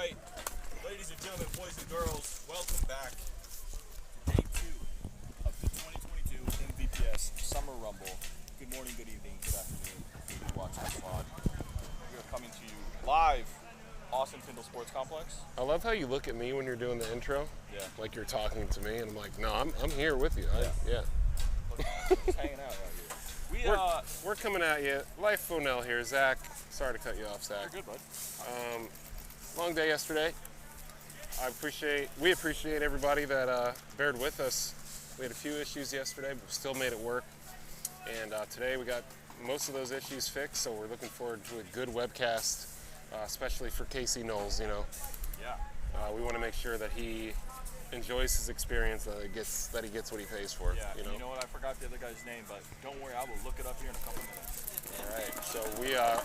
right, ladies and gentlemen, boys and girls, welcome back to day 2 of the 2022 MVPS Summer Rumble. Good morning, good evening, good afternoon. If you're watching this pod, we are coming to you live, Austin Tyndall Sports Complex. I love how you look at me when you're doing the intro. Yeah. Like you're talking to me, and I'm like, no, I'm here with you. Yeah. Just hanging out right here. We're coming at you. Life Fonell here, Zach. Sorry to cut you off, Zach. You're good, bud. Long day yesterday. We appreciate everybody that bared with us. We had a few issues yesterday, but we still made it work. And today we got most of those issues fixed, so we're looking forward to a good webcast, especially for Casey Knowles. You know, we want to make sure that he enjoys his experience, that he gets what he pays for. Yeah. You know what? I forgot the other guy's name, but don't worry, I will look it up here in a couple minutes. All right, so we are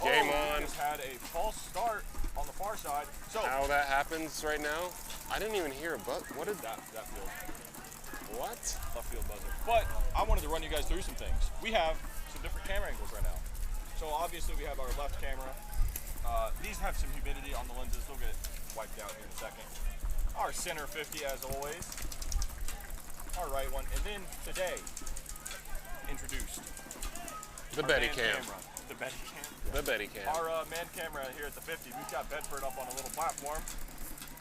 game on. We just had a false start on the far side. So how that happens right now, I didn't even hear a buzz. What did that field? What? Left field buzzer. But I wanted to run you guys through some things. We have some different camera angles right now. So obviously we have our left camera. These have some humidity on the lenses. They'll get wiped out here in a second. Our center 50 as always. Our right one. And then today, introduced the Betty Cam. The Betty Cam. The Betty Cam. Our man camera here at the 50. We've got Bedford up on a little platform.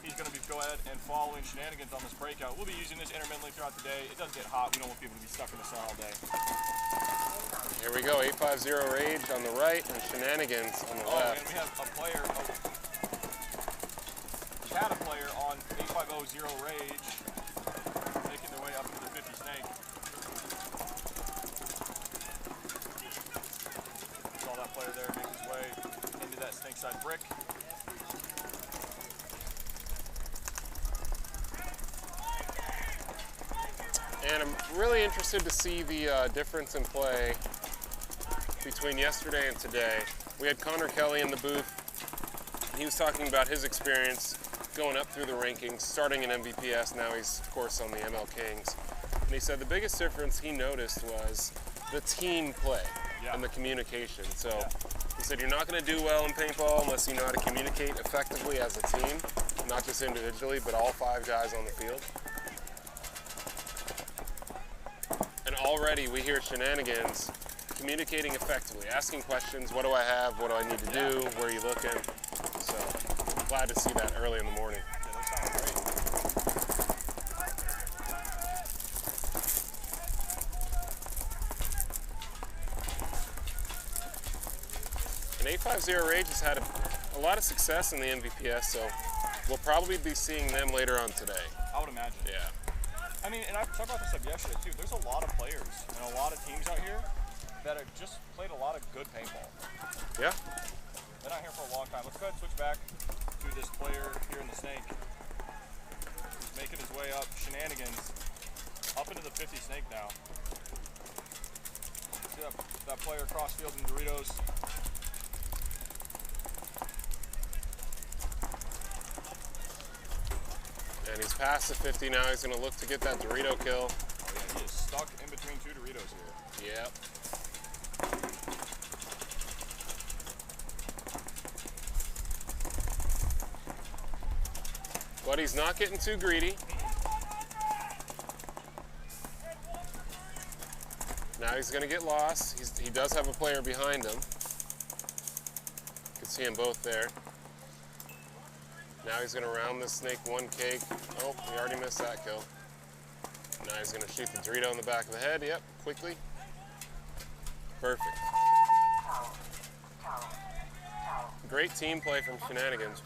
He's going to be go ahead and following Shenanigans on this breakout. We'll be using this intermittently throughout the day. It does get hot. We don't want people to be stuck in the sun all day. Here we go. 850 Rage on the right and Shenanigans on the left. And we have a player. We had a player on 850 Rage making their way up into the 50 snake. Saw that player there make his way into that snake side brick. And I'm really interested to see the difference in play between yesterday and today. We had Connor Kelly in the booth. He was talking about his experience going up through the rankings, starting in MVPS. Now he's, of course, on the ML Kings. And he said the biggest difference he noticed was the team play and the communication. So he said you're not going to do well in paintball unless you know how to communicate effectively as a team, not just individually, but all 5 guys on the field. And already we hear Shenanigans communicating effectively, asking questions. What do I have? What do I need to do? Where are you looking? So I'm glad to see that early in the morning. Yeah, that sounds great. And 850 Rage has had a lot of success in the MVPS, so we'll probably be seeing them later on today. I would imagine. Yeah. I mean, and I talked about this up yesterday too. There's a lot of players and a lot of teams out here that have just played a lot of good paintball. Yeah. Been out here for a long time. Let's go ahead and switch back to this player here in the snake. He's making his way up. Shenanigans up into the 50 snake now. See that player cross field in Doritos. And he's past the 50 now. He's going to look to get that Dorito kill. Oh yeah, he is stuck in between 2 Doritos here. Yep. But he's not getting too greedy. Now he's going to get lost. He does have a player behind him. You can see them both there. Now he's going to round this snake one cake. Oh, he already missed that kill. Now he's going to shoot the Dorito in the back of the head. Yep, quickly. Perfect. Great team play from Shenanigans.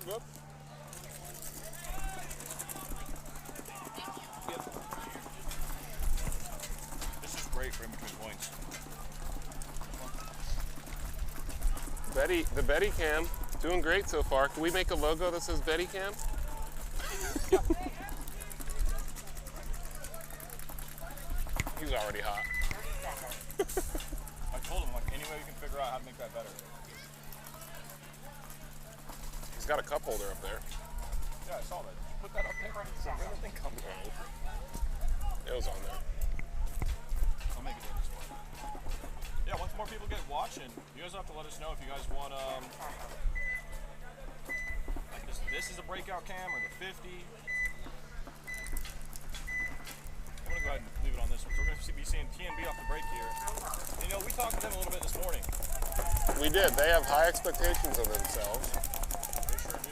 Good. This is great for in between points. The Betty Cam, doing great so far. Can we make a logo that says Betty Cam? He's already hot. I told him, like, any way we can figure out how to make that better. He's got a cup holder up there. Yeah, I saw that. Did you put that up there? Where did the thing come from? It was on there. I'll make it in this one. Yeah, once more people get watching, you guys have to let us know if you guys want like this is a breakout cam or the 50. I'm gonna go ahead and leave it on this one. So we're gonna be seeing TMB off the break here. And, you know, we talked to them a little bit this morning. We did. They have high expectations of themselves. They sure do.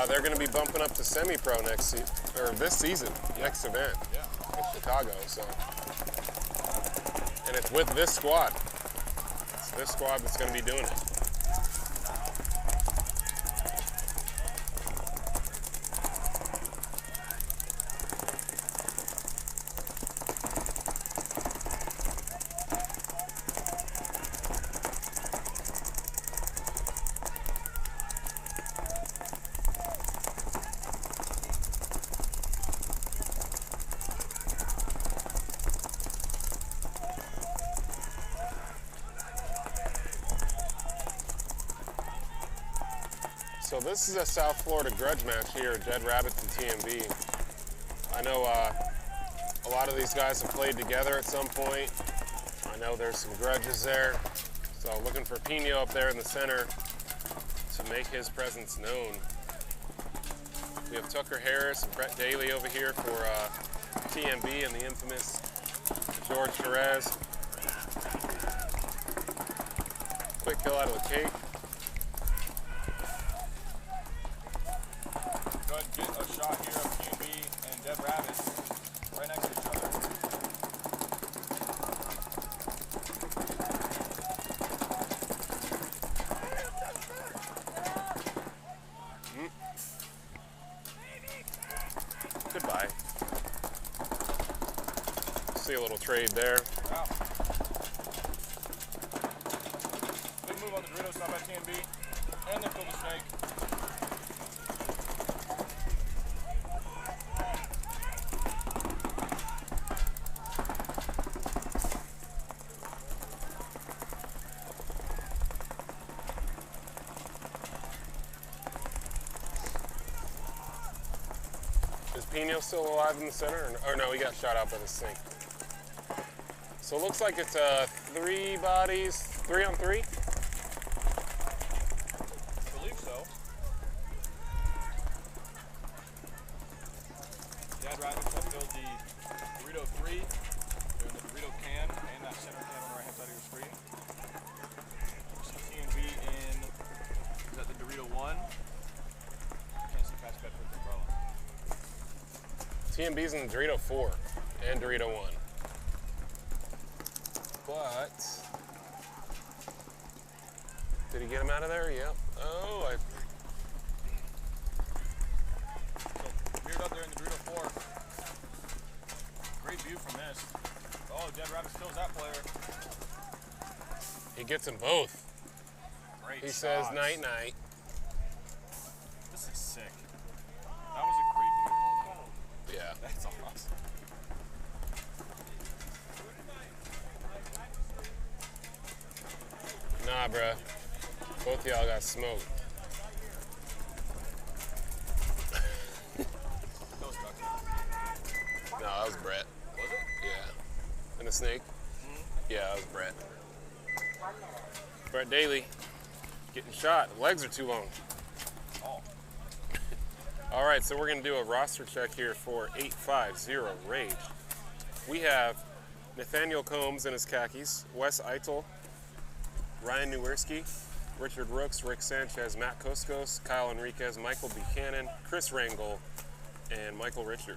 They're going to be bumping up to semi-pro next this season, next event in Chicago. So, and it's with this squad. It's this squad that's going to be doing it. So this is a South Florida grudge match here at Dead Rabbits and TMB. I know a lot of these guys have played together at some point. I know there's some grudges there. So looking for Pino up there in the center to make his presence known. We have Tucker Harris and Brett Daly over here for TMB and the infamous George Perez. Quick kill out of the cake. Go ahead and get a shot here of TMB and Dead Rabbits right next to each other. Goodbye. See a little trade there. Wow. Big move on the Dorito stop by TMB. And then kill the snake. Is Pino still alive in the center? Or no, he got shot out by the snake. So it looks like it's 3 bodies, 3 on 3. I believe so. Dead Rabbits have killed the Dorito 3. They're in the Dorito can and that center can on the right hand side of your screen. You see TMB in, is that the Dorito 1? Can't see past Bedford's umbrella. TMB's in the Dorito 4 and Dorito 1. But did he get him out of there? Yep. Oh, So, mirrored up there in the Dorito 4. Great view from this. Oh, Dead Rabbits kills that player. he gets them both. Great He says shots. night night. This is sick. That was a great view. Yeah. That's awesome. Nah, bruh. Both of y'all got smoked. That was Tucker. No, that was Brett. Was it? Yeah. And the snake? Yeah, that was Brett. Brett Daly getting shot. The legs are too long. Oh. All right, so we're going to do a roster check here for 850 Rage. We have Nathaniel Combs in his khakis, Wes Eitel, Ryan Newirski, Richard Rooks, Rick Sanchez, Matt Koskos, Kyle Enriquez, Michael Buchanan, Chris Rangel, and Michael Richard.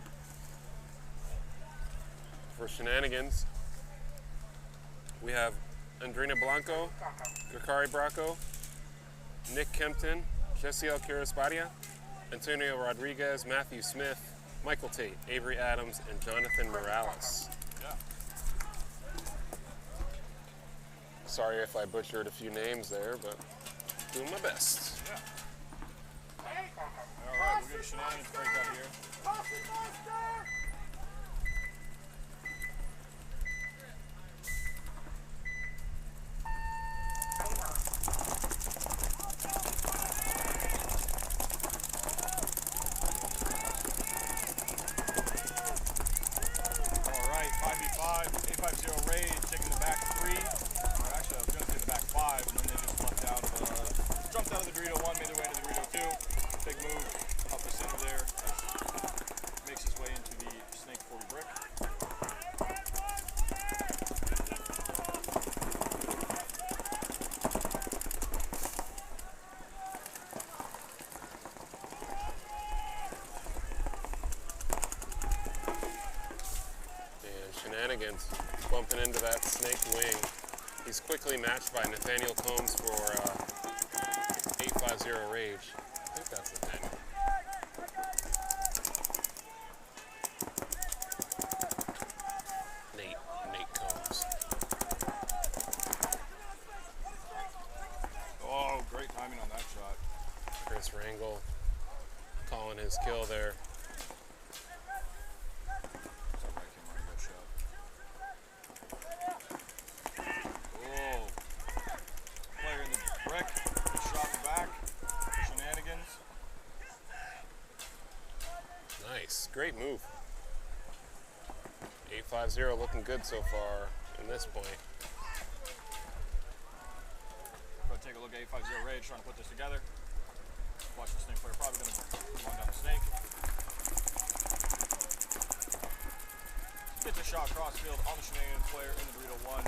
For Shenanigans, we have Andrina Blanco, Gakari Bracco, Nick Kempton, Jesse Alcaraz-Badia, Antonio Rodriguez, Matthew Smith, Michael Tate, Avery Adams, and Jonathan Morales. Yeah. Sorry if I butchered a few names there, but doing my best. Yeah. All right, we'll get a Shenanigans breakout here. Shenanigans bumping into that snake wing. He's quickly matched by Nathaniel Combs for 850 Rage. I think that's Nathaniel. Nate Combs. Oh, great timing on that shot. Chris Rangel calling his kill there. Oh, player in the brick, shot in the back, Shenanigans. Nice, great move. 850 looking good so far in this point. Go take a look at 850 Rage trying to put this together. Watch the snake player probably going to come on down the snake. Gets a shot crossfield on the Shenanigans player in the Dorito 1.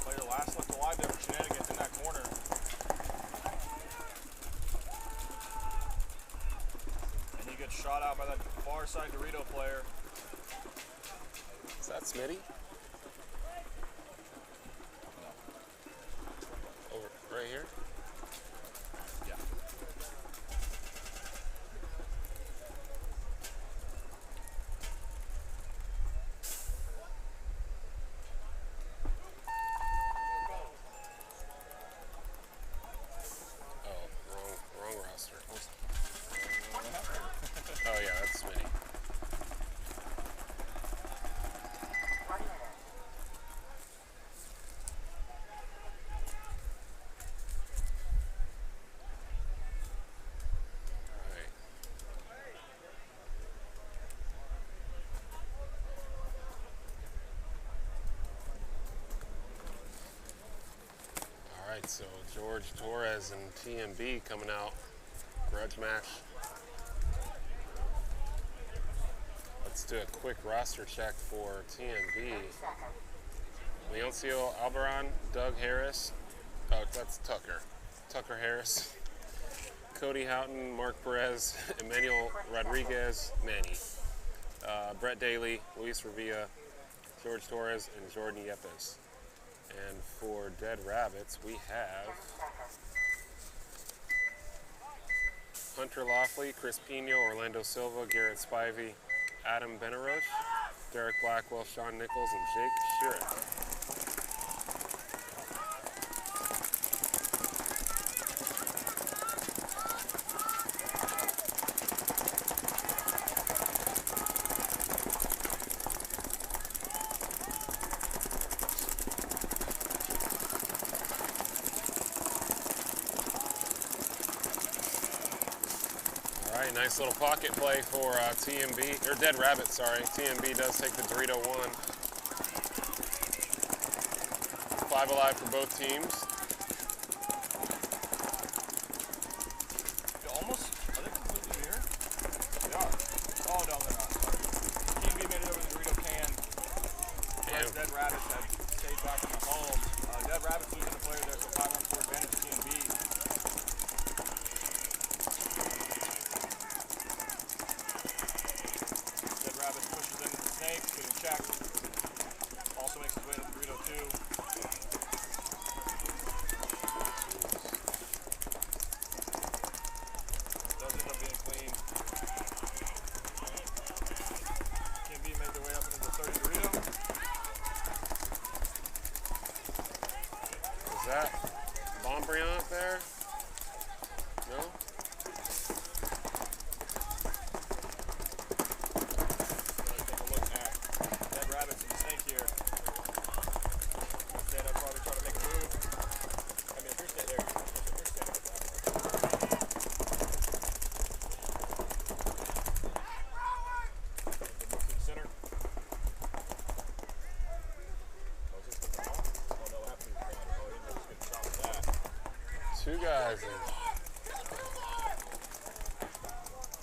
Player last left alive there for Shenanigans in that corner. And he gets shot out by that far side Dorito player. Is that Smitty? Over right here? Yeah. Wrong roster. Oh yeah, that's Smitty. Alright, so George Torres and TMB coming out. Grudge match. Let's do a quick roster check for TMB. Leoncio Albaran, Doug Harris. Oh, that's Tucker. Tucker Harris. Cody Houghton, Mark Perez, Emmanuel Rodriguez, Manny. Brett Daly, Luis Revilla, George Torres, and Jordan Yepes. And for Dead Rabbits, we have Hunter Laughley, Chris Pino, Orlando Silva, Garrett Spivey, Adam Benaroche, Derek Blackwell, Sean Nichols, and Jake Shirrick. Nice little pocket play for TMB, or Dead Rabbit, sorry. TMB does take the Dorito 1. 5 alive for both teams. Are they completely near? They are. Oh, no, they're not. TMB made it over the Dorito can. Whereas Dead Rabbits had stayed back in the home. Dead Rabbits losing the player there, so 5-on-4 advantage to TMB. Getting checked. Also makes his way to the Dorito 2. Does end up being clean. TMB made their way up into the 30 Dorito. Is that Bombriant there? No? Two guys.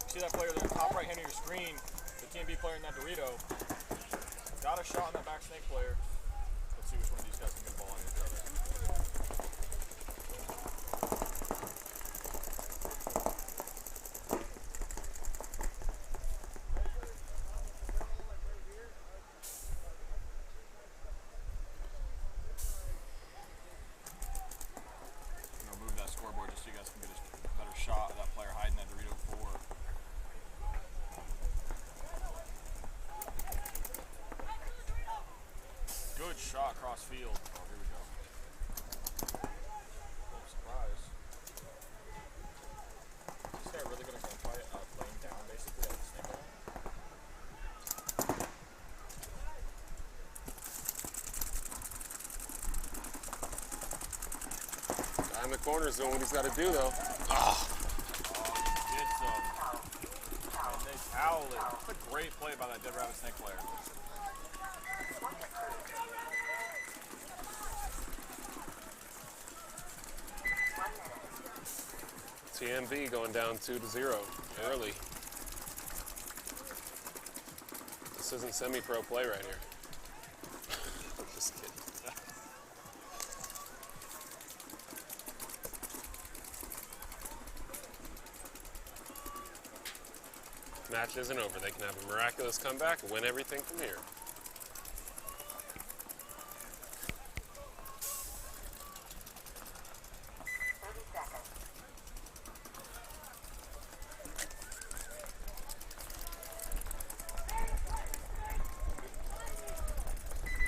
See that player there, top right hand of your screen, the TMB player in that Dorito. Got a shot on that back snake player. Let's see which one of these guys can get the ball on each other. shot across field. Oh, here we go. Oh, surprise. Is this guy really going to gunfly it laying down, basically, at the snake line? Guy in the corner is doing what he's got to do, though. Gets him. And they towel it. That's a great play by that Dead Rabbit snake player. TMB going down 2-0 early. This isn't semi-pro play right here. Just kidding. Match isn't over. They can have a miraculous comeback and win everything from here.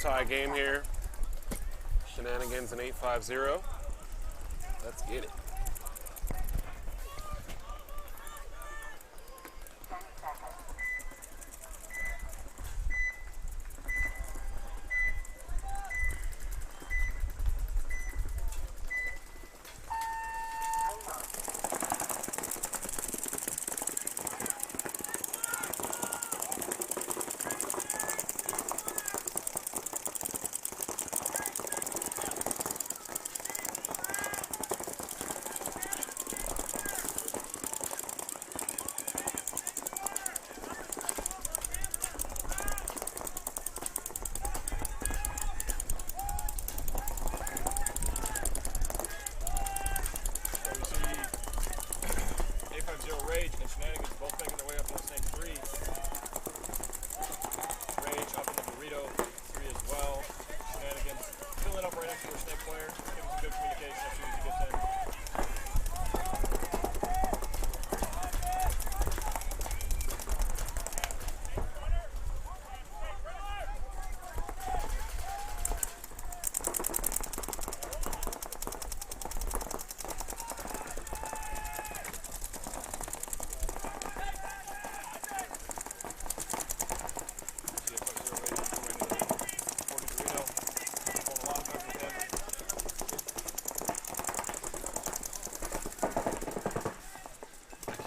Tie game here. Shenanigans and 8-5-0. Let's get it. Rage and Shenanigans both making their way up to the snake 3. Rage up in the burrito 3 as well. Shenanigans filling up right next to our snake player, giving some good communication as soon as he gets in.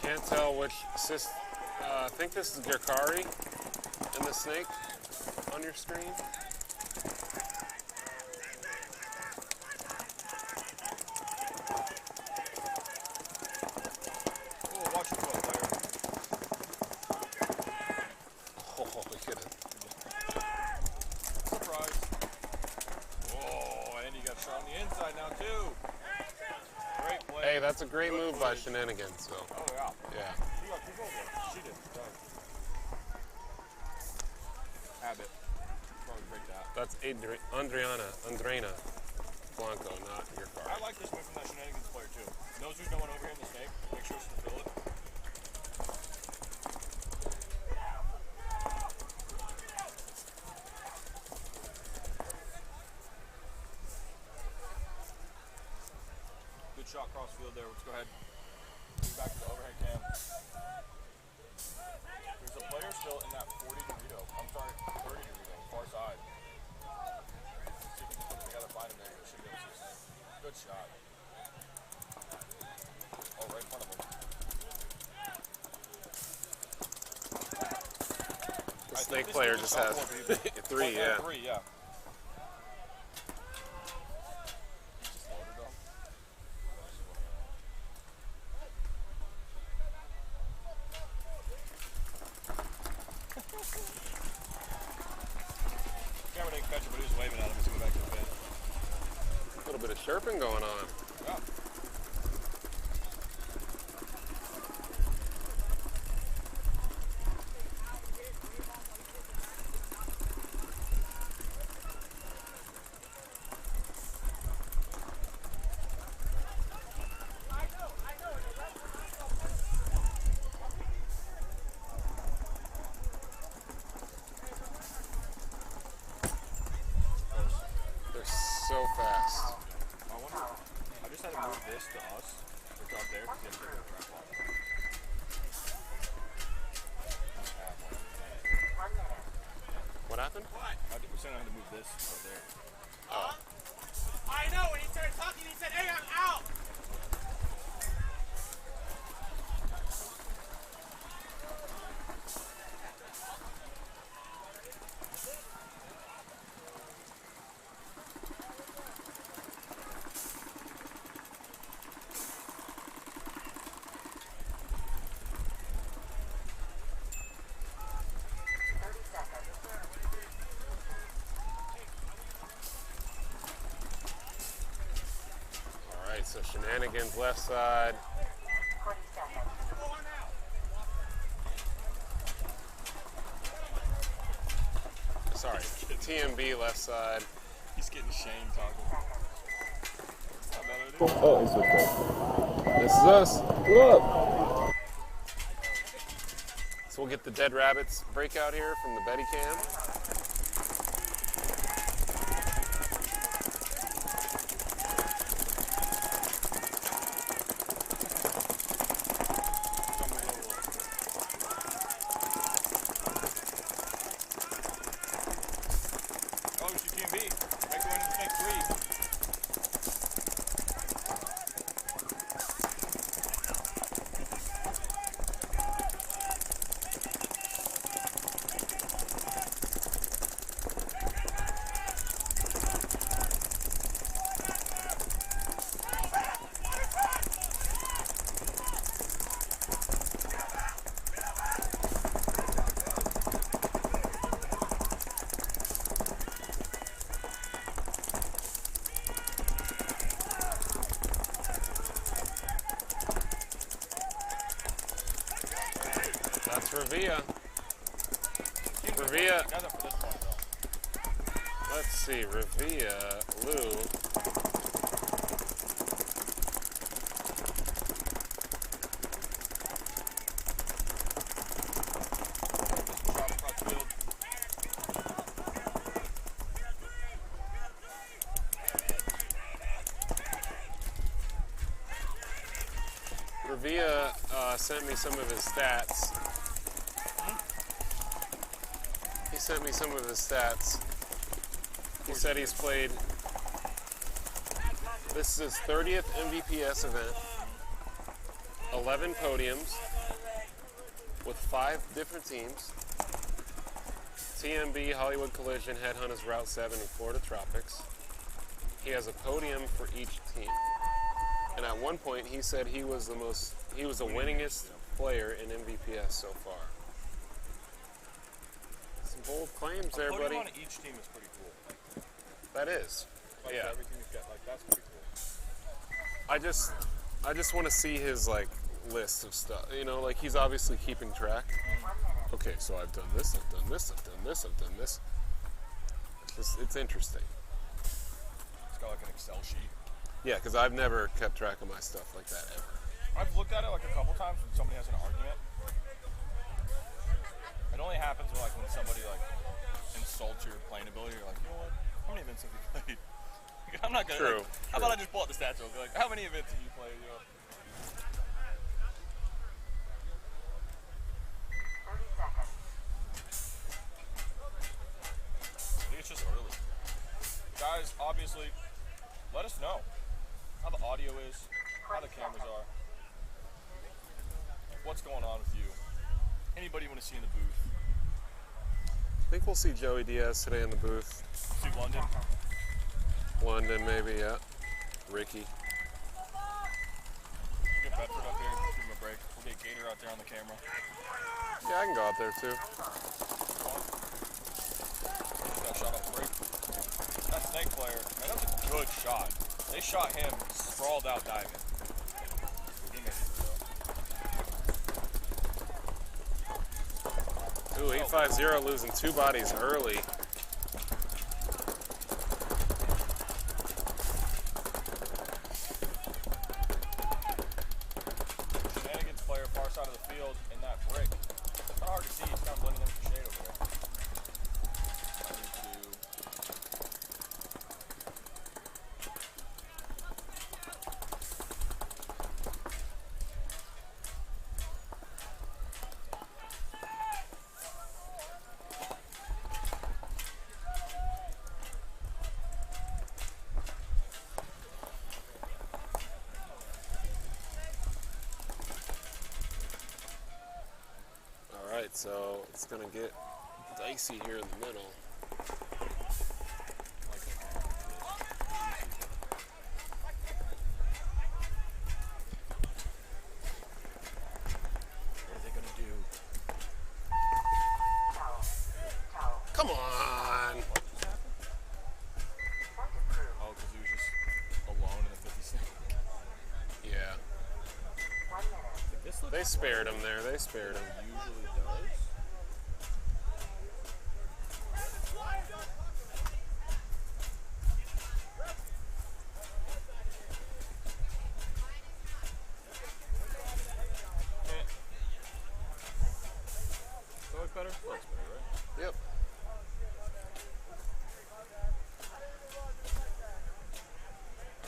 Can't tell which assist. I think this is Gurkari in the snake on your screen. Oh, watch your foot there. Oh, look at it. Surprise. Whoa, and you got shot on the inside now too. Great play. Hey, that's a great move by Shenanigans. So. Oh, yeah. Yeah. He got 2 goals there. She did. Abbott. Probably break that. That's Andreina Blanco, not your car. I like this move from that Shenanigans player too. Knows who's going over here in the snake. Make sure to fulfill it. Good shot cross field there. Let's go ahead. Move back to the overhead cam. There's a player still in that 40 Dorito. I'm sorry, 30 Dorito, far side. See if he can put it together, find him there. Should be able to see his name. Good shot. Oh, right in front of him. The snake player just has 3, yeah. 3, yeah. Camera didn't catch it, but he was waving at him as he went back to the pit. A little bit of chirping going on. Yeah. fast. I wonder. I just had to move this to us. It's out there because you have to track on. What happened? We're saying I had to move this over there. Oh. I know, when he started talking, he said, hey, I'm out! So Shenanigans left side. Sorry, TMB left side. He's getting Shane talking. Oh, it's okay. This is us. What up? So we'll get the Dead Rabbits breakout here from the Betty Cam. That's Revia. Revia. Let's see, Revia, Lou. Revia sent me some of his stats. He sent me some of his stats. He said he's played, this is his 30th MVPS event, 11 podiums with 5 different teams. TMB, Hollywood Collision, Headhunters, Route 7, and Florida Tropics. He has a podium for each team. And at one point he said he was the winningest player in MVPS so far. Some bold claims there, buddy. On each team is pretty cool. That is. Like yeah. Everything you've got, like that's pretty cool. I just want to see his like list of stuff. You know, like he's obviously keeping track. Okay, so I've done this, I've done this, I've done this, I've done this. It's interesting. It's got like an Excel sheet. Yeah, because I've never kept track of my stuff like that ever. I've looked at it like a couple times when somebody has an argument. It only happens when somebody like insults your playing ability. You're like, you know what? How many events have you played? I'm not gonna. True. How about I just pull out the stats real quick? Like, how many events have you played? You know? I think it's just early. Guys, obviously, let us know how the audio is, how the cameras are, what's going on with you. Anybody you want to see in the booth? I think we'll see Joey Diaz today in the booth. See London? London, maybe, yeah. Ricky. We'll get Bedford up here, give him a break. We'll get Gator out there on the camera. Yeah, I can go out there too. Got a shot off the break. That Snake player, man, that was a good shot. They shot him sprawled out diving. He made it Ooh, 850 losing 2 bodies early. Shenanigans player far side of the field in that brick. It's kind of hard to see. He's kind of blending in with the shade over there. so it's gonna get dicey here in the middle. What are they gonna do? Come on! What just happened? Oh, because he was just alone in the 56. Yeah. This looks They spared him there. They spared him. usually does. That look better? Looks better, right? Yep.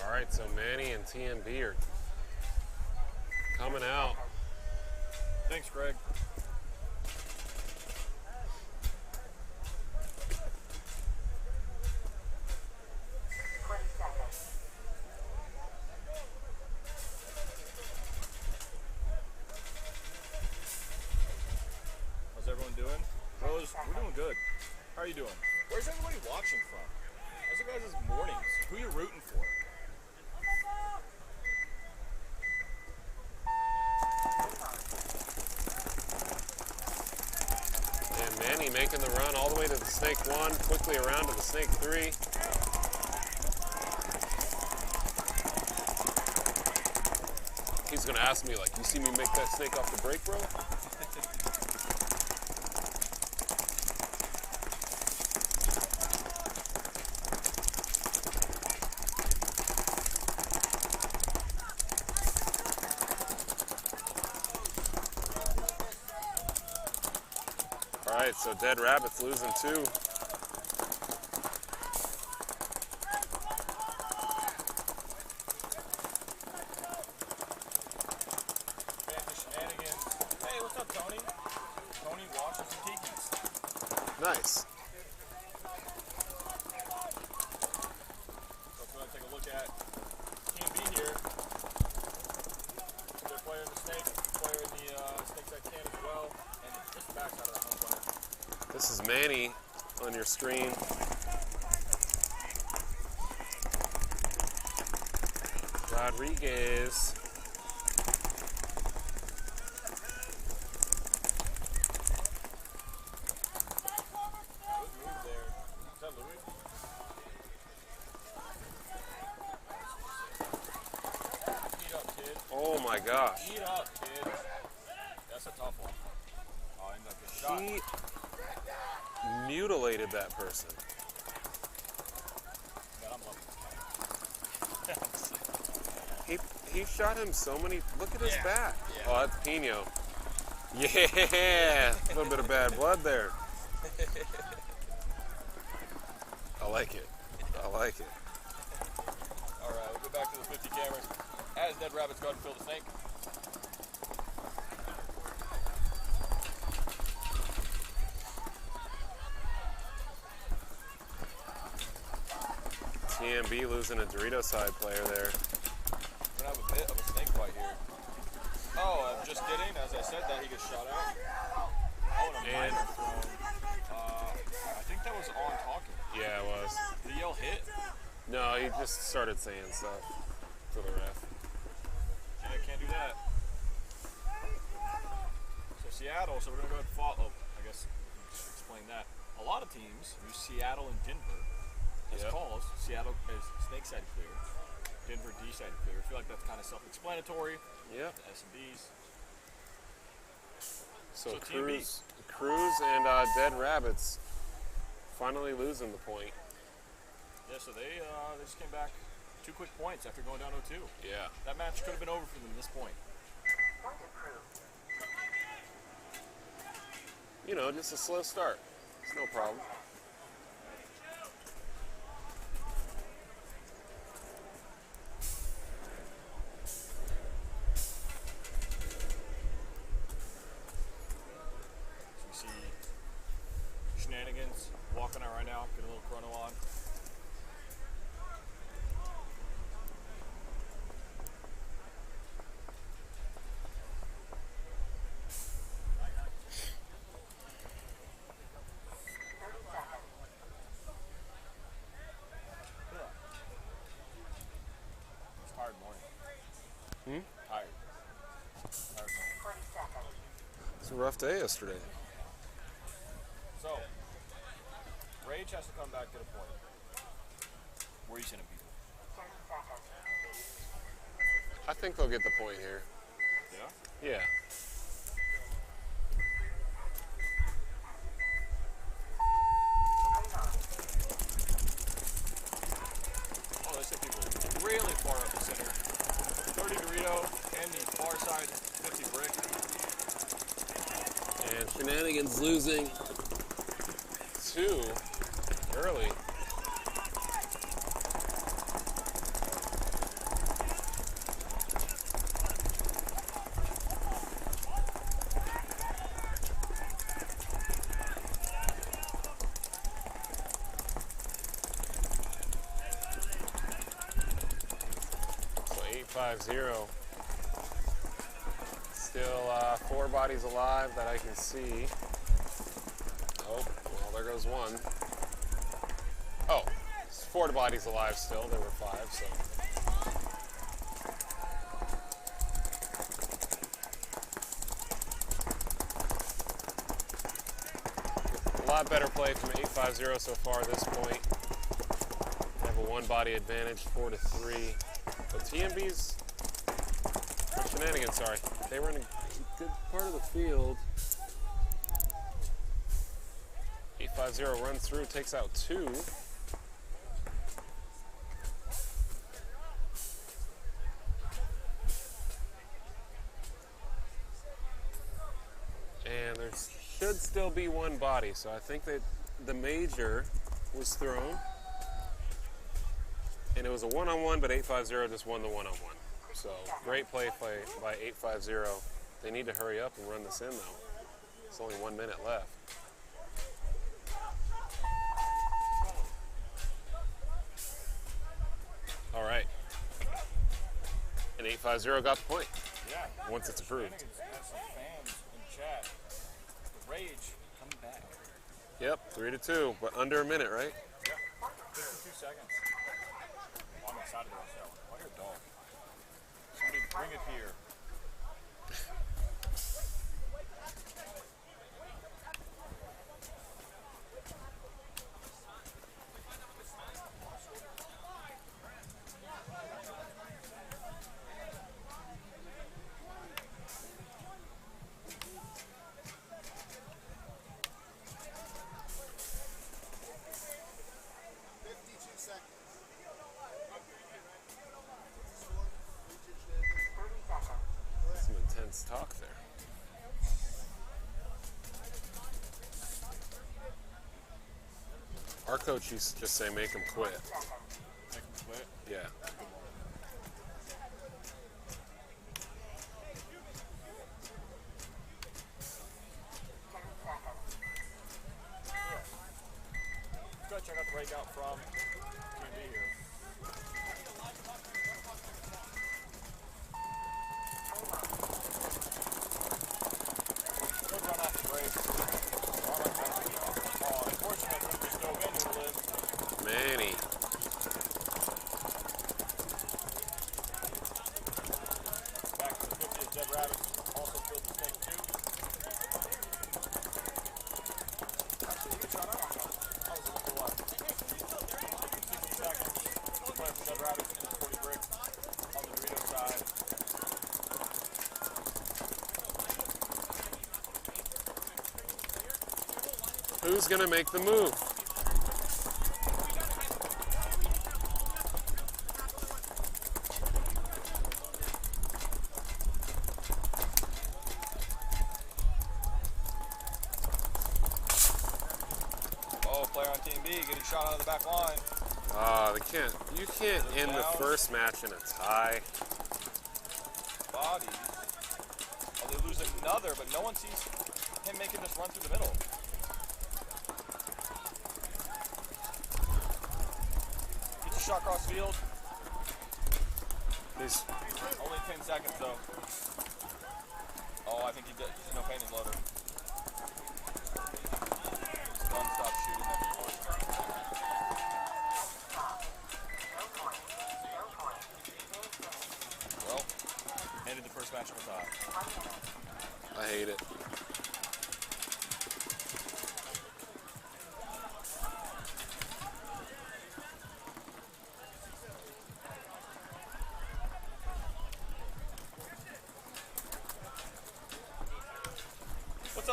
All right, so Manny and TMB are coming out. Thanks, Greg. How's everyone doing? Rose, we're doing good. How are you doing? Where's everybody watching from? How's your guys' mornings? Who you rooting for? And Manny making the run all the way to the snake 1, quickly around to the snake 3. He's gonna ask me, like, you see me make that snake off the break, bro? All right, so Dead Rabbits losing 2. Back to Shenanigans. Hey, what's up, Tony? Tony watches the Tikis. Nice. So let's go ahead and take a look at TMB here. So they're playing the snake, player in the snake side can as well, and just the backside of that home player. This is Manny on your screen. Rodriguez. Good move there. Is that Louis? Eat up, kid. Oh my gosh. Eat up, kid. That's a tough one. Oh, I ended up getting shot. He mutilated that person. Man, I'm loving He shot him so many. Look at his Yeah. back. Yeah. Oh, that's Pino. Yeah, a little bit of bad blood there. I like it. I like it. All right, we'll go back to the 50 cameras. As Dead Rabbits go ahead and fill the snake. TMB losing a Dorito side player there. We're gonna have a bit of a snake fight here. Oh, I'm just kidding. As I said that, he gets shot out. Oh, and a And- minor thrown. I think that was on talking. Yeah, it was. Did he yell hit? No, he just started saying stuff to the ref. Yeah, can't do that. So Seattle, so we're gonna go ahead and follow. I guess just explain that. A lot of teams use Seattle and Denver as Yep. calls. Seattle is snake side clear. Denver D side clear. I feel like that's kind of self-explanatory. Yep. The S&Ds. So So TMB. Cruz and Dead Rabbits finally losing the point. Yeah, so they just came back 2 quick points after going down 0-2. Yeah. That match could have been over for them at this point. You know, just a slow start. It's no problem. So we see Shenanigans walking out right now, getting a little chrono on. Tired. Tired man. It's a rough day yesterday. So, Rage has to come back to the point. Where are you sending people? I think they'll get the point here. Yeah? Yeah. Oh, let's hit people really far up the center. 30 Dorito and the far side 50 brick. And Shenanigans losing 2 early. So 8-5-0. Still 4 bodies alive that I can see. Oh, well, there goes one. Oh, it's 4 bodies alive still. There were 5, so. A lot better play from 8-5-0 so far at this point. They have a 1-body advantage, 4-3. But TMB's, or Shenanigans, sorry, they were in a good part of the field. 8-5-0 runs through, takes out 2. And there should still be 1 body, so I think that the major was thrown. And it was a 1-on-1, but 8-5-0 just won the 1-on-1. So great play by 8-5-0. They need to hurry up and run this in, though. It's only 1 minute left. All right. And 8-5-0 got the point. Yeah. Once it's approved. Shenanigans has some fans in chat. The Rage coming back. Yep, 3-2, but under a minute, right? Yeah. 52 seconds. Oh, I'm excited about that one. Why your dog? Somebody bring it here. Some intense talk there. Our coach used to just say, make them quit. Make them quit. Yeah. Go check out the breakout from TMB here. Good run off the brakes. Oh, unfortunately, he just dove into the lid. Manny. Back to the 50th Dead Rabbits. Also filled the tank too. Actually, he got shot out. I was looking for what? 60 seconds. Playing for Dead Rabbits in the 40 brick on the Dorito side. Who's gonna make the move? Oh, player on Team B getting shot out of the back line. You can't end the first match in a tie. Bodies. Oh, they lose another, but no one sees him making this run through the middle. Gets a shot across field. He's Only 10 seconds though. Oh, I think he did. No painting loader. His gun stopped shooting at the point. Well,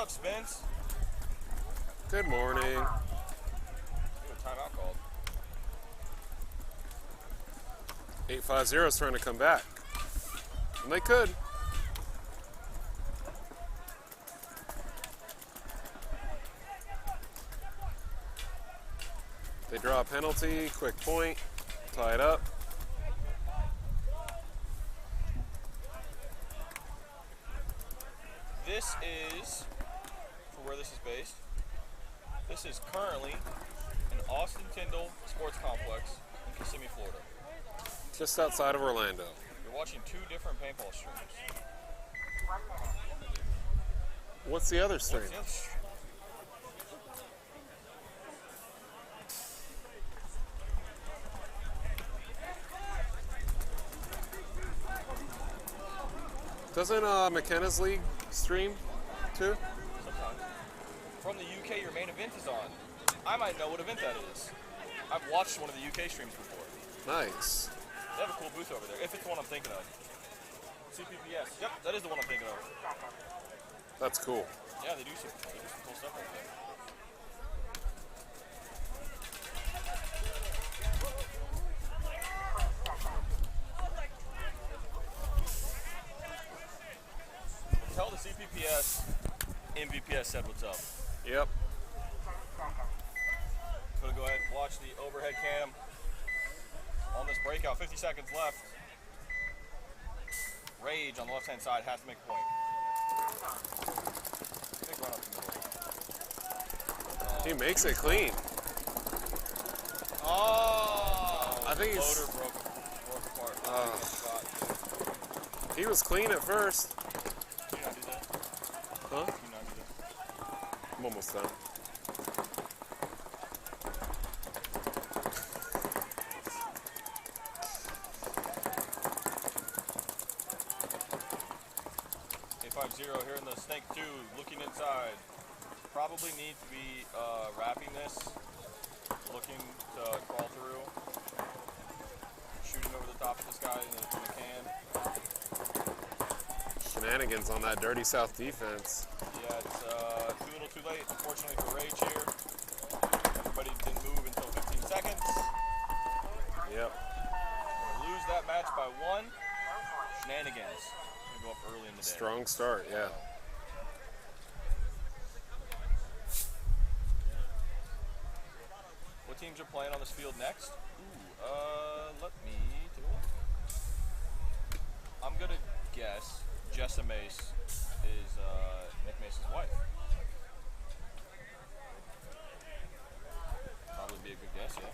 up, Spence? Good morning. Ooh, a timeout called. 850 is trying to come back. And they could. They draw a penalty, quick point, tie it up. This is, for where this is based, this is currently an Austin Tyndall Sports Complex in Kissimmee, Florida. Just outside of Orlando. You're watching two different paintball streams. What's the other stream? What's the other stream? Doesn't McKenna's League stream too? Sometimes. From the UK, your main event is on. I might know what event that is. I've watched one of the UK streams before. Nice. They have a cool booth over there, if it's the one I'm thinking of. CPPS. Yep, that is the one I'm thinking of. That's cool. Yeah, they do some cool stuff over there. Tell the CPPS MVPS said what's up. Yep. Gonna go ahead and watch the overhead cam on this breakout. 50 seconds left. Rage on the left-hand side has to make a point. Big run up the middle. He makes it clean. Oh! I think he's- Loader broke apart. He was clean at first. Can you not do that? Huh? Can you not do that? I'm almost done. Here in the Snake 2, looking inside. Probably need to be wrapping this, looking to crawl through, shooting over the top of this guy in the can. Shenanigans on that dirty South defense. Yeah, it's too little too late, unfortunately for Rage here. Everybody didn't move until 15 seconds. Yep. Gonna lose that match by 1. Shenanigans. Go up early in the day. Strong start, yeah. What teams are playing on this field next? Ooh, let me take a look. I'm gonna guess Jessa Mace is Nick Mace's wife. Probably be a good guess, yeah.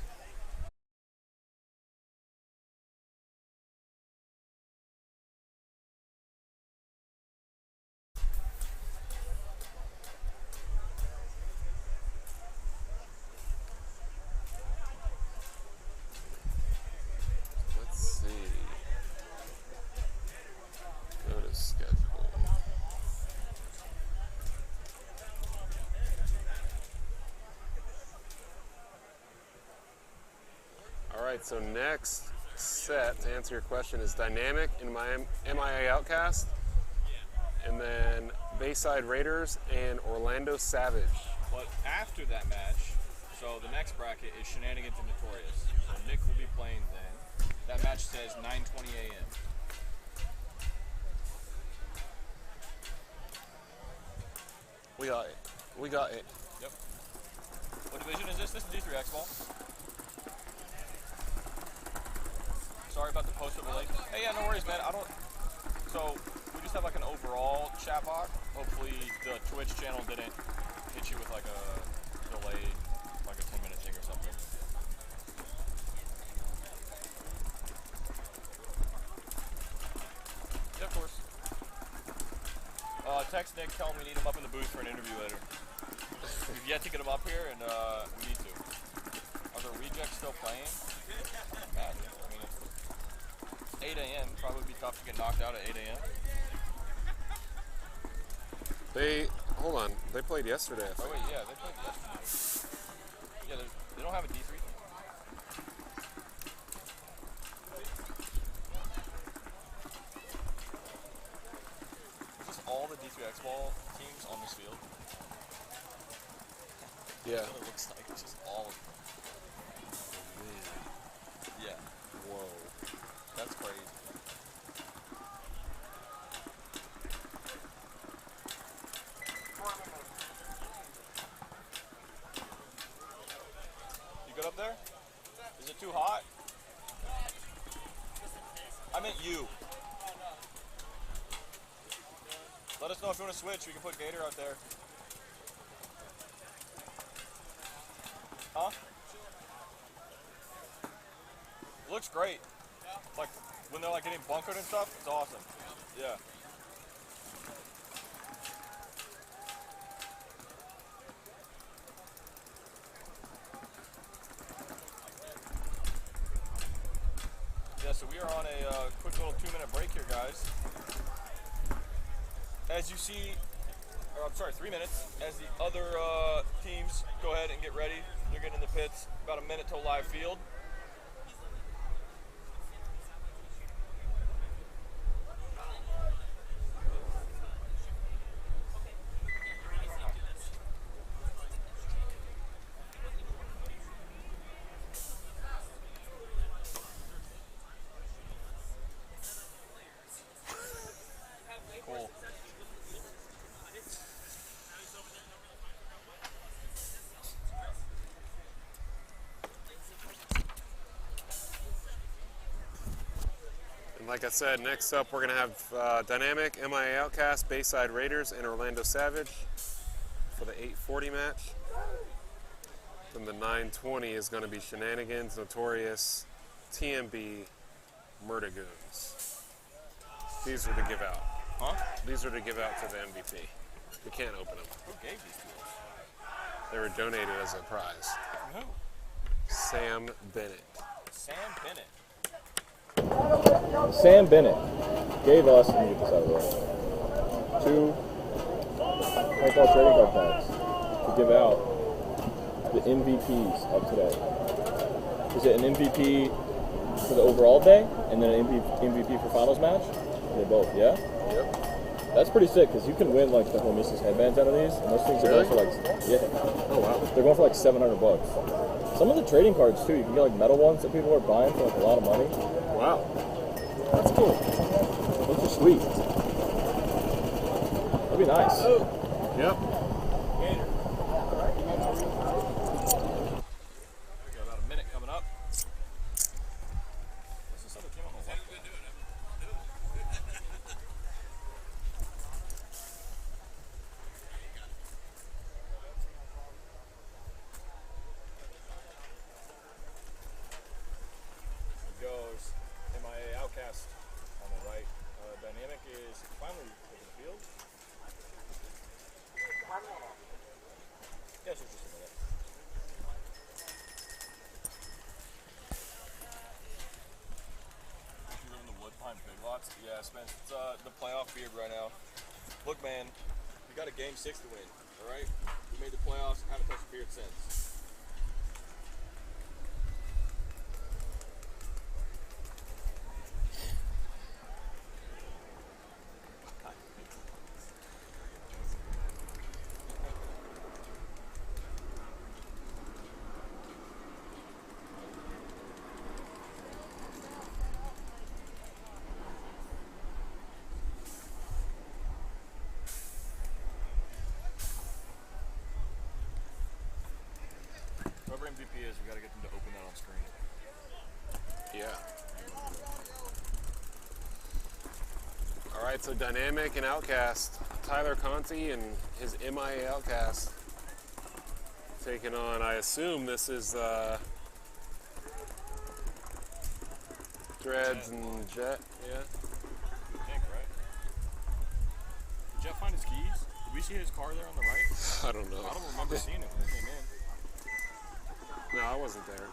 So next set, to answer your question, is Dynamic in MIA Outcast, and then Bayside Raiders and Orlando Savage. But after that match, so the next bracket is Shenanigans and Notorious. So Nick will be playing then. That match says 9:20 a.m. We got it. We got it. Yep. What division is this? This is D3X ball. Sorry about the post over late. Hey, yeah, no worries, man. So we just have like an overall chat bot. Hopefully the Twitch channel didn't hit you with like a delay, like a 10-minute thing or something. Yeah, of course. Text Nick, tell him we need him up in the booth for an interview later. We've yet to get him up here, and we need to. Are the rejects still playing? Imagine. I mean, it's 8 a.m. Probably be tough to get knocked out at 8 a.m. Hold on, they played yesterday, I think. Oh wait, yeah, they played yesterday. Yeah, they don't have a D3 thing. Is this all the D3X ball teams on this field? Yeah. That's what it looks like. It's just all of them. Yeah. Whoa. That's crazy. You good up there? Is it too hot? I meant you. Let us know if you want to switch. We can put Gator out there. Huh? It looks great. Like when they're like getting bunkered and stuff, it's awesome. Yeah. Yeah, so we are on a quick little 2-minute break here, guys. As you see, or I'm sorry, 3 minutes, as the other teams go ahead and get ready. They're getting in the pits. About a minute till live field. Cool. And like I said, next up we're going to have Dynamic, MIA Outcast, Bayside Raiders, and Orlando Savage for the 8:40 match. Then the 9:20 is going to be Shenanigans, Notorious, TMB, Murdagoons. These are to give out. Huh? These are to give out to the MVP. We can't open them. Who gave these to us? They were donated as a prize. From who? Sam Bennett. Sam Bennett. Sam Bennett gave us, let me get this out of the way, 2 Paintball trading card packs to give out to the MVPs of today. Is it an MVP for the overall day and then an MVP for finals match? They're both, yeah? Yep. That's pretty sick because you can win like the Hormesis headbands out of these, and those things are going for like, yeah. Oh, wow. They're going for like $700. Some of the trading cards too, you can get like metal ones that people are buying for like a lot of money. Wow. That's cool. Those are sweet. That'd be nice. Yep. We got about a minute coming up. What's this other team on the left? Goes MIA Outcast on the right. Dynamic is finally in the field. Yes, it's just a minute. You live in the Woodpine Big Lots? Yeah, Spence. It's the playoff beard right now. Look, man, we got a game 6 to win. All right, we made the playoffs. Haven't touched a beard since. Whoever MVP is, we got to get them to open that on screen. Yeah. All right, so Dynamic and Outcast. Tyler Conti and his MIA Outcast taking on, I assume this is Dreads and Jet. Yeah. I think, right? Did Jeff find his keys? Did we see his car there on the right? I don't know. I don't remember seeing it when we came in. No, I wasn't there.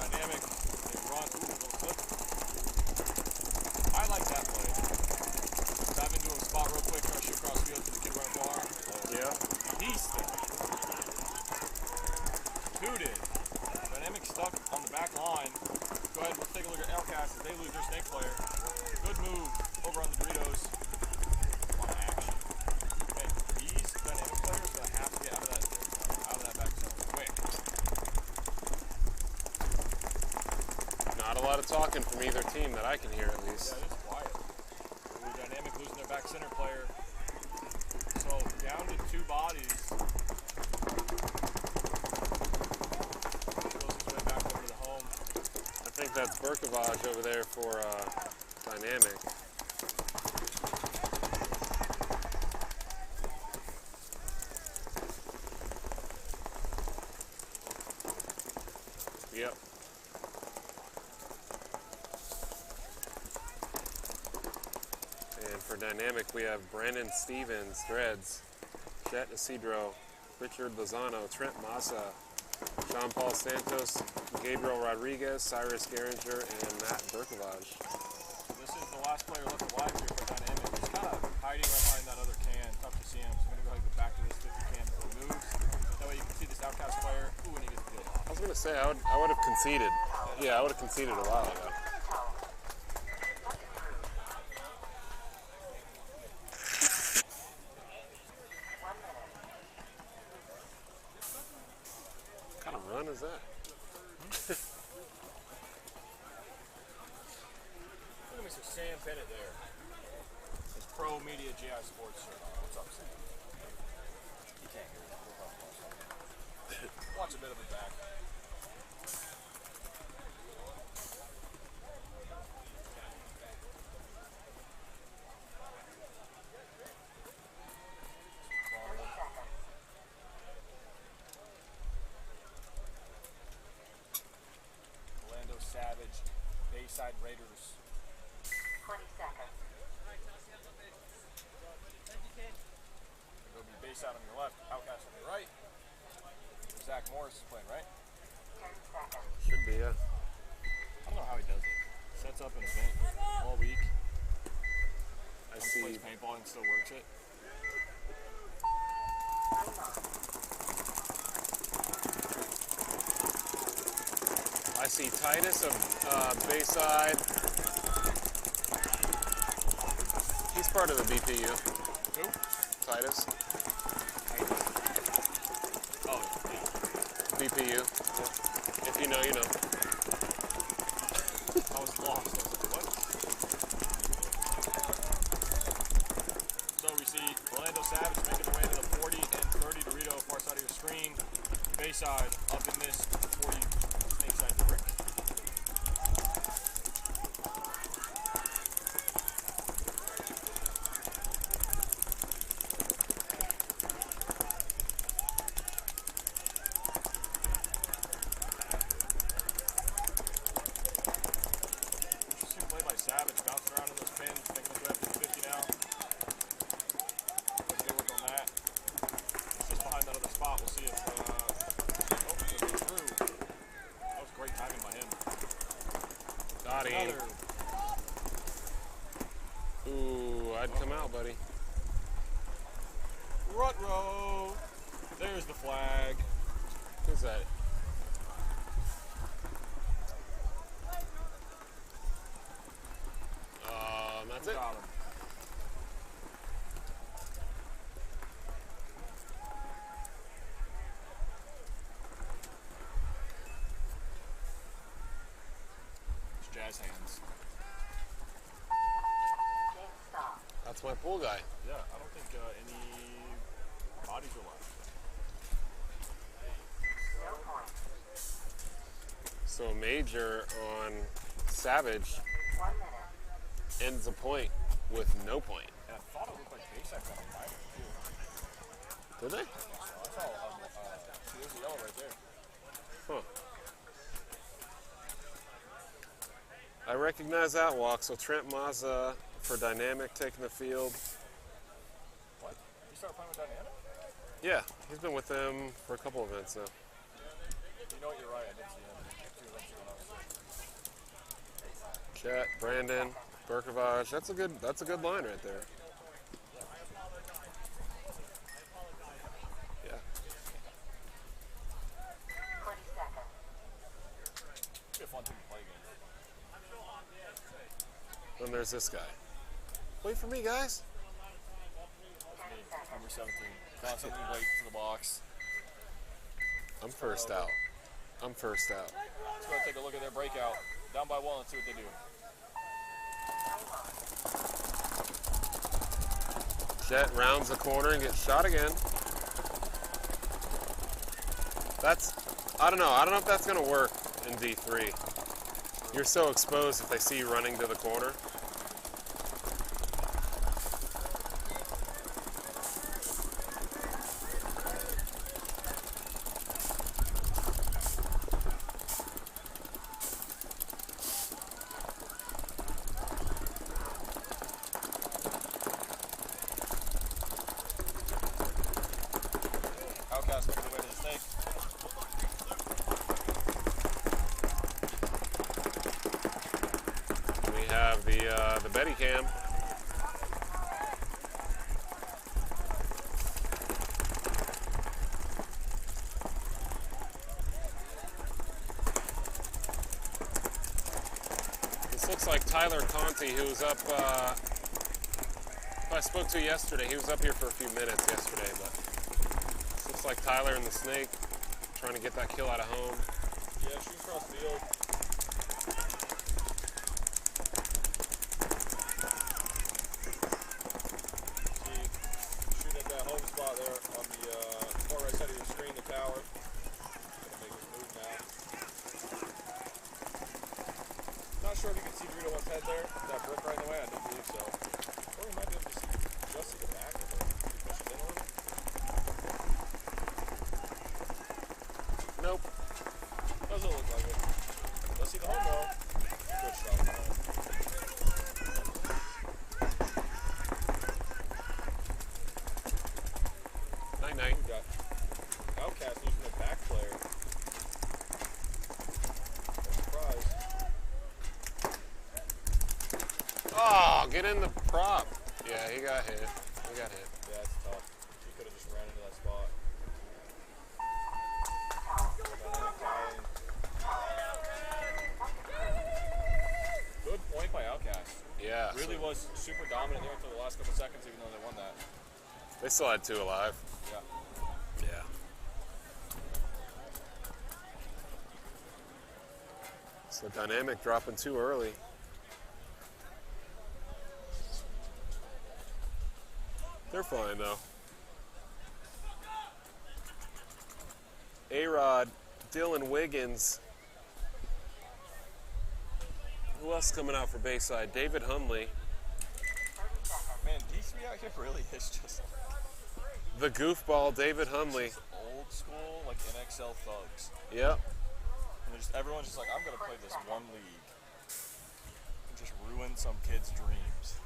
Dynamic. They run. Ooh, little flip. I like that play. Dive into a spot real quick, try to shoot across the field to the kid running far. Yeah. He's there. 2 did. Dynamic stuck on the back line. Go ahead, let's take a look at Outcast as they lose their snake player. Good move talking from either team that I can hear at least. Yeah, it is quiet. Ooh, Dynamic losing their back center player. So down to 2 bodies. Goes his way back over to the home. I think that's Berkovage over there for Dynamic. Yep. And for Dynamic, we have Brandon Stevens, Dreads, Chet Isidro, Richard Lozano, Trent Massa, Jean Paul Santos, Gabriel Rodriguez, Cyrus Geringer, and Matt Berkovage. This is the last player left alive here for Dynamic. He's kind of hiding right behind that other can. Tough to see him. So I'm going to go ahead and go back to this 50 can before he moves. That way you can see this Outcast player. Ooh, and he gets killed. I was going to say, I would have conceded. Yeah, I would have conceded a while ago. What kind of run is that? Look at Mr. Sam Bennett there. His Pro Media GI Sports shirt on. What's up, Sam? You can't hear it. Watch a bit of it back. Orlando Savage, Bayside Raiders. 20 seconds. It'll be Bayside on your left, Outcast on your right. Zach Morris is playing, right? 10 seconds. Should be, yeah. I don't know how he does it. Sets up an event all week. I Plays see. paintball and still works it. I see Titus of Bayside. He's part of the BPU. Who? Titus, Oh, yeah. BPU. If you know, you know. I was lost. I was like, what? So we see Orlando Savage making their way to the 40 and 30 Dorito, far side of your screen. Bayside up in this 40 snake side brick. Interesting play by Savage, bouncing around in those pins, making his way up to the 50 now. Let's go work on that. It's just behind that other spot. We'll see if it'll be through. That was great timing by him. Got him. Another. Ooh, I'd come out, buddy. Rut-row. There's the flag. Who's that? That's it. Got him. It's jazz hands. Game stop. That's my pool guy. Yeah, I don't think any bodies are left. No points. So Major on Savage 1 minute. ends a point with no point. And I thought it looked like Bayside got a minor too. Did they? So I saw, see, there's the yellow right there. Huh. I recognize that walk. So Trent Mazza for Dynamic taking the field. What? You started playing with Dynamic? Yeah, he's been with them for a couple events now. You know what, you're right. I did see him. 2 events ago. Chet, Brandon, Berkovage. That's a good line right there. Yeah. 20 seconds. It'd be a fun team to play against. Then there's this guy. Wait for me, guys. That's me, number 17. Constantly late to the box. I'm first out. I'm first out. Let's go take a look at their breakout. Down by 1, let's see what they do. Jet rounds the corner and gets shot again. I don't know if that's gonna work in D3. You're so exposed if they see you running to the corner. Outcast making their way to the snake. We have the Betty cam. This looks like Tyler Conti, who was up, who I spoke to yesterday. He was up here for a few minutes yesterday, but this looks like Tyler and the snake trying to get that kill out of home. Yeah, shoot across the field. See, shoot at that home spot there on the far right side of your screen, the tower. Gonna make his move now. Not sure if you can see Dorito one's head there. That brick right in the way, I don't believe so. Or we might be able to just see the back of it. Push it in a little. Nope. Doesn't look like it. Let's see the home though. Good shot on the home. Night-night. We got Outcast losing their back player. No surprise. Oh, get in the prop. Yeah, he got hit. He got hit. Yeah, it's tough. He could have just ran into that spot. Good point by Outcast. Yeah. Really was super dominant there until the last couple seconds, even though they won that. They still had 2 alive. Yeah. Yeah. So dynamic dropping too early. They're fine though. A-Rod, Dylan Wiggins. Who else coming out for Bayside? David Hundley. Man, D3 out here really is just The goofball, David Hundley. old school, like NXL thugs. Yep. And everyone's just like, I'm going to play this one league and just ruin some kid's dreams.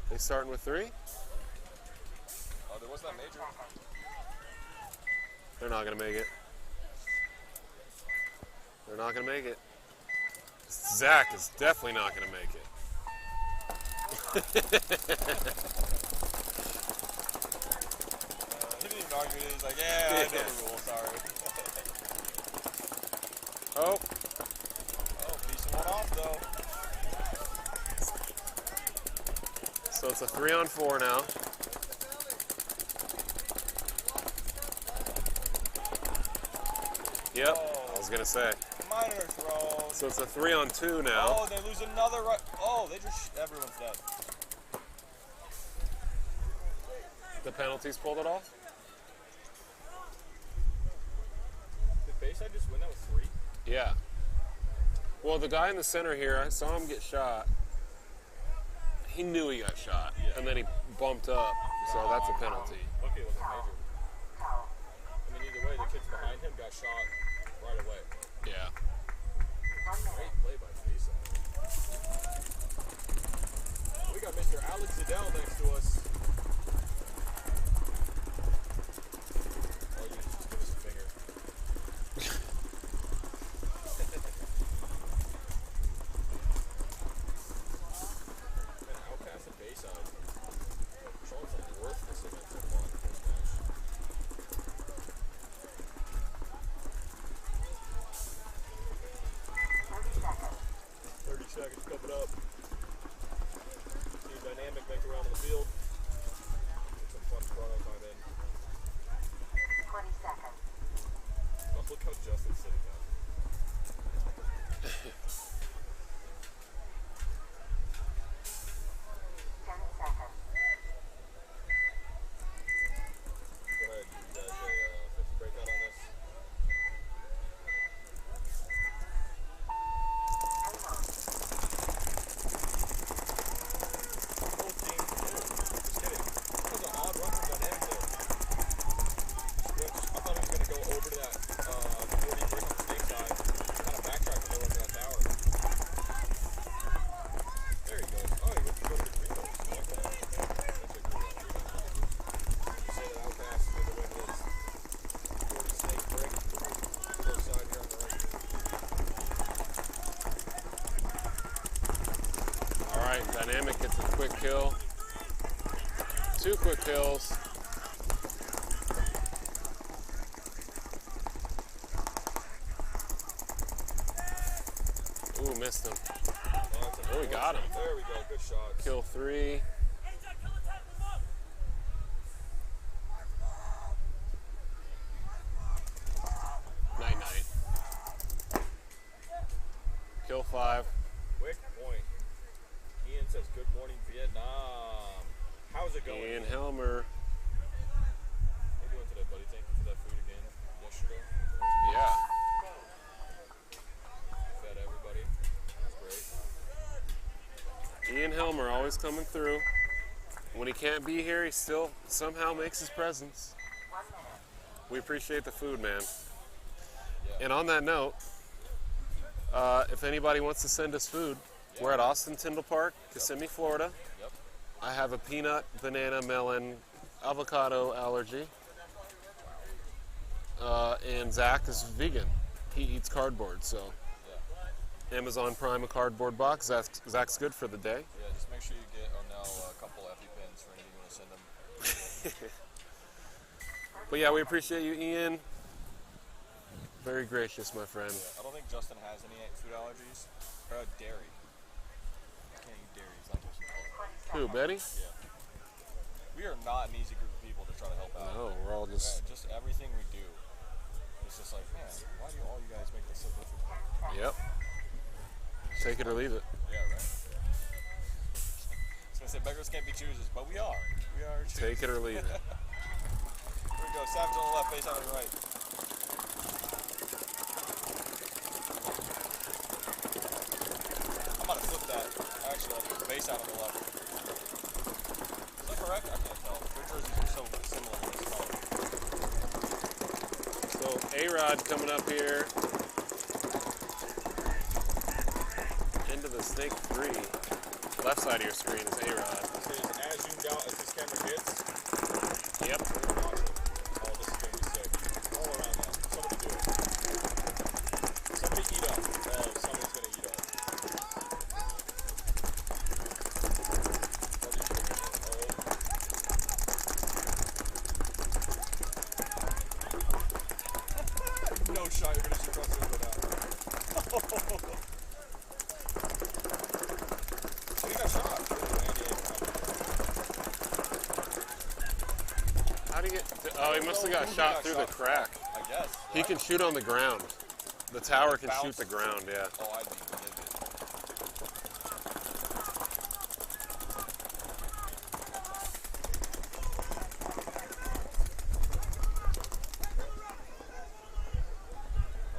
They starting with 3? Oh, there was that major. They're not going to make it. They're not going to make it. Zach is definitely not going to make it. He didn't even argue it. He's like, yeah, I know the rules, sorry. Oh, Oh, piecing one off, though. so it's a 3-on-4 now. Yep, I was going to say. Minor throw. So it's a 3-on-2 now. Oh, they lose another right. Oh, they just, everyone's dead. The penalties pulled it off. Did Bayside just win that with 3? Yeah. Well, the guy in the center here, I saw him get shot. He knew he got shot, and then he bumped up, so that's a penalty. Okay, it was a major. I mean, either way, the kids behind him got shot right away. Yeah. Great play by Bayside. We got Mr. Alex Zadell next to us. Oh, you just give us a finger. Man, Outcast and Bayside. Showing some worthless events so far in the first match. 30 seconds coming up. Team dynamic make around on the field. Get some fun chrono time in. 20 seconds. Oh, look how Justin's sitting down. 2 quick kills. Ooh, missed him. Oh, we got him. There we go. Good shots. Kill 3. Night. Kill 5. Quick point. Ian says, "Good morning, Vietnam." How's it going? Ian Helmer. How you doing today, buddy? Thank you for that food again yesterday. Yeah. Fed everybody. That's great. Ian Helmer always coming through. When he can't be here, he still somehow makes his presence. 1 minute. We appreciate the food, man. Yeah. And on that note, if anybody wants to send us food, we're at Austin Tyndall Park, Kissimmee, Florida. Yep. I have a peanut, banana, melon, avocado allergy. And Zach is vegan. He eats cardboard, so Amazon Prime a cardboard box. Zach's good for the day. Yeah, just make sure you get now a couple EpiPens for anything you want to send them. But yeah, we appreciate you, Ian. Very gracious, my friend. I don't think Justin has any food allergies. Or dairy. I can't eat dairy. He's lactose intolerant. Who, Betty? Yeah. We are not an easy group of people to try to help out. No, we're all just... Just everything we do. It's just like, man, why do all you guys make this so difficult? Yep. Take it or leave it. Yeah, right. I was gonna say beggars can't be choosers, but we are. We are choosers. Take it or leave it. Here we go. Savage on the left, Bayside on the right. I'm about to flip that. Actually, I'll put Bayside on the left. Is that correct? I can't tell. Their jerseys are so similar in this color. So, A-Rod coming up here. Into the Snake 3. Left side of your screen is A-Rod. This is as zoomed out as this camera gets. Yep. Oh, this is going to be sick. All around that. Somebody do it. Somebody eat up. Oh, somebody's going to eat up. No shot, you're going to shoot across the window now. He got shot. How do you get... Oh, he must have got shot through the crack. I guess. He can shoot on the ground. The tower can shoot Bounce. the ground, yeah. Oh, I'd be livid.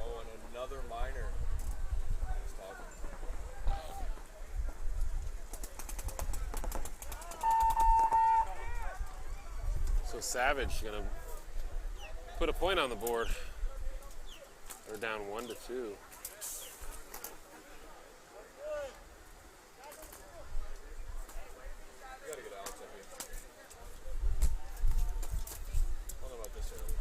Oh, and another minor. He's talking. So Savage gonna put a point on the board. They're down 1-2. You gotta get Alex up here. I don't know about this early.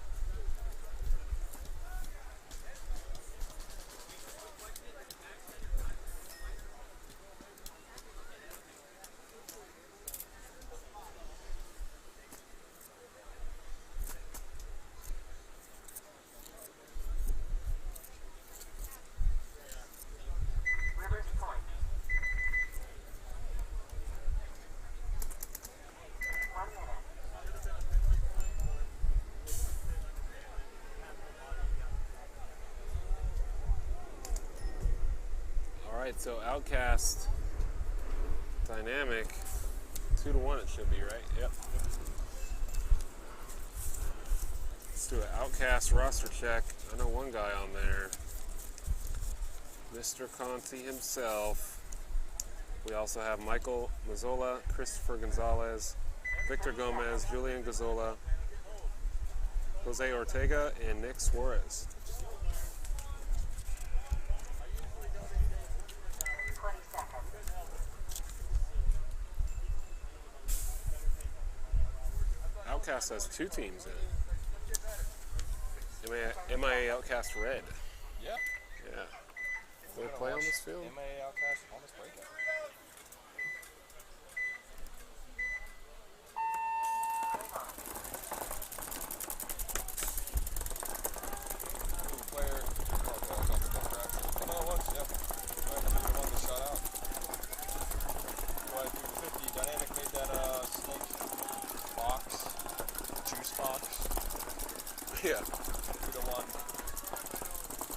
Rivers Point. 1 minute. All right, so Outcast dynamic 2-1 it should be, right? Yep. Let's do an Outcast roster check. I know one guy on there, Mr. Conti himself. We also have Michael Mazzola, Christopher Gonzalez, Victor Gomez, Julian Gazzola, Jose Ortega, and Nick Suarez. 20 seconds. Outcast has 2 teams in it. MIA Outcast Red. Yeah. Yeah. Will they play on this field? MIA Outcast on this breakout. Yeah. 3-1.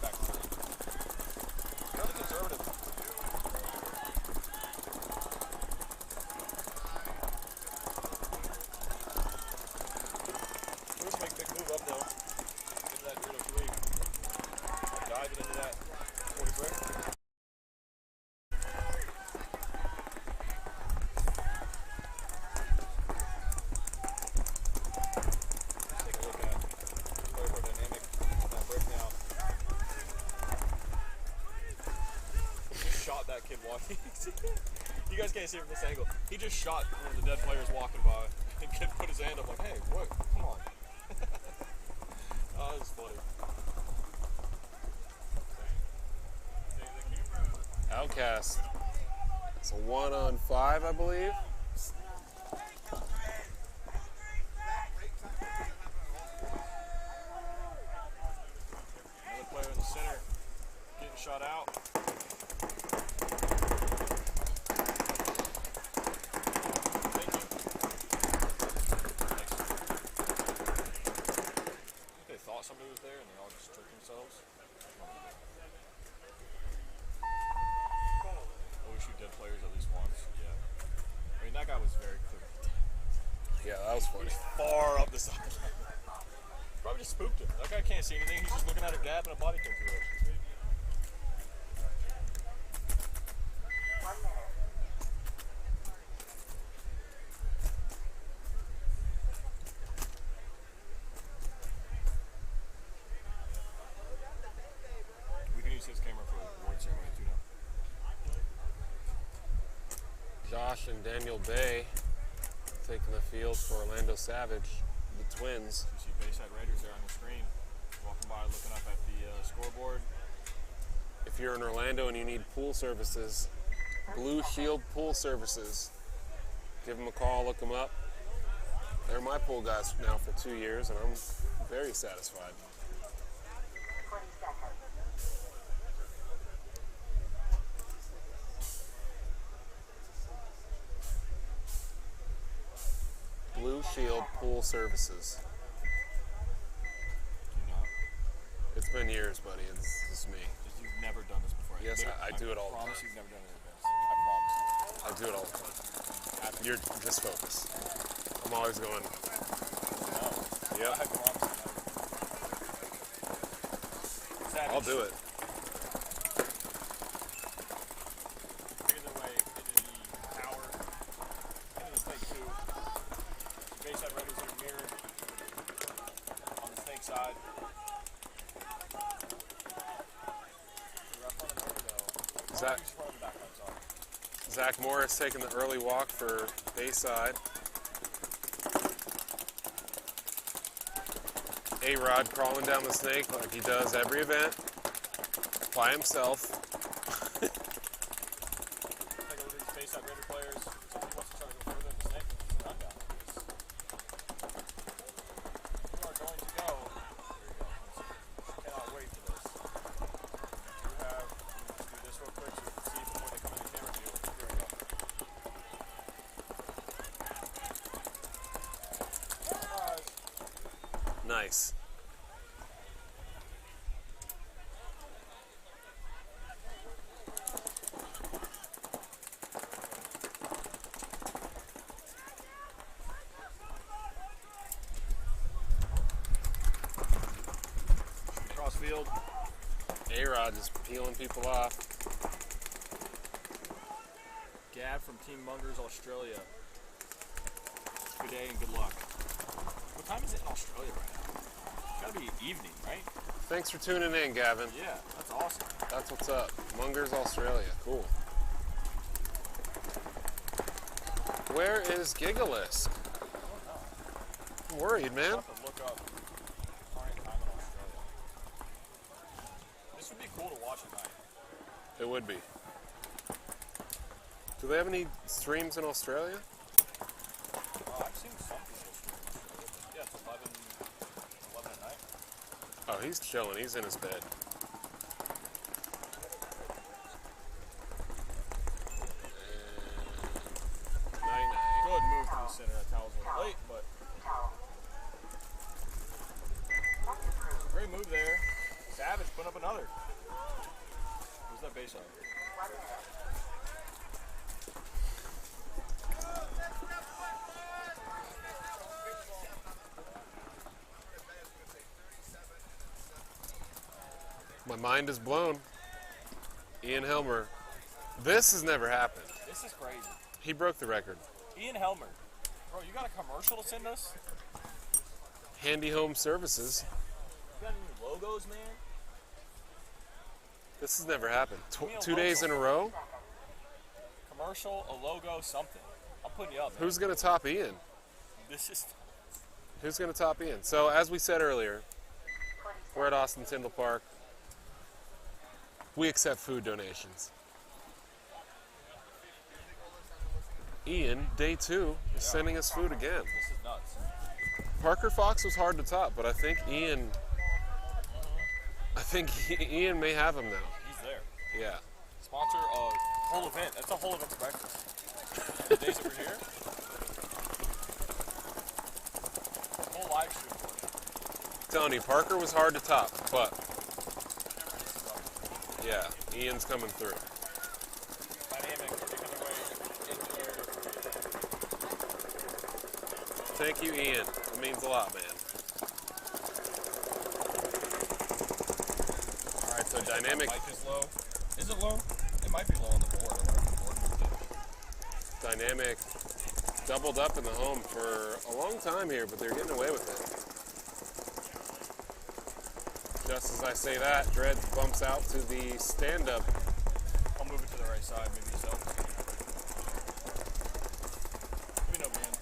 Back to 3. Fairly conservative. Let's make a big move up though. Into that 303. Dive it into that 40 brick. Let's take a look at player dynamic on that break now. He just shot that kid walking. You guys can't see it from this angle. He just shot one of the dead players walking by. The kid put his hand up like, hey, what? Come on. Oh, that's funny. Outcast. It's a 1-on-5, I believe. Another player in the center getting shot out. Thank you. Thanks. I think they thought somebody was there and they all just tricked themselves. Always shoot dead players at least once. Yeah. I mean, that guy was very clear. Yeah, that was funny. Far up the sideline. Probably just spooked him. That guy can't see anything. He's just looking at a gap and a body came through it. 1 minute. We can use his camera for award ceremony too now. Josh and Daniel Bay taking the field for Orlando Savage, the Twins. You see Bayside Raiders there on the screen. Walking by looking up at the scoreboard. If you're in Orlando and you need pool services, Blue Shield Pool Services, give them a call, look them up. They're my pool guys now for 2 years, and I'm very satisfied. 20 seconds. Blue Shield Pool Services. You know, It's been years, buddy. It's just me. just you've never done this before. Yes, I do it all the I promise time. you've never done it in advance. I promise you. I do it all the time. You're just focus. I'm always going. No. Yep. I promise you. Savage. I'll do it. Making their way into the tower, into the snake two. Bayside Raiders are mirrored on the snake side. The ref on the mirror though. Zach- Just run the back, I'm sorry. Zach Morris taking the early walk for Bayside. A-Rod crawling down the snake like he does every event by himself. Take a look at these Bayside Raider players. Somebody wants to try to go further in the snake. Run down. You are going to go. There you go. Cannot wait for this. You have. Let's do this real quick so you can see before they come in the camera view. Here we go. Surprise. Nice. Cross field. A-Rod just peeling people off. Gab from Team Mungers, Australia. Good day and good luck. What time is it in Australia right now? It's gotta be evening, right? Thanks for tuning in, Gavin. Yeah, that's awesome. That's what's up. Mungers, Australia. Cool. Where is Gigalisk? I'm worried, man. I'll have to look up current time in Australia. This would be cool to watch at night. It would be. Do they have any streams in Australia? I've seen some people stream in Australia. Yeah, it's 11 at night. Oh, he's chilling. He's in his bed. Night-night. Good move to the center. That towel's a little late, but Towel. 1 Great move there. Savage put up another. Who's that Bayside? My mind is blown. Ian Helmer. This has never happened. This is crazy. He broke the record. Ian Helmer. Bro, you got a commercial to send us? Handy Home Services. You got any logos, man? This has never happened. Give me a 2 days in a logo. row? Commercial, a logo, something. I'm putting you up, man. Who's going to top Ian? This is... Who's going to top Ian? So, as we said earlier, we're at Austin Tyndall Park. We accept food donations. Ian, day 2, is sending us food again. This is nuts. Parker Fox was hard to top, but I think Ian may have him now. He's there. Yeah. Sponsor a whole event. That's a whole event's breakfast. The days that we're here. Whole live stream for it. Telling you, Parker was hard to top, but yeah, Ian's coming through. Dynamic, taking away engineer. Thank you, Ian. It means a lot, man. All right, so Dynamic. Mic is low. Is it low? It might be low on the board. I wonder if the board moved it. Dynamic doubled up in the home for a long time here, but they're getting away with it. Just as I say that, Dredd bumps out to the stand-up. I'll move it to the right side, maybe this helps. Let me know, man.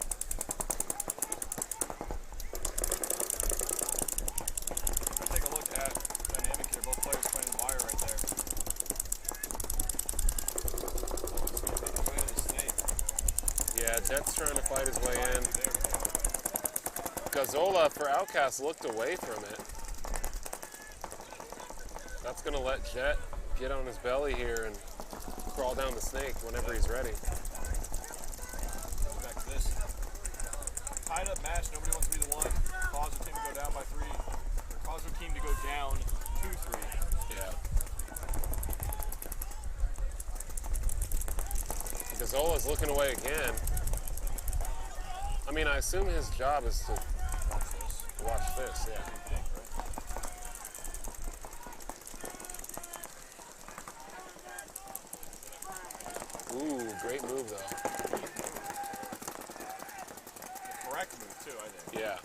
Take a look at Dynamic here. Both players playing the wire right there. He's going to make his way to the snake. Yeah, Jet's trying to fight his way in. There we go. Gazzola for Outcast looked away from it. That's going to let Jet get on his belly here and crawl down the snake whenever he's ready. Back to this. Tied up match. Nobody wants to be the one. Cause the team to go down by 3. Or cause the team to go down 2-3. Yeah. Gazzola's looking away again. I mean, I assume his job is to watch this, yeah. Ooh, great move though. The correct move too, I think. Yeah.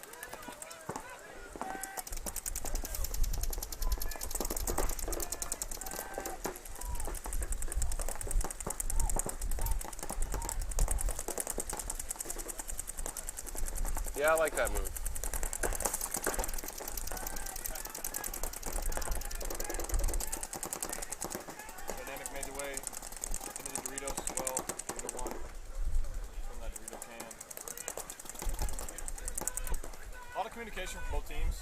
Yeah, I like that move. Dynamic made the way into the Doritos as well. Dorito one from that Dorito can. A lot of communication from both teams.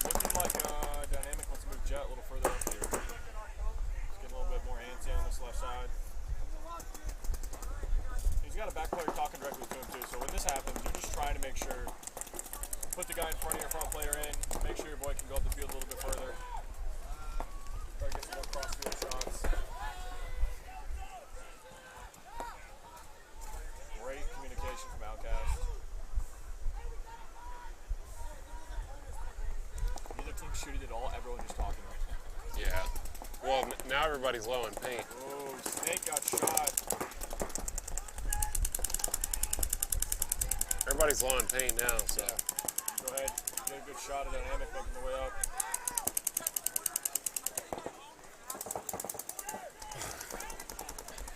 Looking like Dynamic wants to move Jet a little further up here. Just get a little bit more antsy on this left side. He's got a back player talking directly to him too, so when this happens, you're just trying to make sure, put the guy in front of your front player in, make sure your boy can go up the field a little bit further. Try to get some more cross field shots. Great communication from Outcast. Neither team shooting at all, everyone just talking right now. Yeah. Well, now everybody's low in paint. Oh, Snake got shot. Everybody's low in paint now, so. Go ahead, get a good shot of Dynamic making the way up.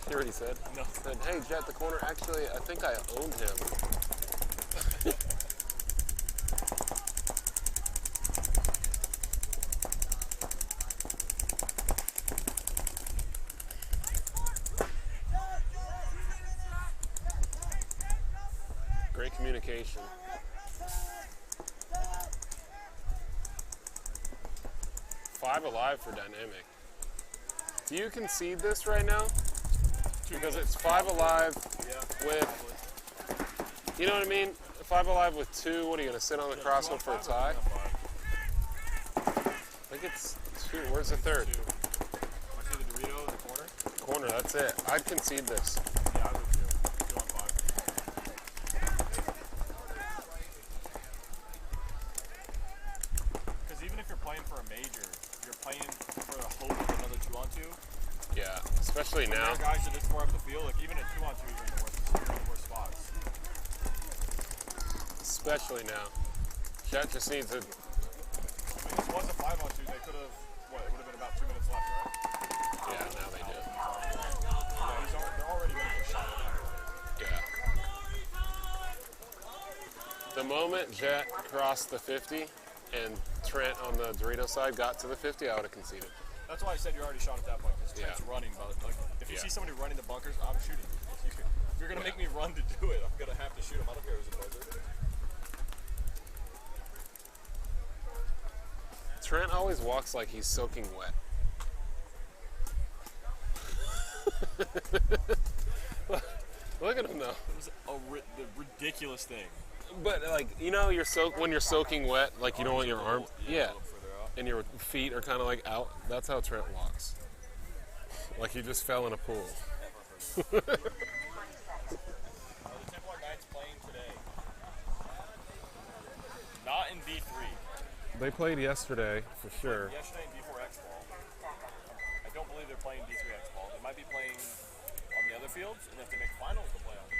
You hear what he said? No. Said, hey, Jet, the corner, actually, I think I owned him. Great communication. Five alive for Dynamic. Do you concede this right now? Because it's 5 alive Yeah. with, you know what I mean? 5 alive with 2. What are you gonna sit on the crosshook for a tie? I think it's 2. Where's the third? I see the Dorito in the corner. Corner. That's it. I'd concede this. Yeah, I would too. 2 on 5. Because even if you're playing for a major, you're playing for the hope of another 2 on 2. Yeah, especially There now. are guys that this far up the field, like even at 2 on 2, you're in the worst spots. Especially now. Chet just needs to. I mean, this was a 5 on 2. They could have, what, it would have been about 2 minutes left, right? Yeah, now they do. Yeah, they're already going to get shot at. Yeah. The moment Jet crossed the 50 and Trent on the Dorito side got to the 50, I would have conceded. That's why I said you're already shot at that point, because Trent's running. But like, if you Yeah. see somebody running the bunkers, I'm shooting. If you're going to make me run to do it, I'm going to have to shoot him. I don't care who's a buzzer. Trent always walks like he's soaking wet. Look at him though. It was the ridiculous thing. But like, you know, when you're soaking wet, like you don't want your arm, A little further out. and your feet are kind of like out. That's how Trent walks. Like he just fell in a pool. The Templar Knights playing today. Not in D3. They played yesterday for sure. Yesterday in D4 X Ball. I don't believe they're playing D3 X Ball. They might be playing on the other fields, and if they make finals, they'll play on the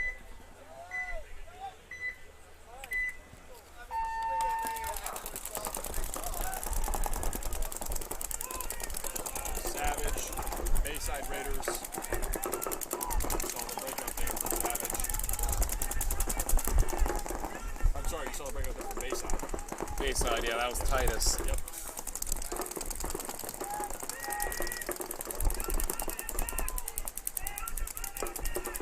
Savage, Bayside Raiders. Saw the breakout there from Savage. I'm sorry, you saw the breakout there from Bayside. Bayside, yeah, that was Titus. Yep.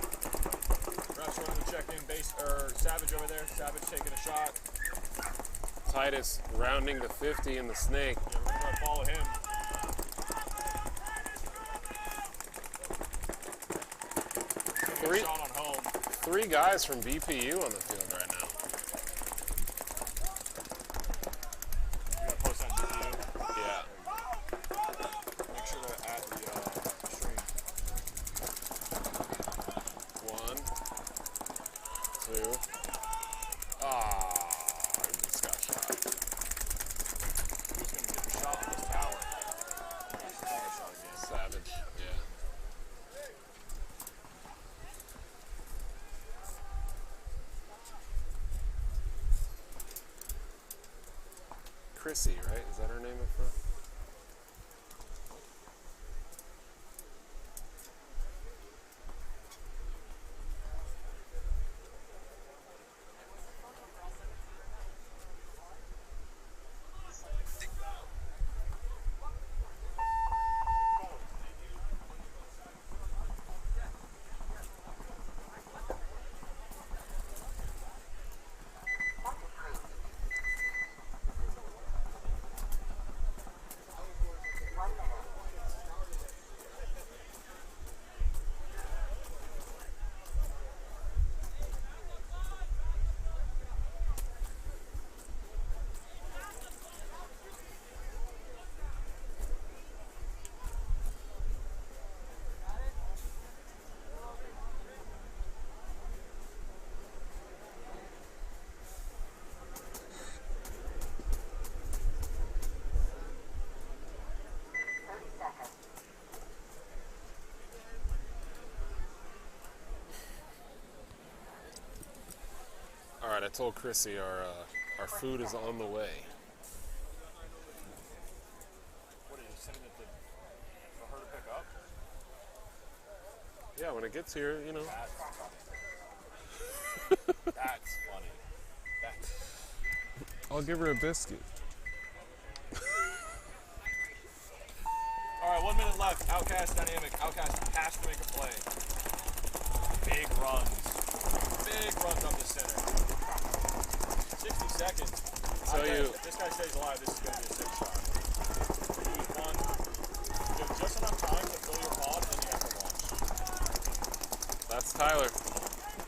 Refs running the check-in base, or Savage over there. Savage taking a shot. Titus rounding the 50 in the snake. Yeah, we're gonna follow him. Three- Shot on home. 3 guys from BPU on the field right now. You gotta post that video. Yeah. Make sure to add the stream. 1, 2. Ah, he just got shot. Who's gonna get the shot on this tower? He's taking a shot again. Savage, yeah. Chrissy, right? Is that her name up front? All right, I told Chrissy our food is on the way. What are you sending it for her to pick up? Yeah, when it gets here, you know. That's funny. That's I'll give her a biscuit. all right. 1 minute left. Outcast dynamic. Outcast has to make a play. Big runs up the center. 60 seconds. So If this guy stays alive, this is going to be a 6 shot. You lose 1. You have just enough time to fill your pod, and then you have to launch. That's Tyler.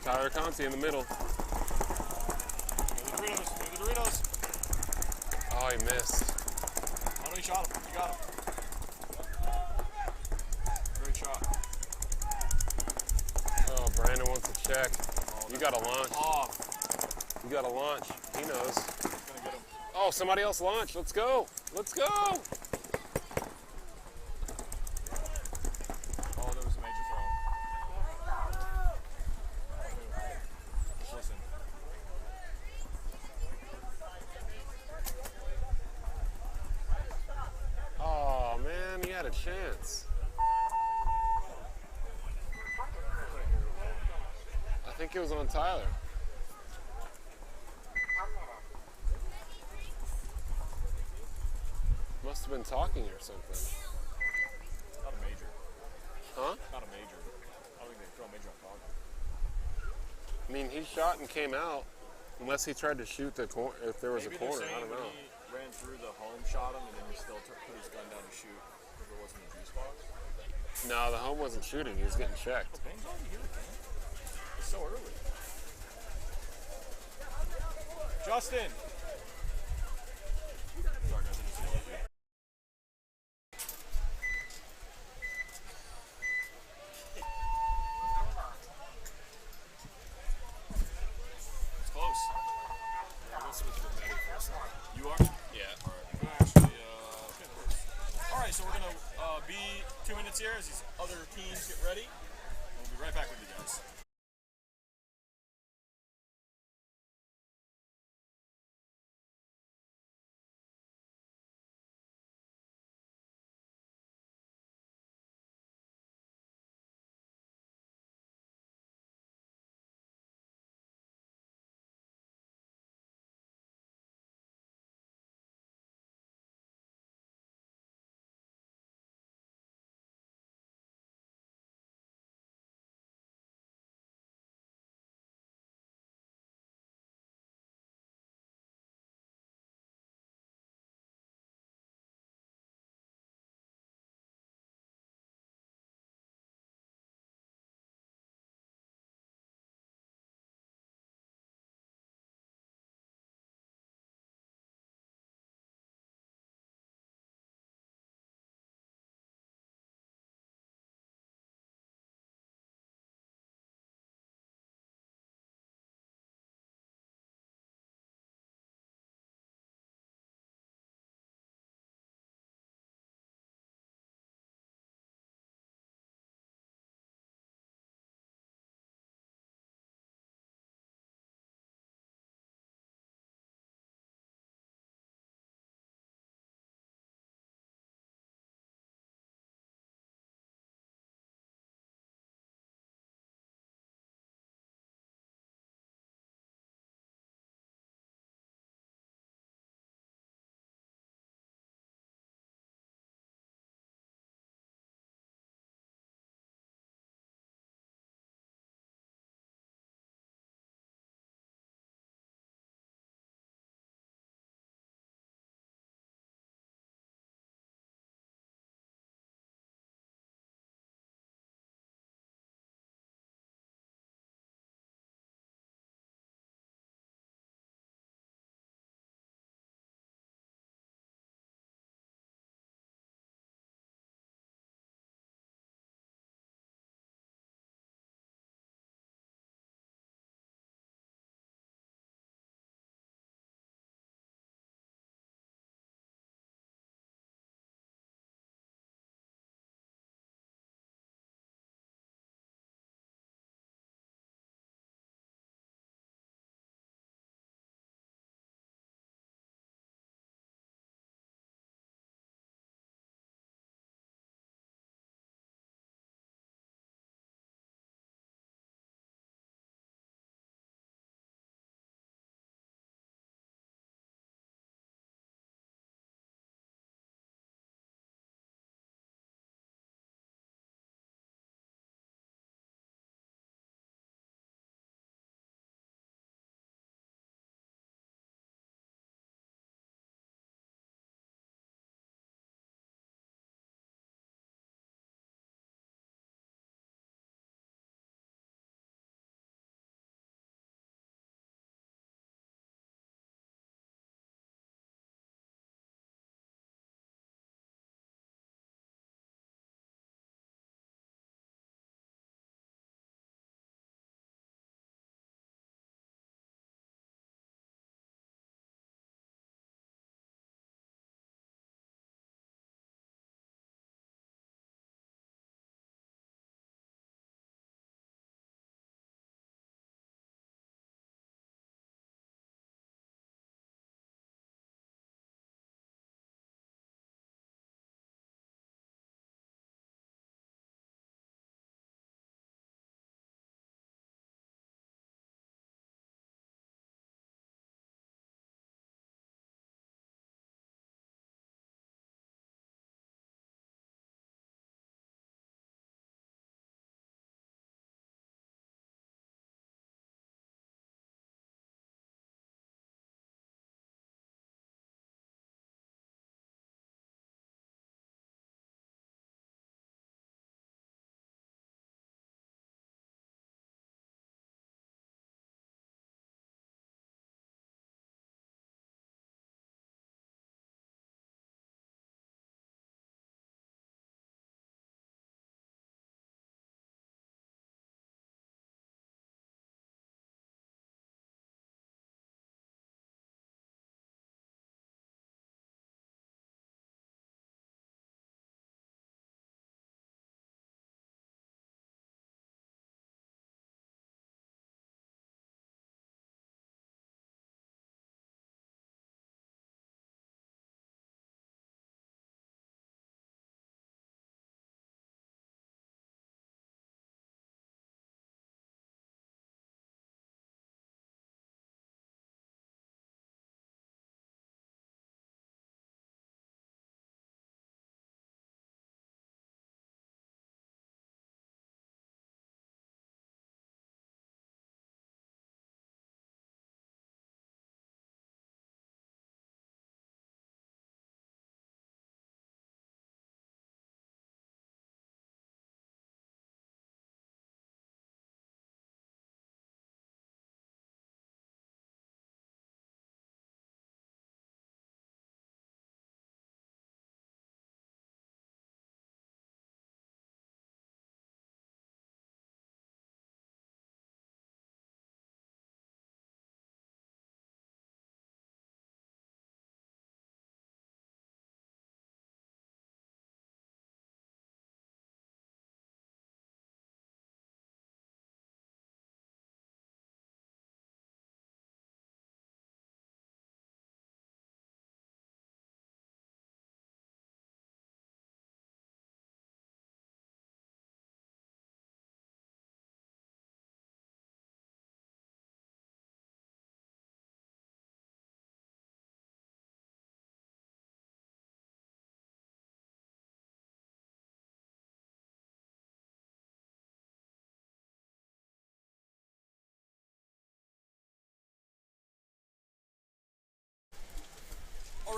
Tyler Conti in the middle. Doritos. Give me the Doritos. Oh, he missed. Oh, no, he shot him. You got him. Great shot. Oh, Brandon wants a check. You got to launch. Off. You got to launch. He knows. Gonna get him. Oh, somebody else launched. Let's go. Let's go. Oh, there was a major throw. Just listen. Oh, man, he had a chance. I think it was on Tyler. 1 minute. Must have been talking or something. Not a major. Huh? Not a major. I don't think they throw a major on Cog. I mean, he shot and came out. Unless he tried to shoot the corner, if there was Maybe a corner, they're I saying don't know. when he ran through the home, shot him, and then he still put his gun down to shoot if it wasn't a juice box. No, the home wasn't shooting. He was getting checked. Paintball, you hear it, man? It's so early. Justin! Sorry, guys, I just yelled at you. It's close. Yeah, I'm gonna switch with Maddie for a second. You are? Yeah. Alright. Actually, alright, so we're gonna be 2 minutes here as these other teams get ready. We'll be right back with you guys.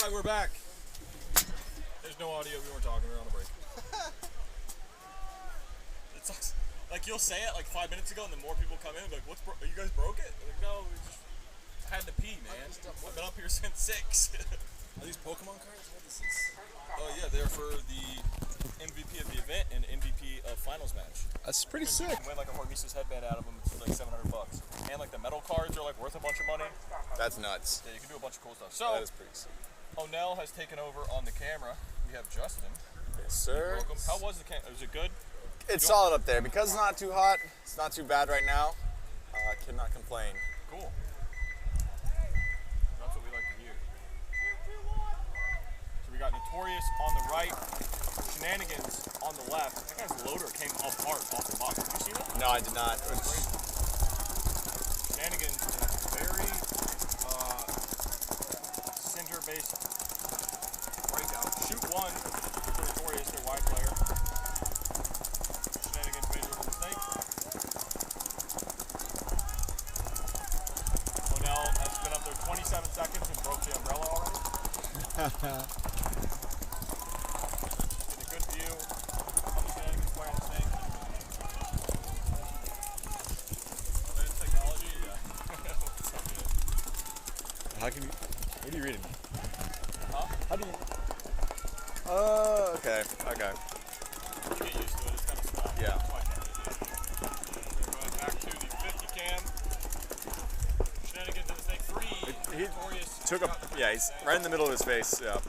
Alright, we're back. There's no audio, we weren't talking, we were on a break. It sucks. Like, you'll say it like 5 minutes ago, and then more people come in and be like, what's are you guys broke it? I'm like, no, we just had to pee, man. I've been up here since 6. Are these Pokemon cards? What is this? Oh yeah, they're for the MVP of the event and MVP of finals match. That's pretty You sick. can win like a Hormesis headband out of them for like $700. And like the metal cards are like worth a bunch of money. That's nuts. Yeah, you can do a bunch of cool stuff. So That is pretty sick. O'Neill has taken over on the camera. We have Justin. Yes, sir. Welcome. How was the camera? Was it good? It's solid up there. Because it's not too hot, it's not too bad right now. I cannot complain. Cool. That's what we like to hear. So we got Notorious on the right, Shenanigans on the left. That guy's loader came apart off the box. Did you see that? No, I did not. Shenanigans is very center-based breakout. Shoot one for Notorious, their wide player. Shenanigans made a little mistake. O'Neill has been up there 27 seconds and broke the umbrella already. Get a good view of the Shenanigans player in the snake. Advanced technology, yeah. What's up, dude? How can you... What are you reading? Huh? How do you... okay. Okay. You get used to it, it's kind of small. Yeah. That's why I can't really do it. We're going back to the 50 cam. Shenanigans in the snake 3. He Notorious. took a... Yeah, he's right in the middle of his face. Yeah.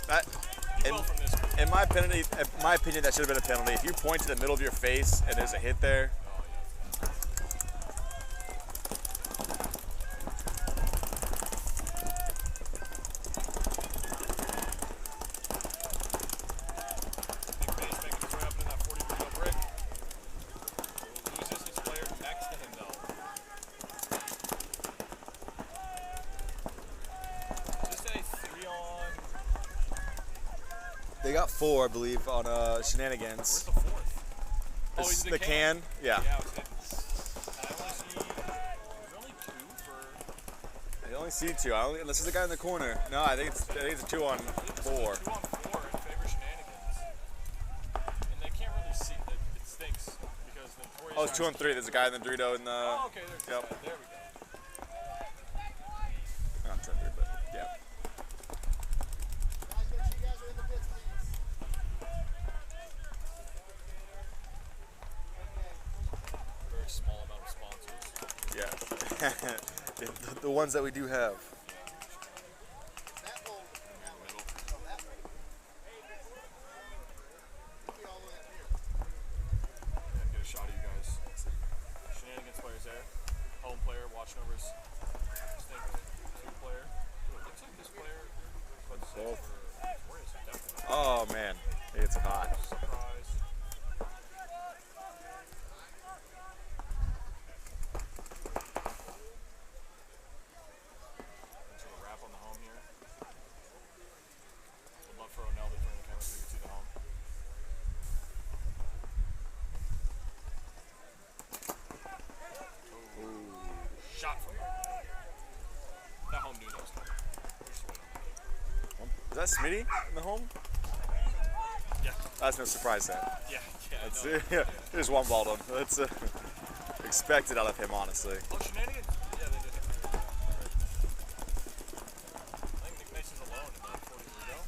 That... In my opinion, that should have been a penalty. If you point to the middle of your face and there's a hit there, they got 4, I believe, on Shenanigans. Where's the 4th? Oh, he's in The can? Yeah. Yeah, I was hitting. I only see. There's only 2 for. I only see 2. Unless there's a guy in the corner. No, I think it's a 2 on 4. 2 on 4 in favor Shenanigans. And they can't really see. It stinks because the Notorious. Oh, it's 2 on 3. There's a guy in the Dorito in the. Oh, okay. There's this Yep. guy. There we go. Not 2 on 3, but yeah. Very small amount of sponsors. Yeah. The ones that we do have. Get a shot of you guys. Shenanigans players there. Home player watching over his snake 2 player. Ooh, it looks like this player. Oh man, it's hot. Surprise. Sort of wrap on the home here. Would love for O'Neill to turn the camera so you can see the home. Shot from there. That home knew that was coming. We're just waiting on it. Is that Smitty in the home? Yeah. That's no surprise there. Yeah. That's, No. yeah, just one balled him. That's expected out of him, honestly. Oh, Shenanigans? Yeah, they did. I think Nick Mason's alone in the 40 Dorito.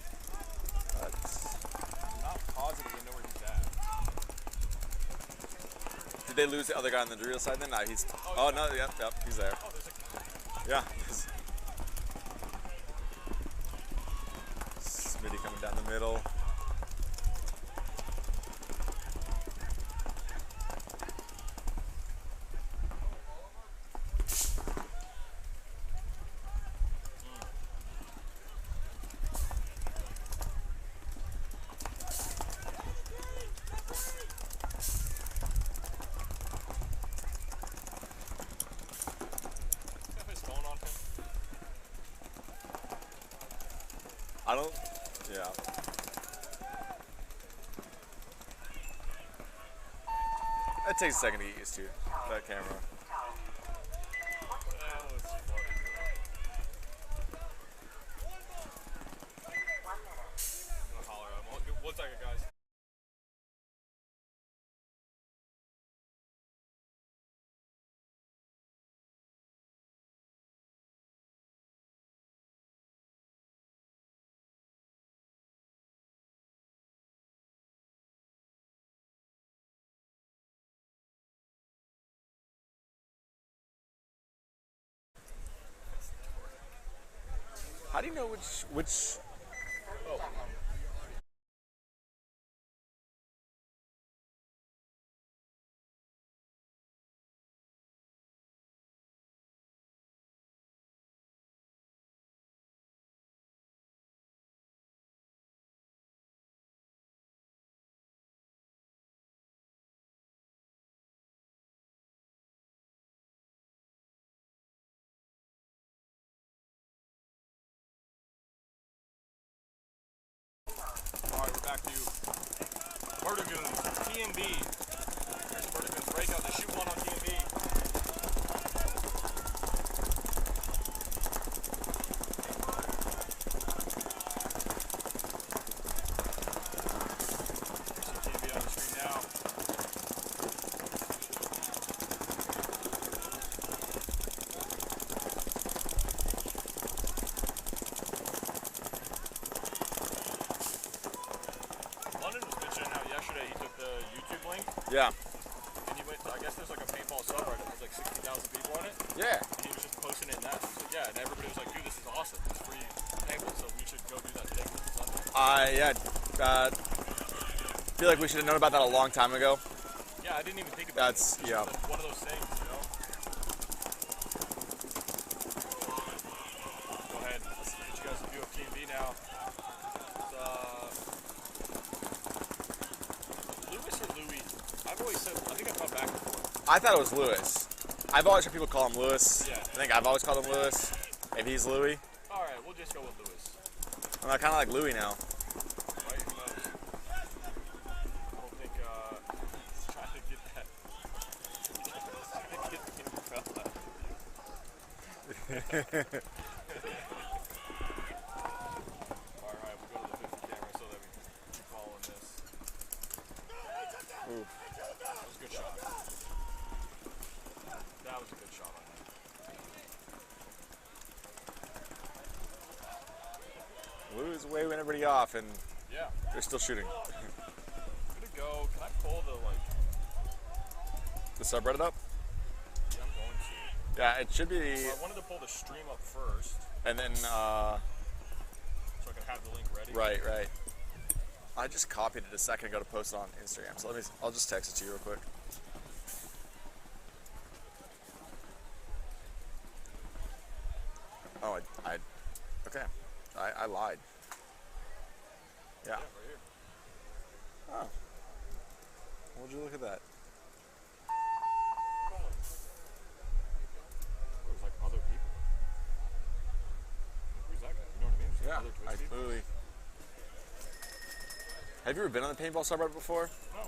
I'm not positive they know where he's at. Did they lose the other guy on the Dorito side then? No, he's. Oh no, yep, he's there. Oh, there's a. Yeah. Smitty coming down the middle. Have his phone on him. I don't. Yeah. It takes a second to get used to that camera. Oh, it's funny, bro. Looks like it, guys. How do you know which? Oh. Alright, we're back to Vertigoons, TMB. Here's the Vertigoons breakout. They shoot one on TMB. Here's some TMB on the screen now. London was mentioning how yesterday he took the YouTube link Yeah. and he went to, I guess there's like a paintball subreddit. There's like 60,000 people on it. Yeah. And he was just posting it in that. He said, yeah, and everybody was like, dude, this is awesome. It's free paintball, so we should go do that today because it's Sunday. Yeah. Feel like we should have known about that a long time ago. Yeah, I didn't even think about That's it. It's yeah. just one of those things, you know? Go ahead. Let's get you guys a view of TMB now. It's, Lewis or Louis? I've always said, I think I've gone back and forth. I thought it was Lewis. I've always heard people call him Lewis. Yeah. I think I've always called him Lewis. Maybe he's Louis. Alright, we'll just go with Lewis. I'm kind of like Louis now. Right? Who knows? I don't think, trying to get that. Get the umbrella. Alright, we'll go to the 50 camera so that we can keep following this. Ooh. That was a good shot. That was a good shot on that. Louis waving everybody off, and Yeah. they're still shooting. Good to go. Can I pull the, like, The subreddit up? yeah, I'm going to. Yeah, it should be. Well, I wanted to pull the stream up first And then, so I can have the link ready. right. I just copied it a second ago to post it on Instagram. So I'll just text it to you real quick. Oh, okay. I lied. Yeah. Yeah, right here. Oh. Would you look at that? It was like other people. Who's that guy? You know what I mean? There's like Yeah, other Twitch I people. literally. Have you ever been on the paintball subreddit before? No.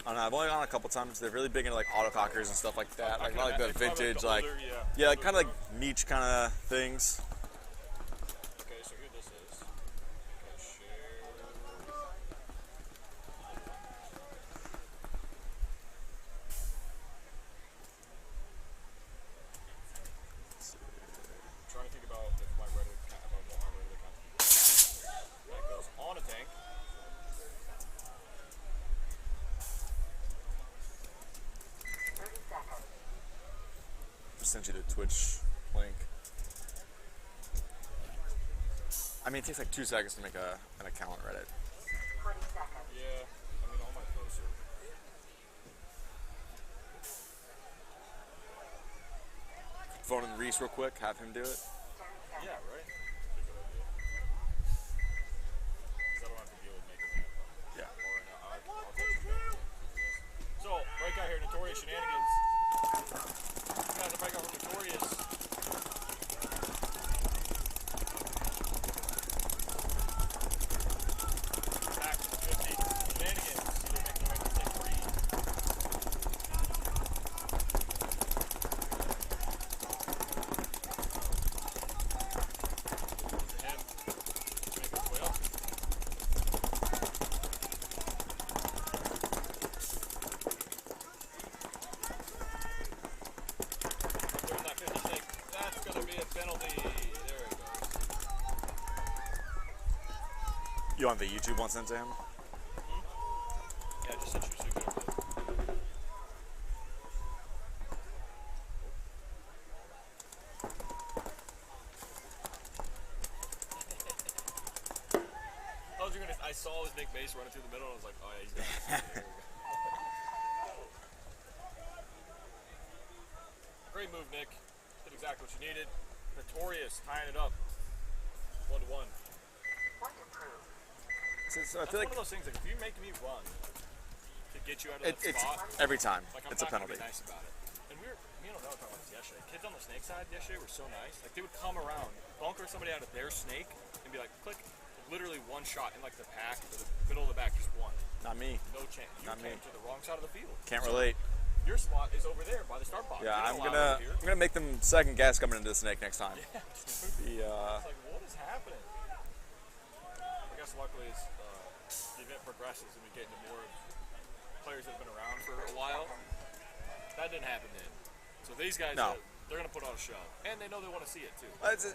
I don't know, I've only gone a couple times. They're really big into like autocockers and stuff like that. Like not like the It's probably vintage, the like older, yeah, like older kind of like crowd. niche kind of things. Okay, so here this is. Okay, share. I'm trying to think about if my Reddit account, if I want my Reddit account to be. That goes on a tank. 30 seconds. Just sent you the Twitch link. I mean, it takes like 2 seconds to make an account on Reddit. 20 seconds. Yeah, I mean all my posts are. Phone in Reese real quick, have him do it. 10 seconds. Yeah, right? That's a good idea. Because I don't have to deal with making that. Yeah. Or I'll text you guys. So, breakout here, Notorious Shenanigans. Guys, a breakout from Notorious. Back to 50. Shenanigans. They're making their way to take 3. You want the YouTube one sent to him? Yeah, just sent you so you can. I saw his Nick Mace running through the middle, and I was like, oh yeah, he's got it. Great move, Nick. Did exactly what you needed. Notorious, tying it up. 1-1. Point approved. So I That's feel one like of those things, like, if you make me run to get you out of that it's spot, every time. like, I'm It's a not gonna penalty. be nice about it. And me and Odell were talking about this yesterday. Kids on the snake side yesterday were so nice. Like, they would come around, bunker somebody out of their snake, and be like, click. Literally one shot in like the pack, or the middle of the back, just one. Not me. No chance. You Not came me. to the wrong side of the field. Can't relate. Your spot is over there by the start box. Yeah, You're I'm not allowed gonna over here. make them second guess coming into the snake next time. Yeah. The It's like, what is happening? I guess luckily as the event progresses and we get into more players that have been around for a while, that didn't happen then. So these guys, No. They're going to put on a show. And they know they want to see it too.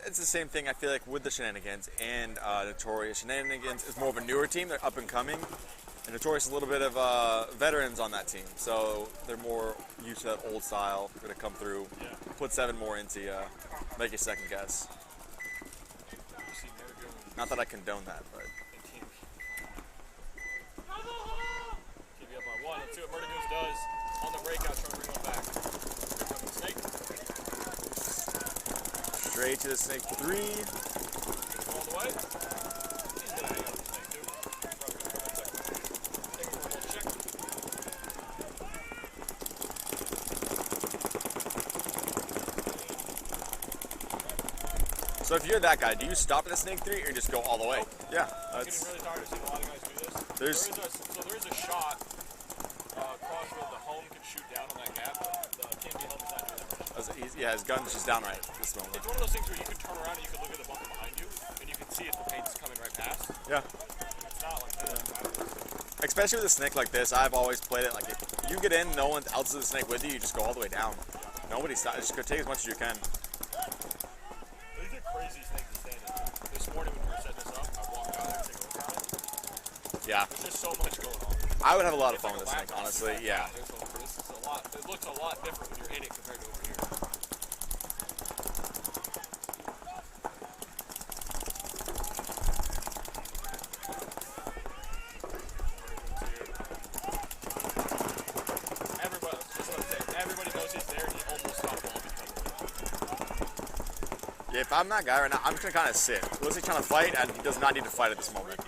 it's the same thing I feel like with the Shenanigans and Notorious. Shenanigans is more of a newer team. They're up and coming. And Notorious is a little bit of veterans on that team. So they're more used to that old style. They're going to come through, Yeah. put 7 more into you, make a second guess. You see Merrigan Not that I condone that, but and TMB. TMB up by 1. Let's see what Merdigoose does on the breakout, trying to bring one back. Here comes the snake. straight to the snake 3. All the way. He's going to hang out with the snake too. Probably going to come in second. Take a little check. So if you're that guy, do you stop at the snake 3 or just go all the way? Yeah, I'm that's getting really tired of seeing a lot of guys do this. There's- There is a shot crossfield. The home can shoot down on that gap, but the TMB home is not doing that. yeah, his gun's just down right at this moment. It's one of those things where you can turn around and you can look at the bumper behind you, and you can see if the paint's coming right past. Yeah. It's not like that. Especially with a snake like this, I've always played it like if you get in, no one else is the snake with you, you just go all the way down. Nobody stops. Just go take as much as you can. These are crazy snakes to stand in. This morning when we were setting this up, I walked out there to take a look at it. Yeah. There's just so much going on. I would have a lot of It's fun like with a this snake, lap honestly. dance. Yeah. This is a lot. It looks a lot different when you're in it compared to over here. Everybody knows he's there, and he almost stopped all because of it. Yeah, if I'm that guy right now, I'm just gonna kind of sit. Unless he's trying to fight, and he does not need to fight at this moment.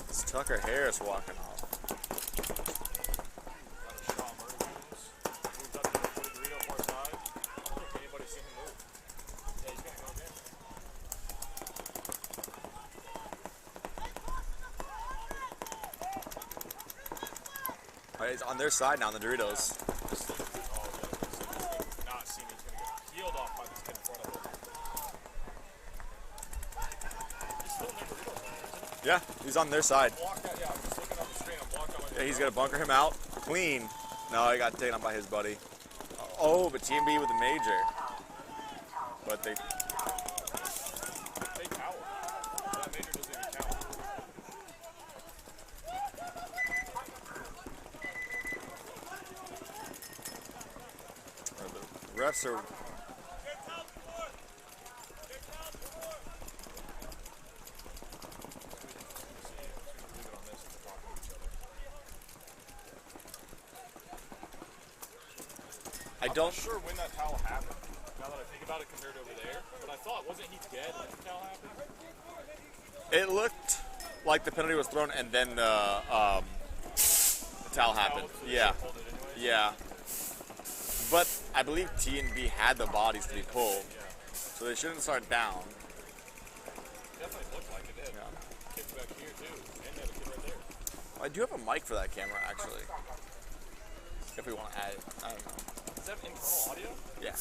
It's Tucker Harris walking off. Right, he's on their side now, the Doritos. Yeah, he's on their side. Yeah, he's gonna bunker him out. Clean. No, he got taken out by his buddy. Oh, but TMB with the major. But they. The refs are. I'm not sure when that towel happened, now that I think about it compared to over there, but I thought, wasn't he dead when the towel happened? It looked like the penalty was thrown and then the towel happened. So they Yeah, pulled it anyway? yeah. But I believe TMB had the bodies to be pulled, Yeah. so they shouldn't start down. Definitely looked like it did. Yeah. Kids back here too, and they have a kid right there. I do have a mic for that camera actually. If we want to add it, I don't know. Is that internal audio? Yeah.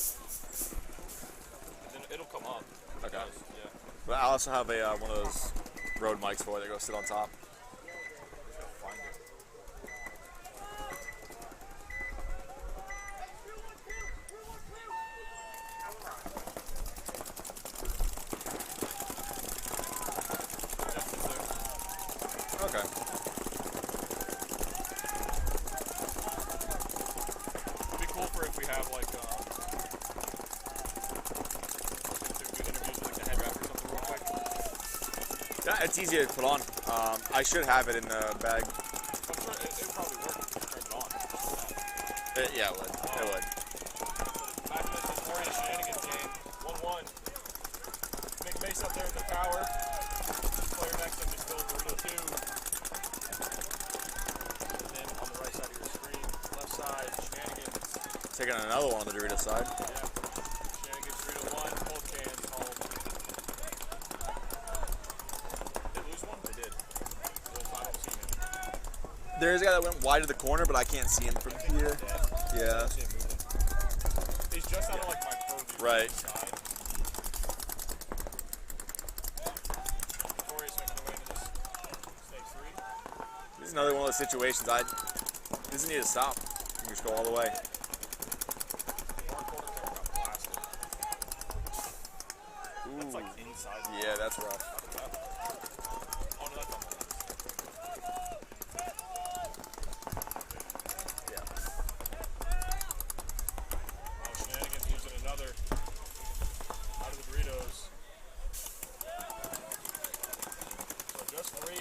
Then it'll come up. Okay. Yeah. But I also have a one of those road mics for it that goes sit on top. Find it. Okay. It'd be cool for if we have like do interviews with like the head rap or something real quick. Yeah, it's easy to put on. I should have it in the bag. I'm sure it would probably work if you turned it on. Yeah, it would. It would. Back in this Notorious Shenanigans game, 1-1. Make Mace up there in the tower. Player next to him is Bill Burrito 2. And then on the right side of your screen, left side, Shenanigans. Taking another one on the Dorito side. Yeah. Shenanigans Burrito 1, both cans home. Did they lose one? They did. Well, I don't see him. There's a guy that went wide to the corner, but I can't see him from here. I Yeah. don't see him moving. He's just out of like my purview. Right. Side. Notorious making their way into this stage 3. This is another one of those situations he doesn't need to stop. You can just go all the way. One corner camera got blasted. That's like inside. Yeah, that's rough. Oh no, that's on the left. Yeah. Oh, Shenanigans using another out of the Doritos. So just 3.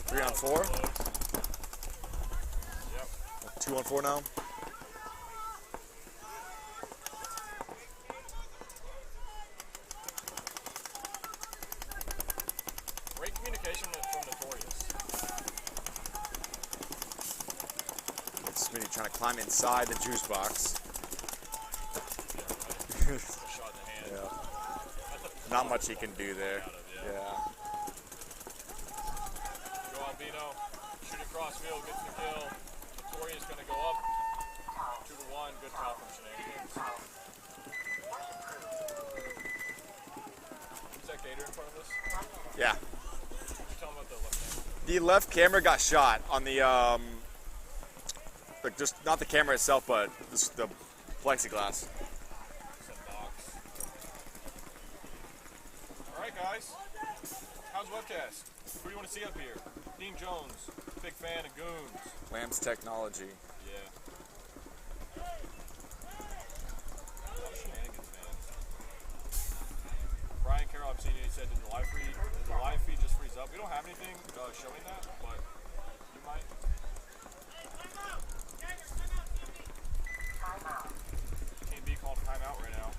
3 on 4. Yep. 2 on 4 now. Great communication from Notorious. Smitty trying to climb inside the juice box. A shot in the hand. Yeah. Not much he can do there. Yeah. Go Albino. Shoot across field, gets the kill. Notorious gonna go up. 2-1. Good foul from Shenanigans. Is that Gator in front of us? Yeah. Tell him about the left hand. The left camera got shot on the like just not the camera itself, but the plexiglass. Set box. Alright guys. How's webcast? Who do you want to see up here? Dean Jones. Big fan of Goons. Lamb's Technology. Yeah. A lot of Shenanigans fans. Brian Carroll, I've seen you, he said, did the live feed just freeze up? We don't have anything showing that, but you might. TMB calling timeout right now.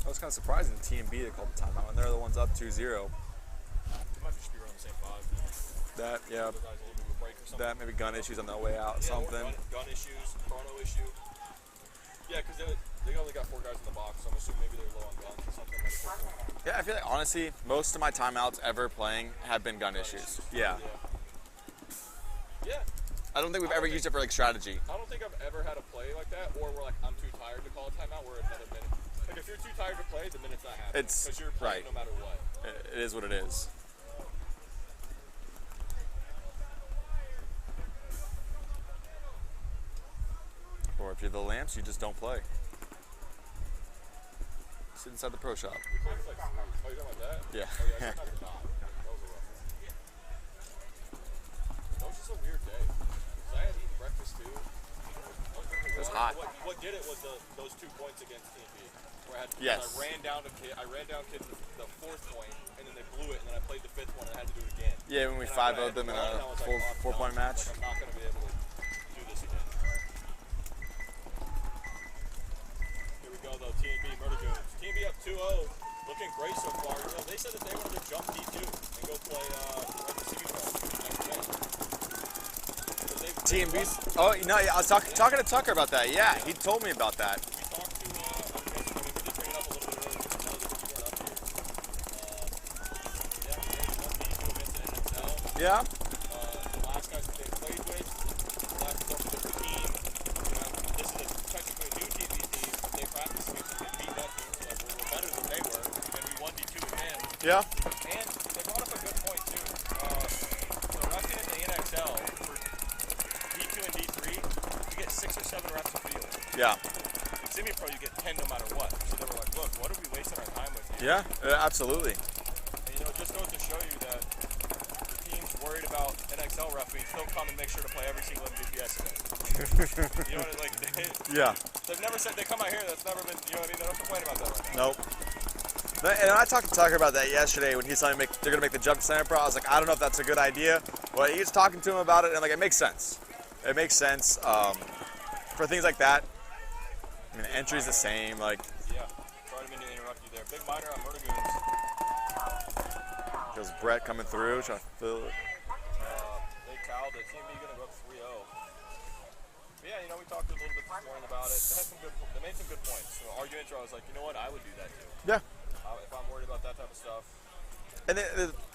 I was kind of surprised in TMB they called the timeout, and they're the ones up 2-0. It might just be running the same 5. That, yeah, Other guys a little bit of a break or something. that maybe gun issues on their way out, Yeah, or something. gun issues, chrono issue. Yeah, because they only got 4 guys in the box, so I'm assuming maybe they're low on guns or something. Yeah, I feel like honestly, most of my timeouts ever playing have been gun issues. Yeah. Yeah. I don't think we've ever used it for like strategy. I don't think I've ever had a play like that, or we're like, I'm too tired to call a timeout, we're another minute. Like, if you're too tired to play, the minute's not happening. It's- because you're playing right. no matter what. It is what it is. Or if you're the Lamps, you just don't play. Sit inside the pro shop. We played like, oh, you're talking about that? Yeah. Oh, yeah, I did not. That was a rough one. That was just a weird day. 'Cause I had eaten breakfast too. It was hot. What did it was those 2 points against TMB. Where I had, Yes. I ran down kids the 4th point, and then they blew it, and then I played the 5th one, and I had to do it again. Yeah, when we And I 5-0'd them in ran, and I a was like, I'm 4-point done. match. Like, I'm not going to be able to do this again. Here we go, though. TMB, Murder Goons. TMB up 2-0. Looking great so far. You know, they said that they wanted to jump D2 and go play the CB next day. TMB's. Oh, no, yeah, I was talking to Tucker about that. Yeah, he told me about that. We talked to, we did bring it up a little bit earlier, now that you weren't up here. Yeah, we had 1 D2 against NXL. Yeah. The last guys that they played with, the last couple of the team, you know, this Yeah. And they brought up a good point too. So roughing in the NXL for D2 and D3, you get 6 or 7 reps of field. Yeah. In semi-pro, you get 10 no matter what. So they were like, look, what are we wasting our time with here? Yeah, absolutely. And, you know, it just goes to show you that the teams worried about NXL roughing still come and make sure to play every single MVPS event. You know what I mean? Like, they've never said, they come out here, that's never been, you know what I mean? They don't complain about that right now. Nope. And I talked to Tucker about that yesterday when he's telling me they're going to make the jump to semi-pro. I was like, I don't know if that's a good idea. But he was talking to him about it, and like, it makes sense. It makes sense for things like that. I mean, the entry's the same. Like, yeah, sorry to interrupt you there. Big minor on Murder Goons. there's Brett coming through, trying to fill it. They toweled it. TMB going to go up 3-0. But yeah, you know, we talked a little bit this morning about it. They made some good points. So our intro, I was like, you know what, I would do that too. Yeah. If I'm worried about that type of stuff. And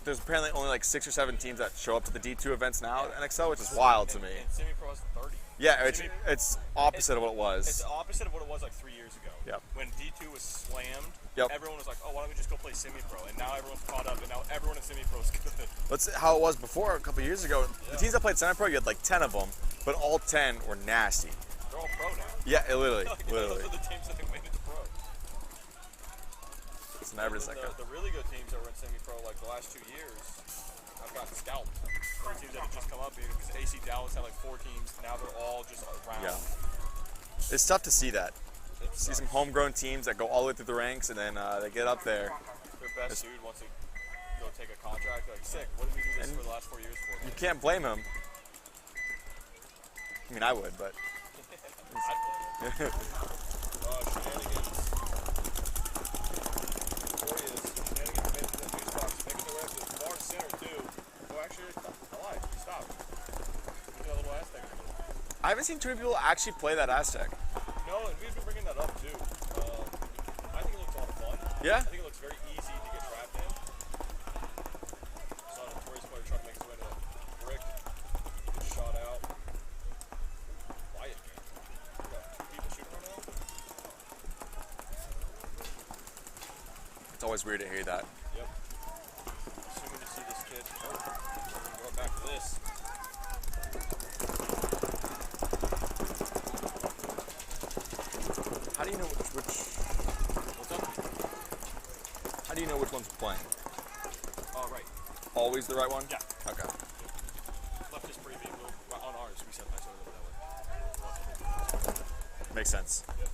there's apparently only like 6 or 7 teams that show up to the D2 events now at NXL, which is wild to me. And semi-pro is 30. Yeah, it's opposite of what it was. It's the opposite of what it was like 3 years ago. Yep. When D2 was slammed, Yep. everyone was like, oh, why don't we just go play semi-pro? And now everyone's caught up, and now everyone in semi-pro is good. That's how it was before a couple years ago. The teams that played semi-pro, you had like 10 of them, but all 10 were nasty. They're all pro now. Yeah, literally. Those are the teams that made it to pro. It's never just like The really good teams that were in semi-pro like the last 2 years have gotten scalped. There are teams that have just come up here because AC Dallas had like 4 teams. Now they're all just around. Yeah. It's tough to see that. See some homegrown teams that go all the way through the ranks and then they get up there. Their best dude wants to go take a contract. Like, sick. What did we do this for the last 4 years for? You can't blame him. I mean, I would, but. Shenanigans. Notorious. Shenanigans made the news box. Making the rest of the far center, too. Oh, actually, I lied. Stop. Look at that little Aztec. I haven't seen too many people actually play that Aztec. No, and we've been bringing that up, too. I think it looks a lot of fun. Yeah? I think it looks very easy to get trapped in. Saw a Notorious player trying to make his way to that brick. Get shot out. Quiet game. We got 2 people shooting right now. It's always weird to hear that. Yep. Assuming to see this kid. Oh, we're going back to this. How do you know which What's up? How do you know which one's playing? Oh, right. Always the right one? Yeah. Okay. Left this preview. On ours, we said I said it that way. Makes sense. Yep.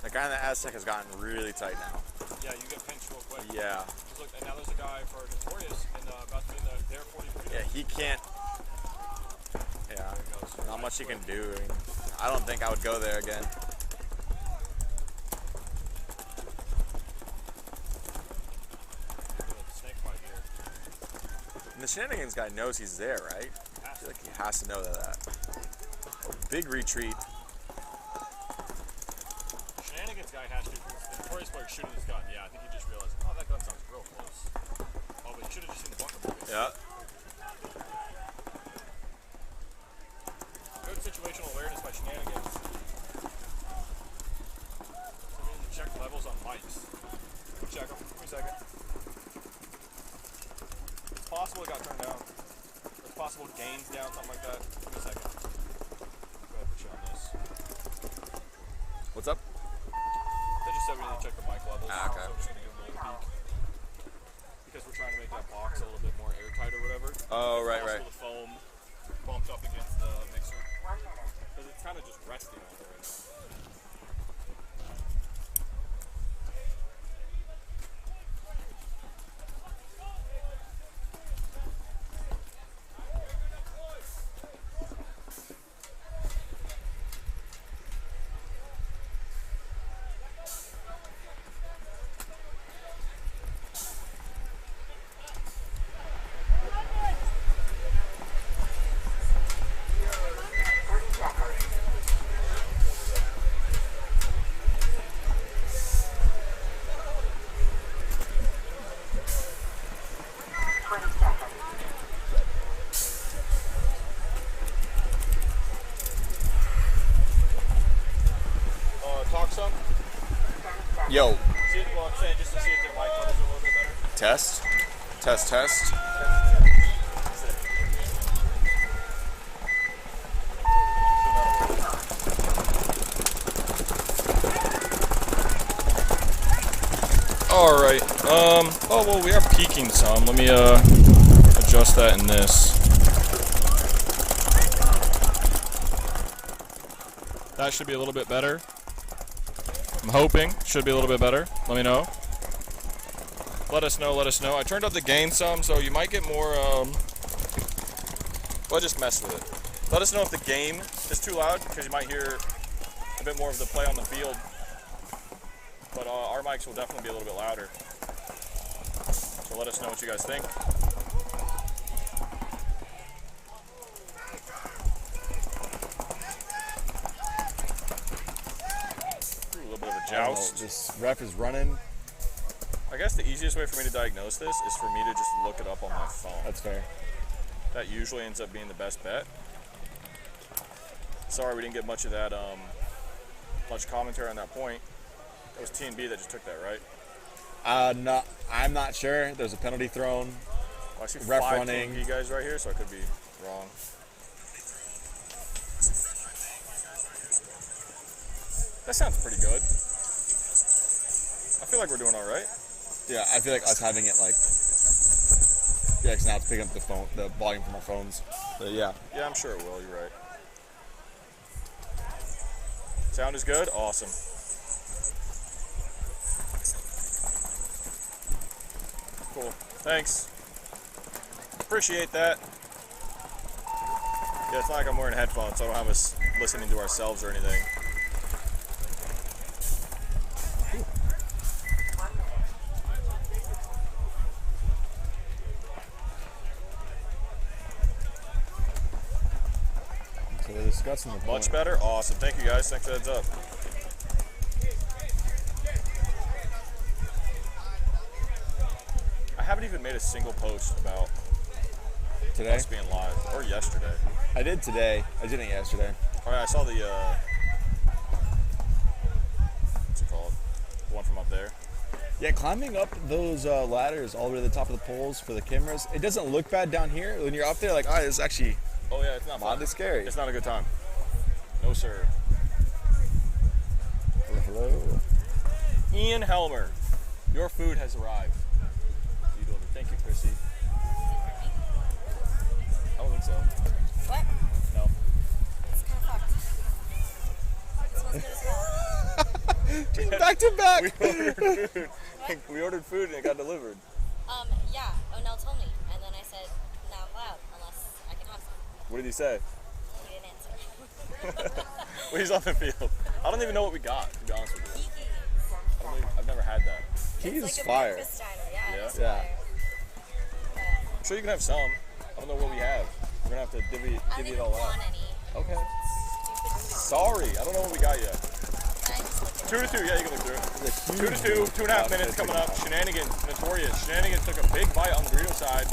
That guy in the Aztec has gotten really tight now. Yeah, you get pinched real quick. Yeah. Look, and now there's a guy for Notorious and about to be in their 43. Yeah, he can't. Yeah. Not much he can do. I mean, I don't think I would go there again. Snake fight here. And the Shenanigans guy knows he's there, right? I feel like he has to know that. Oh, big retreat. Shenanigans guy has to. The Notorious player shooting his gun. Yeah, I think he just realized, oh, that gun sounds real close. Oh, but you should have just seen the bunker movie. Yeah. Good situational awareness by Shenanigans. So we need to check levels on mics. We'll check them. Give me a second. It's possible it got turned down. It's possible gains down, something like that. Give me a second. Go ahead and put you on this. What's up? They just said we need to check the mic levels. Ah, okay. So I'm just going to give them a little peek. Because we're trying to make that box a little bit more airtight or whatever. Oh, It's right, possible right. the foam bumped up against the mixer. Because it's kind of just resting on it right now. Test, test. All right. Oh well, we are peaking some. Let me adjust that in this. That should be a little bit better. I'm hoping should be a little bit better. Let me know. Let us know. Let us know. I turned up the gain some, so you might get more. Well, just mess with it. Let us know if the gain is too loud, because you might hear a bit more of the play on the field. But our mics will definitely be a little bit louder. So let us know what you guys think. Ooh, a little bit of a joust. This ref is running. I guess the easiest way for me to diagnose this is for me to just look it up on my phone. That's fair. That usually ends up being the best bet. Sorry we didn't get much of that, much commentary on that point. It was TMB that just took that, right? No, I'm not sure. There's a penalty thrown. Well, I see Ref 5 running. TMB guys right here, so I could be wrong. That sounds pretty good. I feel like we're doing all right. Yeah, I feel like us having it like, yeah, because now it's picking up the volume from our phones. But yeah. Yeah, I'm sure it will. You're right. Sound is good. Awesome. Cool. Thanks. Appreciate that. Yeah, it's not like I'm wearing headphones, so I don't have us listening to ourselves or anything. So we're discussing the Much better. Awesome. Thank you guys. Thanks for the heads up. I haven't even made a single post about today. us being live, or yesterday. I did today. I didn't yesterday. Oh yeah, I saw the what's it called? The one from up there. Yeah, climbing up those ladders all the way to the top of the poles for the cameras, it doesn't look bad down here. When you're up there, like, oh, it's actually Oh yeah, it's not fun. oddly scary. It's not a good time. No sir. Hello. Ian Helmer, your food has arrived. You delivered. Thank you, Chrissy. I don't think so. What? No. It's kind of fucked. This one's good as hell. Back to back. We ordered food. We ordered food and it got delivered. Yeah, O'Neill told me, and then I said, not allowed, unless I can have some. What did he say? He didn't answer. Well, he's on the field. I don't even know what we got, to be honest with you. Kiki's. I've never had that. He's It's like a fire. breakfast diner, yeah. Yeah? It's Yeah. fire. I'm sure you can have some. I don't know what we have. We're gonna have to divvy I it didn't all out. want any. Okay. Stupid. Sorry, I don't know what we got yet. I just looked at 2 to 2, yeah, you can look through it. 2 to 2, 2.5 minutes coming up. Shenanigans, Notorious. Shenanigans took a big bite on the burrito side.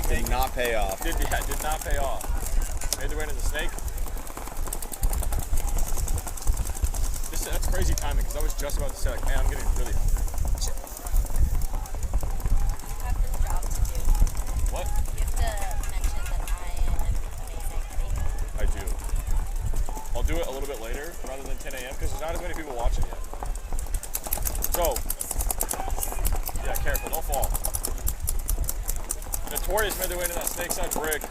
Did not pay off. Did not pay off. Made their way into the snake. That's crazy timing, because I was just about to say, like, man, I'm getting really hungry. I have this job to do. What? You have to mention that I am amazing. I do. I'll do it a little bit later, rather than 10 a.m., because there's not as many people watching yet. So, yeah, careful, don't fall. Notorious made their way into that snakeside brick.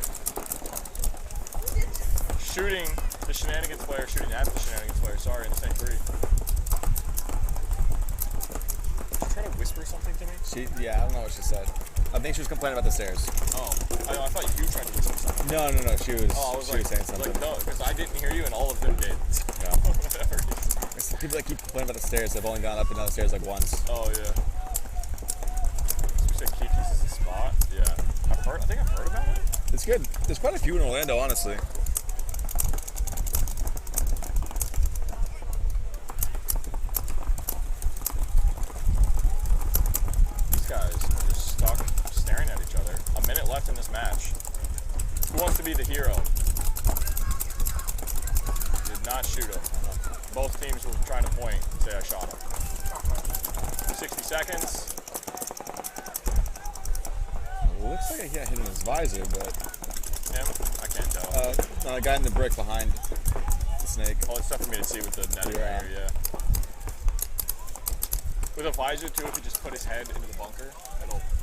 Shooting the Shenanigans player, shooting at the Shenanigans player, sorry, in the snake 3. Did you try to whisper something to me? Yeah, I don't know what she said. I think she was complaining about the stairs. Oh, I thought you tried to whisper something. No, she was. Oh, I was she like, was saying something. like, no, because I didn't hear you and all of them did. Yeah. Whatever. It's the people that keep complaining about the stairs, they've only gone up and down the stairs like once. Oh, yeah. You said Kiki's is a spot? Yeah. I think I've heard about it. It's good. There's quite a few in Orlando, honestly. These guys are just stuck staring at each other. A minute left in this match. Who wants to be the hero? Did not shoot him. Both teams were trying to point and say I shot him. 60 seconds. looks like he got hit in his visor, but Him? I can't tell. no, the guy in the brick behind the snake. Oh, it's tough for me to see with the netting Yeah. here, yeah. With a visor, too, if you just put his head into the bunker,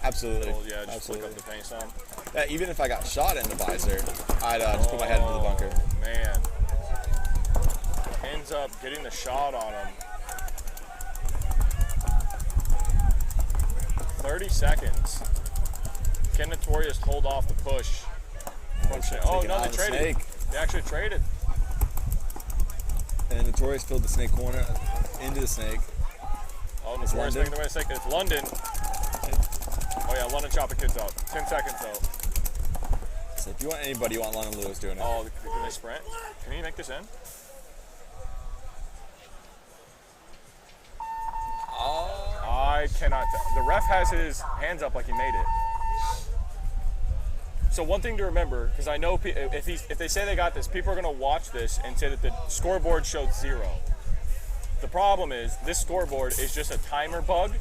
Absolutely. it'll just Absolutely. flick up the paint some. Yeah, even if I got shot in the visor, I'd just put my head into the bunker. Man. Ends up getting the shot on him. 30 seconds. Can Notorious hold off the push? Oh, no, they traded. Snake. They actually traded. And Notorious filled the snake corner into the snake. Oh, Notorious London. taking the way to second. It's London. Oh, yeah, London chopped the kids up. 10 seconds, though. So if you want anybody, you want London Lewis doing it. Oh, can they sprint? Can he make this in? I cannot. The ref has his hands up like he made it. So one thing to remember, because I know if they say they got this, people are going to watch this and say that the scoreboard showed 0. The problem is this scoreboard is just a timer bug,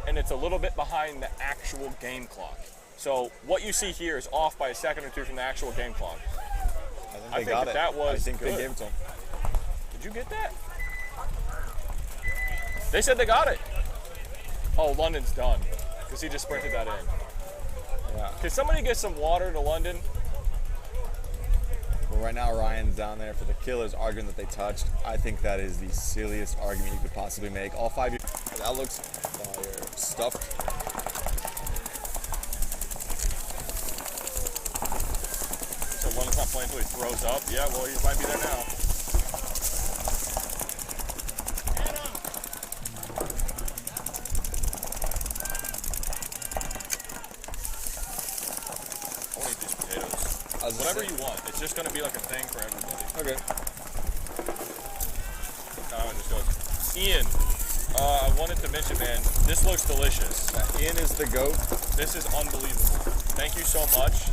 and it's a little bit behind the actual game clock. So what you see here is off by a second or two from the actual game clock. I think they got it. That was I think good. they gave it to him. Did you get that? They said they got it. Oh, London's done because he just sprinted that in. Yeah. Can somebody get some water to London? Well, right now Ryan's down there for the killers arguing that they touched. I think that is the silliest argument you could possibly make. All 5 years. That looks fire. Stuffed. So London's not playing until he throws up. Yeah, well, he might be there now. I want to eat these potatoes. Whatever you want. It's just going to be like a thing for everybody. Okay. It just goes. Ian, I wanted to mention, man, this looks delicious. Ian is the GOAT. This is unbelievable. Thank you so much.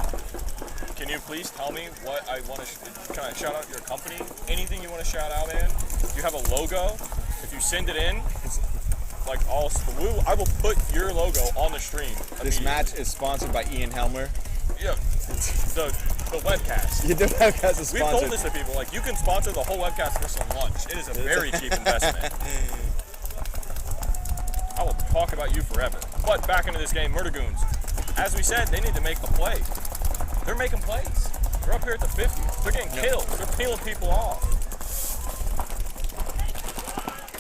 Can you please tell me what I want to, can I shout out your company? Anything you want to shout out, man? You have a logo. If you send it in, like I will put your logo on the stream. This match is sponsored by Ian Helmer. Yeah, the webcast. You do webcast is We've told sponsored. this to people, like you can sponsor the whole webcast for some lunch. It is a very cheap investment. I will talk about you forever. But back into this game, Murder Goons. As we said, they need to make a play. They're making plays. They're up here at the 50. They're getting kills. They're peeling people off.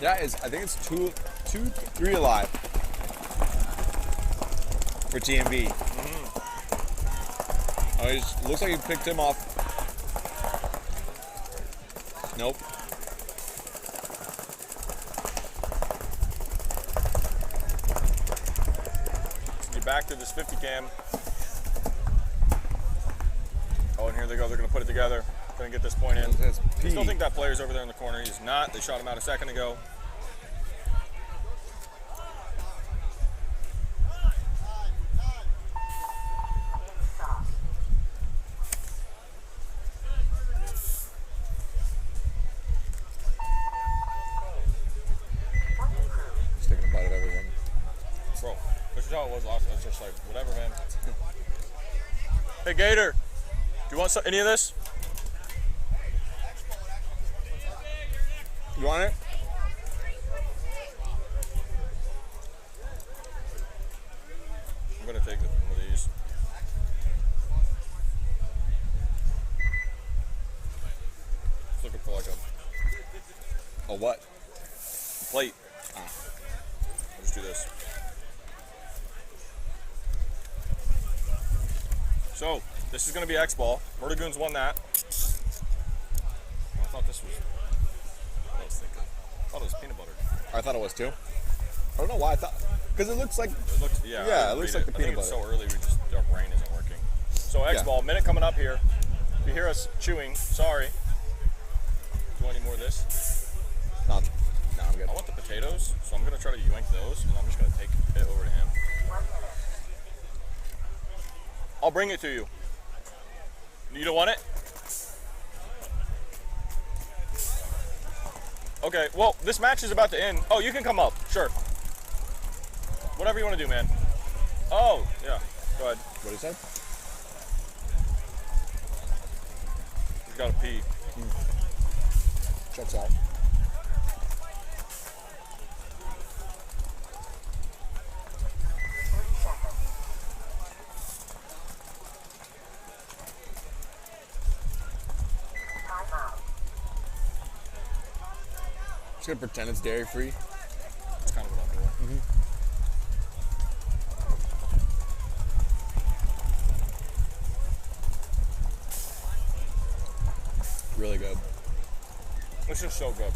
That is, I think it's 3 alive for TMB. Oh, he looks like he picked him off. Nope. Get back to this 50 cam. Oh, and here they go. They're going to put it together. Going to get this point in. That's I P. still think that player's over there in the corner. He's not. They shot him out a second ago. Just taking a bite of everything. Bro, this is how it was last time. It's just like, whatever, man. Hey, Gator. Do you want any of this? You want it? I'm going to take one of these. Just looking for like A what? a plate. I'll just do this. So, this is going to be X-Ball. Murder Goons won that. I thought this was... What I was thinking. I thought it was peanut butter. I thought it was too. I don't know why I thought. Because it looks like. It looked, yeah. Yeah, I it looks read like the I think peanut it's butter. so early, our brain isn't working. So X-Ball, minute coming up here. If you hear us chewing, sorry. Do you want any more of this? No, I'm good. I want the potatoes, so I'm going to try to yank those, and I'm just going to take it over to him. I'll bring it to you. You don't want it? Okay, well, this match is about to end. Oh, you can come up. Sure. Whatever you want to do, man. Oh, yeah. Go ahead. What is that? He's got to pee. Checks out. Just gonna pretend it's dairy free. That's kind of what I'm doing. Really good. This is so good.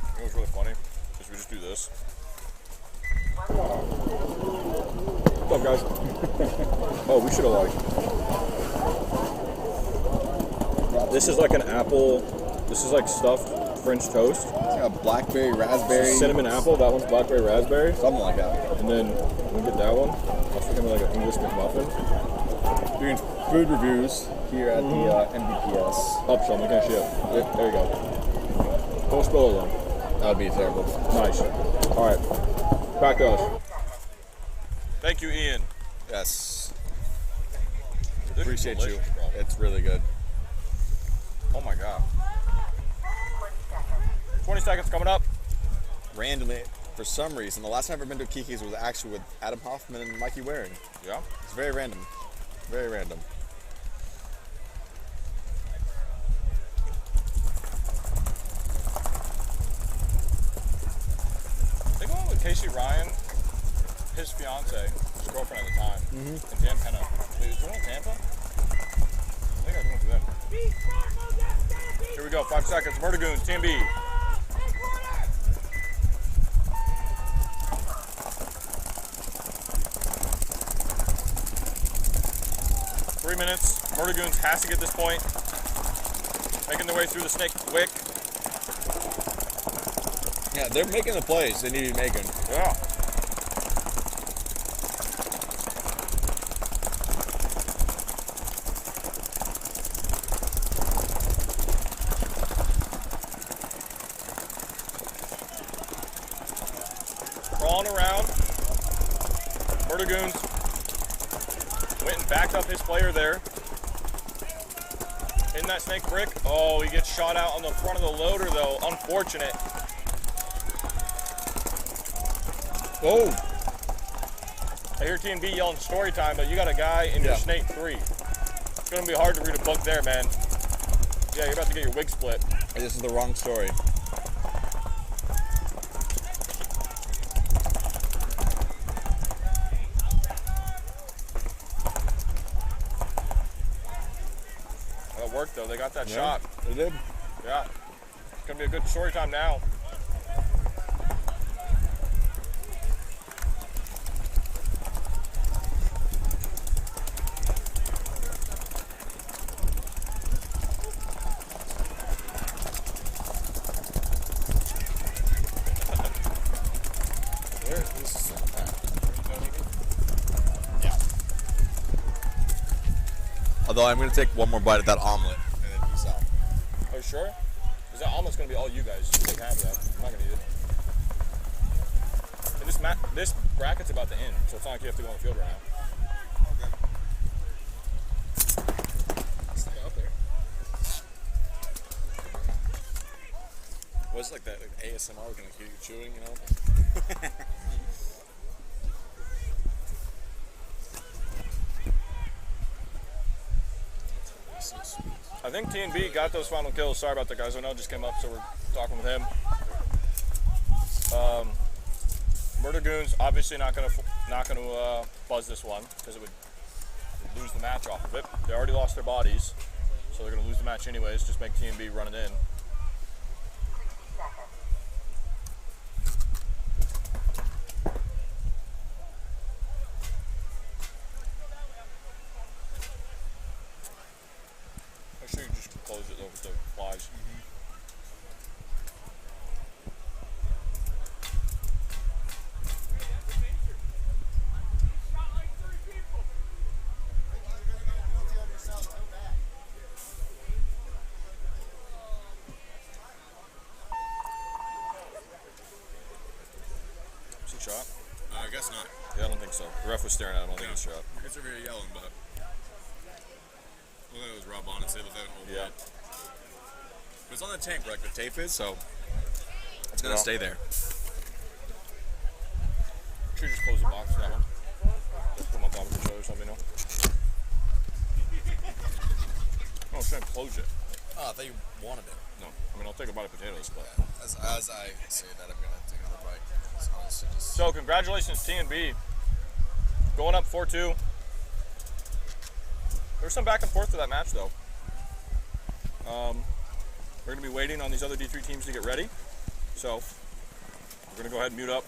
You know what's really funny? Is we just do this. What's up, guys? Oh, we should have like. This is like an apple. This is like stuffed French toast. It's got blackberry, raspberry, Cinnamon apple. That one's blackberry raspberry. something like that. And then we get that one. That's gonna be like an English McMuffin. Doing food reviews here at the MVPS. Up some, looking at shit. Yeah, there you go. Don't spill it though. That would be terrible. Nice. All right. Back to us. Thank you, Ian. Yes. This is Appreciate you. delicious, bro. It's really good. Oh my god. 20 seconds coming up. Randomly, for some reason, the last time I've ever been to Kiki's was actually with Adam Hoffman and Mikey Waring. Yeah. It's very random. Very random. I think I went with Casey Ryan, his fiance, his girlfriend at the time, and Dan Penna. Wait, is one in Tampa? I think I went to them. Here we go, 5 seconds. Murdergoons, TMB. 3 minutes. Murdergoons has to get this point. Making their way through the snake wick. Yeah, they're making the plays they need to be making. Yeah. Crawling around. Murdergoons went and backed up his player there. In that snake brick. Oh, he gets shot out on the front of the loader though. Unfortunate. Oh! I hear TMB yelling story time, but you got a guy in your snake 3. It's gonna be hard to read a book there, man. Yeah, you're about to get your wig split. This is the wrong story. That worked though, they got that shot. They did. Yeah. It's gonna be a good story time now. Where is this at? Yeah. Although I'm going to take one more bite at that omelet and then peace out. Are you sure? Because that almost gonna be all you guys. Take half of that. I'm not gonna eat it. And this bracket's about to end, so it's not like you have to go on the field right now. Stay up there. Was like that like ASMR? We're going to hear you chewing, you know? I think TNB got those final kills. Sorry about that, guys. I know it just came up, so we're talking with him. Murdergoons obviously not gonna buzz this one because it would lose the match off of it. They already lost their bodies, so they're gonna lose the match anyways. Just make TNB run it in. Make sure you just close it though with the flies. Is he shot? I guess not. Yeah, I don't think so the ref was staring at him on the Yeah. shot. You can still hear yelling, but look like it was rub on and say look like an old Yeah. blade. But it's on the tank, like the tape is, so it's gonna Yeah. stay there. Should just close the box for that one. Just put them on top of each other or something, you know? Oh, should I close it? Oh, I thought you wanted it. No. I mean, I'll take a bite of potatoes, but. As I say that, I'm gonna take another bite. It's honestly just So, congratulations, TMB. Going up 4-2. There was some back and forth to that match, though. We're going to be waiting on these other D3 teams to get ready. So, we're going to go ahead and mute up.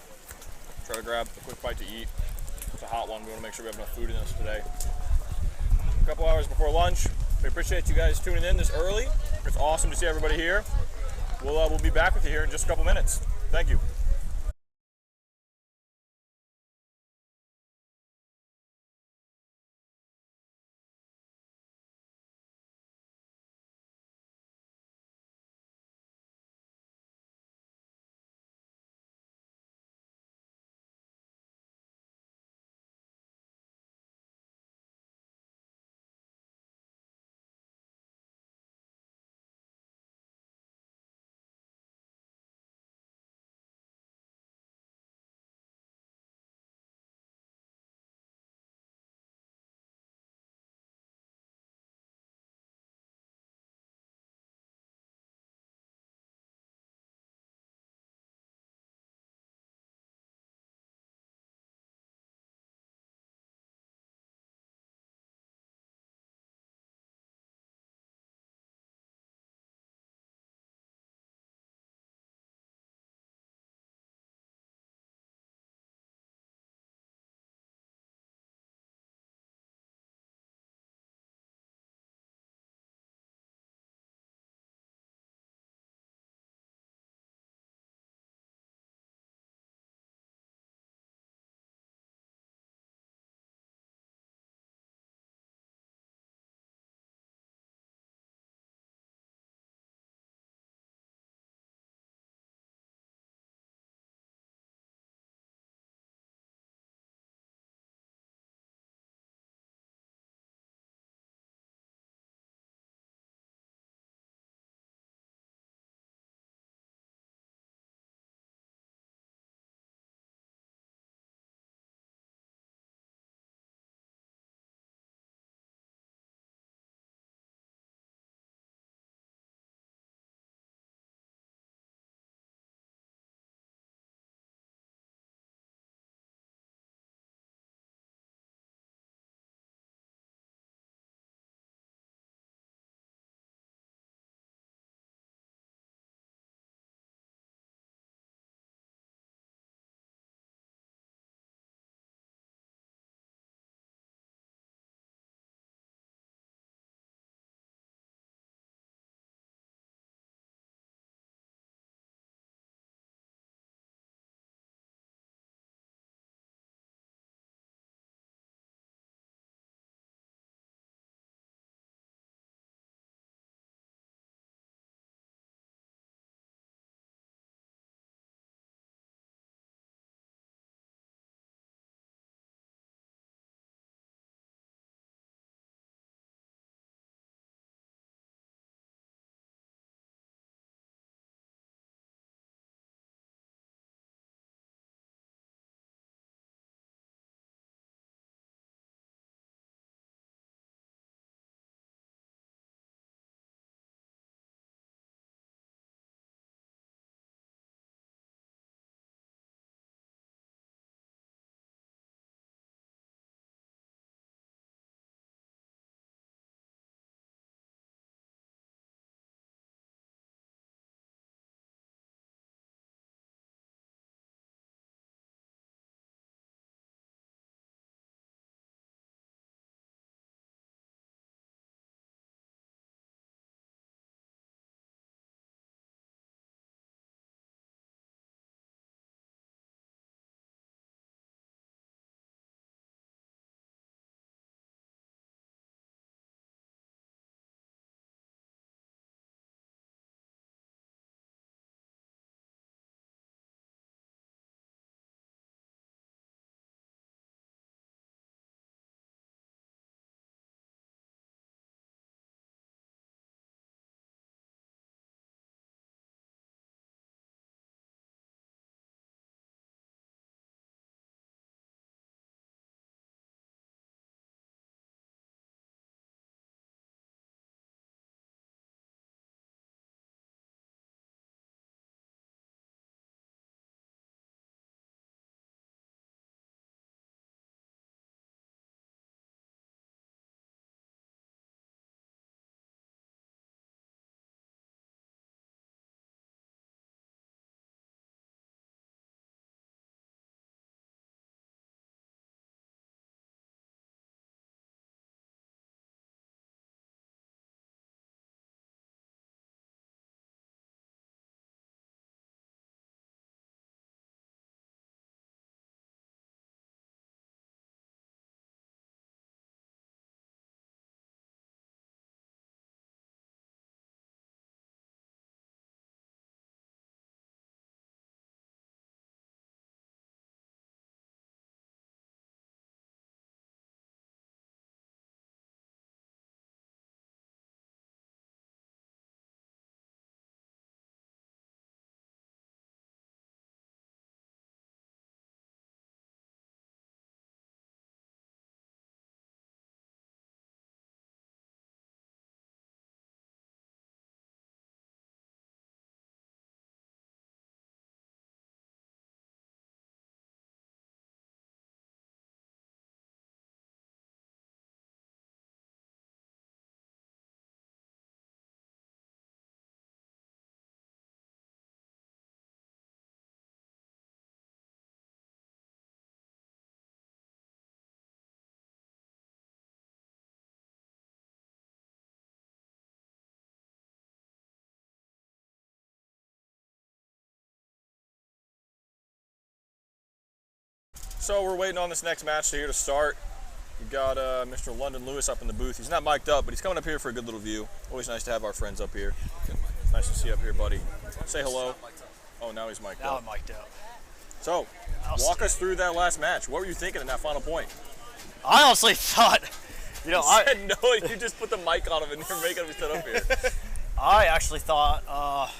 Try to grab a quick bite to eat. It's a hot one. We want to make sure we have enough food in us today. A couple hours before lunch. We appreciate you guys tuning in this early. It's awesome to see everybody here. We'll be back with you here in just a couple minutes. Thank you. So we're waiting on this next match here to start. We've got Mr. London Lewis up in the booth. He's not mic'd up, but he's coming up here for a good little view. Always nice to have our friends up here. Nice to see you up here, buddy. Say hello. Oh, now he's mic'd Now up. I'm mic'd up. So, walk us through that last match. What were you thinking in that final point? I honestly thought, you know, I said no, you just put the mic on him and you're making him sit up here. I actually thought, I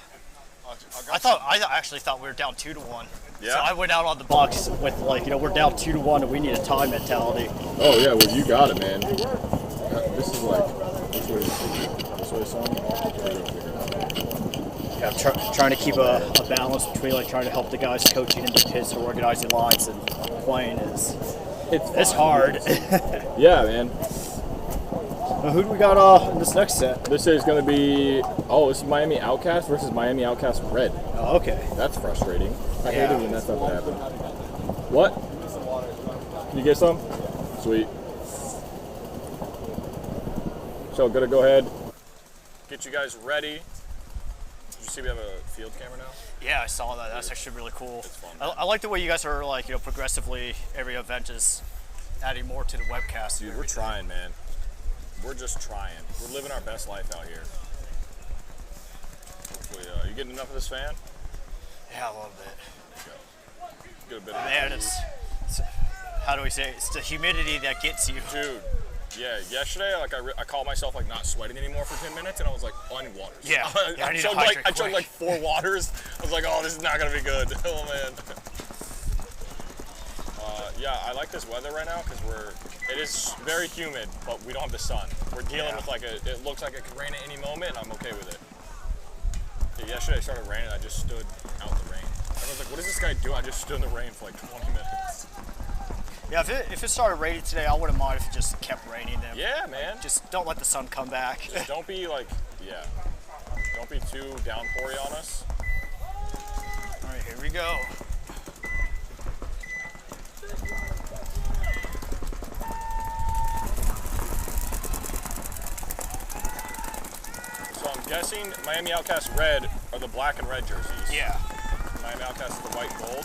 actually thought we were down 2-1. Yeah? So I went out on the box with like, you know, we're down 2-1 and we need a tie mentality. Oh yeah, well you got it, man. This is like this way song. Yeah, I'm trying to keep a balance between like trying to help the guys coaching and the kids to organizing lines and playing is it's hard. Yeah, man. Well, who do we got in this next set? This is going to be, this is Miami Outcast versus Miami Outcast Red. Oh, okay. That's frustrating. I Yeah. hate it when that stuff happens. What? Can you get some? Sweet. So, gonna go ahead. Get you guys ready. Did you see we have a field camera now? Yeah, I saw that. That's actually really cool. It's fun. I like the way you guys are like, you know, progressively every event is adding more to the webcast. Dude, we're trying, man. We're just trying. We're living our best life out here. Hopefully, you getting enough of this fan? Yeah, a little bit. Get a bit of Man, it's how do we say it? It's the humidity that gets you. Dude, yeah, yesterday, like I called myself like not sweating anymore for 10 minutes, and I was like, I need waters. Yeah, I need to chugged hydrate I chugged quick. like 4 waters. I was like, oh, this is not gonna be good. Oh man. Yeah, I like this weather right now because it is very humid, but we don't have the sun. We're dealing with like it looks like it could rain at any moment, and I'm okay with it. Yeah, yesterday it started raining, I just stood out in the rain. Everyone's like, what does this guy do? I just stood in the rain for like 20 minutes. Yeah, if it started raining today, I wouldn't mind if it just kept raining. Then Yeah, man. just don't let the sun come back. Just don't be like, don't be too downpoury on us. All right, here we go. So I'm guessing Miami Outcast Red are the black and red jerseys. Yeah. Miami Outcast is the white and gold.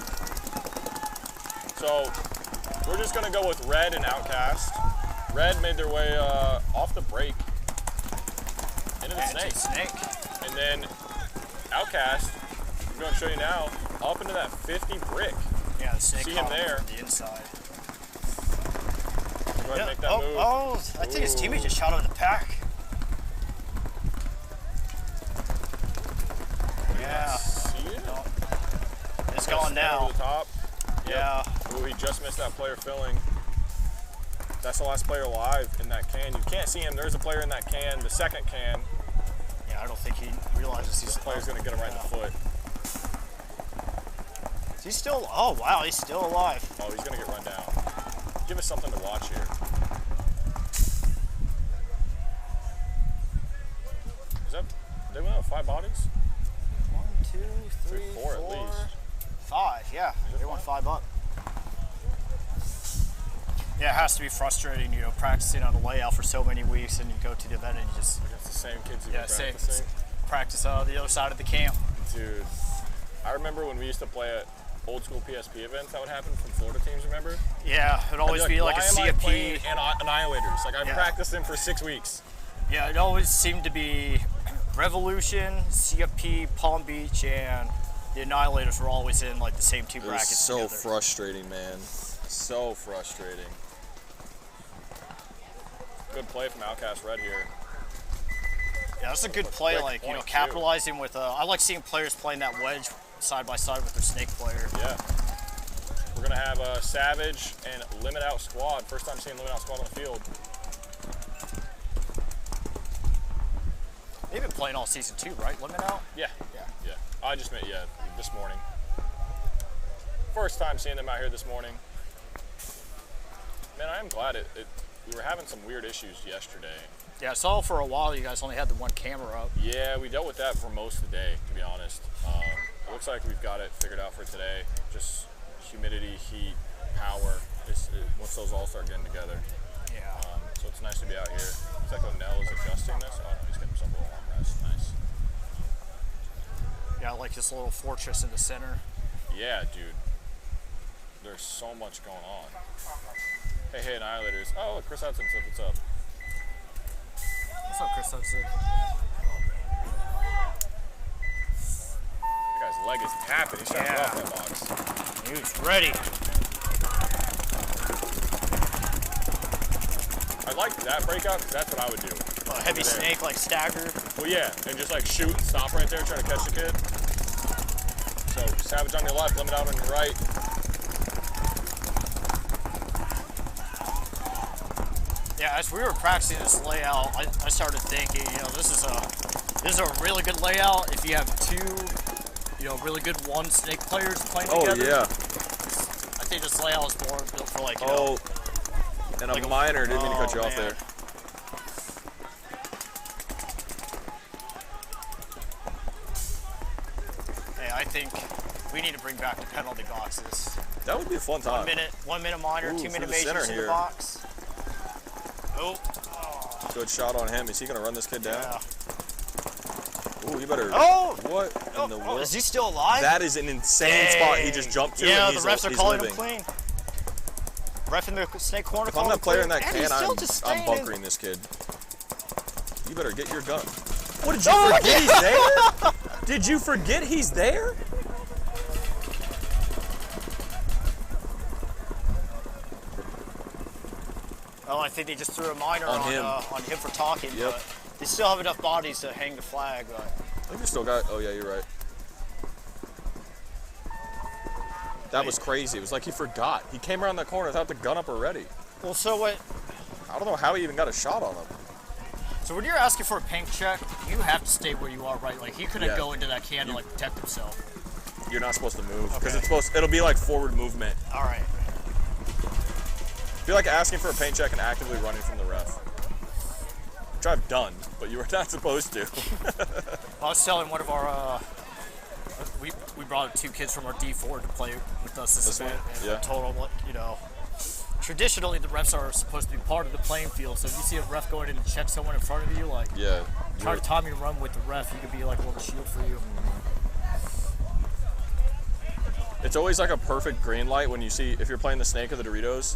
So we're just gonna go with Red and Outcast. Red made their way off the break into the snake. And then Outcast, I'm gonna show you now, up into that 50 brick. Yeah, the snake See him caught there. from the inside. Go ahead and make that move. I think his teammate just shot over the pack. Yeah. See it? It's gone now. Over the top. Yeah. Ooh, he just missed that player filling. That's the last player alive in that can. You can't see him. There's a player in that can, the second can. Yeah, I don't think he realizes he's. This player's gonna get him right in the foot. Is he still? Oh wow, he's still alive. Oh, he's gonna get run down. Give us something to watch here. Is that? They went out 5 bodies? 1, 2, 3, 4 at least. 5. Yeah, they went 5 up. Yeah, it has to be frustrating, you know, practicing on a layout for so many weeks, and you go to the event and you just Against the same kids you've been practicing. practice on the other side of the camp. Dude, I remember when we used to play at old school PSP events that would happen from Florida teams, remember? Yeah, it'd always be like a why am I playing CFP. Annihilators? Like, I've Yeah. practiced them for 6 weeks. Yeah, it always seemed to be Revolution, CFP, Palm Beach, and the Annihilators were always in like the same 2 It was brackets so together. frustrating, man. So frustrating. Good play from Outcast Red here. Yeah, that's a good play, quick like, you know, point, too. capitalizing with, I like seeing players playing that wedge side by side with their snake player. Yeah. We're gonna have a Savage and Limit Out squad. First time seeing Limit Out squad on the field. They've been playing all season 2, right? Limit Out? Yeah. Yeah. Yeah. I just met, this morning. First time seeing them out here this morning. Man, I am glad we were having some weird issues yesterday. Yeah, I saw for a while you guys only had the 1 camera up. Yeah, we dealt with that for most of the day, to be honest. It looks like we've got it figured out for today. Just humidity, heat, power. Once those all start getting together. Yeah. So it's nice to be out here. Looks like O'Neill is adjusting this. Oh, he's getting himself a little armrest. Nice. Yeah, I like this little fortress in the center. Yeah, dude. there's so much going on. Hey, Annihilators. Oh, look, Chris Hudson said what's up. What's up, Chris Hudson? That guy's leg is tapping. He's trying to get off that box. He was ready. I like that breakout because that's what I would do. A heavy snake, like stagger. Well, yeah, and just like shoot and stop right there, try to catch the kid. So, Savage on your left, Limit Out on your right. Yeah, as we were practicing this layout, I started thinking, you know, this is a really good layout if you have two, you know, really good one snake players playing together. Oh yeah. I think this layout is more built for like, you know, and like a minor, didn't mean to cut you off man. there. Hey, I think we need to bring back the penalty boxes. That would be a fun time. 1 minute minor, Ooh, 2 minute for the center majors in the here. box. Oh. Good shot on him. Is he going to run this kid down? Yeah. Ooh, you better. Oh! What in the world? Is he still alive? That is an insane spot he just jumped to. Yeah, and the he's refs are he's calling living. him clean. Ref in the snake corner. If I'm not player in that and can, he's still just I'm staying bunkering this kid. You better get your gun. What, did you forget he's there? Did you forget he's there? Oh, I think they just threw a minor on him. On him for talking. Yep. But they still have enough bodies to hang the flag. But I think we still got. Oh yeah, you're right. That was crazy. It was like he forgot. He came around that corner without the gun up already. well, so what? I don't know how he even got a shot on him. So when you're asking for a paint check, you have to stay where you are, right? Like he couldn't Yeah. go into that can to like protect himself. You're not supposed to move because Okay. it'll be like forward movement. All right. It'd be like asking for a paint check and actively running from the ref. Which I've done, but you were not supposed to. I was telling one of our, we brought 2 kids from our D4 to play with us this event, one? and Yeah. I told them, you know, traditionally the refs are supposed to be part of the playing field. So if you see a ref going in and check someone in front of you, like Yeah. try to time your run with the ref, you could be like a little shield for you. It's always like a perfect green light when you see, if you're playing the snake or the Doritos,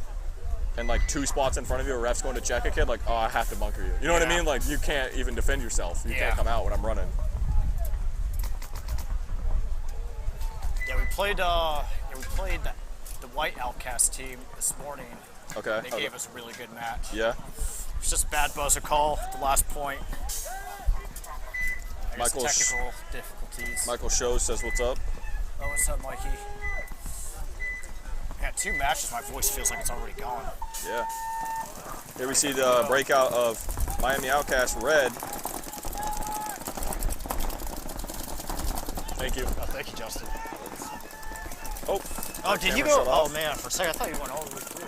and like 2 spots in front of you, a ref's going to check a kid, like, oh, I have to bunker you. You know what I Yeah. mean? Like, you can't even defend yourself. You Yeah. can't come out when I'm running. Yeah, we played the white Outcast team this morning. Okay. They gave us a really good match. Yeah. It's just a bad buzzer call at the last point. I guess Michael technical difficulties. Michael Show says, what's up? Oh, what's up, Mikey? Yeah, 2 matches, my voice feels like it's already gone. Yeah. Here we see the breakout of Miami Outcast Red. Thank you. Oh, thank you, Justin. Oh. Oh, did you camera go? shut off. Oh, man, for a second, I thought you went all the way through.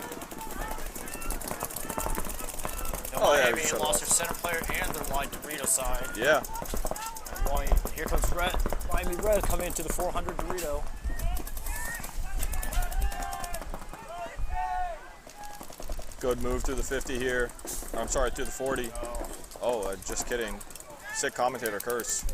No, Oh, yeah, Miami we shut lost off. their center player and their wide Dorito side. Yeah. And here comes Red. Miami Red coming into the 400 Dorito. Good move through the 50 here. I'm sorry, through the 40. Oh, just kidding. Sick commentator curse.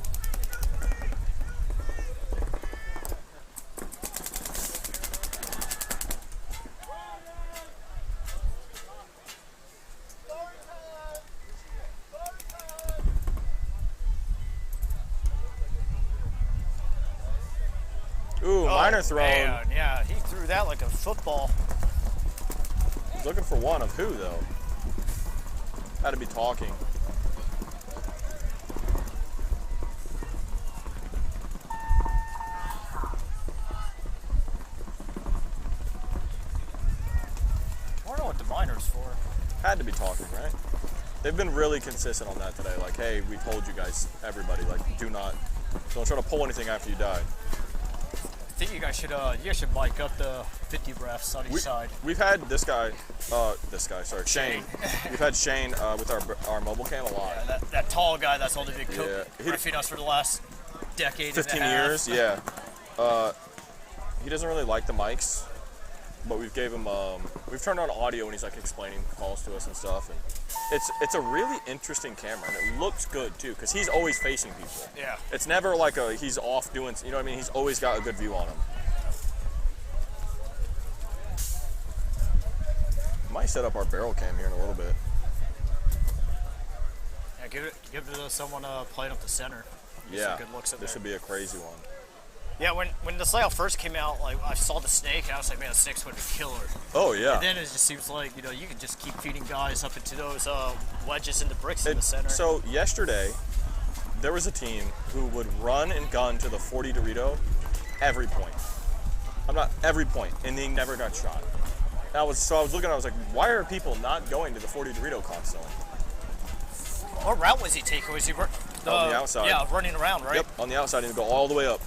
Ooh, minor thrown. Man, yeah, he threw that like a football. He's looking for one of who, though? Had to be talking. I don't know what the minor's for. Had to be talking, right? They've been really consistent on that today. Like, hey, we told you guys, everybody, like, don't try to pull anything after you die. I think you guys should mic up the 50 refs on each side. We've had this guy, Shane. We've had Shane with our mobile cam a lot. Yeah, that tall guy that's on the big coat, Yeah. riffing us for the last decade 15 and a half. years, yeah. He doesn't really like the mics, but we've turned on audio when he's like explaining calls to us and stuff. And it's a really interesting camera, and it looks good too, because he's always facing people. Yeah. It's never like he's off doing, you know what I mean? He's always got a good view on him. Might set up our barrel cam here in a little bit. Yeah, give it to someone playing up the center. Get Yeah, some good looks in this there. would be a crazy one. Yeah, when this layout first came out, like I saw the snake and I was like, man, the snake's going to be killer. Oh yeah. And then it just seems like, you know, you can just keep feeding guys up into those wedges and the bricks in the center. So yesterday, there was a team who would run and gun to the 40 Dorito every point. Every point, and they never got shot. I was looking, I was like, why are people not going to the 40 Dorito constantly? What route was he taking? Was he On the outside. Yeah, running around, right? Yep, on the outside, and go all the way up.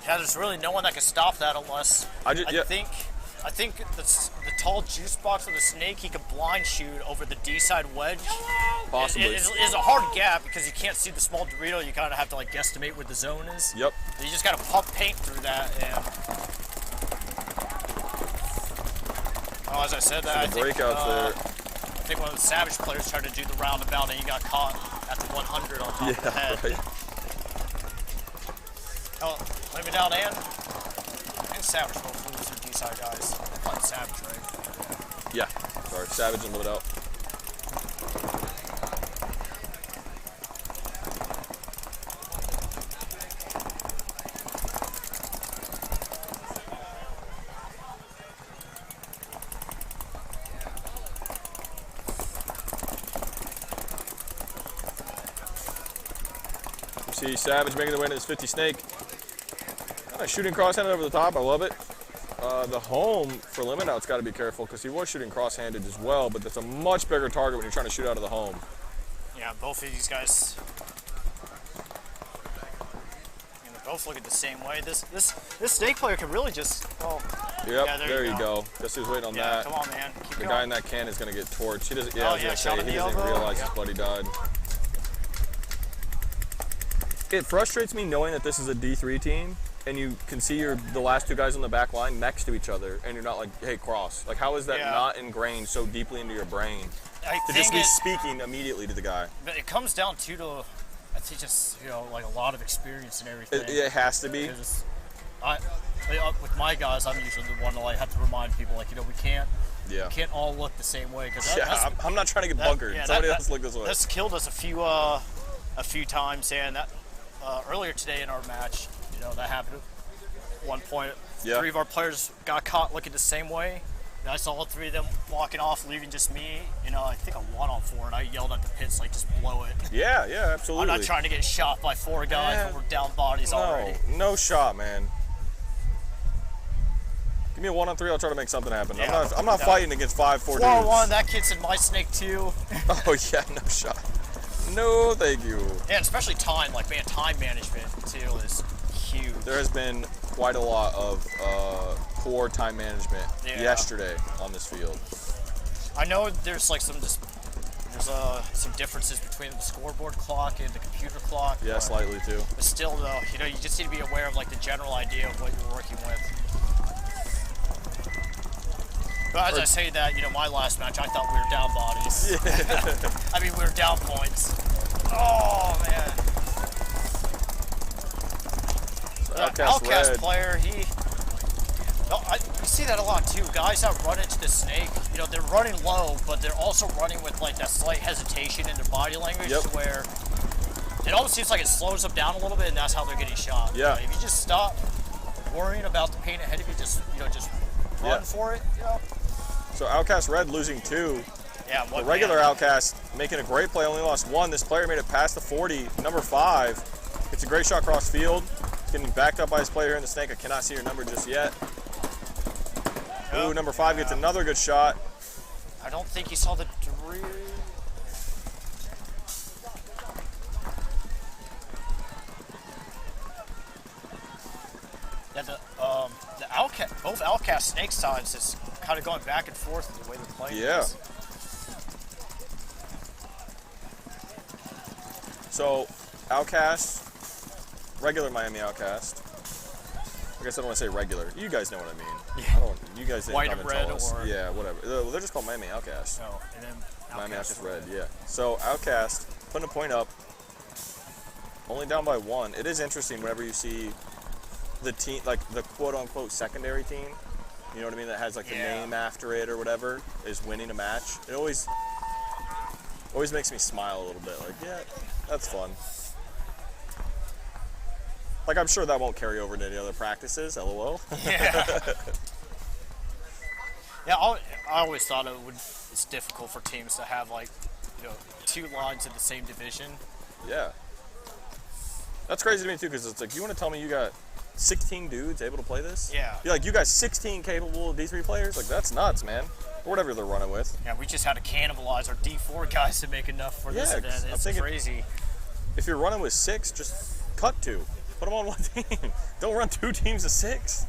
Yeah, there's really no one that can stop that unless I think the tall juice box with the snake, he could blind shoot over the D-side wedge. Possibly. It's a hard gap because you can't see the small Dorito. You kind of have to like guesstimate where the zone is. Yep. You just got to pump paint through that. And as I said, that I think there. I think one of the Savage players tried to do the roundabout and he got caught at the 100 on top of the head. Right. Oh, let me down and Savage both lose to D-side guys. Playing Savage, right? Yeah. Sorry, Savage and limit out. You see Savage making the way to this 50 snake. Shooting cross-handed over the top, I love it. The home for limit out's got to be careful because he was shooting cross-handed as well, but that's a much bigger target when you're trying to shoot out of the home. Yeah, both of these guys, they both look at the same way. This snake player can really just, Yep, yeah, there you go. Guess who's waiting on yeah, that. come on, man. Keep The going. guy in that can is going to get torched. He doesn't, yeah, I was gonna say, shot in he the doesn't even elbow. realize his buddy died. It frustrates me knowing that this is a D3 team and you can see the last two guys on the back line next to each other and you're not like, hey, cross. Like, how is that not ingrained so deeply into your brain to just be speaking immediately to the guy? But it comes down to I think just, like a lot of experience and everything. It has to be. With my guys, I'm usually the one to like have to remind people, like, we can't all look the same way. Cause I'm not trying to get bunkered. Somebody else look this way. That's killed us a few times, and that earlier today in our match, that happened at one point. Yeah. 3 of our players got caught looking the same way. And I saw all 3 of them walking off, leaving just me. I think a 1-on-4, and I yelled at the pits like, just blow it. Yeah, absolutely. I'm not trying to get shot by 4 guys when we're down bodies already. No shot, man. Give me a 1-on-3, I'll try to make something happen. Yeah, I'm not fighting against 5-4 dudes. 4-on-1, that kid's in my snake too. Oh yeah, no shot. No, thank you. Yeah, and especially time, time management too is huge. There has been quite a lot of poor time management yesterday on this field. I know there's some differences between the scoreboard clock and the computer clock. Yeah, slightly too. But still though, you just need to be aware of the general idea of what you're working with. But as I say that, my last match, I thought we were down bodies. Yeah. I mean, we were down points. Oh, man. Outcast player, you see that a lot too. Guys that run into the snake, they're running low, but they're also running with that slight hesitation in their body language to where it almost seems like it slows them down a little bit, and that's how they're getting shot. Yeah. If you just stop worrying about the paint ahead of you, just run for it. So Outcast Red losing 2. Yeah, the regular Outcast making a great play, only lost 1. This player made it past the 40, number 5. It's a great shot cross field. Getting backed up by his player here in the snake. I cannot see your number just yet. Ooh, number 5 gets another good shot. I don't think he saw the three. Yeah, the Outcast, both Outcast snake sides is kind of going back and forth with the way they're playing. Yeah. This. So, Outcast, regular Miami Outcast. I guess I don't want to say regular. You guys know what I mean. Yeah. You guys didn't White come and and tell red us. or... Yeah, whatever. They're just called Miami Outcast. No, and then Miami Outcast Red, yeah. So, Outcast, putting a point up, only down by 1. It is interesting whenever you see the team, the quote-unquote secondary team, you know what I mean, that has like the Yeah. name after it or whatever, is winning a match. It always makes me smile a little bit. Like, yeah, that's fun. Like, I'm sure that won't carry over to any other practices, LOL. Yeah. Yeah, I always thought it's difficult for teams to have like, you know, 2 lines in the same division. Yeah. That's crazy to me too, because it's like, you want to tell me you got 16 dudes able to play this? Yeah. You're like, you got 16 capable D3 players? Like, that's nuts, man. Or whatever they're running with. Yeah, we just had to cannibalize our D4 guys to make enough for this Yeah, event. I'm It's thinking- crazy. If you're running with 6, just cut 2. Put them on one team. Don't run 2 teams of 6.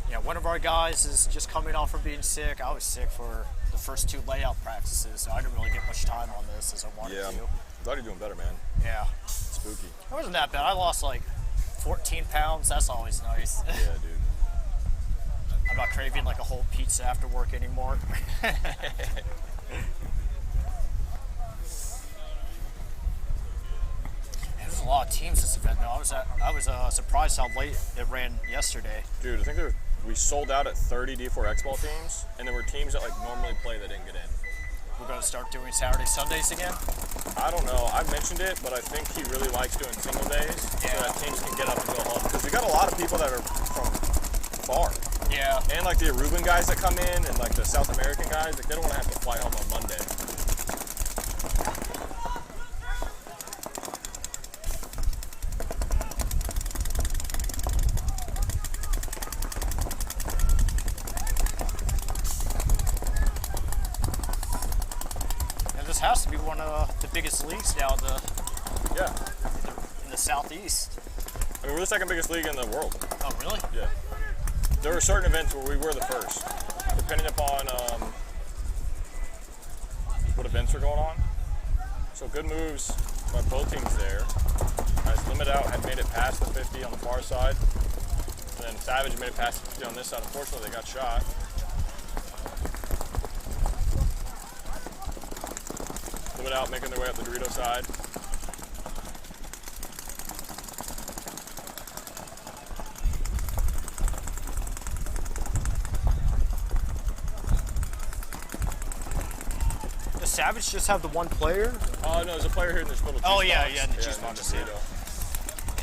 Yeah, one of our guys is just coming off from being sick. I was sick for the first 2 layout practices, so I didn't really get much time on this as I wanted Yeah, to. I'm glad you're doing better, man. Yeah. Spooky. It wasn't that bad. I lost like 14 pounds. That's always nice. Yeah, dude. I'm not craving like a whole pizza after work anymore. There's a lot of teams this event though. I was surprised how late it ran yesterday. Dude, I think we sold out at 30 D4 X-Ball teams, and there were teams that like normally play that didn't get in. We're gonna start doing Saturday, Sundays again. I don't know. I mentioned it, but I think he really likes doing single days so that teams can get up and go home. Because we got a lot of people that are from far. Yeah. And like the Aruban guys that come in and like the South American guys, like they don't want to have to fly home on Monday. And this has to be one of the biggest leagues now Yeah. in the Southeast. I mean, we're the second biggest league in the world. Oh, really? Yeah. There were certain events where we were the first, depending upon what events are going on. So good moves by both teams there. As Limit Out had made it past the 50 on the far side. And then Savage made it past the 50 on this side. Unfortunately, they got shot. Limit Out making their way up the Dorito side. Does Savage just have the one player? Oh, no, there's a player here in this middle. Oh, yeah, juice yeah, in the box. juice and box, then I see it. Dorito.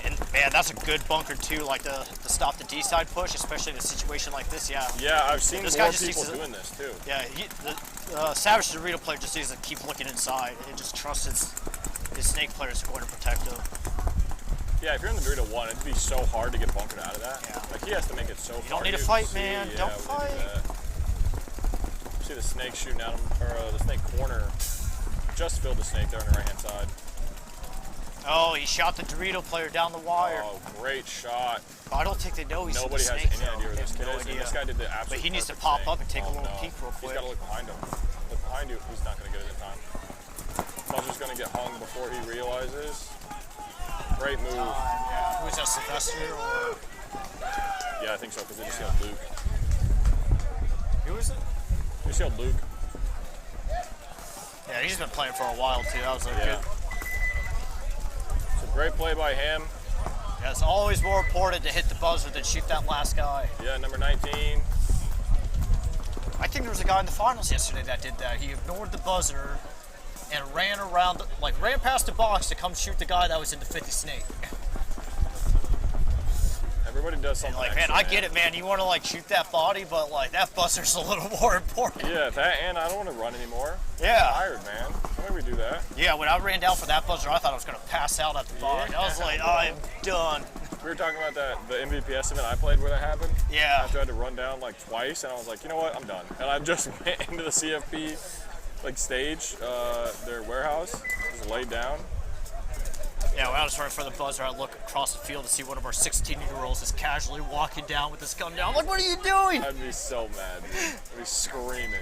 And man, that's a good bunker too, like to stop the D side push, especially in a situation like this. Yeah. Yeah, I've seen This more guy just people needs to- doing this too. Yeah. The Savage Dorito player just needs to keep looking inside and just trust his snake player is going to protect him. Yeah, if you're in the Dorito 1, it'd be so hard to get bunkered out of that. Yeah. Like, he has to make it so far. don't need to You fight, see, man. yeah, Don't when they do fight. that. See the snake shooting at him, or the snake corner. Just filled the snake there on the right-hand side. Oh, he shot the Dorito player down the wire. Oh, great shot. But I don't think they know he's in the Nobody has snake any though. idea where They this have kid no is. And idea. this guy did the absolute But he needs to perfect pop thing. up and take a Oh, little no. peek real He's quick. got to look behind him. Look behind you. He's not going to get it in time. Buzzer's going to get hung before he realizes. Great move. Yeah. Who's that, Sylvester or Yeah, I think so, because they just yelled Luke. who is it? They just yelled Luke. Yeah, he's been playing for a while too. That was a Yeah. good. So great play by him. Yeah, it's always more important to hit the buzzer than shoot that last guy. Yeah, number 19. I think there was a guy in the finals yesterday that did that. He ignored the buzzer and ran around, ran past the box to come shoot the guy that was in the 50 snake. Everybody does something Man, extra, I get it, man. You want to shoot that body, but that buzzer's a little more important. Yeah, that, and I don't want to run anymore. Yeah. I'm tired, man. Why do we do that? Yeah, when I ran down for that buzzer, I thought I was gonna pass out at the body. I was like, I'm done. We were talking about the MVPS event I played where that happened. Yeah. After I had to run down twice, and I was like, you know what, I'm done. And I just went into the CFP stage, their warehouse, just laid down. Yeah, when I was running for the buzzer, I look across the field to see one of our 16-year-olds just casually walking down with his gun down. I'm like, what are you doing? I'd be so mad, dude. I'd be screaming.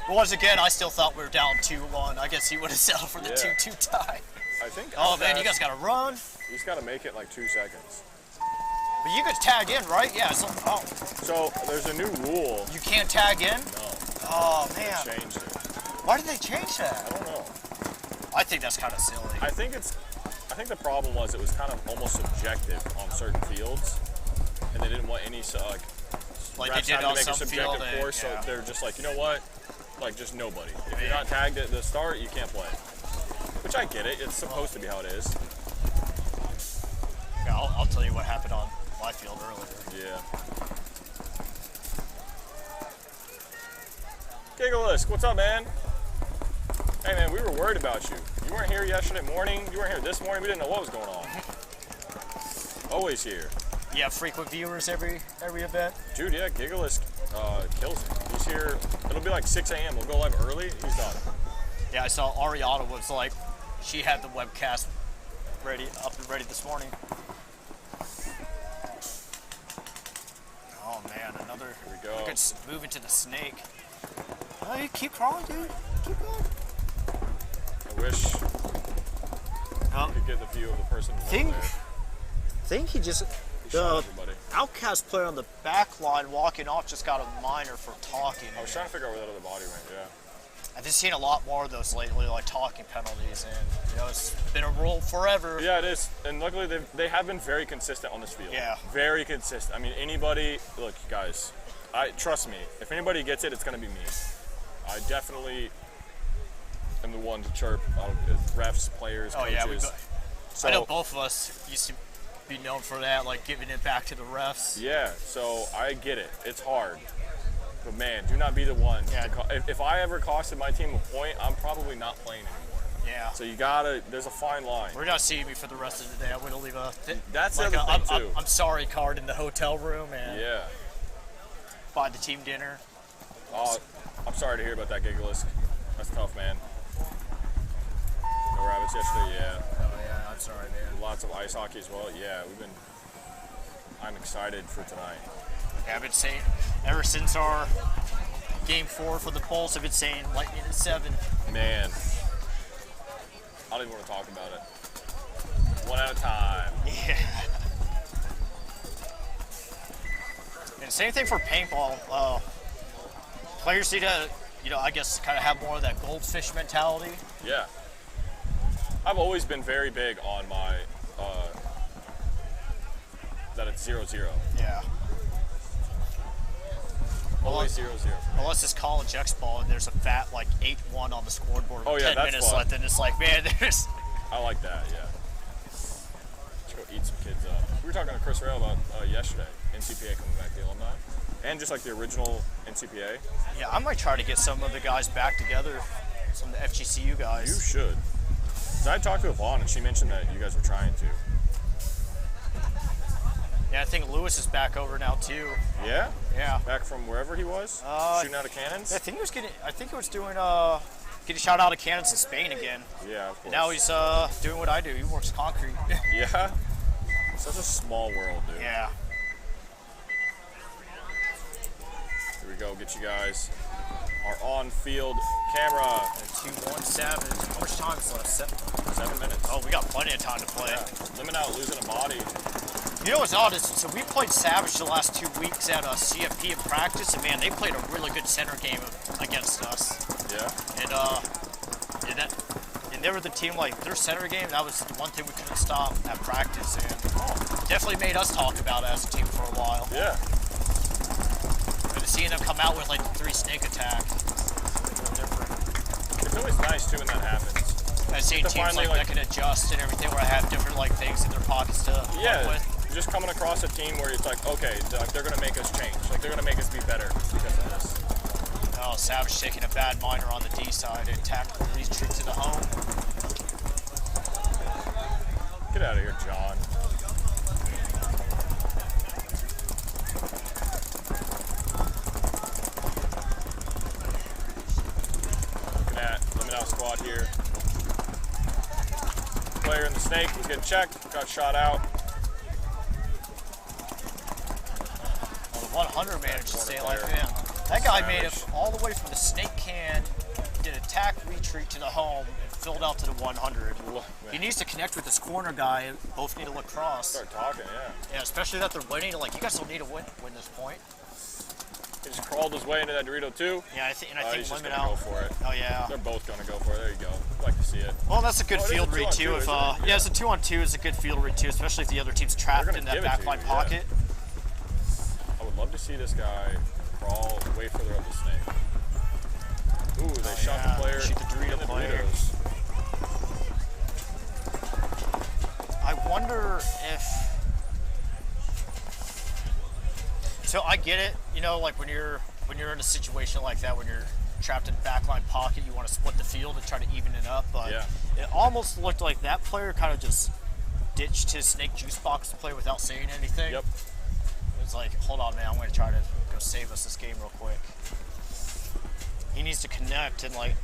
Once again, I still thought we were down 2-1. I guess he would have settled for the Yeah. 2-2 tie. I think. Oh, man, you Outcast, guys got to run. You just got to make it 2 seconds. But you could tag in, right? Yeah, So there's a new rule. you can't tag in? No, Oh, they man. changed it. Why did they change I that? don't know. I think that's kind of silly. I think the problem was it was kind of almost subjective on certain fields, and they didn't want any Like refs they did have to on make some a subjective field, force, yeah. so they're just like, you know what? Like, just nobody. If you're not tagged at the start, you can't play. Which I get it. It's supposed to be how it is. Yeah, I'll tell you what happened on my field earlier. Yeah. Gigalisk, what's up, man? Hey, man, we were worried about you. You weren't here yesterday morning. You weren't here this morning. We didn't know what was going on. Always here. You have frequent viewers every event? Dude, yeah, Gigalisk kills it. He's here. It'll be like 6 a.m. We'll go live early. He's done. Yeah, I saw Ariana was like, she had the webcast up and ready this morning. Oh man, another. Here we go. Look at moving to the snake. Oh, you keep crawling, dude. Keep going. I wish Oh. you could get the view of the person Think- there. I think he just. He shot everybody. Outcast player on the back line walking off just got a minor for talking. I was trying to figure out where that other body went, yeah. I've just seen a lot more of those lately, like talking penalties, and you know it's been a rule forever. Yeah, it is. And luckily, they have been very consistent on this field. Yeah. Very consistent. I mean, anybody, look, guys, trust me, if anybody gets it, it's going to be me. I definitely am the one to chirp refs, players, Oh coaches. yeah, So, I know both of us used to be known for that, like giving it back to the refs. yeah, so I get it. It's hard. But man, do not be the one. Yeah. If I ever costed my team a point, I'm probably not playing anymore. Yeah. So there's a fine line. We're not seeing me for the rest of the day. I'm gonna leave That's like the other thing, too. I'm sorry card in the hotel room and Yeah. buy the team dinner. Oh, I'm sorry to hear about that, Gigalisk. That's tough, man. No rabbits yesterday, yeah. Oh yeah, I'm sorry, man. Lots of ice hockey as well. Yeah, I'm excited for tonight. Yeah, I've been saying ever since our game 4 for the Pulse, I've been saying Lightning at 7. Man, I don't even want to talk about it. One at a time. Yeah. And same thing for paintball. Players need to, I guess, kind of have more of that goldfish mentality. Yeah. I've always been very big on my, that it's 0-0. Yeah. Always 0-0. Unless it's college X ball and there's a fat 8-1 on the scoreboard with Oh, yeah, 10 that's minutes fun. left, and it's like, man, there's. I like that, yeah. Let's go eat some kids up. We were talking to Chris Rail about yesterday, NCPA coming back, the alumni. And just like the original NCPA. Yeah, I might try to get some of the guys back together, some of the FGCU guys. You should. 'Cause I talked to Yvonne and she mentioned that you guys were trying to. Yeah, I think Lewis is back over now too. Yeah? Yeah. Back from wherever he was? Shooting out of cannons? I think he was getting shot out of cannons in Spain again. Yeah, of course. And now he's doing what I do. He works concrete. Yeah? Such a small world, dude. Yeah. Here we go, get you guys our on-field camera. 2-1 Savage. How much time is left? 7 minutes. Oh, we got plenty of time to play. Yeah. Limit out losing a body. You know what's odd is, so we played Savage the last 2 weeks at CFP in practice, and man, they played a really good center game against us. Yeah? And they were the team, their center game, that was the one thing we couldn't stop at practice, and definitely made us talk about it as a team for a while. Yeah. And seeing them come out with the 3 snake attack, it's a little different. It's always nice too when that happens. I've seen To teams finally, that can adjust and everything, where I have different things in their pockets to work with. Just coming across a team where it's okay, they're gonna make us change. They're gonna make us be better because of this. Oh, Savage taking a bad minor on the D side and tactical retreat to the home. Get out of here, John. Looking at limit out squad here. Player in the snake was getting checked, got shot out. 100 managed to stay like him. That guy made it all the way from the snake can, did attack retreat to the home, and filled out to the 100. He needs to connect with this corner guy. Both need to look cross. Start talking, yeah. Yeah, especially that they're winning. You guys don't need to win this point. He just crawled his way into that Dorito too. Yeah, I think he's just limit gonna out. go for it. Oh yeah. They're both gonna go for it. There you go. I'd like to see it. Well, that's a good it is field a read too. 2-on-2, If isn't it? yeah, it's a 2-on-2 is a good field read too, especially if the other team's trapped gonna in that give it to backline you, yeah. pocket. I would would love to see this guy crawl way further up the snake. Ooh, they shot the player. Shoot the Dorito in the player. Doritos. I wonder if. So I get it, you know, like when you're in a situation like that, when you're trapped in backline pocket, you want to split the field and try to even it up. But Yeah. it almost looked like that player kind of just ditched his snake juice box to play without saying anything. Yep. It was like, hold on, man, I'm going to try to go save us this game real quick. He needs to connect and like.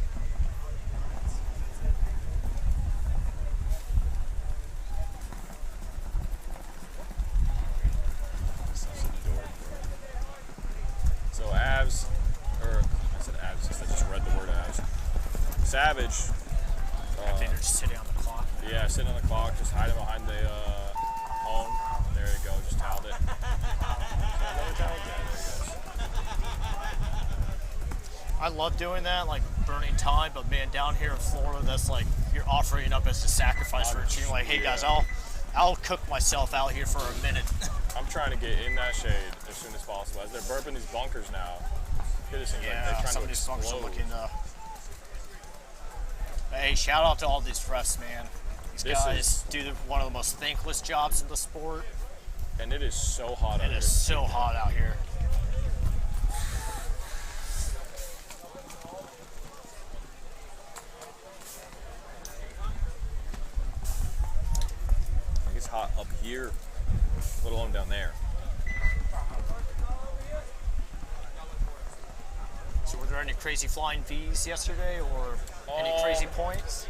So Avs, or I said Avs, I just read the word Avs. Savage. I think they're just sitting on the clock. Yeah, sitting on the clock, just hiding behind the home. There you go, just toweled it. Another towel? Yeah, there he goes. I love doing that, like burning time, but man, down here in Florida, that's like you're offering up as a sacrifice for a team. Like, hey guys, I'll cook myself out here for a minute. I'm trying to get in that shade as soon as possible. As they're burping these bunkers now, it just seems like they're trying some to of these bunkers are explode. looking. Hey, shout out to all these refs, man. These This guys do one of the most thankless jobs in the sport. And it is so hot out It here. is so hot out here. It's hot up here, let alone down there. So were there any crazy flying V's yesterday or any crazy points?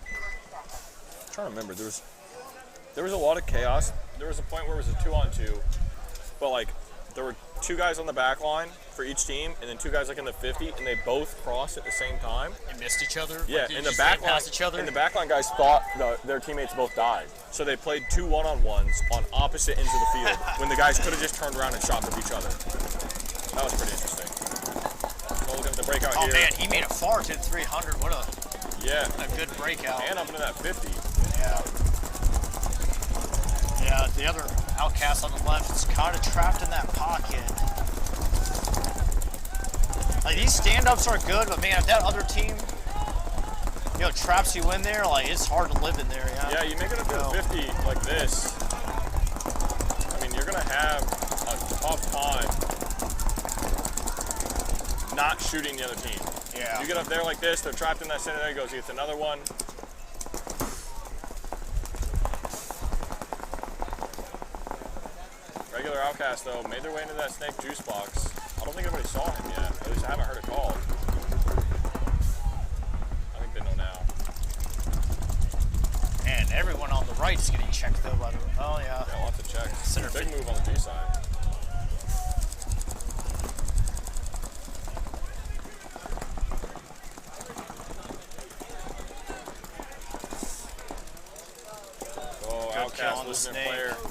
I'm trying to remember. There was a lot of chaos. There was a point where it was a 2-on-2, but like there were two guys on the back line for each team, and then two guys like in the 50, and they both crossed at the same time. They missed each other? Yeah, Like, in did the you back see it line, past each other? and the back line guys thought their teammates both died, so they played 2 1-on-1s on opposite ends of the field when the guys could have just turned around and shot with each other. That was pretty interesting. So look at the breakout Oh here. man, he made it far to the 300. What a good breakout. And up into that 50. Yeah. Yeah, the other Outcast on the left is kind of trapped in that pocket. Like, these stand-ups are good, but man, if that other team, traps you in there, like, it's hard to live in there, yeah? Yeah, you make it up to the 50 like this. I mean, you're going to have a tough time not shooting the other team. Yeah. You get up there like this, they're trapped in that center, there he goes, he gets another one. Regular Outcast, though, made their way into that snake juice box. I don't think anybody saw him yet. At least I haven't heard it called. I think they know now. And everyone on the right is getting checked, though, by the way. Oh, yeah. Yeah, lots of checks. Center Big move on the B side. Oh, Good kill Outcast on the losing snake. their player.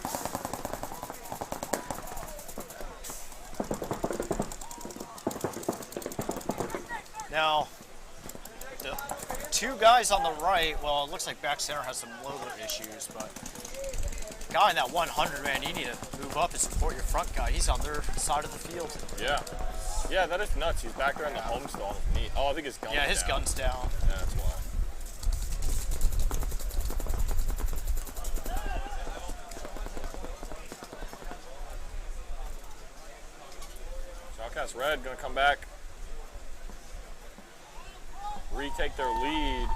Now, the two guys on the right, well, it looks like back center has some loader issues, but guy in that 100, man, you need to move up and support your front guy. He's on their side of the field. Yeah. Yeah, that is nuts. He's back there in the home stall. Neat. Oh, I think his gun's down. Yeah, his gun's down. Yeah, that's why. So Outcast Red gonna come back, retake their lead.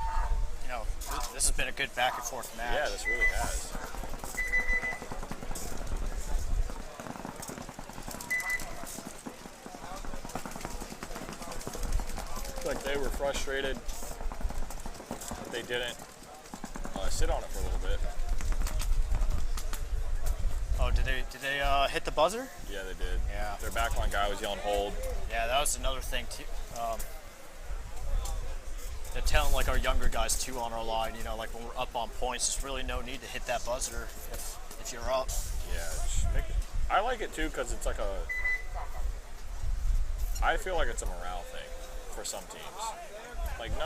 This has been a good back and forth match. Yeah, this really has. Like they were frustrated that they didn't sit on it for a little bit. Oh, did they hit the buzzer? Yeah, they did. Yeah. Their backline guy was yelling hold. Yeah, that was another thing too. They're telling like our younger guys too on our line, like when we're up on points, there's really no need to hit that buzzer if you're up. Yeah, just make it. I like it too because it's like I feel like it's a morale thing for some teams. Like, no,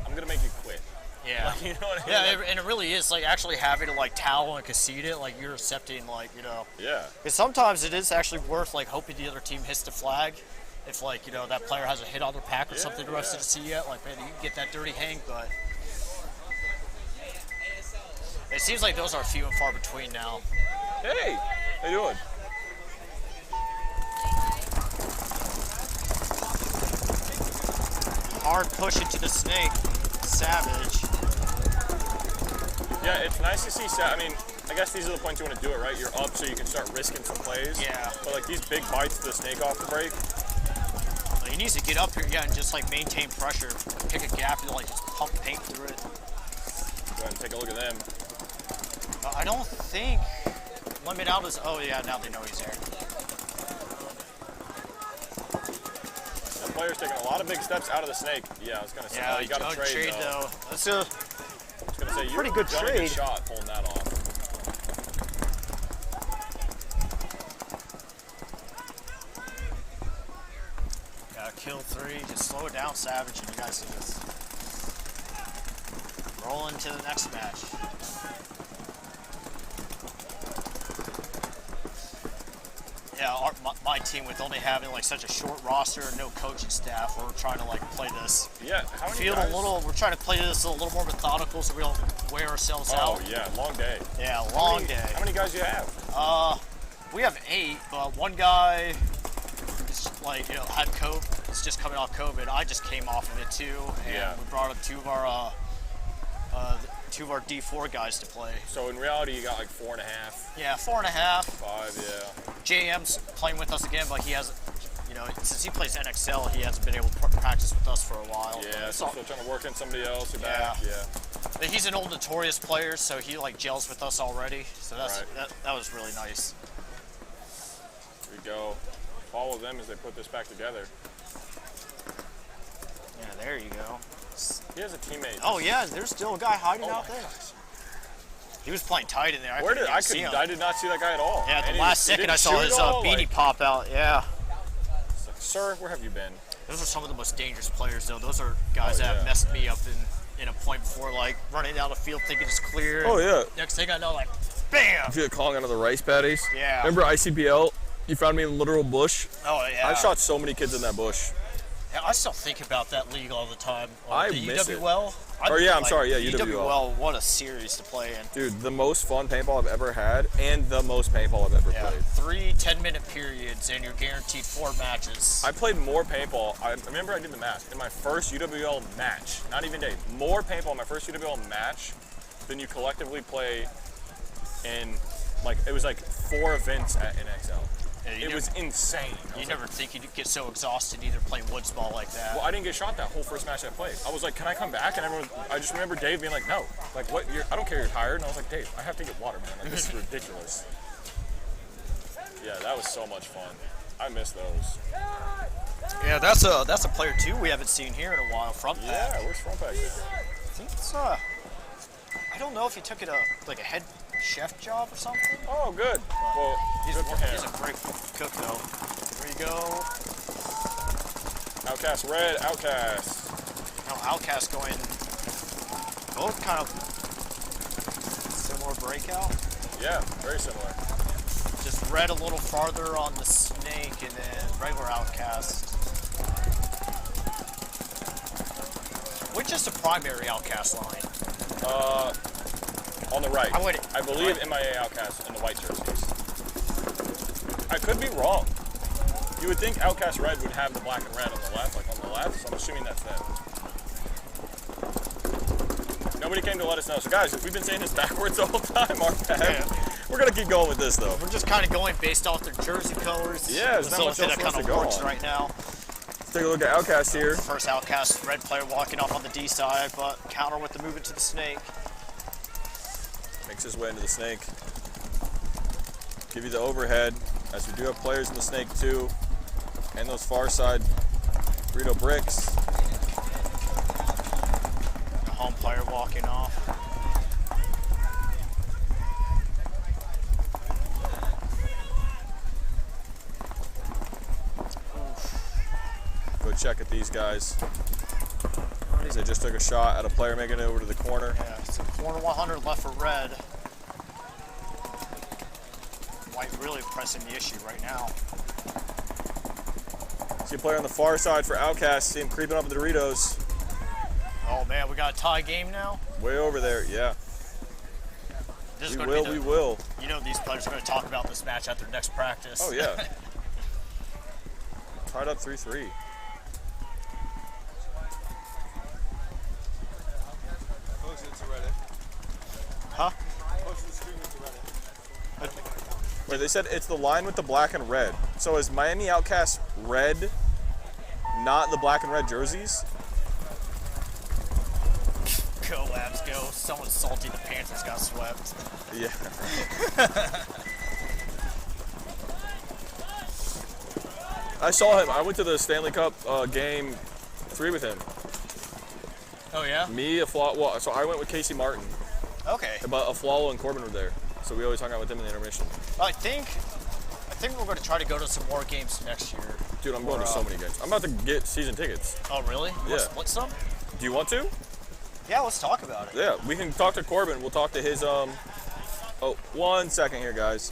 I'm gonna make you quit. Yeah. Like, you know what I mean? Yeah, Like, and it really is like actually having to like towel and concede it, like you're accepting like, you know. yeah. Because sometimes it is actually worth like hoping the other team hits the flag. If like, you know, that player has a hit on their pack or something the rest of the see yet, like man, you can get that dirty hang, but it seems like those are few and far between now. Hey, how you doing? Hard push into the snake. Savage. Yeah, it's nice to see. I mean, I guess these are the points you want to do it, right? You're up, so you can start risking some plays. Yeah. But like these big bites to the snake off the break. Like, he needs to get up here, yeah, and just like maintain pressure. Pick a gap and like just pump paint through it. Go ahead and take a look at them. I don't think Limit Out is. Oh yeah, now they know he's there. The player's taking a lot of big steps out of the snake. Yeah, I was gonna say, Yeah, you got to trade though. That's a I was gonna say, pretty good done a trade. good shot pulling that off. kill 3. Just slow it down, Savage, and you guys see this. Roll into the next match. Yeah, my team with only having like such a short roster and no coaching staff, we're trying to like play this. Yeah, how many Feel guys? We're trying to play this a little more methodical so we don't wear ourselves out. Oh yeah, long day. Yeah, long day. How many guys do you have? We have 8, but one guy is like, you know, had COVID. It's just coming off COVID. I just came off of it too, and Yeah. we brought up two of our D4 guys to play. So in reality, you got like 4.5, Yeah, 4.5. 5, yeah. JM's playing with us again, but he hasn't, you know, since he plays NXL, he hasn't been able to practice with us for a while. Yeah, So- so still trying to work in somebody else. You're Yeah. back. Yeah. But he's an old Notorious player, so he like gels with us already. So that's Right. that was really nice. Here we go. Follow them as they put this back together. Yeah, there you go. He has a teammate. Oh yeah, there's still a guy hiding Oh out my there. gosh. He was playing tight in there. Where couldn't did even I see him. did not see that guy at all. Yeah, at And the he last second didn't I saw shoot his at all? beanie Like, pop out. Yeah. it's like, sir, where have you been? Those are some of the most dangerous players, though. Those are guys that yeah. have messed me up in a point before, like running down the field thinking it's clear. Oh, yeah. Next thing I know, like, bam! If you're calling out of the rice paddies. Yeah. Remember ICPL? You found me in a literal bush. Oh yeah. I shot so many kids in that bush. Yeah, I still think about that league all the time. I the miss it. UWL. Or, yeah, I'm sorry, yeah, UWL. UWL, what a series to play in. Dude, the most fun paintball I've ever had, and the most paintball I've ever Yeah, played. 3 10-minute periods, and you're guaranteed 4 matches. I played more paintball. I remember I did the math. In my first UWL match, not even day, more paintball in my first UWL match than you collectively play in, like, it was like 4 events at NXL. Yeah, you It never- was insane. I You was never like, think you'd get so exhausted either playing woods ball like that. well, I didn't get shot that whole first match I played. I was like, can I come back? And everyone, I just remember Dave being like, no. Like, what? I don't care you're tired. And I was like, Dave, I have to get water, man. Like, this is ridiculous. Yeah, that was so much fun. I miss those. Yeah, that's a player too we haven't seen here in a while. Front pack. Yeah, where's Front Pack? I think it's I don't know if he took it like a head chef job or something. Oh, good. Well, He's good for him. a great cook though. Here we go. Outcast red, Outcast. Now Outcast going both kind of similar breakout. Yeah, very similar. Just red a little farther on the snake and then regular Outcast. Which is the primary Outcast line? On the right. I believe MIA Outcast in the white jerseys. I could be wrong. You would think Outcast red would have the black and red on the left, so I'm assuming that's them. Nobody came to let us know. So guys, if we've been saying this backwards the whole time, our bad. Yeah. We're gonna keep going with this though. We're just kind of going based off their jersey colors. Yeah, there's that's not the much only thing else that for us kind to of go works on. right now. Let's take a look at Outcast here. First Outcast red player walking off on the D side, but counter with the movement to the snake. Makes his way into the snake. Give you the overhead, as we do have players in the snake too. And those far side burrito bricks. The home player walking off. Go check at these guys. As they just took a shot at a player making it over to the corner. Yeah, so corner 100 left for red. White really pressing the issue right now. See a player on the far side for Outcast. See him creeping up the Doritos. Oh man, we got a tie game now. Way over there, yeah. This is We gonna will, be we will. You know these players are going to talk about this match at their next practice. Oh, yeah. Tied up 3-3. Huh? Wait, they said it's the line with the black and red. So is Miami Outcast red, not the black and red jerseys? Go, Labs, go. Someone's salty the Panthers got swept. Yeah. I saw him. I went to the Stanley Cup game 3 with him. Oh, yeah? Me, Aflalo. So I went with Casey Martin. Okay. But Aflalo and Corbin were there. So we always hung out with them in the intermission. I think we're going to try to go to some more games next year. Dude, I'm going to so many games. I'm about to get season tickets. Oh, really? Yeah. Split some? Do you want to? Yeah, let's talk about it. Yeah, we can talk to Corbin. We'll talk to his, Oh, 1 second here, guys.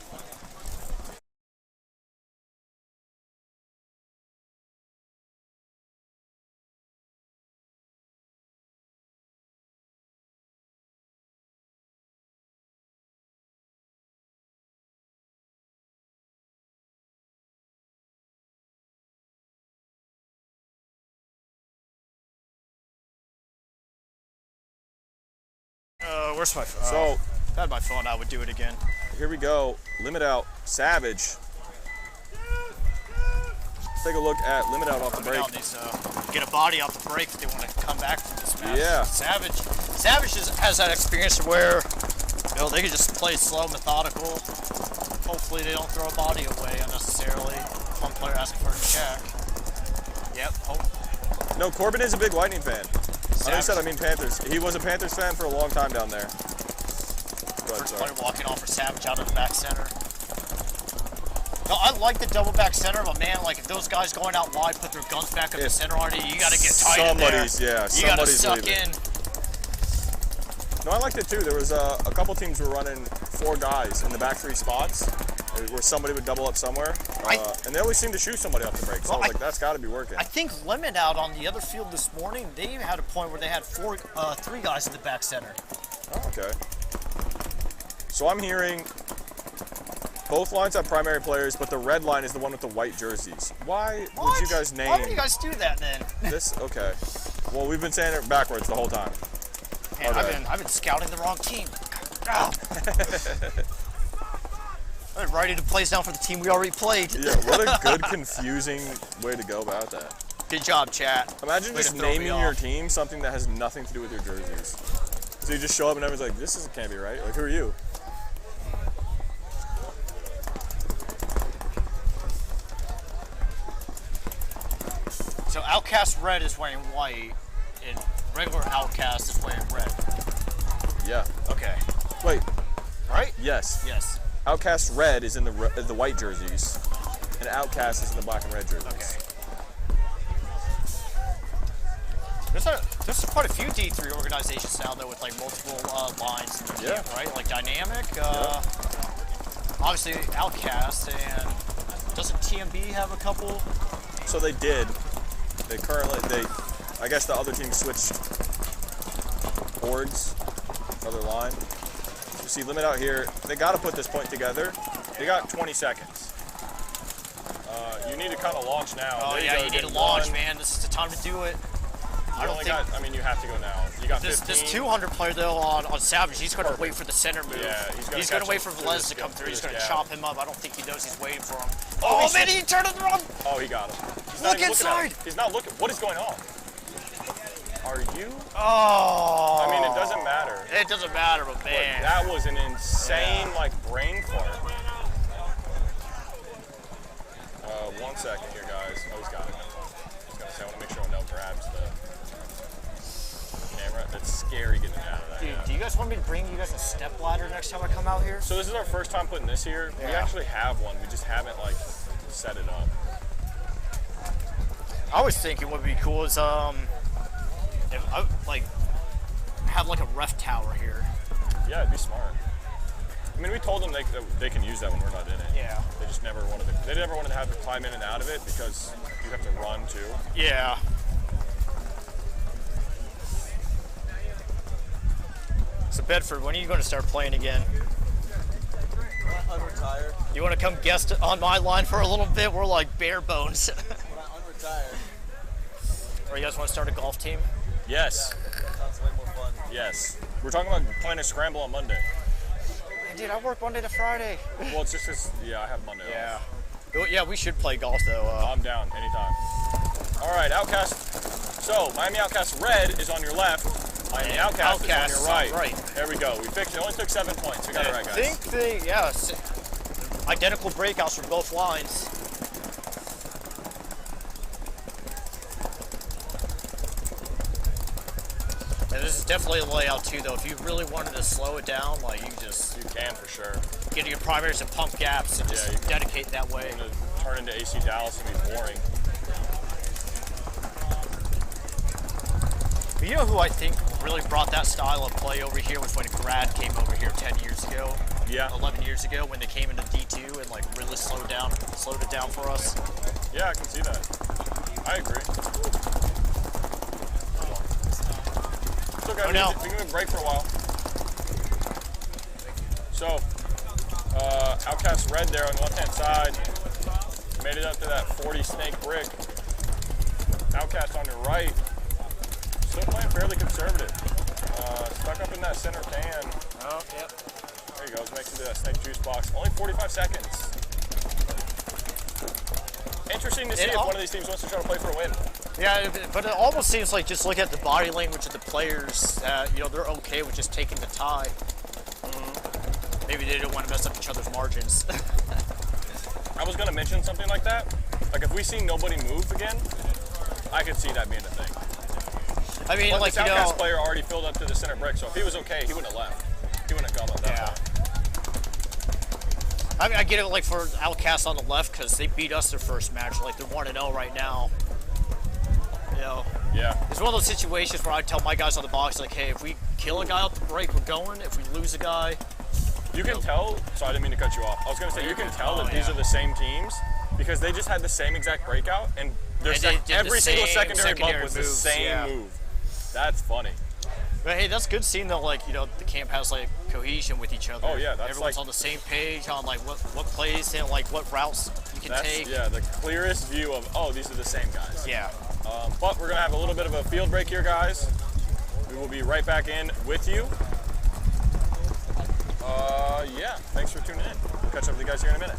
Where's my phone? So, if I had my phone, I would do it again. here we go. Limit out. Savage. Take a look at Limit Out off the break. Limit Out needs to get a body off the break if they want to come back from this match. Yeah. Savage has that experience where they can just play slow, methodical. Hopefully they don't throw a body away unnecessarily. One player asking for a check. Yep. No, Corbin is a big Lightning fan. I said I mean Panthers. He was a Panthers fan for a long time down there. First player walking off for Savage out of the back center. No, I like the double back center, but man, like if those guys going out wide put their guns back up the center on you, you got to get tight in there. You got to suck in. No, I liked it too. There was a couple teams were running 4 guys in the back 3 spots, where somebody would double up somewhere, and they always seem to shoot somebody off the break. So I was like, that's got to be working. I think Limit Out on the other field this morning, they had a point where they had 3 guys in the back center. Oh, okay. So I'm hearing both lines have primary players, but the red line is the one with the white jerseys. Why would you guys name? Why would you guys do that then? This? Okay. Well, we've been saying it backwards the whole time. Man, I've been scouting the wrong team. Oh. I've been writing the plays down for the team we already played. Yeah, what a good, confusing way to go about that. Good job, chat. Imagine just naming your team something that has nothing to do with your jerseys. So you just show up and everyone's like, this can't be right. Like, who are you? So Outcast Red is wearing white, and regular Outcast is wearing red. Yeah. Okay. Wait. Right? Yes. Yes. Outcast Red is in the white jerseys, and Outcast is in the black and red jerseys. Okay. There's quite a few D3 organizations now though with like multiple lines in their camp, right? Like Dynamic, obviously Outcast, and doesn't TMB have a couple? So they did. I guess the other team switched boards, other line. So you see Limit Out here, they got to put this point together. They got 20 seconds. You need to kind of launch now. Oh yeah, you need to launch, man. This is the time to do it. You have to go now. You got this 15. 200 player though on Savage, he's going to wait for the center move. Yeah, he's going to wait for Velez to come through. He's going to chop him up. I don't think he knows he's waiting for him. Oh, man, he turned it wrong. Oh, he got him. Look inside. He's not looking. What is going on? Are you? Oh. I mean, it doesn't matter. It doesn't matter, but man. That was an insane, brain fart. 1 second here, guys. Oh, he's got it. I was going to say, I want to make sure no grabs the camera. That's scary getting out of that. Dude, do you guys want me to bring you guys a step ladder next time I come out here? So this is our first time putting this here. Yeah. We actually have one. We just haven't, set it up. I was thinking what would be cool is, Like, have like a ref tower here. Yeah, it'd be smart. I mean, we told them they can use that when we're not in it. Yeah. They just never wanted to. They never wanted to have to climb in and out of it because you have to run too. Yeah. So Bedford, when are you going to start playing again? When I unretire. You want to come guest on my line for a little bit? We're like bare bones. When I unretire. Or you guys want to start a golf team? Yes. Sounds way more fun. Yes. We're talking about playing a scramble on Monday. Dude, I work Monday to Friday. Well, it's just 'cause, I have Monday Yeah. off. Well, yeah, we should play golf though. I'm down anytime. All right, Outcast. So, Miami Outcast red is on your left. Miami Outcast is on your right. There we go. We fixed it. Only took 7 points. We got it right, guys. I think identical breakouts from both lines. And this is definitely a layout too, though. If you really wanted to slow it down, like you can for sure. Get your primaries and pump gaps and just dedicate that way. It's gonna turn into AC Dallas and be boring. But you know who I think really brought that style of play over here was when Grad came over here 10 years ago. Yeah. 11 years ago when they came into D2 and like really slowed it down for us. Yeah, I can see that. I agree. It's okay. We can break for a while. So, Outcast red there on the left-hand side. Made it up to that 40 snake brick. Outcast on your right. Still playing fairly conservative. Stuck up in that center can. Oh, yep. There you go. Makes it to that snake juice box. Only 45 seconds. Interesting to see if one of these teams wants to try to play for a win. Yeah, but it almost seems like just look at the body language of the players. They're okay with just taking the tie. Maybe they didn't want to mess up each other's margins. I was going to mention something like that. Like if we see nobody move again, I could see that being a thing. I mean, but like, this Outcast player already filled up to the center brick, so if he was okay, he wouldn't have left. He wouldn't have gone up that far. I mean, I get it, like, for Outcast on the left, because they beat us their first match. Like, they're 1-0 right now. You know? Yeah. It's one of those situations where I tell my guys on the box, like, hey, if we kill a guy out the break, we're going. If we lose a guy... You can tell, so I didn't mean to cut you off. I was going to say, you can tell that these are the same teams, because they just had the same exact breakout, and every single secondary bump was the same move. That's funny. But hey, that's good seeing that, like, the camp has like cohesion with each other. Oh yeah, that's everyone's on the same page on like what plays and like what routes you can take. Yeah, the clearest view of these are the same guys. Yeah. But we're gonna have a little bit of a field break here, guys. We will be right back in with you. Yeah, thanks for tuning in. We'll catch up with you guys here in a minute.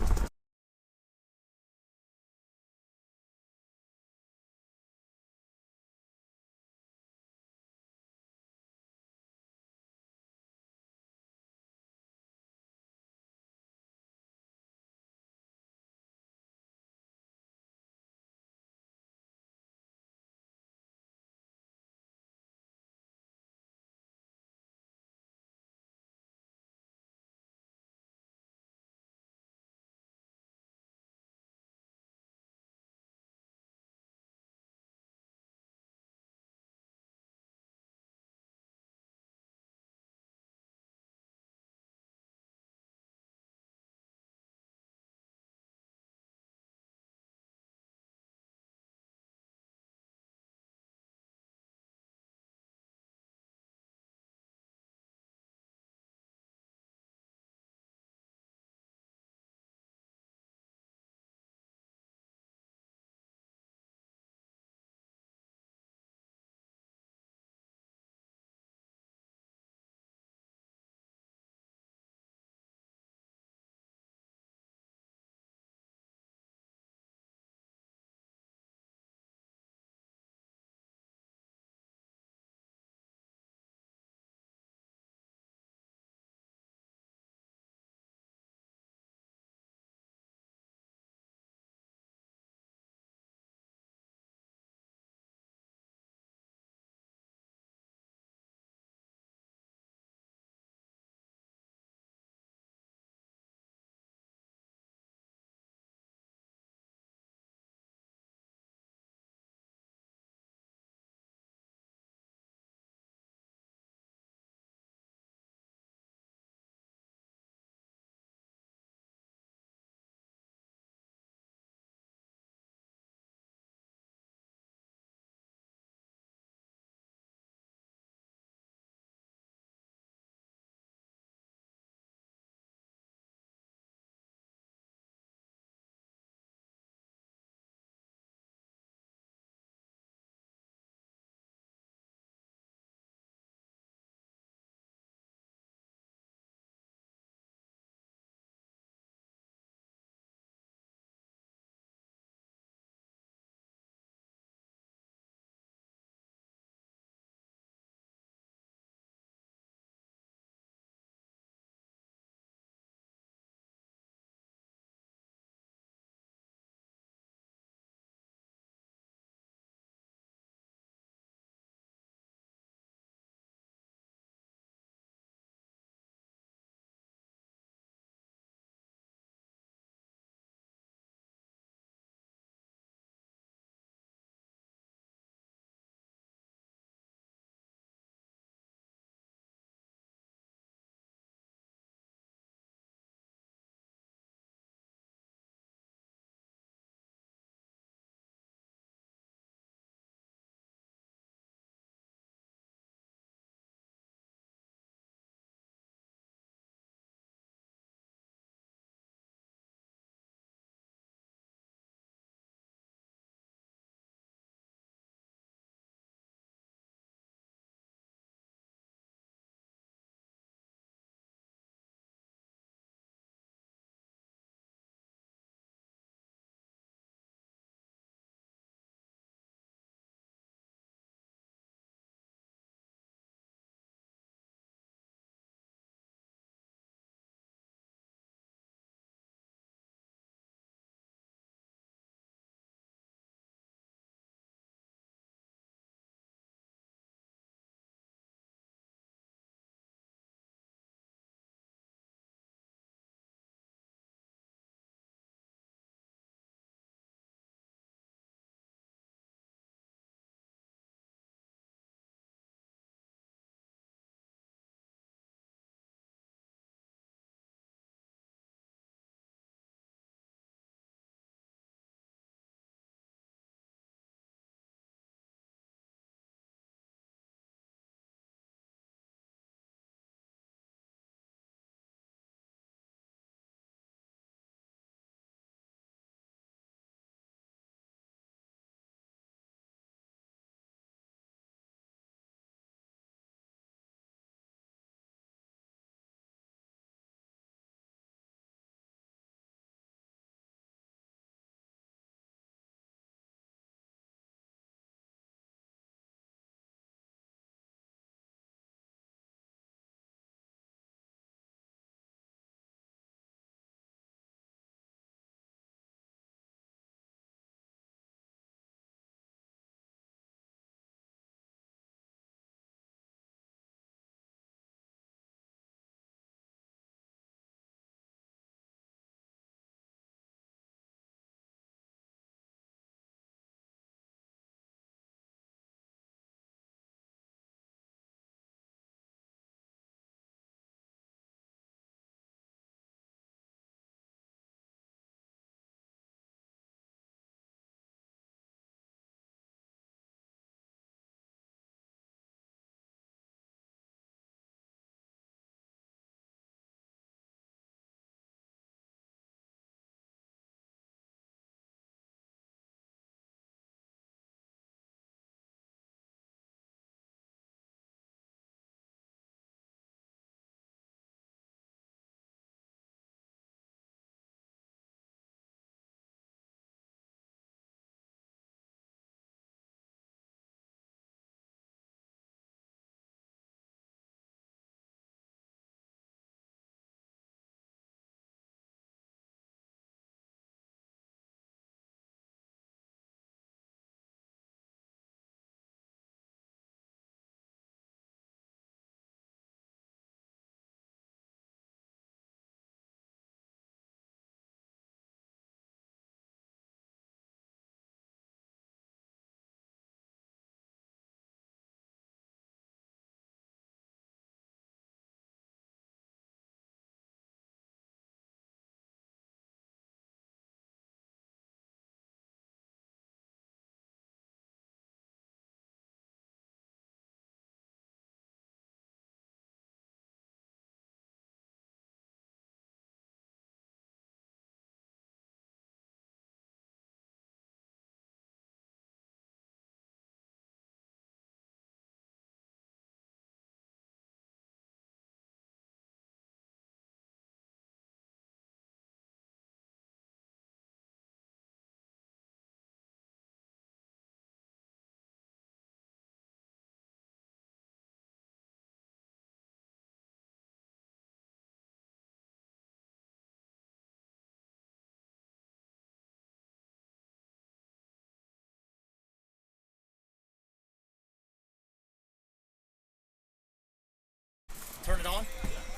Turn it on?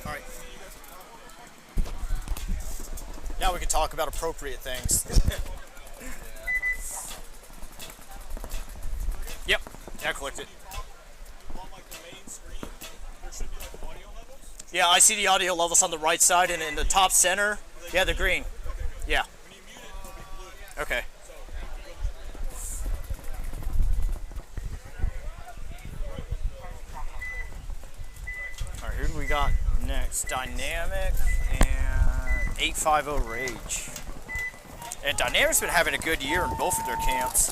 All right. Now we can talk about appropriate things. Yep. Yeah, I clicked it. On like the main screen, there should be like audio levels. Yeah, I see the audio levels on the right side and in the top center. Yeah, they're green. Yeah. When you mute it, it'll be blue. Okay. All right, who do we got next? Dynamic and 850 Rage. And Dynamic's been having a good year in both of their camps.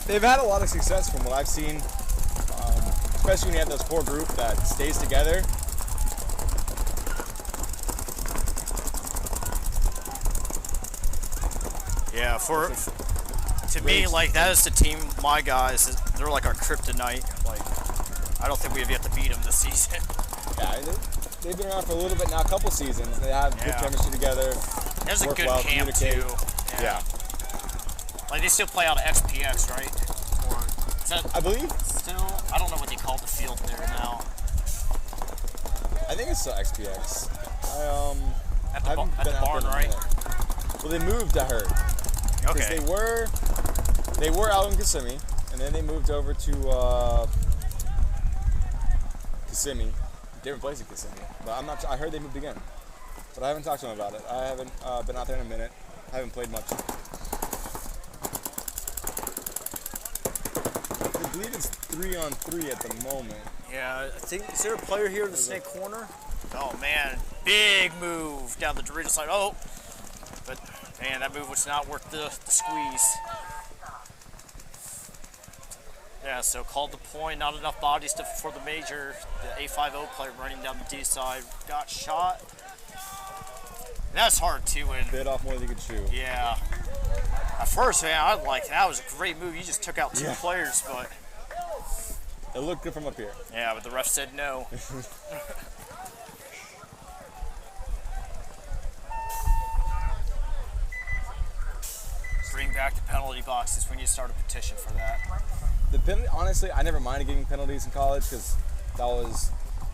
They've had a lot of success from what I've seen, especially when you have this core group that stays together. Yeah, to me, like, that is the team, my guys, they're like our kryptonite. Like, I don't think we have yet to beat them this season. Yeah, they've been around for a little bit now, a couple seasons. They have good chemistry together. There's a work good well, camp, communicate. too. Yeah. Like, they still play out of XPX, right? Or is that I believe. still? I don't know what they call the field there now. I think it's still XPX. At the, haven't at been the out barn, there in a right? minute. Well, they moved, I heard. Because Okay. they were out in Kissimmee, and then they moved over to Kissimmee, different place in Kissimmee. But I'm not. I heard they moved again, but I haven't talked to them about it. I haven't been out there in a minute. I haven't played much. I believe it's 3-on-3 at the moment. Yeah, I think, is there a player here in the snake corner? Oh, man. Big move down the Dorito side. Oh, but, man, that move was not worth the squeeze. Yeah, so called the point. Not enough bodies for the major. The 850 player running down the D side got shot. And that's hard, too. And Bit off more than you could chew. yeah. At first, man, I like that was a great move. You just took out two players, but It looked good from up here. yeah, but the ref said no. Bring back the penalty boxes. We need to start a petition for that. The penalty, honestly, I never minded getting penalties in college because that was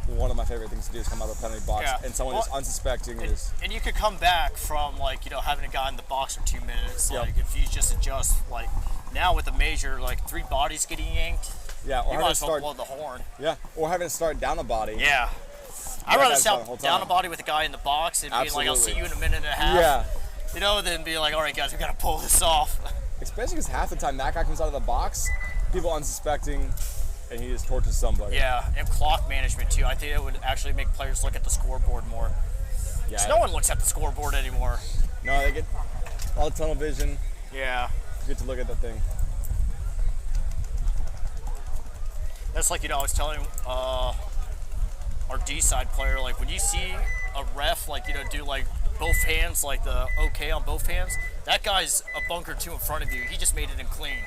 one of my favorite things to do is come out of a penalty box Yeah. and someone just unsuspecting is. And you could come back from, like, you know, having a guy in the box for 2 minutes. Yep. Like, if you just adjust, like, now with the major, like, 3 bodies getting yanked, Yeah, or you might having as to well start. blow the horn. Yeah, or having to start down a body. Yeah. I'd that rather guy's down the start whole down a time. body with a guy in the box and being like, I'll see Absolutely. you in a minute and a half. Yeah, You know, then be like, all right, guys, we got to pull this off. especially because half the time that guy comes out of the box, people unsuspecting, and he just torches somebody. Yeah, and clock management, too. I think it would actually make players look at the scoreboard more. Yeah. 'Cause no one looks at the scoreboard anymore. No, they get all the tunnel vision. Yeah. You get to look at the thing. That's like, you know, I was telling our D-side player, like, when you see a ref, like, you know, do, like, both hands, like the okay on both hands, that guy's a bunker 2 in front of you. He just made it in clean.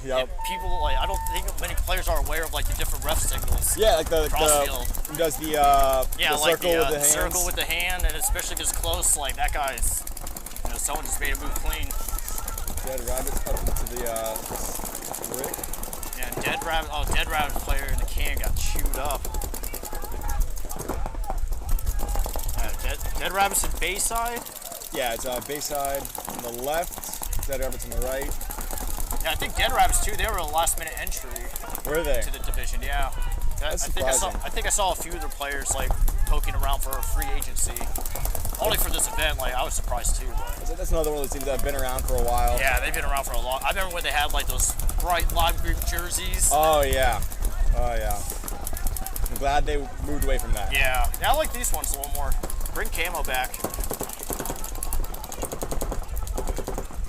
Yep. And people, like, I don't think many players are aware of, like, the different ref signals. Yeah, like the Crossfield. he does the Yeah, the like circle with the hands. circle with the hand, and especially if it's close, like, that guy's, you know, someone just made a move clean. Dead Rabbits up into the brick. Yeah, Dead Rabbit player in the can got chewed up. Dead Rabbits in Bayside? Yeah, it's Bayside on the left, Dead Rabbits on the right. Yeah, I think Dead Rabbits too, they were a last minute entry Where are they? to the division, yeah. That's I think I saw a few of their players like poking around for a free agency. Only for this event, like I was surprised too. But That's another one of those teams that have been around for a while. yeah, they've been around for a long. I remember when they had like those bright lime green jerseys. Oh yeah. Oh yeah. I'm glad they moved away from that. Yeah, now I like these ones a little more. Bring camo back.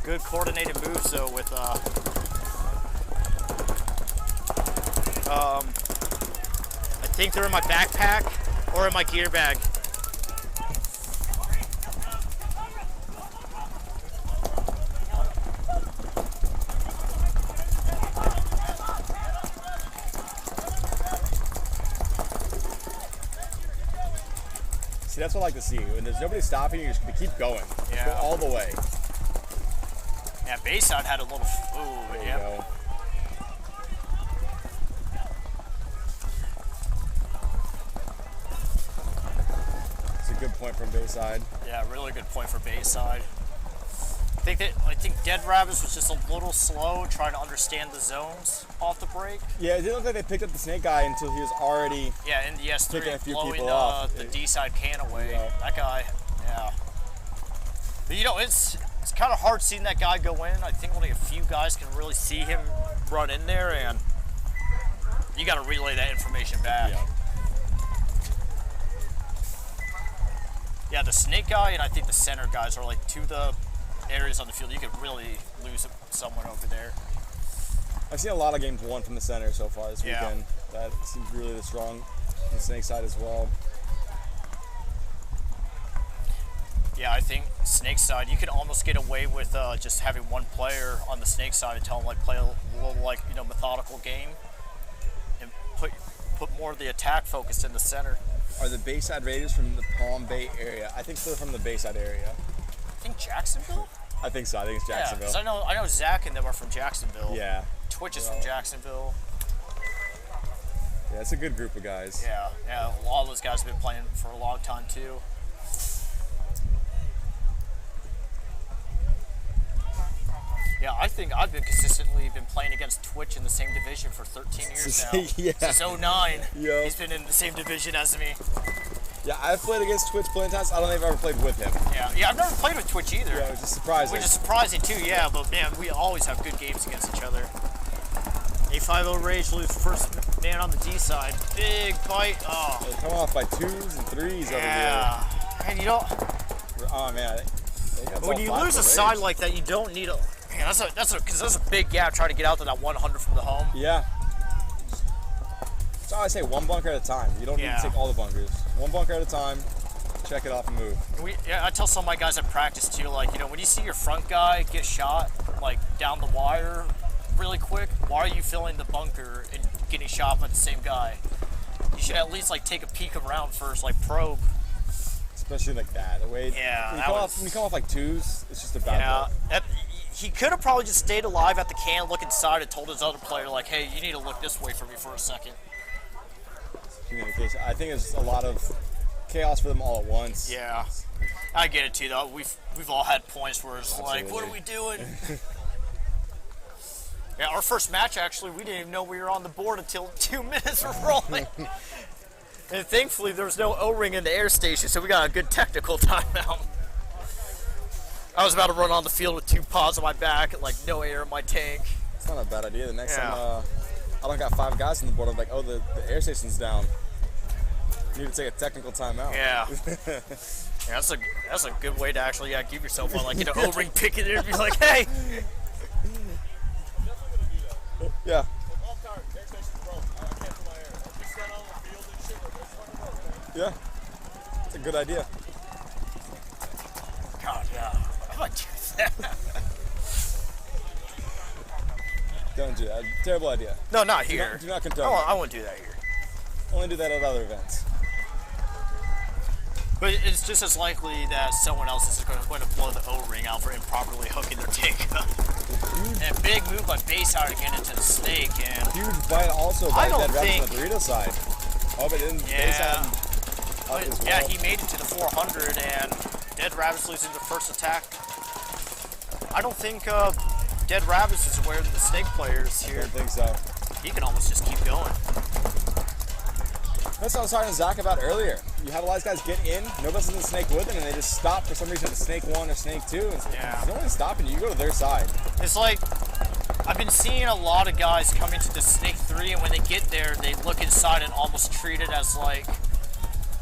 Good coordinated moves though with I think they're in my backpack or in my gear bag. See, that's what I like to see. When there's nobody stopping you, you're just gonna keep going. Just Yeah. go all the way. Yeah, Bayside had a little. Ooh, There you yeah. go. good point from Bayside. Yeah, really good point for Bayside. I think Dead Rabbits was just a little slow trying to understand the zones off the break. Yeah, it didn't look like they picked up the snake guy until he was already. Yeah, in the Picking a S3 few blowing people off. the D-side can away. Yeah. That guy, yeah. But you know, it's kind of hard seeing that guy go in. I think only a few guys can really see him run in there, and you got to relay that information back. Yeah. Yeah, the snake guy and I think the center guys are like two of the areas on the field you could really lose someone over there. I've seen a lot of games won from the center so far this Yeah. weekend. That seems really the strong on the snake side as well. Yeah, I think snake side, you can almost get away with just having one player on the snake side and tell them like play a little like methodical game and put more of the attack focused in the center. Are the Bayside Raiders from the Palm Bay area? I think they're from the Bayside area. I think Jacksonville. I think so. I think it's Jacksonville. Yeah, 'cause I know Zach and them are from Jacksonville. Yeah. Twitch is from Jacksonville. Yeah, it's a good group of guys. Yeah, a lot of those guys have been playing for a long time too. Yeah, I think I've been consistently playing against Twitch in the same division for 13 years now. Yeah. Since 09, Yep. he's been in the same division as me. Yeah, I've played against Twitch plenty of times. I don't think I've ever played with him. Yeah, I've never played with Twitch either. Yeah, which is surprising. Which is surprising too, yeah, but man, we always have good games against each other. A50 Rage lose first man on the D side. Big bite. Oh. They come off by 2s and 3s Yeah. And you don't. over here. Oh man. When you lose a side like that, you don't need a. Man, that's a big gap trying to get out to that 100 from the home. Yeah. So I say one bunker at a time. You don't need to take all the bunkers. One bunker at a time. Check it off and move. I tell some of my guys at practice too, like, when you see your front guy get shot, like down the wire really quick, why are you filling the bunker and getting shot by the same guy? You should at least like take a peek around first, like probe. Especially like that. The way when you come off like 2s, it's just a bad look. He could have probably just stayed alive at the can, look inside, and told his other player, like, hey, you need to look this way for me for a second. Communication. I think it's a lot of chaos for them all at once. Yeah, I get it too. Though we've all had points where it's like, what are we doing? Yeah, our first match actually, we didn't even know we were on the board until 2 minutes were rolling. And thankfully, there was no O-ring in the air station, so we got a good technical timeout. I was about to run on the field with 2 paws on my back and like no air in my tank. It's not a bad idea. The next time I don't got 5 guys on the board, I'm like, oh, the air station's down. You need to take a technical timeout. Yeah. Yeah, that's a good way to actually give yourself one, like, O-ring picket there and be like, hey. Yeah. Yeah. It's a good idea. God, yeah. I might do that. Don't do that. Terrible idea. No, not here. Do not condone. I won't do that here. Only do that at other events. But it's just as likely that someone else is going to blow the O-ring out for improperly hooking their tank up. And a big move by Bayside to get into the snake. And huge bite also by Dead Rabbits on the burrito side. Oh, but then Bayside as well. Yeah, he made it to the 400, and Dead Rabbits losing the first attack. I don't think Dead Rabbits is aware of the snake players here. I don't think so. He can almost just keep going. That's what I was talking to Zach about earlier. You have a lot of guys get in, nobody's in the snake with them, and they just stop for some reason at snake 1 or snake 2. And there's no one stopping you. You go to their side. It's like, I've been seeing a lot of guys coming to the snake 3, and when they get there, they look inside and almost treat it as like,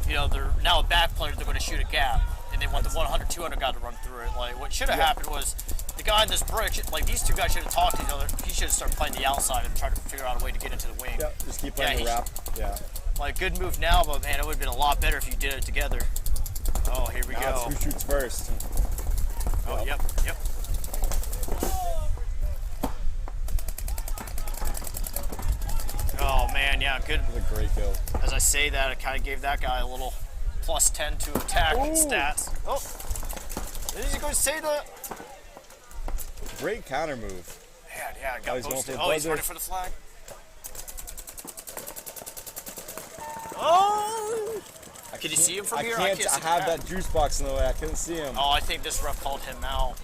they're now a back player, they're going to shoot a gap. And they want the 100, 200 guy to run through it. Like, what should have happened was, the guy in this brick, like, these 2 guys should have talked to each other. He should have started playing the outside and tried to figure out a way to get into the wing. Yeah, just keep playing the wrap. Yeah. Like, good move now, but man, it would have been a lot better if you did it together. Oh, here we go. Who shoots first? Oh, yep. Oh man, yeah, good. That was a great kill. As I say that, it kind of gave that guy a little +10 to attack stats. Oh, is he going to say that? Great counter move. Yeah, got boosted. Oh, he's running for the flag. Oh! Can you see him from I here? can't. see I have him. that juice box in the way. I couldn't see him. Oh, I think this ref called him out.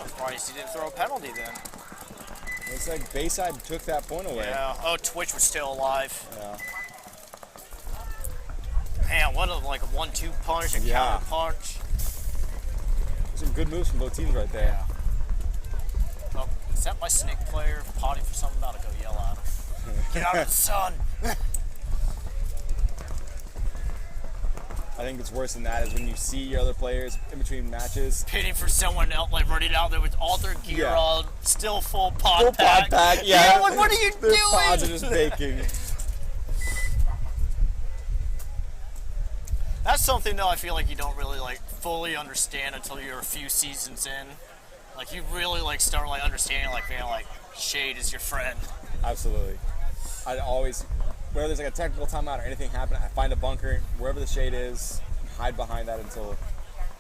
I'm surprised he didn't throw a penalty then. Looks like Bayside took that point away. Yeah. Oh, Twitch was still alive. Yeah. Man, what a like a 1-2 punch, a counter punch. Some good moves from both teams right there. Oh, is that my snake player potting for something? I'm about to go yell at him. Get out of the sun. I think it's worse than that is when you see your other players in between matches. Pitting for someone else, like running out there with all their gear Yeah. on, still full pod Full pack. pod pack, yeah. Like, what are you Their doing? pods are just baking. That's something though I feel like you don't really like fully understand until you're a few seasons in. Like you really like start like understanding like man like shade is your friend. Absolutely. I always, whether there's like a technical timeout or anything happening, I find a bunker wherever the shade is, hide behind that until the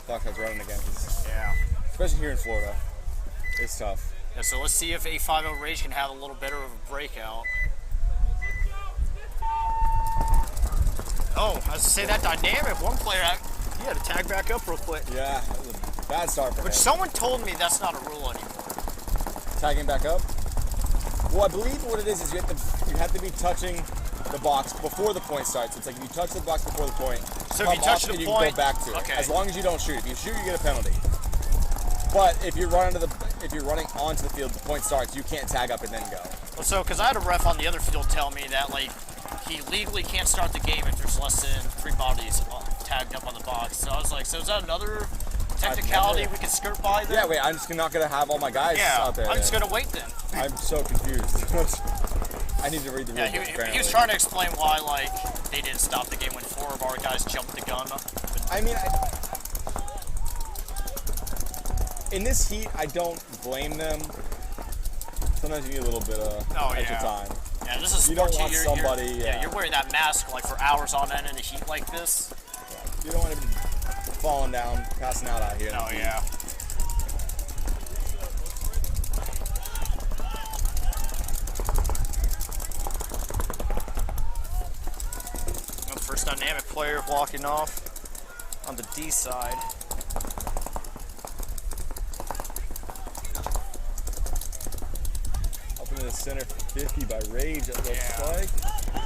clock starts running again. 'Cause Yeah. especially here in Florida, it's tough. Yeah, so let's see if A50 Rage can have a little better of a breakout. Oh, I was to say that dynamic. One player, he had to tag back up real quick. Yeah, that was a bad start for Which him. someone told me that's not a rule anymore. Tagging back up. Well, I believe what it is you have to be touching the box before the point starts. It's like if you touch the box before the point, So if you touch the you point, can go back to it. okay. As long as you don't shoot. If you shoot, you get a penalty. But if you're running onto the field, the point starts. You can't tag up and then go. Well, so, because I had a ref on the other field tell me that, like, he legally can't start the game if there's less than 3 bodies tagged up on the box. So I was like, so is that another technicality we can skirt by then? Yeah, wait, I'm just not going to have all my guys out there. I'm just going to wait then. I'm so confused. I need to read the rules. Yeah, he was trying to explain why, like, they didn't stop the game when 4 of our guys jumped the gun. I mean, in this heat, I don't blame them. Sometimes you need a little bit of extra time. Yeah, this is You don't sports heat. want somebody. You're wearing that mask like for hours on end in a heat like this. You don't want to be falling down, passing out here. Oh yeah. First dynamic player walking off on the D side. Up into the center 50 by Rage, it looks like.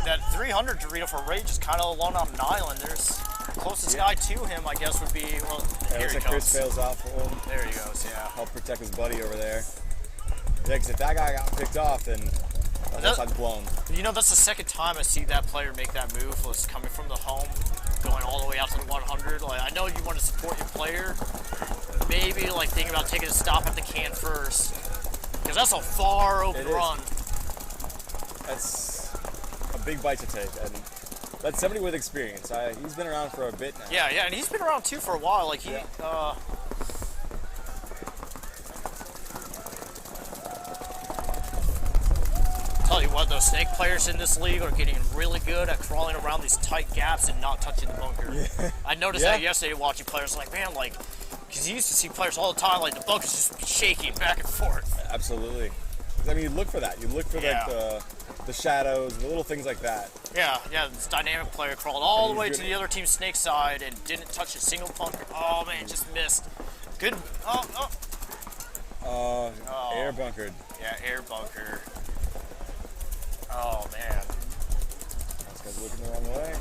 That 300 Dorito for Rage is kind of alone on an island. There's the closest guy to him, I guess, would be, well, Yeah, here looks he like comes. Chris fails out for him. There he goes, yeah. Help protect his buddy over there. Yeah, because if that guy got picked off, then the whole side's blown. You know, that's the second time I see that player make that move. Was coming from the home, going all the way out to the 100. Like, I know you want to support your player. Maybe like think about taking a stop at the can first, because that's a far open run. That's a big bite to take, and that's somebody with experience. He's been around for a bit now. Yeah, and he's been around too for a while. Like tell you what, those snake players in this league are getting really good at crawling around these tight gaps and not touching the bunker. Yeah. I noticed that yesterday watching players. Like, man, like, because you used to see players all the time, like the bunker's just shaking back and forth. Absolutely. I mean, you look for that. You look for like the shadows, the little things like that. Yeah, this dynamic player crawled all the way to the other team's snake side and didn't touch a single bunker. Oh man, just missed. Good. Air bunkered. Yeah, air bunker. Oh man. This guy's looking the wrong way.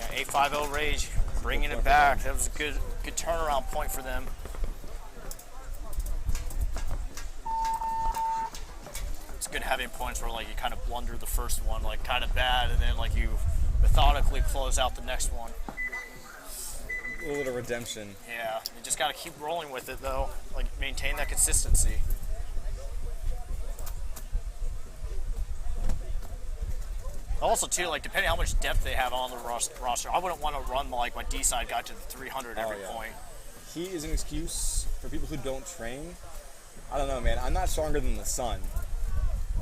Yeah, 850 Rage bringing it back. That was a good turnaround point for them. It's good having points where like you kind of blunder the first one, like kind of bad, and then like you methodically close out the next one. A little bit of redemption. Yeah, you just got to keep rolling with it though. Like maintain that consistency. Also, too, like depending on how much depth they have on the roster, I wouldn't want to run like my D side guy to the 300 every point. Heat is an excuse for people who don't train. I don't know, man. I'm not stronger than the sun.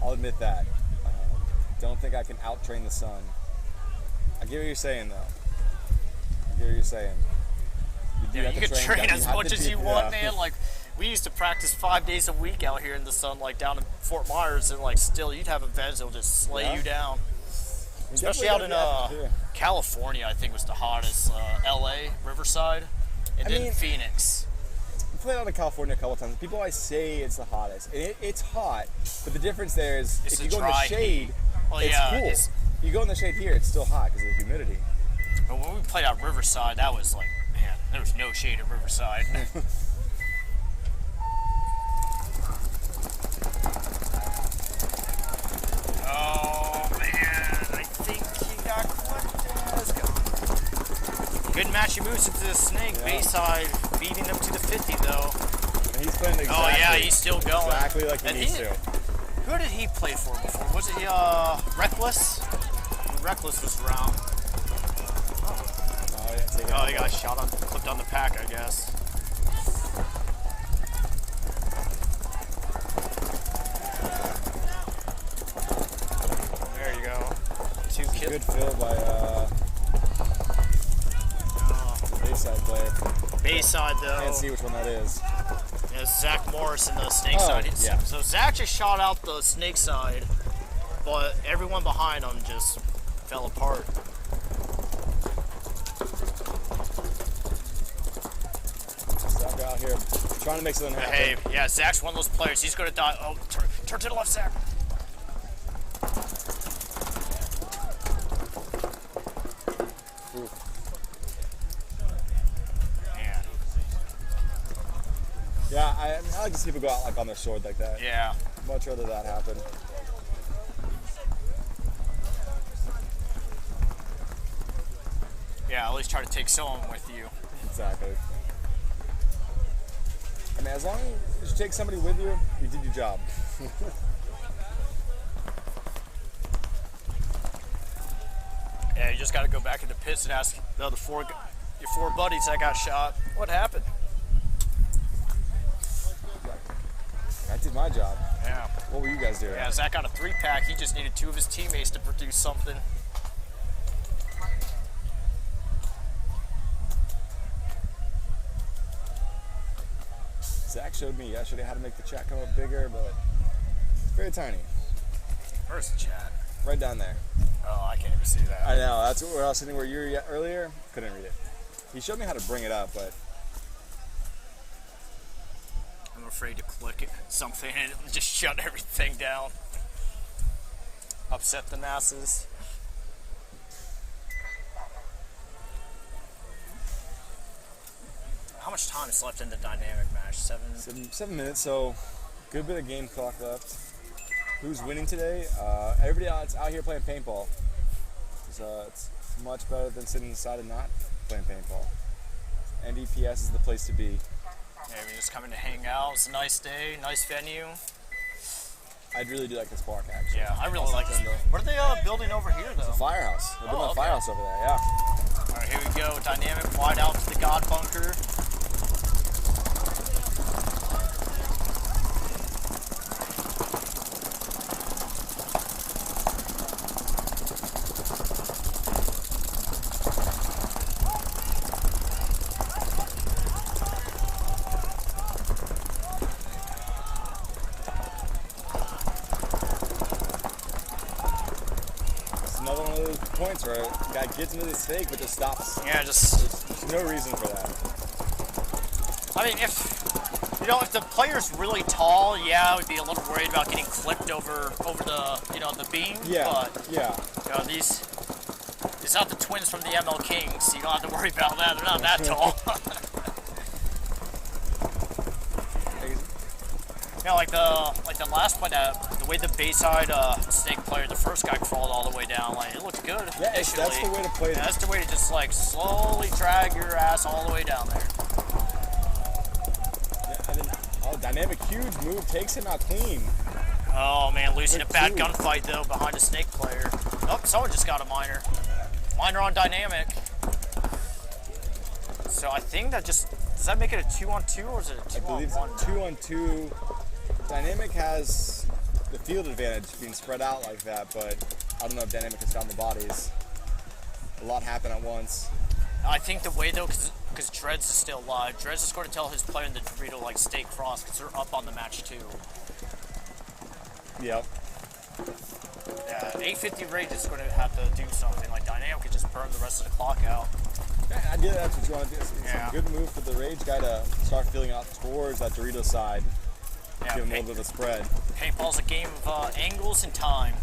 I'll admit that. Don't think I can out-train the sun. I get what you're saying, though. I get what you're saying. You can train as much as you want, man. Like We used to practice 5 days a week out here in the sun, like down in Fort Myers, and like still, you'd have events that'll just slay you down. Especially out in California, I think was the hottest. LA, Riverside, and then Phoenix. I played out in California a couple times. People always say it's the hottest, and it's hot. But the difference there is It's if the you go in the dry shade, heat. Well, it's yeah, cool. it's- You go in the shade here, it's still hot because of the humidity. But when we played out Riverside, that was like, man, there was no shade in Riverside. Oh man, I think he got Cortez gone. Good match. He moves into the snake. Bayside beating him to the 50 though. And he's playing exactly. Oh yeah, he's still going. Exactly like he And needs to. Who did he play for before? Was it Reckless? Reckless was around. Oh yeah. Take it Oh, out. they got shot on, clipped on the pack, I guess. There you go. Two kills. Good fill by Bayside player. Bayside though. Can't see which one that is. Yeah, Zach Morris in the snake side. yeah. So Zach just shot out the snake side, but everyone behind him just fell apart. Zach out here trying to make something happen. Hey, yeah, Zach's one of those players. He's going to die. Oh, turn to the left, Zach. Man. Yeah, I like to see people go out like on their sword like that. Yeah. Much rather that happen. Yeah, at least try to take someone with you. Exactly. I mean, as long as you take somebody with you, you did your job. Yeah, you just got to go back in the pits and ask the other your four buddies that got shot, what happened? I did my job. Yeah. What were you guys doing? Yeah, Zach got a 3-pack. He just needed 2 of his teammates to produce something. Zach showed me yesterday how to make the chat come up bigger, but it's very tiny. Where's the chat? Right down there. Oh, I can't even see that. I know, that's where I was sitting where you were earlier. Couldn't read it. He showed me how to bring it up, but I'm afraid to click something and it'll just shut everything down. Upset the masses. How much time is left in the dynamic match? 7 minutes, so good bit of game clock left. Who's winning today? Everybody else out here playing paintball. It's much better than sitting inside and not playing paintball. MVPS is the place to be. Yeah, we just coming to hang out. It's a nice day, nice venue. I really do like this park, actually. Yeah, I really like it. What are they building over here, though? It's a firehouse. They're building a okay. firehouse over there, yeah. All right, here we go. Dynamic wide out to the God bunker. Another one of those points where a guy gets into the snake but just stops. Yeah, just. There's no reason for that. I mean, if the player's really tall, yeah, I would be a little worried about getting clipped over the the beam. Yeah, But yeah. these not the twins from the ML Kings. So you don't have to worry about that. They're not that tall. Yeah, like the last play, the way the Bayside snake player, the first guy crawled all the way down, like it looked good. Yeah, that's the way to play Yeah, that's the way to just like slowly drag your ass all the way down there. Yeah, and then, dynamic huge move takes him out clean. Oh man, losing a bad 2. gunfight though behind a snake player. Oh, someone just got a minor. Minor on dynamic. So I think that does that make it a 2-on-2 or is it a 2-on-1? I believe it's 2-on-2. Dynamic has the field advantage being spread out like that, but I don't know if Dynamic has found the bodies. A lot happened at once. I think the way though, because because Dreads is still live. Dreads is going to tell his player in the Dorito, like, stay cross, because they're up on the match, too. Yep. Yeah, 850 Rage is going to have to do something. Like, Dynamic could just burn the rest of the clock out. Yeah, ideally that's what you want to do. It's Yeah. a good move for the Rage guy to start feeling out towards that Dorito side. Yeah, Give him a little bit of a spread. Paintball's a game of angles and time.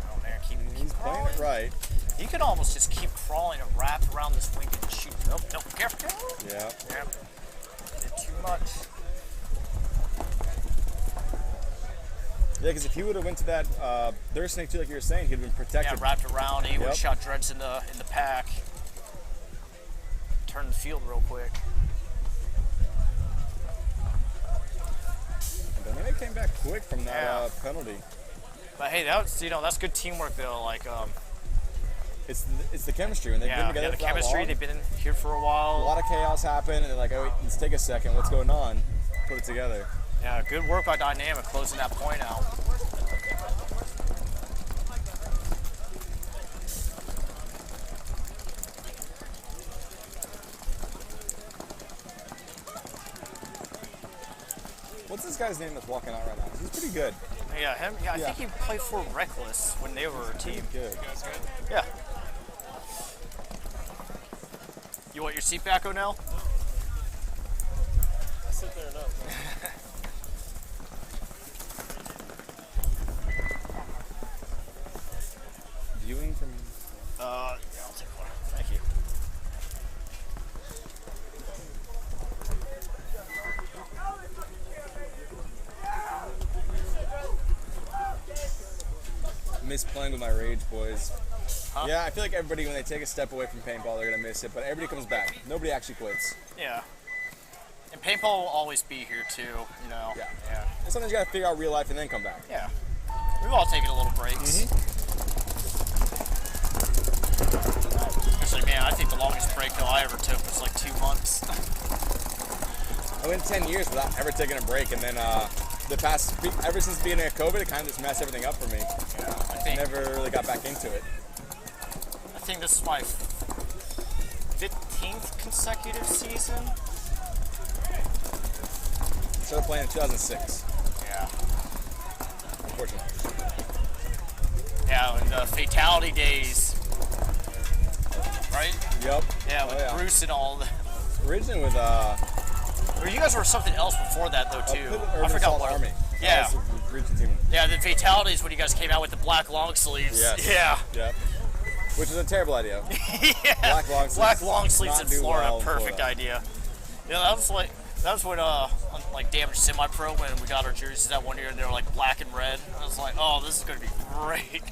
Oh, man, keep He's playing crawling. it right. You could almost just keep crawling and wrap around this wing and shoot. Nope, nope, careful. Yeah. Yeah. Did too much. Yeah, because if he would have went to that their snake too, like you were saying, he'd been protected. Yeah, wrapped around. He would have Yep. shot Dreads in the pack. Turn the field real quick. And Dynamic came back quick from that Yeah. penalty. But hey, that's good teamwork though. Like, It's the chemistry, and they've been together the for that chemistry. long. They've been in here for a A while. lot of chaos happened, and they're like, oh, wait, let's take a second. What's going on? Put it together. Yeah, good work by Dynamic closing that point out. What's this guy's name that's walking out right now? He's pretty good. Yeah, him. Yeah, I Yeah. think he played for Reckless when they were a team. Good. Yeah. You want your seat back, O'Neill? Sit there enough. Viewing from. Yeah, I'll take one. Thank you. Miss playing with my Rage boys. Huh? Yeah, I feel like everybody, when they take a step away from paintball, they're gonna miss it. But everybody comes back. Nobody actually quits. Yeah. And paintball will always be here too, you know. Yeah. Yeah. And sometimes you gotta figure out real life and then come back. Yeah. We've all taken a little breaks. Especially, man, I think the longest break though I ever took was like 2 months. I went 10 years without ever taking a break, and then ever since the beginning of COVID, it kind of just messed everything up for me. Yeah, I think Never really got back into it. I think this is my 15th consecutive season. Started playing in 2006, Yeah. unfortunately. Yeah, in the fatality days. Right? Yep. Yeah, with Bruce and all that. Originally with Or you guys were something else before that though too. I forgot Assault what. Army. Yeah. That was the region team. Yeah, the fatalities when you guys came out with the black long sleeves. Yes. Yeah. Yep. Which is a terrible idea. Yeah. Black long sleeves. Black long sleeves not in do Florida, well in perfect Florida. idea. Yeah, that was when on, like Damaged Semi-Pro when we got our jerseys that one year and they were like black and red. I was like, oh, this is gonna be great.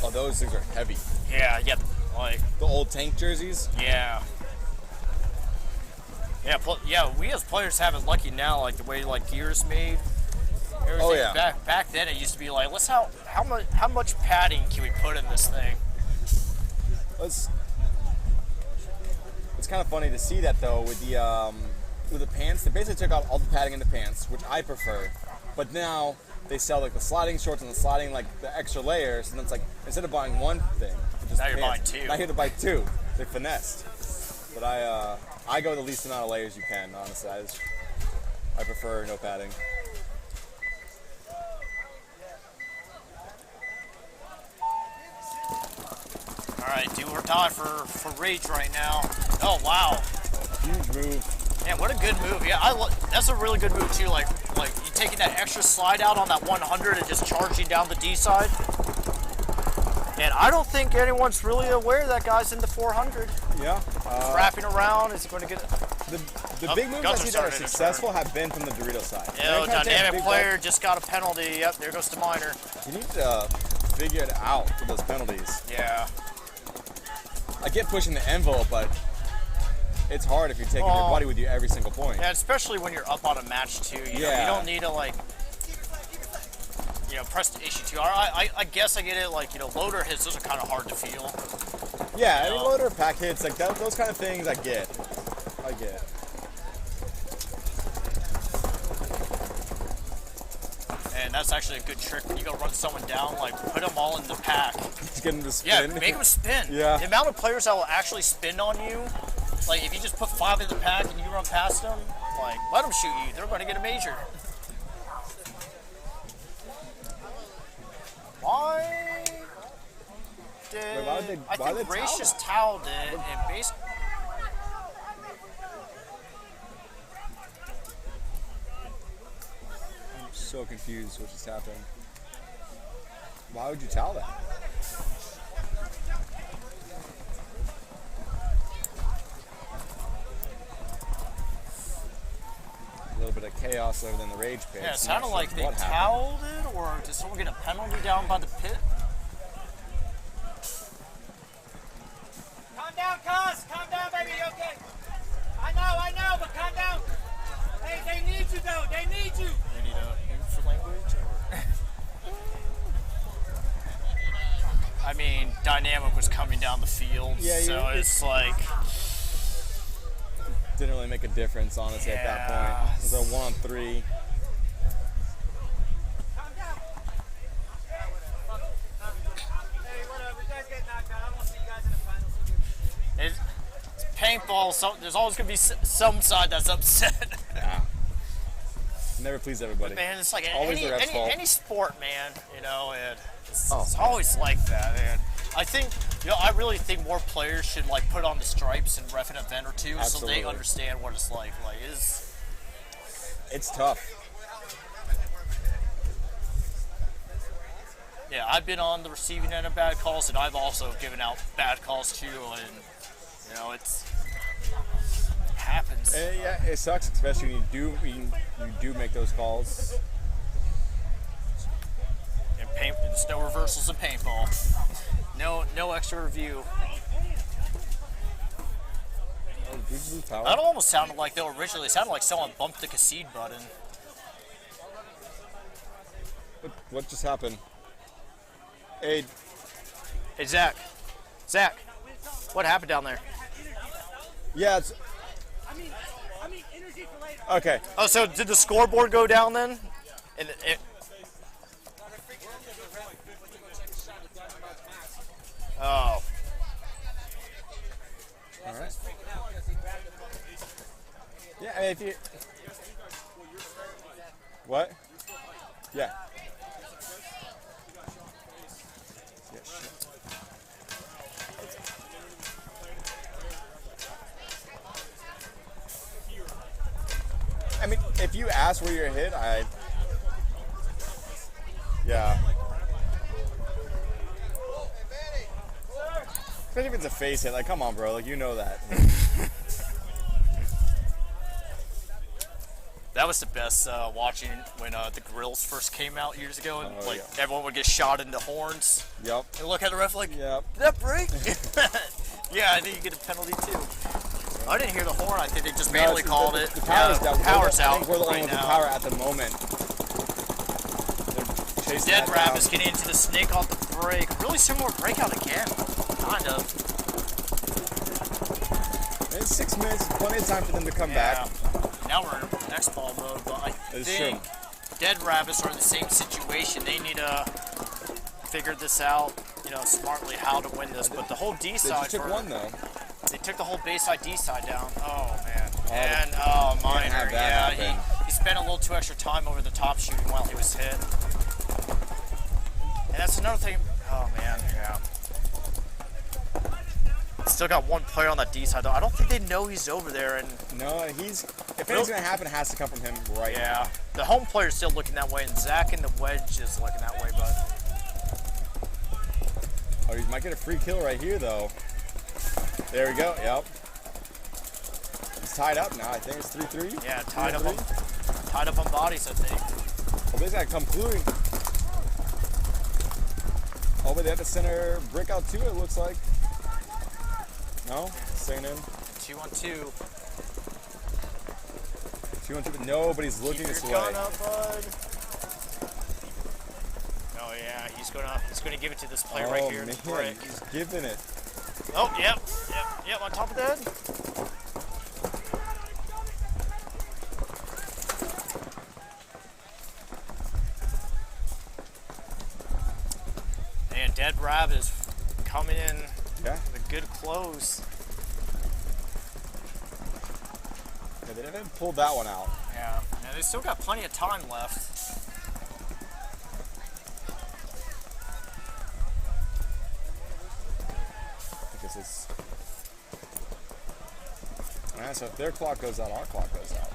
Oh, those things are heavy. Yeah, like The old tank jerseys. yeah. Yeah, we as players have it lucky now, like the way like gear's made. Everything. Oh, yeah. Back then it used to be like, how much padding can we put in this thing? It's kind of funny to see that though with the pants. They basically took out all the padding in the pants, which I prefer. But now they sell like the sliding shorts and the sliding like the extra layers, and it's like instead of buying one thing, just Now the you're buying pants, two. Now you have to buy two. They finessed. But I go the least amount of layers you can. Honestly, I prefer no padding. All right, do or die for Rage right now. Oh wow, Huge move. man, what a good move. Yeah, that's a really good move too. Like you taking that extra slide out on that 100 and just charging down the D side. And I don't think anyone's really aware that guy's in the 400. Yeah. Wrapping around, is he going to get? The big moves I guns are see that are starting to successful have been from the Dorito side. Yeah, Every time I take a dynamic big player just got a penalty. Yep, there goes the minor. You need to figure it out for those penalties. Yeah. I get pushing the envelope, but it's hard if you're taking your buddy with you every single point. Yeah, especially when you're up on a match too. You know, you don't need to like, press the issue too hard. I guess I get it. Like, loader hits, those are kind of hard to feel. Yeah, any loader pack hits, like that, those kind of things I get. And that's actually a good trick when you go run someone down. Like, put them all in the pack. Just them to spin. Yeah, make them spin. Yeah. The amount of players that will actually spin on you, like if you just put 5 in the pack and you run past them, like let them shoot you. They're going to get a major. Why did Wait, why did they- I why think did they Race towel just that? toweled it and basically. I'm so confused what just happened. Why would you towel that? A little bit of chaos over in the rage pit. Yeah, it I'm sounded not like sure they what happened. toweled it, or did someone get a penalty down by the pit? Calm down, cuz. Calm down, baby. You okay? I know, but calm down. Hey, they need you, though. They need you. You need a for language, or? I mean, Dynamic was coming down the field, Yeah, so it's like, Didn't really make a difference, honestly, at that Yeah. point. It was a 1-on-3. Calm down. Hey, whatever. You guys get knocked out. I won't see you guys in the finals. it's paintball. So there's always gonna be some side that's upset. Yeah. Never please everybody. Man, it's like Always the ref's fault. any sport, man. You know, and it's always like that, man. I think, I really think more players should like put on the stripes and ref an event or two, so Absolutely. they understand what it's like. Like, It's tough. yeah, I've been on the receiving end of bad calls, and I've also given out bad calls too, and it happens. Yeah, it sucks, especially when you do make those calls. And there's no reversals in paintball. No extra review. Oh, blue power. That almost sounded like though originally. It sounded like someone bumped the concede button. What just happened? Hey, Hey, Zach, what happened down there? yeah, it's I mean, energy for later. okay. Oh, so did the scoreboard go down then? And oh. All right. Yeah, I mean, if you. What? Yeah. Yeah, shit. I mean, if you ask where you're hit, yeah. Especially if it's a face hit, like, come on, bro, like, you know that. That was the best watching when the grills first came out years ago, and Oh, like yeah. everyone would get shot into horns. Yep. And look at the ref like, Yep. did that break? Yeah, I think you get a penalty too. I didn't hear the horn. I think they just manually it's- called the, it. The power's Yeah, down. power's I out think we're the only right ones with now. power at the moment. They're chasing Dead that Rabbits down. getting into the snake off the break. Really similar breakout again. Kind of. It's 6 minutes, plenty of time for them to come back. Now we're in next ball mode, but I That is think Dead Rabbits are in the same situation. They need to figure this out, smartly how to win this. But the whole D They side, just took one, though. they took the whole Bayside D side down. Oh man, and have Minor, that yeah, happen. he spent a little too extra time over the top shooting while he was hit. And that's another thing. Oh man, yeah. Still got one player on that D side though. I don't think they know he's over there, and No, if anything's going to happen, it has to come from him right now. yeah, the home player's still looking that way, and Zach in the wedge is looking that way, but. Oh, he might get a free kill right here, though. There we go, yep. He's tied up now, I think it's 3-3. Yeah, tied up on bodies, I think. Oh, this guy come through. Oh, but they have the center breakout too, it looks like. No? Staying in. 2-on-2. 2-on-2, but nobody's looking Keep this your way. gun up, bud. Oh yeah, he's gonna give it to this player right here in the man, break. he's giving it. Oh, yep, on top of that. And Dead Rabbits coming in Yeah. with a good close. Yeah, they haven't pulled that one out. Yeah. Now they still got plenty of time left. Because it's. Alright, so if their clock goes out, our clock goes out.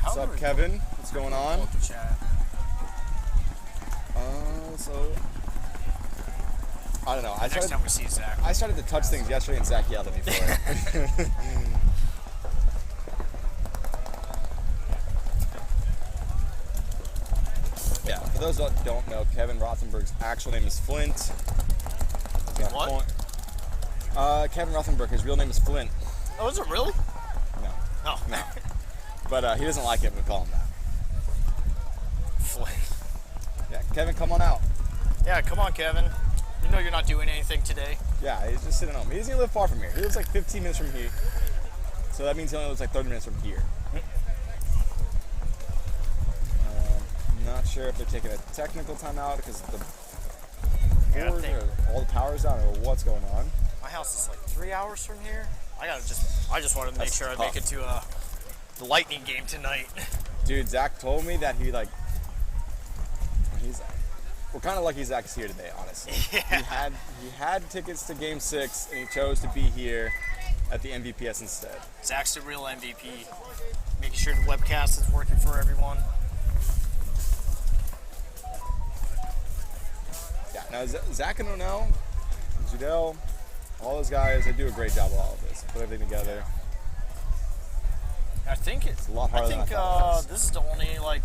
What's up, Kevin? What's going on? So I don't know. Next time we see Zach. I started to touch things yesterday, and Zach yelled at me for it. Yeah. For those that don't know, Kevin Rothenberg's actual name is Flint. Yeah, What? Kevin Rothenberg. His real name is Flint. Oh, is it really? No. Oh. No. But he doesn't like it when we call him that. Flint. Yeah, Kevin, come on out. Yeah, come on, Kevin. You know you're not doing anything today. Yeah, he's just sitting home. He doesn't even live far from here. He lives like 15 minutes from here. So that means he only lives like 30 minutes from here. Not sure if they're taking a technical timeout because the board or all the power's down or what's going on. My house is like 3 hours from here. I just wanted to make That's sure I tough. make it to the Lightning game tonight. Dude, Zach told me that he's we're kind of lucky Zach's here today, honestly. Yeah. He had tickets to Game 6 and he chose to be here at the MVPS instead. Zach's the real MVP. Making sure the webcast is working for everyone. Yeah, now Zach and O'Neill, Judell, all those guys, they do a great job with all of this. Put everything together. I think It's a lot harder than I thought it was. this is the only like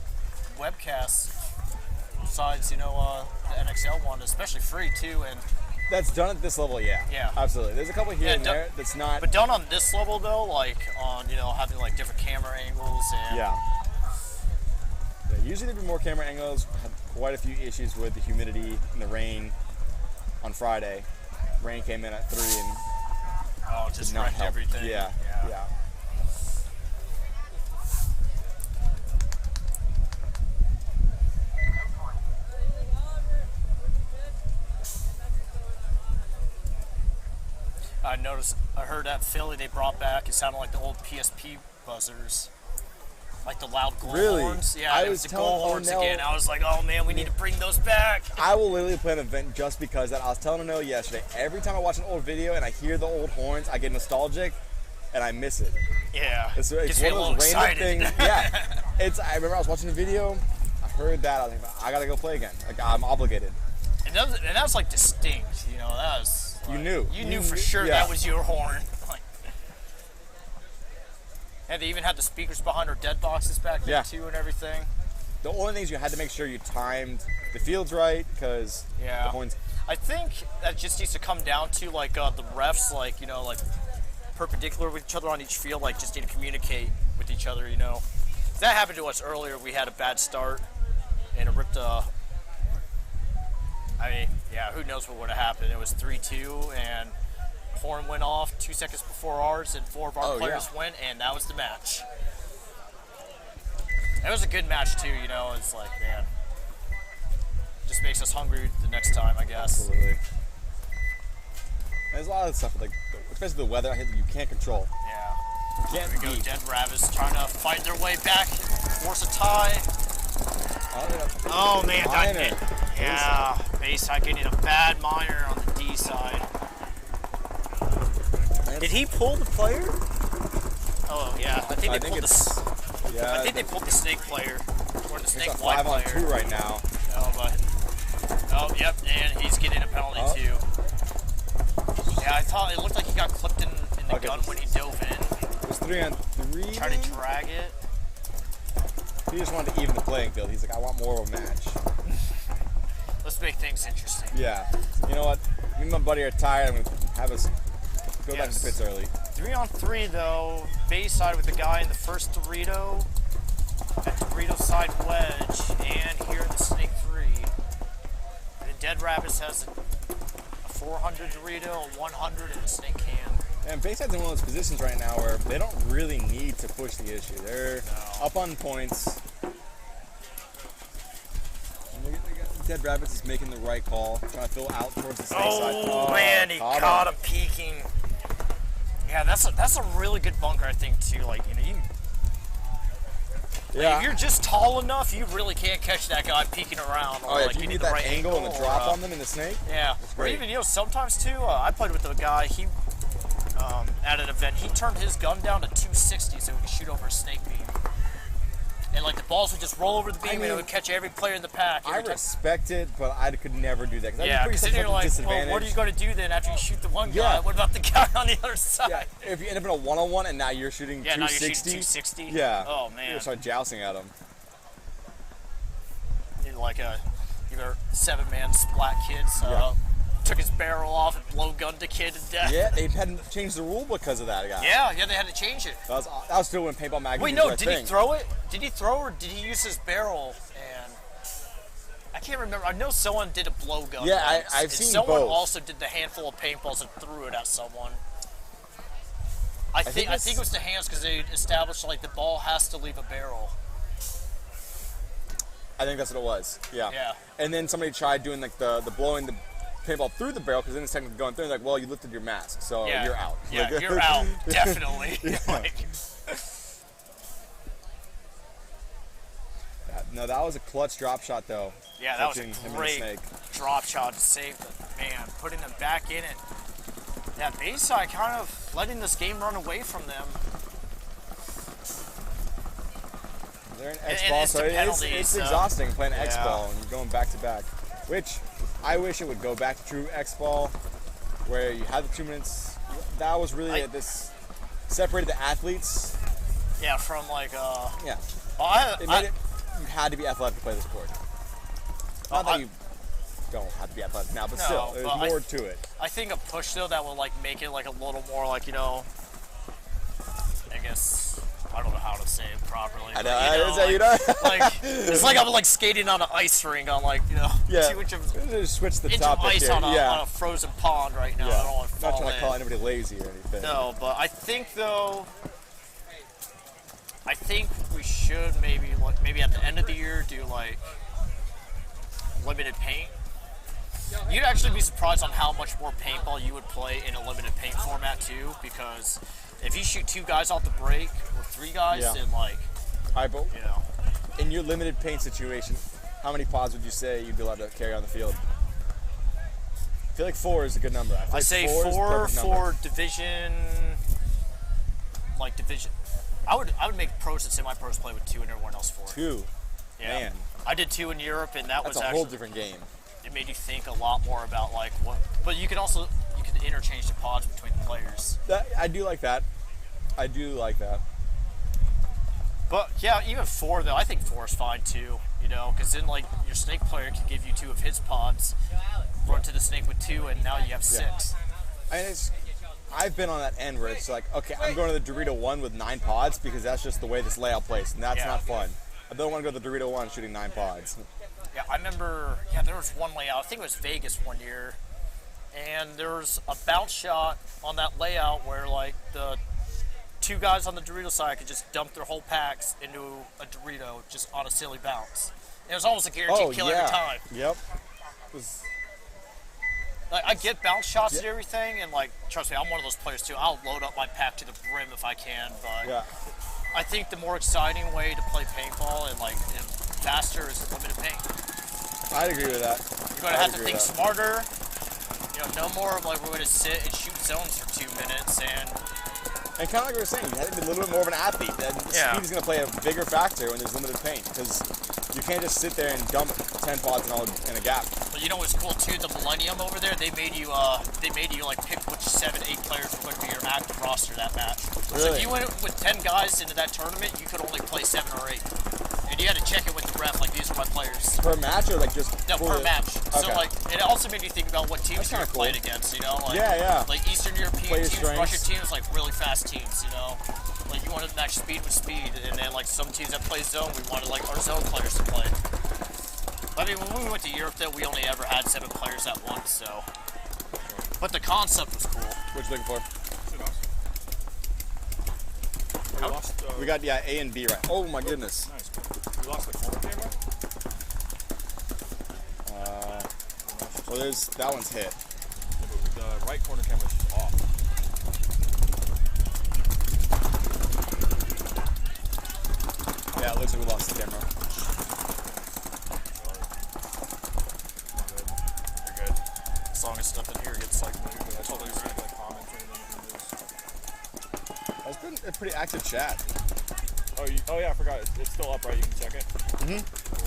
webcast besides the NXL one, especially free too, and That's done at this level, yeah. Yeah. Absolutely. There's a couple here Yeah, and done- there that's not. but done on this level though, like on having like different camera angles and Yeah. Usually there'd be more camera angles. Had quite a few issues with the humidity and the rain on Friday. Rain came in at 3 and just did not wrecked help. everything. Yeah. I heard that Philly they brought back. It sounded like the old PSP buzzers, like the loud goal Really? horns. Yeah, I it was was the telling goal horns O'Neill- again. I was like, oh man, we need to bring those back. I will literally play an event just because that. I was telling O'Neill yesterday, every time I watch an old video and I hear the old horns, I get nostalgic and I miss it. Yeah, It's gets one me a of little those random excited. things. Yeah. I remember I was watching the video, I heard that, I was like, I gotta go play again. Like, I'm obligated. And that was like distinct. That was. You like, knew. You You knew for knew- sure yeah. that was your horn. And they even had the speakers behind our dead boxes back there Yeah. too and everything. The only thing is you had to make sure you timed the fields right because Yeah. the horns. I think that just needs to come down to like the refs, like perpendicular with each other on each field, like just need to communicate with each other. That happened to us earlier. We had a bad start and it ripped who knows what would have happened? It was 3-2 and horn went off 2 seconds before ours, and 4 of our players went, and that was the match. It was a good match too. It's like, man, just makes us hungry the next time, I guess. Absolutely. There's a lot of stuff, like especially the weather. I hate that you can't control. Yeah. Can't Here we go, beat. Dead Rabbits trying to fight their way back, force a tie. Oh man, that Minor. yeah, Bayside getting a bad minor on the D side. Did he pull the player? Oh yeah, I think they pulled the. Yeah. I think they pulled the snake player or the It's snake a white 5-on-2 player. right now. Yep, and he's getting a penalty too. Yeah, I thought it looked like he got clipped in the gun when he dove in. It was 3-on-3. Tried to drag it. He just wanted to even the playing field. He's like, I want more of a match. Let's make things interesting. Yeah. You know what? Me and my buddy are tired. I'm gonna have us go back to the pits early. 3-on-3 though. Bayside with the guy in the first Dorito at the Dorito side wedge, and here in the snake 3. And Dead Rabbits has a 400 Dorito, a 100, and a snake can. And Bayside's in one of those positions right now where they don't really need to push the issue. They're up on points. Dead Rabbits is making the right call, trying to fill out towards the snake side. Oh man, he caught him peeking. Yeah, that's a really good bunker, I think, too. Like, you know, if you're just tall enough, you really can't catch that guy peeking around. Oh yeah, like, if you need that right angle and the drop on them in the snake. Yeah, or even, you know, sometimes too, I played with a guy, he, at an event, he turned his gun down to 260 so he could shoot over a snake beam. And like the balls would just roll over the beam and it would catch every player in the pack. I respect it, but I could never do that. Yeah, because then you're like, well, what are you going to do then after you shoot the one guy? What about the guy on the other side? Yeah, if you end up in a one-on-one and now you're shooting 260. Now you're shooting 260. Yeah. Oh man. You start jousting at him. You're like a 7-man splat kid. So took his barrel off and blowgunned a kid to death. Yeah, they hadn't changed the rule because of that guy. Yeah, they had to change it. That was still when Paintball Magazine. Wait, no, did he throw it? Did he throw or did he use his barrel? And I can't remember. I know someone did a blowgun. Yeah, I've seen someone both. also did the handful of paintballs and threw it at someone. I think it was the hands because they established like the ball has to leave a barrel. I think that's what it was. Yeah. Yeah. And then somebody tried doing like the blowing the paintball through the barrel because then it's technically going through. Like, well, you lifted your mask, so you're out. Yeah, like, you're out. Definitely. No, that was a clutch drop shot though. Yeah, that was a great drop shot to save them. Man, putting them back in it. Yeah, Bayside kind of letting this game run away from them. They're in X-ball, so it's exhausting playing X-ball and going back to back. Which I wish it would go back to true X-ball, where you had the 2 minutes. That was really this separated the athletes. Yeah, from like yeah. You had to be athletic to play the sport. Not that you don't have to be athletic now, but still, there's more to it. I think a push though that will like make it like a little more like, you know, I guess I don't know how to say it properly. I know, like it's like I'm like skating on an ice rink on like, you know, 2 inches just switch the inch topic of ice here. on a frozen pond right now. Yeah. I don't want to fall Not trying in. to call anybody lazy or anything. No, but I think though, we should maybe at the end of the year do like limited paint. You'd actually be surprised on how much more paintball you would play in a limited paint format too, because if you shoot 2 guys off the break or 3 guys, then like, you know, in your limited paint situation, how many pods would you say you'd be allowed to carry on the field? I feel like 4 is a good number. I say 4 for division. Like division. I would make pros and semi-pros play with 2 and everyone else 4. 2. Yeah. Man. I did 2 in Europe, and that was a actually whole different game. It made you think a lot more about like what. But you could interchange the pods between the players. I do like that. I do like that. But yeah, even 4 though, I think 4 is fine too. You know, because then like your snake player can give you 2 of his pods, run to the snake with 2, and now you have 6. I mean, I've been on that end where it's like, okay, I'm going to the Dorito 1 with 9 pods because that's just the way this layout plays, and that's not fun. I don't want to go to the Dorito 1 shooting 9 pods. Yeah, I remember, there was one layout, I think it was Vegas one year, and there was a bounce shot on that layout where like the 2 guys on the Dorito side could just dump their whole packs into a Dorito just on a silly bounce. And it was almost a guaranteed kill every time. Yep. Like, I get bounce shots and everything, and like, trust me, I'm one of those players too. I'll load up my pack to the brim if I can, but I think the more exciting way to play paintball and like faster is limited paint. I'd agree with that. You're gonna have to think smarter. You know, no more of like we're gonna sit and shoot zones for 2 minutes and kind of like we were saying, you have to be a little bit more of an athlete. And speed is going to play a bigger factor when there's limited paint because you can't just sit there and dump 10 pods in a gap. But you know what's cool too? The Millennium over there, they made you like pick which 7, 8 players were going to be your active roster that match. Really? So if you went with 10 guys into that tournament, you could only play 7 or 8. And you had to check it with the ref, like these are my players. Per match or like just per match. So like it also made you think about what teams you're playing against, you know? Like, like Eastern European teams, Russian teams, like really fast teams, you know? Like you want to match speed with speed, and then like some teams that play zone, we wanted like our zone players to play. I mean, when we went to Europe, though, we only ever had 7 players at once, so. But the concept was cool. What you looking for? We lost, We got A and B right. Oh my goodness. nice. We lost the corner camera. Well, there's that one's hit. The right corner camera is off. Yeah, it looks like we lost the camera. You're good. As long as stuff in here gets like moved. I saw those like comments or anything. It's been a pretty active chat. Oh yeah, I forgot. It's still up, right? You can check it.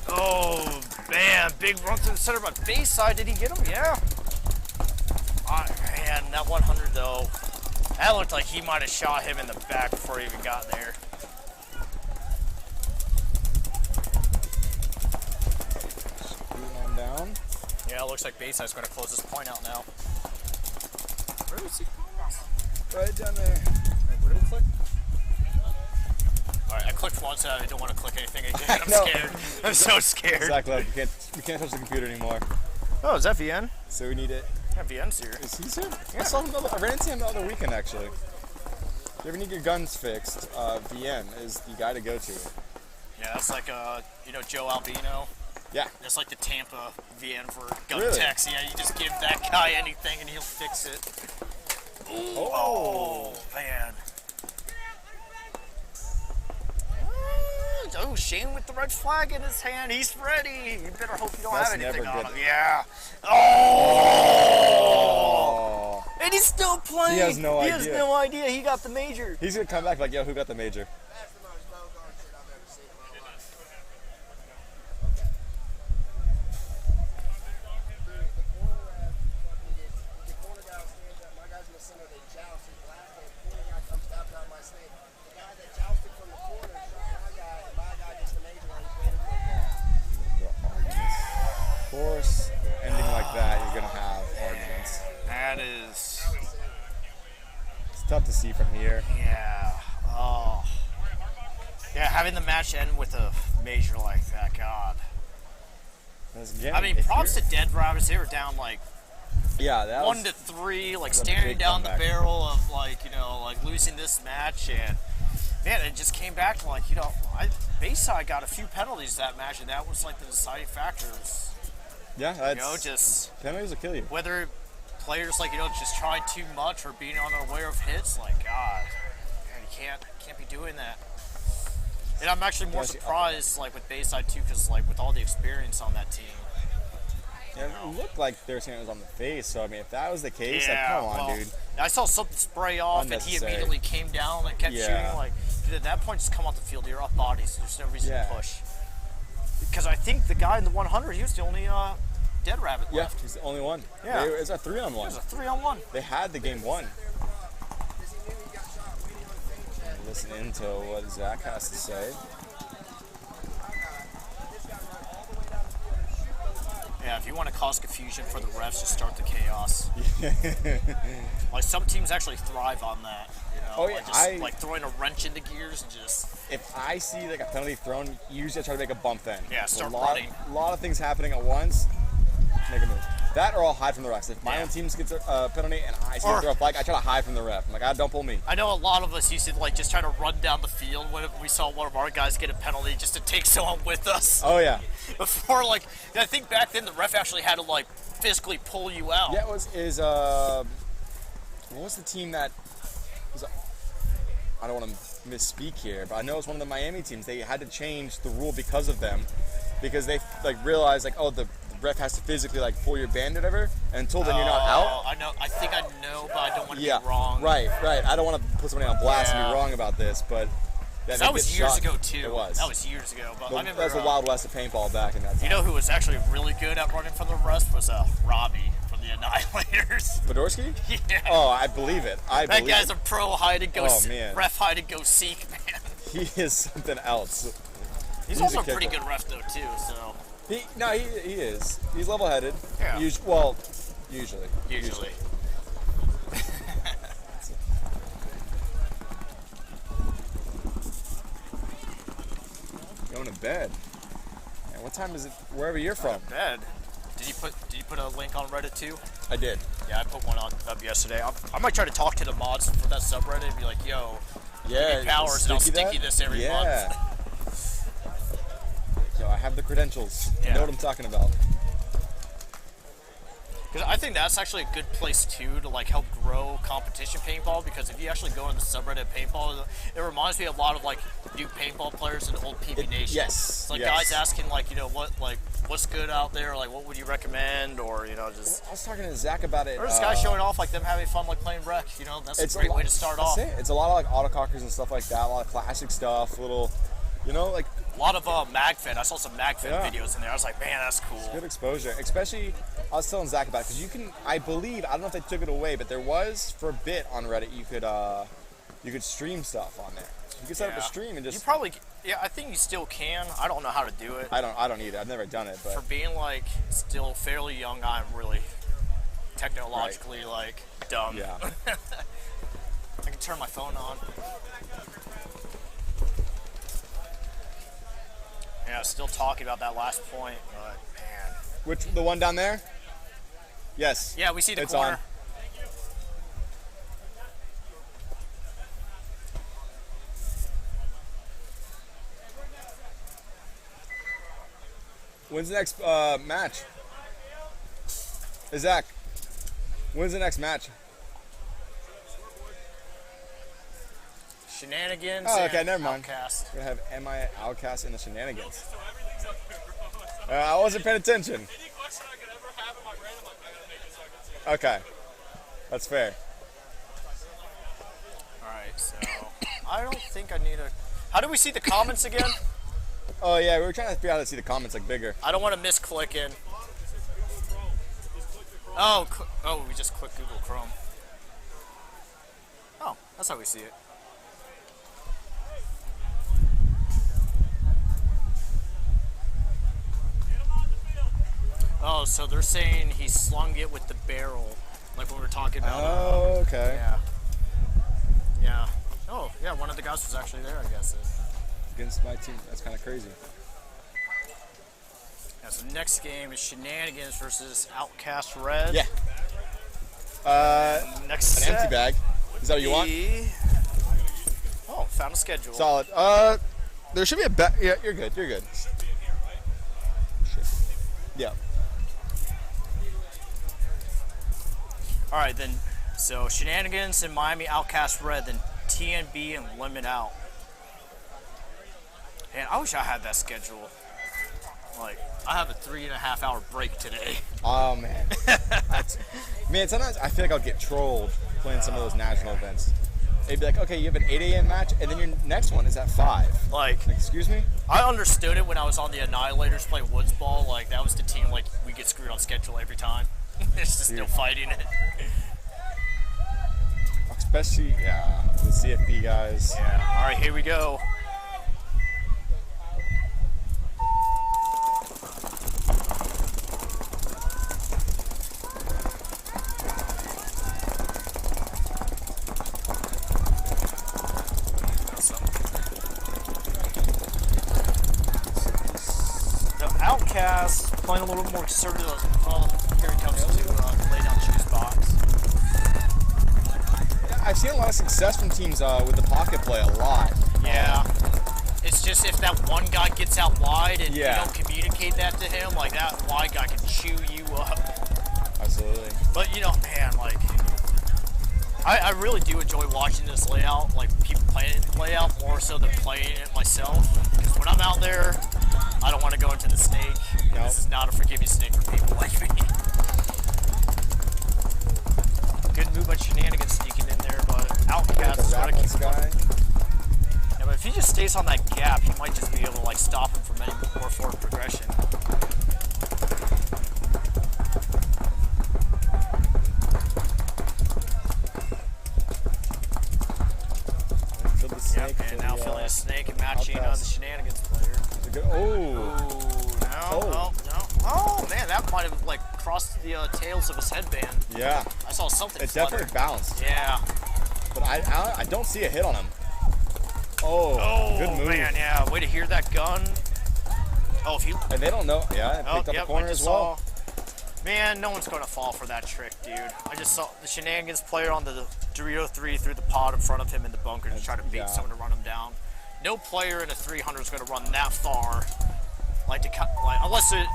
Oh, man. Big run to the center by Bayside. Did he get him? Yeah. Oh, man, that 100, though. That looked like he might have shot him in the back before he even got there. Screwing on down. Yeah, it looks like Bayside's going to close this point out now. Where is he? Right down there. Where did it click? All right, I clicked once and I don't want to click anything again. I'm No. scared. I'm so scared. Exactly. We can't touch the computer anymore. Oh, is that VN? So we need it. Yeah, VN's here. Is he here? I saw him. I ran into him the other weekend actually. If you ever need your guns fixed, VN is the guy to go to. Yeah, that's like Joe Albino. Yeah. That's like the Tampa VN for gun Really? techs. Yeah, you just give that guy anything and he'll fix it. Oh, man. Oh, Shane with the red flag in his hand. He's ready. You better hope you don't That's have anything never on good. him. Yeah. Oh! And he's still playing. He has no He idea. has no idea. He got the major. He's gonna come back like, yo, who got the major? That's the most well-done shit I've ever seen in my life. Dude, the corner ref fucking gets, the corner guy stands up, my guys in the center, they joust, his last name, corner guy comes tapped out my snake. The guy that jousted from the corner shot my guy, and my guy gets the major and he's waiting for a call. The arguments. Of course, ending like that, you're gonna have arguments. That is. It's tough to see from here. Yeah. Oh. Yeah, having the match end with a major like that, God. I mean, props to Dead Rabbits. They were down like Yeah, that 1 was to 3, like was a staring big down comeback. the barrel of like losing this match, and man, it just came back to like Bayside got a few penalties that match, and that was like the deciding factor. yeah. That's Just penalties will kill you. whether players just trying too much or being unaware of hits, like God, man, you can't be doing that. And I'm actually more surprised with Bayside too, because with all the experience on that team. Yeah, it looked like their hand was on the face. So I mean, if that was the case, Yeah, come on, well, dude. I saw something spray off, and he Unnecessary. immediately came down and kept Yeah. shooting. Dude, at that point, just come off the field. You're up bodies. There's no reason Yeah. to push. Because I think the guy in the 100, he was the only Dead Rabbit Yeah, left. he's the only one. Yeah. It's a It 3-on-1. was a 3-on-1. They had the game won. Because he knew he got shot waiting on fake check. Listen into what Zach has to say. Yeah, if you want to cause confusion for the refs, just start the chaos. Some teams actually thrive on that. Oh, yeah, Just throwing a wrench in the gears and just. If I see a penalty thrown, usually I try to make a bump then. Yeah, start a lot, running. A lot of things happening at once. Make a move. That or I'll hide from the refs. If my own team gets a penalty and I see them throw a flag, I try to hide from the ref. I'm like, don't pull me. I know a lot of us used to just try to run down the field when we saw one of our guys get a penalty just to take someone with us. Oh yeah. Before I think back then the ref actually had to physically pull you out. Yeah, it was what was the team that was? I don't want to misspeak here, but I know it was one of the Miami teams. They had to change the rule because of them, because they realized the ref has to physically pull your band or whatever, and until then you're not out. I know. I think I know, but I don't want to Yeah, be wrong. Right. I don't want to put somebody on blast and Yeah. be wrong about this, but yeah, That they was get years shot. ago too. It was. That was years ago. But I remember. That's the Wild West of paintball back in that time. You know who was actually really good at running from the ref was Robbie from the Annihilators. Fedorsky? Yeah. Oh, I believe it. That guy's a pro hide and go. Oh, man. Ref hide and go seek, man. He is something else. He's also a kicker. pretty good ref though too. So. He is. He's level-headed. Yeah. Usually. Usually. Going to bed. And What time is it? Wherever you're from. Bed. Did you put a link on Reddit too? I did. Yeah, I put one up yesterday. I might try to talk to the mods for that subreddit and be like, yo, give me powers and I'll sticky this every month. So I have the credentials. Yeah. I know what I'm talking about. Because I think that's actually a good place too to like help grow competition paintball. Because if you actually go in the subreddit paintball, it reminds me a lot of like new paintball players in old PB Nation. Yes. It's like guys asking like, you know, what's good out there, like what would you recommend, or you know, just. I was talking to Zach about it. Or just guys showing off like them having fun, like playing rec. You know, that's a great way to start off. That's it. It's a lot of like autocockers and stuff like that. A lot of classic stuff. Little, you know, like. A lot of MagFed. I saw some MagFed videos in there. I was like, man, that's cool. It's good exposure. Especially, I was telling Zach about it because you can. I believe I don't know if they took it away, but there was for a bit on Reddit you could stream stuff on there. You could set up a stream and just. You probably. Yeah, I think you still can. I don't know how to do it. I don't either. I've never done it, but for being like still fairly young, I'm really technologically like dumb. Yeah. I can turn my phone on. Yeah, still talking about that last point, but man. The one down there? Yes. Yeah, we see the it's corner. On. When's the next match? Hey, Zach, when's the next match? Shenanigans. Oh, okay, never mind. Outcast. We're gonna have MIA Outcast in the Shenanigans. I wasn't paying attention. Any question I could ever have in my brain, I'm like, I gotta make this so I can see it. Okay, that's fair. All right, so I don't think I need a. How do we see the comments again? Oh yeah, we were trying to figure out how to see the comments like bigger. I don't want to misclick in. Oh, we just click Google Chrome. Oh, that's how we see it. Oh, so they're saying he slung it with the barrel, like what we were talking about. Oh, okay. Yeah. Yeah. Oh, yeah, one of the guys was actually there, I guess. Against my team, that's kind of crazy. Yeah, so next game is Shenanigans versus Outcast Red. Yeah. Next an set empty bag. Is that what you want? Oh, found a schedule. Solid. There should be a bag. Yeah, you're good. You're good. Yeah. All right, then. So Shenanigans and Miami Outcast Red, then TMB and Limit Out. Man, I wish I had that schedule. Like, I have a 3.5 hour break today. Oh man. Man, sometimes I feel like I'll get trolled playing some of those national events. They'd be like, okay, you have an 8 a.m. match, and then your next one is at 5. Like, excuse me? I understood it when I was on the Annihilators playing Woods Ball. Like, that was the team, like, we get screwed on schedule every time. It's just no fighting it. Especially, yeah, the CFB guys. Yeah, all right, here we go. Outcast playing a little more conservative. Oh, here he comes to lay down juice box. Yeah, I've seen a lot of success from teams with the pocket play a lot. Yeah. It's just if that one guy gets out wide and you don't communicate that to him, like that wide guy can chew you up. Absolutely. But you know, man, like I really do enjoy watching this layout, like people playing the layout more so than playing it myself. Because when I'm out there, I don't want to go into the snake. Nope. This is not a forgive you snake for people like me. Good move by Shenanigans sneaking in there, but Outcast is going to keep guy. Yeah, but if he just stays on that gap, he might just be able to like stop him from any more forward progression. Yep, and now filling a snake and matching the Shenanigans player. No. Oh man, that might have like crossed the tails of his headband. Yeah. I saw something. It definitely bounced. Yeah. But I don't see a hit on him. Oh, good move. Man, yeah. Way to hear that gun. Oh, if you. And they don't know. Yeah, it Oh, picked up yep, the corner I just as well. Man, no one's going to fall for that trick, dude. I just saw the Shenanigans player on the Dorito 3 through the pod in front of him in the bunker to try to beat someone to run him down. No player in a 300 is going to run that far, unless it,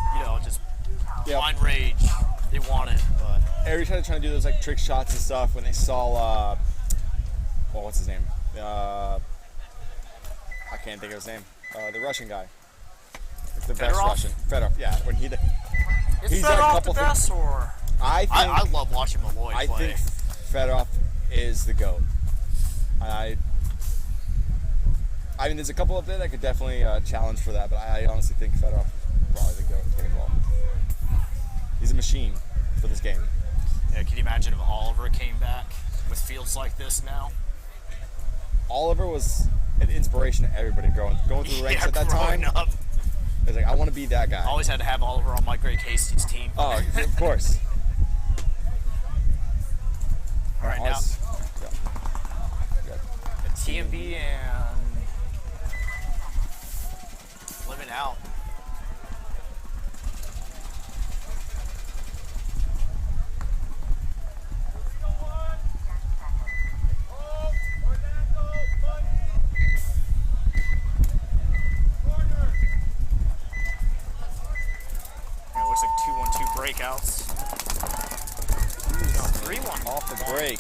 just blind rage. They want it, but Everybody's trying to do those like trick shots and stuff when they saw, what's his name? I can't think of his name. The Russian guy. It's the best Fedorov? Russian. Fedorov, yeah. When he, is he's done a Fedorov couple the best, or I love watching Malloy I play. think Fedorov is the GOAT. I mean, there's a couple up there that could definitely challenge for that, but I honestly think Fedorov is probably the GOAT in paintball. He's a machine for this game. Yeah, can you imagine if Oliver came back with fields like this now? Oliver was an inspiration to everybody going through the ranks at that time. Up. I was like, I want to be that guy. Always had to have Oliver on my Greg Hastings team. Oh, of course. All right, now Yeah. the TMB and Limit out. Yeah, it looks like 2-1-2 breakouts. No, 3-1 Off the break.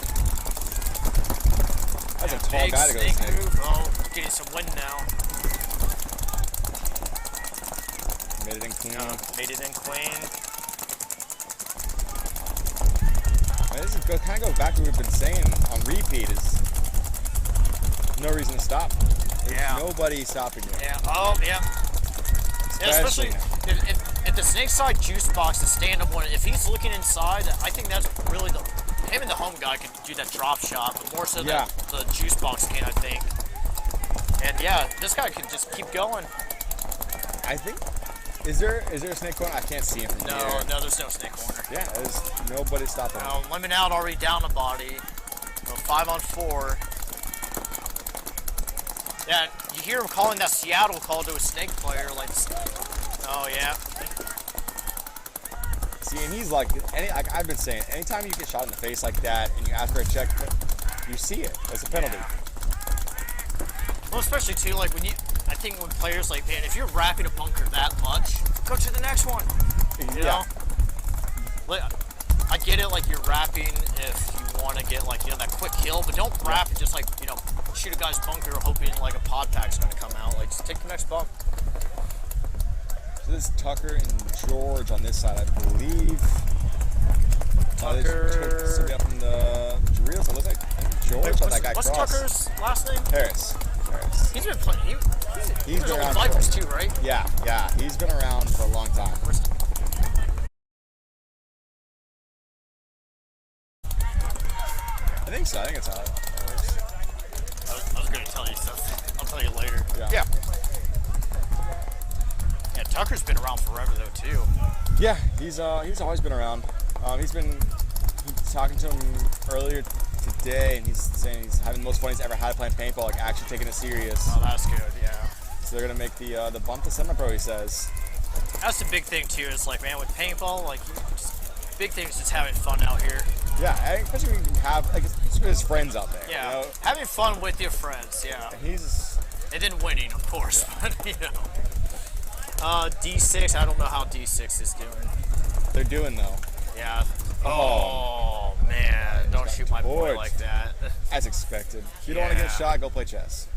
That's Yeah, a tall big guy to go to snake snake. move. Oh, getting some wind now. Made it in clean. Made it in clean. This is kind of goes back to what we've been saying on repeat is no reason to stop. There's Yeah. nobody stopping you. Yeah. Oh, yeah. Yeah, especially if the snake side juice box is stand-up one, if he's looking inside, I think that's really him and the home guy can do that drop shot, but more so Yeah. the juice box can, I think. And yeah, this guy can just keep going. I think. Is there a snake corner? I can't see him from here. No, there's no snake corner. Yeah, there's nobody stopping him. Now, Lemon out already down a body. So 5-on-4. Yeah, you hear him calling that Seattle call to a snake player, like, oh yeah. See, and he's like I've been saying, anytime you get shot in the face like that and you ask for a check, you see it. It's a penalty. Well, especially too, like I think when players like, man, if you're wrapping a bunker that much, go to the next one. You know? Like, I get it, like you're wrapping if you want to get like, that quick kill, but don't wrap it just like, shoot a guy's bunker hoping like a pod pack's gonna come out. Like, just take the next bump. So this is Tucker and George on this side, I believe. Tucker. Somebody up from the Drills. It looks like George. That guy What's crossed. Tucker's last name? Harris. He's been playing. He was been on around the for Vipers too, right? Yeah. He's been around for a long time. I think so. I think it's how it works. I was going to tell you something. I'll tell you later. Yeah. Yeah, Tucker's been around forever though too. Yeah, he's always been around. He's talking to him earlier today, and he's saying he's having the most fun he's ever had playing paintball, like actually taking it serious. Oh, that's good. Yeah. So they're gonna make the bump to semi-pro, he says. That's the big thing too. Is like, man, with paintball, like, big thing is just having fun out here. Yeah, especially when you have like his friends out there. Yeah, having fun with your friends. Yeah. And then winning, of course. But D6. I don't know how D6 is doing. They're doing though. Yeah. Oh man, don't shoot my boy like that. As expected. If you don't want to get shot, go play chess.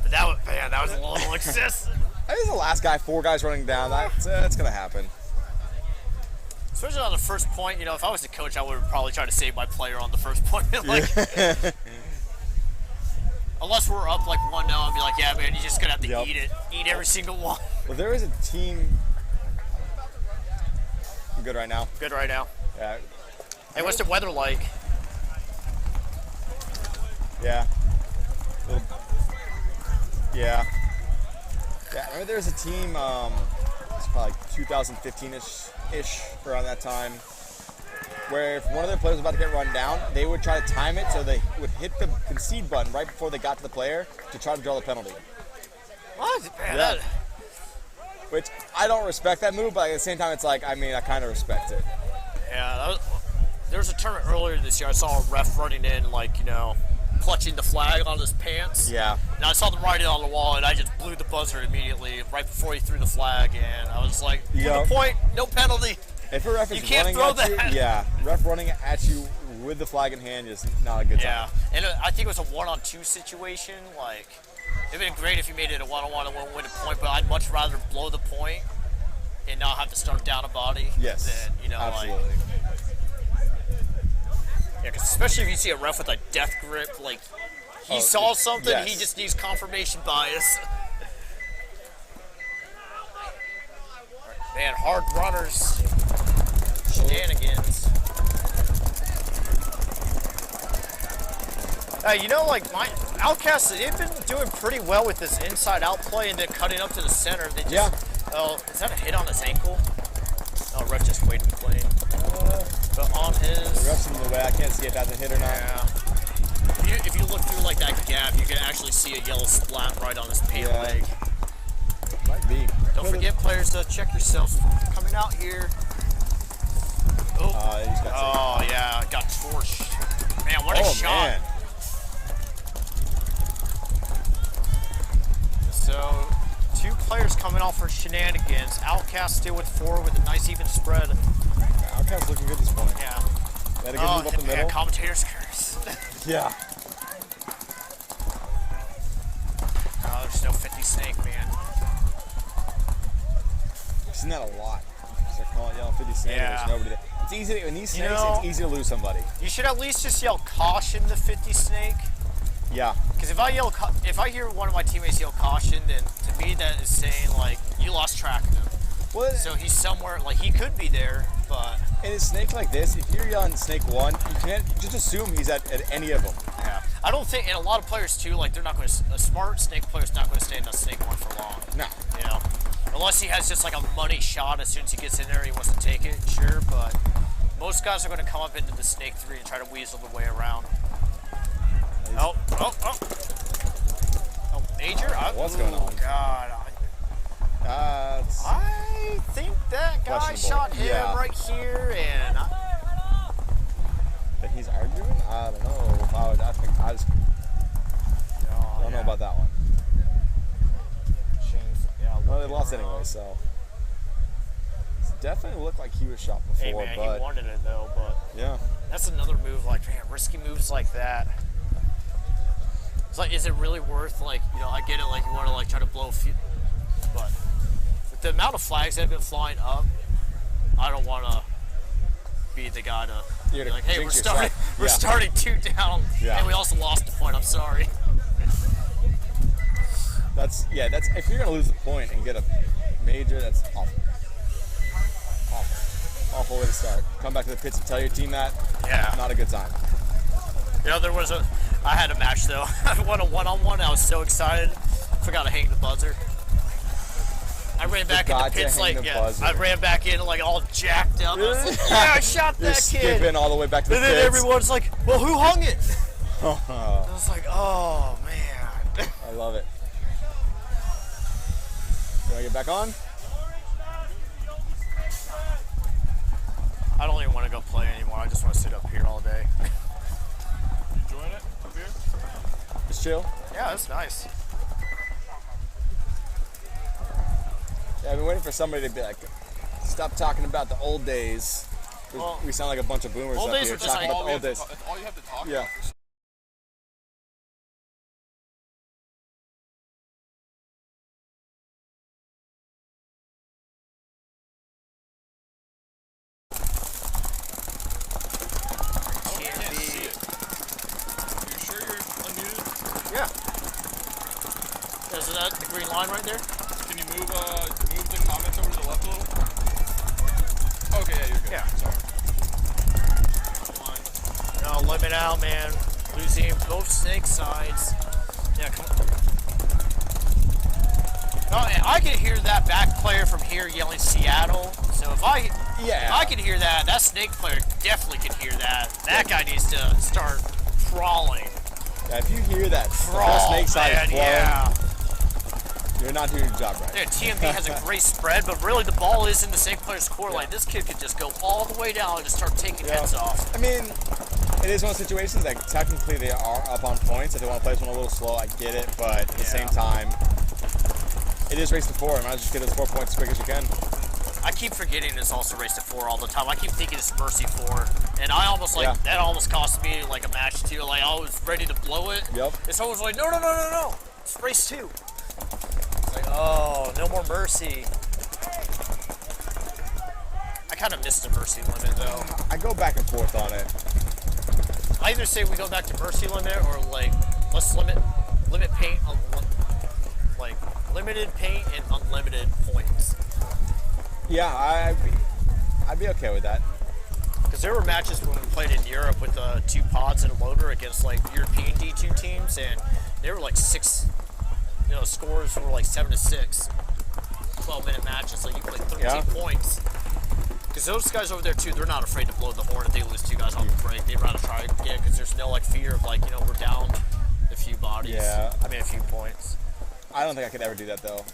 But that was a little excessive. I think the last guy, 4 guys running down. That's gonna happen. Especially on the first point, if I was the coach, I would probably try to save my player on the first point. Unless we're up like 1-0, I'd be like, yeah, man, you're just gonna have to eat every single one. Well, there is a team. You good right now? Good right now. Yeah. Hey, what's the weather like? Yeah. Yeah. Yeah, I remember there was a team, it's probably like 2015-ish, around that time, where if one of their players was about to get run down, they would try to time it so they would hit the concede button right before they got to the player to try to draw the penalty. What? Man, Yeah. which I don't respect that move, but at the same time, it's like, I mean, I kind of respect it. Yeah, there was a tournament earlier this year. I saw a ref running in, like, you know, clutching the flag on his pants. Yeah. And I saw them writing on the wall, and I just blew the buzzer immediately right before he threw the flag, and I was like, Yeah. the point, no penalty. If a ref You is can't running throw at you, that. yeah, ref running at you with the flag in hand is not a good Yeah, time. and I think it was a 1-on-2 situation. Like, it'd been great if you made it a 1-on-1 and win a point, but I'd much rather blow the point and not have to start down a body. Yes, than, you know, absolutely. like. Yeah, because especially if you see a ref with a death grip, like he saw something, yes. he just needs confirmation bias. Man, hard runners, shenanigans. You know, like my Outcasts, they've been doing pretty well with this inside-out play and then cutting up to the center. They just, Yeah. Oh, is that a hit on his ankle? Oh, ref just waited clean. But on his. The ref's in the way. I can't see if that's a hit or not. Yeah. If you look through like that gap, you can actually see a yellow splat right on his pant leg. Might be. Don't forget, players, to check yourselves coming out here. Oh, He's got yeah, got torched. Man, what a shot. Man. So, 2 players coming off for Shenanigans. Outcast still with 4 with a nice even spread. Outcast looking good this point. Yeah. Had a good move up the middle. Commentator's curse. Yeah. Oh, there's no 50 snake, man. I've seen that a lot. They're calling yelling 50 snake. Yeah. There's nobody there. It's easy in these snakes. You know, it's easy to lose somebody. You should at least just yell caution the 50 snake. Yeah. Because if I hear one of my teammates yell caution, then to me that is saying like you lost track of him. Well, So he's somewhere, like he could be there, but in a snake like this, if you're yelling snake 1, you can't just assume he's at any of them. yeah. I don't think, and a lot of players too, like they're not going to, a smart snake player's not going to stay in the snake 1 for long. No. You know, unless he has just like a money shot as soon as he gets in there, he wants to take it, sure, but most guys are going to come up into the snake 3 and try to weasel the way around. Oh, major? What's going on? God. I think that guy Questionable. shot him Yeah. right here, and That he's arguing? I don't know. I think I just don't know about that one. Well, they lost anyway, so. It definitely looked like he was shot before, hey man, but he wanted it though, but yeah. that's another move, like, man, risky moves like that. It's like, is it really worth, like, you know, I get it, like, you want to, like, try to blow a few, but with the amount of flags that have been flying up, I don't want to be the guy to You're be to like, hey, jinx we're yourself. starting 2 down, Yeah. and we also lost the point, I'm sorry. That's if you're gonna lose a point and get a major, that's awful. Awful way to start. Come back to the pits and tell your team that. Yeah. Not a good time. You know, I had a match though. I won a 1-on-1. I was so excited. Forgot to hang the buzzer. I ran back in the Forgot to pits hang like, the yeah, buzzer. I ran back in like all jacked up. I was like, yeah, I shot You're that kid. skipping all the way back to the And then pits. everyone's like, well, who hung it? I was like, oh man. I love it. Do I get back on? I don't even want to go play anymore. I just want to sit up here all day. You enjoying it up here? Just chill. Yeah, that's nice. Yeah, I've been waiting for somebody to be like, stop talking about the old days. Well, We sound like a bunch of boomers old up days here were just talking like- about the old days. That's all you have to talk Yeah. about. TMB. You sure you're unmuted? Yeah. Is that the green line right there? Can you move the comments over to the left a little? Okay, yeah, you're good. Yeah. Sorry. No, limit out, man. Losing both snake sides. Yeah, come on. Oh, and I can hear that back player from here yelling Seattle. So if I can hear that, that snake player definitely can hear that. That guy needs to start crawling. Yeah, if you hear that, the Crawl, whole snake side man, is blowing. yeah. You're not doing your job right. Yeah, TMB has a great spread, but really the ball is in the same player's core. Like, this kid could just go all the way down and just start taking heads off. I mean, it is one of those situations that technically they are up on points. If they want to play this one a little slow, I get it. But at the same time, it is race to 4. You might as well just get those 4 points as quick as you can. I keep forgetting it's also race to 4 all the time. I keep thinking it's mercy 4. And I almost, like, that almost cost me, like, a match, too. Like, I was ready to blow it. Yep. And someone was like, no. It's race 2. It's like, oh, no more mercy. I kind of missed the mercy limit, though. I go back and forth on it. I either say we go back to mercy limit or, like, let's limit paint, like, limited paint and unlimited points. Yeah, I'd be okay with that. Because there were matches when we played in Europe with 2 pods and a loader against, like, European D2 teams, and they were like 6, scores were like 7-6, 12-minute matches, so you played 13 points. Because those guys over there too, they're not afraid to blow the horn if they lose 2 guys on the break. They'd rather try again because there's no like fear of like, we're down a few bodies. Yeah. I mean a few points. I don't think I could ever do that though.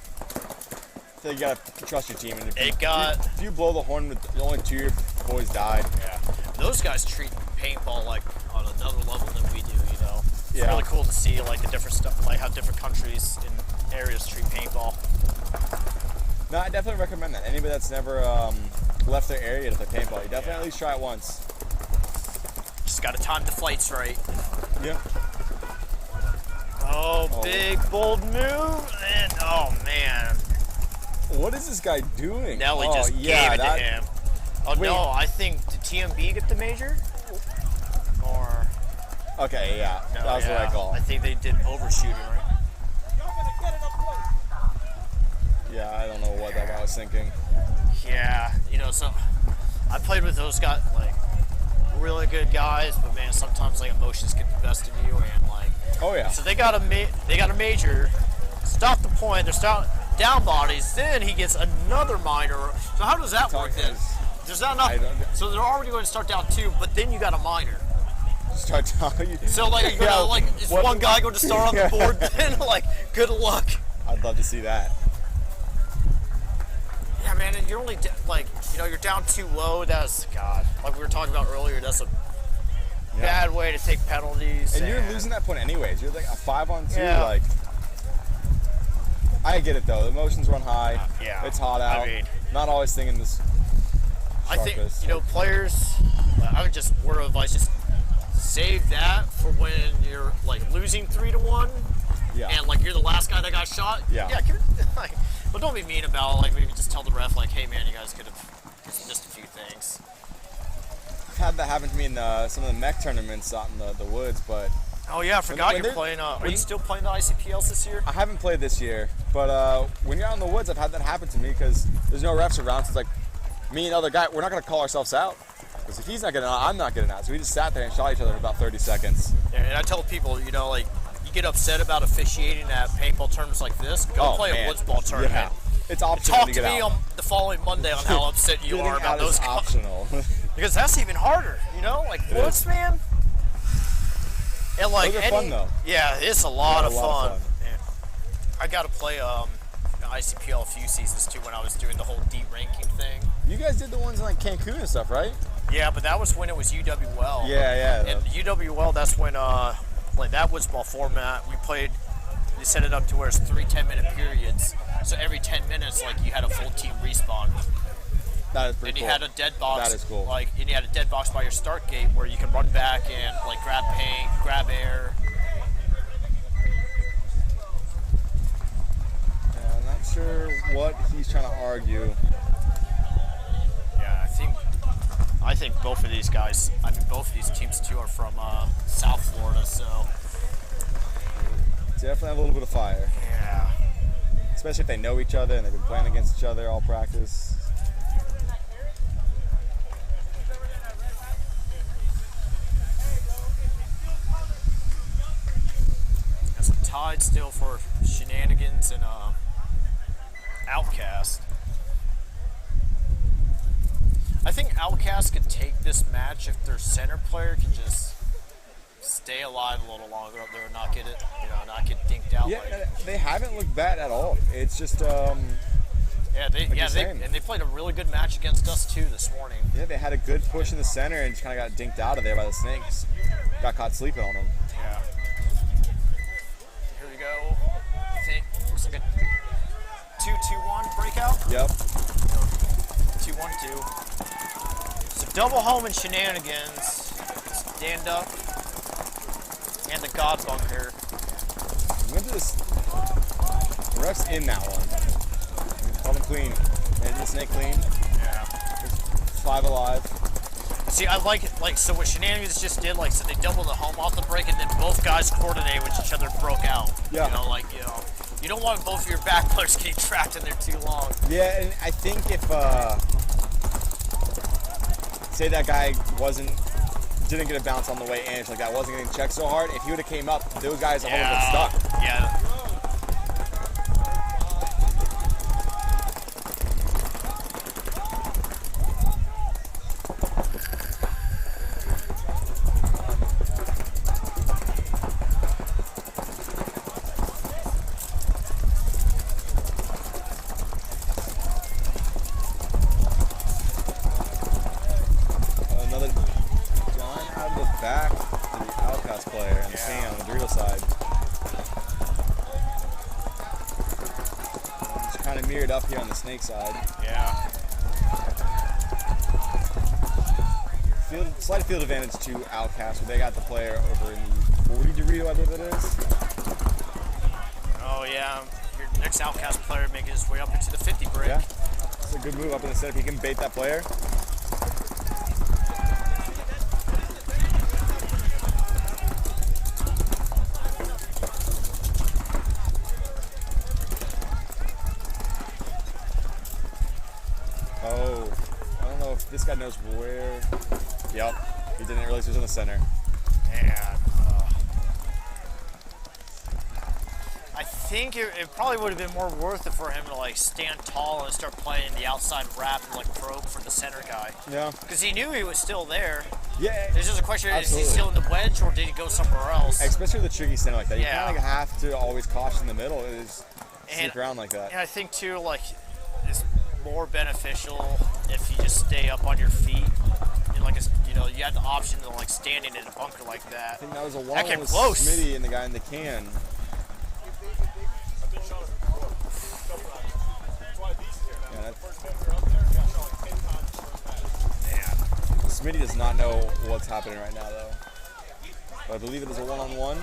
So you gotta trust your team. And if you blow the horn with only 2 of your boys died. Yeah. Those guys treat paintball like on another level than we do, It's really cool to see like the different stuff, like how different countries and areas treat paintball. No, I definitely recommend that. Anybody that's never left their area to play paintball, you definitely at least try it once. Just gotta time the flights right. Yeah. Oh, big bold move, and oh man. What is this guy doing? Nelly just gave it to him. Oh no, I think did TMB get the major? Or okay, yeah, no, that was what I call. I think they did overshooting, right? Yeah, I don't know what that guy was thinking. Yeah, so I played with those guys, like really good guys, but man, sometimes like emotions get the best of you, and like. Oh yeah. So they got a major, stop the point. They're down bodies. Then he gets another minor. So how does that work then? There's not enough. So they're already going to start down 2, but then you got a minor. Start down. So like you're gonna like is one guy going to start on the board? Then like good luck. I'd love to see that. Yeah, man, and you're only like you're down 2 low. That's like we were talking about earlier. That's a bad way to take penalties. And you're losing that point anyways. You're like a 5-on-2. Yeah. Like, I get it though. The emotions run high. Yeah. It's hot out. I mean, not always thinking this. I think players. I would just word of advice: just save that for when you're like losing 3-1. Yeah. And like you're the last guy that got shot. Yeah. Yeah. But don't be mean about it. Like maybe just tell the ref like, hey man, you guys could have just missed a few things. I've had that happen to me in some of the mech tournaments out in the woods, but. Oh yeah, I forgot you're playing. Are you still playing the ICPLs this year? I haven't played this year, but when you're out in the woods, I've had that happen to me because there's no refs around. So it's like me and the other guy, we're not going to call ourselves out because if he's not getting out, I'm not getting out. So we just sat there and shot each other for about 30 seconds. Yeah, and I tell people, like you get upset about officiating at paintball tournaments like this, go play a woods ball tournament. Yeah. It's optional. Talk to me on the following Monday on how upset you are about those. Optional. Because that's even harder, like woods, man. And like those are fun though. Yeah, it's a lot of fun. Man. I got to play ICPL a few seasons too when I was doing the whole D-ranking thing. You guys did the ones in like Cancun and stuff, right? Yeah, but that was when it was UWL. Yeah. And UWL, that's when like that woods ball format we played. They set it up to where it's 3 10-minute periods. So every 10 minutes, like you had a full team respawn. That is pretty and cool. You had a dead box. That is cool. And you had a dead box by your start gate where you can run back and like grab paint, grab air. Yeah, I'm not sure what he's trying to argue. Yeah, I think both of these guys. I mean, both of these teams too are from South Florida, so definitely have a little bit of fire. Yeah. Especially if they know each other and they've been playing against each other all practice. That's a tied still for Shenanigans and Outcast. I think Outcast could take this match if their center player can just stay alive a little longer up there and not get it, not get dinked out. now. Yeah, Like, they haven't looked bad at all. It's just they played a really good match against us too this morning. yeah, they had a good push in the center and just kind of got dinked out of there by the Snakes. Got caught sleeping on them. Yeah. Here we go. I think looks like a 2-2-1 breakout. Yep. 2-1-2. So double home and Shenanigans. Stand up. And the God Bunker. Went to this. The ref's in that one. Called him clean. And the Snake clean. Yeah. 5 alive. See, I like it. Like, so what Shenanigans just did, like, so they doubled the home off the break, and then both guys coordinated with each other and broke out. Yeah. You don't want both of your back players getting trapped in there too long. Yeah, and I think if say that guy didn't get a bounce on the way in, like that wasn't getting checked so hard, if he would have came up, those guys would have been stuck. Yeah. Another John out of the back to the Outcast player and the King on the Dorito side. It's kind of mirrored up here on the Snake side. Yeah. Slight field advantage to Outcast, where they got the player over in the 40 Dorito, I believe it is. Oh, yeah. Your next Outcast player making his way up into the 50 break. Yeah. It's a good move up in the set if he can bait that player. Oh, I don't know if this guy knows where. Yep, he didn't realize he was in the center. And I think it probably would have been more worth it for him to like stand tall and start playing the outside wrap and like probe for the center guy. Yeah. Because he knew he was still there. Yeah. It's just a question: absolutely. Is he still in the wedge or did he go somewhere else? Especially with a tricky center like that, you Yeah. kind of have to always caution the middle. Is And- sneak around like that. And I think too, like, it's more beneficial if you just stay up on your feet. And like, you have the option of like standing in a bunker like I that. think that was a That one came with close. Smitty and the guy in the can. Yeah, Smitty does not know what's happening right now, though. But I believe it is a one-on-one.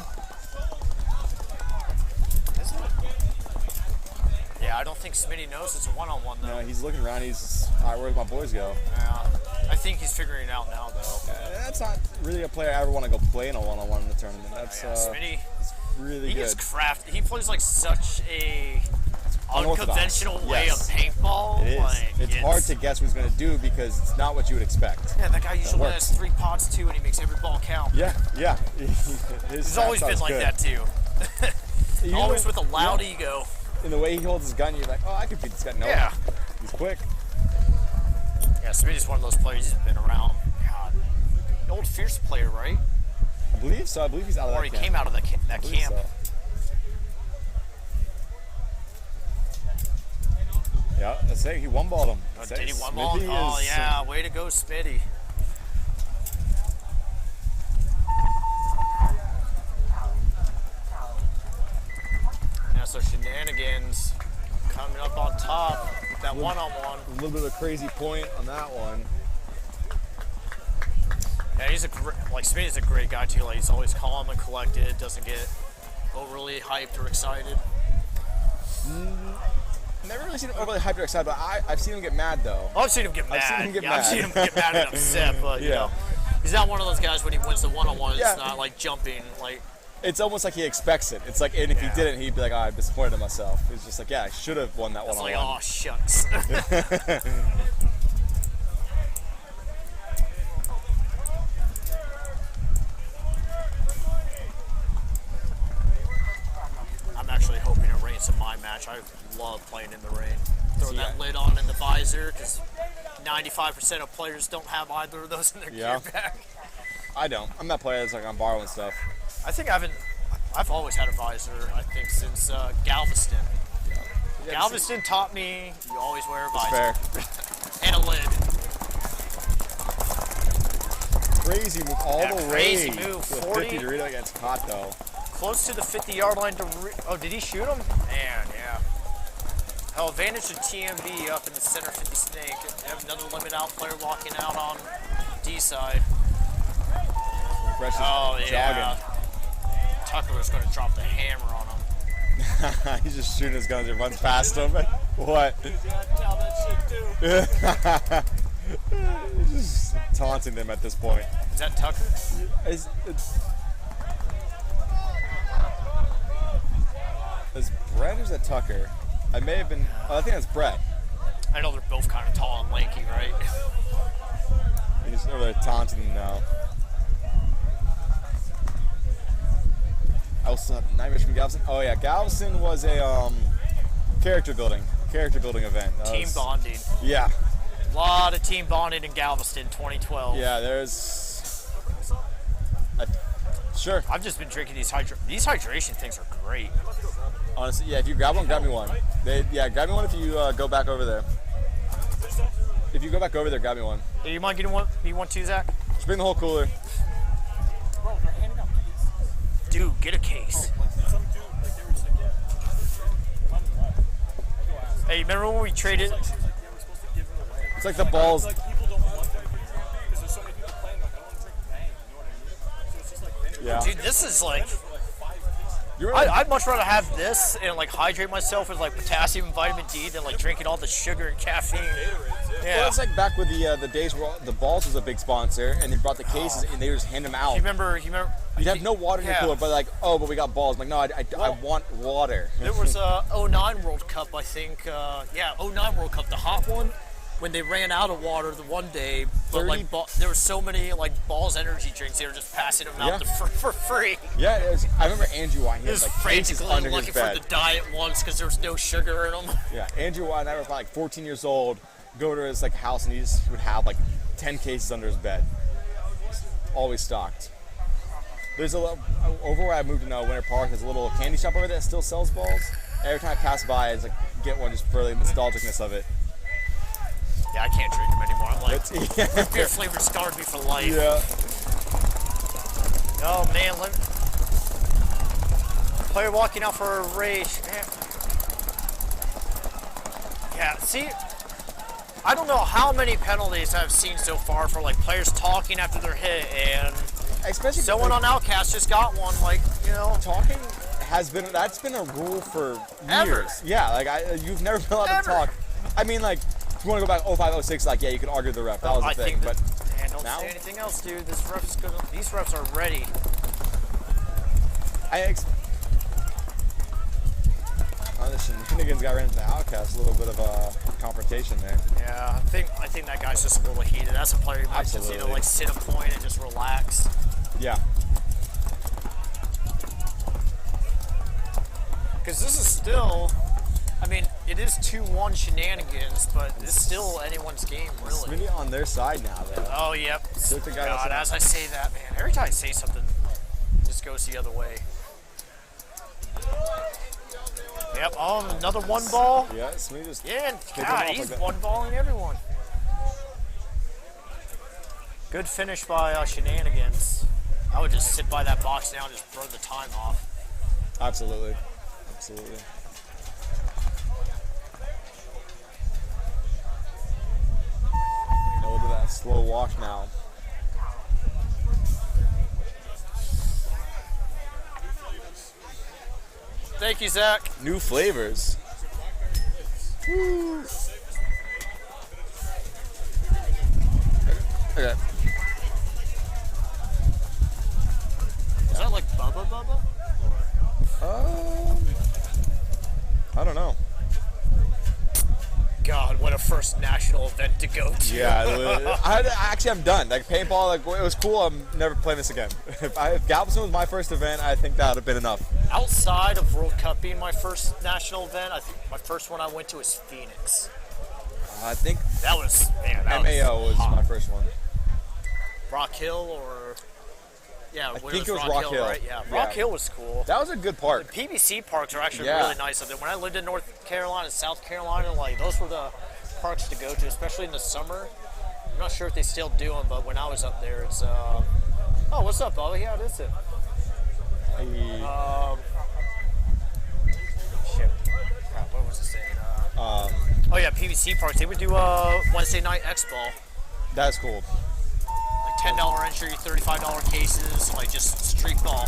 Isn't it? Yeah, I don't think Smitty knows it's a one-on-one though. No, he's looking around. He's, all right, where'd my boys go? Yeah, I think he's figuring it out now though. That's not really a player I ever want to go play in a one-on-one in the tournament. That's Smitty, really he good. gets crafty. He plays like such a Unorthodox. unconventional way Yes. of paintball. It is. Like, It's hard to guess what he's going to do because it's not what you would expect. Yeah, that guy usually works. has 3 pods too, and he makes every ball count. Yeah. He's always been like that too. Always with a loud ego. In the way he holds his gun, you're like, oh, I could beat this guy. No, Yeah. he's quick. Yeah, Smitty's one of those players. He's been around. God, the old Fierce player, right? I believe so. I believe he's out of Or that he camp. came out of that I believe camp. so. Yeah, let's say he one-balled him. Oh, did he one ball? Smithy Oh is- yeah, way to go, Smitty. Yeah, so Shenanigans coming up on top with that one-on-one. A little bit of a crazy point on that one. Yeah, he's Smitty's a great guy too. Like, he's always calm and collected, doesn't get overly hyped or excited. Never really seen him overly hyped or excited, but I've seen him get mad though. I've seen him get mad. I've seen him get yeah, mad. I've seen him get mad and upset, but you Yeah. know, he's not one of those guys when he wins the one-on-one. Yeah. It's not like jumping. Like, It's almost like he expects it. It's like, and if he didn't, he'd be like, oh, I'm disappointed in myself. It's just like, yeah, I should have won that it's like, one-on-one. oh shucks. I'm actually hoping it rains in my match. I love playing in the rain. Throw See, that I- lid on in the visor because 95% of players don't have either of those in their Yeah. gear bag. I don't. I'm that player that's like, I'm borrowing stuff. I think I haven't. I've always had a visor, I think, since Galveston. Galveston taught me you always wear a visor. Fair. And a lid. Crazy move all the crazy way. move. To the 40. 50 Dorito gets caught though. Close to the 50-yard line to oh, did he shoot him? Man, yeah. Oh, advantage to TMB up in the center 50 snake. Have another limit out player walking out on D side. Oh, yeah. Tucker was going to drop the hammer on him. He's just shooting his guns and runs past him. What? He's just taunting them at this point. Is that Tucker? Is Brett or is that Tucker? I may have been. Oh, I think that's Brett. I know they're both kind of tall and lanky, right? He's over there taunting him now. I also have nightmares from Galveston. Oh yeah, Galveston was a character building event. Team bonding. Yeah. A lot of team bonding in Galveston 2012. Yeah, there's. Sure. I've just been drinking these hydration things are great. Honestly, yeah. If you grab one, grab me one. Grab me one if you go back over there. If you go back over there, grab me one. Hey, you mind getting one? You want two, Zach? Just bring the whole cooler. Dude, get a case. Hey, you remember when we traded? It's like the balls. Yeah. Dude, this is like. I'd much rather have this and like hydrate myself with like potassium and vitamin D than like drinking all the sugar and caffeine. Yeah. Well, it's like back with the days where the balls was a big sponsor, and they brought the cases and they would just hand them out. You remember? You'd have no water in your cooler, but like, oh, but we got balls. I'm like, no, I want water. There was a 09 World Cup, I think. 09 World Cup, the hot one, when they ran out of water the one day, but like there were so many like Balls energy drinks, they were just passing them out for free. Yeah, I remember Andrew Wine. He was like frantically under his looking bed. for the diet ones because there was no sugar in them. Yeah, Andrew Wine and I were probably like 14 years old. Go to his like house and he just would have like 10 cases under his bed. Always stocked. There's over where I moved in Winter Park. There's a little candy shop over there that still sells balls. Every time I pass by, I just like get one just for the nostalgicness of it. Yeah, I can't drink them anymore. I'm like, root beer flavor scarred me for life. Yeah. Oh man, player walking out for a race. Man. Yeah, see, I don't know how many penalties I've seen so far for like players talking after their hit, and especially someone on Outcast just got one. Like, you know, talking that's been a rule for years. Yeah, like you've never been allowed to talk. I mean, like. If you want to go back 05, 06, like, yeah, you could argue the ref. That was the thing. But man, don't say anything else, dude. These refs are ready. The Shenanigans got ran into the Outcast. A little bit of a confrontation there. Yeah, I think that guy's just a little heated. That's a player who might just need to like sit a point and just relax. Yeah. Because this is still. I mean, it is 2-1 Shenanigans, but it's still anyone's game, really. It's really on their side now, though. Oh, yep. God, as I say that, man, every time I say something, it just goes the other way. Yep, oh, another one ball. Yeah, Smee just God, he's like one balling everyone. Good finish by Shenanigans. I would just sit by that box now and just burn the time off. Absolutely. Look at that slow walk now. Thank you, Zach. New flavors. Woo. Okay. Is that like Bubba? I don't know. God, what a first national event to go to. Yeah, I'm done. Like paintball, like it was cool. I'm never playing this again. If Galveston was my first event, I think that would have been enough. Outside of World Cup being my first national event, I think my first one I went to was Phoenix. I think that was MAO was my first one. Rock Hill or Yeah, I when think it was Rock Hill. right? Yeah, Rock Hill was cool. That was a good park. The PBC parks are actually Yeah. really nice. When I lived in North Carolina, South Carolina, like those were the parks to go to, especially in the summer. I'm not sure if they still do them, but when I was up there, it's oh, what's up, Bobby? Yeah, that's it. Shit. Crap, what was it saying? Oh yeah, PBC parks. They would do Wednesday night X Ball. That's cool. Like $10 entry, $35 cases, like just street ball.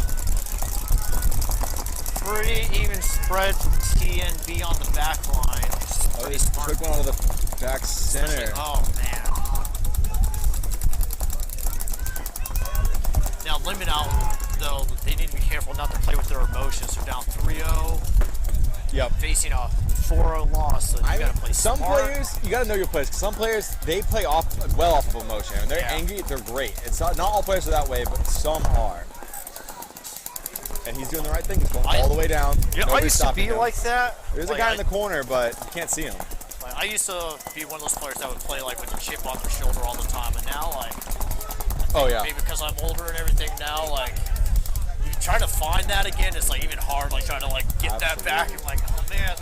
Pretty even spread TNB on the back line. Pretty smart. Quick one out of the back center. Oh man. Now limit out though, they need to be careful not to play with their emotions. They're down 3-0. Yep. Facing a 4-0 loss, so you gotta play some smart. players, you gotta know your players. 'Cause some players, they play off of emotion. When they're Yeah. angry, they're great. It's not all players are that way, but some are. And he's doing the right thing. He's going all the way down. Yeah, I Nobody's used to stopping be him. like that. There's Like, a guy in the corner, but you can't see him. Like, I used to be one of those players that would play like with a chip on their shoulder all the time, and now like, Oh yeah. maybe because I'm older and everything now, like, you try to find that again, it's like even hard, like trying to like get that back. I'm like, oh man.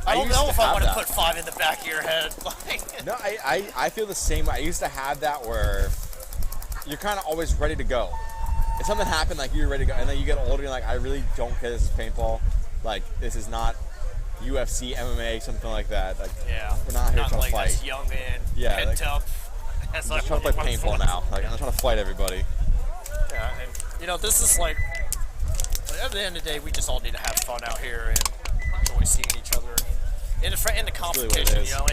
I don't used know to if I have want to that. put 5 in the back of your head. Like, No, I feel the same. I used to have that where you're kind of always ready to go. If something happened, like you're ready to go, and then you get older, you're like, I really don't care. This is paintball. Like this is not UFC, MMA, something like that. Like yeah, we're not here not trying like to fight. us young man, Yeah, pent like, up. That's I'm just trying to play paintball now. Like I'm not trying to fight everybody. Yeah, and you know, this is like, at the end of the day, we just all need to have fun out here and enjoy seeing each other in the competition. is. You know,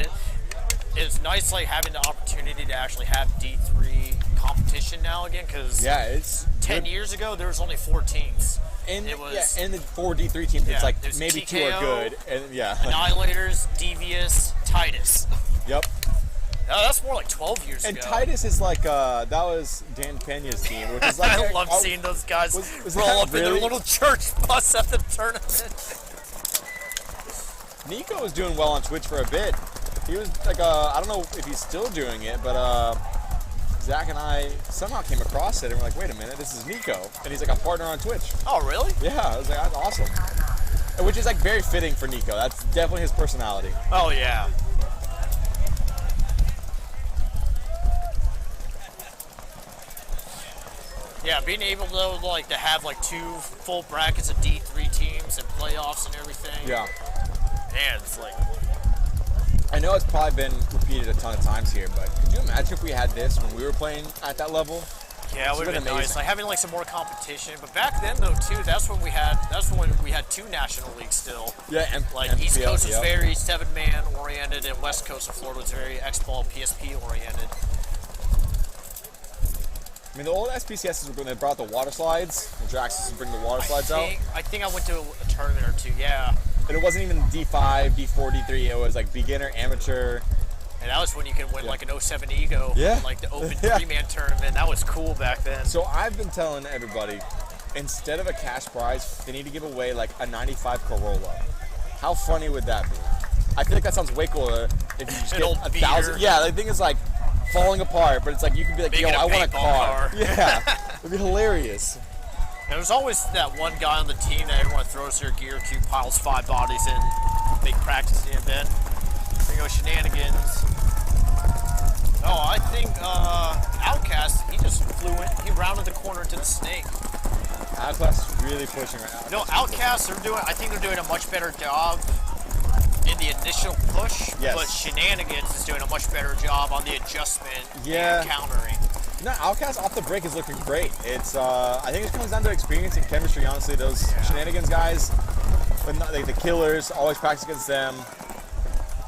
it's nice like having the opportunity to actually have D3 competition now again, because Yeah, it's 10 years ago there was only 4 teams. in it was in the 4D3 teams. Yeah, It's like there's maybe 2 TKO, are good, and yeah. Annihilators, Devious, Titus. Yep. No, that's more like 12 years And ago. Titus is like that was Dan Pena's team, which is like I love seeing those guys was roll that up in their really- little church bus at the tournament. Nico was doing well on Twitch for a bit. He was like, I don't know if he's still doing it, but Zach and I somehow came across it and we're like, wait a minute, this is Nico. And he's like a partner on Twitch. Oh, really? Yeah, I was like, that's awesome. Which is like very fitting for Nico. That's definitely his personality. Oh, yeah. Yeah, being able to like to have like 2 full brackets of D3 teams and playoffs and everything. Yeah. Man, it's like, I know it's probably been repeated a ton of times here, but could you imagine if we had this when we were playing at that level? yeah, it would have been nice. amazing. Like having like some more competition. But back then though too, that's when we had 2 national leagues still. Yeah, and Like East MVPS, Coast was yeah. very 7-man oriented, and West Coast of Florida was very X-Ball PSP oriented. I mean, the old SPCS is when they brought the water slides. The Drax used to bring the water slides out. I think I went to a tournament or 2, yeah. And it wasn't even D5, D4, D3. It was like beginner, amateur. And that was when you could win like an 07 Ego, Yeah. like the open Yeah. 3-man tournament. That was cool back then. So I've been telling everybody, instead of a cash prize, they need to give away like a 95 Corolla. How funny would that be? I feel like that sounds way cooler if you just An get old 1,000. beater. Yeah, the thing is like falling apart, but it's like you could be like, Making yo, a I want a paintball car. car. Yeah, it'd be hilarious. There was always that one guy on the team that everyone throws their gear to, piles 5 bodies in, big practice event. There you go, Shenanigans. Oh, I think Outcast, he just flew in, he rounded the corner to the snake. Outcast is really pushing right now. No, Outcast, I think they're doing a much better job in the initial push, Yes. but Shenanigans is doing a much better job on the adjustment Yeah. and countering. No, Outcast off the break is looking great. It's I think it comes down to experience and chemistry. Honestly, those Shenanigans guys, but not, the killers, always practice against them.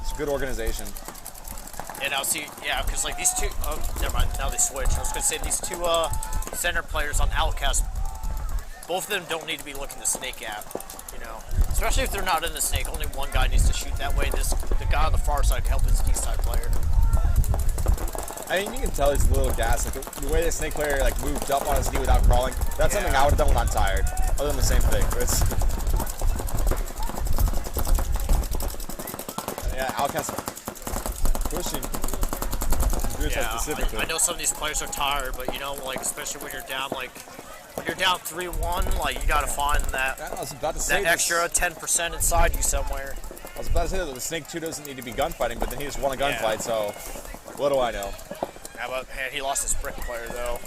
It's a good organization. And I'll see, yeah, because like these 2, oh, never mind, now they switched. I was gonna say these 2 center players on Outcast, both of them don't need to be looking the snake at, you know. Especially if they're not in the snake, only one guy needs to shoot that way. The guy on the far side can help his east side player. I mean, you can tell he's a little gassed. Like the way the snake player like moved up on his knee without crawling. That's something I would have done when I'm tired. Other than the same thing. It's, yeah, Outcast pushing. Good said Yeah, specifically. I know some of these players are tired, but you know, like especially when you're down, when you're down 3-1, like you got to find that I was about to say that this. extra 10% inside you somewhere. I was about to say that the Snake 2 doesn't need to be gunfighting, but then he just won a gunfight, so what do I know? Yeah, but man, he lost his brick player though.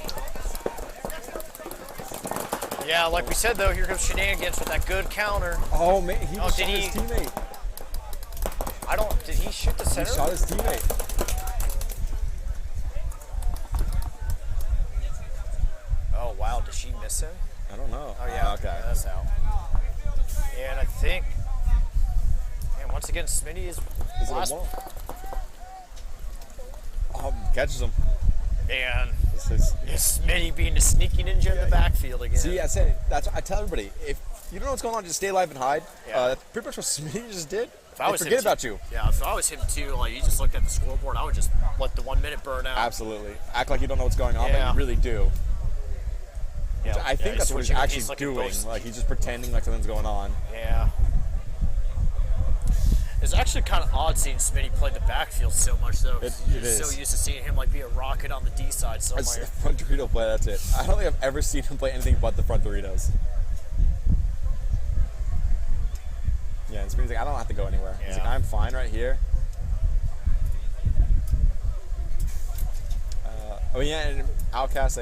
Yeah, like we said though, here comes Shenanigans with that good counter. Oh man, he just did shot his he- teammate. Did he shoot the He center? shot his teammate. Oh wow, did she miss him? I don't know. Oh yeah, okay. that's out. And I think, and once again, Smitty is Is it a last, wall? Catches him. and This is, Smitty being the sneaky ninja in the backfield again. see, I said that's what I tell everybody. If you don't know what's going on, just stay alive and hide. Yeah. That's pretty much what Smitty just did. If I was Forget him too- about you. Yeah, if I was him too, like you just looked at the scoreboard, I would just let the 1 minute burn out. Absolutely. Act like you don't know what's going on, Yeah. but you really do. Yeah, I think that's what he's switching- actually looking doing. both- Like he's just pretending like something's going on. Yeah. It's actually kind of odd seeing Smitty play the backfield so much, though. It You're is. so used to seeing him like be a rocket on the D side It's somewhere. a front Dorito play, that's it. I don't think I've ever seen him play anything but the front Doritos. Yeah, and Smitty's like, I don't have to go anywhere. He's like, Yeah. I'm fine right here. Oh yeah, and Outcast,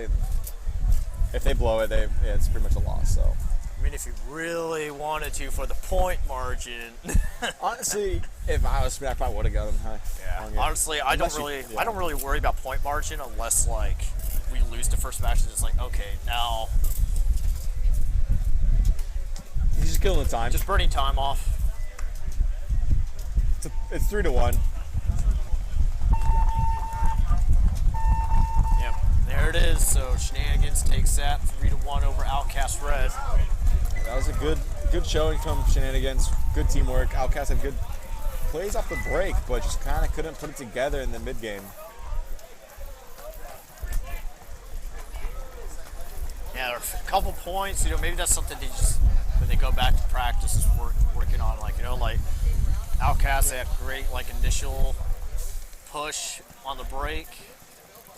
if they blow it, it's pretty much a loss. So I mean, if you really wanted to for the point margin. honestly, if I was Smitty, I probably would have got him high. Yeah. Honestly, I don't really worry about point margin unless like we lose the first match. It's like, okay, now He's just killing the time. just burning time off. It's 3-1. Yep, there it is. So Shenanigans takes that 3-1 over Outcast Red. That was a good showing from Shenanigans. Good teamwork. Outcast had good plays off the break, but just kind of couldn't put it together in the mid game. Yeah, there are a couple points. You know, maybe that's something that they go back to practice is working on. Like, you know, like Outcast, they had great like initial push on the break.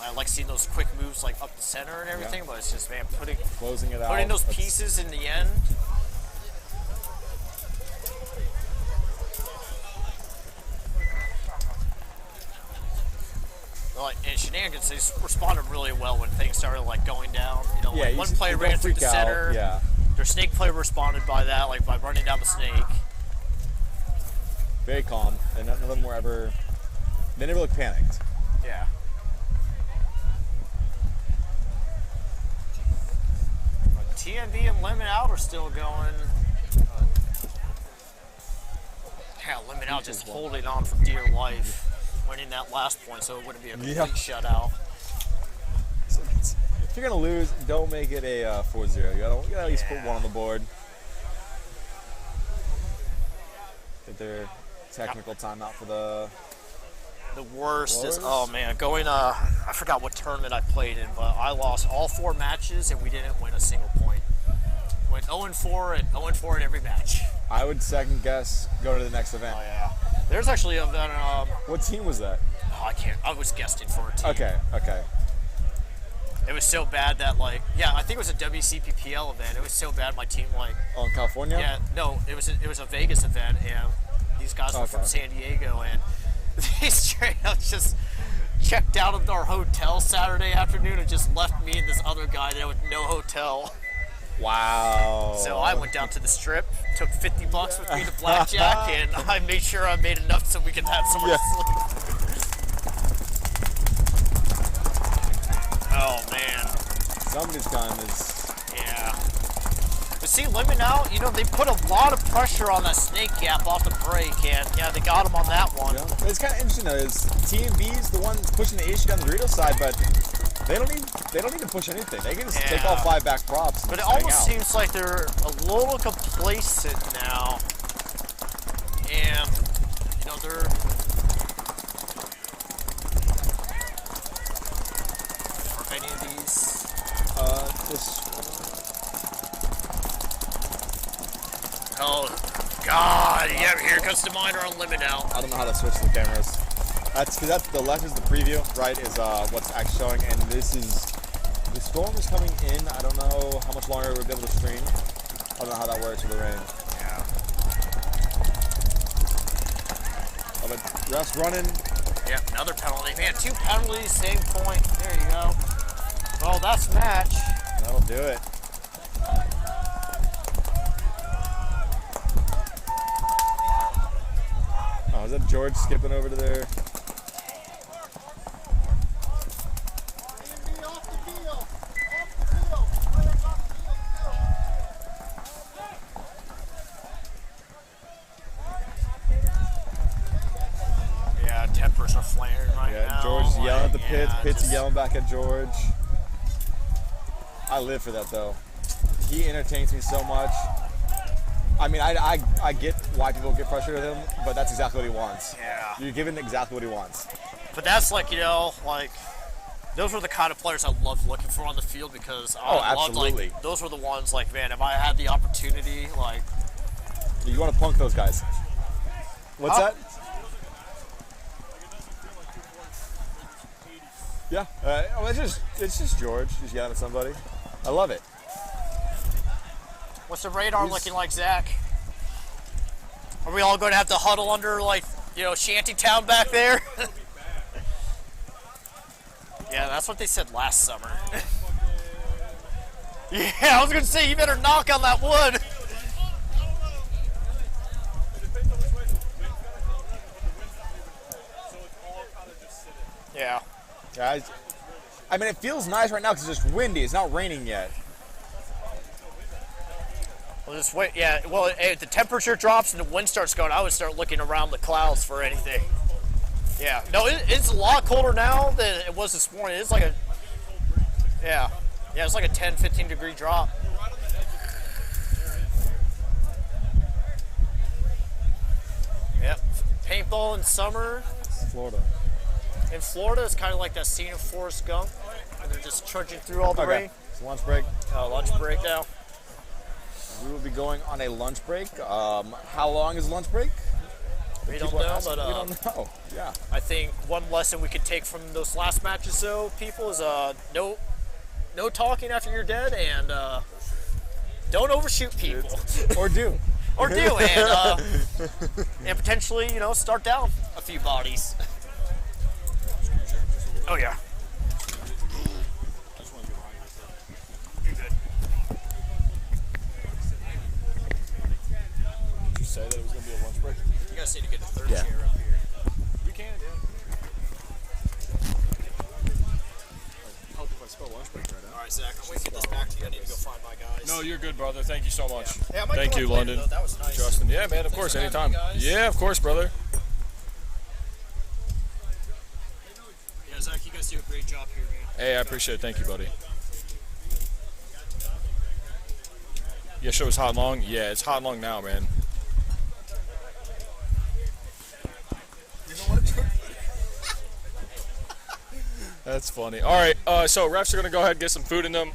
I like seeing those quick moves like up the center and everything, but it's just, man, Closing it out. putting those That's- pieces in the end. Like, and Shenanigans, they responded really well when things started like going down. You know, Yeah, like one you player don't ran through the freak out. center. Yeah. Their snake player responded by that, like by running down the snake. Very calm. And none of them were ever. They never looked panicked. Yeah. But TMB and Lemon Out are still going. Yeah, Lemon Out just holding on for dear life, winning that last point, so it wouldn't be a complete shutout. So if you're gonna lose, don't make it a 4-0. You gotta at least put one on the board. Get their technical timeout for the. The worst is, Blowers? oh man, going, I forgot what tournament I played in, but I lost all 4 matches and we didn't win a single point. Went 0-4 and 0-4 in every match. I would second guess go to the next event. Oh yeah. There's actually a, What team was that? I was guesting for a team. Okay. It was so bad that like, yeah, I think it was a WCPPL event. It was so bad my team like, Oh, in California? yeah, no, it was a Vegas event and these guys were from San Diego and they straight up just checked out of our hotel Saturday afternoon and just left me and this other guy there with no hotel. Wow. So I went down to the strip, took $50 with me to blackjack, and I made sure I made enough so we could have somewhere to sleep. Oh man. Somebody's time is. Yeah. But see, Lemon Out, you know, they put a lot of pressure on that snake gap off the break, and yeah, they got him on that one. Yeah. But it's kind of interesting though. Is TMB's the one pushing the issue down the Dorito side, but they don't need to push anything. They can just take all 5 back props. And But it just hang almost out. seems like they're a little complacent now. And, you know, they're... Are any of these... This. Oh, God. Yeah, here comes the miner on Limit Out. I don't know how to switch the cameras. That's the left is the preview, right? Is what's actually showing, and this is the storm is coming in. I don't know how much longer we'll be able to stream. I don't know how that works with the rain. Yeah. Oh, but refs running. Yep, another penalty. Man, 2 penalties, same point. There you go. Well, that's match. That'll do it. Oh, is that George skipping over to there? Yeah, tempers are flaring right now. Yeah, George's yelling at the Pitts. Yeah, Pitts just- yelling back at George. I live for that though. He entertains me so much. I mean, I get why people get frustrated with him, but that's exactly what he wants. Yeah. You're giving exactly what he wants. But that's like, you know, like, those were the kind of players I love looking for on the field because I loved, absolutely. like, those were the ones, like, man, if I had the opportunity, like... You want to punk those guys. What's that? Yeah. Well, it's just George just yelling at somebody. I love it. What's the radar looking like, Zach? Are we all going to have to huddle under, like, you know, Shantytown back there? Yeah, that's what they said last summer. Yeah, I was going to say, you better knock on that wood. Yeah. Guys, I mean, it feels nice right now because it's just windy. It's not raining yet. Well, just wait. Yeah. Well, if the temperature drops and the wind starts going, I would start looking around the clouds for anything. Yeah. No, it's a lot colder now than it was this morning. It's like a. Yeah. Yeah. It's like a 10, 15 degree drop. Yep. Paintball in summer. Florida. In Florida, it's kind of like that scene of Forrest Gump, and they're just trudging through all the rain. It's lunch break. Lunch break now. We will be going on a lunch break. How long is lunch break? We don't People know, ask, but we don't know. Yeah. I think one lesson we could take from those last matches, though, people, is no talking after you're dead, and don't overshoot people. Or do. Or do, and potentially, you know, start down a few bodies. Oh yeah. Did you say that it was going to be a lunch break? You guys need to get a third Yeah. chair up here. We can, yeah. Help if I spell lunch break right now. All right, Zach, I'm waiting to get this back to you. I need to go find my guys. No, you're good, brother. Thank you so much. Yeah, I might Thank come you, up later, London. though. That was nice. Justin. Yeah, man, of Thanks course, for having anytime. me, guys. Yeah, of course, brother. Yeah, Zach, you guys do a great job here, man. Hey, I appreciate it. Thank you, buddy. Yeah, show was hot and long. Yeah, it's hot and long now, man. That's funny. All right, so refs are going to go ahead and get some food in them.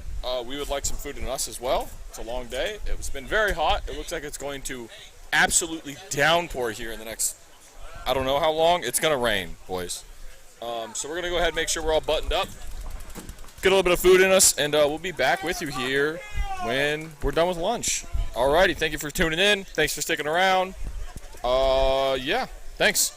We would like some food in us as well. It's a long day. It's been very hot. It looks like it's going to absolutely downpour here in the next, I don't know how long. It's going to rain, boys. So we're going to go ahead and make sure we're all buttoned up. Get a little bit of food in us, and we'll be back with you here when we're done with lunch. Alrighty, thank you for tuning in. Thanks for sticking around. Yeah, thanks.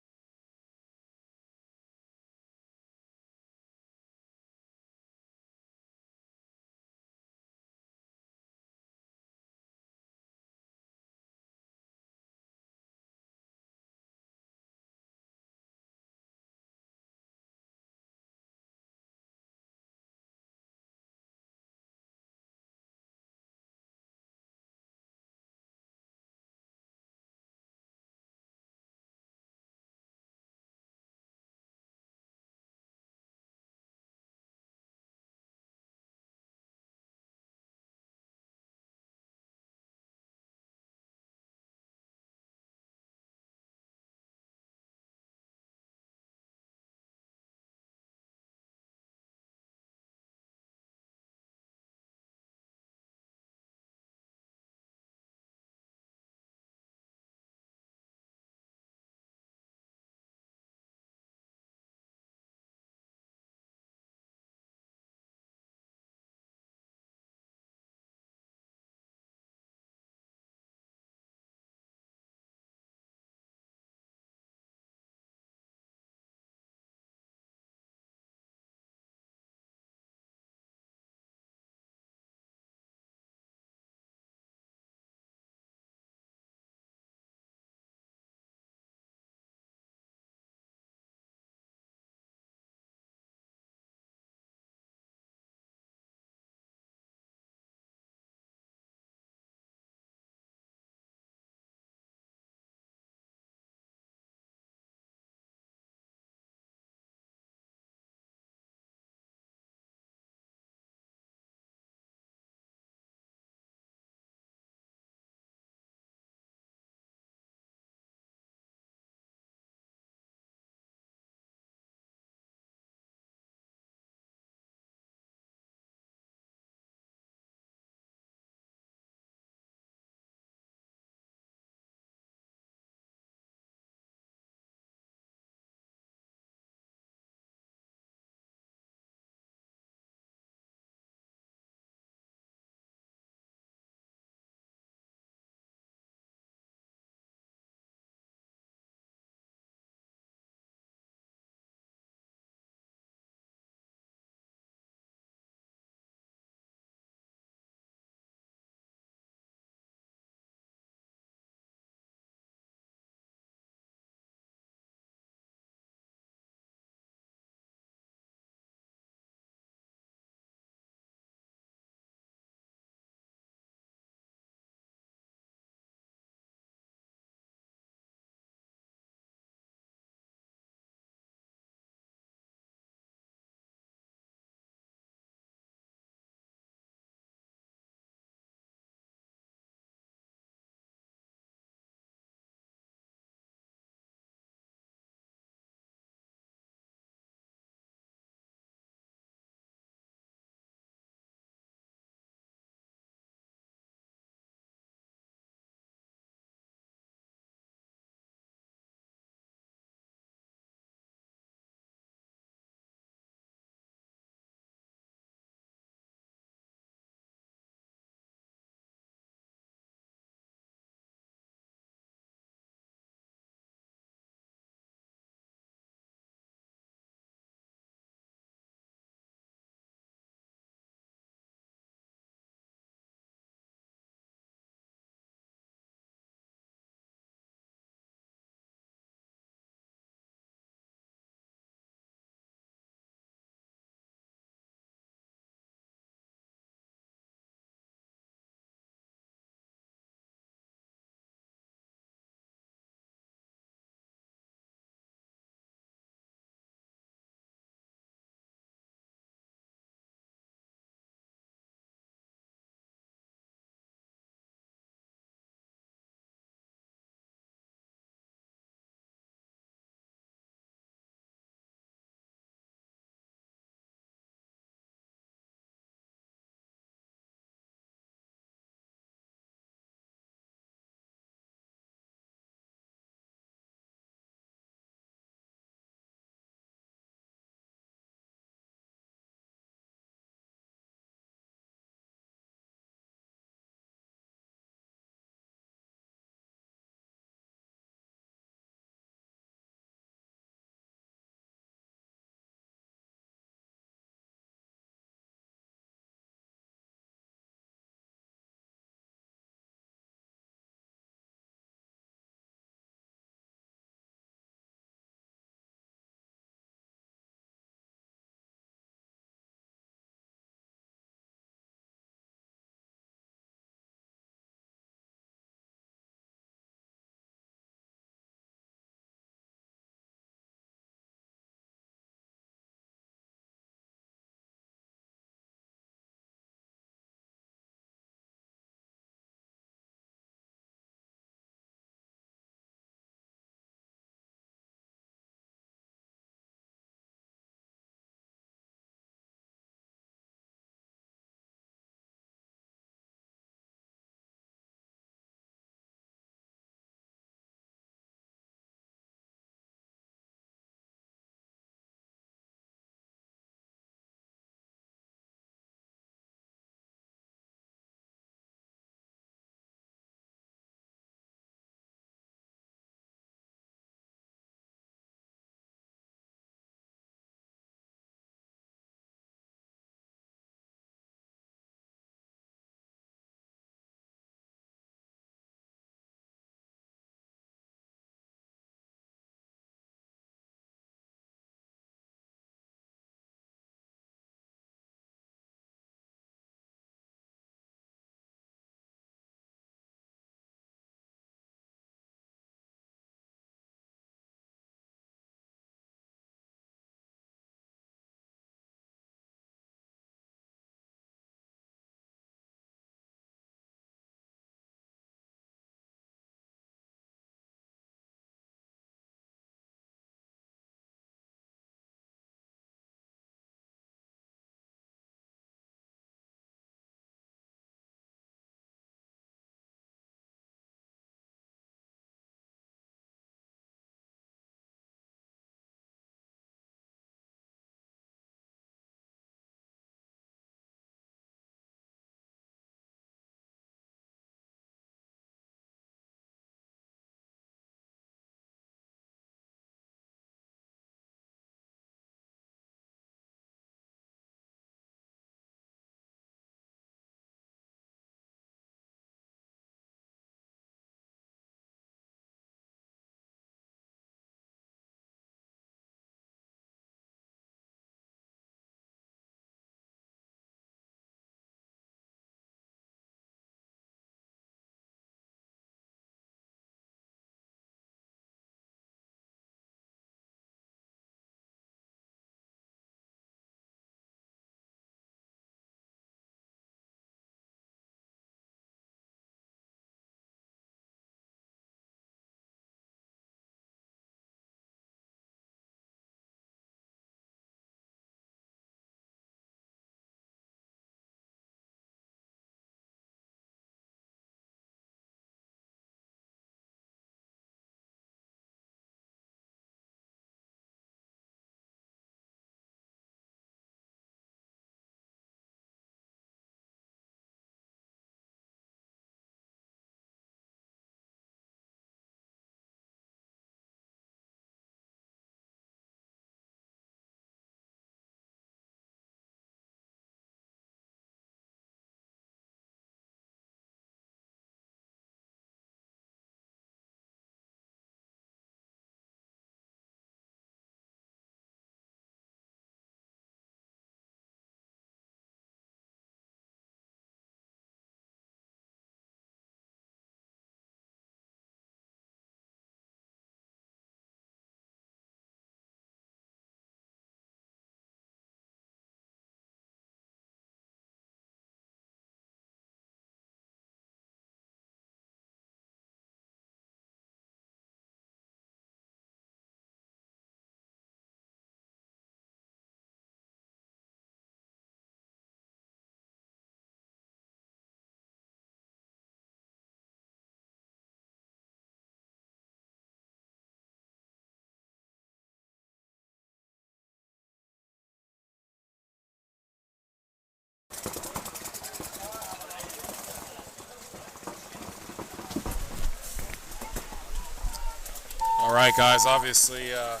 right, guys, obviously the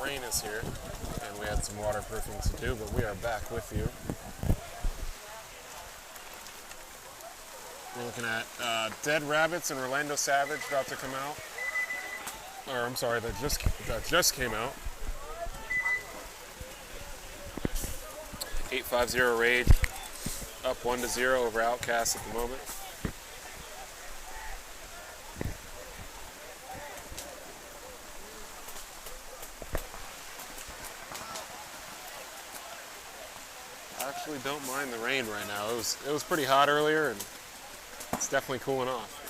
rain is here, and we had some waterproofing to do, but we are back with you. We're looking at Dead Rabbits and Orlando Savage about to come out. Or, I'm sorry, that just came out. 850 Rage, up 1-0 over Outcast at the moment. I actually don't mind the rain right now. It was pretty hot earlier, and it's definitely cooling off.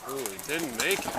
Ooh, he didn't make it.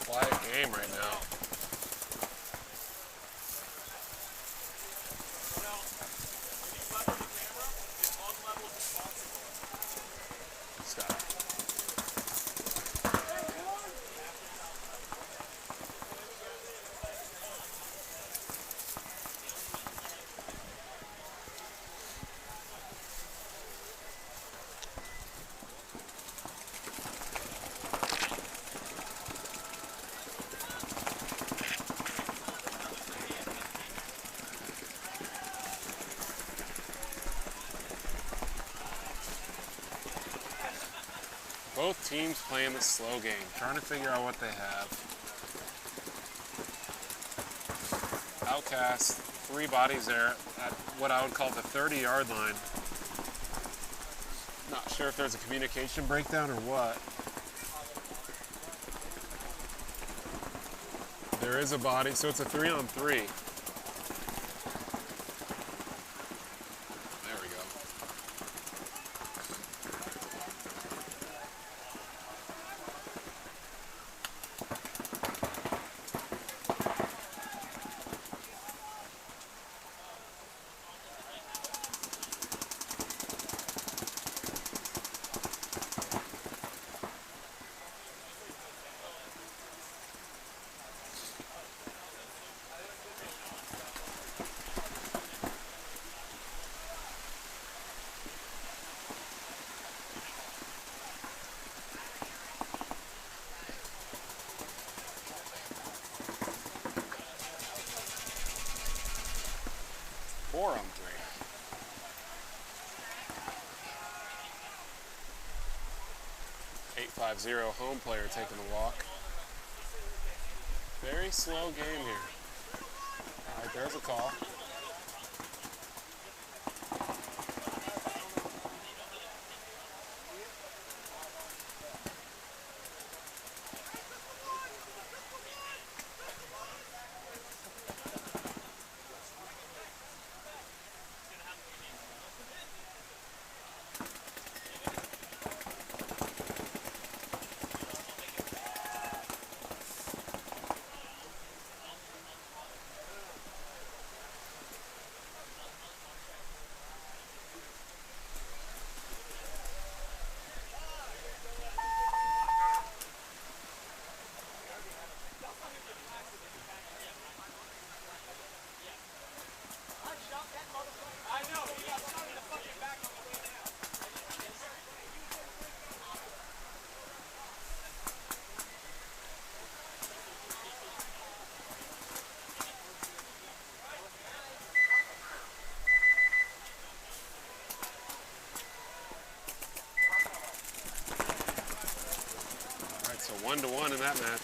Quiet game right now. Stop. Both teams playing the slow game, trying to figure out what they have. Outcast, 3 bodies there at what I would call the 30-yard line. Not sure if there's a communication breakdown or what. There is a body, so it's a 3-on-3. There we go. Four on 3. Home player taking the walk. Very slow game here. All right, there's a call. that match.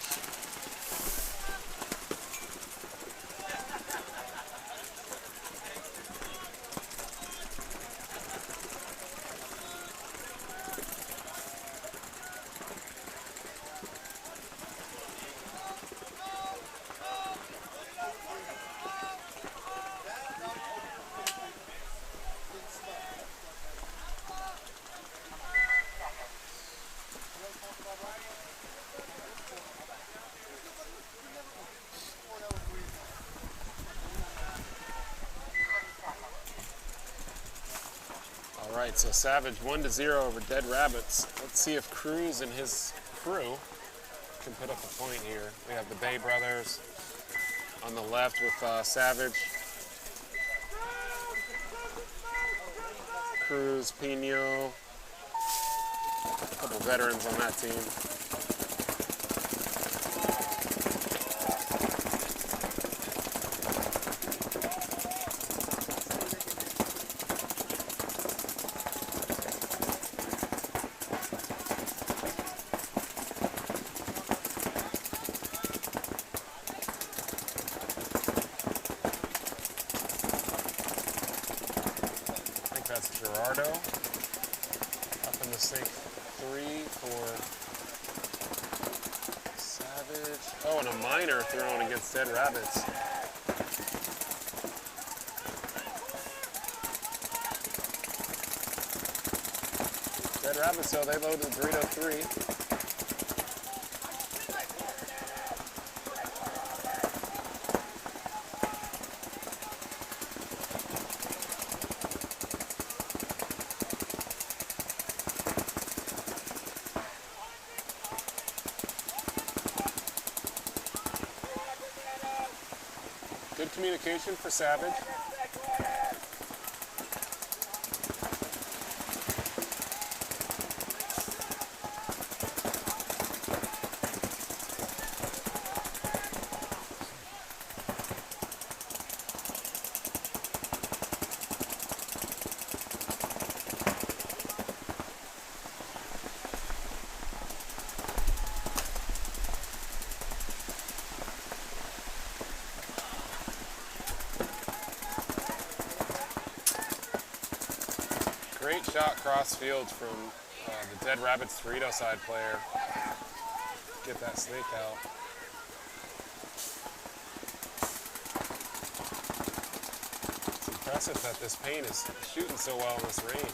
All right, so Savage 1-0 over Dead Rabbits. Let's see if Cruz and his crew can put up a point here. We have the Bay Brothers on the left with Savage, Cruz, Pino, a couple veterans on that team. That's Gerardo up in the sink 3 for Savage. Oh, and a minor thrown against Dead Rabbits. Dead Rabbits, so they loaded the Dorito 3. Good communication for Savage. Great shot cross field from the Dead Rabbits Dorito side player. Get that snake out. It's impressive that this paint is shooting so well in this rain.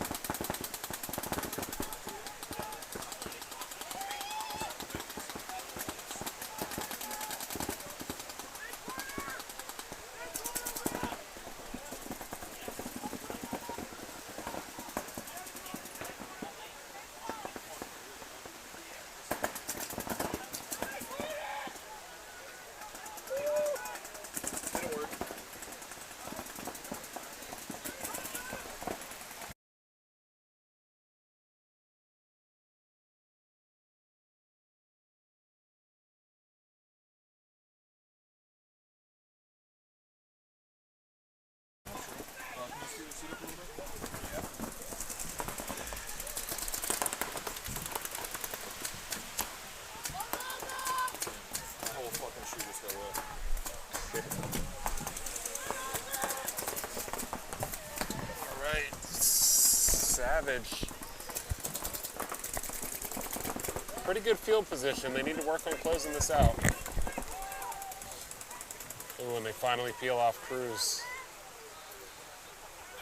Alright, Savage. Pretty good field position. They need to work on closing this out. Ooh, when they finally peel off Cruz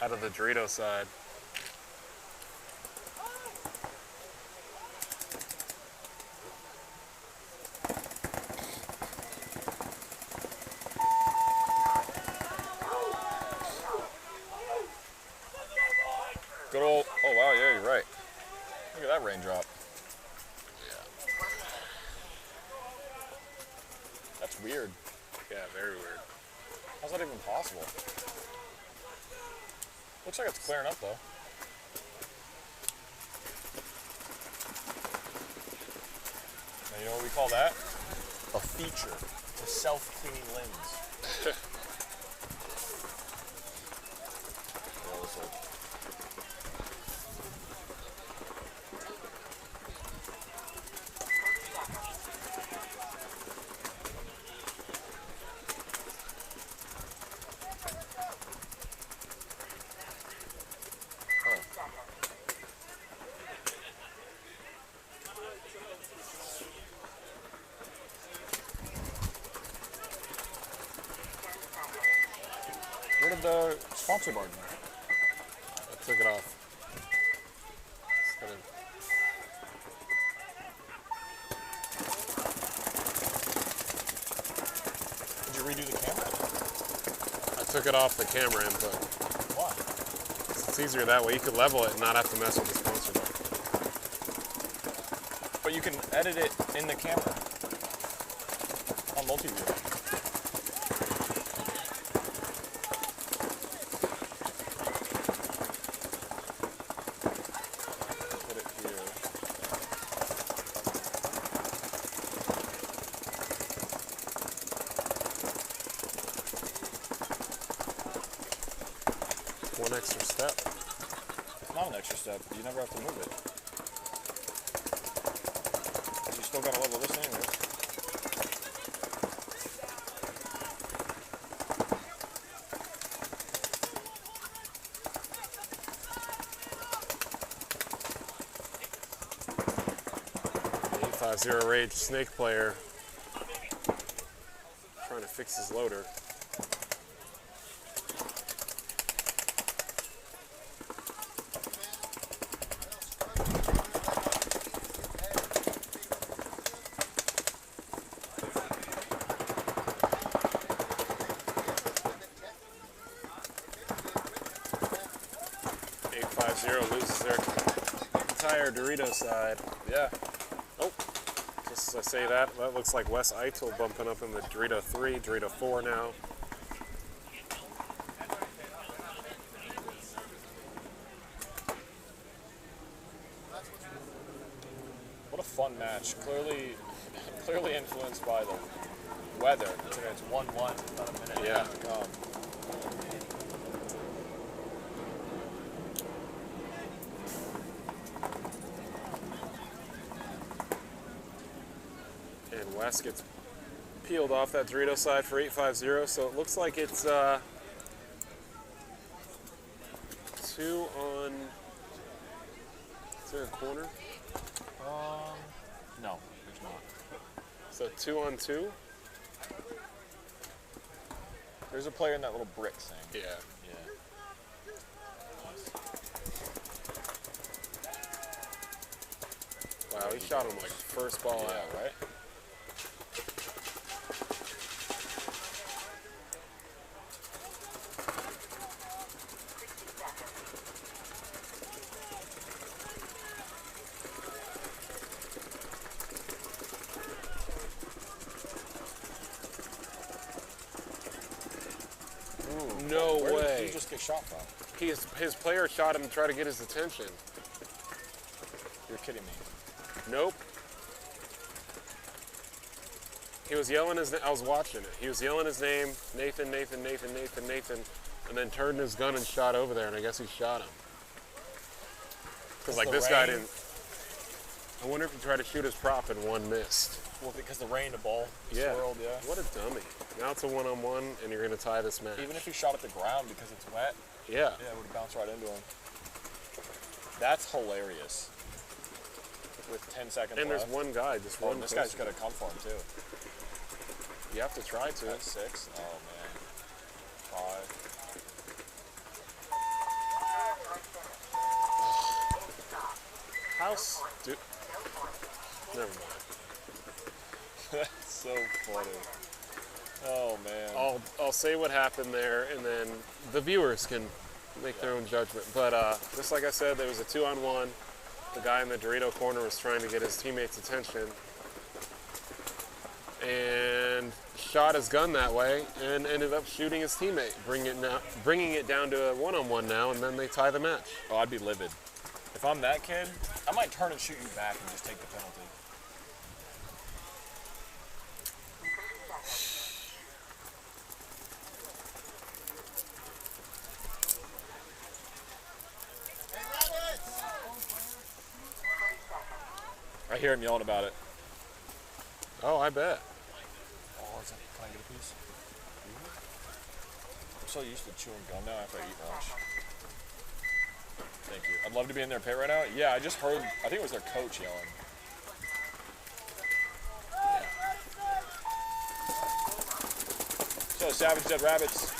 out of the Dorito side. Good old, oh wow, yeah, you're right. Look at that raindrop. That's weird. Yeah, very weird. How's that even possible? Looks like it's clearing up though. Now you know what we call that? A feature. It's a self-cleaning lens. Yeah, this will- the sponsor button. I took it off. Instead of- Did you redo the camera? I took it off the camera input. Why? It's easier that way. You could level it and not have to mess with the sponsor button. But you can edit it in the camera on multi-view. Put it here. One extra step. It's not an extra step. You never have to move it. You still gotta level this anyway. The 850 Rage Snake player trying to fix his loader. Loses their entire Dorito side. Yeah. Oh, just as I say that, that looks like Wes Eitel bumping up in the Dorito 3, Dorito 4 now. What a fun match. Clearly influenced by the weather. It's 1-1, about a minute and a half to come. And Wes gets peeled off that Dorito side for 850, so it looks like it's 2 on. Is there a corner? No, there's not. So 2 on 2? There's a player in that little brick thing. Yeah. Yeah. Wow, he shot him like first ball out. Yeah, right? No Where way. did he just get shot from? His player shot him to try to get his attention. You're kidding me. Nope. He was yelling his name. I was watching it. He was yelling his name, Nathan, Nathan, Nathan, Nathan, Nathan, and then turned his gun and shot over there, and I guess he shot him. Because like this guy didn't. I wonder if he tried to shoot his prop and one missed. Well, because the rain, the ball Yeah. swirled, yeah. What a dummy. Now it's a one-on-one, and you're going to tie this match. Even if he shot at the ground because it's wet, Yeah. yeah, it would bounce right into him. That's hilarious. With 10 seconds And left. there's one guy, just Oh, one this guy's person. got to come for him, too. You have to try to. At 6? Oh, man. 5. How stupid. Never mind. That's so funny. Oh, man. I'll say what happened there, and then the viewers can make their own judgment. But just like I said, there was a 2-on-1. The guy in the Dorito corner was trying to get his teammates' attention, and shot his gun that way, and ended up shooting his teammate, bringing it down to a 1-on-1 now, and then they tie the match. Oh, I'd be livid. If I'm that kid, I might turn and shoot you back and just take the penalty. I hear him yelling about it. Oh, I bet. Oh, is that, can I get a piece? I'm so used to chewing gum now after I eat lunch. Thank you. I'd love to be in their pit right now. Yeah, I just heard, I think it was their coach yelling. So, Savage Dead Rabbits.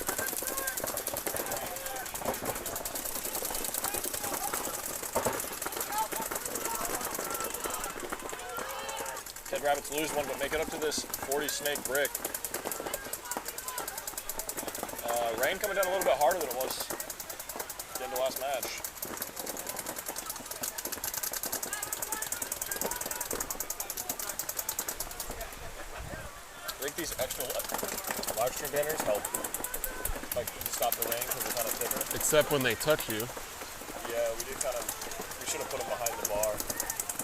Rabbits lose one, but make it up to this 40 snake brick. Rain coming down a little bit harder than it was at the end of last match. I think these extra live stream banners help, like, stop the rain because they're kind of thicker. Except when they touch you. Yeah, we did kind of. We should have put them behind the bar.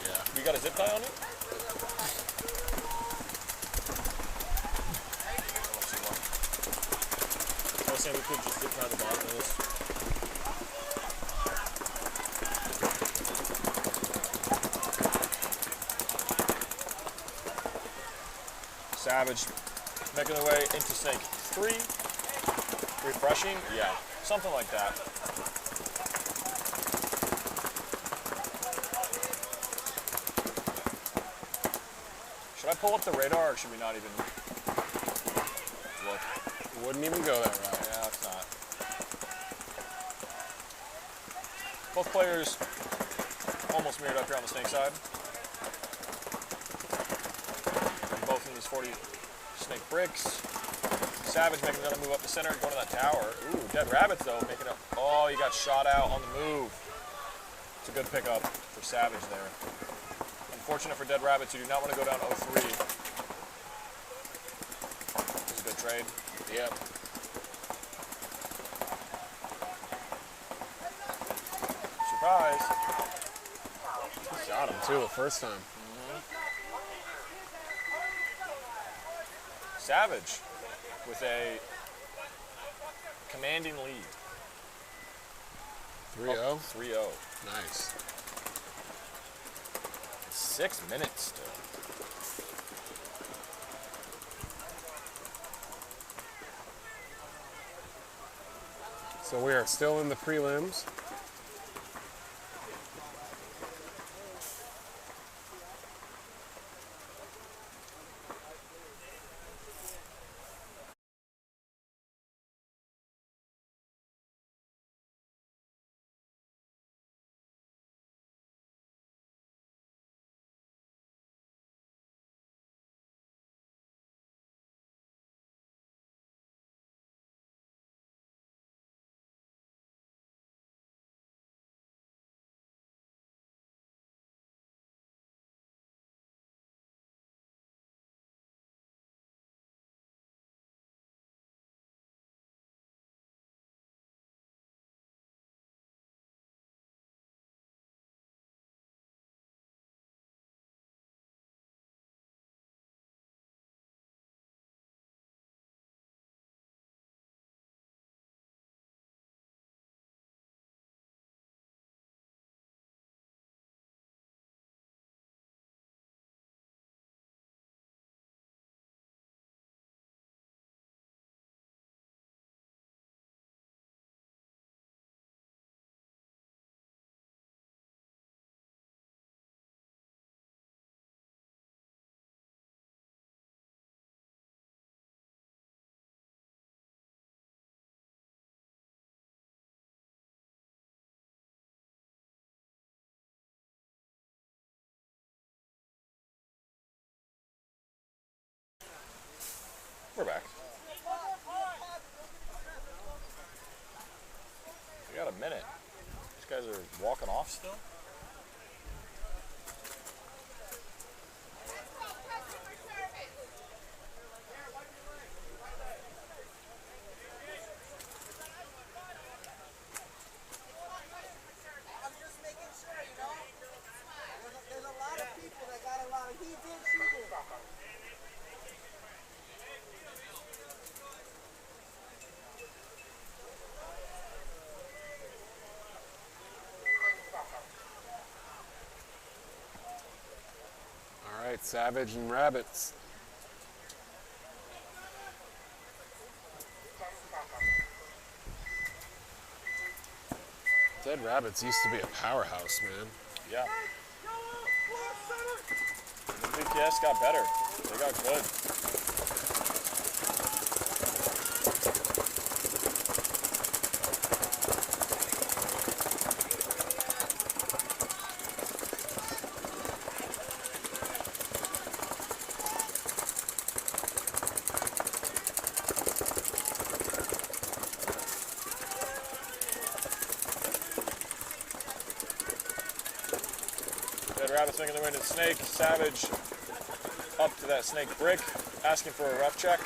Yeah. You got a zip tie on you? I was saying we could just zip tie the bottom of this. Savage making their way into snake 3. Refreshing? Yeah, something like that. Should I pull up the radar or should we not even look? Wouldn't even go that route. Yeah, it's not. Both players almost mirrored up here on the snake side. And both in these 40 snake bricks. Savage making another move up the center, going to that tower. Ooh, Dead Rabbits though, making up. Oh, he got shot out on the move. It's a good pickup for Savage there. Unfortunate for Dead Rabbits, you do not want to go down 0-3. It's a good trade. Yep. Surprise. He shot him too the first time. Savage with a commanding lead. 3-0? 3-0. Nice. 6 minutes still. So we are still in the prelims. We're back. We got a minute. These guys are walking off still. I'm just making sure, you know? There's a lot of people that got a lot of heat in shooting. All right, Savage and Rabbits. Dead Rabbits used to be a powerhouse, man. Yeah. MVPS got better. They got good. Rabbits making their way to the snake. Savage up to that snake brick, asking for a ref check.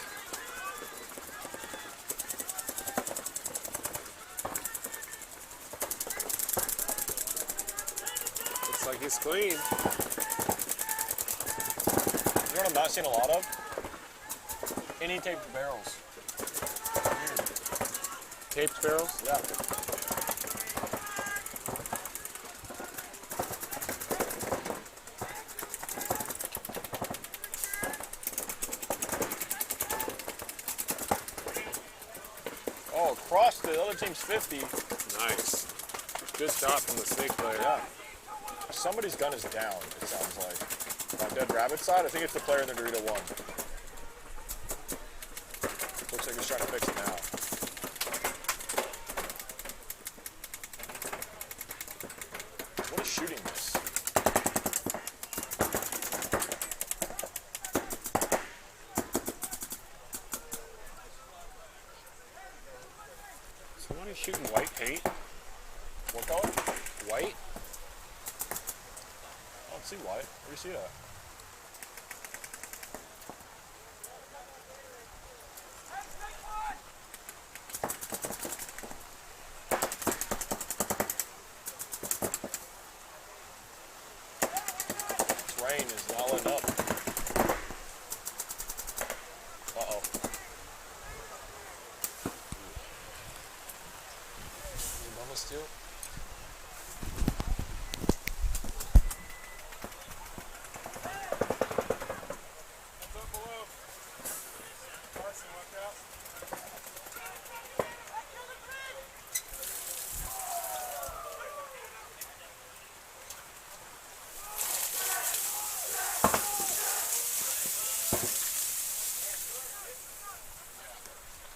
Looks like he's clean. You know what I'm not seeing a lot of? Any taped barrels. Taped barrels? Yeah. Oh, across the other team's 50. Nice. Good stop from the snake player. Yeah. Somebody's gun is down, it sounds like. On Dead Rabbit side, I think it's the player in the Dorito 1. Looks like he's trying to fix it now. What is shooting this? Somebody shooting white paint? What color? White? I don't see white. Where do you see that? This rain is not letting up. Uh-oh. Almost do.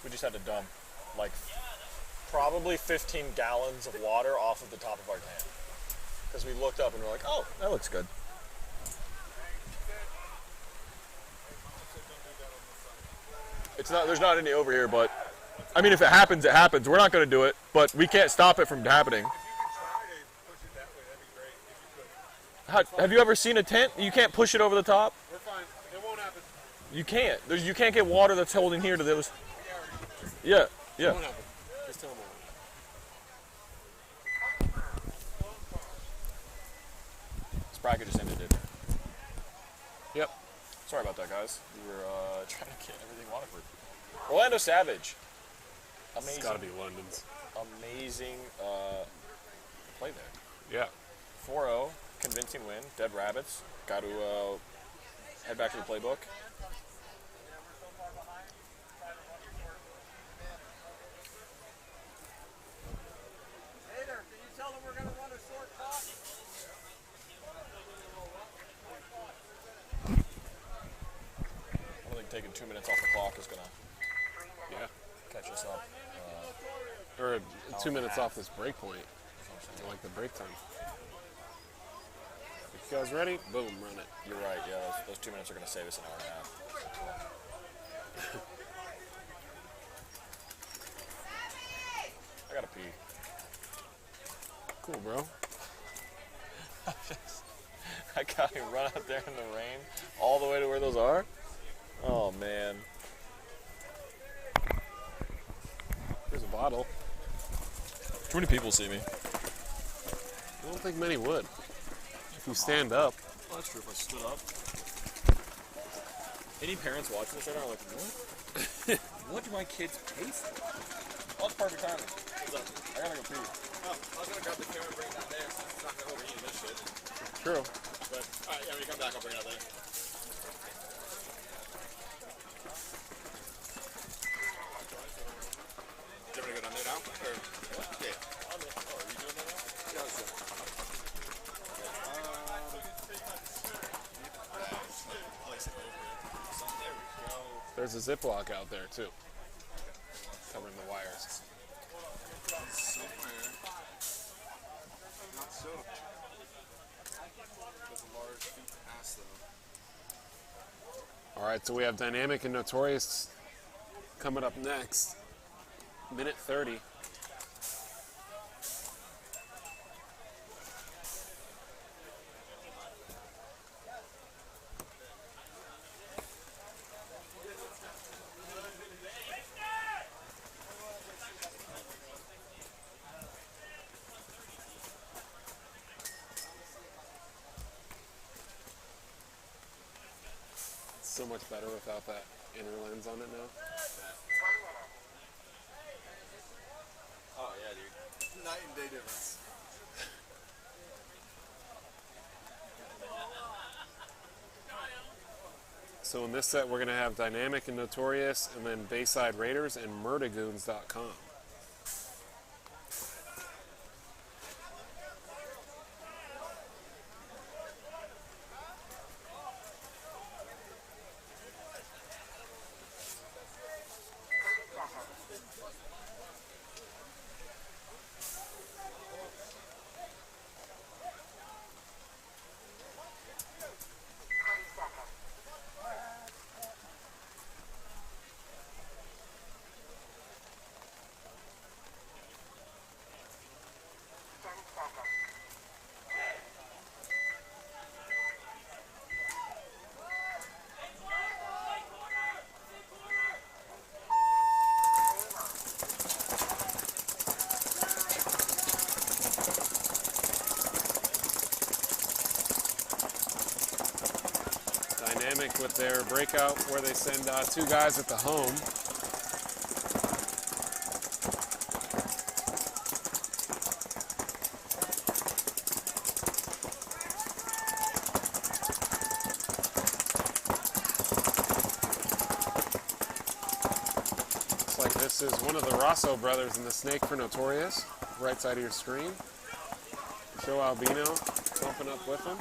We just had to dump like probably 15 gallons of water off of the top of our tank. Because we looked up and we're like, oh, that looks good. It's not, there's not any over here, but I mean, if it happens, it happens. We're not going to do it, but we can't stop it from happening. Have you ever seen a tent? You can't push it over the top? We're fine. It won't happen. You can't. You can't get water that's holding here to those. Yeah, yeah. It won't happen. Just tell them This bracket just ended, didn't it? Yep. Sorry about that, guys. We were trying to get everything Waterford. Orlando Savage. Amazing. It's got to be London's. Amazing play there. Yeah. 4-0, convincing win. Dead Rabbits. Got to head back to the playbook. Later, can you tell them we're going to run a short clock? I don't think taking 2 minutes off the clock is going to catch us up. Or 2 minutes off this break point. I like the break time. If you guys ready? Boom, run it. You're right, yeah, those 2 minutes are going to save us an hour and a half. I gotta pee. Cool, bro. I got me run out there in the rain all the way to where those are. Oh, man. Here's a bottle. Too many people see me. I don't think many would. If you stand up. Oh, that's true. If I stood up. Any parents watching this right now are like, what? What do my kids pay for? Oh, it's perfect timing. What's up? I gotta go pee. Oh, I was gonna grab the camera and bring it down there since it's not gonna overheat this shit. True. But, alright, yeah, when you come back, I'll bring it out there. You want me to go down there now? Or, what? Yeah. Oh, are you doing that now? Yeah, let's do it. There's a Ziploc out there, too. Covering the wires. Somewhere. Not soaked. There's a large feet to pass, though. All right, so we have Dynamic and Notorious coming up next. Minute 30. so much better without that inner lens on it now. Oh yeah, dude. Night and day difference. So in this set, we're going to have Dynamic and Notorious, and then Bayside Raiders and Murdagoons.com. Dynamic with their breakout where they send two guys at the home. Looks like this is one of the Rosso brothers in the snake for Notorious. Right side of your screen. Joe Albino bumping up with him.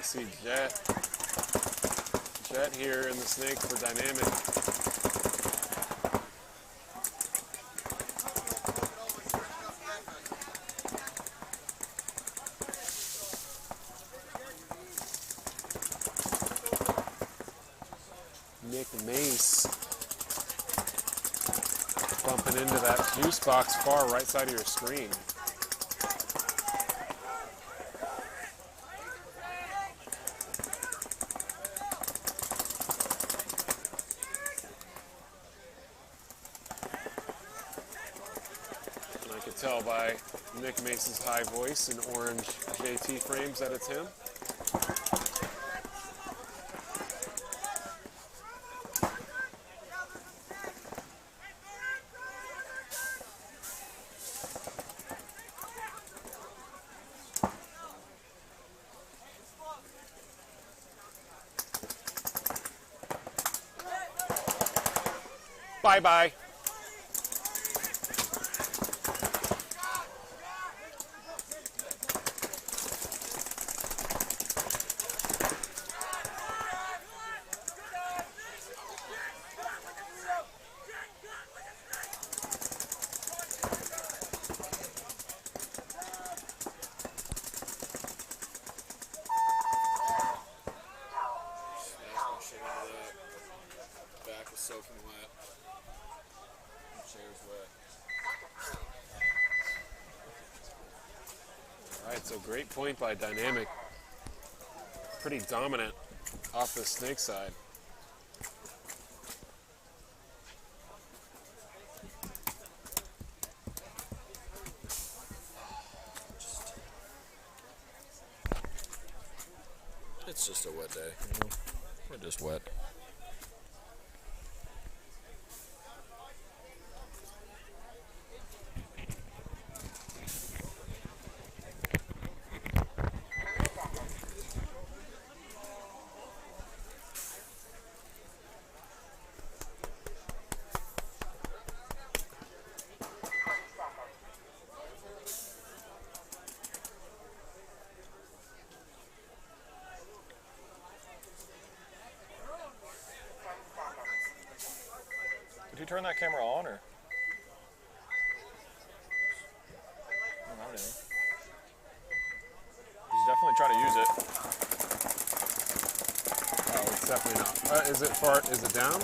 See Jet here in the snake for Dynamic. Nick Mace bumping into that juice box far right side of your screen. Tell by Nick Mace's high voice and orange JT frames that it's him. Bye-bye. Back was soaking wet. Chair's wet. All right, so great point by Dynamic. Pretty dominant off the snake side. It's just a wet day. We're just wet. Did you turn that camera on, or? I don't know anything. been trying to use it. Oh, it's definitely not. Is it far? Is it down?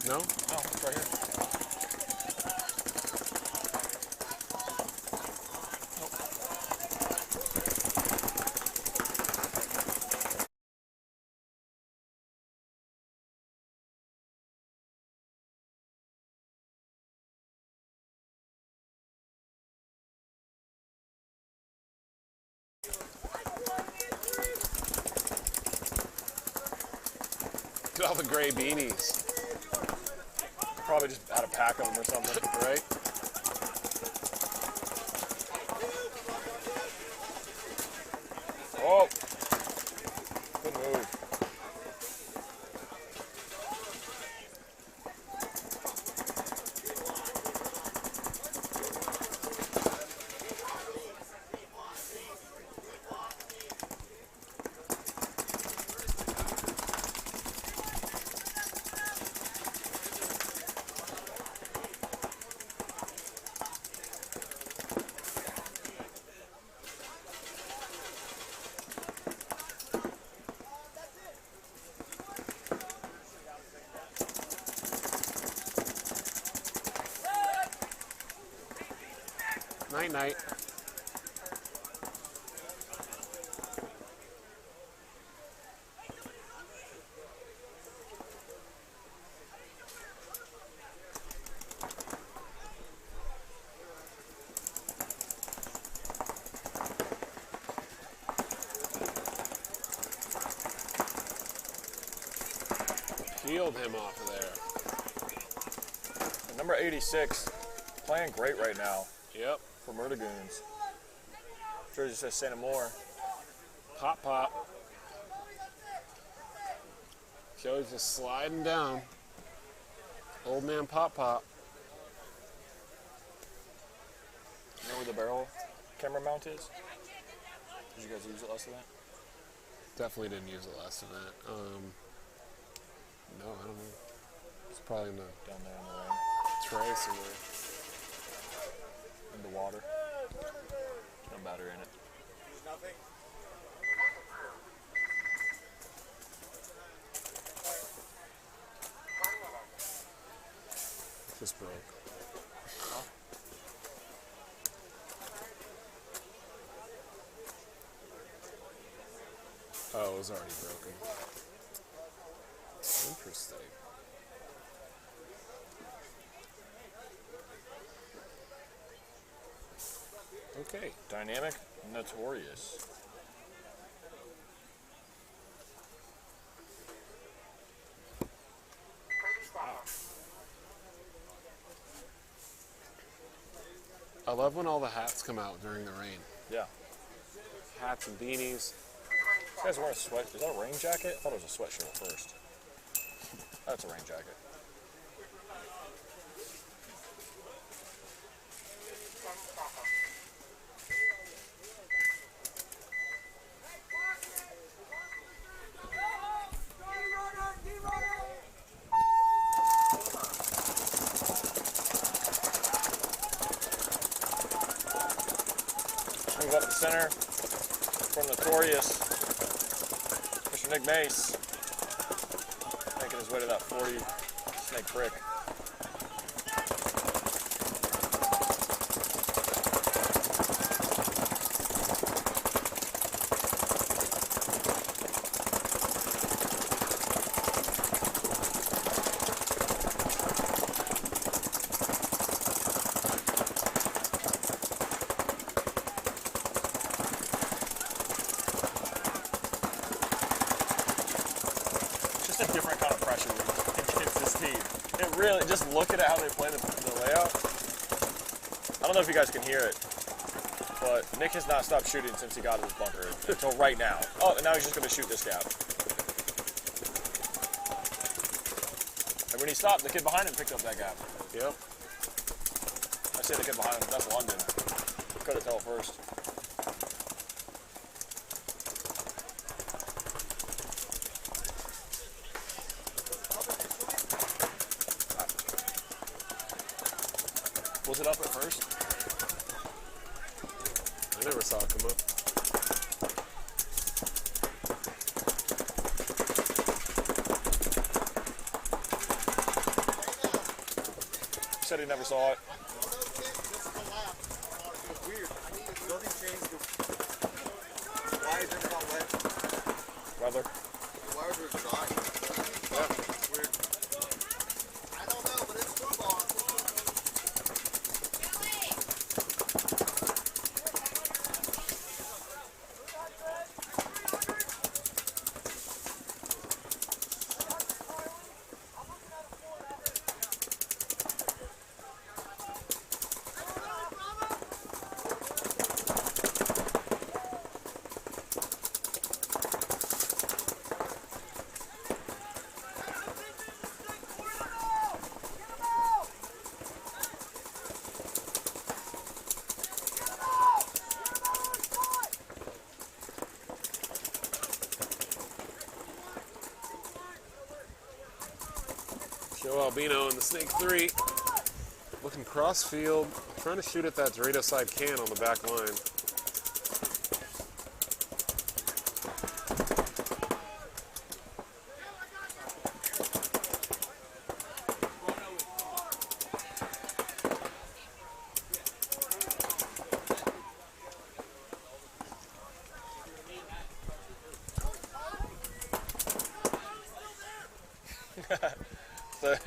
No? No, it's right here. Look at all the gray beanies, Probably just had a pack of them or something. right? Oh, good move. Night night. Peeled him off of there. And number 86, playing great right now Yep. for Murdergoons. Jersey says Santa Moore. Pop pop. Joe's just sliding down. Old man pop pop. You know where the barrel camera mount is? Did you guys use it last event? Definitely didn't use it last event. No, I don't know. It's probably in the Down there in the rain. tray somewhere. In the water. No battery in it. Just broke. Oh, it was already broken. Interesting. Okay. Dynamic Notorious. I love when all the hats come out during the rain. Yeah. Hats and beanies. This guy's wearing a sweat. Is that a rain jacket? I thought it was a sweatshirt at first. That's a rain jacket. Move up the center from Notorious. Mr. Nick Mace making his way to that 40 Snake Crick. Just a different kind of pressure against this team. It really, just looking at how they play the layout. I don't know if you guys can hear it, but Nick has not stopped shooting since he got to his bunker until right now. Oh, and now he's just going to shoot this gap. And when he stopped, the kid behind him picked up that gap. Yep. I say the kid behind him, that's London. Couldn't tell first. Was it up at first? I never saw it come up. He said he never saw it. It's weird. Nothing changed. The wires never got wet. Weather. The wires were dry. Yeah. It's weird. I don't know, but it's football. Joe Albino in the Snake 3. Looking cross field, trying to shoot at that Dorado side can on the back line. So, I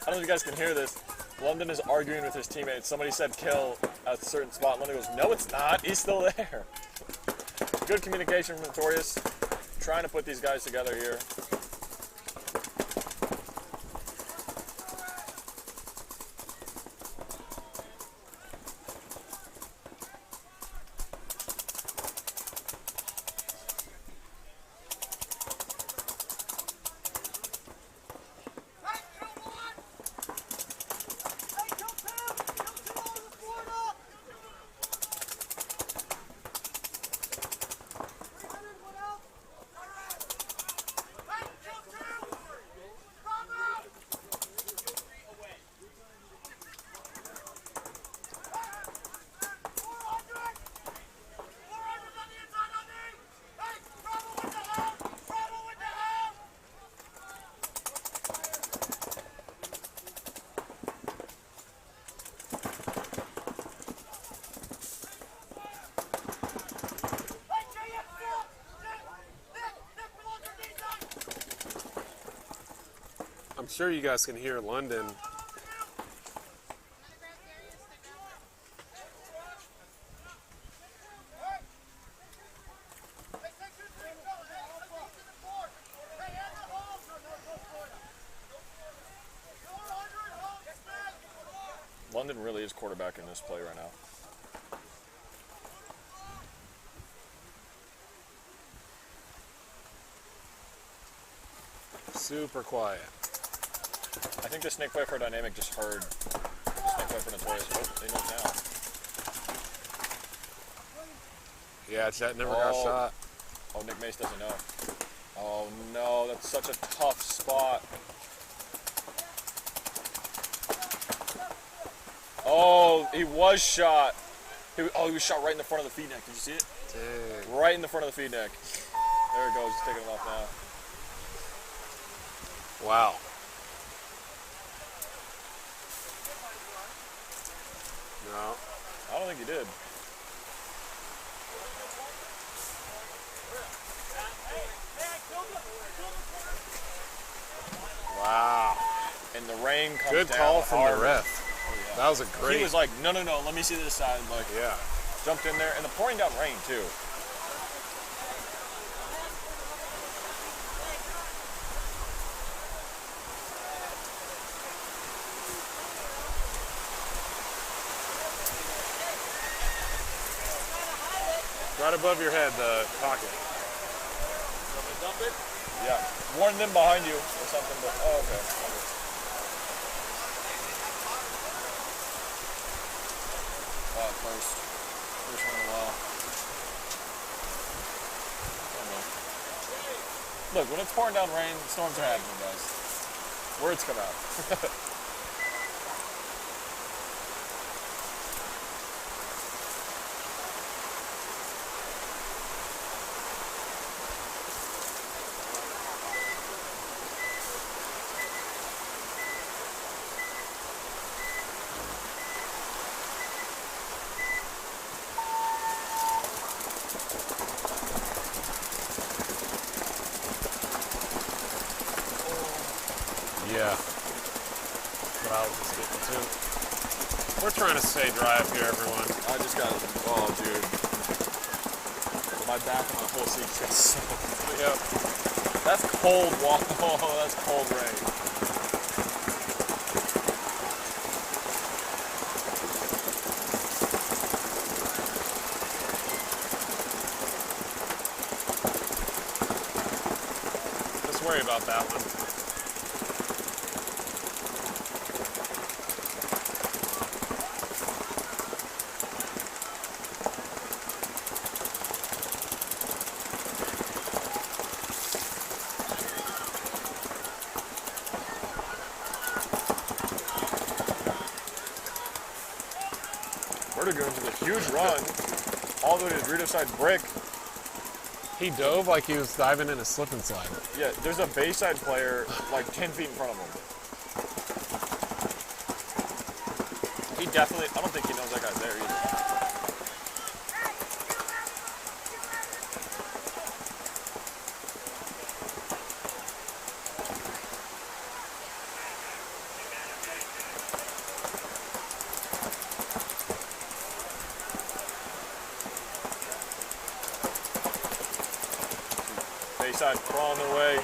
don't know if you guys can hear this. London is arguing with his teammates. Somebody said kill at a certain spot. London goes, no, it's not. He's still there. Good communication from Notorious. Trying to put these guys together here. I'm sure you guys can hear London. London really is quarterback in this play right now. Super quiet. I think the snake play for Dynamic just heard the snake play for Notorious. Oh, they know now. Yeah, Chet never got shot. Oh, Nick Mace doesn't know. Oh no, that's such a tough spot. Oh, he was shot. He was shot right in the front of the feed neck. Did you see it? Dang. Right in the front of the feed neck. There it goes. He's taking it off now. Wow. No. I don't think he did. Wow. And the rain comes Good down call from hard. the ref. Oh, yeah. That was a great. He was like, no, let me see this side. Like, yeah. Jumped in there, and the pouring down rain too. Right above your head, the pocket. Dump it? Yeah. Warn them behind you or something, but oh, okay. First one in a while. Oh, no. Look, when it's pouring down rain, storms are happening, guys. Words come out. Yeah. That's what I was just getting to. We're trying to stay dry up here, everyone. I just got, oh dude. My back and my whole seat just got soaked. Yep. That's cold water. Oh, that's cold rain. Let's worry about that one. Vertigo into the huge run all the way to the Dorito side brick. He dove like he was diving in a slip and slide. Yeah, there's a Bayside player like 10 feet in front of him. He definitely, I don't think he knows that guy's there either. Bayside crawling their way.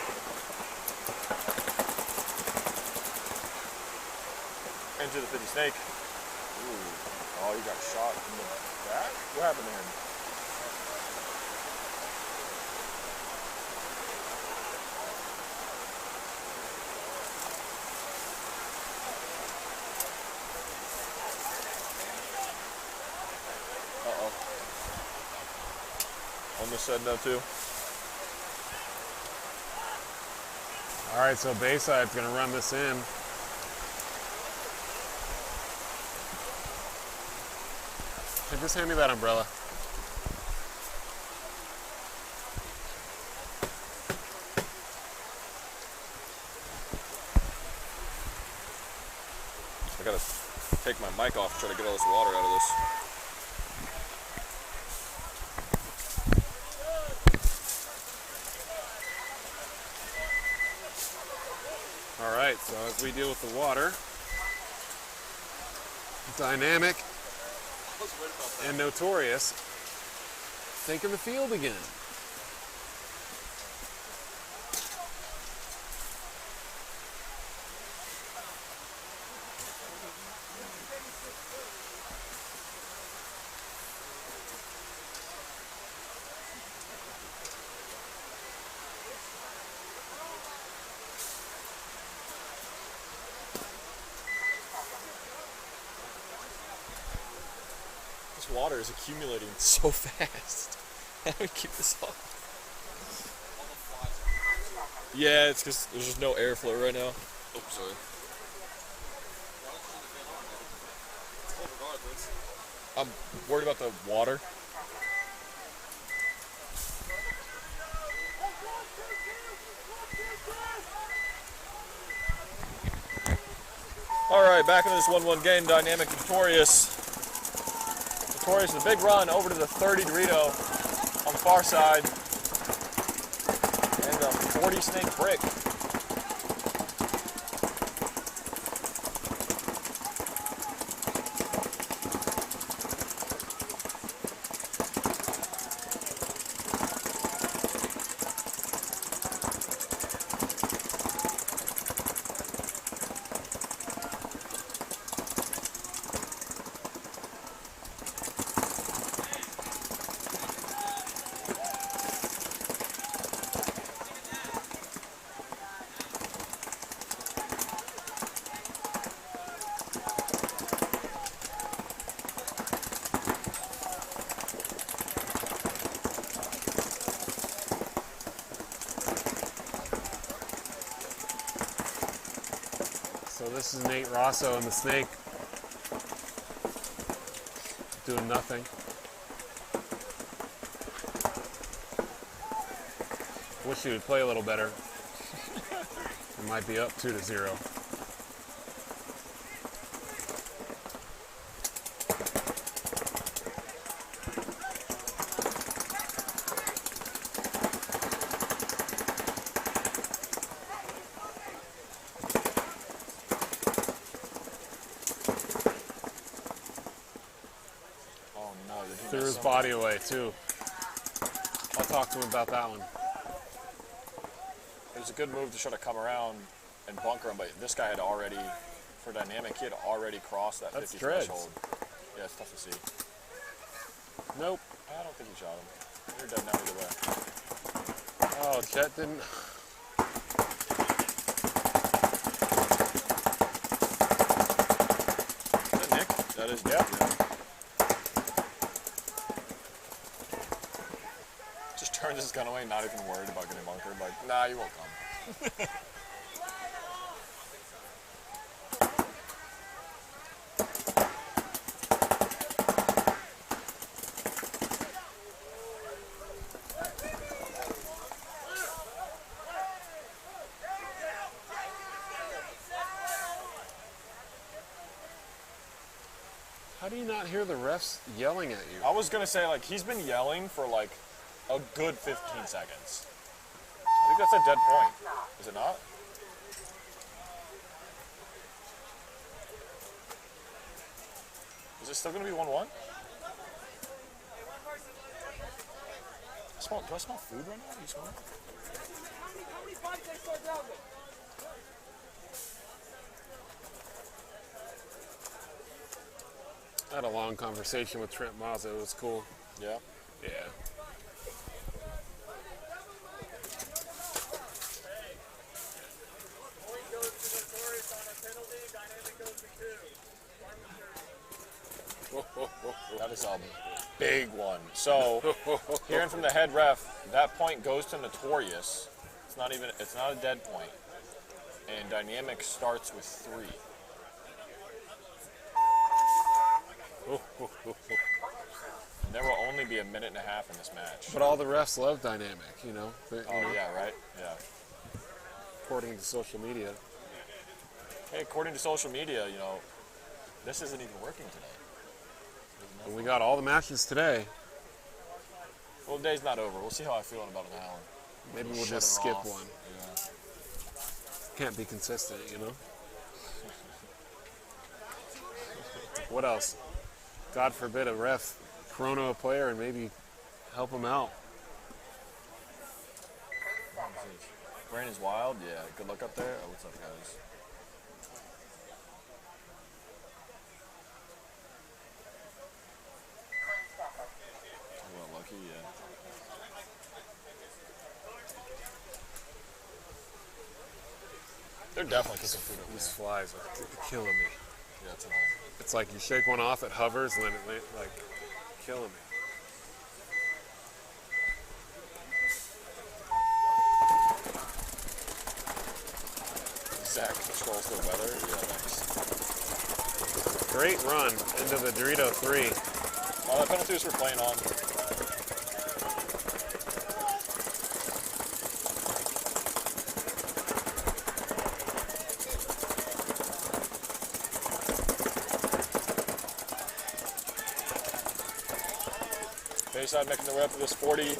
Into the 50 snake. Ooh. Oh, he got shot in the back? What happened to him? Uh-oh. Almost said no too. All right, so Bayside's going to run this in. Hey, just hand me that umbrella. I gotta take my mic off and try to get all this water out of this. All right, so as we deal with the water, Dynamic and Notorious taking the field again. This water is accumulating so fast. How do we keep this up? Yeah, it's because there's just no airflow right now. Oh, sorry. I'm worried about the water. All right, back into this 1-1 game. Dynamic Notorious. Notorious with a big run over to the 30 Dorito on the far side. And a 40 snake brick. So this is Nate Rosso and the snake doing nothing. Wish he would play a little better. It might be up 2-0. threw his body away too. I'll talk to him about that one. It was a good move to try to come around and bunker him, but this guy had already, for dynamic, he had already crossed that That's 50 dreads. threshold. Yeah, it's tough to see. Nope. I don't think he shot him. You're dead now either way. Oh, Chet didn't. Is that Nick? That is Nick. Yeah. Just turns his gun away, not even worried about getting bunkered. Like, nah, you won't come. How do you not hear the refs yelling at you? I was gonna say, like, he's been yelling for like a good 15 seconds. I think that's a dead point. Is it not? Is it still gonna be 1-1? Do I smell food right now? Are you smelling? How many fights they start down with? I had a long conversation with Trent Mazza. It was cool. Yeah. Yeah. Point goes to Notorious on a penalty, dynamic goes to 2. That is a big one. So, hearing from the head ref, that point goes to Notorious. It's not a dead point. And dynamic starts with 3. And there will only be a minute and a half in this match. But all the refs love dynamic, you know. Oh, yeah, right? Yeah. According to social media. Hey, according to social media, you know, this isn't even working today. And we got all the matches today. Well, the day's not over. We'll see how I feel in about an hour. Maybe we'll Shut just it skip off. one. Yeah. Can't be consistent, you know. What else? God forbid a ref chrono a player and maybe help him out. Brain is wild. Yeah. Good luck up there. Oh, what's up, guys? Well, lucky, yeah. They're definitely kicking food over These there. flies are killing me. Yeah, it's annoying. It's like you shake one off, it hovers, and then it like killing me. Zach controls the weather. Yeah, nice. Great run into the Dorito 3. Oh, that penalty was for playing on. Bayside making the way up to this 40.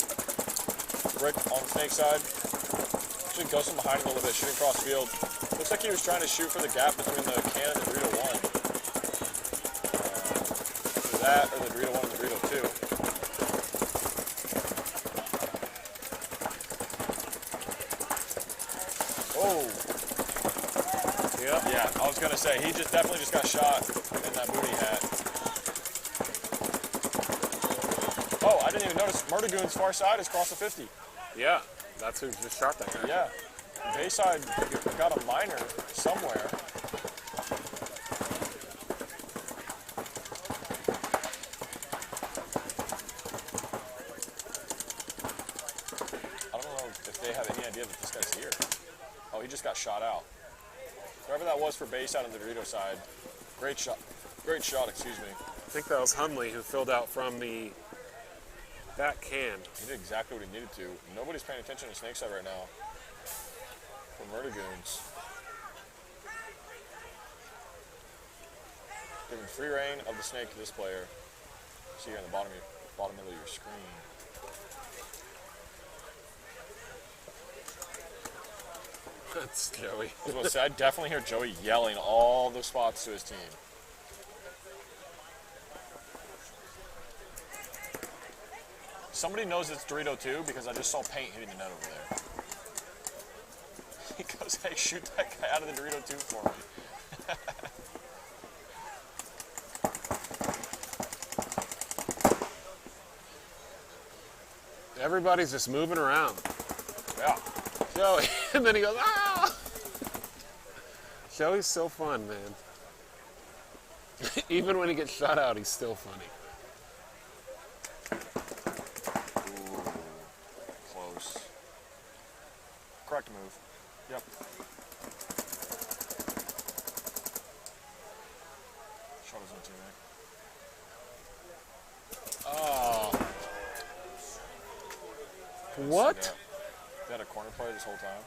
Brick on the snake side. Actually goes from behind a little bit, shooting cross field. Looks like he was trying to shoot for the gap between the can and the Dorito 1. Either that or the Dorito 1 and the Dorito 2. Oh. Yep. Yeah, I was gonna say, he definitely just got shot in that booty hat. Oh, I didn't even notice Murdergoon's far side is across the 50. Yeah, that's who just shot that guy. Yeah. Bayside got a minor somewhere. I don't know if they have any idea that this guy's here. Oh, he just got shot out. Whoever that was for Bayside on the Dorito side, great shot. Great shot, excuse me. I think that was Hundley who filled out from the back can. He did exactly what he needed to. Nobody's paying attention to Snakeside right now. For Murdergoons. Giving free reign of the snake to this player. See here on the bottom middle of your screen. That's Joey. I was going to say, I definitely hear Joey yelling all the spots to his team. Somebody knows it's Dorito too because I just saw paint hitting the net over there. He goes, hey, shoot that guy out of the Dorito too for me. Everybody's just moving around. Yeah. Joey, and then he goes, ah! Joey's so fun, man. Even when he gets shot out, he's still funny. Ooh, close. Correct move. Yep. Shot his own teammate. Oh. What? They had a corner play this whole time.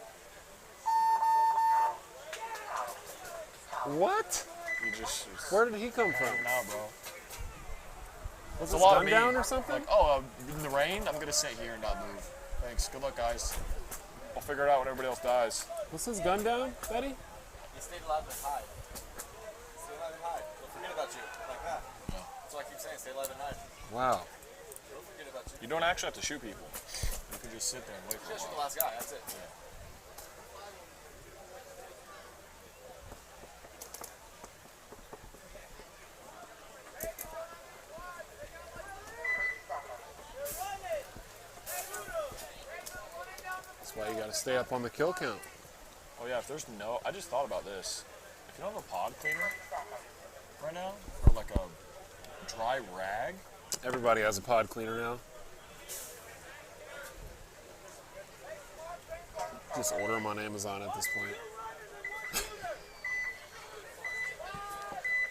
What? He just was Where did he come from? hanging out, bro. Was It's a his lot gun of me. down or something? Like, oh, in the rain, I'm gonna sit here and not move. Thanks. Good luck, guys. I'll figure it out when everybody else dies. Was his gun down, Betty? You stayed alive and hide. Stay alive and hide. They'll forget about you. Like that. That's why I keep saying stay alive and hide. Wow. They'll forget about you. You don't actually have to shoot people. You can just sit there and wait for a Just the while. last guy, that's it. That's why you gotta stay up on the kill count. Oh yeah, if there's no, I just thought about this. If you don't have a pod cleaner right now, or like a dry rag, Everybody has a pod cleaner now. Just order them on Amazon at this point.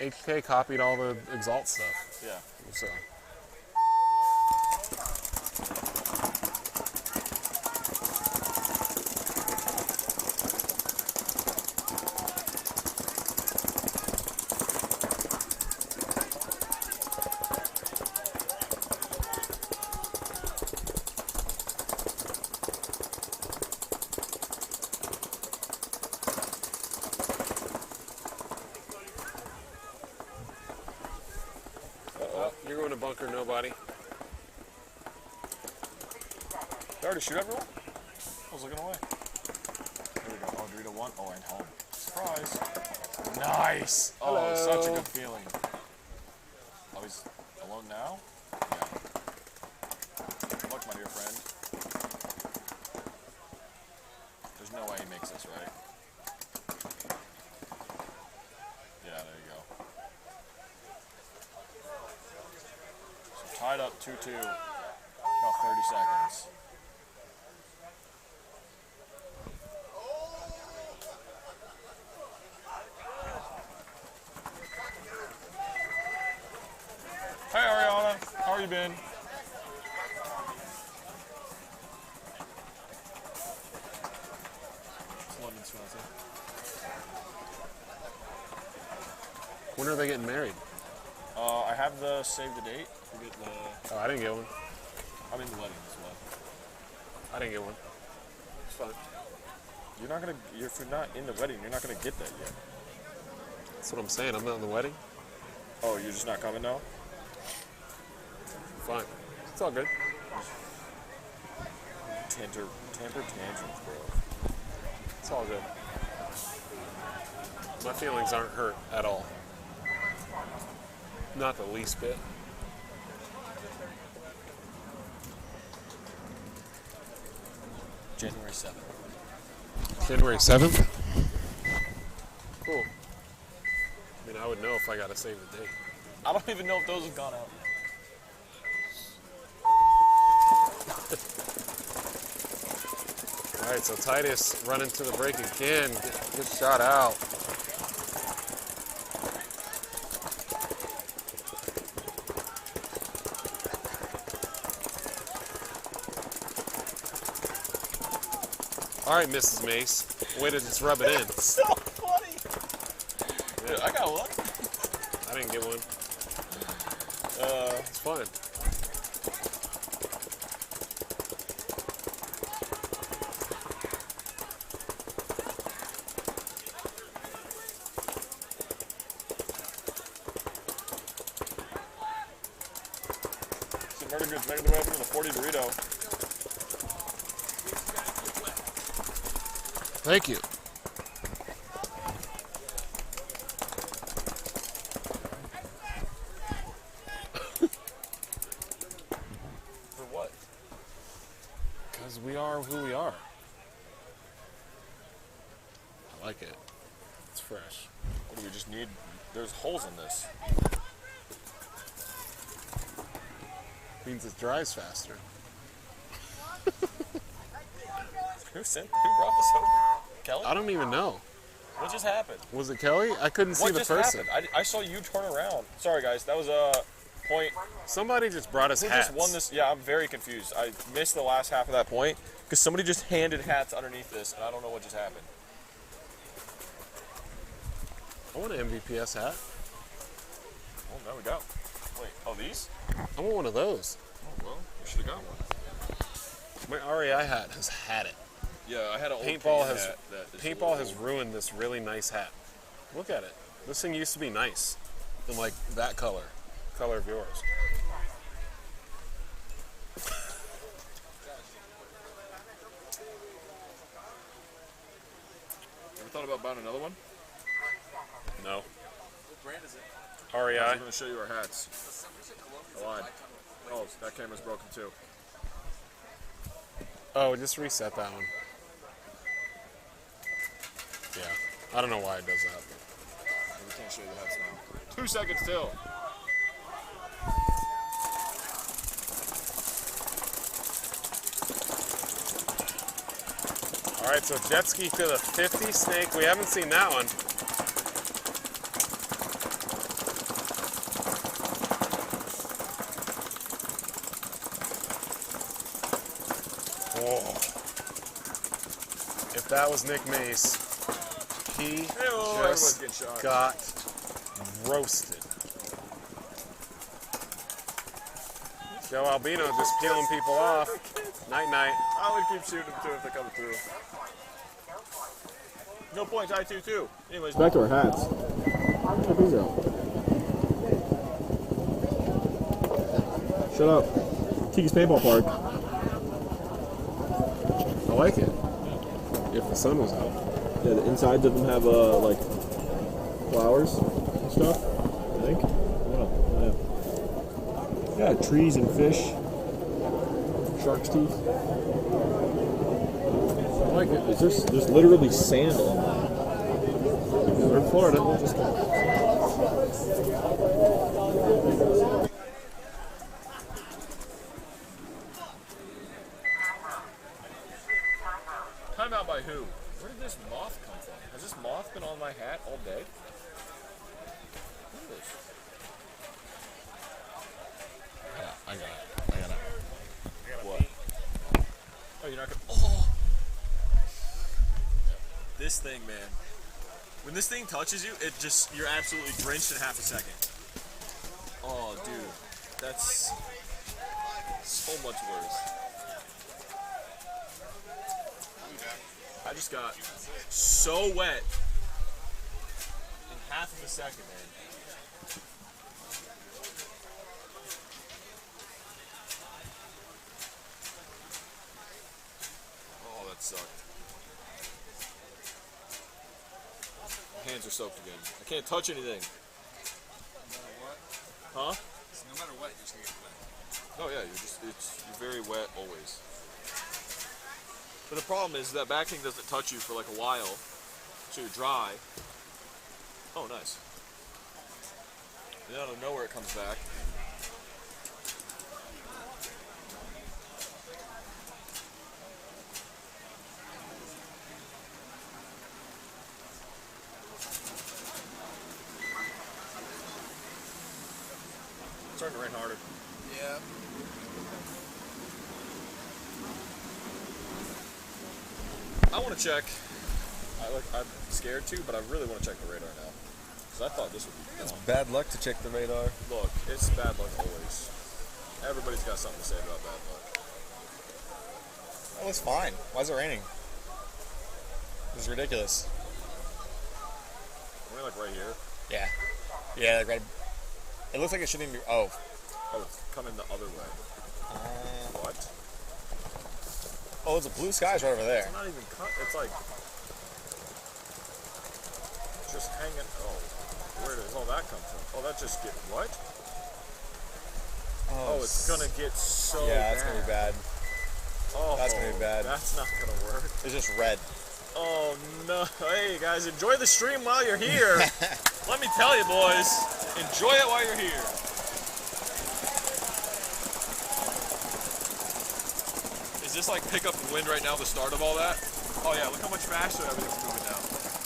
HK copied all the Exalt stuff. yeah. So. You're going to bunker nobody. They already shoot everyone? I was looking away. There we go. Oh, Dorito 1. Oh, and home. Surprise. Nice. Oh, Hello. such a good feeling. Oh, he's alone now? Yeah. Good luck, my dear friend. There's no way he makes this, right? Yeah, there you go. So tied up 2-2. About 30 seconds. Hey Ariana, how are you been? It's London Swansea. When are they getting married? I have the save the date. We get the. Oh, I didn't get one. I'm in the wedding as well. I didn't get one. It's fine. You're not gonna. If you're not in the wedding, you're not gonna get that yet. That's what I'm saying. I'm not in the wedding. Oh, you're just not coming now? Fine. It's all good. Temper tantrums, bro. It's all good. My feelings aren't hurt at all. Not the least bit. January 7th. January 7th? Cool. I mean, I would know if I got to save the date. I don't even know if those have gone out. All right, so Titus running to the break again. Good shot out. All right, Mrs. Mace. Way to just rub it in. So funny. Dude, I got one. I didn't get one. It's fun. See, Murder Goods making their way up into the 40 Dorito. Thank you. For what? Because we are who we are. I like it. It's fresh. What do we just need? There's holes in this. Means it dries faster. Who brought this home? Kelly? I don't even know. What just happened? Was it Kelly? I couldn't see What the just person. happened? I saw you turn around. Sorry, guys. That was a point. Somebody just brought us Who hats. just won this? Yeah, I'm very confused. I missed the last half of that point because somebody just handed hats underneath this, and I don't know what just happened. I want an MVPS hat. Oh, there we go. Wait, oh, these? I want one of those. Oh, well, you should have got one. My REI hat has had it. Yeah, I had an old Paintball paint has hat that is a Paintball little has old. ruined this really nice hat. Look at it. This thing used to be nice. And like that color of yours. Ever thought about buying another one? No. What brand is it? REI. I'm going to show you our hats. I lied. Oh, that camera's broken too. Oh, just reset that one. Yeah. I don't know why it does that. We can't show you the hats now. 2 seconds till. All right, so jet ski to the 50 snake. We haven't seen that one. Whoa. If that was Nick Mace, he everyone's getting just shot. got roasted. Joe Albino just peeling people off. Night night. I would keep shooting them too if they're coming through. No points, I too. Anyways, Back to our hats. Where'd these go? Shut up. Tiki's Paintball Park. I like it. If the sun was out. Yeah, the insides of them have like flowers and stuff. I think. Yeah, trees and fish. Shark's teeth. I like it. There's literally sand on them. We're in Florida. time out by who? Where did this moth come from? Has this moth been on my hat all day? What is this? I got it. What? Oh, you're not gonna. Oh! This thing, man. When this thing touches you, it just, you're absolutely drenched in half a second. Oh, dude. That's so much worse. I just got so wet in half of a second, man. Oh, that sucked. My hands are soaked again. I can't touch anything. Huh? No matter what, you're just gonna get wet. Oh yeah, you're very wet always. But the problem is that back thing doesn't touch you for like a while, so you're dry. Oh, nice. And then out of nowhere it comes back. It's starting to rain harder. Yeah. I want to check. I'm scared too, but I really want to check the radar now. Because I thought this would be It's gone. bad luck to check the radar. Look, it's bad luck always. Everybody's got something to say about bad luck. That looks fine. Why is it raining? This is ridiculous. We're like right here. Yeah. Yeah, like right. It looks like it shouldn't be. Oh. Oh, it's coming the other way. What? Oh, it's a blue sky's right over there. It's not even cut. It's like just hanging. Oh, where does all that come from? Oh, that just get what? Oh, it's gonna get so Yeah, bad. that's gonna be bad. Oh, That's gonna be bad. That's not gonna work. It's just red. Oh no! Hey guys, enjoy the stream while you're here. Let me tell you, boys, enjoy it while you're here. Is this like pick up the wind right now? The start of all that? Oh yeah! Look how much faster everything's moving now.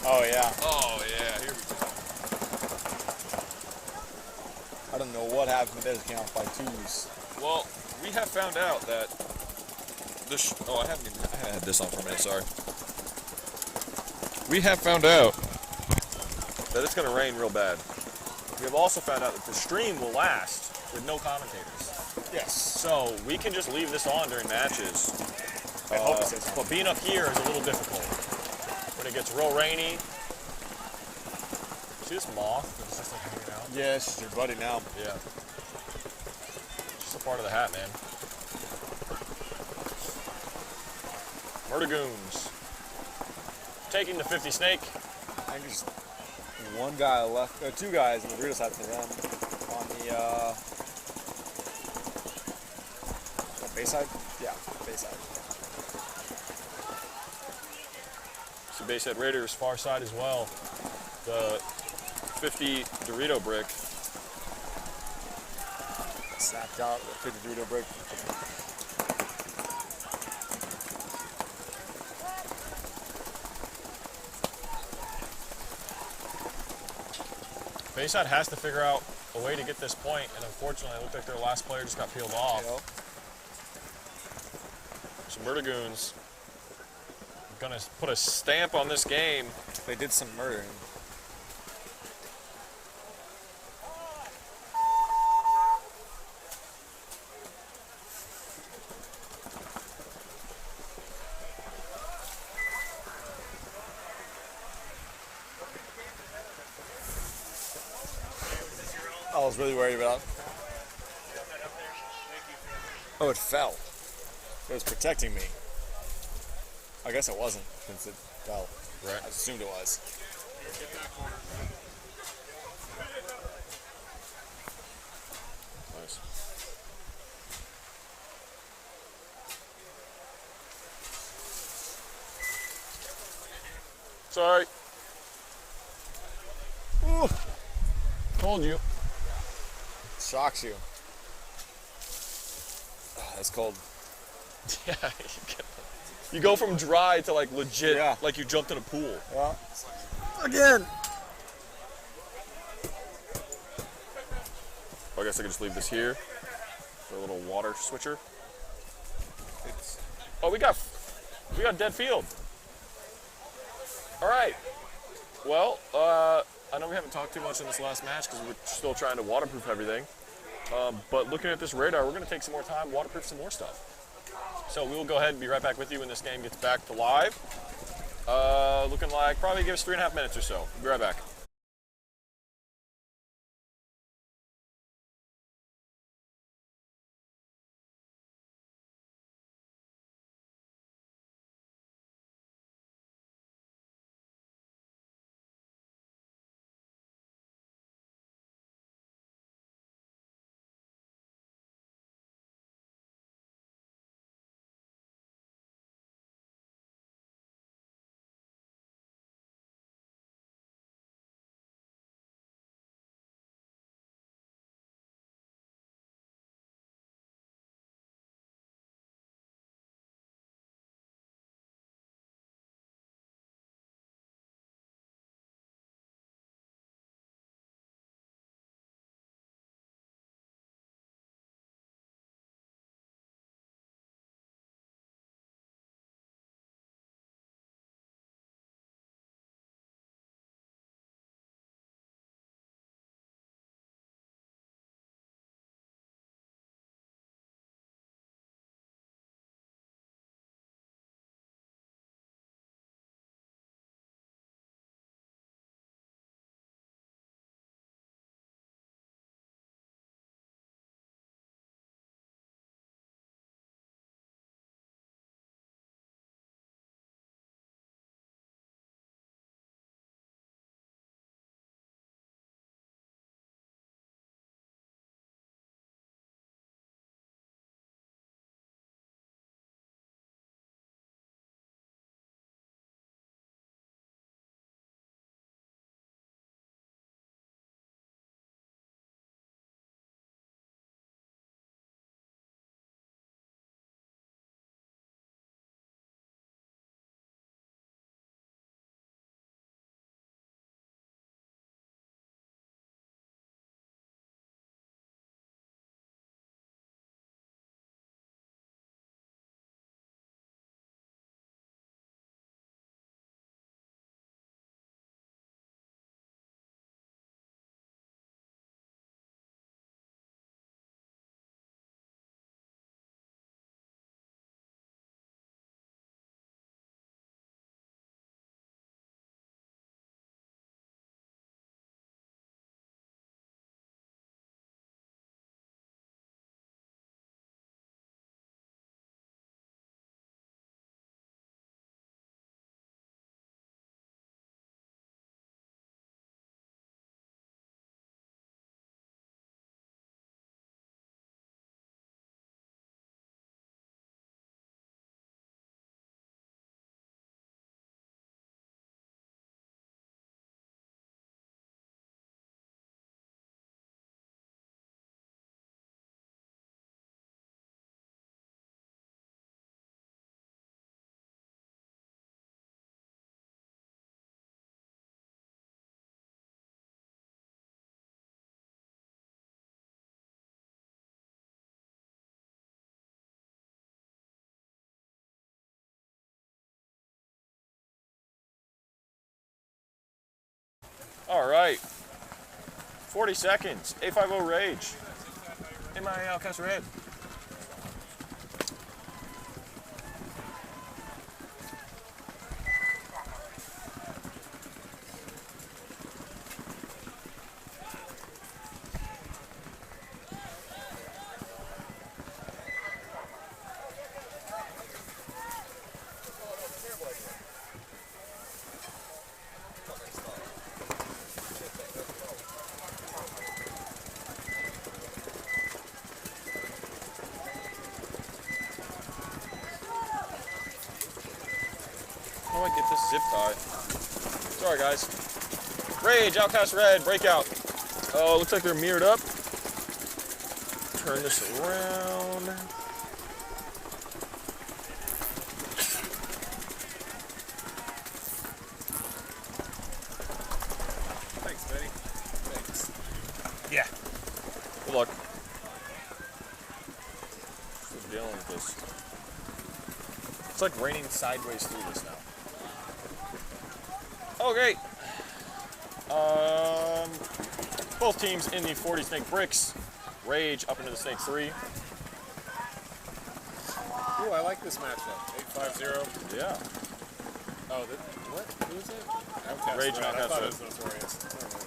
Oh yeah. Oh yeah! Here we go. I don't know what happened, but they just came off by twos. Well, we have found out that this. Oh, I had this on for a minute. Sorry. We have found out that it's going to rain real bad. We have also found out that the stream will last with no commentators. Yes. So we can just leave this on during matches. But being up here is a little difficult. When it gets real rainy. See this moth that's just like hanging out? Yeah, it's just your buddy now. Yeah. Just a part of the hat, man. Murdergoons. Taking the 50 snake. I think there's one guy left, or two guys in the Doritos hat for them on the Bayside? Yeah, Bayside. So Bayside Raiders, far side as well. The 50 Dorito brick. Snapped out the 50 Dorito brick. Bayside has to figure out a way to get this point, and unfortunately, it looked like their last player just got peeled off. Yep. Some Murdergoons gonna put a stamp on this game. They did some murdering. I was really worried about. Oh, it fell. It was protecting me. I guess it wasn't, since it fell. Right. I assumed it was. Nice. Sorry. Ooh. Told you. Shocks you. That's cold. Yeah, you go from dry to like legit, Yeah. like you jumped in a pool. Yeah. Again. I guess I could just leave this here for a little water switcher. Oh, we got dead field. All right. Well, I know we haven't talked too much in this last match because we're still trying to waterproof everything. But looking at this radar, we're going to take some more time, waterproof some more stuff. So we will go ahead and be right back with you when this game gets back to live. Looking like probably give us 3.5 minutes or so. Be right back. All right. 40 seconds. 850 Rage. MIA Outcast Red. How do I get this zip tie? Sorry, guys. Rage, Outcast Red, breakout. Oh, looks like they're mirrored up. Turn this around. Thanks, Betty. Thanks. Yeah. Good luck. Still dealing with this. It's like raining sideways through this now. Okay. Both teams in the 40 Snake Bricks. Rage up into the Snake 3. Ooh, I like this matchup. 850. Yeah. Oh, what? Who is it? Outcast Rage and Red. I Outcast thought Red. it was Notorious. Never mind.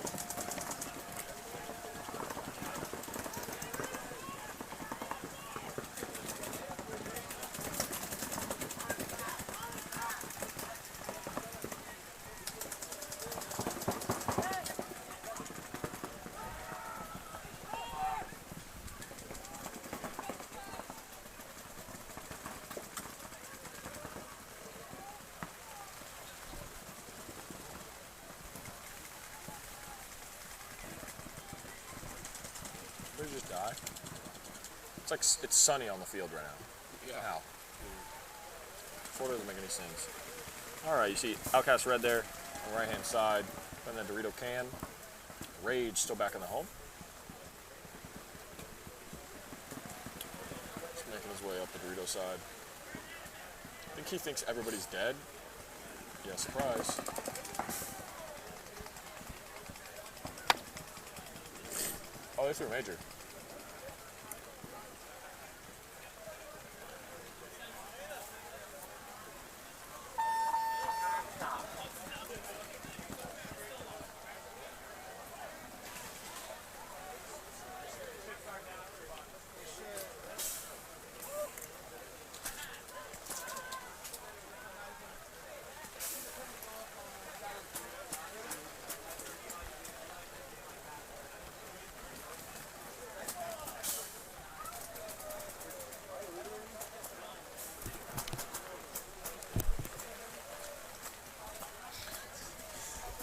Did we just die? It's like it's sunny on the field right now. Yeah. How? Florida doesn't make any sense. All right, you see Outcast Red there on the right-hand side, putting that Dorito can. Rage still back in the home. Just making his way up the Dorito side. I think he thinks everybody's dead. Yeah, surprise. Oh, they threw a major.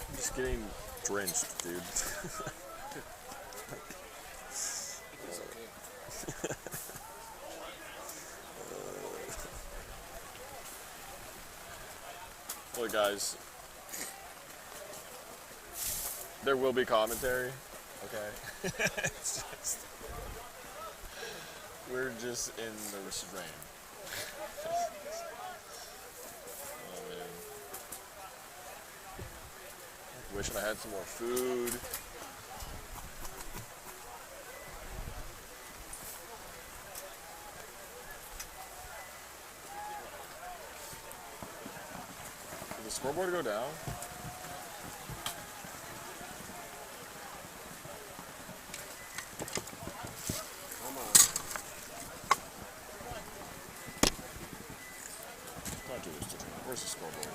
I'm just getting drenched, dude. Look, guys, there will be commentary, okay? It's just, we're just in the rain. Oh, man. Wishing I had some more food. Did the scoreboard go down? Come on. Don't do this to me. Where's the scoreboard?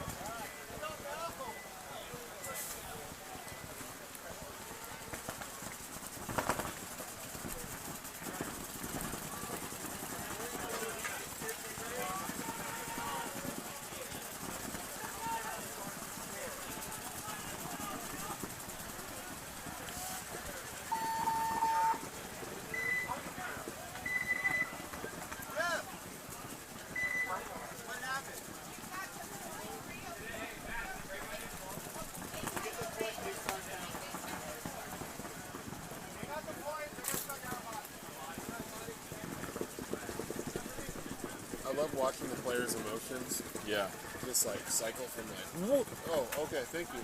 I love watching the players' emotions. Yeah. Just like cycle from like, whoa, oh, okay, thank you.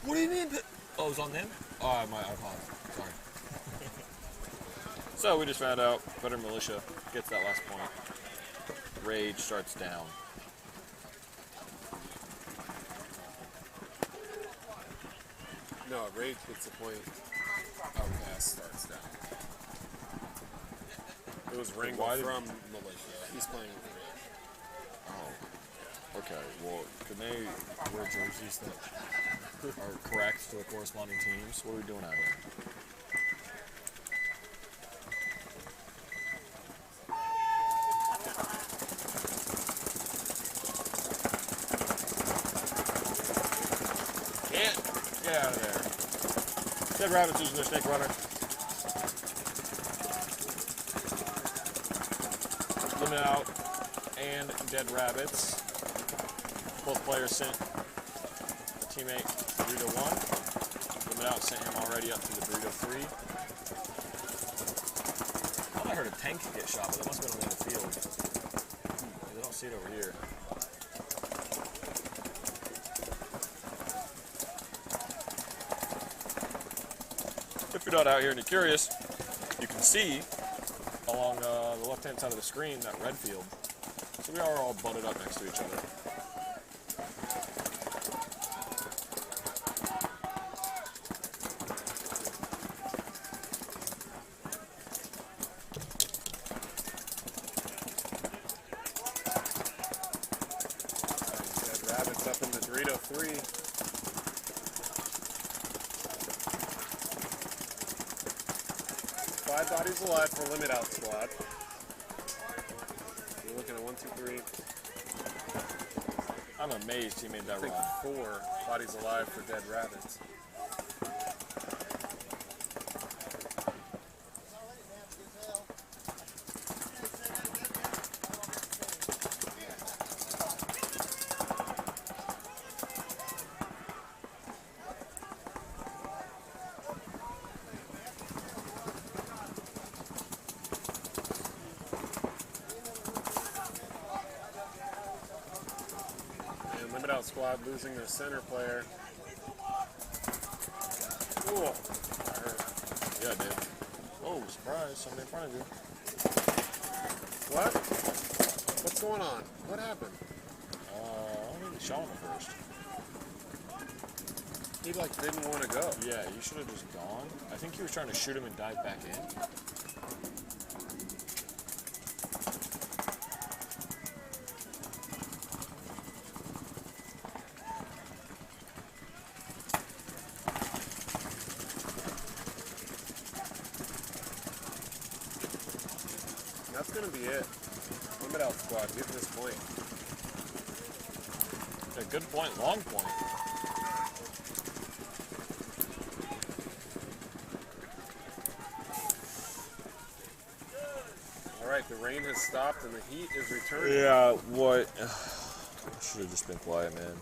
What do you mean? Oh, it was on them? Oh, my iPod. Sorry. So we just found out Veteran Militia gets that last point. Rage starts down. No, Rage gets a point. Outcast starts down. It was Ringo from Militia. He's playing with Rage. Oh. Okay. Well, can they wear jerseys that are correct to the corresponding teams? What are we doing out here? Get out of there. Dead Rabbits using their snake runner. Limit Out and Dead Rabbits. Both players sent a teammate Burrito 1. Limit Out sent him already up to the Burrito 3. I thought I heard a tank get shot, but that must have been on the field. I don't see it over here. If you're not out here and you're curious, you can see along the left-hand side of the screen that red field. So we are all butted up next to each other. Dead Rabbits up in the Dorito 3. Five bodies alive for Limit Out squad. You're looking at 1, 2, 3. I'm amazed he made that I think run. 4 bodies alive for Dead Rabbits. Limit Out squad losing their center player. Ooh, that hurt. Yeah, dude. Oh, surprise, somebody in front of you. What? What's going on? What happened? I think he shot him first. He like didn't want to go. Yeah, you should have just gone. I think he was trying to shoot him and dive back in. That's gonna be it. Limit Out squad getting this point. A good point, long point. All right, the rain has stopped and the heat is returning. Yeah, what? I should have just been quiet, man.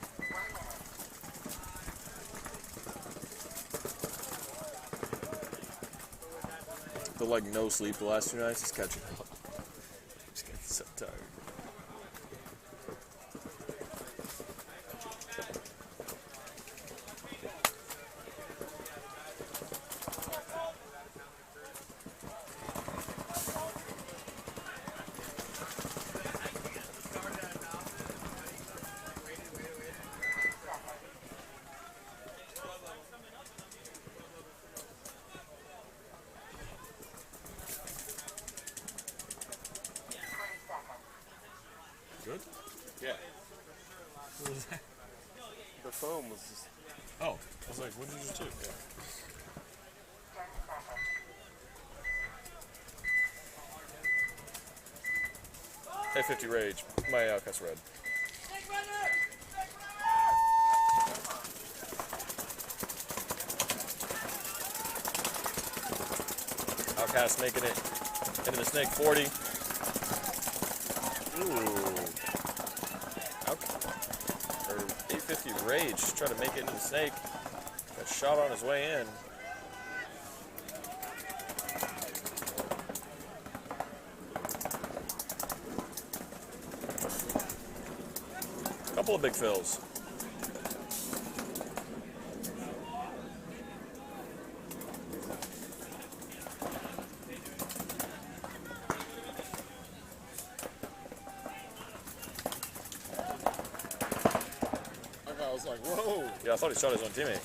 Feel like no sleep the last 2 nights is catching up. I'm just getting so tired. Good? Yeah. What was that? The foam was just... Oh, I was like, what did you just do? Yeah. Hey, 50 Rage. MIA Outcast red. Outcast making it into the snake 40. Ooh. Or 850 Rage trying to make it into the snake. Got shot on his way in. Couple of big fills. I was like, whoa. Yeah, I thought he shot his own teammate.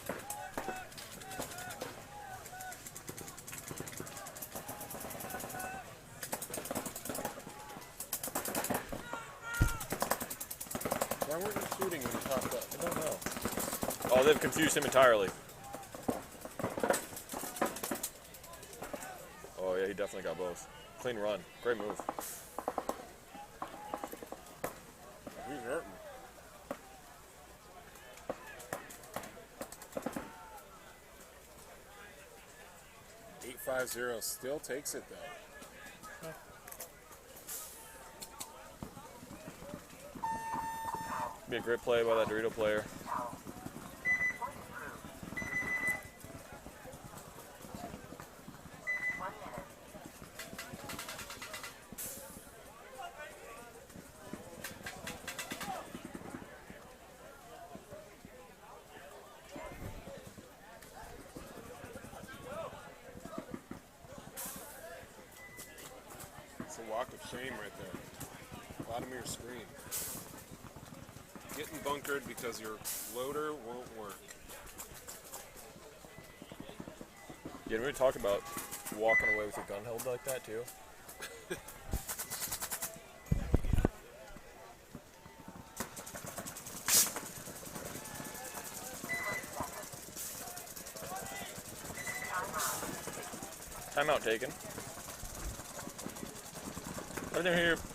Why weren't you shooting when you popped up? I don't know. Oh, they've confused him entirely. Oh, yeah, he definitely got both. Clean run. Great move. He's hurting. 8-5-0 still takes it though. Be a great play by that Dorito player. It's a walk of shame right there. Bottom of your screen. Getting bunkered because your loader won't work. Yeah, we talked about walking away with your gun held like that too. Timeout taken.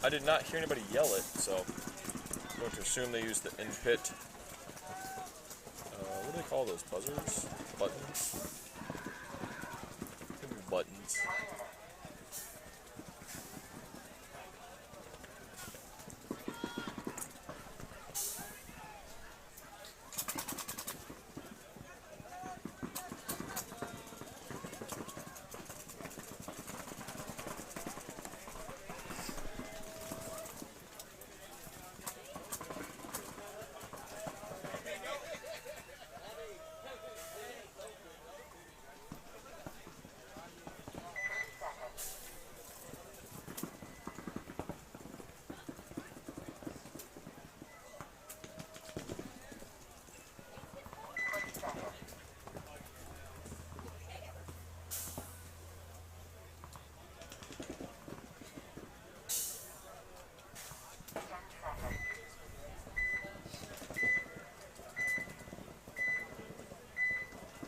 I did not hear anybody yell it, so I'm going to assume they used the in-pit. What do they call those? Buzzers? Buttons? Maybe buttons.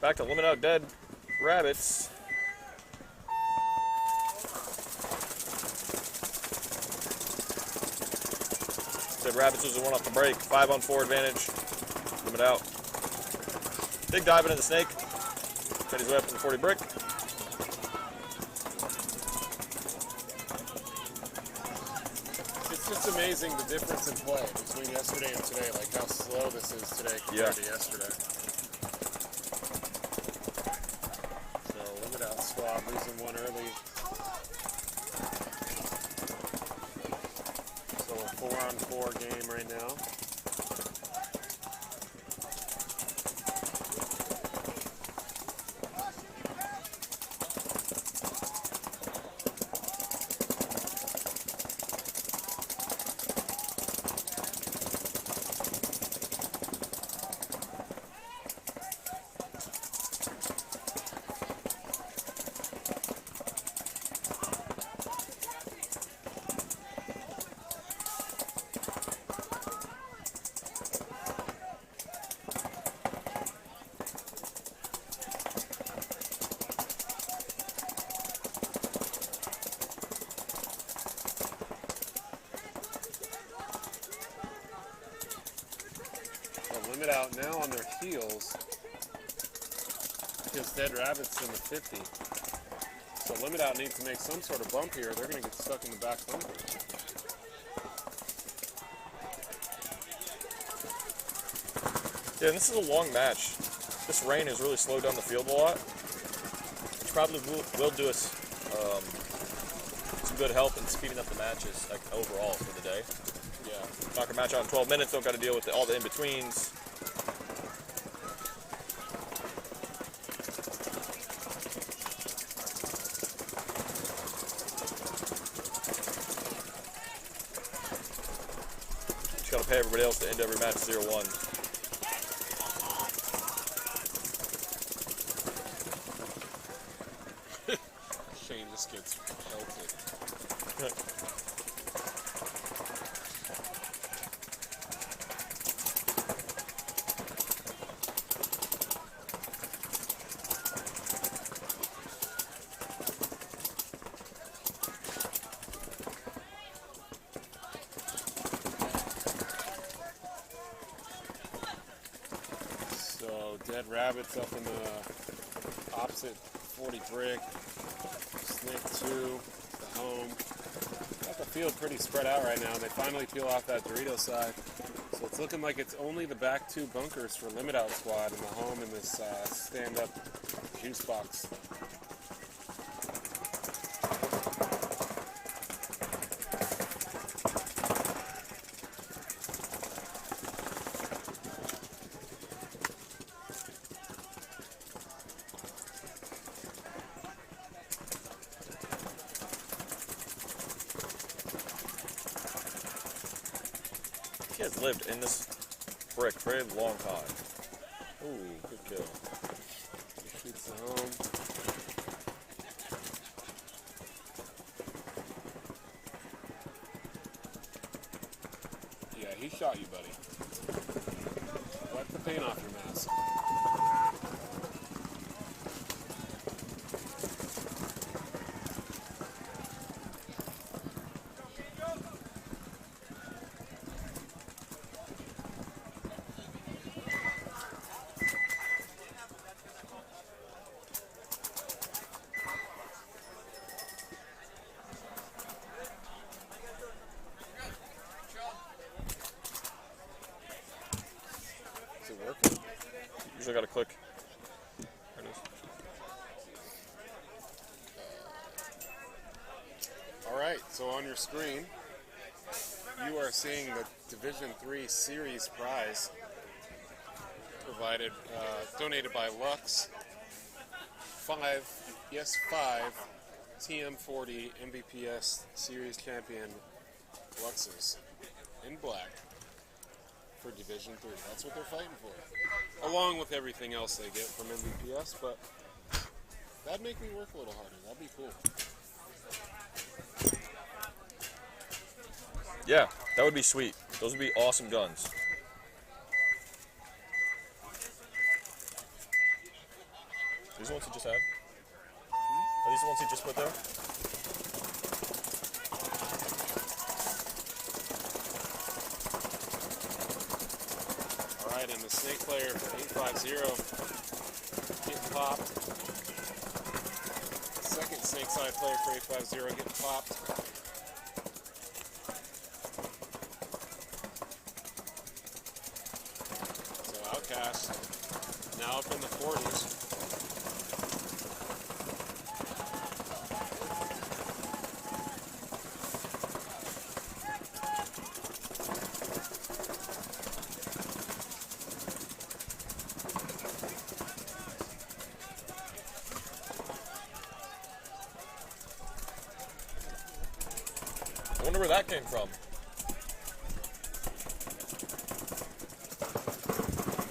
Back to Limit Out Dead Rabbits. Dead Rabbits was the one off the break. 5-on-4 advantage. Limit Out. Big dive into the snake. Got his way up to the 40 brick. It's just amazing the difference in play between yesterday and today, like how slow this is today compared to yesterday. Squad losing one early. So a 4-on-4 game right now. Limit Out now on their heels because Dead Rabbits in the 50. So Limit Out needs to make some sort of bump here. They're going to get stuck in the back bunker. Yeah, and this is a long match. This rain has really slowed down the field a lot, which probably will do us some good help in speeding up the matches, like overall for the day. Yeah, knock a match out in 12 minutes. Don't got to deal with all the in-betweens. Just got to pay everybody else to end every match 0-1. gets pelted. So Dead Rabbits up in the opposite 40 brick. Snake 2, the home. Got the field pretty spread out right now. They finally peel off that Dorito side. So it's looking like it's only the back 2 bunkers for Limit Out Squad and the home in this stand-up juice box. Kids lived in this brick for a long time. Ooh, good kill. Shoots the home. Yeah, he shot you, buddy. Wipe the paint off your mask. Is it working? Usually gotta click. There it is. All right, so on your screen, you are seeing the Division III Series prize provided, donated by Lux. 5 TM40 MVPS Series Champion Luxes in black for Division III. That's what they're fighting for. Along with everything else they get from MVPS, but that'd make me work a little harder. That'd be cool. Yeah, that would be sweet. Those would be awesome guns. These the ones he just had? Are these the ones he just put there? All right, and the snake player for 850 getting popped. Second snake side player for 850 getting popped. So Outcast now up in the 40s. I wonder where that came from.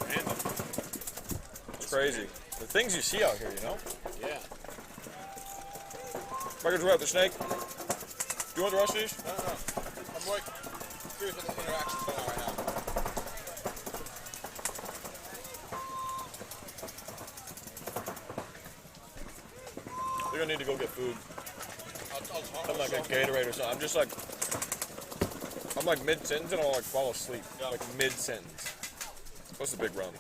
Random. It's crazy. The things you see out here, you know? Yeah. Records without the snake. Do you want the rest of these? No. I'm like curious what the interaction's going on right now. We're gonna need to go get food. I'll I'm like a Gatorade or something. I'm like mid-sentence and I'll like fall asleep. Like mid-sentence. What's the big run?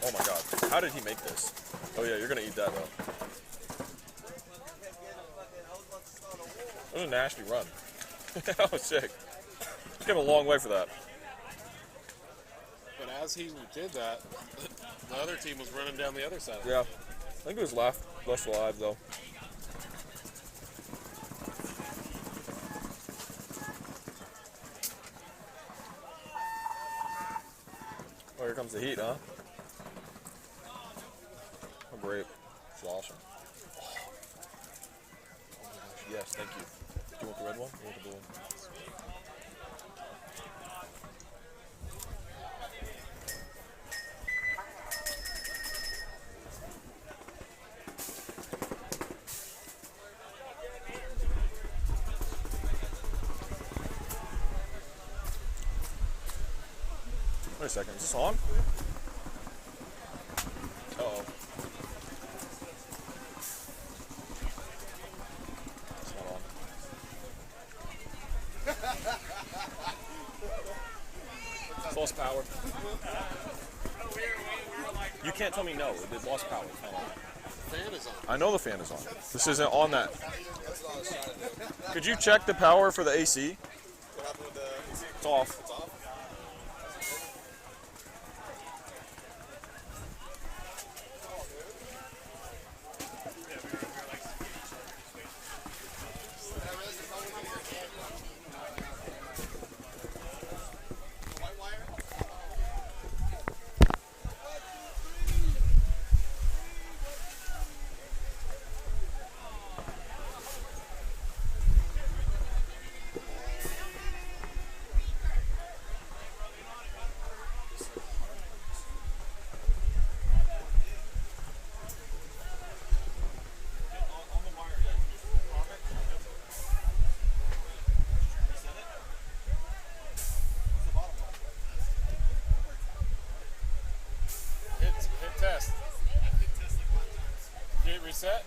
Oh my god. How did he make this? Oh yeah, you're gonna eat that though. That was a nasty run. That was sick. He came a long way for that. But as he did that, the other team was running down the other side. Yeah. I think it was left alive though. Oh, here comes the heat, huh? Oh, great. It's awesome. Oh my gosh, yes, thank you. Do you want the red one? Or you want the blue one? second. Is this on? Uh-oh. It's not on. It's lost power. You can't tell me no. It lost power. It's not on. Fan is on. I know the fan is on. This isn't on that. Could you check the power for the AC? What happened with the AC? It's off. It's off? Hit test. Did it reset?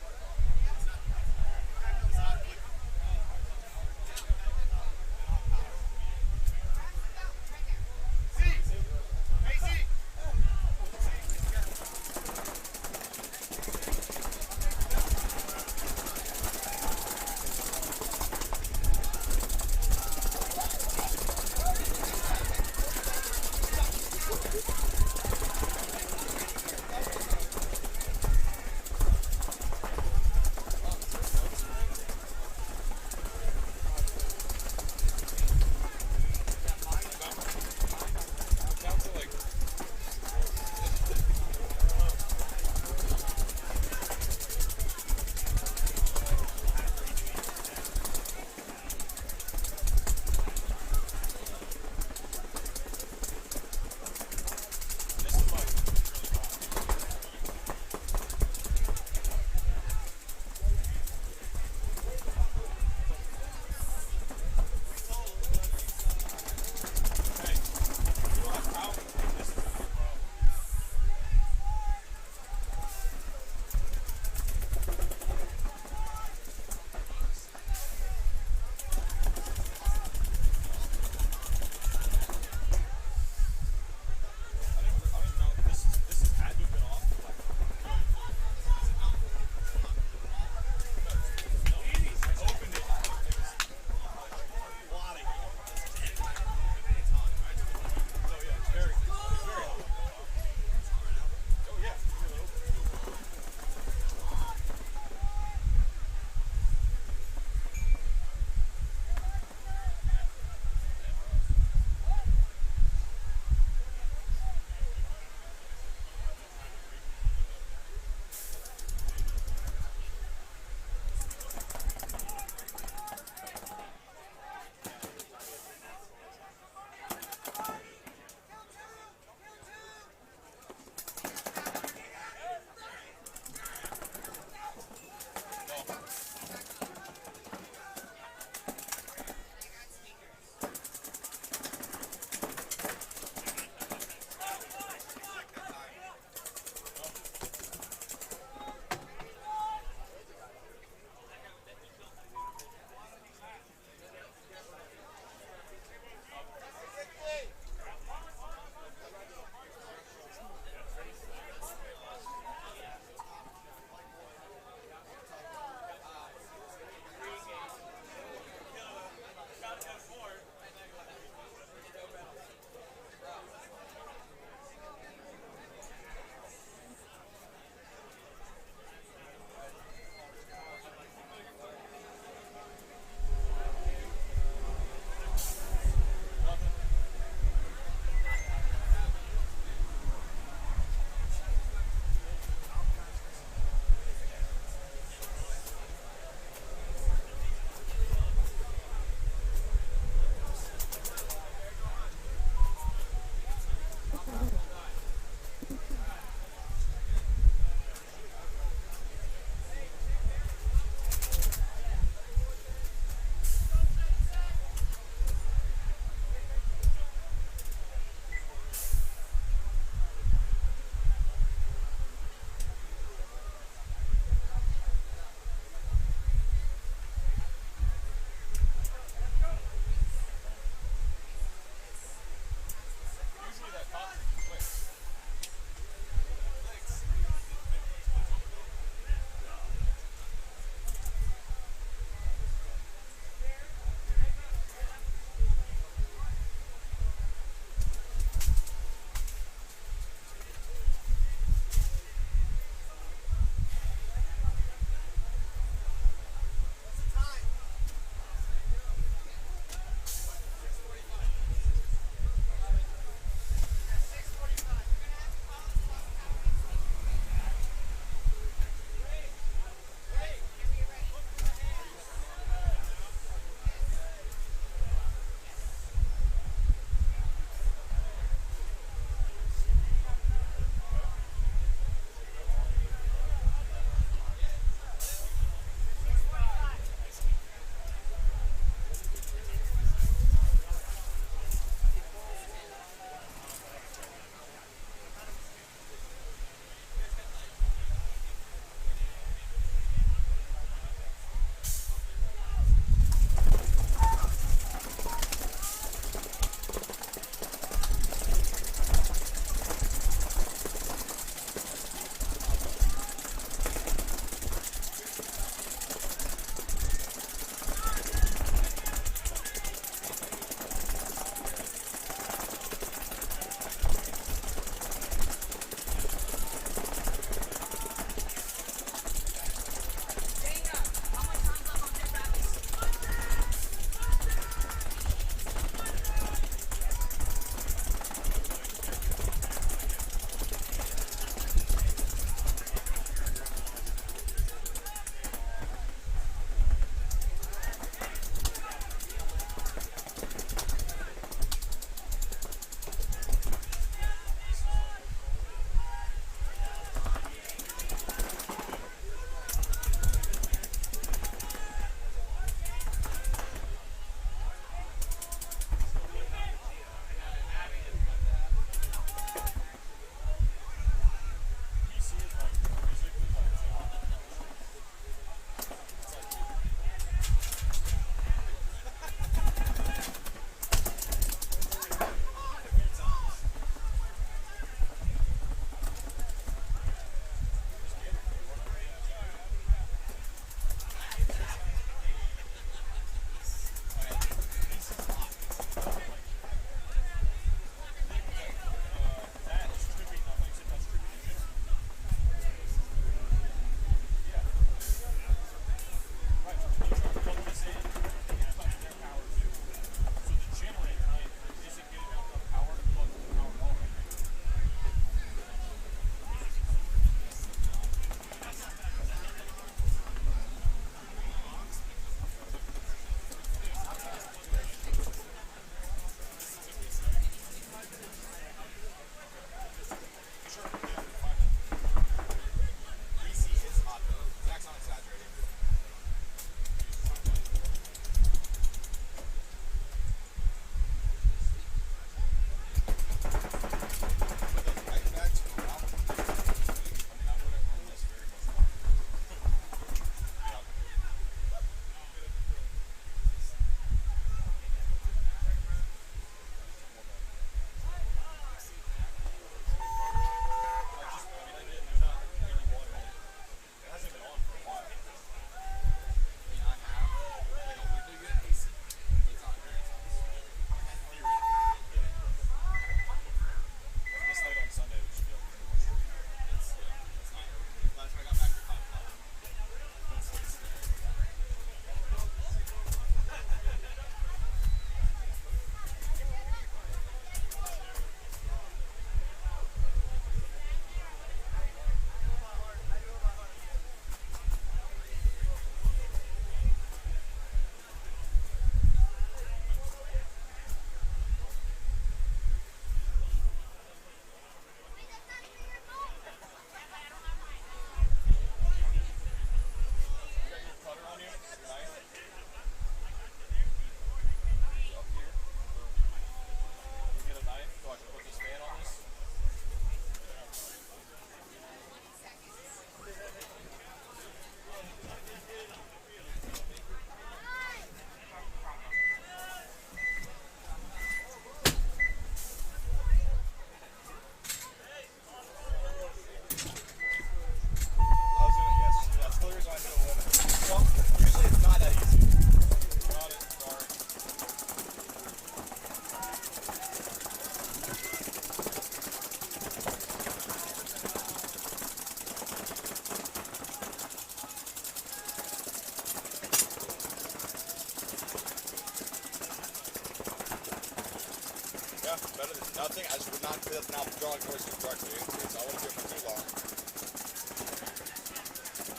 Nothing. I just would not feel now drawing voices directly into it, so I wouldn't do it for too long.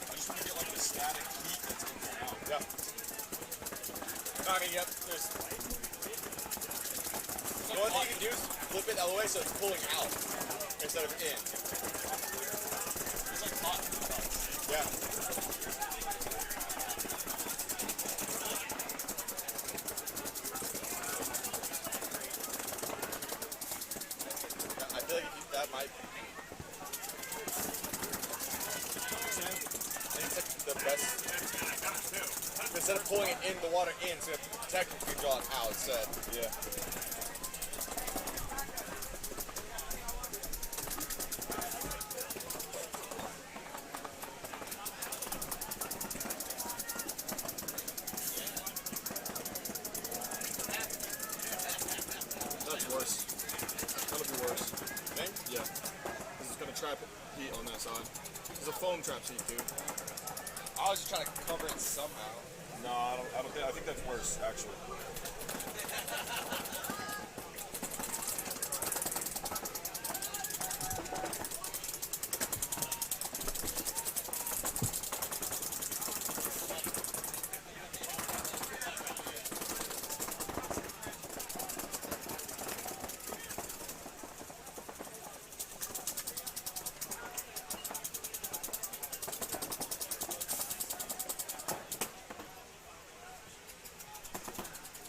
I just want to get like the static heat that's in there out. Yeah. No, I mean, yep. There's. The only thing you can do is flip it the other way so it's pulling out instead of in. It's like hot. Yeah. I feel like that might. It's like the best. Instead of pulling it in, the water in, so you have to technically draw it out instead. Yeah. That's worse. That'll be worse. Think? Yeah. Because it's going to trap heat on that side. Because the foam traps heat too. I was just trying to cover it somehow. No, I don't think. I think that's worse, actually.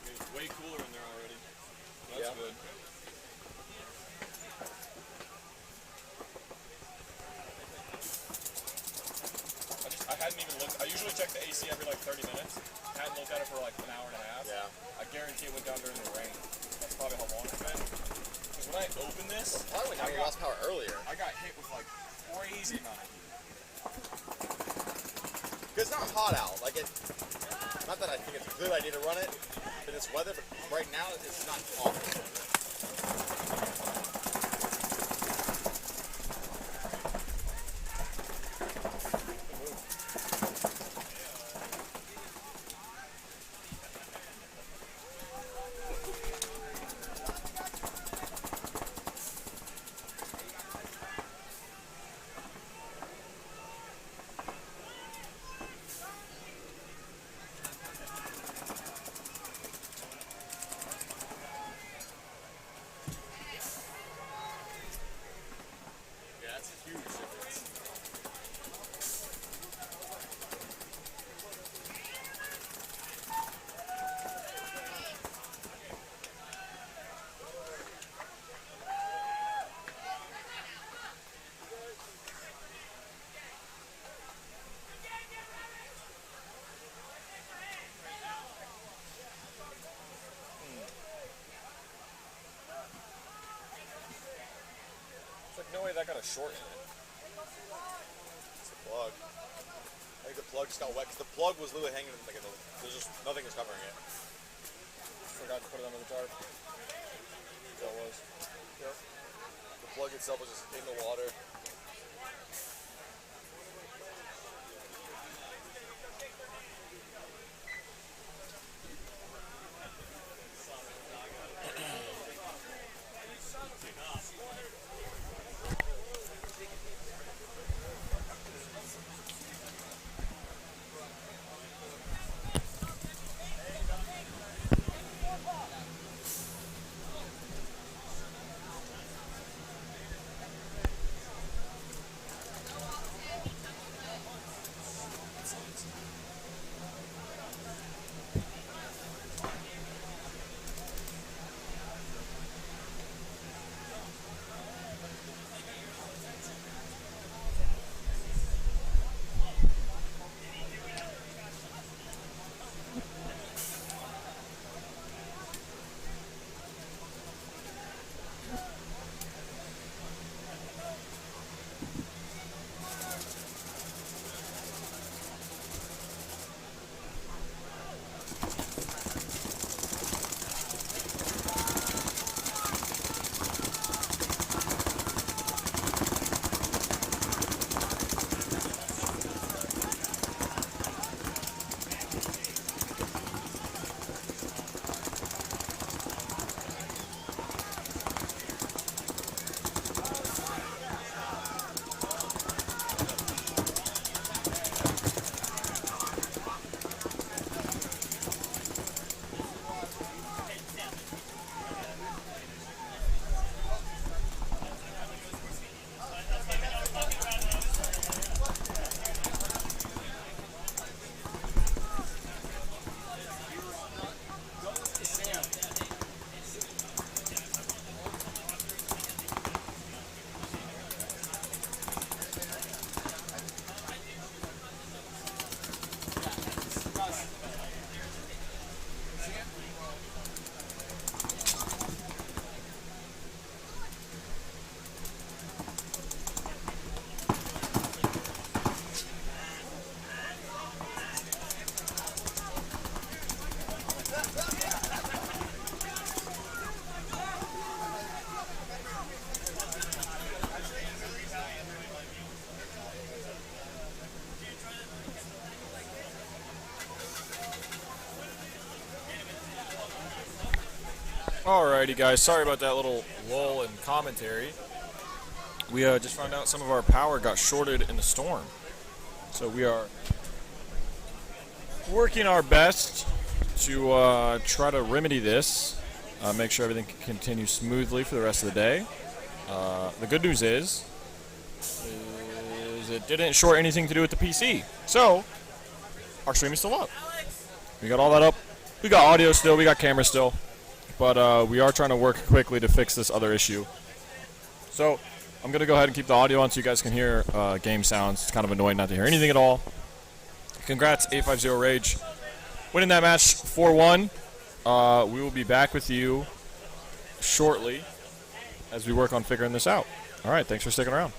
It's way cooler in there already. That's Yeah. good. I hadn't even looked. I usually check the AC every like 30 minutes. I hadn't looked at it for like an hour and a half. Yeah. I guarantee it went down during the rain. That's probably how long it's been. Because when I opened this, Probably when you lost power earlier. I got hit with like crazy amount of heat. Because it's not hot out. Like it. Not that I think it's a good idea to run it in this weather, but right now it's not awful. Yeah, that's a huge difference. It's like no way that got a short in it. It's the plug. I think the plug just got wet because the plug was literally hanging in like there's just nothing was covering it. Forgot to put it under the tarp. That was. Yep. The plug itself was just in the water. Alrighty, guys. Sorry about that little lull in commentary. We just found out some of our power got shorted in the storm. So we are working our best to try to remedy this, make sure everything can continue smoothly for the rest of the day. The good news is it didn't short anything to do with the PC. So our stream is still up. We got all that up. We got audio still. We got camera still. But we are trying to work quickly to fix this other issue. So I'm going to go ahead and keep the audio on so you guys can hear game sounds. It's kind of annoying not to hear anything at all. Congrats, 850 Rage. Winning that match 4-1. We will be back with you shortly as we work on figuring this out. All right, thanks for sticking around.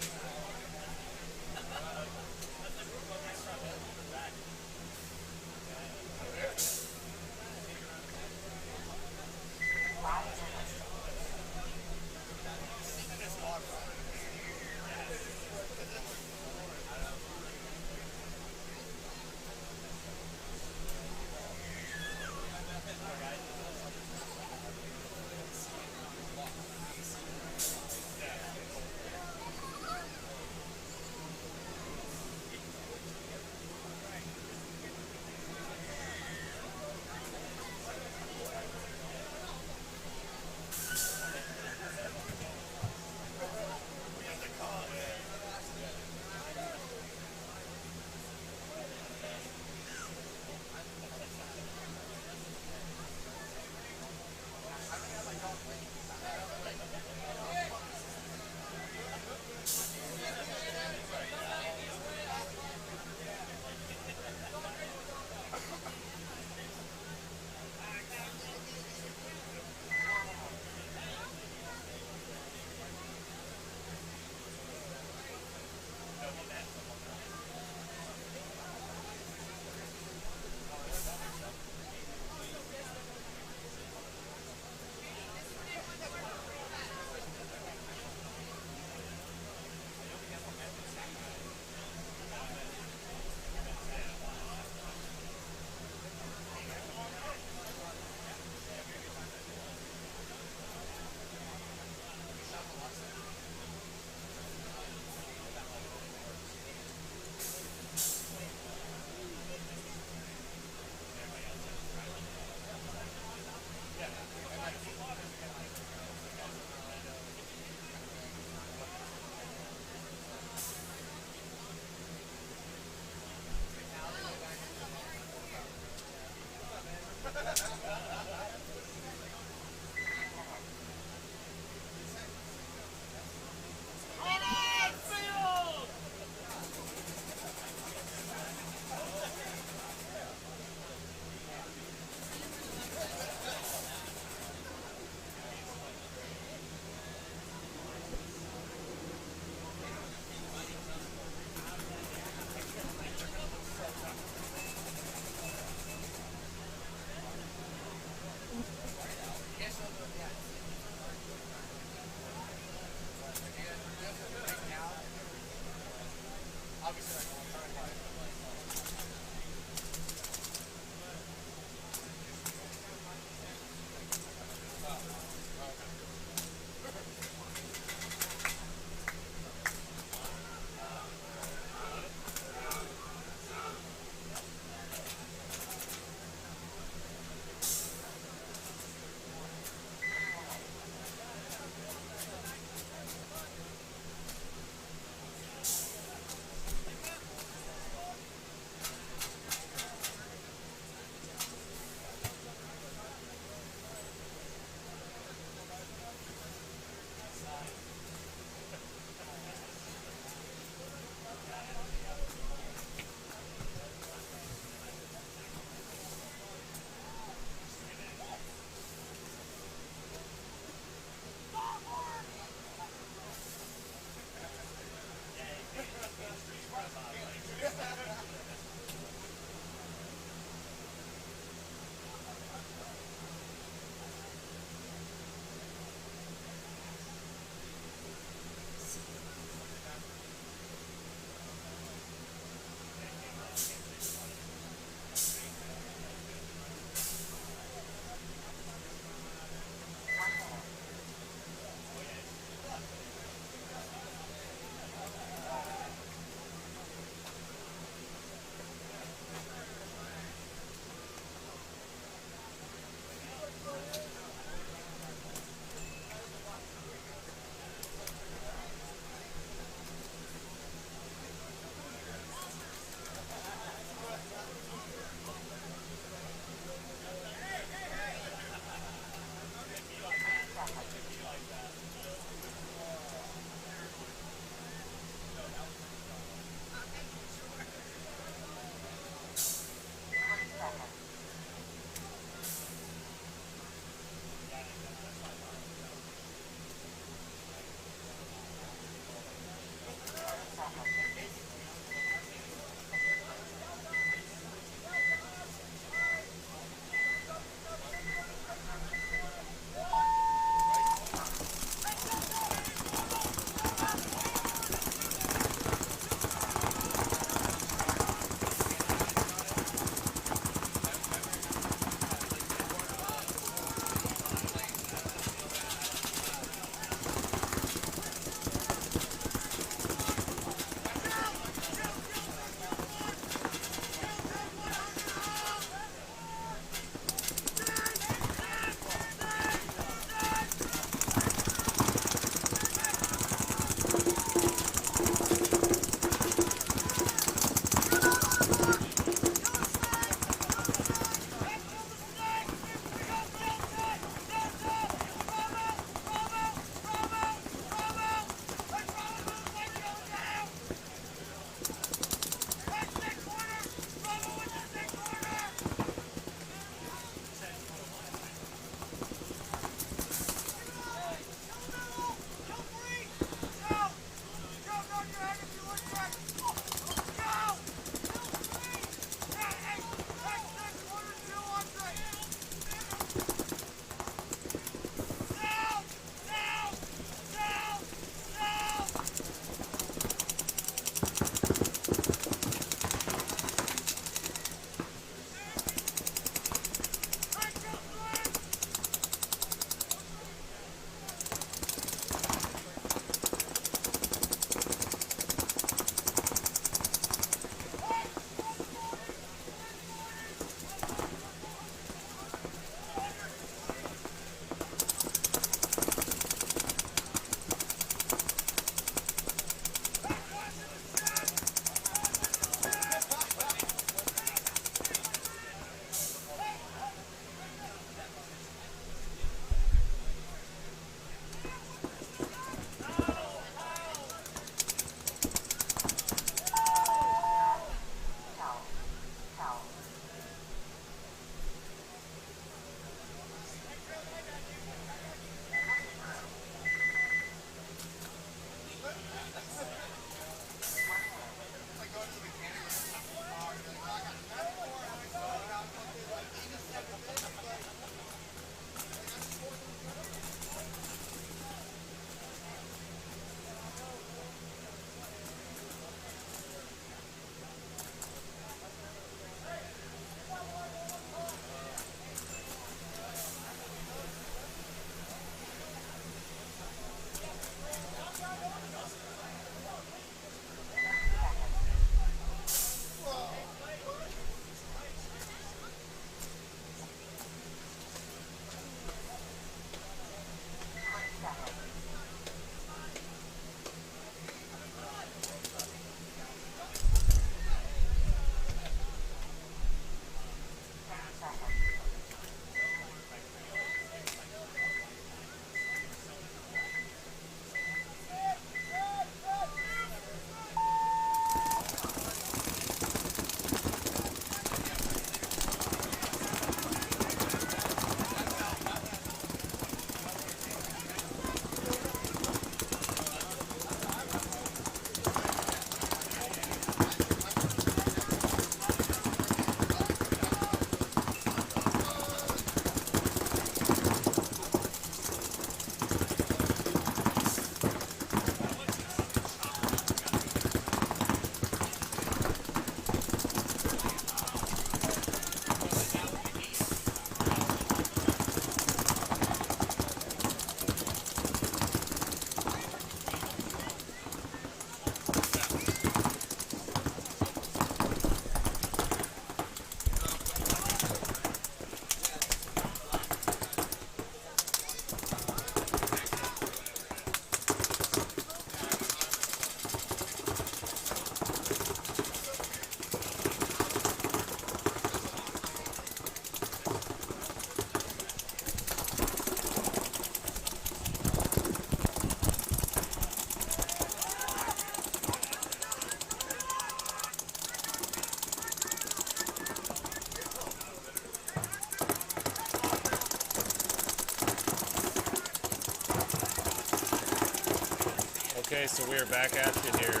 Okay, so we are back action here.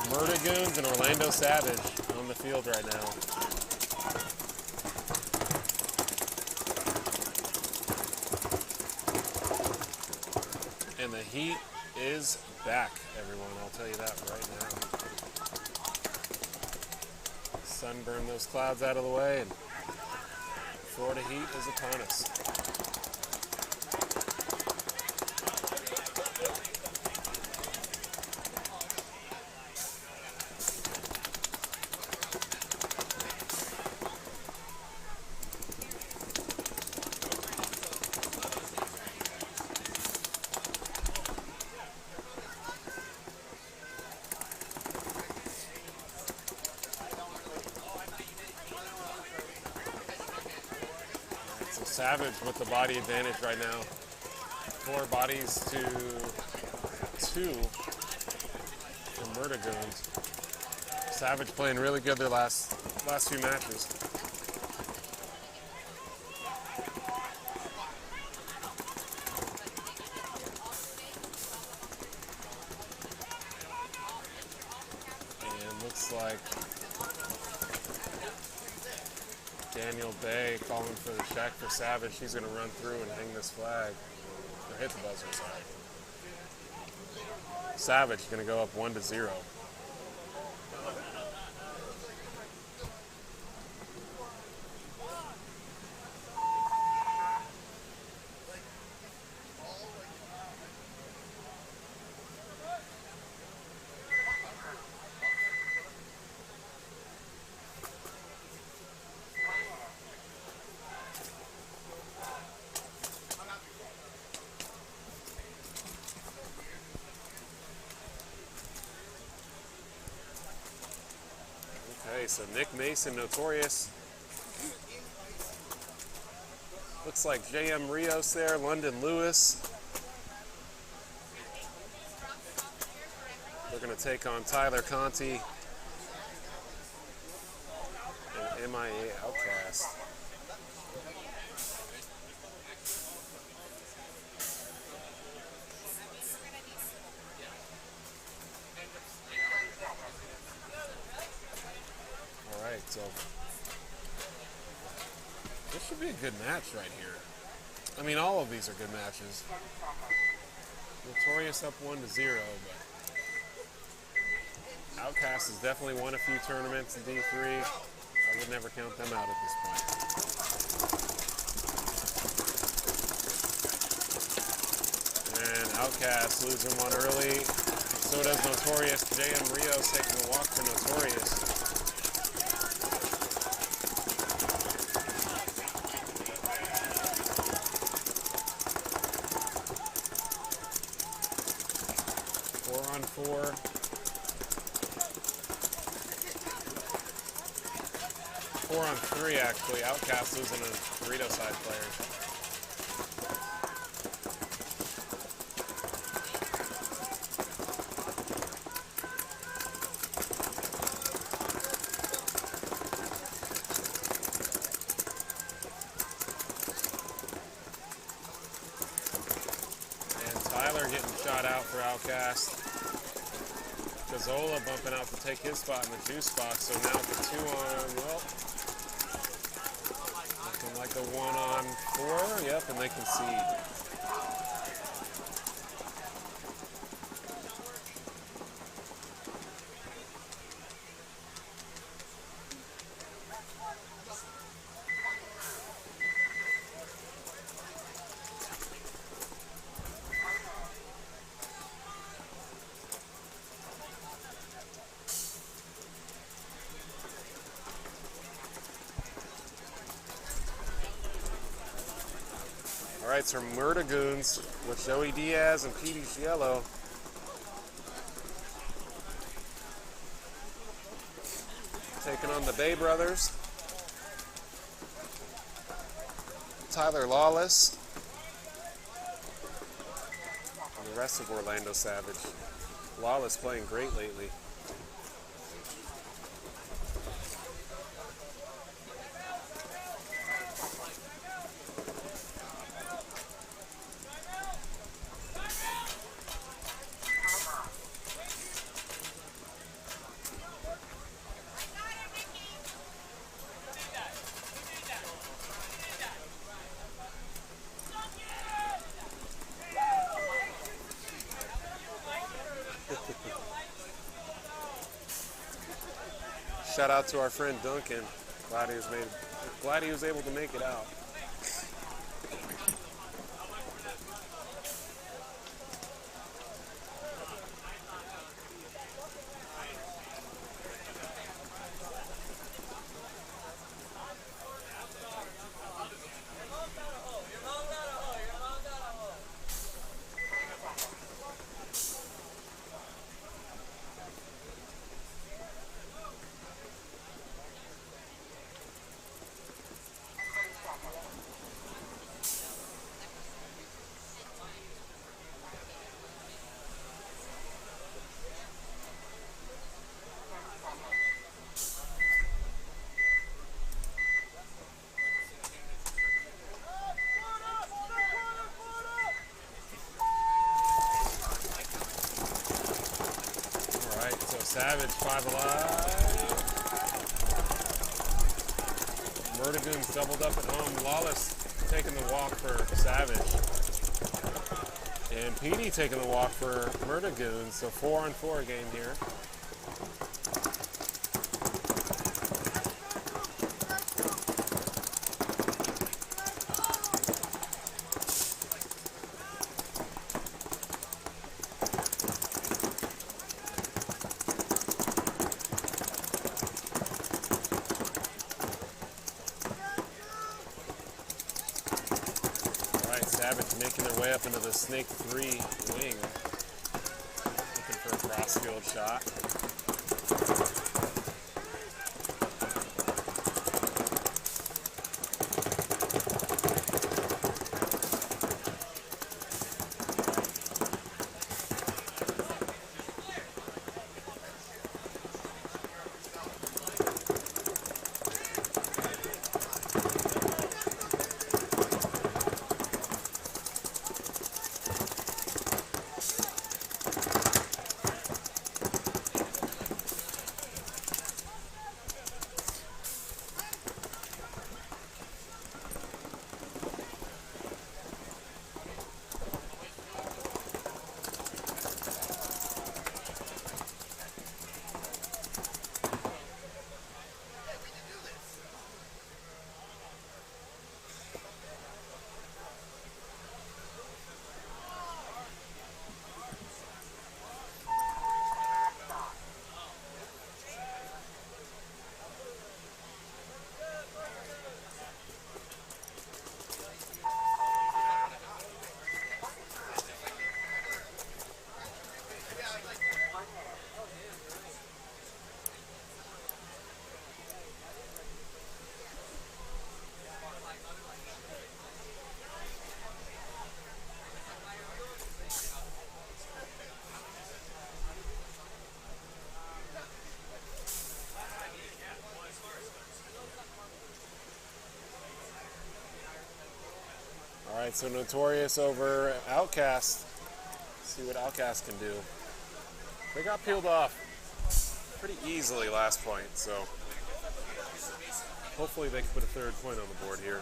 Murder Goons and Orlando Savage on the field right now. And the heat is back, everyone. I'll tell you that right now. Sunburn those clouds out of the way, and Florida heat is upon us. Savage with the body advantage right now. 4 bodies to 2 for Murder Goons. Savage playing really good their last few matches. And looks like Daniel Bay calling for the check for Savage. He's going to run through and hang this flag. Or hit the buzzer, sorry. Savage going to go up 1-0. Okay, so Nick Mason, Notorious. Looks like JM Rios there, London Lewis. They're going to take on Tyler Conti and MIA Outcast. So this should be a good match right here. I mean, all of these are good matches. Notorious up 1-0, but Outcast has definitely won a few tournaments in D3. I would never count them out at this point. And Outcast losing one early. So does Notorious. JM Rios taking a walk for Notorious. Four on 3 actually. Outcast losing a burrito side player. And Tyler getting shot out for Outcast. Zola bumping out to take his spot in the juice box, so now the 2 on, well, looking like the 1 on 4, yep, and they concede. All right, so Murder Goons with Joey Diaz and Petey Cielo. Taking on the Bay Brothers. Tyler Lawless. And the rest of Orlando Savage. Lawless playing great lately. Shout out to our friend Duncan. Glad he was able to make it out. Savage 5 alive. Murdagoon's doubled up at home. Lawless taking the walk for Savage. And PD taking the walk for Murdagoon. So 4-on-4 game here. Making their way up into the Snake 3 wing. Looking for a cross-field shot. All right, so Notorious over Outcast. Let's see what Outcast can do. They got peeled off pretty easily last point, so hopefully they can put a third point on the board here.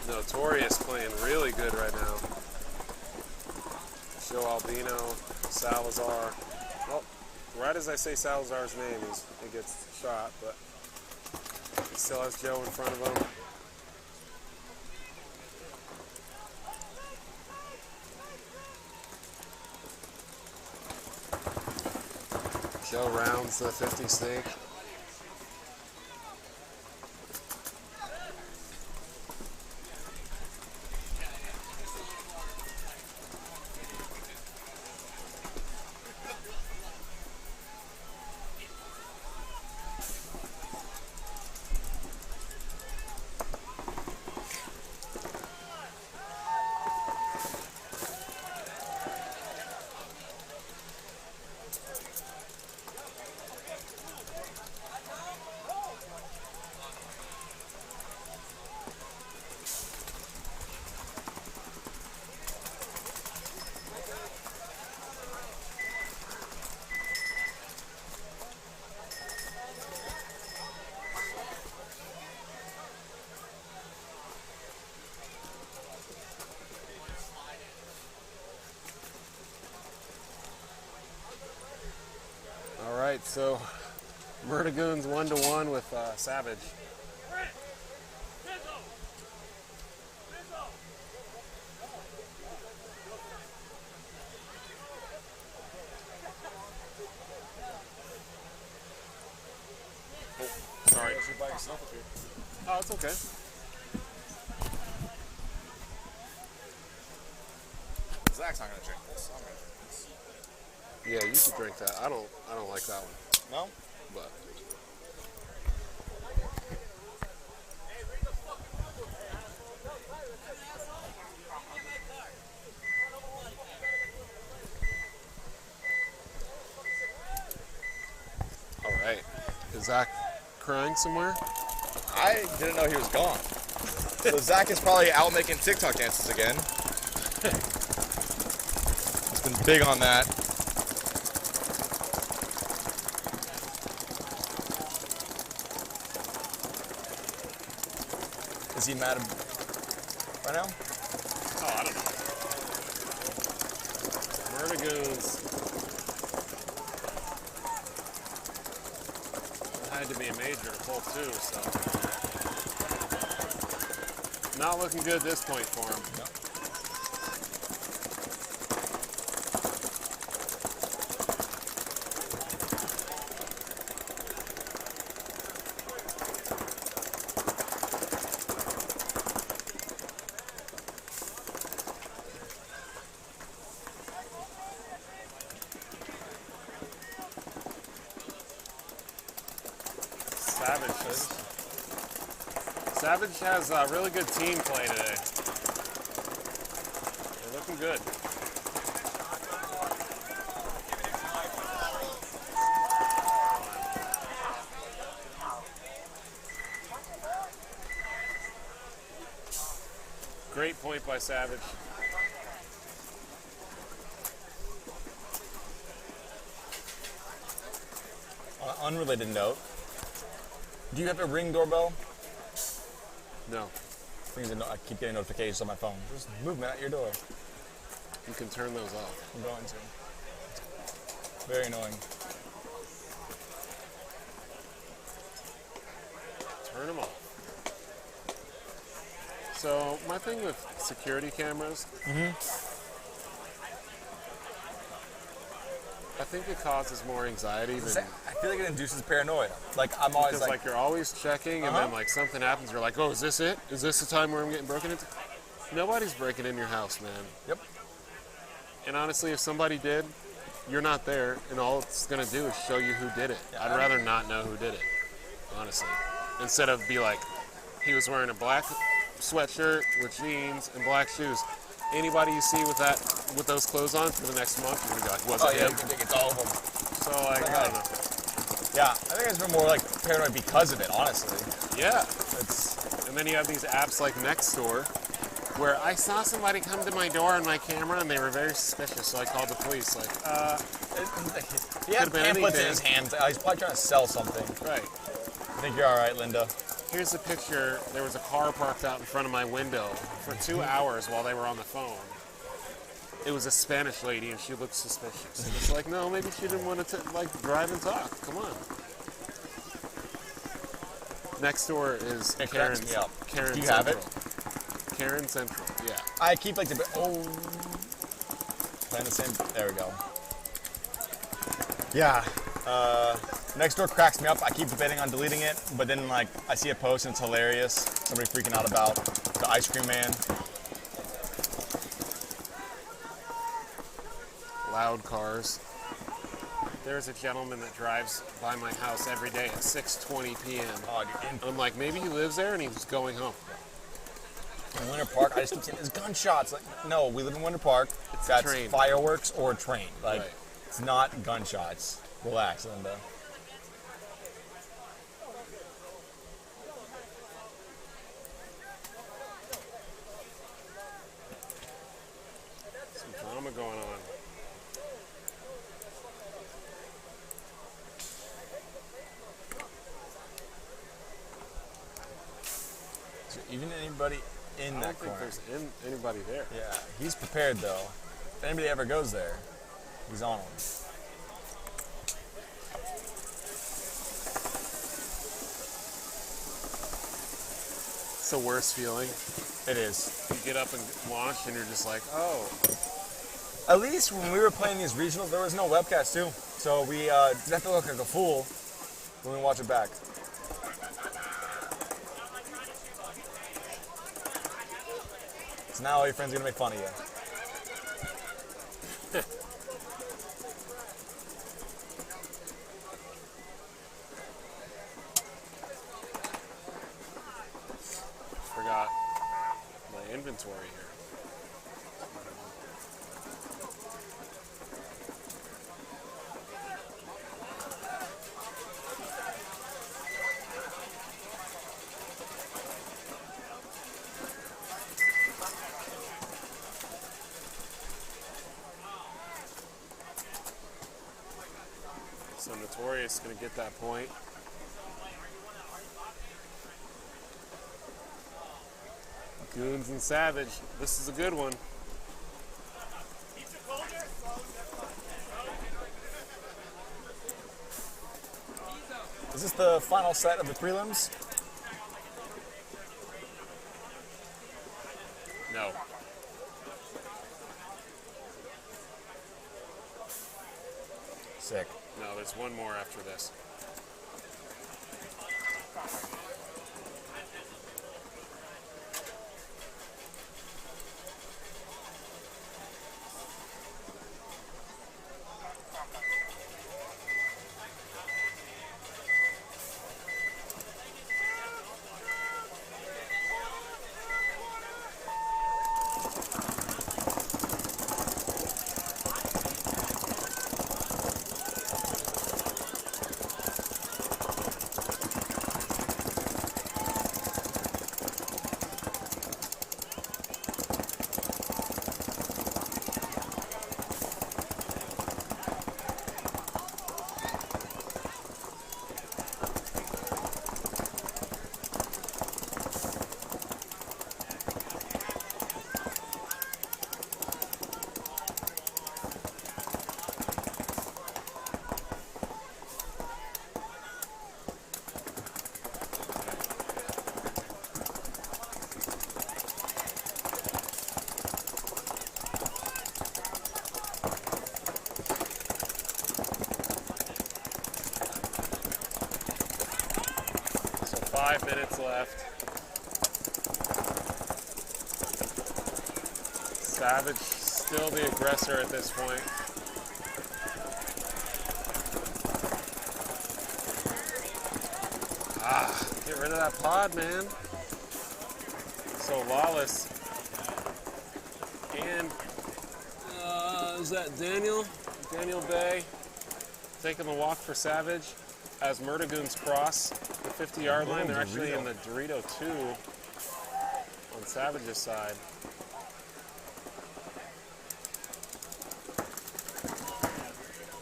Notorious playing really good right now. Show Albino, Salazar. Well, right as I say Salazar's name, he gets shot, but he still has Joe in front of him. Joe rounds the 50 snake. All right, so Murdagoon's 1-1 with Savage. Oh, sorry. You're by yourself up here. Oh, it's okay. Zach's not gonna drink this. I'm gonna drink this. Yeah, you should drink that. I don't like that one. No? But all right. Is Zach crying somewhere? I didn't know he was gone. So Zach is probably out making TikTok dances again. He's been big on that. Is he mad right now? Oh, I don't know. Murdagoons. It had to be a major to pull two, so. Not looking good at this point for him. No. Savage has a really good team play today. They're looking good. Great point by Savage. On an unrelated note, do you have a Ring doorbell? No. I keep getting notifications on my phone. There's movement at your door. You can turn those off. I'm going to. Very annoying. Turn them off. So my thing with security cameras, I think it causes more anxiety than. I feel like it induces paranoia. Like I'm always Because like you're always checking, and then like something happens, you're like, oh, is this it? Is this the time where I'm getting broken into? Nobody's breaking in your house, man. Yep. And honestly, if somebody did, you're not there, and all it's gonna do is show you who did it. Yeah. I'd rather not know who did it, honestly. Instead of be like, he was wearing a black sweatshirt with jeans and black shoes. Anybody you see with those clothes on for the next month, you're gonna be like, was it him? You can think it's all of them. So like, I don't know. Yeah, I think it's been more like paranoid because of it, honestly. Yeah. It's And then you have these apps like Nextdoor, where I saw somebody come to my door on my camera and they were very suspicious, so I called the police. Like, he had Could've been pamphlets in anything. his hands. He's probably trying to sell something. right. I think you're all right, Linda. Here's a picture. There was a car parked out in front of my window for 2 hours while they were on the phone. It was a Spanish lady, and she looked suspicious. And it's like, no, maybe she didn't want to drive and talk. Come on. Next door is It Karen. cracks me up. Karen Do you Central. have it? Karen Central. Yeah. I keep like the playing the same. There we go. Yeah, Next door cracks me up. I keep debating on deleting it, but then like I see a post and it's hilarious. Somebody freaking out about the ice cream man. Loud cars. There's a gentleman that drives by my house every day at 6:20 p.m. Oh, dude. And I'm like, maybe he lives there and he's going home. In Winter Park, I just keep saying there's gunshots. Like, no, we live in Winter Park. It's a That's train. fireworks or a train. Like, Right. it's not gunshots. Relax, Linda. Some drama going on. Is there even anybody in I that don't think corner? there's anybody there. Yeah, he's prepared though. If anybody ever goes there, he's on them. It's the worst feeling. It is. You get up and launch and you're just like, oh. At least when we were playing these regionals, there was no webcast too. So we didn't have to look like a fool when we watch it back. So now all your friends are gonna make fun of you. Forgot my inventory here. So Notorious gonna get that point. Goons and Savage. This is a good one. Is this the final set of the prelims? No. Sick. No, there's one more after this. So 5 minutes left. Savage still the aggressor at this point. Get rid of that pod, man. So Lawless. And is that Daniel? Daniel Bay taking the walk for Savage as Murdagoons cross the 50-yard line. They're actually in the Dorito 2 on Savage's side.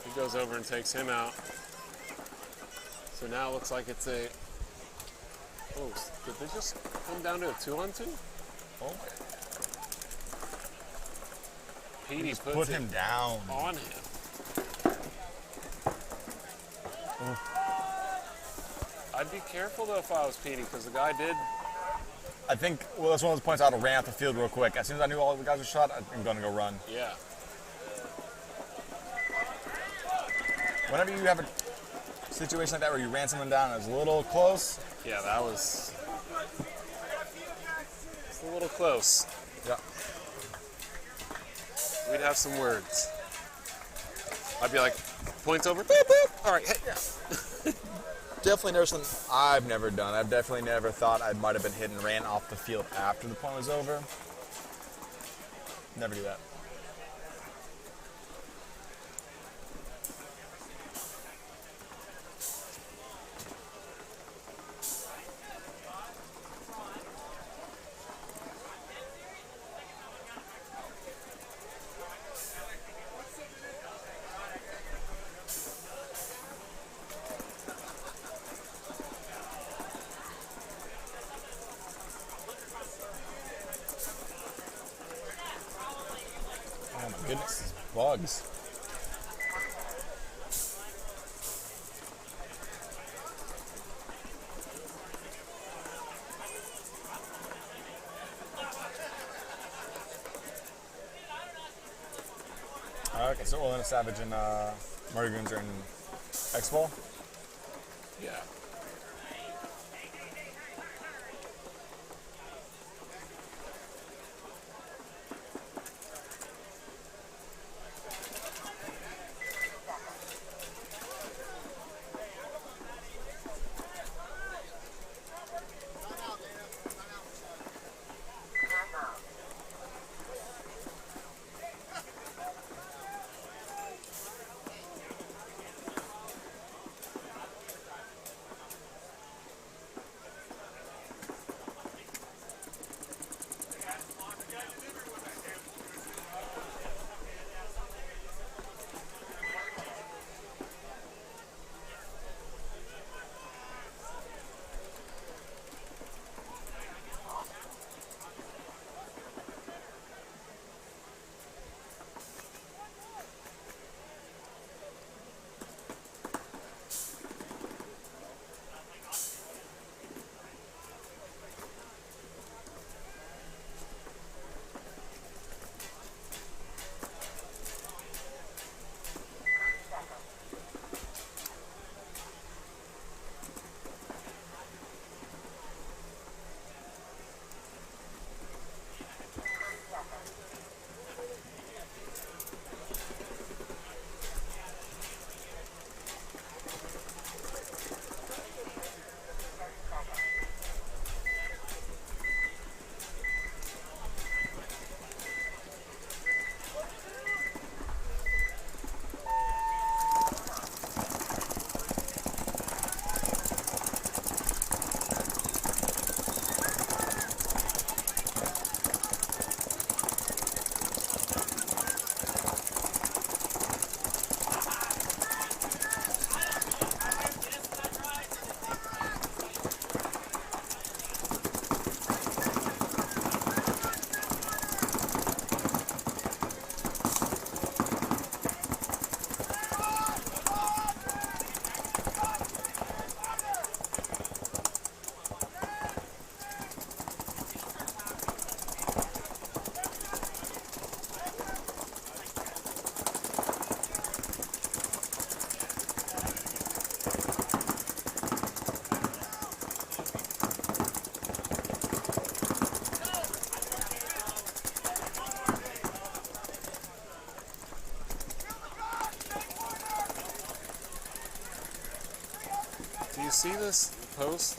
He goes over and takes him out. So now it looks like it's a... Oh, did they just come down to a 2-on-2? Oh. Petey Just puts put it him down. on him. I'd be careful though if I was Petey, because the guy did. I think, well, that's one of those points I ought to ran off the field real quick. As soon as I knew all the guys were shot, I'm going to go run. Yeah. Whenever you have situation like that where you ran someone down and it was a little close? Yeah, that was it's a little close. Yeah. We'd have some words. I'd be like, points over, boop, boop. All right, hey. Definitely never something I've never done. I've definitely never thought I might have been hit and ran off the field after the point was over. Never do that. Oh my goodness, these bugs. Okay, so Orlando Savage and Murray Goons are in X-Ball. Yeah. Do you see this post?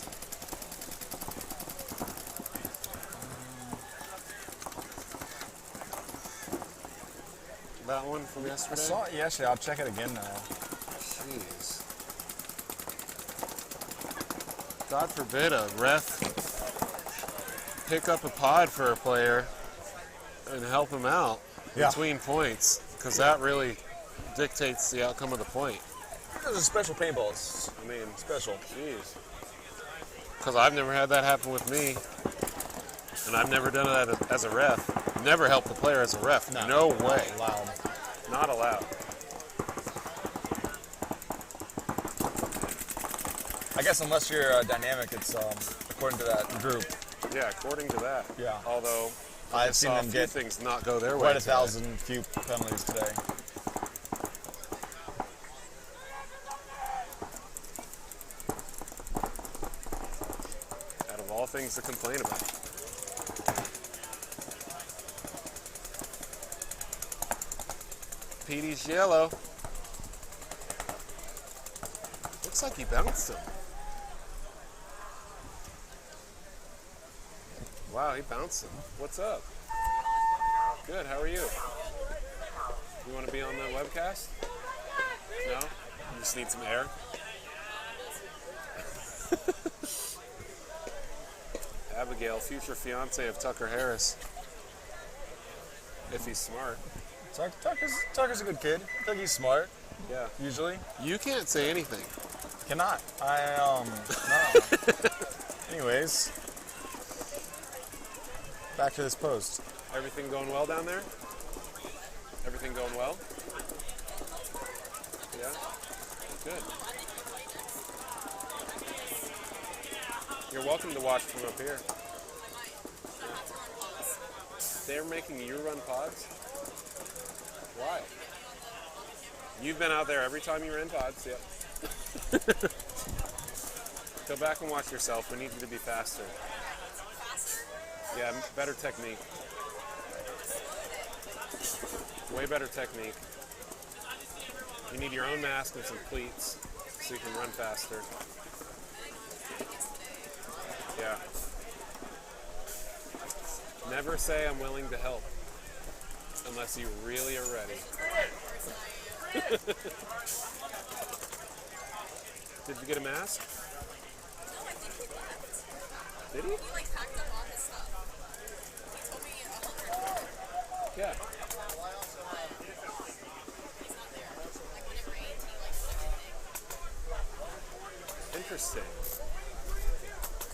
That one from I yesterday? saw it yesterday. I'll check it again now. Jeez. God forbid a ref pick up a pod for a player and help him out between points, because that really dictates the outcome of the point. Those are special paintballs. I mean, special. Jeez. Because I've never had that happen with me, and I've never done that as a ref. Never helped the player as a ref. No way. Not allowed. Not allowed. I guess unless you're dynamic, it's according to that group. Yeah, according to that. Yeah. Although I've seen saw them a few get things not go their way. quite a today. thousand few penalties today. things to complain about. Petey's yellow. Looks like he bounced him. Wow, he bounced him. What's up? Good, how are you? You want to be on the webcast? No? You just need some air? Abigail, future fiance of Tucker Harris. If he's smart. Tucker's a good kid. I think he's smart, Yeah. usually. You can't say anything. Cannot. No. Anyways, back to this post. Everything going well down there? Everything going well? Yeah? Good. You're welcome to watch from up here. They're making you run pods? Why? You've been out there every time you ran pods, yep. Go back and watch yourself. We need you to be faster. Yeah, better technique. Way better technique. You need your own mask and some cleats so you can run faster. Yeah. Never say I'm willing to help unless you really are ready. Did you get a mask? No, I think he left. Did he? He like packed up all his stuff. He told me 100. Yeah. He's not there. Like when it rained, he like put everything. Interesting.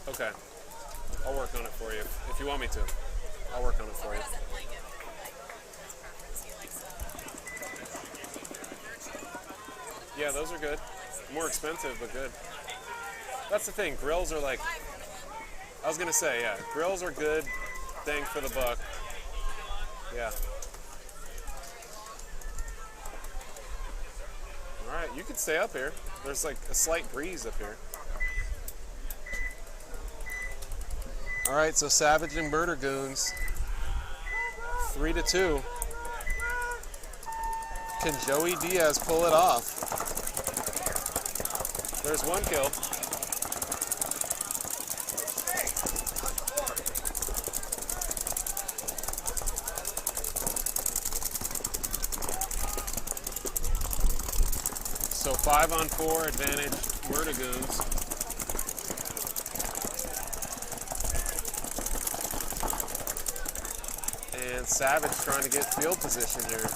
Okay. I'll work on it for you if you want me to. I'll work on it for He you. doesn't like it. Like his preference. He likes Yeah, those are good. More expensive, but good. That's the thing. Grills are like, I was gonna say, yeah, grills are good. Bang for the buck. Yeah. All right, you can stay up here. There's like a slight breeze up here. All right, so Savage and Murder Goons, 3-2. Can Joey Diaz pull it off? There's one kill. So 5-on-4 advantage, Murder Goons. And Savage trying to get field position here.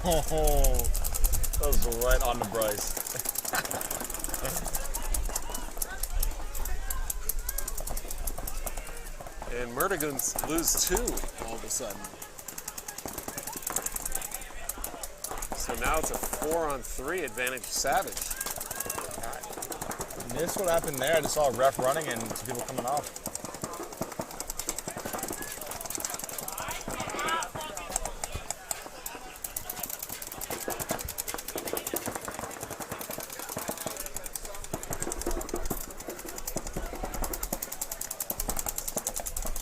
Oh, that was right on the Bryce. And Murder Goons lose 2 all of a sudden. So now it's a 4-on-3 advantage Savage. Missed what happened there. I just saw a ref running and some people coming off.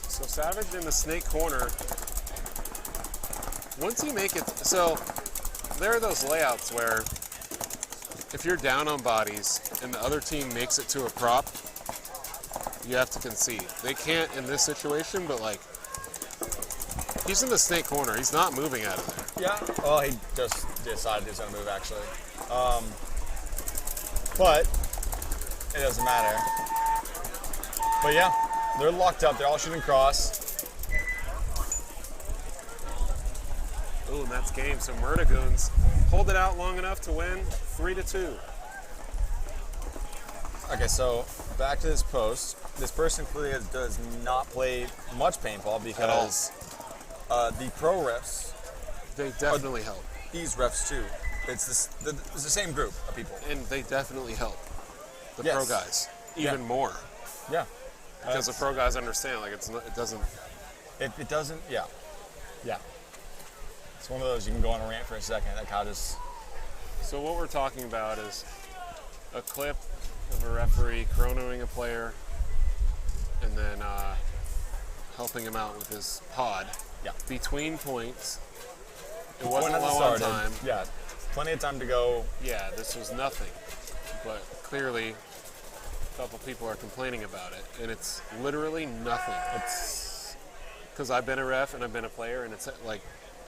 So Savage in the snake corner. Once you make it, so there are those layouts where if you're down on bodies and the other team makes it to a prop, you have to concede. They can't in this situation, but like, he's in the snake corner. He's not moving out of there. Yeah. Oh, he just decided he was going to move, actually. But it doesn't matter. But yeah, they're locked up. They're all shooting cross. Ooh, and that's game. So Murder Goons hold it out long enough to win 3-2. Okay, so back to this post. This person clearly does not play much paintball because the pro refs, They definitely help. these refs too. It's the same group of people. And they definitely help the Yes. pro guys even more. Yeah. Because the pro guys understand, like, it doesn't. It doesn't, yeah. Yeah. It's one of those you can go on a rant for a second. That Kyle just So what we're talking about is a clip of a referee chronoing a player and then helping him out with his pod. Yeah. Between points. It Point wasn't hasn't low on started. time. Yeah, plenty of time to go. Yeah, this was nothing. But clearly, a couple people are complaining about it, and it's literally nothing. It's because I've been a ref and I've been a player, and it's like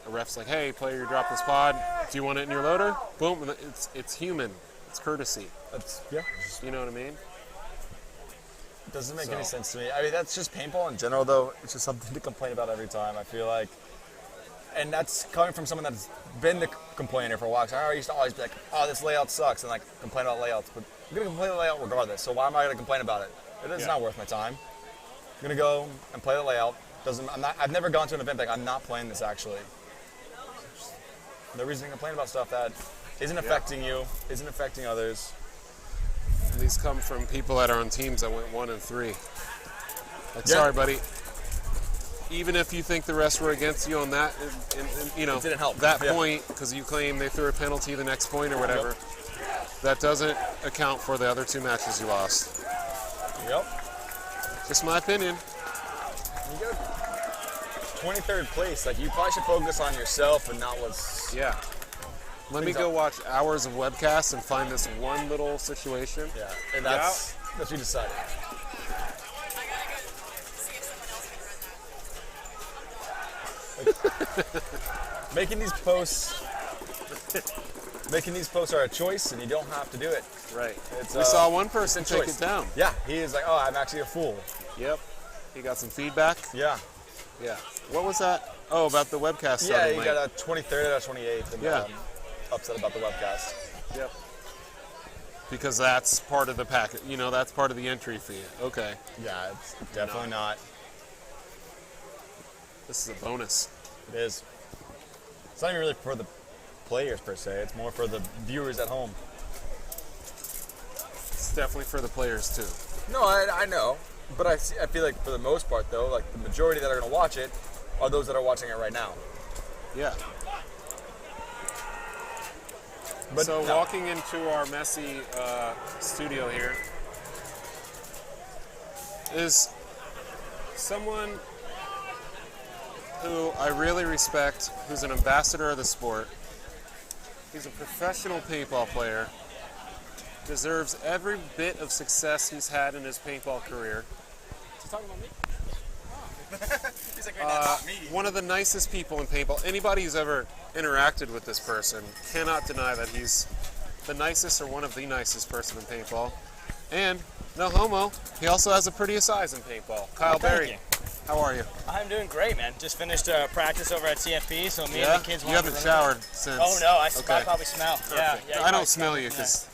a ref's like, "Hey, player, you dropped this pod. Do you want it in your loader?" Boom. It's human. It's courtesy. Yeah. You know what I mean? It doesn't make any sense to me. I mean, that's just paintball in general, though. It's just something to complain about every time, I feel like. And that's coming from someone that's been the complainer for a while. So I used to always be like, oh, this layout sucks, and like complain about layouts. But I'm going to complain about the layout regardless, so why am I going to complain about it? It's not worth my time. I'm going to go and play the layout. I've never gone to an event like, I'm not playing this, actually. No reason to complain about stuff that isn't affecting you, isn't affecting others. These come from people that are on teams that went 1-3. Like, sorry, buddy. Even if you think the rest were against you on that, you know, it didn't help. That point, because you claim they threw a penalty the next point or whatever, that doesn't account for the other 2 matches you lost. Yep. Just my opinion. You go 23rd place. Like, you probably should focus on yourself and not what's... Yeah. Let me go watch hours of webcasts and find this one little situation. Yeah, and that's what you decided. Making these posts are a choice, and you don't have to do it. Right. It's, we saw one person take choice. it down. Yeah, he is like, oh, I'm actually a fool. Yep. He got some feedback. Yeah. Yeah. What was that? Oh, about the webcast. Yeah, he got a 23rd out of 28th, and upset about the webcast. Yep. Because that's part of the packet. You know, that's part of the entry fee. Okay. Yeah, it's definitely not. This is a bonus. It is. It's not even really for the players per se. It's more for the viewers at home. It's definitely for the players too. No, I know, but I feel like for the most part though, like the majority that are going to watch it are those that are watching it right now. Yeah. But so walking into our messy studio here is someone who I really respect, who's an ambassador of the sport. He's a professional paintball player, deserves every bit of success he's had in his paintball career. Is he talking about me? He's like, not me. One of the nicest people in paintball. Anybody who's ever interacted with this person cannot deny that he's the nicest or one of the nicest person in paintball. And, no homo, he also has the prettiest eyes in paintball. Kyle Berry. How are you? I'm doing great, man. Just finished practice over at TFP, so me and the kids. You haven't showered since. Oh no, I probably smell. Perfect. Yeah. I don't smell you because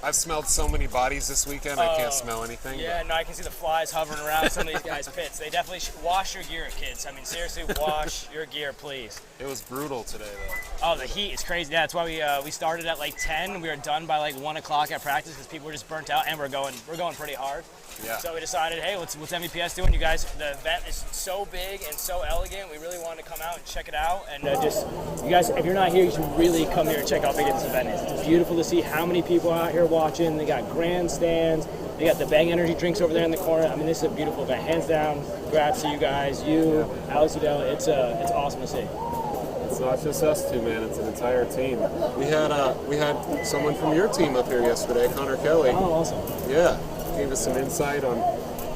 I've smelled so many bodies this weekend. I can't smell anything. Yeah, no, I can see the flies hovering around some of these guys' pits. They definitely should wash your gear, kids. I mean, seriously, wash your gear, please. It was brutal today, though. Oh, the heat is crazy. Yeah, that's why we started at like 10. We were done by like 1 o'clock at practice because people were just burnt out, and we're going pretty hard. Yeah. So we decided, hey, what's MVPS doing? You guys, the event is so big and so elegant. We really wanted to come out and check it out. And you guys, if you're not here, you should really come here and check out how big this event is. It's beautiful to see how many people are out here watching. They got grandstands. They got the Bang Energy drinks over there in the corner. I mean, this is a beautiful event. Hands down, congrats to you guys. Alex Udell, it's awesome to see. It's not just us two, man. It's an entire team. We had someone from your team up here yesterday, Connor Kelly. Oh, awesome. Yeah. Gave us some insight on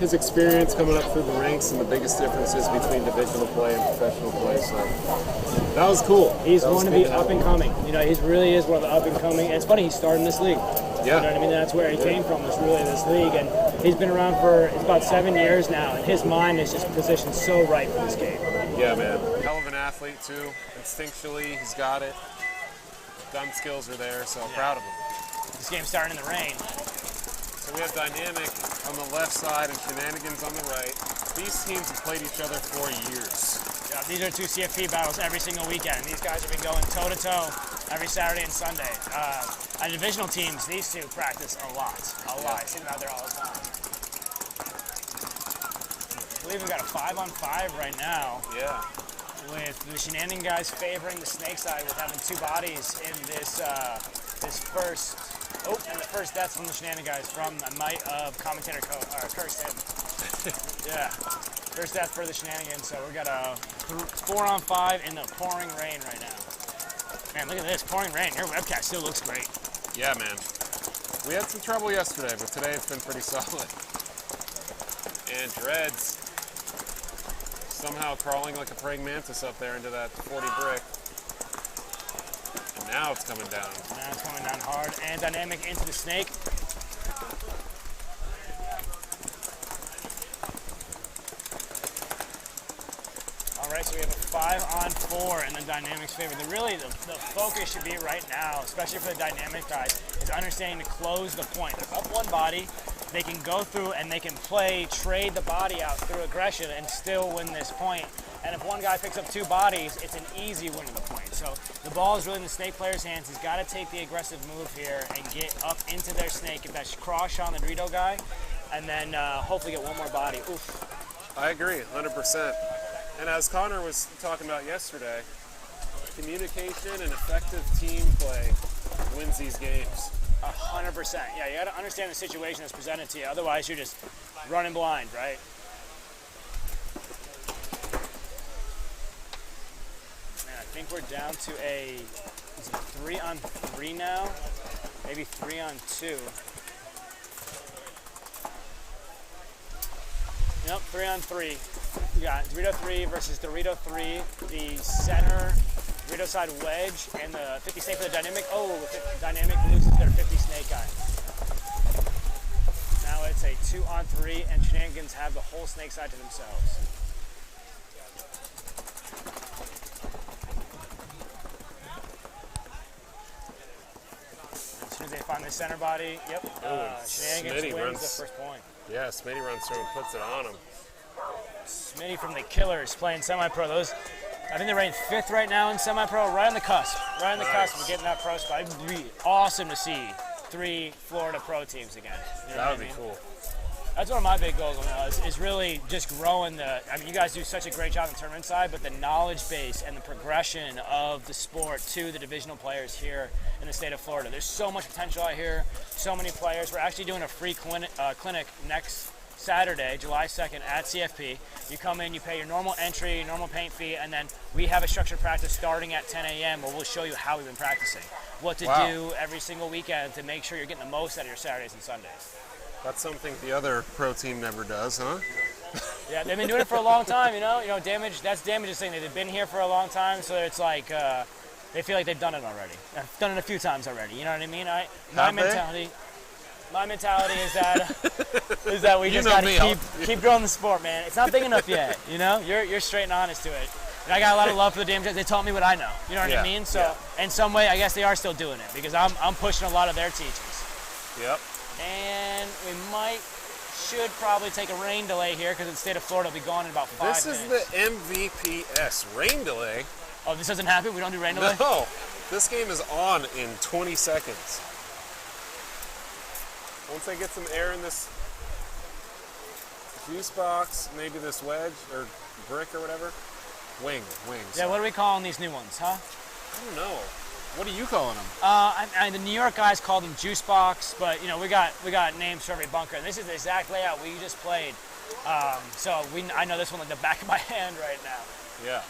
his experience coming up through the ranks and the biggest differences between divisional play and professional play. So that was cool. He's going to be up and coming. You know, he really is one of the up and coming. And it's funny, he started in this league. Yeah. You know what I mean? That's where he came from, was really this league. And he's been around it's about 7 years now. And his mind is just positioned so right for this game. Yeah, man. Hell of an athlete, too. Instinctually, he's got it. Gun skills are there, so proud of him. This game's starting in the rain. So we have Dynamic on the left side and Shenanigans on the right. These teams have played each other for years. Yeah, these are 2 CFP battles every single weekend. These guys have been going toe-to-toe every Saturday and Sunday. On divisional teams, these two practice a lot. I see them out there all the time. I believe we've got a 5-on-5 right now. Yeah. With the Shenanigans guys favoring the snake side with having 2 bodies in this this first. Oh, and the first death from the Shenanigans from the might of commentator cursed him. Yeah, first death for the Shenanigans. So we got a 4-on-5 in the pouring rain right now. Man, look at this pouring rain. Your webcast still looks great. Yeah, man. We had some trouble yesterday, but today it's been pretty solid. And Dreads somehow crawling like a praying mantis up there into that 40 brick. And now it's coming down. Now it's coming down hard and dynamic into the snake. All right, so we have a 5-on-4 in the dynamics favor. The focus should be right now, especially for the dynamic guys, is understanding to close the point. They're up one body. They can go through and they can trade the body out through aggression and still win this point. And if one guy picks up 2 bodies, it's an easy win of the point. So the ball is really in the snake player's hands. He's got to take the aggressive move here and get up into their snake, get that cross shot on the Dorito guy, and then hopefully get one more body. Oof. I agree, 100%. And as Connor was talking about yesterday, communication and effective team play wins these games. 100%. Yeah, you got to understand the situation that's presented to you. Otherwise, you're just running blind, right? Man, I think we're down to is it 3-on-3 now? Maybe 3-on-2. Yep, 3-on-3. We got Dorito 3 versus Dorito 3, the center Dorito side wedge, and the 50 snake for the dynamic. Oh, the dynamic loses their 50 snake guy. Now it's a 2-on-3, and Shenanigans have the whole snake side to themselves. As soon as they find the center body, yep, Shenanigans wins the first point. Yeah, Smitty runs through and puts it on him. Smitty from the Killers playing semi-pro. I think they're ranked 5th right now in semi-pro, right on the cusp. Right on the cusp of getting that pro spot. It would be awesome to see 3 Florida pro teams again. You know That would what I be mean? cool. That's one of my big goals is really just growing you guys do such a great job on the tournament side, but the knowledge base and the progression of the sport to the divisional players here in the state of Florida. There's so much potential out here, so many players. We're actually doing a free clinic next Saturday, July 2nd at CFP. You come in, you pay your normal entry, normal paint fee, and then we have a structured practice starting at 10 a.m. where we'll show you how we've been practicing, what to do every single weekend to make sure you're getting the most out of your Saturdays and Sundays. That's something the other pro team never does, huh? Yeah, they've been doing it for a long time, you know, that's Damage's thing. They've been here for a long time, so it's like they feel like they've done it already. I've done it a few times already, you know what I mean? My mentality is that we just got to keep growing the sport, man. It's not big enough yet, you know? You're straight and honest to it. And I got a lot of love for the Damage. They taught me what I know, you know what I mean? So in some way, I guess they are still doing it because I'm pushing a lot of their teachings. Yep. And we should probably take a rain delay here because the state of Florida will be gone in about 5 minutes. This is the MVPS rain delay. Oh, this doesn't happen? We don't do rain delay? No. This game is on in 20 seconds. Once I get some air in this juice box, maybe this wedge or brick or whatever. Wings. Yeah, what are we calling these new ones, huh? I don't know. What are you calling them? The New York guys call them juice box, but you know we got names for every bunker. And this is the exact layout we just played, so I know this one like the back of my hand right now. Yeah.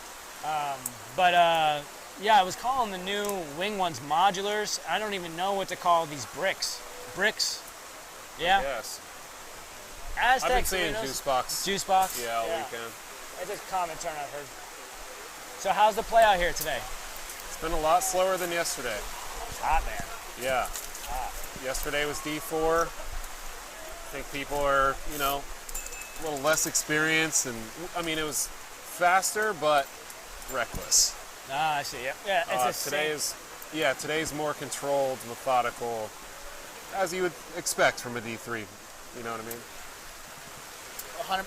Yeah, I was calling the new wing ones modulars. I don't even know what to call these bricks. Bricks. Yeah. Yes. Aztec I've been saying Doritos. juice box. Juice box. Yeah, all weekend. It's a common term I've heard. So how's the play out here today? It's been a lot slower than yesterday. It's hot, man. Yeah. Hot. Yesterday was D4. I think people are, a little less experienced, and I mean it was faster but reckless. Ah, I see. Yeah. It's today's more controlled, methodical, as you would expect from a D3. You know what I mean?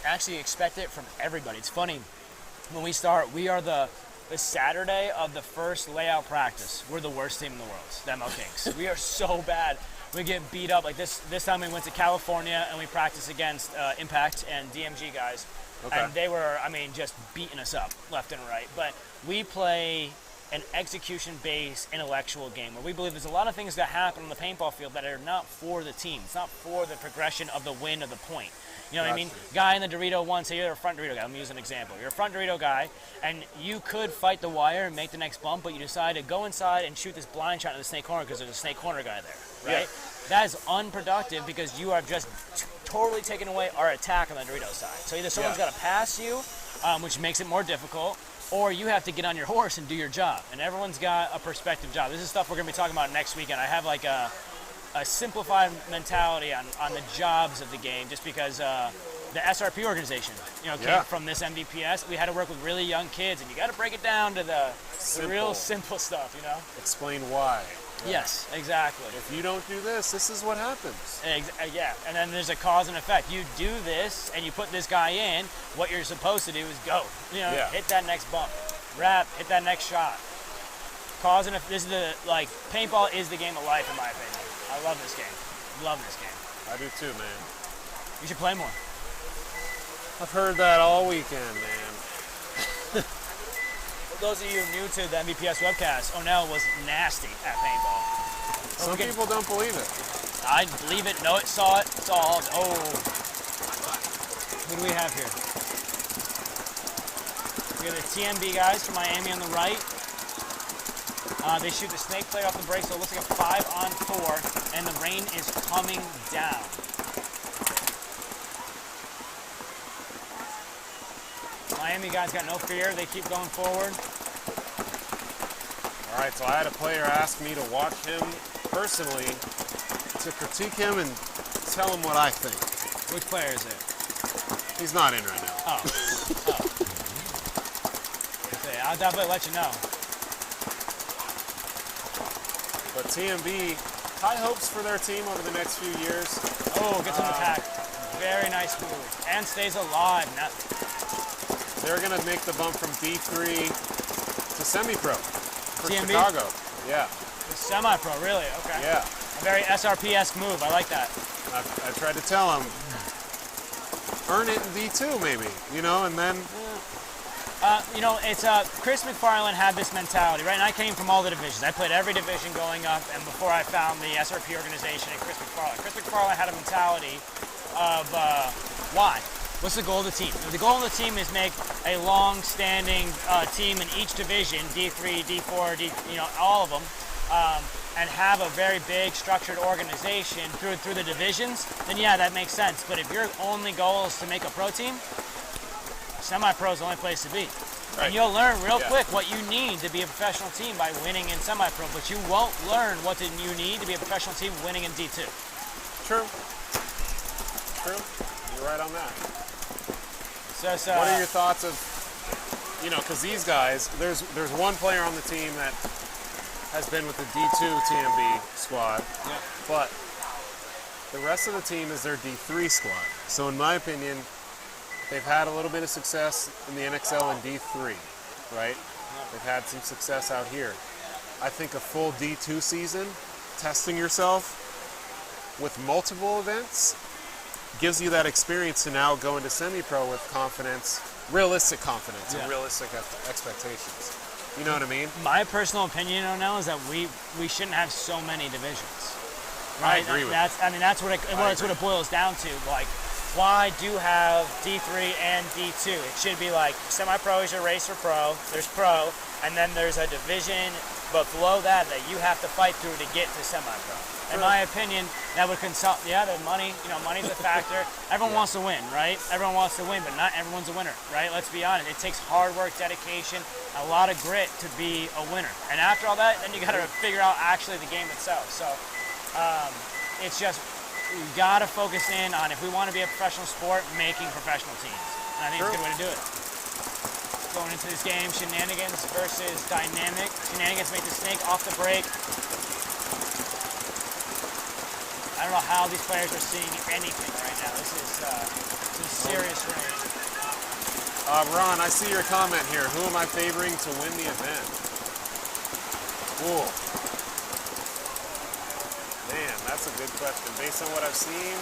Actually expect it from everybody. It's funny. When we start, we are the Saturday of the first layout practice. We're the worst team in the world, the ML Kings. We are so bad. We get beat up. Like this time we went to California and we practiced against Impact and DMG guys. Okay. And they were, just beating us up left and right. But we play an execution-based intellectual game where we believe there's a lot of things that happen on the paintball field that are not for the team. It's not for the progression of the win of the point. You know what I mean? Guy in the Dorito one, say you're a front Dorito guy. Let me use an example. You're a front Dorito guy, and you could fight the wire and make the next bump, but you decide to go inside and shoot this blind shot in the snake corner because there's a snake corner guy there, right? Yeah. That is unproductive because you are just totally taking away our attack on the Dorito side. So either someone's got to pass you, which makes it more difficult, or you have to get on your horse and do your job. And everyone's got a perspective job. This is stuff we're going to be talking about next weekend. I have like a simplified mentality on the jobs of the game, just because the SRP organization, came from this MVPS. We had to work with really young kids, and you got to break it down to the real simple stuff, Explain why. Yes, exactly. If you don't do this, this is what happens. Yeah, and then there's a cause and effect. You do this, and you put this guy in, what you're supposed to do is go. Hit that next bump. Wrap, hit that next shot. Cause and effect. This is paintball is the game of life, in my opinion. I love this game. Love this game. I do too, man. You should play more. I've heard that all weekend, man. For those of you new to the MVPS webcast, O'Neill was nasty at paintball. Some people don't believe it. I believe it. No, it saw it. Saw it. Oh. Who do we have here? We have the TMB guys from Miami on the right. They shoot the snake player off the break, so it looks like a 5-on-4, and the rain is coming down. Miami guys got no fear. They keep going forward. All right, so I had a player ask me to watch him personally, to critique him and tell him what I think. Which player is it? He's not in right now. Oh. Okay, I'll definitely let you know. But TMB, high hopes for their team over the next few years. Oh, gets an attack. Very nice move. And stays alive. They're going to make the bump from D3 to semi-pro for TMB? Chicago. Yeah. The semi-pro, really? Okay. Yeah. A very SRP-esque move. I like that. I tried to tell him, earn it in D2 maybe, and then... it's Chris McFarland had this mentality, right? And I came from all the divisions. I played every division going up, and before I found the SRP organization and Chris McFarland. Chris McFarland had a mentality of why? What's the goal of the team? The goal of the team is make a long-standing team in each division, D3, D4, all of them, and have a very big structured organization through the divisions. Then yeah, that makes sense. But if your only goal is to make a pro team, semi-pro is the only place to be. Right. And you'll learn real quick what you need to be a professional team by winning in semi-pro, but you won't learn what you need to be a professional team winning in D2. True. You're right on that. So, what are your thoughts of, because these guys, there's one player on the team that has been with the D2 TMB squad, but the rest of the team is their D3 squad. So in my opinion, they've had a little bit of success in the NXL and D3, right? They've had some success out here. I think a full D2 season, testing yourself with multiple events, gives you that experience to now go into semi-pro with confidence, realistic confidence, and realistic expectations. You know what I mean? My personal opinion on now is that we shouldn't have so many divisions. Right? I agree with that. That's what it boils down to. Like, why do have D3 and D2? It should be like semi-pro is your race for pro, there's pro, and then there's a division, but below that you have to fight through to get to semi-pro. In my opinion, that would consult. Yeah, the money. Money's a factor. Everyone wants to win, right? Everyone wants to win, but not everyone's a winner, right? Let's be honest. It takes hard work, dedication, a lot of grit to be a winner. And after all that, then you got to figure out actually the game itself. So it's just we got to focus in on, if we want to be a professional sport, making professional teams. And I think it's a good way to do it. Going into this game, Shenanigans versus Dynamic. Shenanigans make the snake off the break. I don't know how these players are seeing anything right now. This is some serious rain. Ron, I see your comment here. Who am I favoring to win the event? Cool. Man, that's a good question. Based on what I've seen,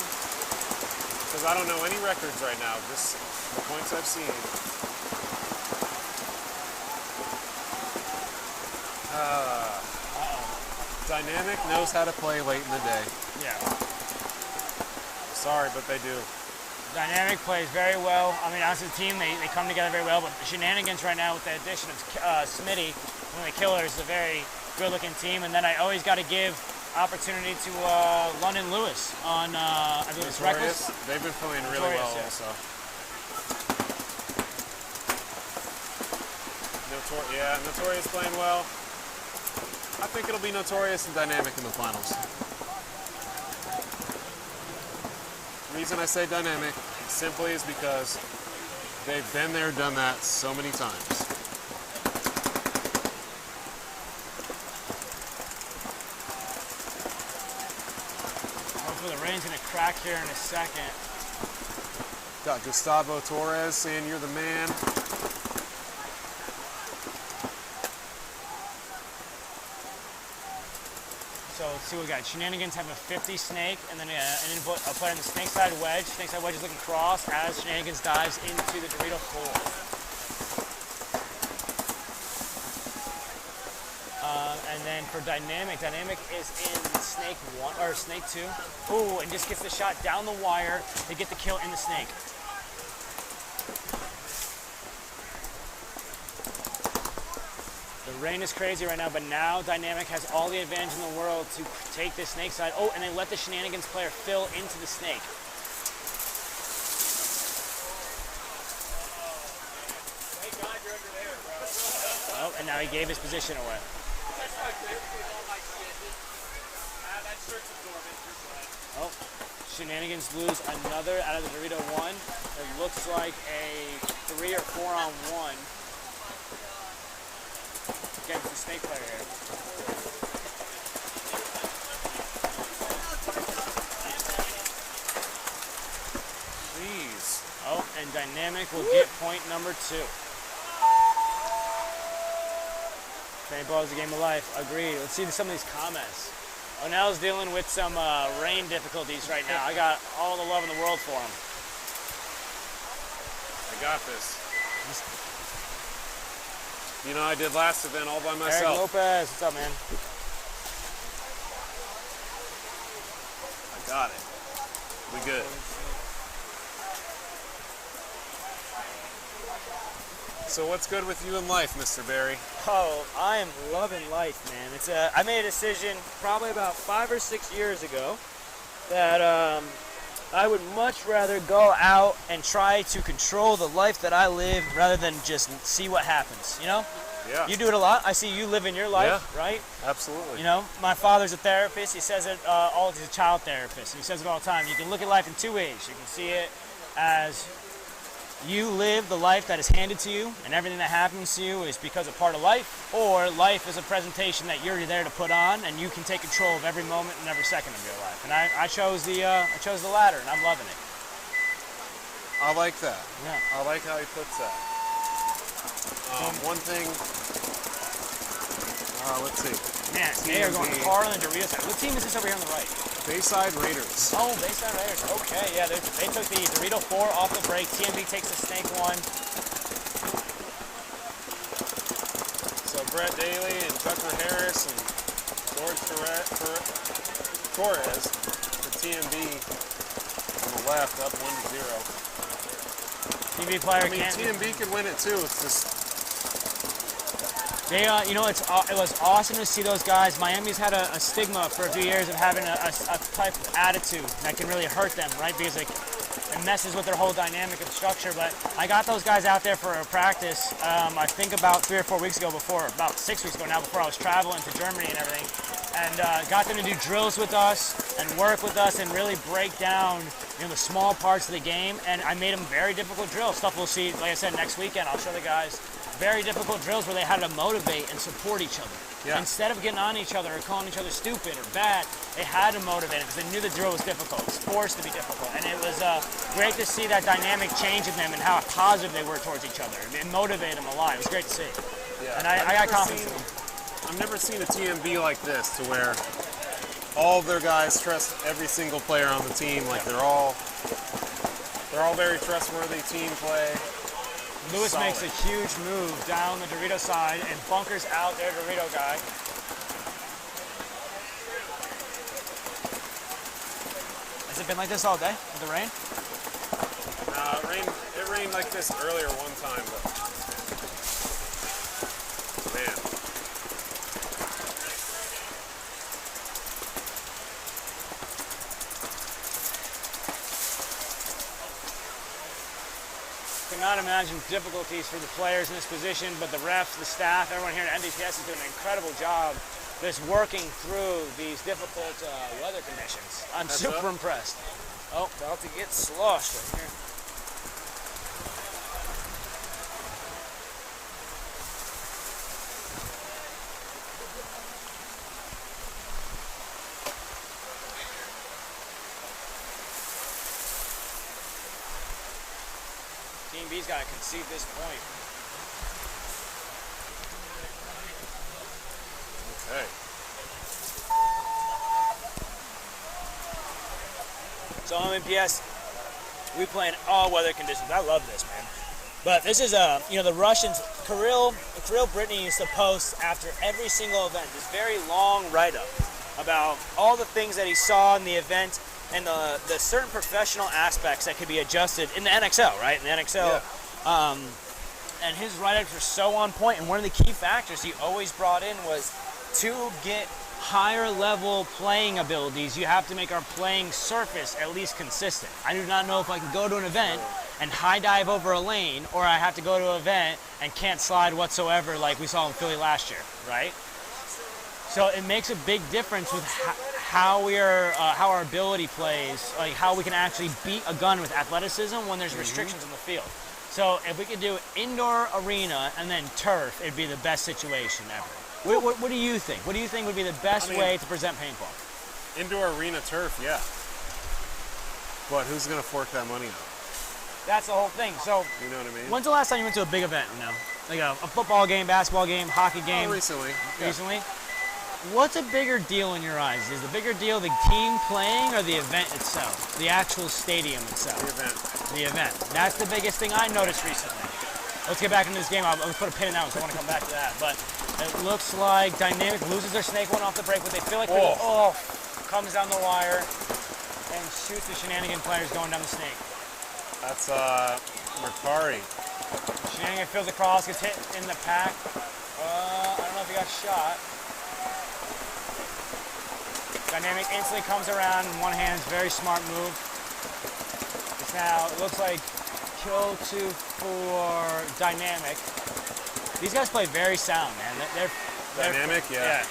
because I don't know any records right now, just the points I've seen. Dynamic knows how to play late in the day. Yeah. Sorry, but they do. Dynamic plays very well. I mean, as a team, they come together very well. But the Shenanigans right now with the addition of Smitty, one of the killers, is a very good-looking team. And then I always got to give opportunity to London Lewis on, I believe it's Notorious. Reckless. They've been playing really Notorious, well yeah. also. Notorious playing well. I think it'll be Notorious and Dynamic in the finals. The reason I say Dynamic simply is because they've been there, done that so many times. Hopefully the rain's going to crack here in a second. Got Gustavo Torres saying you're the man. So let's see what we got. Shenanigans have a 50 snake, and then an input, a player in the snake side wedge. Snake side wedge is looking cross as Shenanigans dives into the Dorito 4. And then for Dynamic is in snake 1 or snake 2. Ooh, and just gets the shot down the wire to get the kill in the snake. The rain is crazy right now, but now Dynamic has all the advantage in the world to take this snake side. Oh, and they let the Shenanigans player fill into the snake. Oh, and now he gave his position away. Oh, Shenanigans lose another out of the Dorito 1. It looks like a 3 or 4 on 1. Against the snake player here. Jeez. Oh, and Dynamic will get point number 2. Paintball is a game of life. Agreed. Let's see some of these comments. Onell's dealing with some rain difficulties right now. I got all the love in the world for him. I got this. You know, I did last event all by myself. Eric Lopez, what's up, man? I got it. We good. So what's good with you in life, Mr. Barry? Oh, I am loving life, man. I made a decision probably about 5 or 6 years ago that I would much rather go out and try to control the life that I live rather than just see what happens, you know? Yeah. You do it a lot. I see you living your life, right? Absolutely. You know, my father's a therapist. He says it he's a child therapist. And he says it all the time. You can look at life in 2 ways. You can see it as you live the life that is handed to you, and everything that happens to you is because of part of life, or life is a presentation that you're there to put on, and you can take control of every moment and every second of your life. And I chose the latter, and I'm loving it. I like that. Yeah. I like how he puts that. One thing. Let's see. Man, they are going hard on the Doritos side. What team is this over here on the right? Bayside Raiders. Oh, Bayside Raiders. Okay, yeah, they took the Dorito 4 off the break. TMB takes the snake 1. So Brett Daly and Tucker Harris and George Torres for TMB on the left, up 1-0. TMB player can't. TMB could win it too. It's just. They, it was awesome to see those guys. Miami's had a stigma for a few years of having a type of attitude that can really hurt them, right? Because it messes with their whole dynamic and structure. But I got those guys out there for a practice, I think about 3 or 4 weeks ago about 6 weeks ago now, before I was traveling to Germany and everything. And got them to do drills with us and work with us and really break down, the small parts of the game. And I made them very difficult drills. Stuff we'll see, like I said, next weekend. I'll show the guys very difficult drills where they had to motivate and support each other. Yeah. Instead of getting on each other or calling each other stupid or bad, they had to motivate them because they knew the drill was difficult. It was forced to be difficult. And it was great to see that dynamic change in them and how positive they were towards each other. It motivated them a lot. It was great to see. Yeah. And I got confidence in them. I've never seen a TMB like this, to where all of their guys trust every single player on the team. Like they're all very trustworthy team play. Lewis Solid. makes a huge move down the Dorito side and bunkers out their Dorito guy. it been like this all day with the rain? It rained like this earlier one time, but man. Cannot imagine difficulties for the players in this position, but the refs, the staff, everyone here at MVPS is doing an incredible job just working through these difficult weather conditions. I'm super impressed. Oh, about to get sloshed right here. Team B's got to concede this point. Okay. So on MVPS, we play in all weather conditions. I love this, man. But this is the Russians. Kirill Brittany used to post after every single event this very long write-up about all the things that he saw in the event and the certain professional aspects that could be adjusted in the NXL, right? In the NXL. Yeah. And his write-ups were so on point, and one of the key factors he always brought in was to get higher level playing abilities, you have to make our playing surface at least consistent. I do not know if I can go to an event and high dive over a lane, or I have to go to an event and can't slide whatsoever like we saw in Philly last year, right? So it makes a big difference with how our ability plays, like how we can actually beat a gun with athleticism when there's restrictions on the field. So if we could do indoor arena and then turf, it'd be the best situation ever. What do you think? What do you think would be the best way to present paintball? Indoor arena turf, yeah. But who's going to fork that money out? That's the whole thing. So, you know what I mean? When's the last time you went to a big event? Like a football game, basketball game, hockey game? Recently. Recently? What's a bigger deal in your eyes? Is the bigger deal the team playing or the event itself? The actual stadium itself? The event. That's the biggest thing I noticed recently. Let's get back into this game. I'll put a pin in that one, so I want to come back to that. But it looks like Dynamic loses their snake one off the break, but they feel like comes down the wire and shoots the Shenanigans players going down the snake. That's Mercari. Shenanigans feels the cross, gets hit in the pack. I don't know if he got shot. Dynamic instantly comes around in one hand, very smart move. It's now, it looks like kill 2 for Dynamic. These guys play very sound, man. They're Dynamic, yeah.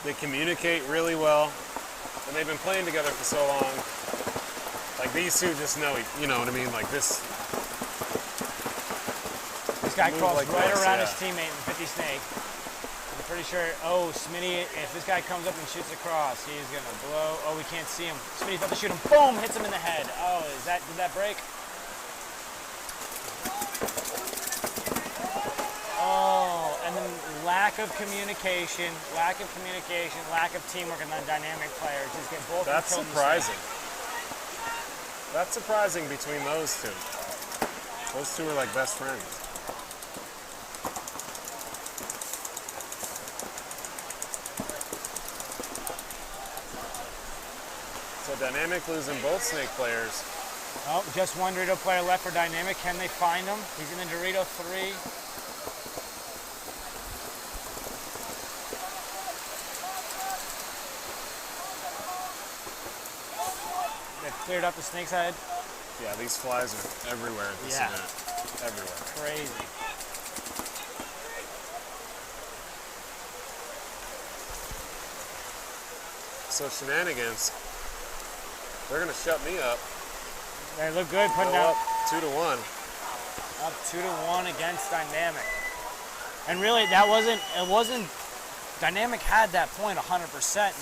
They communicate really well, and they've been playing together for so long. Like these two just know, you know what I mean? Like this. This guy crawls right around his teammate in the 50 snake. I'm pretty sure, Smitty, if this guy comes up and shoots across, he's going to blow. Oh, we can't see him. Smitty's about to shoot him. Boom! Hits him in the head. Oh, did that break? Oh, and then lack of communication, lack of teamwork, and then dynamic players just get both. That's surprising. That's surprising between those two. Those two are like best friends. So Dynamic losing both snake players. Oh, just one Dorito player left for Dynamic. Can they find him? He's in the Dorito 3. They've cleared up the snake's head. Yeah, these flies are everywhere at this event. Everywhere. Crazy. So Shenanigans, they're gonna shut me up. They look good putting down up 2-1. Up 2-1 against Dynamic. And really, it wasn't. Dynamic had that point 100%.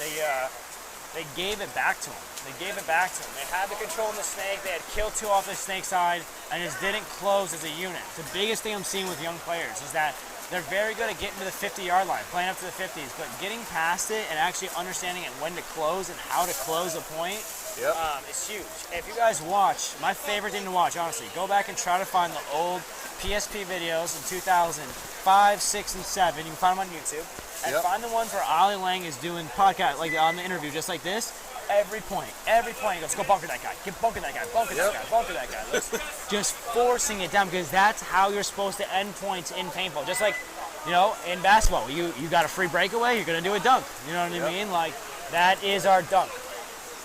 They gave it back to him. They had the control in the snake. They had killed 2 off the snake side and just didn't close as a unit. The biggest thing I'm seeing with young players is that they're very good at getting to the 50-yard line, playing up to the 50s, but getting past it and actually understanding it when to close and how to close a point Yep. It's huge. If you guys watch, my favorite thing to watch, honestly, go back and try to find the old PSP videos in 2005, 6, and 7. You can find them on YouTube. And Yep. find the ones where Ollie Lang is doing podcast, like on the interview, just like this. Every point, he goes, go bunker that guy, bunker that guy, bunker that guy, bunker that guy. Just forcing it down, because that's how you're supposed to end points in paintball. Just like, you know, in basketball, you got a free breakaway, you're going to do a dunk. You know what I mean? Like, that is our dunk.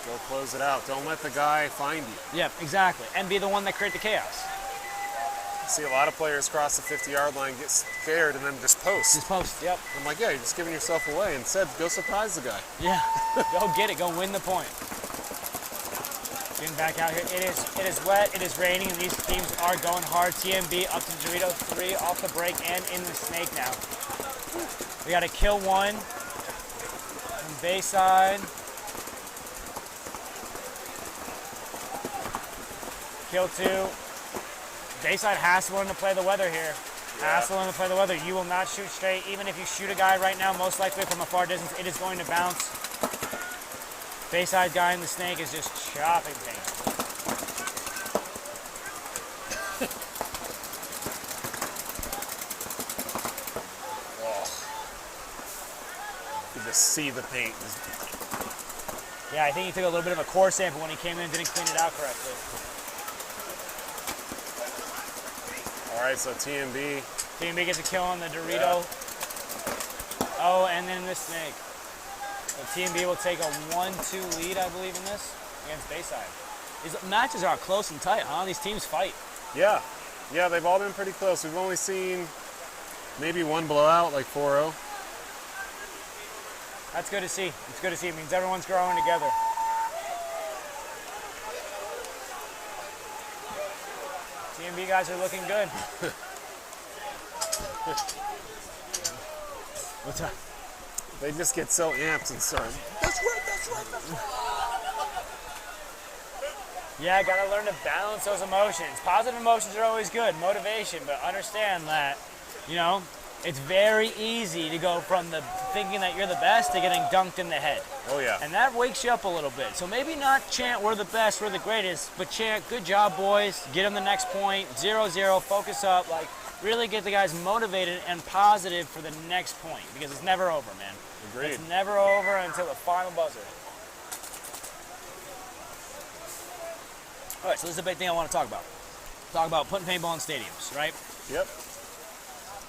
Go close it out. Don't let the guy find you. Yep, exactly. And be the one that create the chaos. See a lot of players cross the 50-yard line, get scared, and then just post. Just post, yep. I'm like, yeah, you're just giving yourself away. Instead, go surprise the guy. Yeah, go get it, go win the point. Getting back out here, it is wet, it is raining, and these teams are going hard. TMB up to Dorito, 3 off the break and in the snake now. We got to kill one from Bayside. Kill 2. Bayside has to learn to play the weather here. Has to learn to play the weather. You will not shoot straight. Even if you shoot a guy right now, most likely from a far distance, it is going to bounce. Bayside guy in the snake is just chopping things. You just see the paint. Yeah, I think he took a little bit of a core sample when he came in and didn't clean it out correctly. All right, so TMB. TMB gets a kill on the Dorito. Oh, and then the snake. So TMB will take a 1-2 lead, I believe, in this against Bayside. These matches are close and tight, huh? These teams fight. Yeah. Yeah, they've all been pretty close. We've only seen maybe one blowout, like 4-0. That's good to see. It's good to see. It means everyone's growing together. TMB guys are looking good. What's up? They just get so amped and start. That's right, that's right, that's right. Yeah, gotta learn to balance those emotions. Positive emotions are always good, motivation, but understand that, you know, it's very easy to go from the thinking that you're the best to getting dunked in the head. Oh, yeah. And that wakes you up a little bit. So maybe not chant, we're the best, we're the greatest, but chant, good job, boys. Get them the next point, 0-0, focus up. Like, really get the guys motivated and positive for the next point, because it's never over, man. Agreed. It's never over until the final buzzer. All right, so this is a big thing I want to talk about. Talk about putting paintball in stadiums, right? Yep.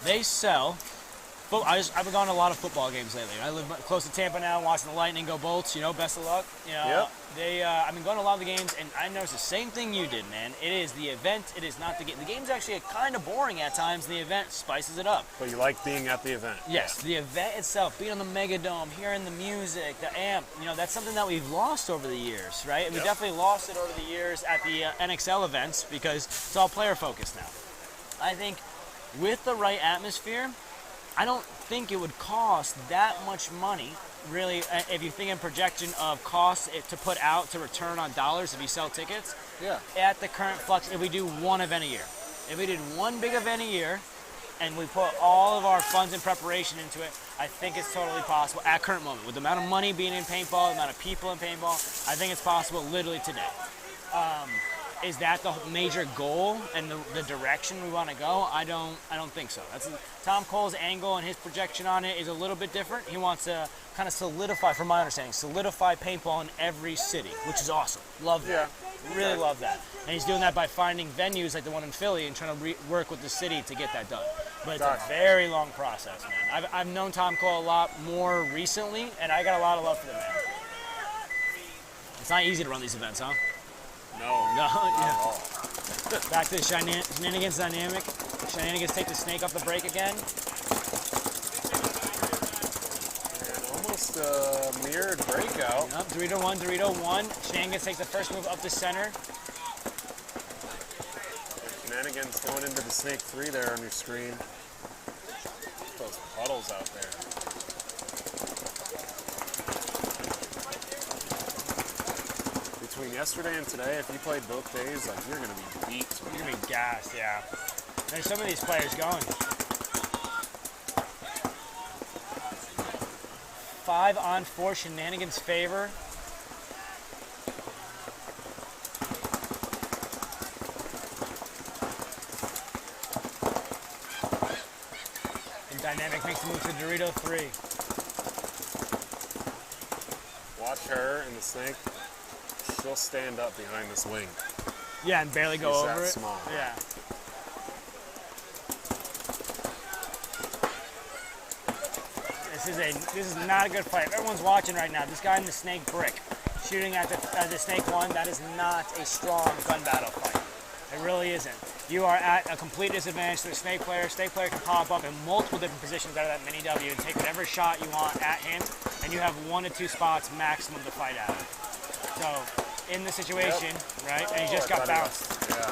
They sell. I've been going to a lot of football games lately. I live close to Tampa now, watching the Lightning go Bolts. You know, best of luck. You know, I've been going to a lot of the games, and I noticed the same thing you did, man. It is the event. It is not the game. The game's actually kind of boring at times, and the event spices it up. But you like being at the event. Yes, the event itself, being on the Megadome, hearing the music, the amp. You know, that's something that we've lost over the years, right? And we definitely lost it over the years at the NXL events because it's all player focused now. I think with the right atmosphere, I don't think it would cost that much money, really, if you think in projection of costs to put out to return on dollars if you sell tickets. Yeah. At the current flux, if we do one event a year. If we did one big event a year and we put all of our funds and preparation into it, I think it's totally possible at current moment. With the amount of money being in paintball, the amount of people in paintball, I think it's possible literally today. Is that the major goal and the direction we want to go? I don't think so. That's Tom Cole's angle and his projection on it is a little bit different. He wants to kind of solidify, from my understanding, solidify paintball in every city, which is awesome. Love that. Yeah. Really love that. And he's doing that by finding venues like the one in Philly and trying to work with the city to get that done. But it's a very long process, man. I've known Tom Cole a lot more recently, and I got a lot of love for the man. It's not easy to run these events, huh? No, yeah. Back to the Shenanigans dynamic. Shenanigans take the snake off the break again. And almost a mirrored breakout. Yep, Dorito 1, Dorito 1. Shenanigans takes the first move up the center. Shenanigans going into the snake 3 there on your screen. Those puddles out there. Between yesterday and today, if you played both days, like you're gonna be beat. You're gonna be gassed, yeah. There's some of these players going. 5-on-4 Shenanigans favor. Dynamic makes the move to Dorito 3. Watch her and the snake. She'll stand up behind this wing. Yeah, and barely go She's over that it. small. Yeah. This is not a good fight. If everyone's watching right now, this guy in the snake brick shooting at the snake one, that is not a strong gun battle fight. It really isn't. You are at a complete disadvantage to the snake player. Snake player can pop up in multiple different positions out of that mini W and take whatever shot you want at him, and you have 1 to 2 spots maximum to fight out of. So, in the situation, right, and he just got bounced. Yeah.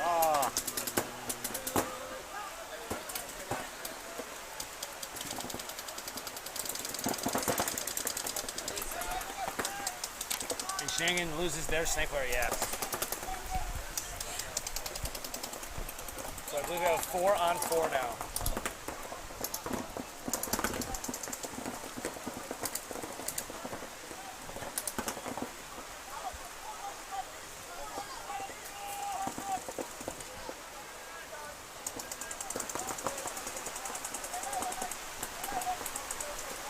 Oh. And Shenanigans loses their snake player, yeah. So I believe we have 4 on 4 now.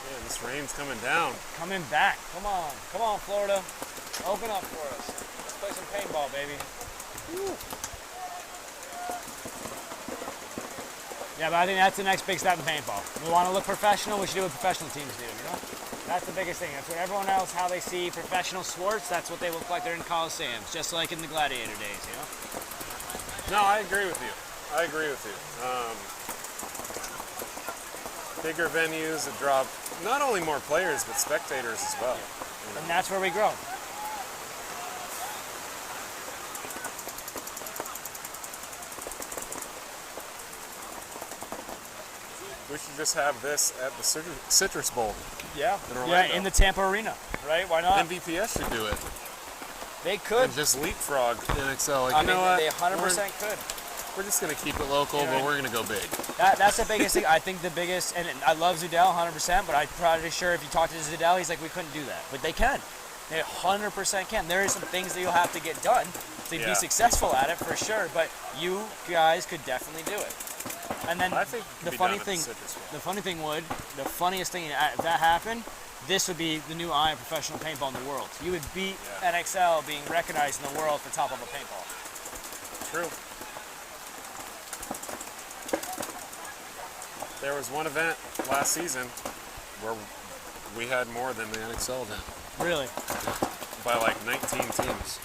Yeah, this rain's coming down. Coming back. Come on, Florida. Open up for us. Let's play some paintball, baby. Woo. Yeah, but I think that's the next big step in paintball. We want to look professional, we should do what professional teams do, you know? That's the biggest thing. That's what everyone else, how they see professional sports, that's what they look like. They're in coliseums, just like in the gladiator days, you know? No, I agree with you. Bigger venues that draw not only more players, but spectators as well. And that's where we grow. We should just have this at the Citrus Bowl. Yeah. In Yeah, Orlando. in the Tampa Arena, right? Why not? MVPS should do it. They could. And just leapfrog NXL. Like, I you mean, know what? they 100% could. We're just going to keep it local, but we're going to go big. That's the biggest thing. I think the biggest, and I love Zudell 100%, but I'm pretty sure if you talk to Zudell, he's like, we couldn't do that. But they can. They 100% can. There are some things that you'll have to get done to be successful at it for sure, but you guys could definitely do it. And then I think the funniest thing if that happened, this would be the new eye of professional paintball in the world. You would beat NXL being recognized in the world for top level paintball. True. There was one event last season where we had more than the NXL event. Really? By like 19 teams.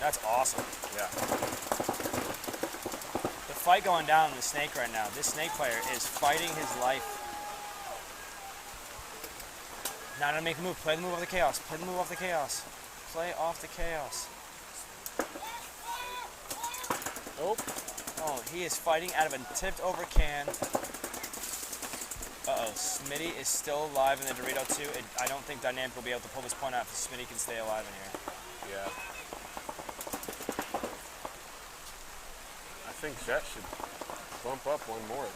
That's awesome. Yeah. The fight going down in the snake right now. This snake player is fighting his life. Now to make a move. Play the move off the chaos. Play the move off the chaos. Play off the chaos. Oh, he is fighting out of a tipped over can. Uh-oh, Smitty is still alive in the Dorito 2. I don't think Dynamic will be able to pull this point out if Smitty can stay alive in here. Yeah. I think Jet should bump up one more.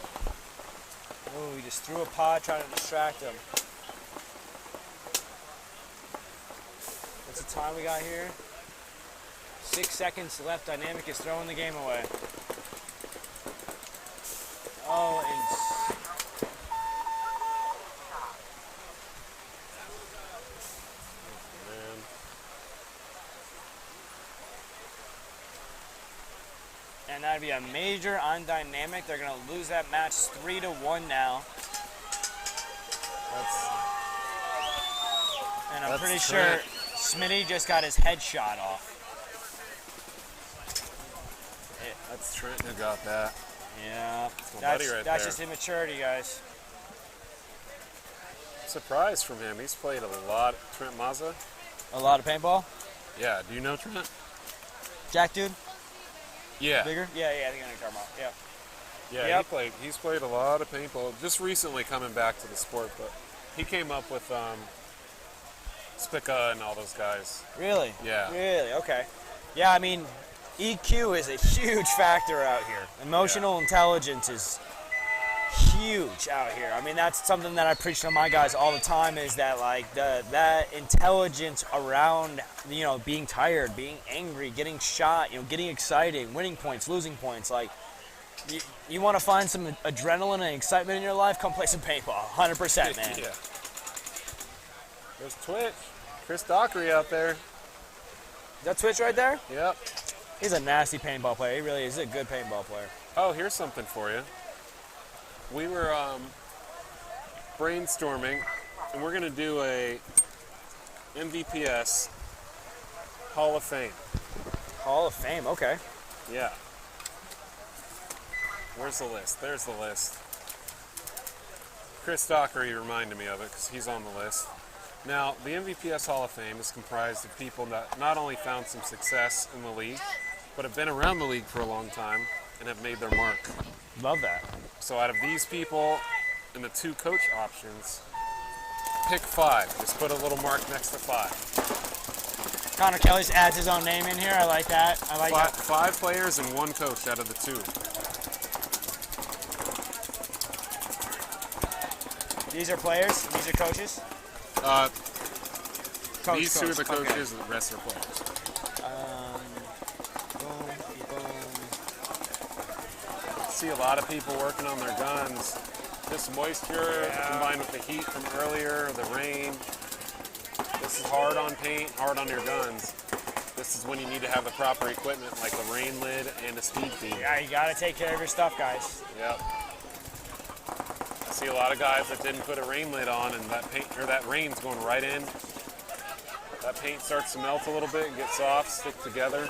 Oh, he just threw a pod trying to distract him. What's the time we got here? 6 seconds left. Dynamic is throwing the game away. Oh, and and that'd be a major on Dynamic. They're gonna lose that match 3-1 now. And I'm pretty sure Smitty just got his head shot off. That's Trent who got that. Yeah, that's that's just immaturity, guys. Surprise from him. He's played a lot. Trent Mazza. A lot of paintball? Yeah. Do you know Trent? Jack dude? Yeah. Bigger? Yeah, I think I know what you're talking about. Yeah. Yeah, he's played a lot of paintball. Just recently coming back to the sport, but he came up with Spica and all those guys. Really? Yeah. Really? Okay. Yeah, I mean, EQ is a huge factor out here. Emotional intelligence is huge out here. I mean, that's something that I preach to my guys all the time, is that like that intelligence around, you know, being tired, being angry, getting shot, you know, getting excited, winning points, losing points. Like, You want to find some adrenaline and excitement in your life? Come play some paintball. 100%, man. Yeah. There's Twitch. Chris Dockery out there. Is that Twitch right there? Yep. He's a nasty paintball player. He really is a good paintball player. Oh, here's something for you. We were brainstorming, and we're going to do a MVPS Hall of Fame. Hall of Fame, okay. Yeah. Where's the list? There's the list. Chris Dockery reminded me of it because he's on the list. Now, the MVPS Hall of Fame is comprised of people that not only found some success in the league, but have been around the league for a long time and have made their mark. Love that. So out of these people and the 2 coach options, pick 5. Just put a little mark next to 5. Connor Kelly just adds his own name in here. I like that. I like that. 5 players and 1 coach out of the 2. These are players. These are coaches. These 2 are the coaches, and the rest are players. See a lot of people working on their guns. This moisture combined with the heat from earlier, the rain. This is hard on paint, hard on your guns. This is when you need to have the proper equipment like the rain lid and a speed feed. Yeah, you got to take care of your stuff, guys. Yep. I see a lot of guys that didn't put a rain lid on, and that paint or that rain's going right in. That paint starts to melt a little bit and get soft, stick together.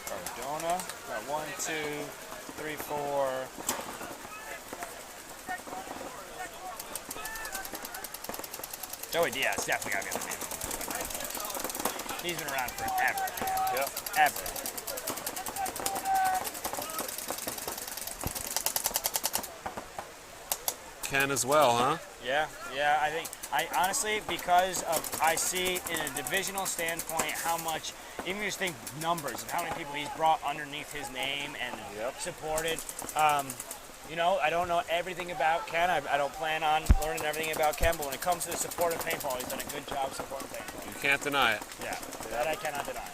Cardona, got 1, 2, 3, 4. Joey Diaz, definitely gotta be on the name. He's been around forever, man. Yep. Ever. Ken as well, huh? Yeah, I honestly, because of, I see in a divisional standpoint how much, even just think numbers of how many people he's brought underneath his name and supported. You know, I don't know everything about Ken. I don't plan on learning everything about Ken, but when it comes to the support of paintball, he's done a good job supporting paintball. You can't deny it. Yeah, that I cannot deny.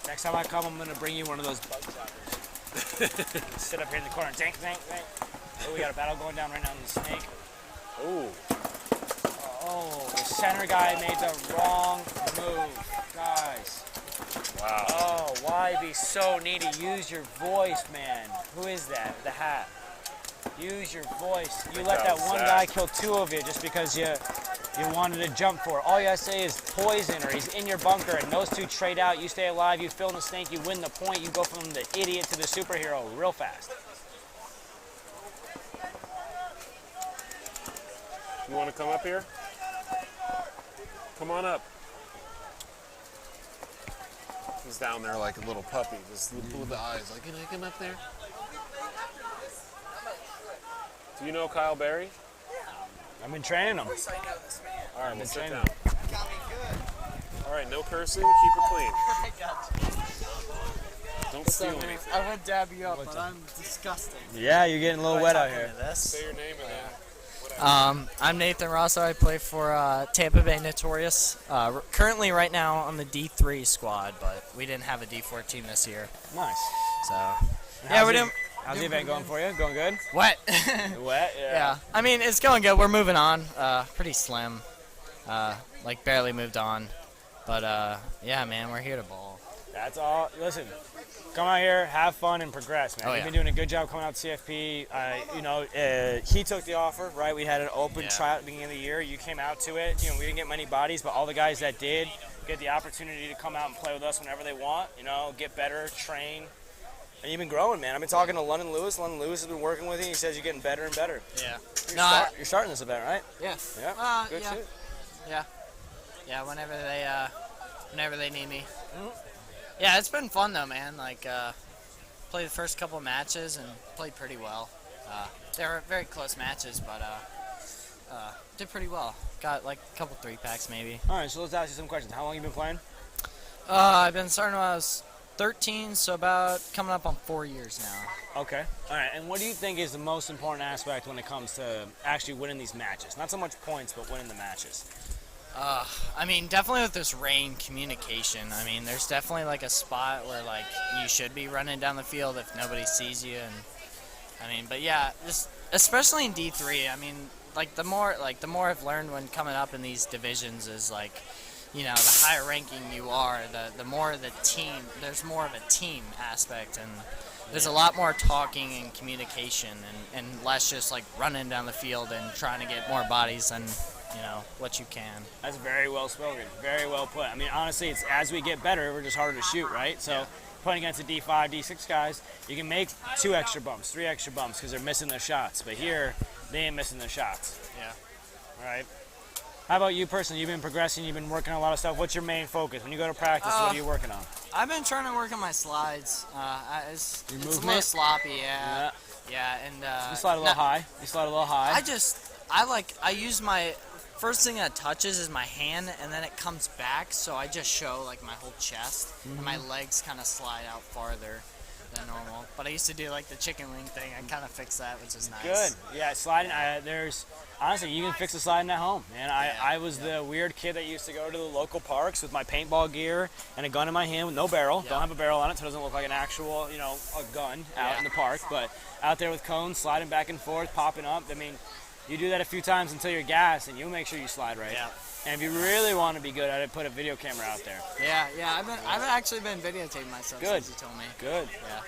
Next time I come, I'm going to bring you one of those bug zappers. Sit up here in the corner. Zank, zank, zank. Oh, we got a battle going down right now in the snake. Ooh. Oh, the center guy made the wrong move. Guys. Wow. Oh, why be so needy? Use your voice, man. Who is that? The hat. Use your voice. You let that one guy kill 2 of you just because you wanted to jump for it. All you gotta say is poison, or he's in your bunker, and those 2 trade out. You stay alive, you fill in the snake, you win the point, you go from the idiot to the superhero real fast. You want to come up here? Come on up. He's down there like a little puppy, just with the eyes. Like, can I come up there? Do you know Kyle Berry? I've been training him. All right, we'll sit down. Got me good. All right, no cursing. Keep it clean. I got you. Don't steal anything. I would dab you up, but I'm disgusting. Yeah, you're getting a little wet out here. Say your name and then. I'm Nathan Rosso. I play for Tampa Bay Notorious. Currently, right now, on the D3 squad, but we didn't have a D4 team this year. Nice. So, yeah, we're doing. How's the event going for you? Going good? Wet. Wet? Yeah. Yeah. I mean, it's going good. We're moving on. Pretty slim. Like, barely moved on. But, yeah, man, we're here to ball. That's all. Listen, come out here, have fun, and progress, man. Oh, You've yeah. been doing a good job coming out to CFP. You know, he took the offer, right? We had an open tryout at the beginning of the year. You came out to it. You know, we didn't get many bodies, but all the guys that did get the opportunity to come out and play with us whenever they want. You know, get better, train. And you've been growing, man. I've been talking to London Lewis. London Lewis has been working with you. He says you're getting better and better. Yeah. You're starting this event, right? Yeah. Yeah. Good yeah. shit. Yeah. Yeah, whenever they need me. Yeah, it's been fun though, man. Like, played the first couple of matches and played pretty well. They were very close matches, but did pretty well. Got like a couple 3-packs maybe. All right, so let's ask you some questions. How long you been playing? I've been starting when I was 13, so about coming up on 4 years now. Okay. All right. And what do you think is the most important aspect when it comes to actually winning these matches? Not so much points, but winning the matches. I mean, definitely with this rain, communication. I mean, there's definitely like a spot where like you should be running down the field if nobody sees you, and I mean, but yeah, just especially in D3. I mean, like the more I've learned when coming up in these divisions is like, you know, the higher ranking you are, the more the team. There's more of a team aspect, and there's a lot more talking and communication, and less just like running down the field and trying to get more bodies and, you know, what you can. That's very well spoken. Very well put. I mean, honestly, it's as we get better, we're just harder to shoot, right? So playing against the D5, D6 guys, you can make 2 extra bumps, 3 extra bumps because they're missing their shots. But here, they ain't missing their shots. Yeah. All right. How about you personally? You've been progressing. You've been working on a lot of stuff. What's your main focus? When you go to practice, what are you working on? I've been trying to work on my slides. It's a little movement? sloppy, yeah. Yeah, and You slide a little high. You slide a little high. I use my first thing that touches is my hand, and then it comes back, so I just show like my whole chest, and my legs kind of slide out farther than normal. But I used to do like the chicken wing thing. I kind of fixed that, which is nice. Good. Yeah, sliding. Honestly, you can fix the sliding at home. And I was the weird kid that used to go to the local parks with my paintball gear and a gun in my hand with no barrel. Don't have a barrel on it, so it doesn't look like an actual, you know, a gun out in the park. But out there with cones, sliding back and forth, popping up. I mean, you do that a few times until you're gassed, and you'll make sure you slide right. Yeah. And if you really want to be good at it, put a video camera out there. Yeah. I've actually been videotaping myself since you told me. Good. Yeah.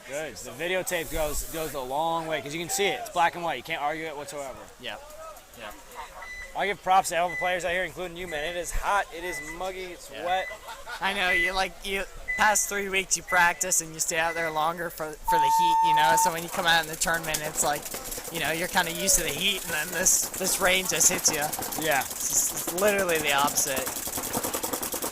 Good. The videotape goes a long way because you can see it. It's black and white. You can't argue it whatsoever. Yeah. I give props to all the players out here, including you, man. It is hot. It is muggy. It's wet. I know you past 3 weeks you practice and you stay out there longer for the heat, you know. So when you come out in the tournament, it's like, you know, you're kind of used to the heat, and then this rain just hits you. Yeah. It's literally the opposite.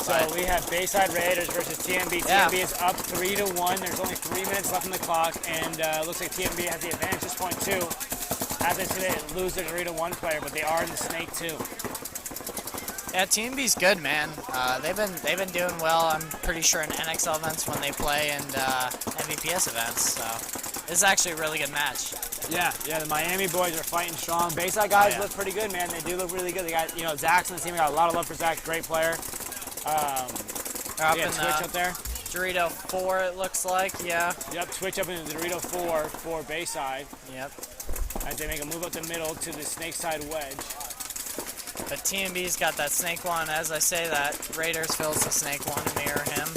So we have Bayside Raiders versus TMB. TMB is up 3-1. There's only 3 minutes left on the clock, and looks like TMB has the advantage at this point too. As they say, they lose their 3-1 player, but they are in the snake too. Yeah, TMB's good, man. They've been doing well. I'm pretty sure in NXL events when they play, and MVPS events. So this is actually a really good match. Yeah, the Miami boys are fighting strong. Bayside guys look pretty good, man. They do look really good. They got, you know, Zach's on the team. We got a lot of love for Zach. Great player. Twitch up there. Dorito 4, it looks like. Yeah. Yep. Twitch up in the Dorito 4 for Bayside. Yep. As they make a move up the middle to the snake side wedge. But TMB's got that snake one. As I say that, Raiders fills the snake one to mirror him.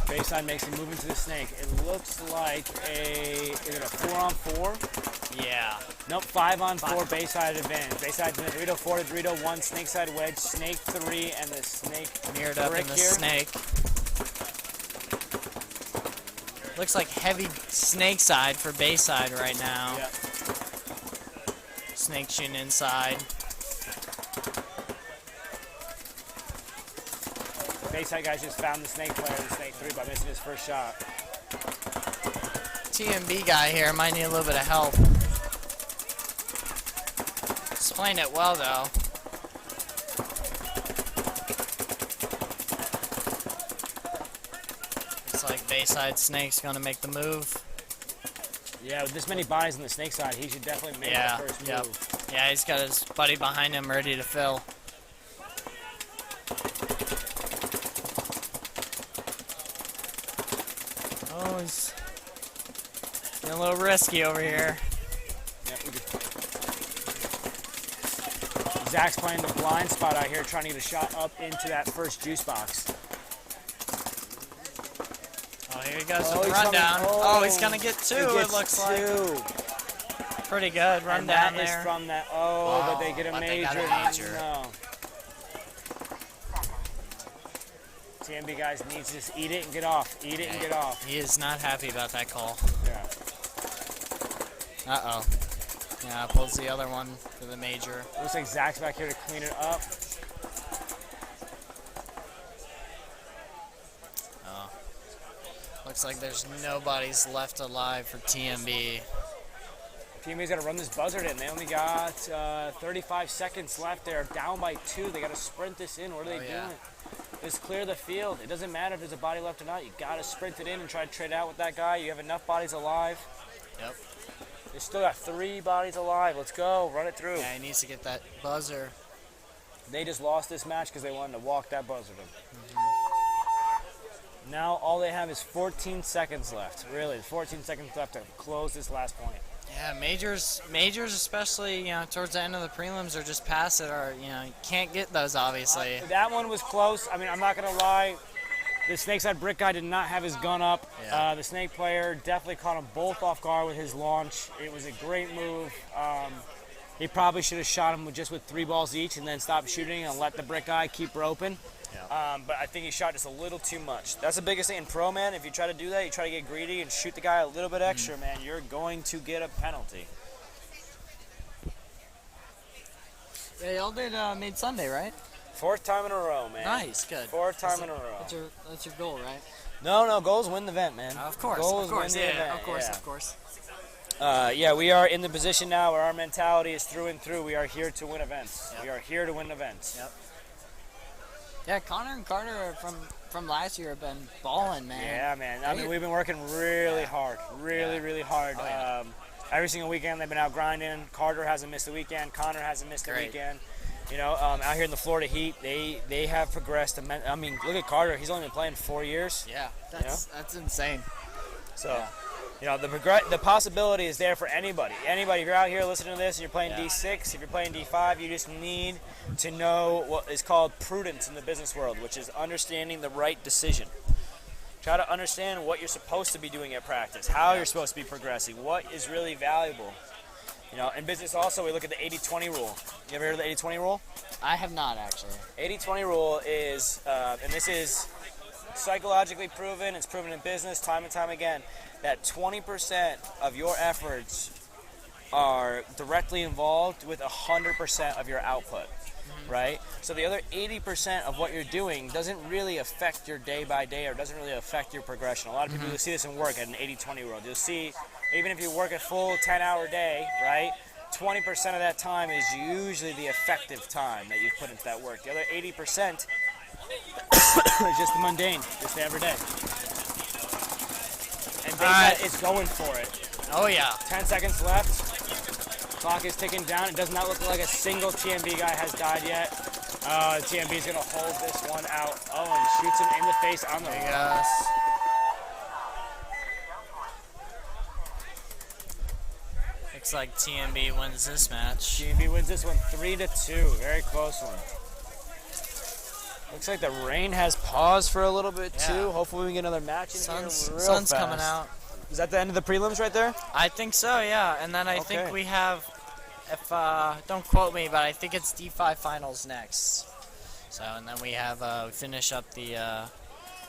Bayside makes a move into the snake. It looks like is it a 4-on-4? Yeah. Nope, 5-on-4 Bayside advantage. Bayside's in the Dorito 4 to Dorito 1, snake side wedge, snake 3, and the snake mirrored up in the snake. Looks like heavy snake side for Bayside right now. Yep. Snake shooting inside. Bayside guys just found the snake player in the snake 3 by missing his first shot. TMB guy here might need a little bit of help. He's playing it well though. Looks like Bayside Snake's gonna make the move. Yeah, with this many bodies on the snake side, he should definitely make the first move. Yeah, he's got his buddy behind him ready to fill. Oh, he's getting a little risky over here. Zach's playing the blind spot out here, trying to get a shot up into that first juice box. Oh, here he goes with the rundown. Oh, he's gonna get 2, it looks like. Pretty good rundown that there. Is from that. But they get a major. No. TMB guys needs to just eat it and get off. Eat it and get off. He is not happy about that call. Yeah. Uh-oh. Yeah, pulls the other one for the major. Looks like Zach's back here to clean it up. Oh. Looks like there's nobody's left alive for TMB. TMB's got to run this buzzard in. They only got 35 seconds left. They're down by 2. They got to sprint this in. What are they doing? Just clear the field. It doesn't matter if there's a body left or not. You got to sprint it in and try to trade out with that guy. You have enough bodies alive. Yep. They still got 3 bodies alive. Let's go. Run it through. Yeah, he needs to get that buzzer. They just lost this match because they wanted to walk that buzzard in. Now all they have is 14 seconds left. Really, 14 seconds left to close this last point. Yeah, majors especially, towards the end of the prelims are just past it, or you can't get those obviously. That one was close. I mean, I'm not gonna lie. The Snakeside Brick guy did not have his gun up. Yeah. The Snake player definitely caught them both off guard with his launch. It was a great move. He probably should have shot him just with 3 balls each and then stopped shooting and let the Brick guy keep roping. Yeah. But I think he shot just a little too much. That's the biggest thing in pro, man. If you try to do that, you try to get greedy and shoot the guy a little bit extra, man, you're going to get a penalty. Yeah, y'all did made Sunday, right? 4th time in a row, man. Nice, good. 4th time in a row. That's your goal, right? No, goals win the event, man. Of course, goals of course, win the event. of course, yeah. of course. Yeah, we are in the position now where our mentality is through and through. We are here to win events. Yep. We are here to win events. Yep. Yeah, Connor and Carter from last year have been balling, man. Yeah, man. I mean, we've been working really hard, really hard. Oh, yeah. Every single weekend they've been out grinding. Carter hasn't missed a weekend. Connor hasn't missed a weekend. Out here in the Florida Heat, they have progressed. I mean, look at Carter. He's only been playing 4 years. Yeah, that's insane. So, the possibility is there for anybody. Anybody, if you're out here listening to this and you're playing D6, if you're playing D5, you just need to know what is called prudence in the business world, which is understanding the right decision. Try to understand what you're supposed to be doing at practice, how you're supposed to be progressing, what is really valuable. In business also, we look at the 80-20 rule. You ever heard of the 80-20 rule? I have not, actually. 80-20 rule is, and this is psychologically proven, it's proven in business time and time again, that 20% of your efforts are directly involved with 100% of your output, right? So the other 80% of what you're doing doesn't really affect your day by day or doesn't really affect your progression. A lot of people will see this in work at an 80-20 rule. You'll see, even if you work a full 10-hour day, right, 20% of that time is usually the effective time that you've put into that work. The other 80% is just the mundane, just the everyday. And Bayside is going for it. Oh, yeah. 10 seconds left. Clock is ticking down. It does not look like a single TMB guy has died yet. TMB is going to hold this one out. Oh, and shoots him in the face on the run. Yes. Looks like TMB wins this match. TMB wins this one 3-2. Very close one. Looks like the rain has paused for a little bit too. Hopefully we can get another match in here real Sun's fast. coming out. Is that the end of the prelims right there? I think so, yeah. And then I think we have, don't quote me, but I think it's D5 finals next. So, and then we have, we finish up the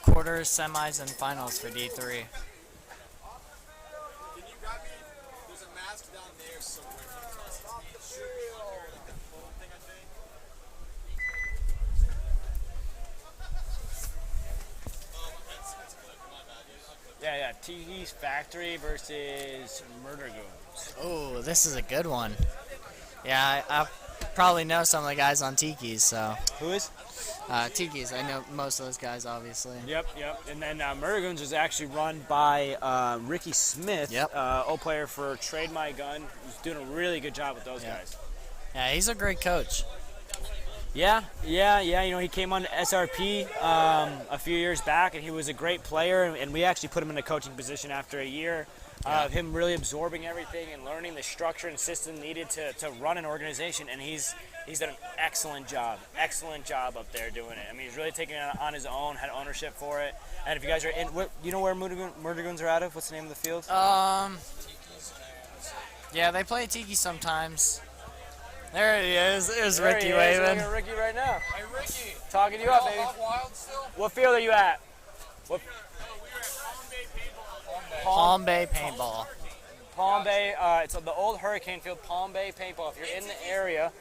quarters, semis, and finals for D3. Can you grab me? There's a mask down there somewhere. Yeah. Tiki's Factory versus Murder Goons. Oh, this is a good one. Yeah, I probably know some of the guys on Tiki's, so. Who is? Tiki's. I know most of those guys, obviously. Yep. And then Murder Goons is actually run by Ricky Smith, old player for Trade My Gun. He's doing a really good job with those guys. Yeah, he's a great coach. Yeah. He came on to SRP a few years back, and he was a great player. And we actually put him in a coaching position after a year of him really absorbing everything and learning the structure and system needed to run an organization. And he's done an excellent job up there doing it. I mean, he's really taking it on his own, had ownership for it. And if you guys are in, you know where Murder Goons are out of? What's the name of the field? Yeah, they play Tiki sometimes. There he is. There's There Ricky he is. waving. Look at Ricky right now. Hey, Ricky. Talking you up, baby. Wild still? What field are you at? We were at Palm Bay Paintball. Palm Bay. It's the old Hurricane Field, Palm Bay Paintball. If you're in the area.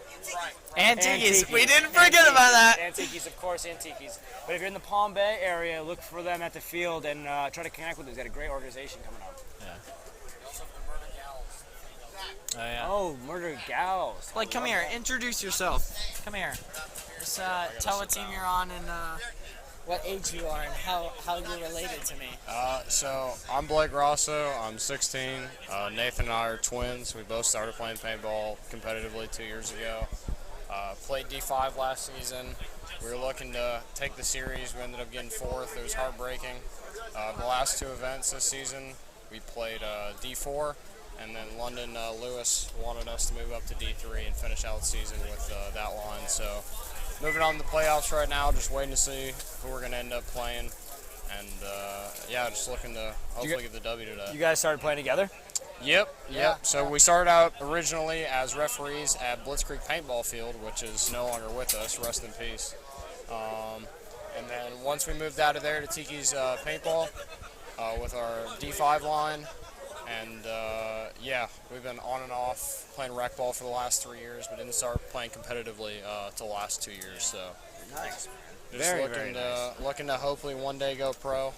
And Tiki's. We didn't forget about that. And Tiki's, of course, and Tiki's. But if you're in the Palm Bay area, look for them at the field and try to connect with them. They've got a great organization coming up. Oh, yeah. Oh, Murder Gals. Blake, come here. Introduce yourself. Come here. Just tell what team you're on and what age you are and how you're related to me. So I'm Blake Rosso. I'm 16. Nathan and I are twins. We both started playing paintball competitively 2 years ago. Played D5 last season. We were looking to take the series. We ended up getting 4th. It was heartbreaking. The last 2 events this season, we played D4, and then London Lewis wanted us to move up to D3 and finish out the season with that line. So moving on to the playoffs right now, just waiting to see who we're going to end up playing. And yeah, just looking to hopefully get the W today. You guys started playing together? Yep. So we started out originally as referees at Blitz Creek Paintball Field, which is no longer with us. Rest in peace. And then once we moved out of there to Tiki's Paintball with our D5 line, and yeah, we've been on and off playing rec ball for the last 3 years, but didn't start playing competitively till the last 2 years. So nice. Just Very, looking very to nice. looking to hopefully one day go pro.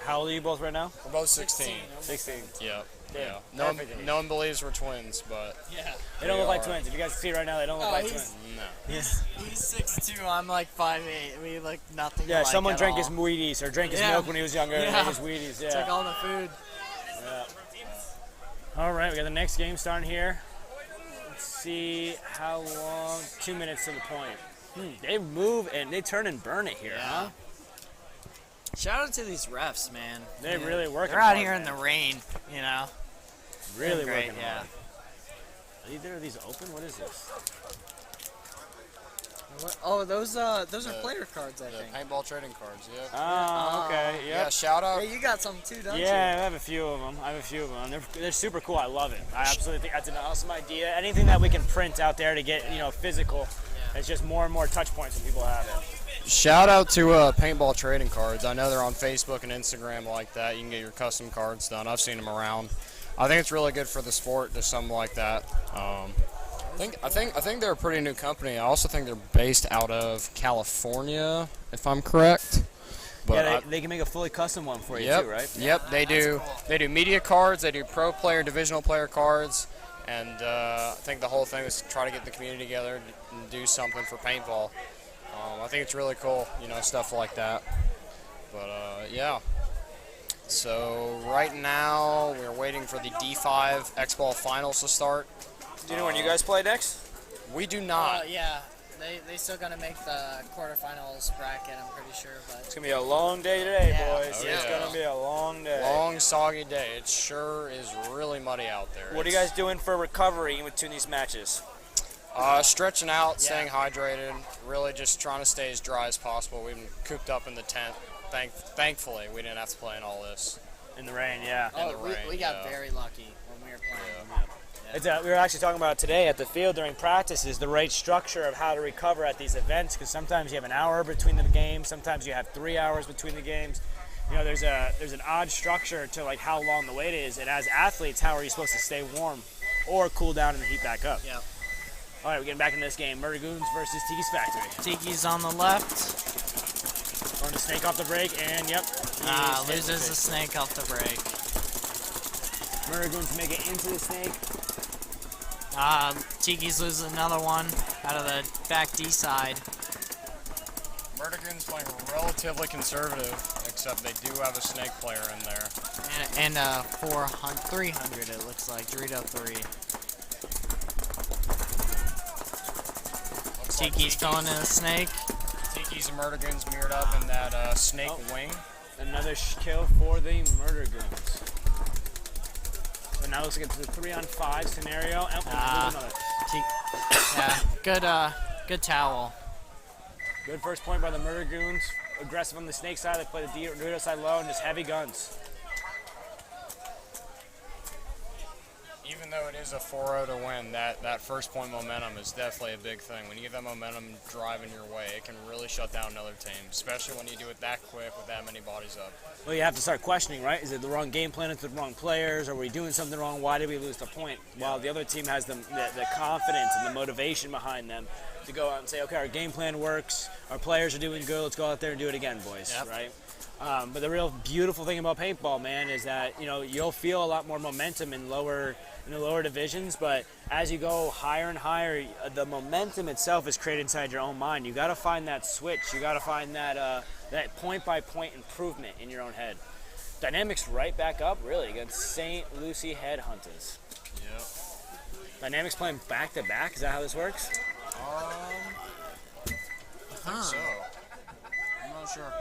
How old are you both right now? We're both 16. 16. Yep. Yeah. Yeah. No one believes we're twins, but Yeah. They don't look like twins. If you guys see right now, they don't look like twins. No. He's 6'2", I'm like 5'8". We look nothing Yeah, alike someone at drank all. his Wheaties or drank his Yeah. milk when he was younger and Yeah. ate his Wheaties. Yeah. Took all the food. Yeah. All right, we got the next game starting here. Let's see how long. 2 minutes to the point. They move and they turn and burn it here, huh? Shout out to these refs, man. They're really working They're out hard, here in man. the rain, you know. Really Doing great, working yeah. hard. Are either of these open? What is this? Oh, those are player cards, I The think. paintball trading cards, yeah. Oh, okay. Yep. Yeah, shout out. Hey, you got some too, don't you? Yeah, I have a few of them. They're super cool. I love it. I absolutely think that's an awesome idea. Anything that we can print out there to get physical, it's just more and more touch points when people have it. Shout out to paintball trading cards. I know they're on Facebook and Instagram like that. You can get your custom cards done. I've seen them around. I think it's really good for the sport. There's something like that. I think they're a pretty new company. I also think they're based out of California, if I'm correct. But Yeah, they can make a fully custom one for you Yep. too, right? Yep, they do. cool. They do media cards. They do pro player, divisional player cards, and I think the whole thing is to try to get the community together and do something for paintball. I think it's really cool, stuff like that. But yeah. So right now we're waiting for the D5 X-Ball finals to start. Do you know when you guys play next? We do not. Yeah. They still gonna make the quarterfinals bracket, I'm pretty sure, but It's gonna be a long day today, Yeah. boys. Oh, It's yeah. gonna be a long day. Long, soggy day. It sure is really muddy out there. What are you guys doing for recovery in between these matches? Stretching out, staying hydrated, really just trying to stay as dry as possible. We've been cooped up in the tent. Thankfully, we didn't have to play in all this. In the rain, yeah. the we rain, got yeah. very lucky when we were playing. It's, we were actually talking about it today at the field during practices, the right structure of how to recover at these events, because sometimes you have an hour between the games, sometimes you have 3 hours between the games. There's an odd structure to like how long the wait is, and as athletes, how are you supposed to stay warm or cool down and heat back up? Yeah. All right, we're getting back into this game. Murder Goons versus Tiki's Factory. Tiki's on the left. Throwing the snake off the break, and yep. Loses the snake off the break. Murder Goons make it into the snake. Tiki's loses another one out of the back D side. Murdergun's playing relatively conservative, except they do have a snake player in there. And 300 it looks like, Dorito 3. Tiki's filling in a snake. Tiki's and Murdergun's mirrored up in that snake wing. Another kill for the Murder Goons. So now it looks like it's a 3-on-5 scenario. Yeah, good towel. Good first point by the Murder Goons. Aggressive on the snake side. They play the Dorito side low and just heavy guns. Even though it is a 4-0 to win, that first point momentum is definitely a big thing. When you get that momentum driving your way, it can really shut down another team, especially when you do it that quick with that many bodies up. Well, you have to start questioning, right? Is it the wrong game plan? Is it the wrong players? Are we doing something wrong? Why did we lose the point? While the other team has the confidence and the motivation behind them to go out and say, okay, our game plan works. Our players are doing good. Let's go out there and do it again, boys, right? But the real beautiful thing about paintball, man, is that you'll feel a lot more momentum in the lower divisions. But as you go higher and higher, the momentum itself is created inside your own mind. You got to find that switch. You got to find that point by point improvement in your own head. Dynamics right back up, really, against St. Lucie Headhunters. Yep. Dynamics playing back to back. Is that how this works? I think so. I'm not sure.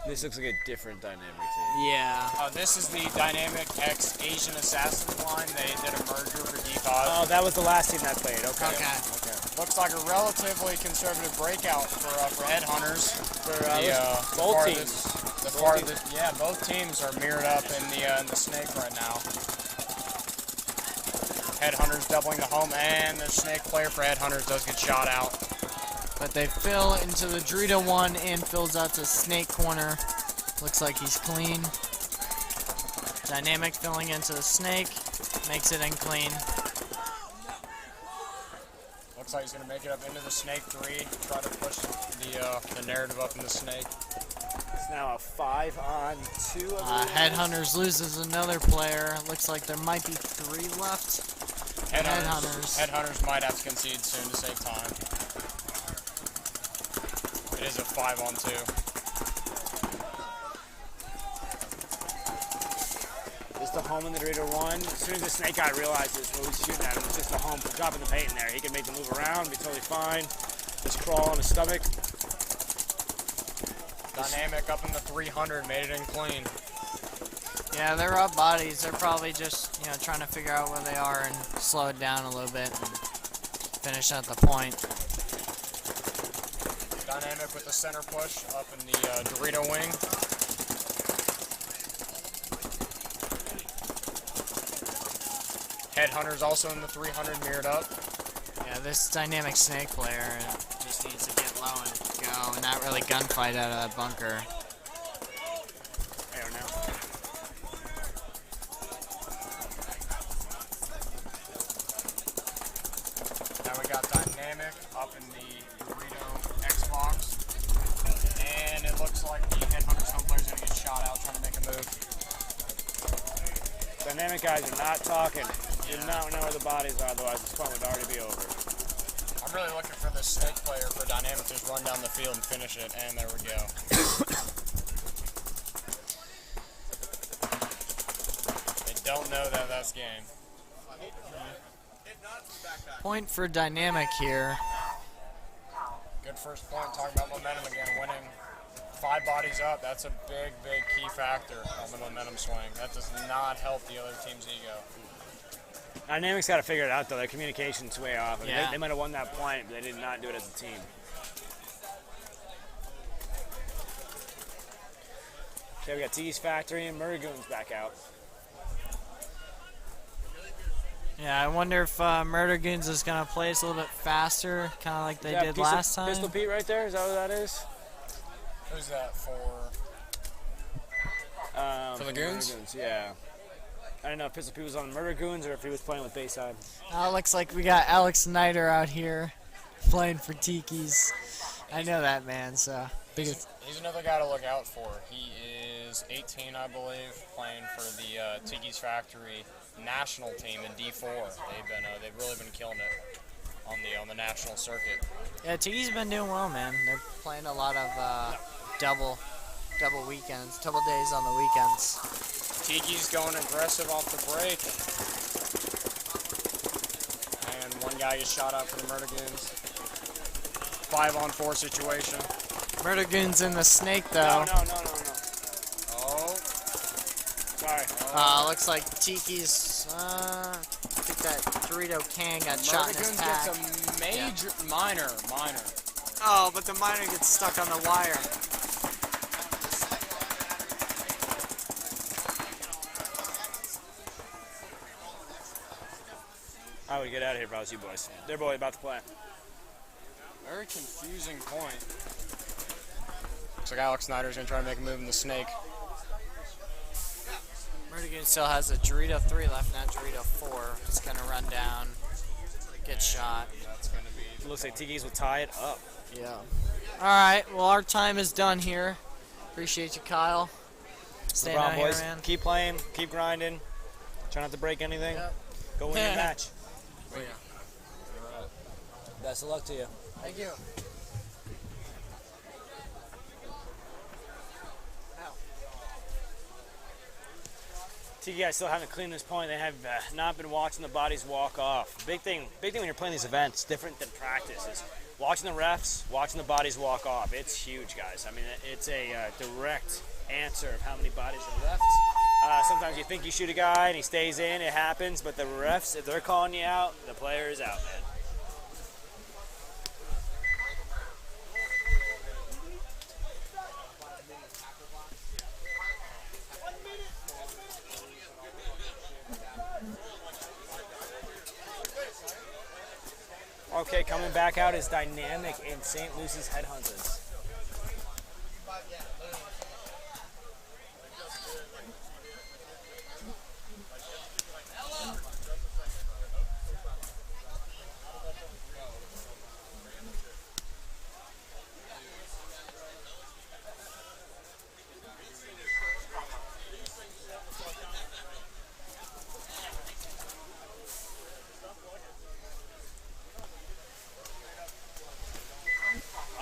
This looks like a different dynamic team. Yeah. This is the Dynamic X Asian Assassins line. They did a merger for D5. Oh, that was the last team that played. Okay. Okay. Looks like a relatively conservative breakout for Headhunters. Both teams. Both teams are mirrored up in the snake right now. Headhunters doubling the home, and the snake player for Headhunters does get shot out. But they fill into the Dorito one and fills out to snake corner. Looks like he's clean. Dynamic filling into the snake, makes it in clean. Looks like he's going to make it up into the snake 3, try to push the narrative up in the snake. It's now a 5-on-2. Headhunters loses another player. Looks like there might be 3 left. Headhunters might have to concede soon to save time. It is a 5-on-2. Just the home in the Dorito 1. As soon as the snake guy realizes what he's shooting at him, it's just the home dropping the paint in there. He can make the move around, be totally fine. Just crawl on his stomach. Dynamic up in the 300, made it in clean. Yeah, they're up bodies. They're probably just, trying to figure out where they are and slow it down a little bit and finish at the point. Dynamic with the center push up in the Dorito wing. Headhunters also in the 300, mirrored up. Yeah, this dynamic snake player just needs to get low and go and not really gunfight out of that bunker. I don't know. Now we got Dynamic up in the Dorito Xbox. And it looks like the Headhunters home player's going to get shot out trying to make a move. Dynamic guys are not talking. Do not know where the bodies are, otherwise this point would already be over. I'm really looking for the snake player for Dynamic to just run down the field and finish it, and there we go. They don't know that that's game. Point for Dynamic here. Good first point, talking about momentum again, winning 5 bodies up. That's a big, big key factor on the momentum swing. That does not help the other team's ego. Dynamics got to figure it out, though. Their communication's way off. Yeah. They might have won that point, but they did not do it as a team. Okay, we got T's Factory and Murdergoons back out. Yeah, I wonder if Murder Goons is going to play us a little bit faster, kind of like they did last time. Pistol Pete right there? Is that what that is? Who's that for? For the Goons? Yeah. I don't know if Pistol Pete was on Murder Goons or if he was playing with Bayside. Looks like we got Alex Snyder out here playing for Tiki's. I know that man, so. He's another guy to look out for. He is 18, I believe, playing for the Tiki's Factory national team in D4. They've really been killing it on the national circuit. Yeah, Tiki's been doing well, man. They're playing a lot of double weekends, double days on the weekends. Tiki's going aggressive off the break. And one guy gets shot out for the Murder Goons. 5-on-4 situation. Murder Goons in the snake, though. No. Oh. Sorry. Looks like Tiki's, I think that Dorito can got shot in his Murder pack. Goons gets a major, minor. Oh, but the minor gets stuck on the wire. I would get out of here if I was you boys. They're both about to play. Very confusing point. Looks like Alex Snyder's going to try to make a move in the snake. Murder Goons still has a Dorito 3 left, not Dorito 4. It's going to run down, get shot. That's going to be... Looks like Tiki's will tie it up. Yeah. All right, well, our time is done here. Appreciate you, Kyle. Staying No out problem, here, boys. man. Keep playing, keep grinding. Try not to break anything. Yep. Go win your match. Yeah. Best of luck to you. Thank you. You guys still haven't cleaned this point. They have not been watching the bodies walk off. Big thing when you're playing these events, different than practice, is watching the refs, watching the bodies walk off. It's huge, guys. I mean, it's a direct answer of how many bodies are left. Sometimes you think you shoot a guy and he stays in, it happens, but the refs, if they're calling you out, the player is out, man. Okay, coming back out is Dynamic in St. Lucy's Headhunters.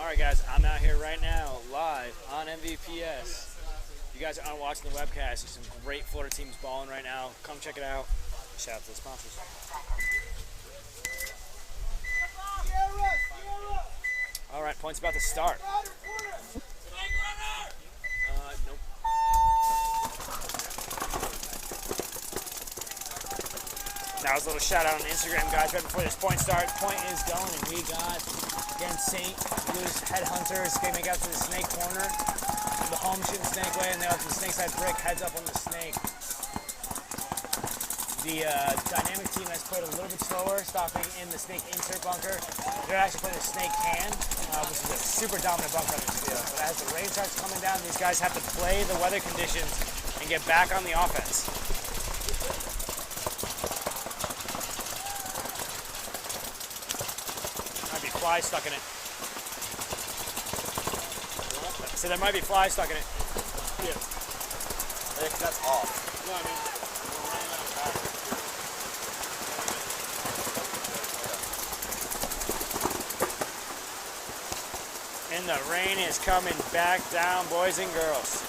Alright guys, I'm out here right now, live on MVPS. If you guys aren't watching the webcast, there's some great Florida teams balling right now. Come check it out. Shout out to the sponsors. Alright, point's about to start. Nope. That was a little shout out on Instagram, guys, right before this point starts. Point is going, and we got, again, St. Louis Headhunters. They make out to the snake corner. The home shooting snake way, and they out to the snake side brick, heads up on the snake. The Dynamic team has played a little bit slower, stopping in the snake insert bunker. They're actually playing a snake can, which is a super dominant bunker on this field. But as the rain starts coming down, these guys have to play the weather conditions and get back on the offense. Might be flies stuck in it. So there might be flies stuck in it. Yeah. That's off. No, I mean, we're running out of power. And the rain is coming back down, boys and girls.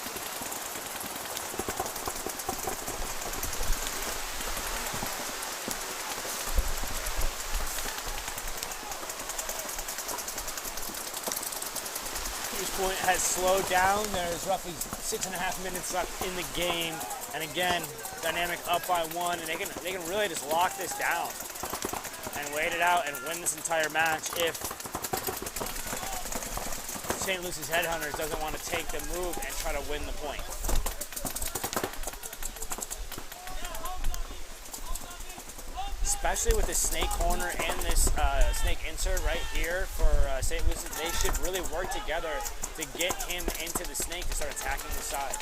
This point has slowed down. There's roughly 6.5 minutes left in the game. And again, Dynamic up by 1, and they can really just lock this down and wait it out and win this entire match if St. Lucy's Headhunters doesn't want to take the move and try to win the point. Especially with this snake corner and this snake insert right here for St. Lucy's, they should really work together to get him into the snake to start attacking the side.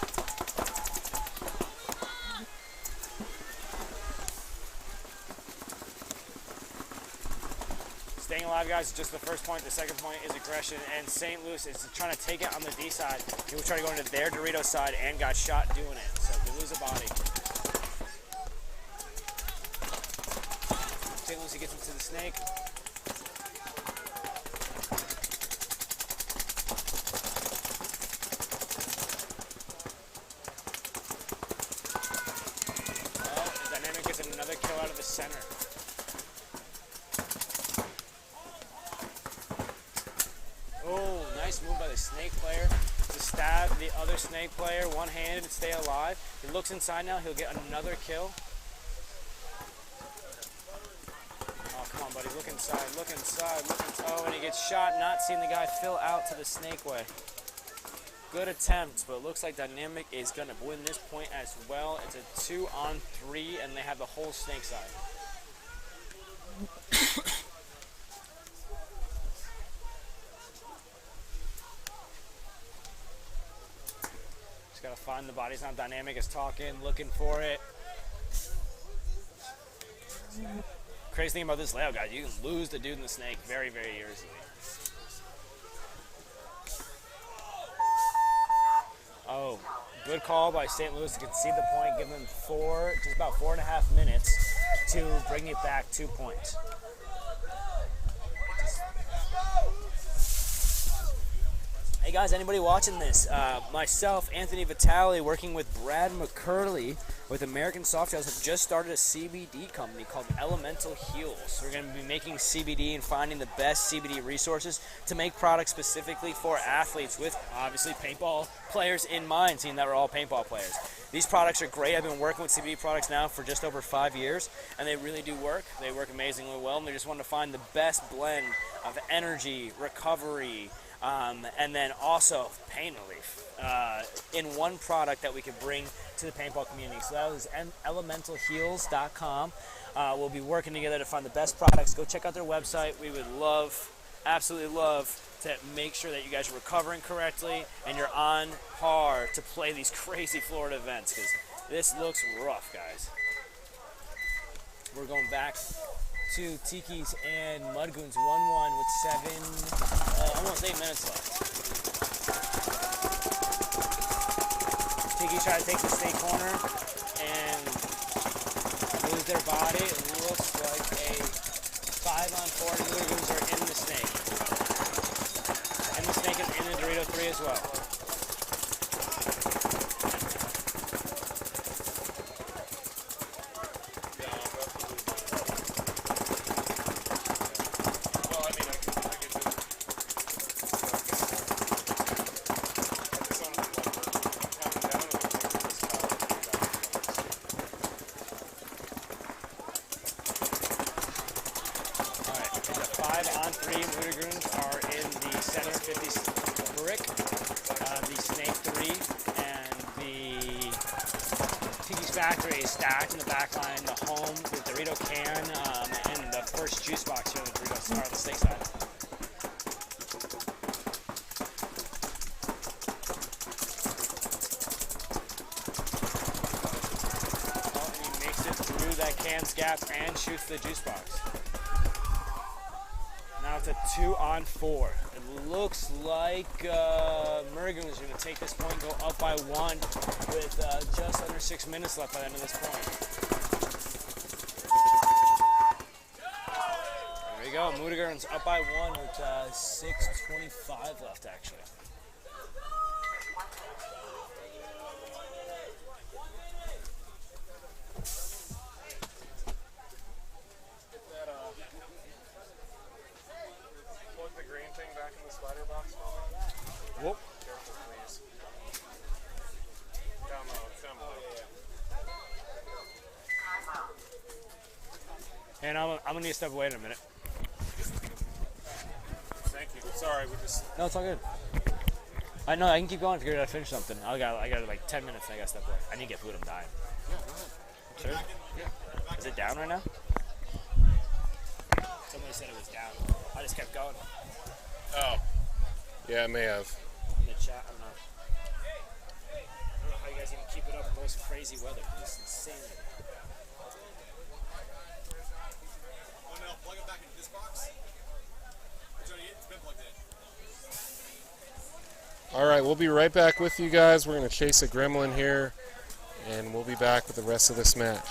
Staying alive, guys, is just the first point. The second point is aggression, and St. Louis is trying to take it on the D side. He was trying to go into their Dorito side and got shot doing it, so they lose a body. St. Lucie gets into the snake. Oh, Dynamic gets another kill out of the center. Oh, nice move by the snake player to stab the other snake player one-handed and stay alive. He looks inside now. He'll get another kill. Oh, come on, buddy. Look inside. Look inside. Look inside. Oh, and he gets shot, not seeing the guy fill out to the snake way. Good attempt, but it looks like Dynamic is going to win this point as well. It's a 2-on-3, and they have the whole snake side. Just gotta find the bodies. Now Dynamic is talking, looking for it. Crazy thing about this layout, guys, you can lose the dude in the snake very, very easily. good call by St. Louis to concede the point, give them just about 4.5 minutes to bring it back 2 points. Hey guys, anybody watching this? Myself, Anthony Vitale, working with Brad McCurley with American Soft Gels, have just started a CBD company called Elemental Heals. We're going to be making CBD and finding the best CBD resources to make products specifically for athletes with obviously paintball players in mind, seeing that we're all paintball players. These products are great. I've been working with CBD products now for just over 5 years, and they really do work. They work amazingly well, and we just want to find the best blend of energy, recovery, and then also pain relief in one product that we could bring to the paintball community. So that was elementalheals.com. We'll be working together to find the best products. Go check out their website. We would love, absolutely love, to make sure that you guys are recovering correctly and you're on par to play these crazy Florida events, because this looks rough, guys. We're going back to Tiki's and Mudgoons 1-1 with almost 8 minutes left. Tiki's trying to take the snake corner and lose their body. It looks like a 5-on-4. The Mudgoons are in the snake. And the snake is in the Dorito 3 as well. Factory is stacked in the back line, the home, the Dorito can, and the first juice box here on the Dorito, or on the steak side. Oh, and he makes it through that can's gap and shoots the juice box. Now it's a 2-on-4. It looks like Murrigan is going to take this point and go up by 1 with just under 6 minutes left by the end of this point. There we go. Mudiger's up by 1 with 6:25 left, actually. Whoop. Careful, please. Down low, down low. And I'm going to need to step away in a minute. Thank you. Sorry, we just... No, it's all good. I know, I can keep going if you're going to finish something. I got like 10 minutes and I got to step away. I need to get food, I'm dying. Yeah, go ahead. Sure? Yeah. Is it down right now? Somebody said it was down. I just kept going. Oh. Yeah, it may have. In the chat, I don't know. I don't know how you guys even keep it up in this crazy weather. It's insane. Oh no, plug it back into this box. It's been plugged in. All right, we'll be right back with you guys. We're going to chase a gremlin here, and we'll be back with the rest of this match.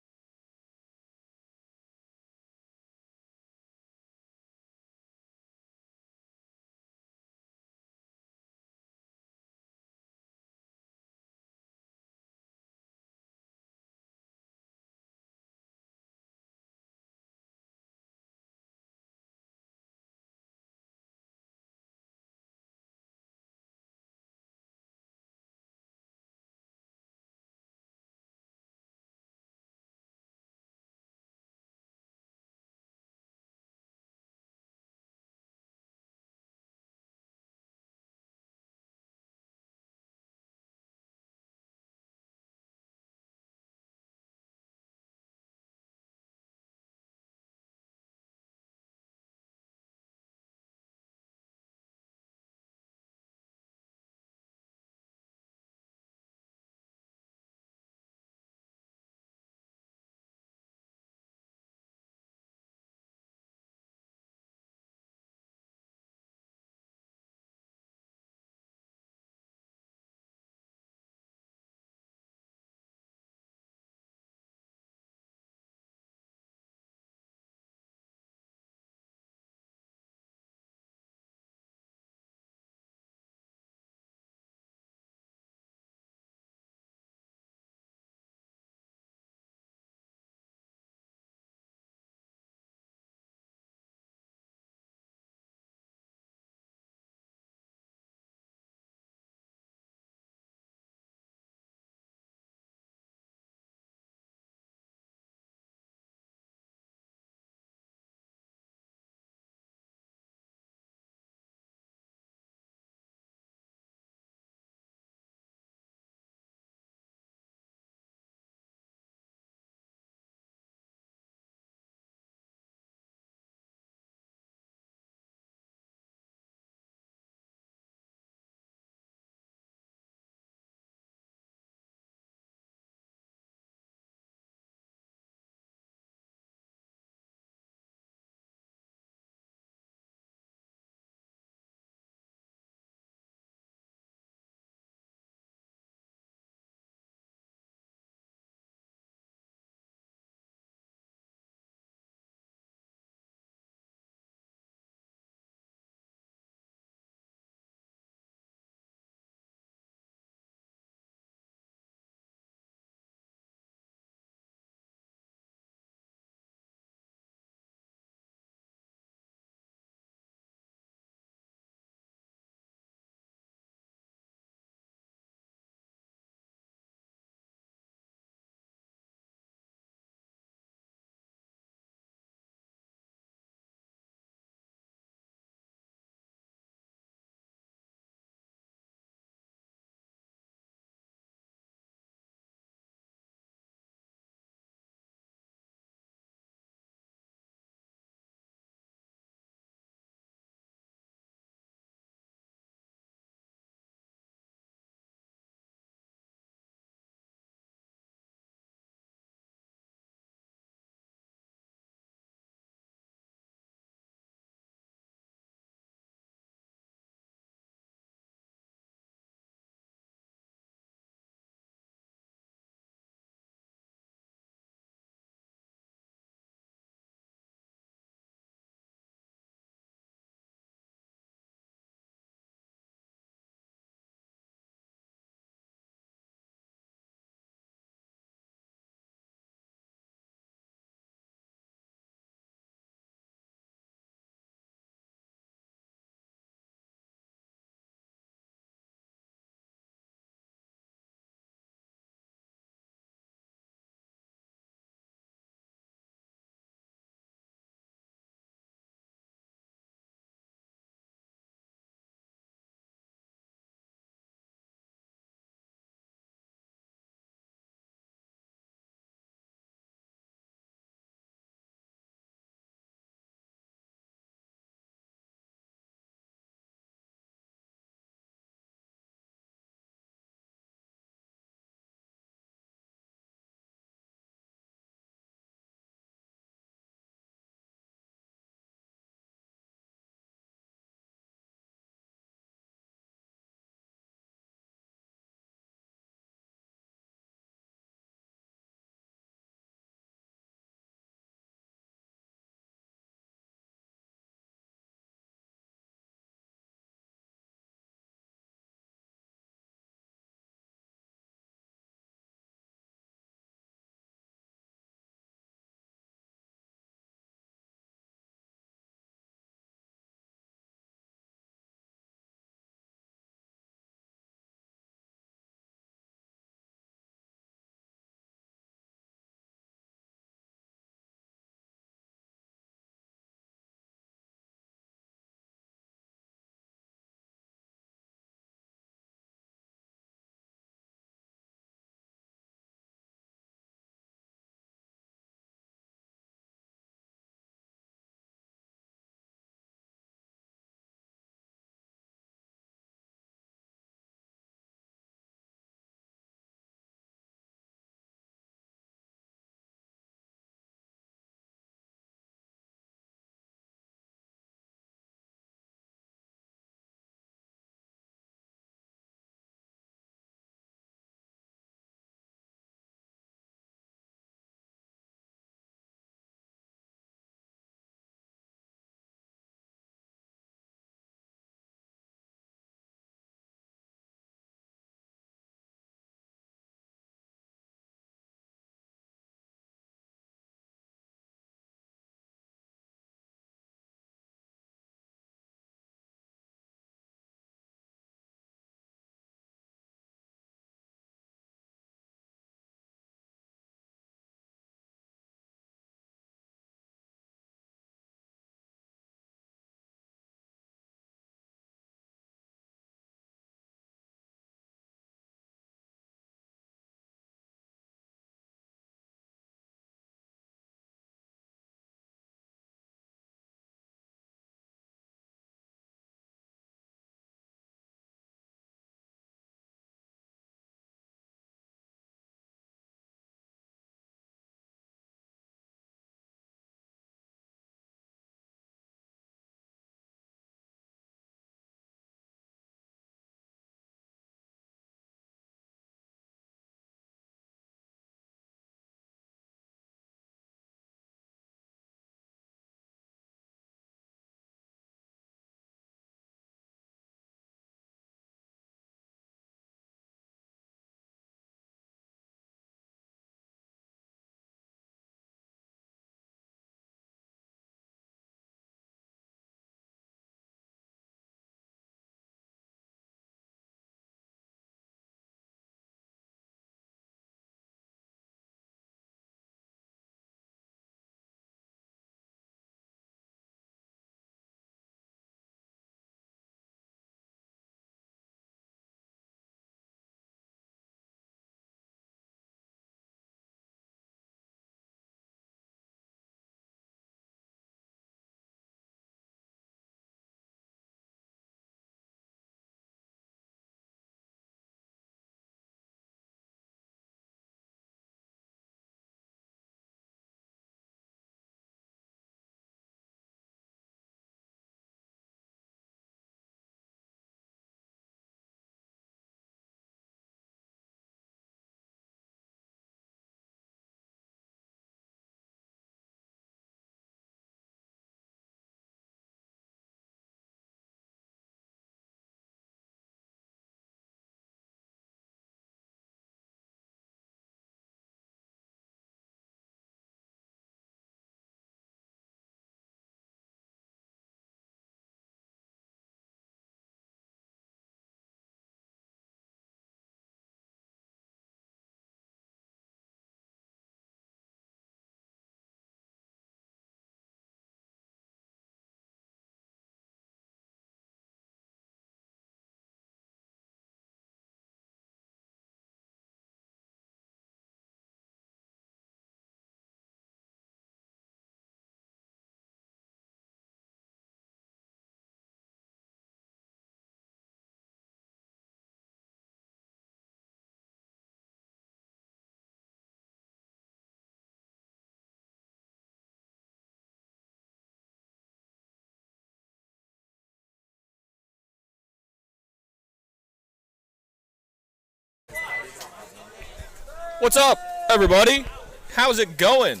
What's up, everybody? How's it going?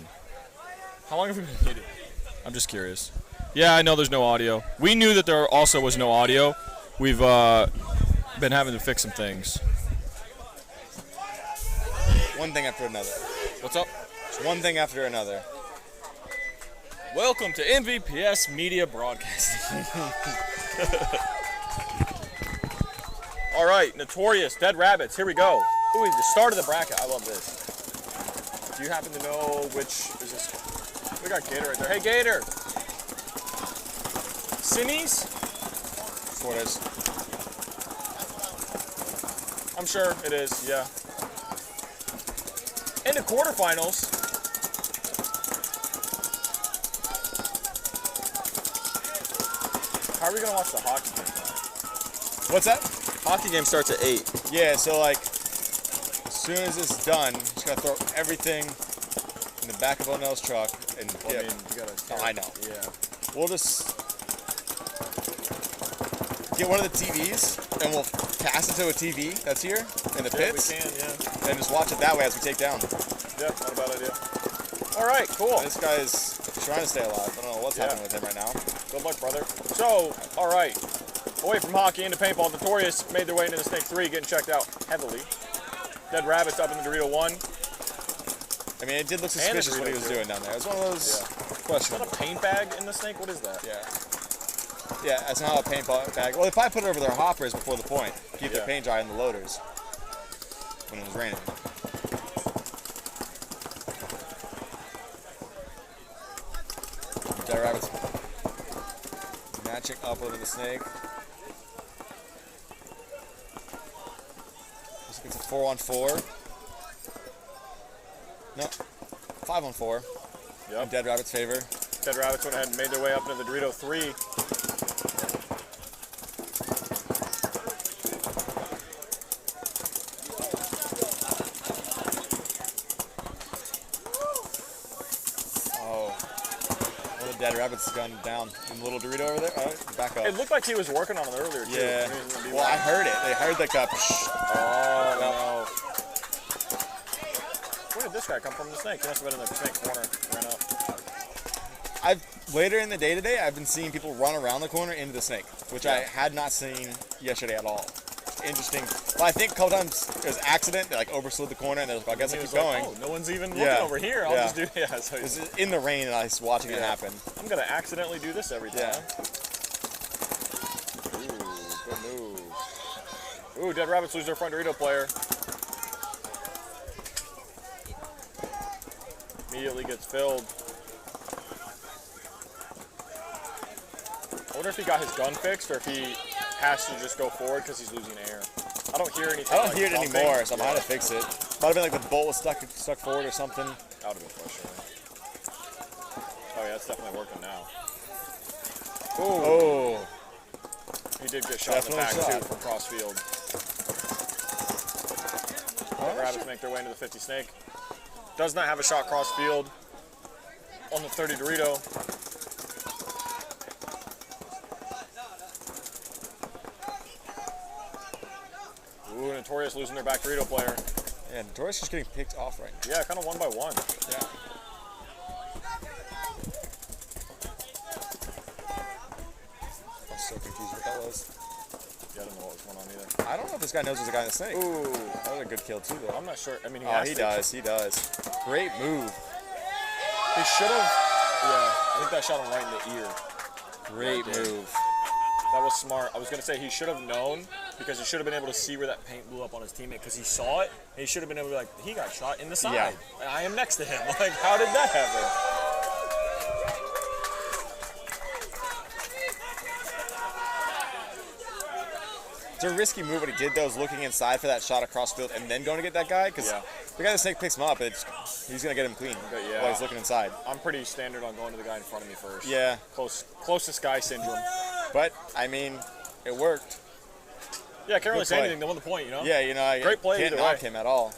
How long have we been meeting? I'm just curious. Yeah, I know there's no audio. We knew that there also was no audio. We've been having to fix some things. One thing after another. What's up? Just one thing after another. Welcome to MVPS Media Broadcasting. All right, Notorious, Dead Rabbits, here we go. Ooh, the start of the bracket, I love this. Do you happen to know which is this? We got Gator right there. Hey, Gator! Cinnies? That's what it is. I'm sure it is, yeah. In the quarterfinals. How are we gonna watch the hockey game? What's that? Hockey game starts at 8. Yeah, so like, as soon as it's done, just gotta throw everything in the back of O'Neill's truck and Well, I mean, you gotta. Oh, I know. Yeah. We'll just get one of the TVs and we'll cast it to a TV that's here in the pits. Yeah, we can, yeah. And just watch it that way as we take down. Yeah, not a bad idea. All right, cool. This guy's trying to stay alive. I don't know what's happening with him right now. Good luck, brother. So, all right. Away from hockey into paintball, Notorious made their way into the Snake 3, getting checked out heavily. Dead Rabbits up in the Dorito 1. I mean, it did look suspicious what he was doing down there. It was one of those questions. Is that a paint bag in the Snake? What is that? Yeah. Yeah, that's not a paintball bag. Well, they probably put it over their hoppers before the point. Keep their paint dry in the loaders when it was raining. Dead Rabbits matching up over the Snake. It's a 4-on-4. No, 5-on-4. Yep. In Dead Rabbits' favor. Dead Rabbits went ahead and made their way up into the Dorito 3. Dead Rabbits gone down. And little Dorito over there. All right, back up. It looked like he was working on it earlier, too. Yeah. Well, I heard it. They heard the cup. Oh, no. Where did this guy come from? The Snake. He must have been in the Snake corner. Ran up. Later in the day today, I've been seeing people run around the corner into the Snake, which I had not seen yesterday at all. Interesting. Well, I think a couple times it was accident. They like overslid the corner and they're like, I guess I keep going. Oh, no one's even looking over here. I'll just do So it's in the rain and I was watching it happen. I'm gonna accidentally do this every time. Yeah. Ooh, good move. Ooh, Dead Rabbits lose their front Dorito player. Immediately gets filled. I wonder if he got his gun fixed or if he has to just go forward because he's losing air. I don't hear anything. I don't hear it anymore, so I'm going to fix it. Might have been like the bolt was stuck forward or something. That would have been frustrating. Oh yeah, it's definitely working now. Ooh. Oh. He did get shot in the back too from cross field. The Rabbits make their way into the 50 Snake. Does not have a shot cross field on the 30 Dorito. Ooh, Notorious losing their back Dorito player. Yeah, Notorious is getting picked off right now. Yeah, kind of 1 by 1. Yeah. I was so confused what that was. Yeah, I don't know what was going on either. I don't know if this guy knows there's a guy in the Snake. Ooh. That was a good kill too, though. I'm not sure. I mean, he does. He does. Great move. He should have. Yeah, I think that shot him right in the ear. Great move. That was smart. I was going to say he should have known because he should have been able to see where that paint blew up on his teammate because he saw it. And he should have been able to be like, he got shot in the side. Yeah. And I am next to him. Like, how did that happen? It's a risky move what he did, though, is looking inside for that shot across field and then going to get that guy. Because the guy in the Snake picks him up, he's going to get him clean while he's looking inside. I'm pretty standard on going to the guy in front of me first. Yeah. Closest guy syndrome. But, I mean, it worked. Yeah, I can't really say anything. They won the point, you know? Yeah, you know, I Great play can't either knock way. him at all.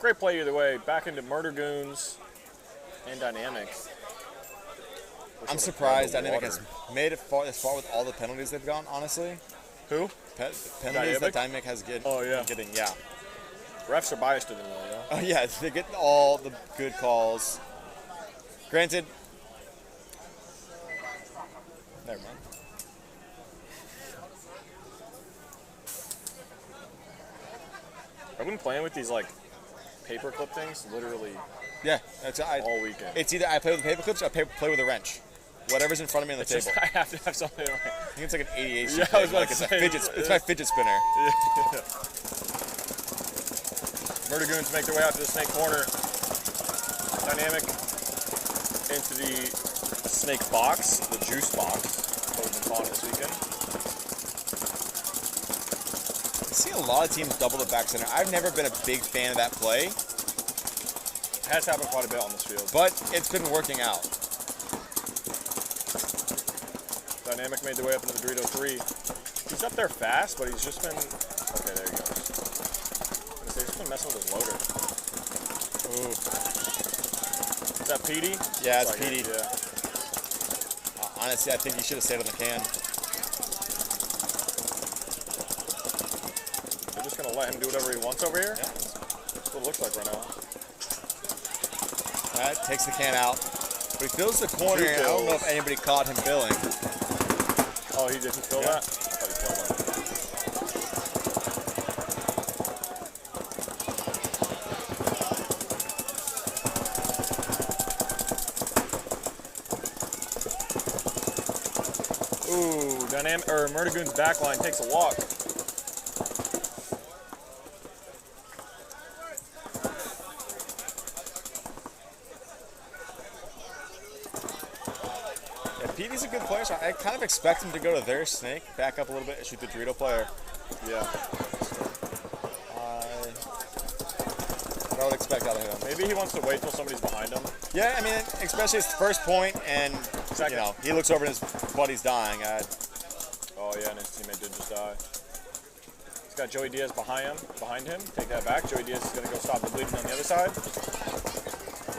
Great play either way. Back into Murder Goons and Dynamic. I'm surprised Dynamic has made it this far with all the penalties they've gone, honestly. Who? Penalties that Dynamic has getting, yeah. Refs are biased to them, though, yeah? Oh, yeah, they get all the good calls. Granted, never mind. I've been playing with these, like, paper clip things, literally Yeah, that's all weekend. It's either I play with paper clips or I play with a wrench. Whatever's in front of me on the table. Just, I have to have something like I think it's like an 88. Yeah, I was about to it's say, a fidget. It's my fidget spinner. Murder Goons make their way out to the snake corner. Dynamic into the snake box, the juice box. That's what we've been calling it this weekend. I see a lot of teams double the back center. I've never been a big fan of that play. It has happened quite a bit on this field. But it's been working out. Dynamic made their way up into the Dorito 3. He's up there fast, but he's just been... Okay, there he goes. He's just been messing with his loader. Ooh. Is that Petey? Yeah, it's like Petey. Yeah. Honestly, I think he should have stayed on the can. They're just going to let him do whatever he wants over here? Yeah. That's what it looks like right now. All right, takes the can out. But he fills the corner. I don't know if anybody caught him filling. Oh, he didn't fill that? I thought he filled that. Ooh, Murder Goon's backline takes a walk. Petey's a good player, so I kind of expect him to go to their snake, back up a little bit, and shoot the Dorito player. Yeah. I would expect out of him. Maybe he wants to wait till somebody's behind him. Yeah, I mean, especially his first point, and you know, he looks over and his buddy's dying. Oh yeah, and his teammate did just die. He's got Joey Diaz behind him. Take that back. Joey Diaz is going to go stop the bleeding on the other side.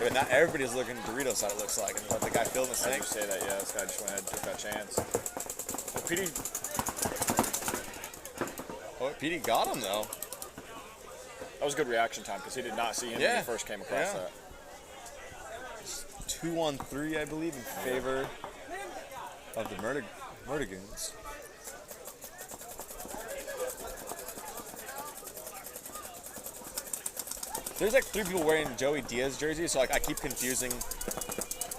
But not everybody's looking at Dorito side, it looks like. And let the guy fill the snake. You say that, yeah. This guy just went ahead and took that chance. Well, Petey... Oh, Petey got him, though. That was good reaction time, because he did not see him when he first came across that. 2-on-3, I believe, in favor of the Murder Goons. There's like 3 people wearing Joey Diaz jerseys, so like I keep confusing.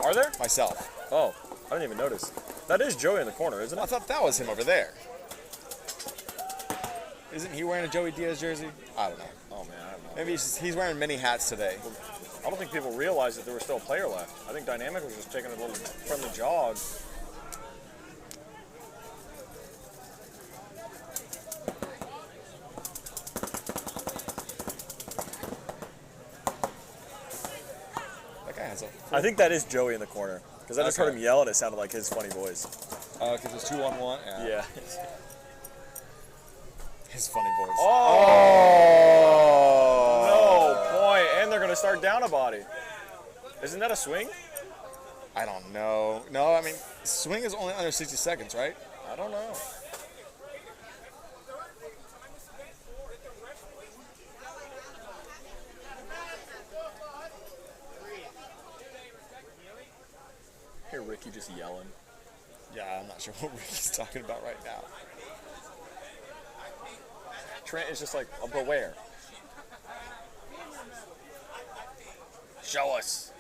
Are there? Myself. Oh, I didn't even notice. That is Joey in the corner, isn't it? I thought that was him over there. Isn't he wearing a Joey Diaz jersey? I don't know. Oh man, I don't know. Maybe he's wearing many hats today. I don't think people realized that there was still a player left. I think Dynamic was just taking a little friendly jog. I think that is Joey in the corner, because I just heard him yell and it sounded like his funny voice. Oh, because it's 2-on-1? Yeah. His funny voice. Oh! No point. And they're going to start down a body. Isn't that a swing? I don't know. No, I mean, swing is only under 60 seconds, right? I don't know. Hear Ricky just yelling. Yeah, I'm not sure what Ricky's talking about right now. Trent is just like, oh, but where? Show us.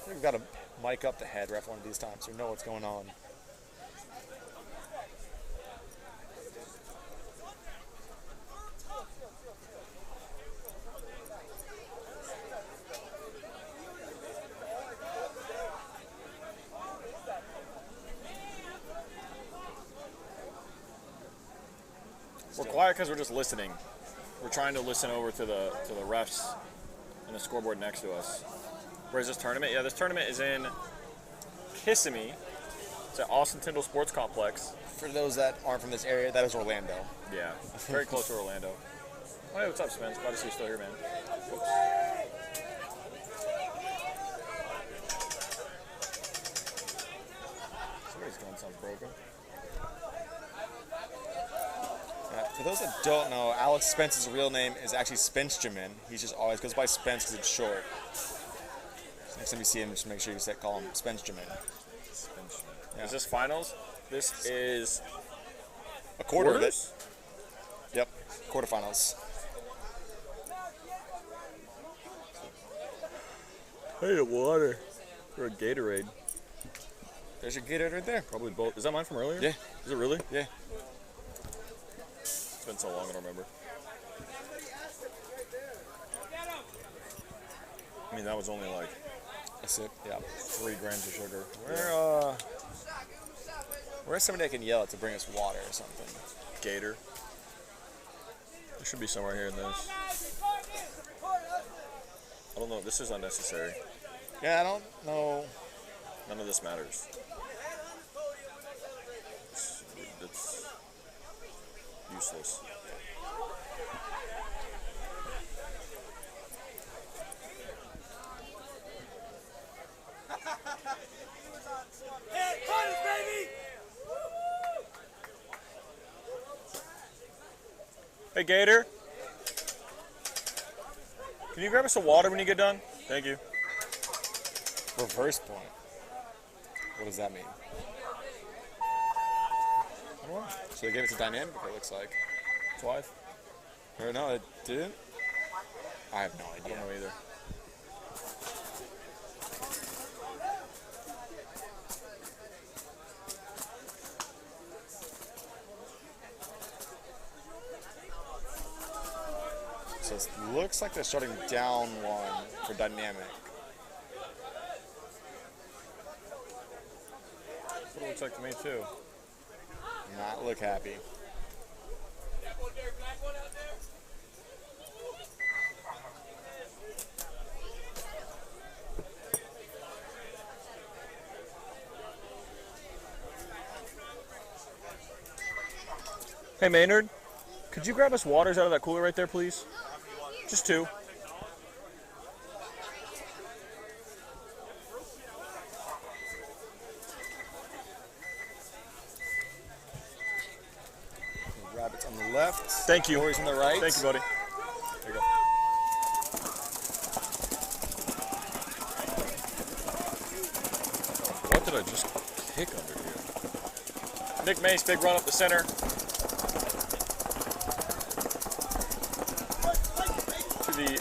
We've got to mic up the head ref one of these times so we know what's going on. We're quiet because we're just listening. We're trying to listen over to the refs and a scoreboard next to us. Where's this tournament? Yeah, this tournament is in Kissimmee. It's at Austin Tyndall Sports Complex. For those that aren't from this area, that is Orlando. Yeah, very close to Orlando. Oh, hey, what's up, Spence? Glad to see you still here, man. Oops. Somebody's gun sounds broken. For those that don't know, Alex Spence's real name is actually Spencejamin. He just always goes by Spence because it's short. So next time you see him, just make sure you call him Spencejamin. Yeah. Is this finals? This is a quarter of it. Quarters? Yep, quarterfinals. Hey, a water. Or a Gatorade. There's your Gatorade right there. Probably both. Is that mine from earlier? Yeah. Is it really? Yeah. It's been so long, I don't remember. I mean, that was only like, that's it. Yeah. 3 grams of sugar. Where's somebody I can yell at to bring us water or something? Gator. There should be somewhere here in this. I don't know. This is unnecessary. Yeah, I don't know. None of this matters. It's useless. Hey, Gator. Can you grab us some water when you get done? Thank you. Reverse point. What does that mean? I don't know. So they gave it to dynamic, it looks like. Twice. Or no, it didn't? I have no idea. I don't know either. So it looks like they're starting down 1 for dynamic. That's what it looks like to me, too. Not look happy. Hey, Maynard, could you grab us waters out of that cooler right there, please? Just 2. Rabbits on the left. Thank you. Notorious on the right. Thank you, buddy. There you go. What did I just kick under here? Nick Mace, big run up the center. To the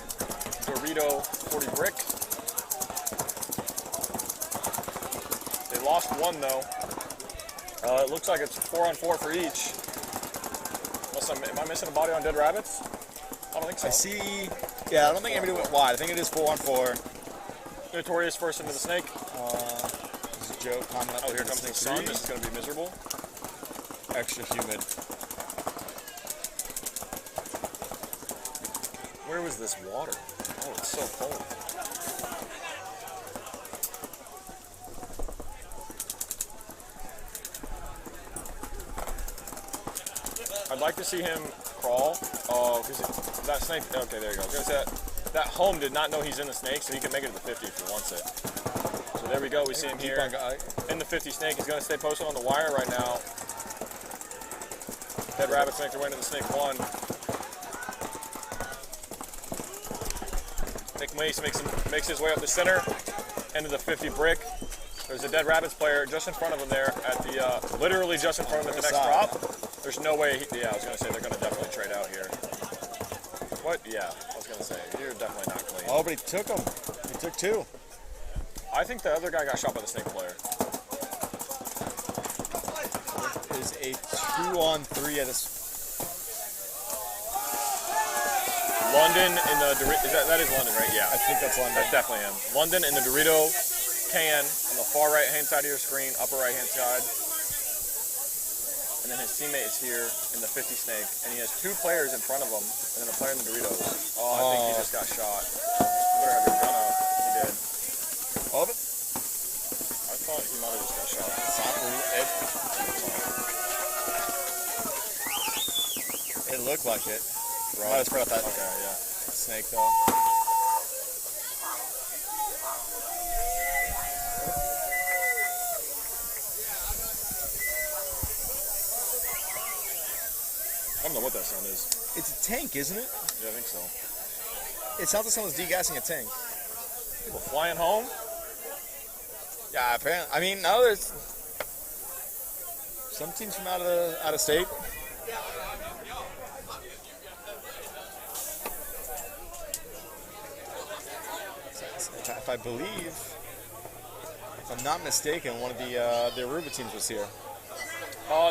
Dorito 40 brick. They lost 1 though. It looks like it's 4-on-4 for each. Am I missing a body on Dead Rabbits? I don't think so. I see. Yeah, I don't think anybody went wide. I think it is 4-on-4. Notorious first into the snake. This is Joe coming up. Oh, here comes the sun. This is going to be miserable. Extra humid. Where was this water? Oh, it's so cold. I'd like to see him crawl. Oh, because that snake. Okay, there you go. Because that home did not know he's in the snake, so he can make it to the 50 if he wants it. So there we go. We see him here in the 50 snake. He's going to stay posted on the wire right now. Dead Rabbits make their way into the snake 1. Nick Mace makes his way up the center, into the 50 brick. There's a Dead Rabbits player just in front of him there at the, literally just in front of him at the next drop. There's no way, yeah, I was going to say they're going to definitely trade out here. What? Yeah, I was going to say, you're definitely not clean. Oh, but he took him. He took 2. I think the other guy got shot by the snake player. It is a 2-on-3 at this. London in the that is London, right? Yeah, I think that's London. That's definitely him. London in the Dorito can on the far right hand side of your screen, upper right hand side. and then his teammate is here in the 50 snake, and he has 2 players in front of him, and then a player in the Doritos. Oh, I think he just got shot. You better have your gun up. He did. All of it? I thought he might have just got shot. It looked like it. Right. Might have spread out that snake though. I don't know what that sound is. It's a tank, isn't it? Yeah, I think so. It sounds like someone's degassing a tank. People flying home? Yeah, apparently. I mean, no, there's some teams from out of state. If I believe, if I'm not mistaken, one of the Aruba teams was here.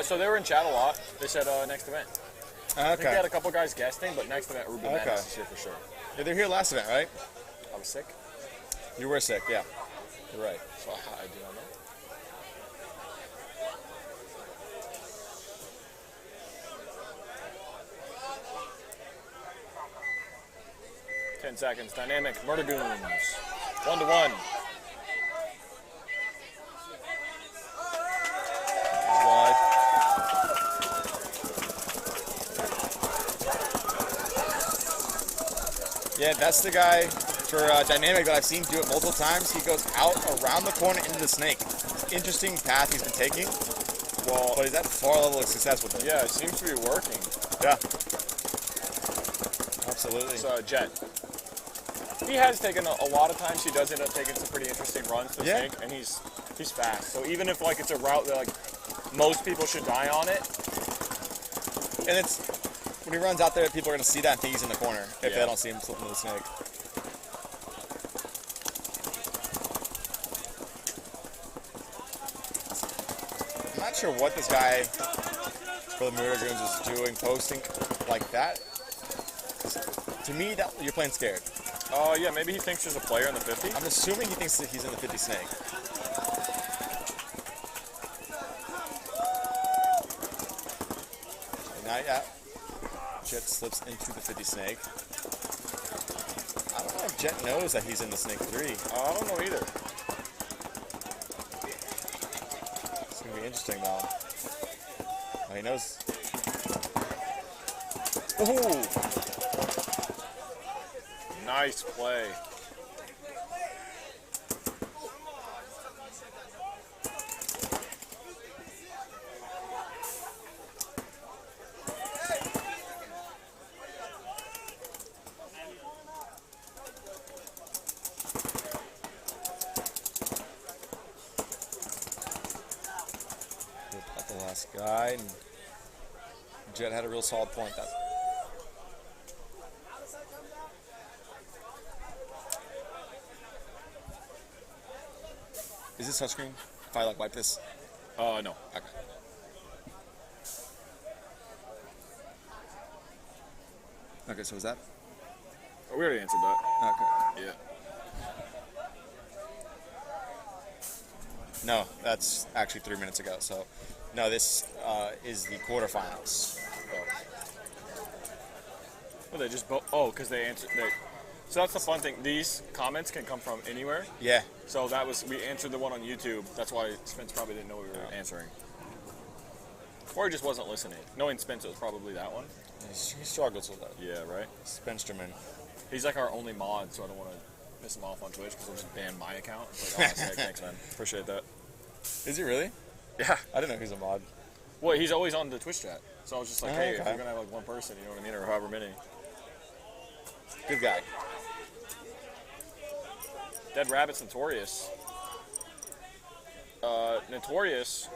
So they were in chat a lot. They said next event. Okay. I think they had a couple guys guesting, but next event, Aruba Madness is here for sure. Yeah, they're here last event, right? I was sick. You were sick, yeah. You're right. So I do not know. 10 seconds. Dynamic Murder Goons. 1-1. Wide. Yeah, that's the guy for Dynamic that I've seen do it multiple times. He goes out around the corner into the snake. Interesting path he's been taking. Well, but he's at a far level of success with it. Yeah, it seems to be working. Yeah. Absolutely. It's Jet. He has taken a lot of times. He does end up taking some pretty interesting runs to the snake, and he's fast. So even if like it's a route that like most people should die on it, and it's when he runs out there, people are going to see that and think he's in the corner if they don't see him slip into the snake. I'm not sure what this guy for the Murder Goons is doing, posting like that. To me, that you're playing scared. Yeah, maybe he thinks there's a player in the 50. I'm assuming he thinks that he's in the 50 snake. Now, yeah, Jet slips into the 50 snake. I don't know if Jet knows that he's in the snake 3. I don't know either. It's gonna be interesting though. Oh, he knows. Ooh. Nice play. Got the last guy, and Jet had a real solid point. That. Is this touchscreen? If I like wipe this? No. Okay. Okay, so is that? Oh, we already answered that. Okay. Yeah. No, that's actually 3 minutes ago. So, no, this is the quarterfinals. Well, they just because they answered. So that's the fun thing. These comments can come from anywhere. Yeah. So we answered the one on YouTube. That's why Spence probably didn't know we were answering. Or he just wasn't listening. Knowing Spence, it was probably that one. He struggles with that. Yeah, right? Spencerman. He's like our only mod, so I don't want to piss him off on Twitch because he'll just ban my account. It's like, oh, sick. Thanks, man. Appreciate that. Is he really? Yeah. I didn't know he was a mod. Well, he's always on the Twitch chat. So I was just like, hey, okay. if you're going to have like one person, you know what I mean, or however many. Good guy. Dead Rabbits, Notorious. Notorious,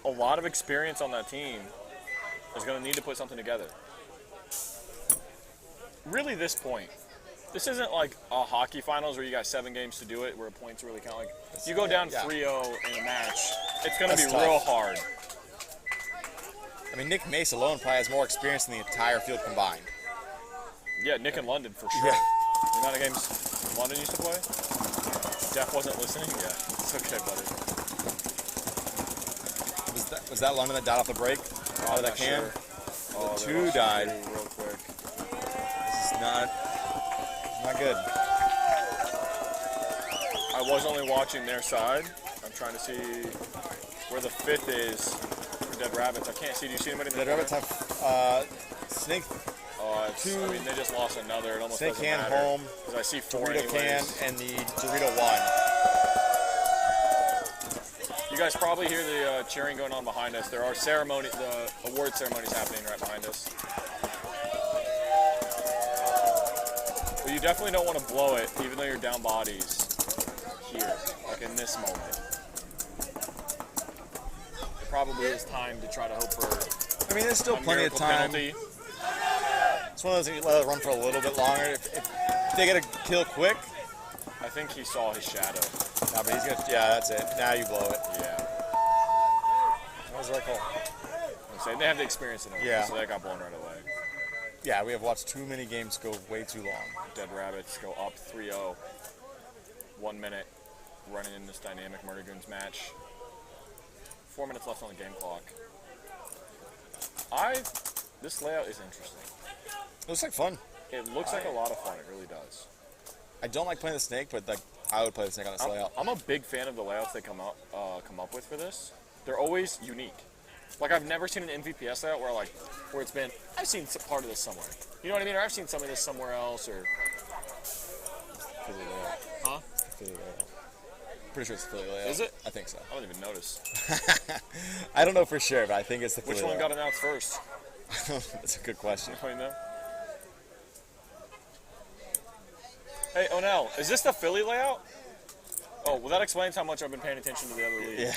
a lot of experience on that team, is going to need to put something together. Really, this point. This isn't like a hockey finals where you got 7 games to do it, where points really count. Like, you go down 3-0 in a match, it's going to be real hard. I mean, Nick Mace alone probably has more experience than the entire field combined. Yeah, Nick in London for sure. Yeah. The amount of games London used to play. Jeff wasn't listening? Yeah, it's okay, buddy. Was that London that died off the break? Out of that can? Sure. The two died. Real quick. This is not good. I was only watching their side. I'm trying to see where the 5th is for Dead Rabbits. I can't see. Do you see anybody in the Dead corner? Rabbits have Snake. I mean, they just lost another. It almost Snake doesn't can matter. home. 'Cause I see 4 Dorito can anyways. and the Dorito 1. You guys probably hear the cheering going on behind us. There are the award ceremonies happening right behind us. But you definitely don't want to blow it, even though you're down bodies here, like in this moment. It probably is time to try to hope for. I mean, there's still a plenty of miracle time. penalty. It's one of those things you let it run for a little bit longer. If they get a kill quick. I think he saw his shadow. Nah, but he's gonna. Yeah, that's it. Now you blow it. Yeah. That was the right call. I'm saying they have the experience in it, Yeah. so they got blown right away. Yeah, we have watched too many games go way too long. Dead Rabbits go up 3-0. 1 minute running in this dynamic Murder Goons match. 4 minutes left on the game clock. This layout is interesting. It looks like fun. It looks like a lot of fun. It really does. I don't like playing the Snake, but like I would play the Snake on this layout. I'm a big fan of the layouts they come up with for this. They're always unique. Like I've never seen an MVPS layout where it's been. I've seen part of this somewhere. You know what I mean? Or I've seen some of this somewhere else. Or Philly layout. huh? Philly layout. Pretty sure it's the Philly layout. Is it? I think so. I don't even notice. I don't know for sure, but I think it's the Philly Which one layout. got announced first? That's a good question. You know? Hey, Onel, is this the Philly layout? Oh, well, that explains how much I've been paying attention to the other league. Yeah.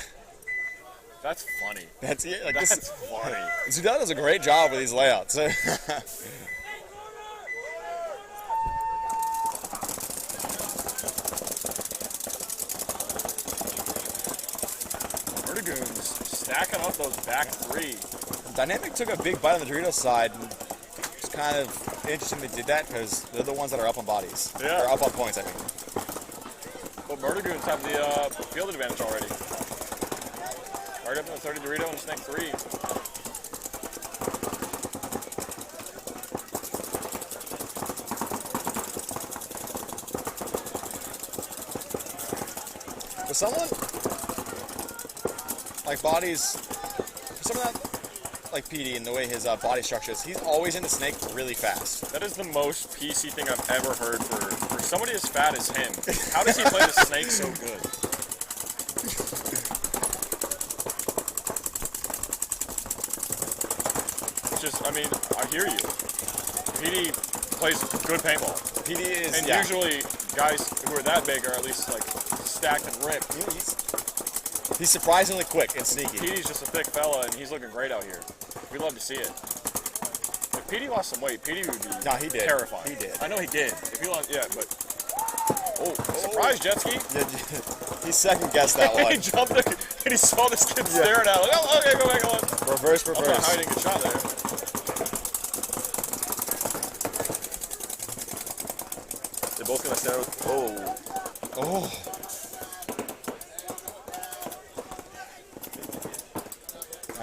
That's funny. That's it. Like That's funny. Zudel does a great job with these layouts. Murder Goons stacking up those back 3. Dynamic took a big bite on the Doritos side. And it's kind of interesting they did that because they're the ones that are up on bodies. Yeah. They're up on points, I mean. But Murder Goons have the field advantage already. Right up in the 30 Dorito and Snake 3. For someone like bodies, for someone that like PD and the way his body structure is, he's always in the Snake really fast. That is the most PC thing I've ever heard for somebody as fat as him. How does he play the Snake so good? I mean, I hear you. PD plays good paintball. PD is, and yeah. usually guys who are that big are at least like stacked and ripped. He's surprisingly quick and sneaky. PD's just a thick fella, and he's looking great out here. We'd love to see it. If PD lost some weight, PD would be terrifying. He did. I know he did. If he lost, yeah, but surprise jet ski. Yeah, he second guessed that one. He jumped and he saw this kid staring at him. Like, oh, okay, go back on. Reverse. I'm not hiding a shot there. They're both gonna stare. Oh.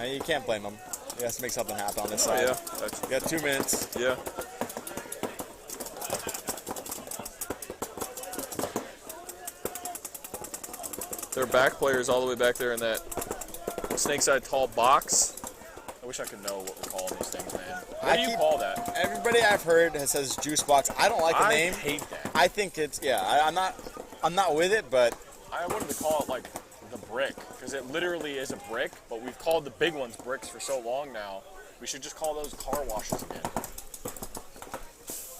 You can't blame him. He has to make something happen on this side. Yeah. You got 2 minutes. Yeah. Their back players all the way back there in that snakeside tall box. I wish I could know what we're calling these things, man. What do you call that? Everybody I've heard says juice box. I don't like the name. I hate that. I think it's I'm not with it, but I wanted to call it like the brick because it literally is a brick. But we've called the big ones bricks for so long now. We should just call those car washes again.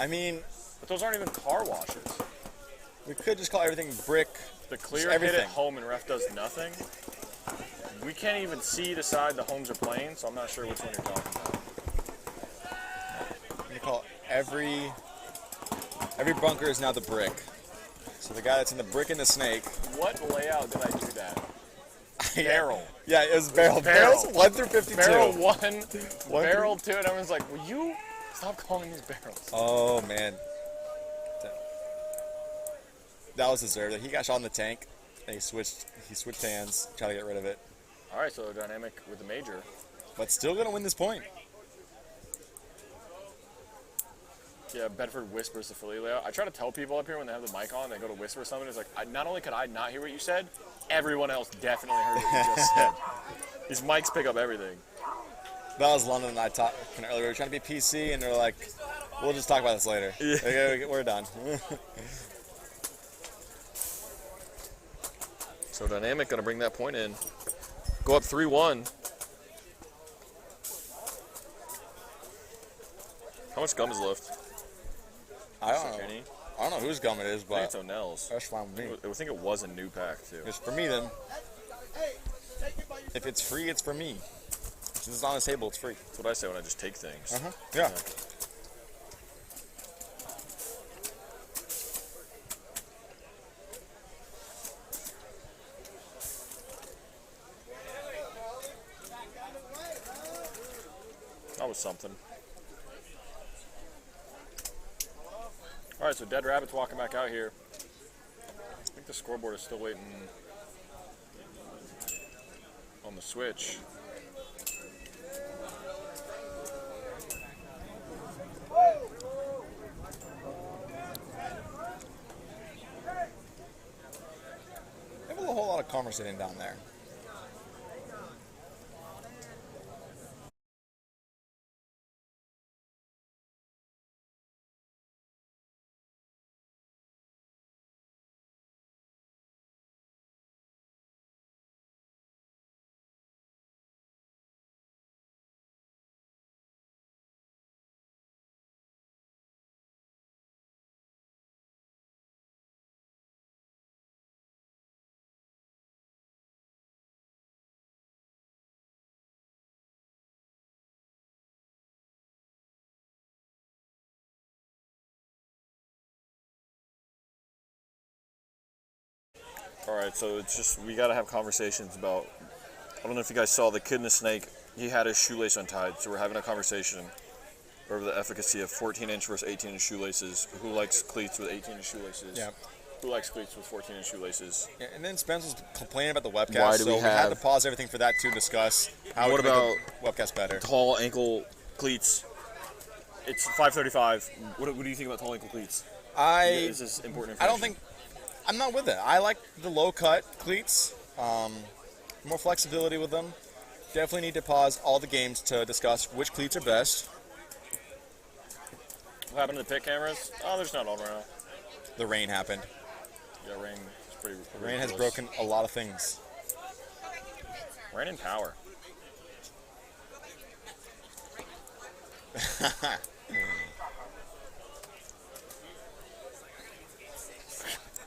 I mean, but those aren't even car washes. We could just call everything brick. The clear hit at home and ref does nothing. We can't even see the side the homes are playing, so I'm not sure which one you're talking about. You call every bunker is now the brick. So the guy that's in the brick and the snake. What layout did I do that? Barrel. Yeah, it was barrel. Barrels 1 through 52. Barrel 1, barrel 2, and everyone's like, will you stop calling these barrels? Oh, man. That was deserved. He got shot in the tank, and he switched hands, trying to get rid of it. All right, so dynamic with the major. But still going to win this point. Yeah, Bedford whispers the Philly layout. I try to tell people up here when they have the mic on, they go to whisper something. It's like, not only could I not hear what you said, everyone else definitely heard what you just said. These mics pick up everything. That was London and I talked earlier. We were trying to be PC, and they're like, we'll just talk about this later. Yeah. Okay, we're done. So dynamic going to bring that point in. Go up 3-1. How much gum is left? I don't know whose gum it is, but I think it's O'Nell's. That's fine with me. I think it was a new pack too. It's for me then. If it's free, it's for me. Since it's on the table, it's free. That's what I say when I just take things. Yeah. That was something. All right, so Dead Rabbits walking back out here. I think the scoreboard is still waiting on the switch. They have a whole lot of conversating down there. All right, so it's just, we got to have conversations about, I don't know if you guys saw the kid in the snake, he had his shoelace untied, so we're having a conversation over the efficacy of 14-inch versus 18-inch shoelaces. Who likes cleats with 18-inch shoelaces? Yeah. Who likes cleats with 14-inch shoelaces? Yeah, and then Spence was complaining about the webcast, Why do so we we had have- to pause everything for that to discuss how What we can about make the webcast better. Tall ankle cleats. It's 535. What do you think about tall ankle cleats? Is this important information? I don't think, I'm not with it. I like the low cut cleats, more flexibility with them. Definitely need to pause all the games to discuss which cleats are best. What happened to the pit cameras? Oh, they're just not on right now. The rain happened. Yeah, rain is pretty Rain has ridiculous. broken a lot of things. Rain and power.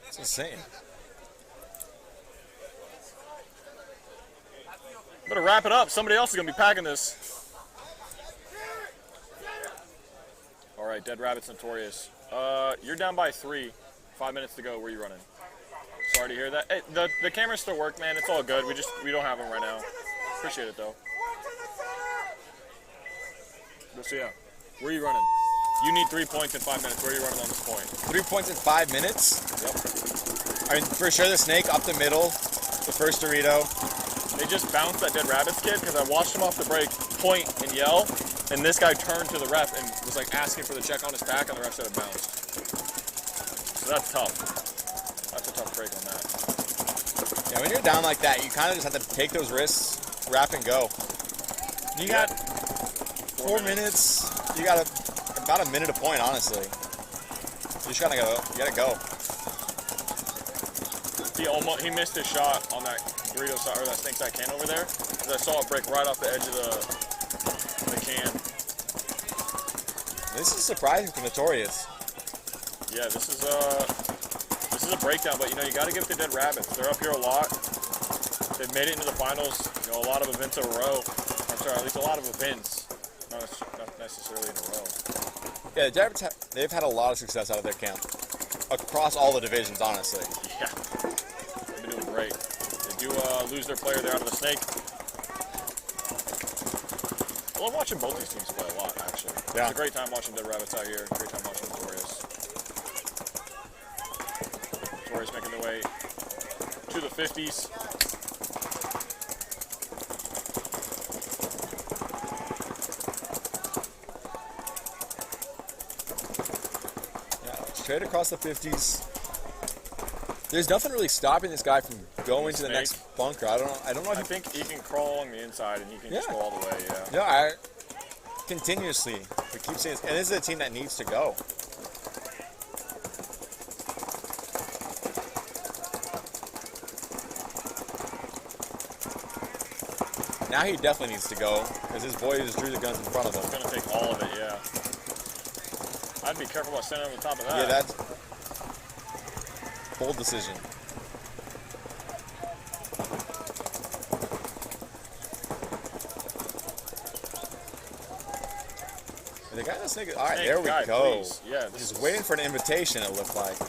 It's insane. Better wrap it up. Somebody else is going to be packing this. All right, Dead Rabbits, Notorious. You're down by 3. 5 minutes to go. Where are you running? Sorry to hear that. Hey, the cameras still work, man. It's all good. We don't have them right now. Appreciate it, though. So, yeah. Where are you running? You need 3 points in 5 minutes. Where are you running on this point? 3 points in 5 minutes? Yep. I mean, for sure the snake up the middle, the first Dorito. They just bounced that Dead Rabbits kid because I watched him off the break point and yell, and this guy turned to the ref and was like asking for the check on his pack, and the ref said it bounced. So that's tough. That's a tough break on that. Yeah, when you're down like that, you kind of just have to take those risks, wrap and go. You got 4 minutes. You got about a minute a point, honestly. You just gotta go. You gotta go. He missed his shot on that Dorito side, or that snake side can over there, because I saw it break right off the edge of the can. This is surprising for Notorious. Yeah, this is a breakdown, but you got to give it to Dead Rabbits. They're up here a lot. They've made it into the finals, a lot of events in a row. I'm sorry, at least a lot of events, not necessarily in a row. Yeah, the Rabbits they've had a lot of success out of their camp across all the divisions, honestly. Yeah, they've been doing great. They do lose their player there out of the snake. I love watching both these teams play a lot, actually. Yeah. It's a great time watching Dead Rabbits out here. Great time watching Notorious. Notorious making their way to the 50s. Straight across the 50s. There's nothing really stopping this guy from going to the next bunker. I don't know if I think he can crawl along the inside and he can just go all the way. Yeah, continuously. We keep saying this, and this is a team that needs to go. Now he definitely needs to go because his boy just drew the guns in front of him. He's gonna take all of it. Yeah. I'd be careful about standing over the top of that. Yeah, that's bold decision. The guy that's naked. All right, there we go. Please. Yeah, just waiting for an invitation. It looked like.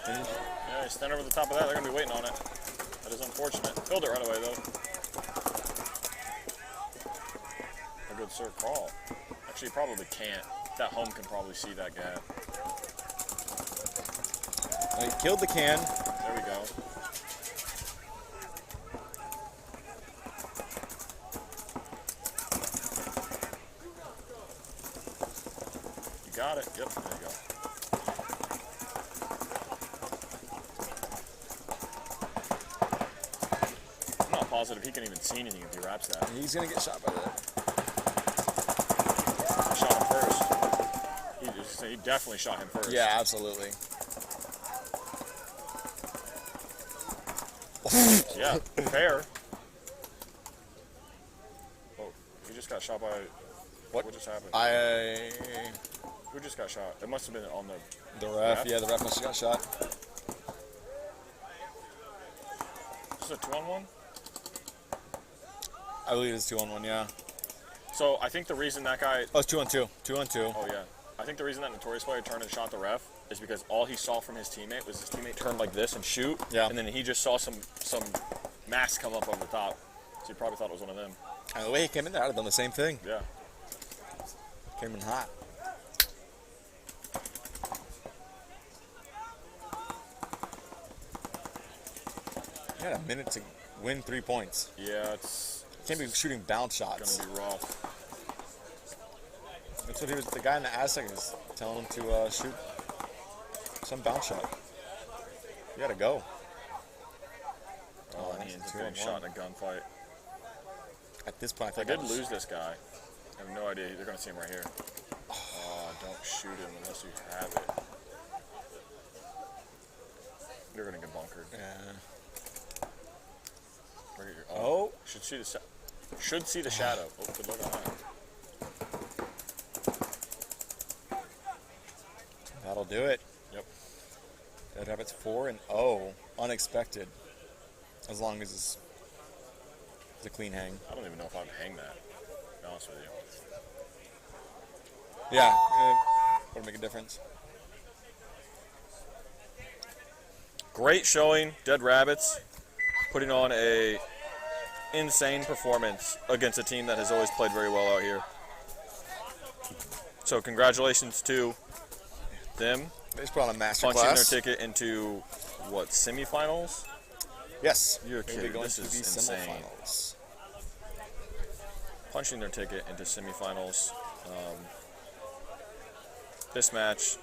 Yeah, stand over the top of that. They're gonna be waiting on it. That is unfortunate. Filled it right away though. A good sir crawl. Actually, he probably can't. That home can probably see that guy. He killed the can. There we go. You got it. Yep, there you go. I'm not positive he can even see anything if he wraps that. He's going to get shot by that. He shot him first. He definitely shot him first. Yeah, absolutely. Yeah, fair. Oh, he just got shot by... What just happened? Who just got shot? It must have been on the ref. Yeah, the ref must have got shot. Is this a 2-on-1? I believe it's 2-on-1, yeah. So I think the reason that guy... Oh, it's 2-on-2. 2-on-2. Oh, yeah. I think the reason that Notorious player turned and shot the ref is because all he saw from his teammate was his teammate turn like this and shoot. Yeah. And then he just saw some mass come up over the top. So he probably thought it was one of them. And the way he came in there, I'd have done the same thing. Yeah. Came in hot. You had a minute to win 3 points. Yeah, it's... Can't be shooting bounce shots. Gonna be rough. That's what he was. The guy in the Aztec is telling him to shoot some bounce shot. You gotta go. Oh, and he ends up getting shot in a gunfight. At this point, I did lose this guy. I have no idea. They're gonna see him right here. Oh, don't shoot him unless you have it. You're gonna get bunkered. Yeah. Oh, should see the shadow. Oh, good luck on that. That'll do it. Yep. Dead Rabbits 4-0. Unexpected. As long as it's a clean hang. I don't even know if I'd hang that, to be honest with you. Yeah. Would make a difference. Great showing, Dead Rabbits, putting on a insane performance against a team that has always played very well out here. So congratulations to them. They just put on a master punching class. their ticket into, what, semifinals? Yes. You're kidding. Going This to is the insane. semifinals. Punching their ticket into semifinals. This match,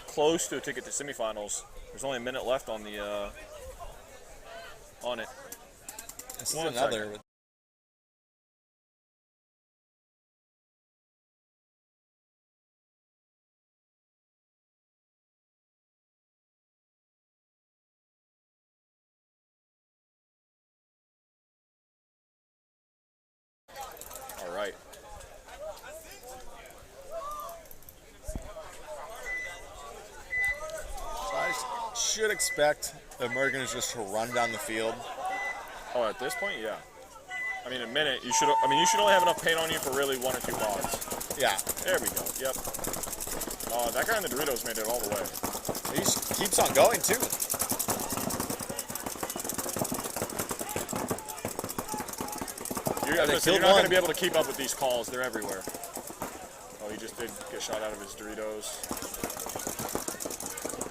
close to a ticket to semifinals. There's only a minute left on the on it. This is another. All right. So I should expect the Americans just to run down the field. Oh, at this point, yeah. I mean, a minute. You should. I mean, you should only have enough paint on you for really 1 or 2 mods. Yeah. There we go. Yep. That guy in the Doritos made it all the way. He keeps on going too. You're not going to be able to keep up with these calls. They're everywhere. Oh, he just did get shot out of his Doritos.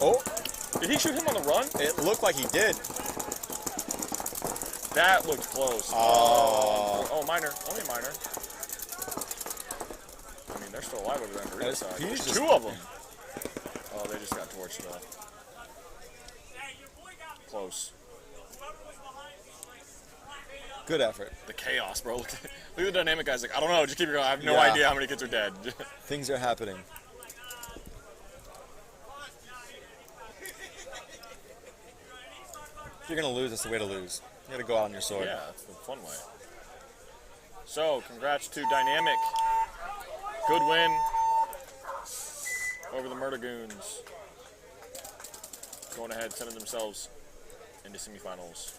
Oh. Did he shoot him on the run? It looked like he did. That looked close. Oh. Oh, minor. Only a minor. I mean, they're still still alive over there on the Yes, side. he's There's just- two of them. Oh, they just got torched though. Close. Good effort. The chaos, bro. Look at the dynamic guys. Like, I don't know. Just keep it going. I have no Yeah. idea how many kids are dead. Things are happening. If you're gonna lose, that's the way to lose. You gotta go out on your sword. Yeah, that's the fun way. So, congrats to Dynamic. Good win over the Murder Goons. Going ahead, sending themselves into semifinals.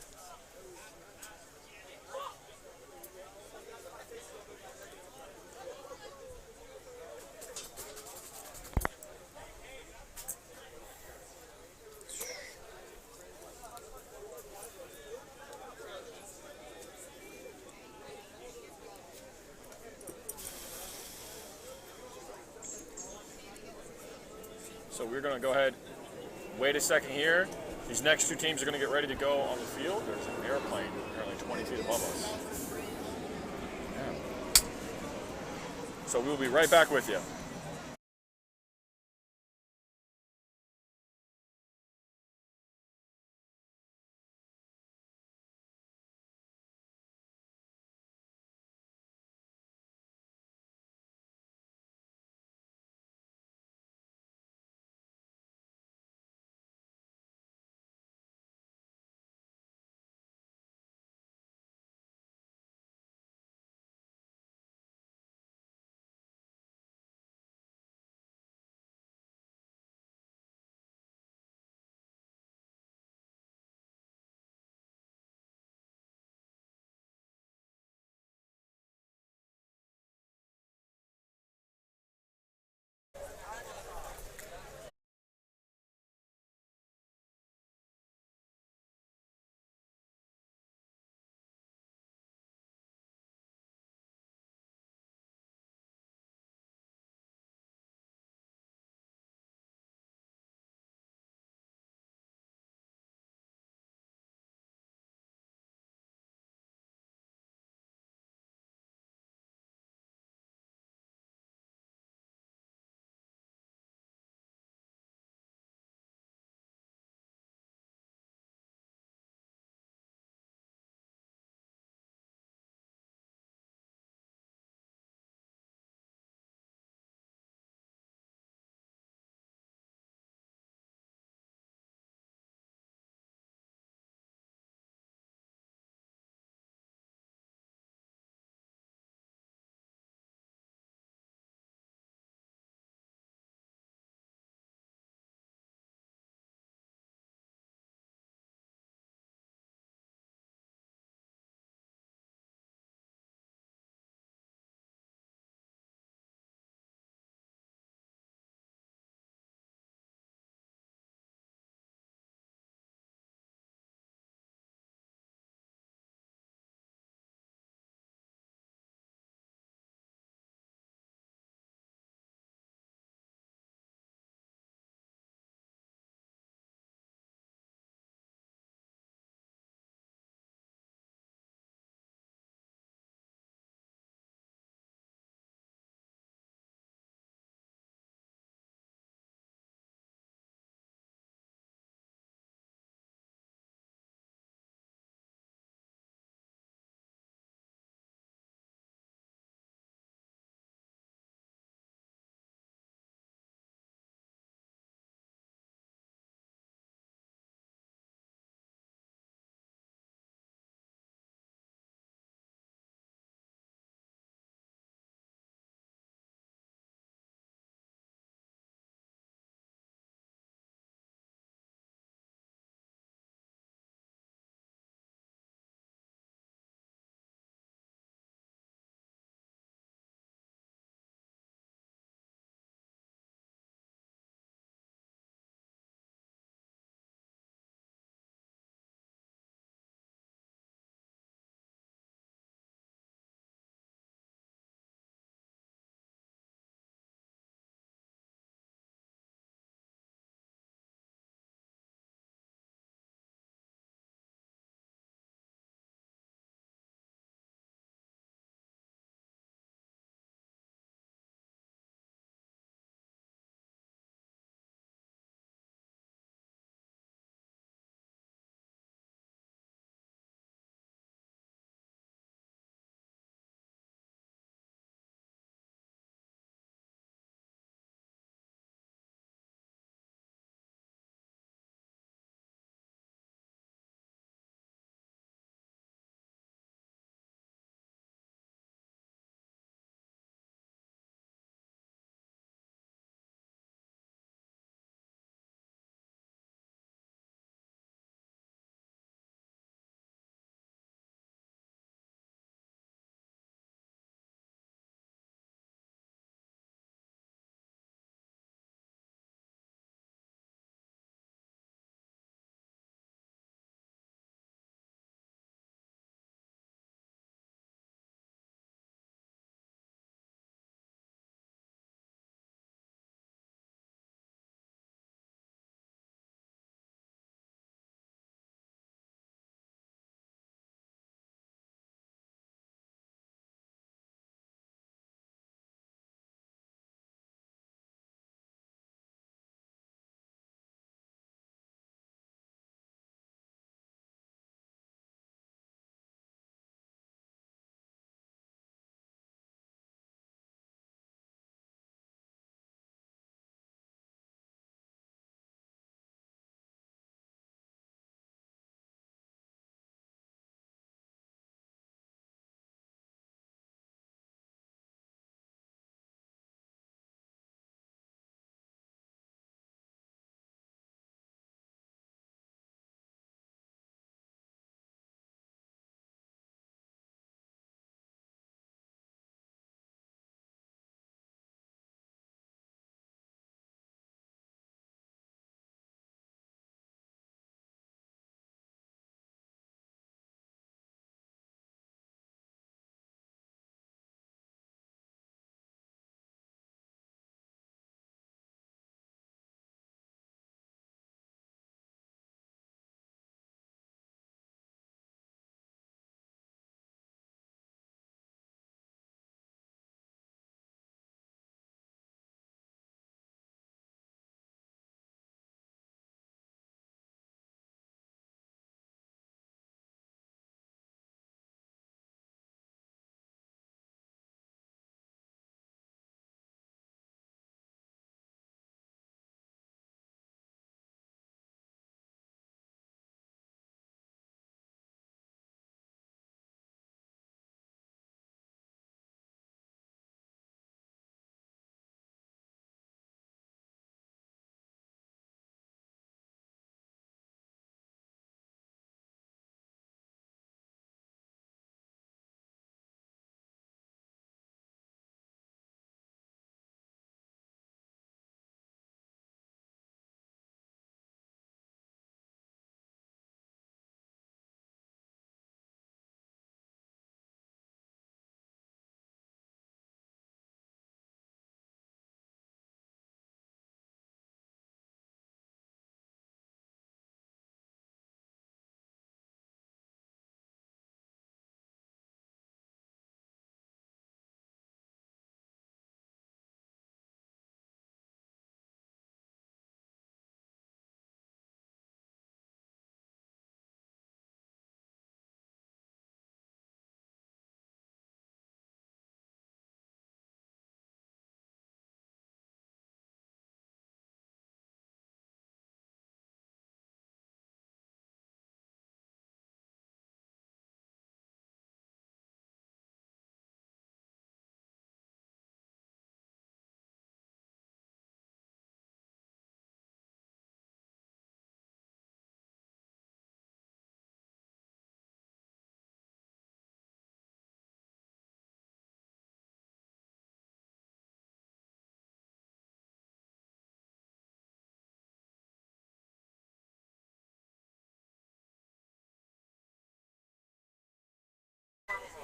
So we're going to go ahead, wait a second here. These next two teams are going to get ready to go on the field. There's an airplane apparently 20 feet above us. Yeah. So we'll be right back with you.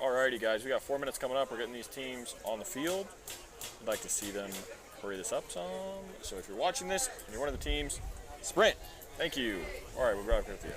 Alrighty, guys, we got 4 minutes coming up. We're getting these teams on the field. I'd like to see them hurry this up some. So if you're watching this and you're one of the teams, sprint. Thank you. All right, we'll be right with you.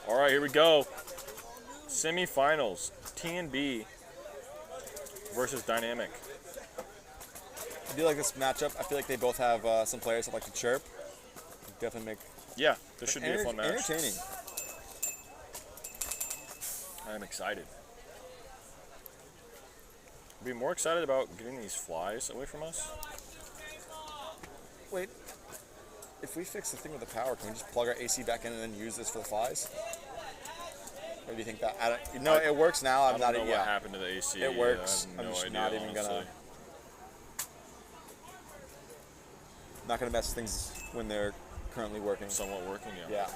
All right, here we go. Semifinals, TMB versus Dynamic. I do like this matchup. I feel like they both have some players that like to chirp. Definitely make. Yeah, this should be a fun match. Entertaining. I'm excited. I'd be more excited about getting these flies away from us. Wait. If we fix the thing with the power, can we just plug our AC back in and then use this for the flies? Or do you think that? It works now. I don't know what happened to the AC. It works. I have no I'm just idea, not even honestly. gonna. Not gonna mess things when they're currently working. Somewhat working, yeah. Yeah.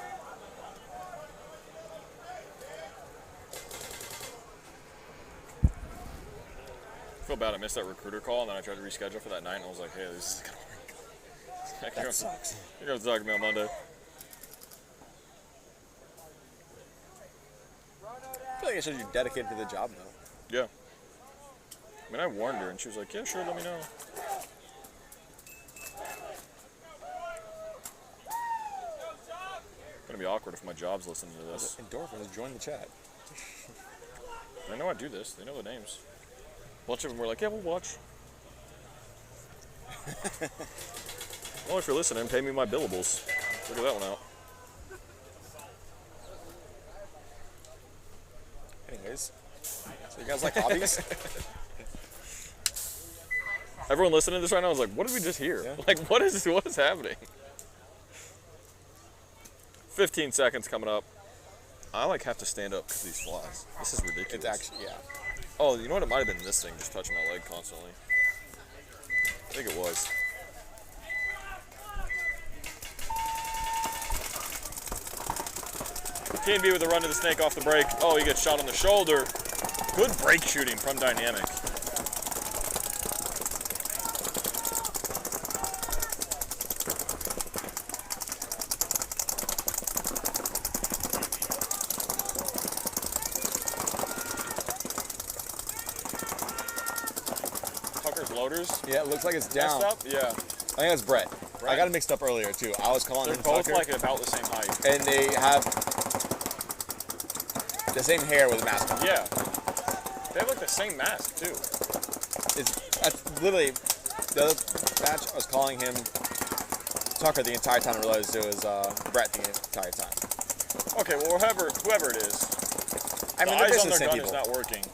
I feel bad I missed that recruiter call, and then I tried to reschedule for that night, and I was like, hey, this is gonna work. That sucks. You're going to talk to me on Monday. I feel like I should be dedicated to the job now. Yeah. I mean, I warned her, and she was like, yeah, sure, let me know. It's going to be awkward if my job's listening to this. Endorphins, join the chat. They know I do this. They know the names. A bunch of them were like, yeah, we'll watch. Well, if you're listening, pay me my billables. Figure that one out. Anyways, so you guys like hobbies? Everyone listening to this right now is like, what did we just hear? Yeah. Like, what is happening? 15 seconds coming up. I have to stand up because these flies. This is ridiculous. It's actually, yeah. Oh, you know what? It might have been this thing just touching my leg constantly. I think it was. TMB with a run to the snake off the break. Oh, he gets shot on the shoulder. Good break shooting from Dynamic. Tucker's loaders. Yeah, it looks like it's down. Messed up? Yeah. I think that's Brett. I got it mixed up earlier too. I was calling They're him both Tucker, like about the same height. and they have the same hair with a mask on. Yeah. They have like the same mask too. That's literally the other match. I was calling him Tucker the entire time. I realized it was Brett the entire time. Okay, well whoever it is, I mean, the they're eyes on the their same gun people. is not working.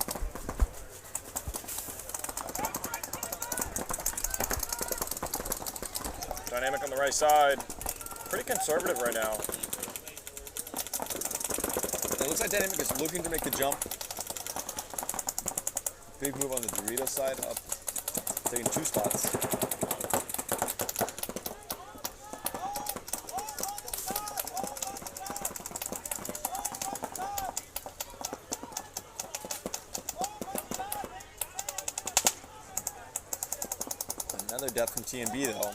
Dynamic on the right side. Pretty conservative right now. It looks like Dynamic is looking to make the jump. Big move on the Dorito side, up, taking 2 spots. Another death from TMB though.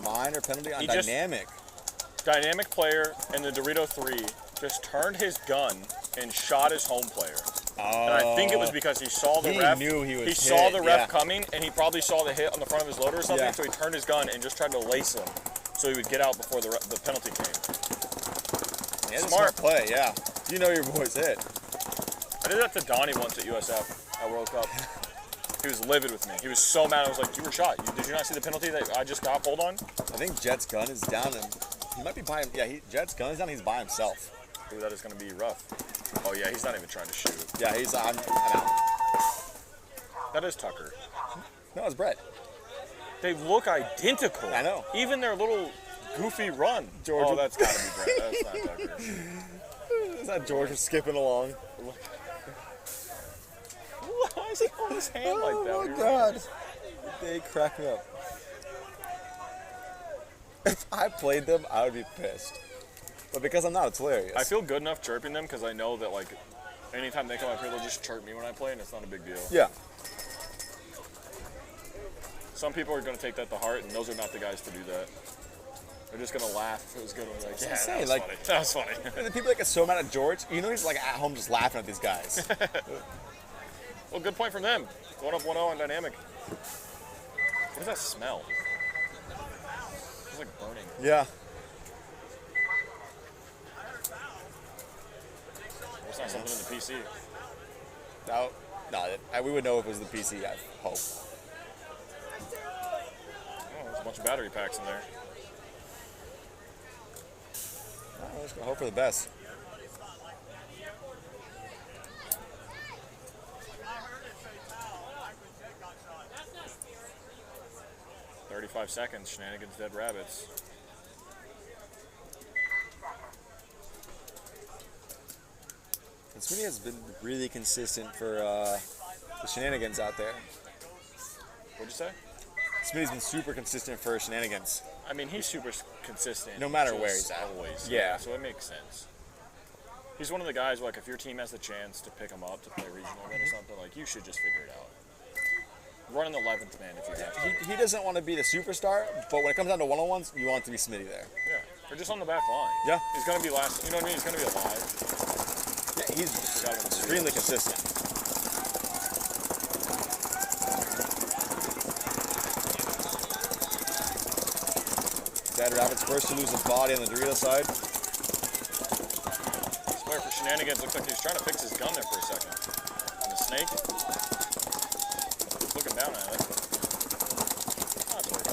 Minor penalty on Dynamic. Dynamic player in the Dorito 3 just turned his gun and shot his home player. And I think it was because he saw the ref. Knew he was saw the ref coming, and he probably saw the hit on the front of his loader or something. Yeah. So he turned his gun and just tried to lace him, so he would get out before the penalty came. Yeah, smart play, yeah. You know your boy's hit. I did that to Donnie once at USF at World Cup. He was livid with me. He was so mad. I was like, "You were shot. Did you not see the penalty that I just got pulled on?" I think Jet's gun is down, and he might be by him. Yeah, Jet's gun is down. He's by himself. Ooh, that is going to be rough. Oh yeah, he's not even trying to shoot. Yeah, I'm out. That is Tucker. No, it's Brett. They look identical. I know. Even their little goofy run. George. Oh, that's got to be Brett. That's not Tucker. Is that George skipping along? Why is he holding his hand like that? Oh my God. They crack me up. If I played them, I would be pissed. But because I'm not, it's hilarious. I feel good enough chirping them because I know that, like, anytime they come up here, they'll just chirp me when I play, and it's not a big deal. Yeah. Some people are going to take that to heart, and those are not the guys to do that. They're just going to laugh. It was good. Like, yeah, that was funny. That was funny. The people that get so mad at George, you know he's like at home just laughing at these guys. Well, good point from them. Going up 1-0 on Dynamic. What does that smell? It's like burning. Yeah. It's not something in the PC. No, we would know if it was the PC, I hope. Oh, there's a bunch of battery packs in there. I'm just going to hope for the best. "35 seconds, Shenanigans, Dead Rabbits." And Sweeney has been really consistent for the Shenanigans out there. What'd you say? Sweeney's been super consistent for Shenanigans. I mean, he's super consistent. No matter just where he's at. Always. Yeah. So it makes sense. He's one of the guys, like, if your team has the chance to pick him up to play regional event or something, like, you should just figure it out. Run an 11th man if you have to. He doesn't want to be the superstar, but when it comes down to one-on-ones, you want it to be Smitty there. Yeah. Or just on the back line. Yeah. He's going to be last. You know what I mean? He's going to be alive. Yeah, he's extremely consistent. Dead Rabbits first to lose a body on the Dorito side. This player for Shenanigans looks like he was trying to fix his gun there for a second. And the snake. He's looking down at it. Oh, it's working.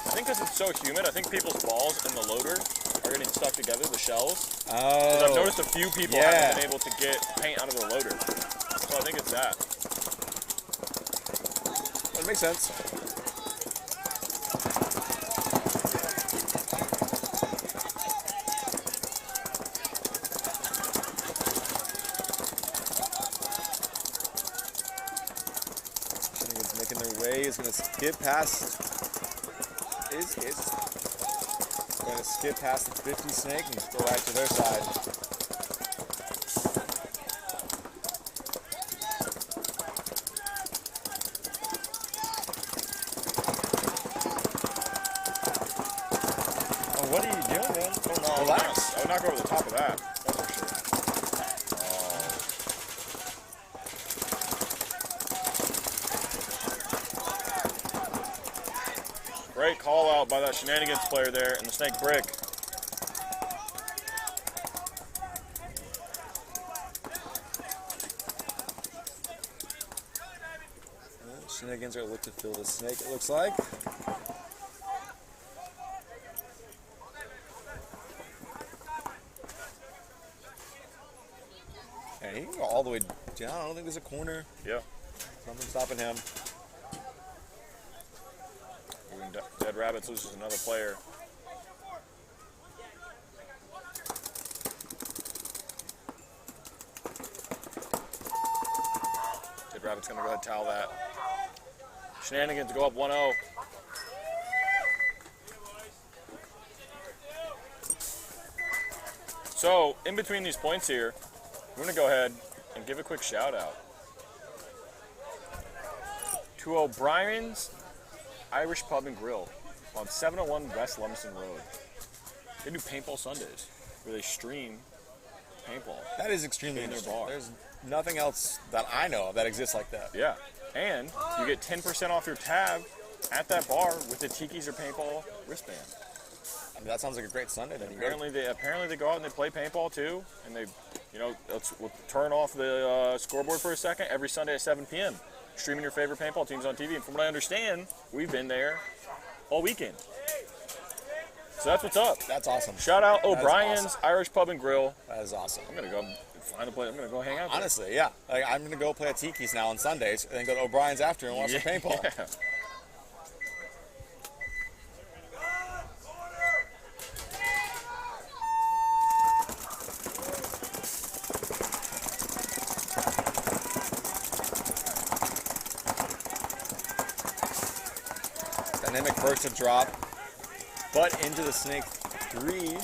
I think because it's so humid, I think people's balls in the loader are getting stuck together, the shells. Because I've noticed a few people haven't been able to get paint out of their loader. So I think it's that. That makes sense. Shenanigans making their way. Is going to skip past. Is going to skip past the 50 snake and go right to their side. What are you doing, man? Oh, no, Relax. I would not go over the top of that. That's for sure. Great call out by that Shenanigans player there in the snake brick. Shenanigans are going to look to fill the snake, it looks like. And he can go all the way down. I don't think there's a corner. Yeah. Nothing stopping him. Dead Rabbits loses another player. Dead Rabbits going to go ahead and towel that. Shenanigans go up 1-0. So, in between these points here, we're going to go ahead and give a quick shout out to O'Brien's Irish Pub and Grill on 701 West Lumsden Road. They do paintball Sundays where they stream paintball. That is extremely in their interesting. bar. There's nothing else that I know of that exists like that. Yeah, and you get 10% off your tab at that bar with the Tiki's or paintball wristband. I mean, that sounds like a great Sunday. Then Apparently they go out and they play paintball too, and they, we'll turn off the scoreboard for a second every Sunday at 7 p.m. Streaming your favorite paintball teams on TV, and from what I understand, we've been there all weekend. So that's what's up. That's awesome. Shout out That is O'Brien's awesome. Irish Pub and Grill. That is awesome. I'm gonna go find a place. I'm gonna go hang out there. Honestly, yeah. Like, I'm gonna go play at Tiki's now on Sundays, and then go to O'Brien's after and watch some paintball. Yeah. Dynamic first to drop, but into the snake 3.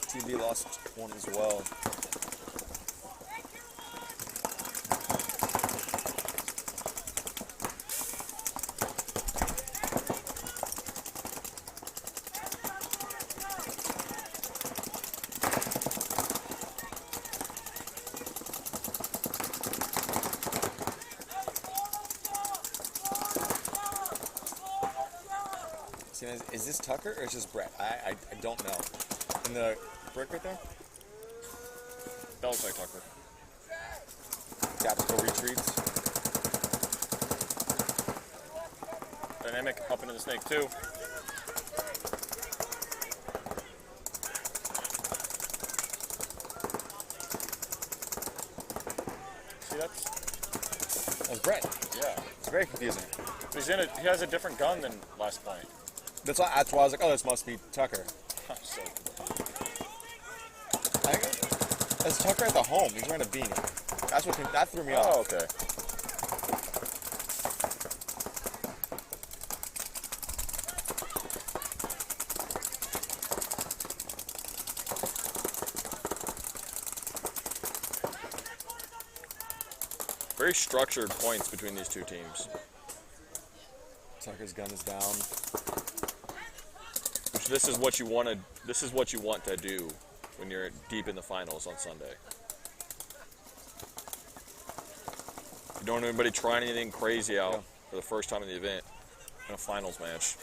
TB lost 1 as well. Is this Tucker or is this Brett? I don't know. In the brick right there? That looks like Tucker. Tactical retreats. Dynamic up into the snake too. See, that's Brett. Yeah. It's very confusing. He has a different gun than last point. That's why I was like, oh, this must be Tucker. So That's Tucker at the home. He's wearing a beanie. That threw me off. Oh, okay. Very structured points between these two teams. Tucker's gun is down. This is what you want to. This is what you want to do when you're deep in the finals on Sunday. You don't want anybody trying anything crazy out for the first time in the event in a finals match.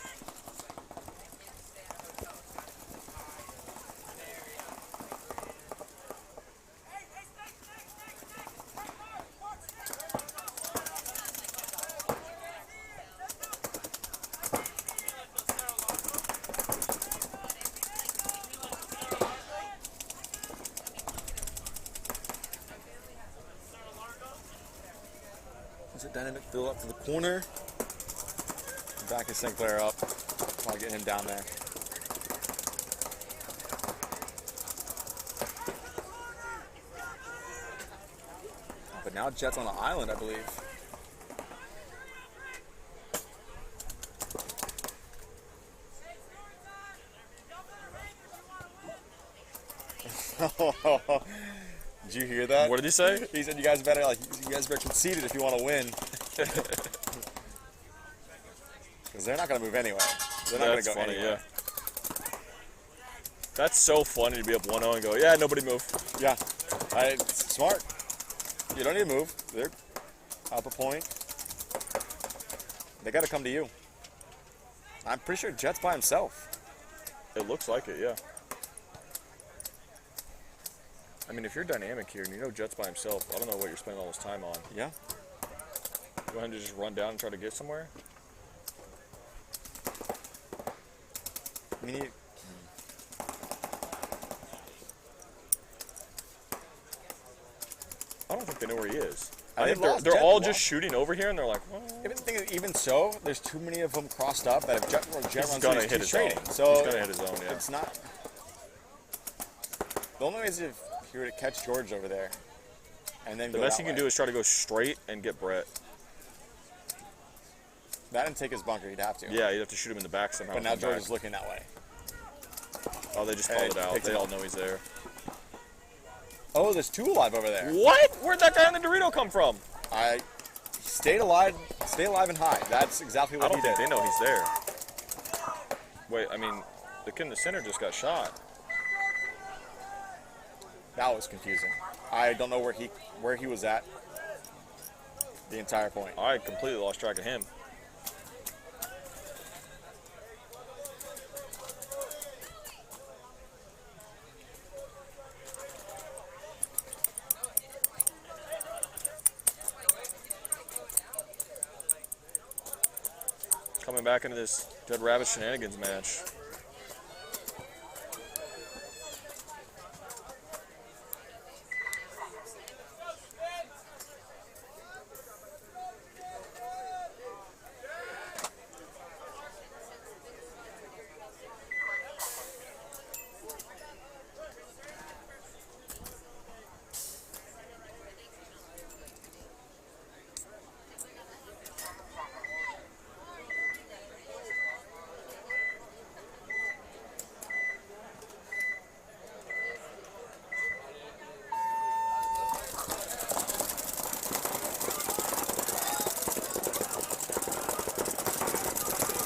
Dynamic fill up to the corner. Back his snake player up. Trying to get him down there. But now Jet's on the island, I believe. Did you hear that? What did he say? He said you guys better concede it if you want to win. Because they're not going to move anyway. They're not going to go funny, anywhere. yeah. That's so funny to be up 1-0 and go, yeah, nobody move. Yeah. It's smart. You don't need to move. They're up a point. They got to come to you. I'm pretty sure Jet's by himself. It looks like it, yeah. I mean, if you're dynamic here and you know Jet's by himself, I don't know what you're spending all this time on. Yeah. Go ahead and just run down and try to get somewhere. I mean, I don't think they know where he is. I I think think lost they're Jet all lost. just shooting over here, and they're like, well, Even, the thing is, even so, there's too many of them crossed up that if Jet he's runs gonna in, hit he's his own. trading. So He's gonna hit his own, yeah. it's not. The only way is if he were to catch George over there, and then The go best that he can way. do is try to go straight and get Brett. That and take his bunker. He'd have to. Yeah, you'd have to shoot him in the back somehow. But now from the George back. is looking that way. Oh, they just Hey, called it out. picked They him all up. know he's there. Oh, there's two alive over there. What? Where'd that guy in the Dorito come from? I stayed alive and high. That's exactly I what don't he think did. they know he's there. Wait, I mean, the kid in the center just got shot. That was confusing. I don't know where he was at the entire point. I completely lost track of him. Coming back into this Dead Rabbit Shenanigans match.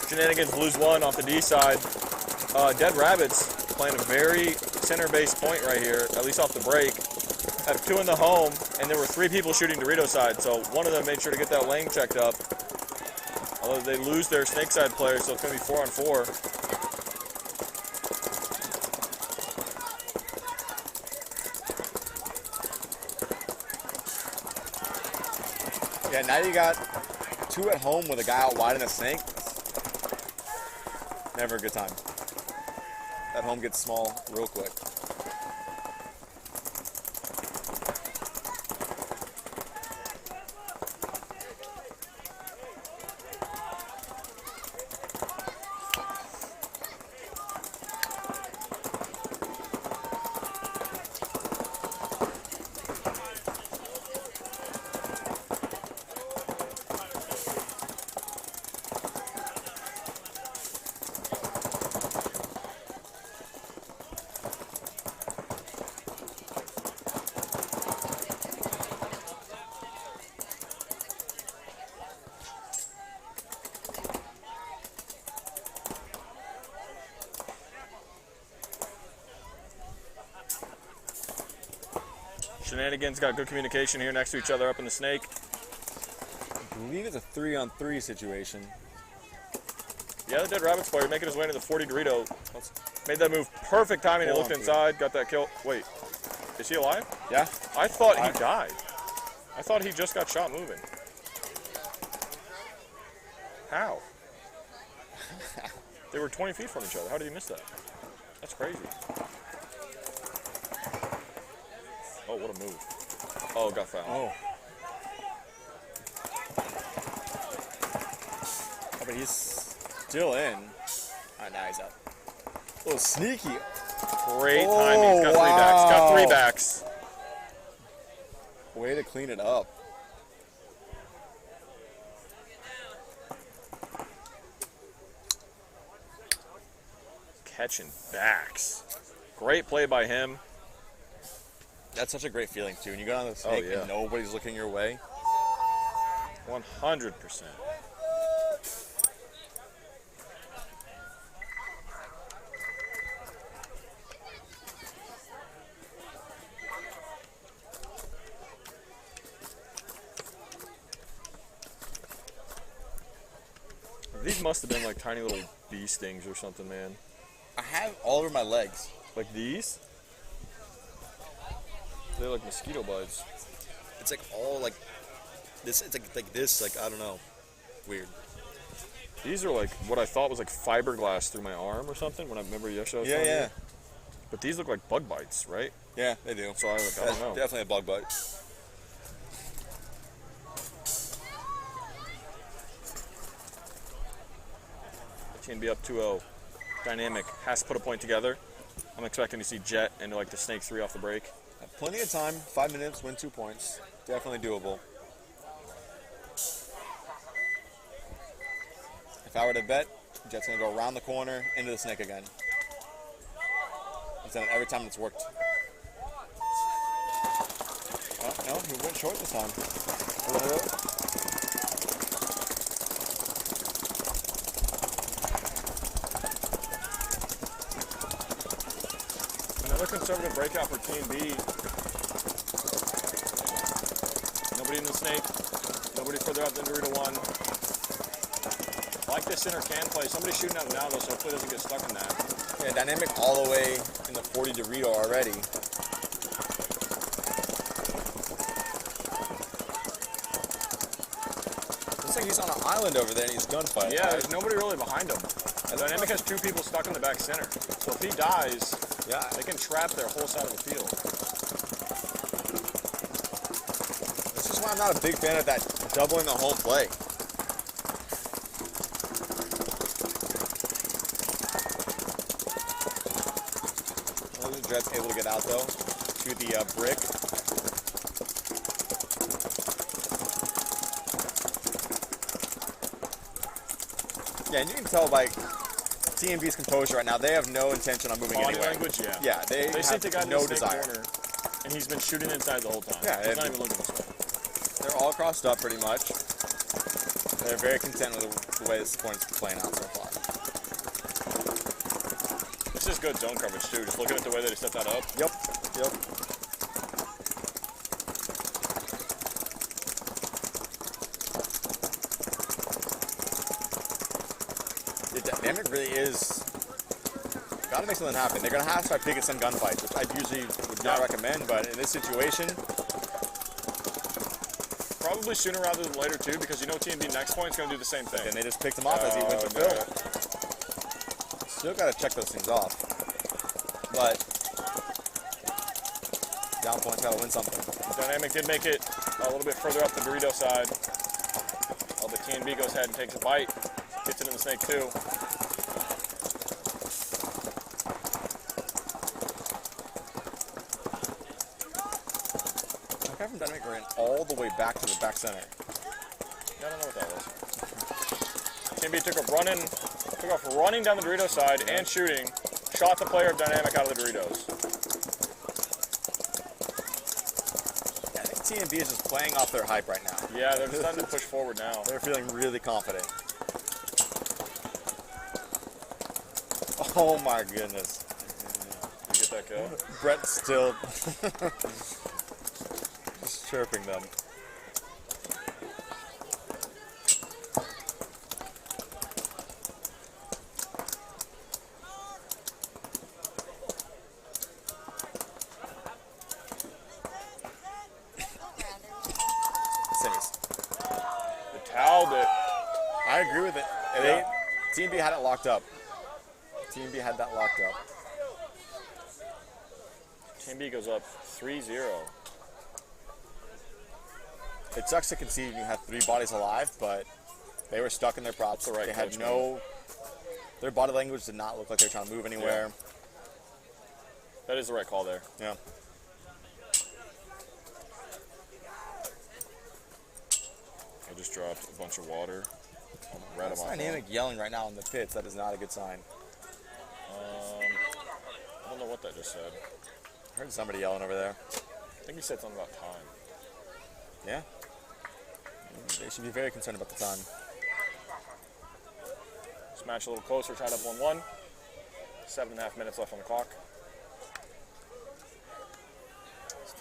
Shenanigans lose one off the D side. Dead Rabbits playing a very center-based point right here, at least off the break. Have two in the home, and there were three people shooting Dorito side, so one of them made sure to get that lane checked up. Although they lose their snake side player, so it's going to be 4-on-4. Yeah, now you got two at home with a guy out wide in a snake. Never a good time. That home gets small real quick. Shenanigans got good communication here next to each other up in the snake. I believe it's a 3-on-3 situation. Yeah, the Dead Rabbits player making his way into the 40 Dorito. Made that move. Perfect timing. He looked 4-on-3. inside, got that kill. Wait, is he alive? Yeah. I thought he died. I thought he just got shot moving. How? They were 20 feet from each other. How did he miss that? That's crazy. Oh, what a move. Oh, got fouled. Oh. Oh, but he's still in. Alright, now he's up. A little sneaky. Great timing. He's got three backs. Got three backs. Way to clean it up. Catching backs. Great play by him. That's such a great feeling, too. When you go down the snake yeah. and nobody's looking your way. 100%. These must have been like tiny little bee stings or something, man. I have all over my legs. Like these? They're like mosquito bites. It's like all like this. It's like this. Like I don't know. Weird. These are like what I thought was like fiberglass through my arm or something. When I remember yesterday. I was telling Yeah. you. But these look like bug bites, right? Yeah, they do. So I don't know. Definitely a bug bite. TMB up 2-0. Dynamic has to put a point together. I'm expecting to see Jet and like the Snake 3 off the break. Plenty of time. 5 minutes, win 2 points. Definitely doable. If I were to bet, Jet's going to go around the corner into the Snake again. He's done it every time it's worked. Oh, no, he went short this time. Another conservative breakout for TMB. Nobody in the Snake. Nobody further out than Dorito 1. I like this center can play. Somebody's shooting out now though, so hopefully doesn't get stuck in that. Yeah, Dynamic all the way in the 40 Dorito already. Looks like he's on an island over there and he's gunfighting. Yeah, there's nobody really behind him. Dynamic has 2 people stuck in the back center. So if he dies, yeah, they can trap their whole side of the field. This is why I'm not a big fan of that doubling the home play. Jet's able to get out though to the brick. Yeah, and you can tell by TMB's composure right now, they have no intention on moving Body anywhere. language, yeah. Yeah, they think they got have no in the Snake desire. corner, and he's been shooting inside the whole time. Yeah, he's not even looking this way. They're all crossed up pretty much. They're very content with the way this point's playing out so far. This is good zone coverage too. Just looking at the way that he set that up. Yep. The Dynamic really is gotta make something happen. They're gonna have to start picking some gunfights, which I usually would not recommend, but in this situation, probably sooner rather than later too, because you know TMB next point is gonna do the same thing. and they just picked him off as he went to Phil. Still gotta check those things off. But down point's gotta win something. Dynamic did make it a little bit further up the Dorito side. While the TMB goes ahead and takes a bite. Gets it in the Snake too. That guy from Dynamic ran all the way back to the back center. Yeah, I don't know what that was. TMB took off running down the Dorito side and shooting. Shot the player of Dynamic out of the Doritos. Yeah, I think TMB is just playing off their hype right now. Yeah, they're starting to push forward now. They're feeling really confident. Oh my goodness. You get that kill? Brett's still just chirping them. The towel that I agree with it. Yeah. TMB had it locked up. TMB had that locked up. TMB goes up 3-0. It sucks to concede when you have 3 bodies alive, but they were stuck in their props. That's the right they had coach no. Their body language did not look like they were trying to move anywhere. That is the right call there. Yeah. I just dropped a bunch of water. Right on That's my Dynamic yelling right now in the pits. That is not a good sign. I don't know what that just said. I heard somebody yelling over there. I think he said something about time. Yeah. They should be very concerned about the time. This match a little closer, tied up 1-1. 7.5 minutes left on the clock.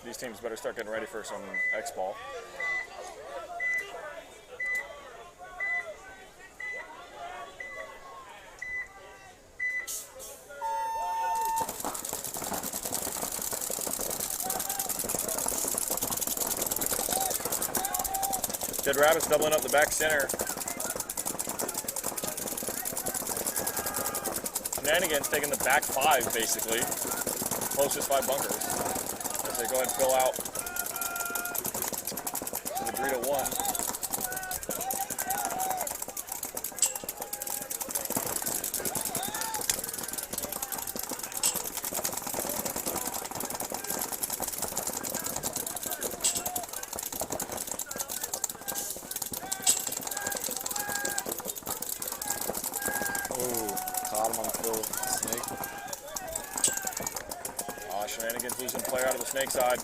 These teams better start getting ready for some X-ball. Dead Rabbits doubling up the back center. Shenanigans taking the back 5, basically. Closest 5 bunkers. As they go ahead and fill out to the Dorito 1. of the snake side.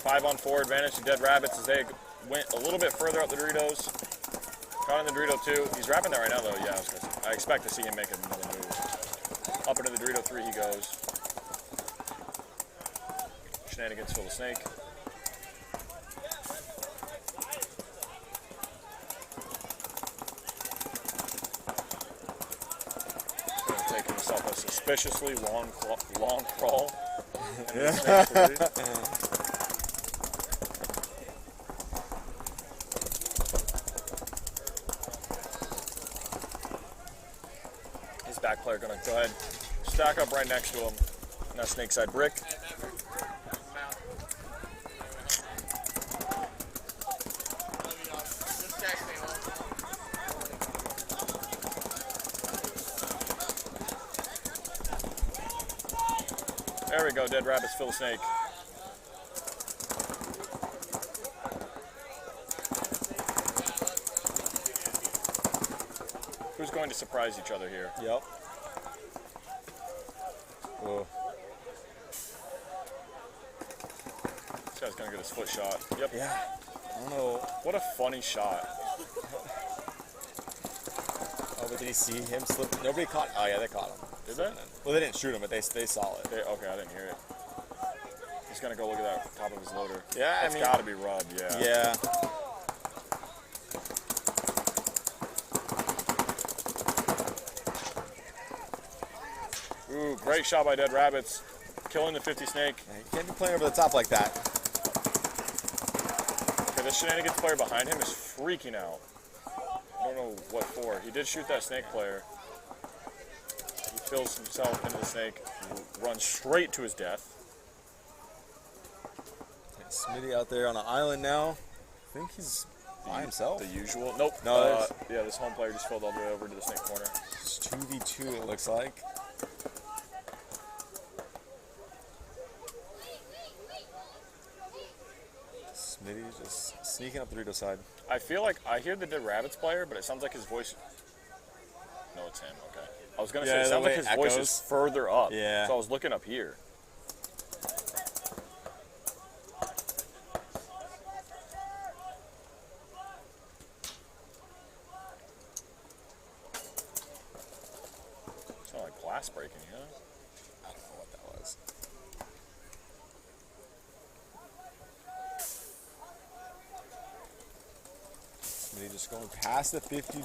5-on-4 advantage to Dead Rabbits as they went a little bit further up the Doritos. Caught in the Dorito 2. He's wrapping that right now, though. Yeah, I expect to see him make another move. Up into the Dorito 3 he goes. Shenanigans fill the snake. Taking himself a suspiciously long crawl. His back player gonna go ahead, stack up right next to him. And that snake side brick. There we go, Dead Rabbits fill the snake. Who's going to surprise each other here? Yep. Whoa. This guy's gonna get his foot shot. Yep. Yeah. I don't know. What a funny shot. Oh, but did he see him slip? Nobody caught. Oh yeah, they caught him. Did they? Well, they didn't shoot him, but they saw it. Okay, I didn't hear it. He's gonna go look at that top of his loader. Yeah, It's gotta be rubbed. Yeah. Yeah. Ooh, great shot by Dead Rabbits. Killing the 50 snake. Yeah, you can't be playing over the top like that. Okay, this Shenanigans player behind him is freaking out. I don't know what for. He did shoot that snake player. He fills himself into the snake, runs straight to his death. Smitty out there on an island now. I think he's by himself. The usual. Nope. No, yeah, this home player just filled all the way over to the snake corner. It's 2v2 it looks like. Smitty just sneaking up the Dorito side. I feel like I hear the Dead Rabbits player, but it sounds like his voice. No, it's him. Okay. I was gonna say it sounds like his voice is further up. Yeah. So I was looking up here. Sound like glass breaking, huh? I don't know what that was. Smitty just going past the 50.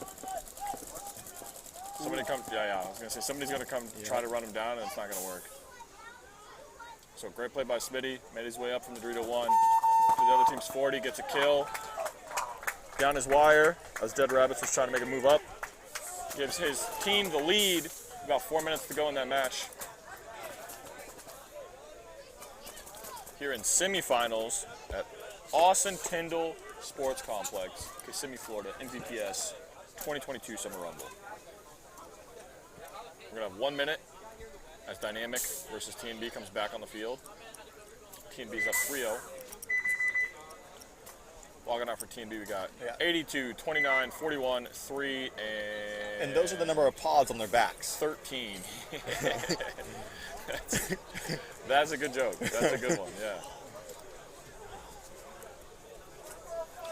Somebody come, yeah, I was gonna say somebody's gonna come try to run him down, and it's not gonna work. So great play by Smitty, made his way up from the Dorito 1 to the other team's 40, gets a kill. Down his wire, as Dead Rabbits was trying to make a move up. Gives his team the lead, about 4 minutes to go in that match. Here in semifinals at Austin Tyndall Sports Complex, Kissimmee, Florida, MVPS 2022 Summer Rumble. We're gonna have 1 minute as Dynamic versus TMB comes back on the field. TMB's up 3-0. Logging out for TMB, we got 82, 29, 41, 3, And those are the number of pods on their backs. 13. That's a good joke. That's a good one, yeah.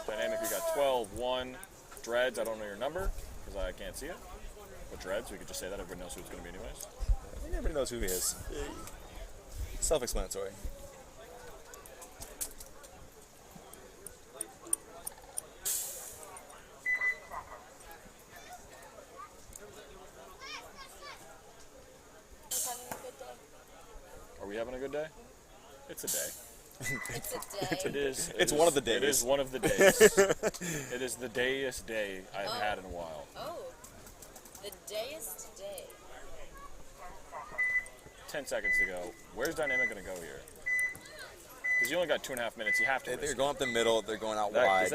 Dynamic, we got 12, 1. Dreads, I don't know your number because I can't see it. But Dreads, we could just say that. Everybody knows who it's going to be anyways. I think everybody knows who he is. Self-explanatory. Are we having a good day? It's a day. It's a day. It is. It's one of the days. It is one of the days. It is the dayest day I've had in a while. Oh, the day is today. 10 seconds to go. Where's Dynamic going to go here? Because you only got 2.5 minutes. You have to. They're going up the middle. They're going out wide.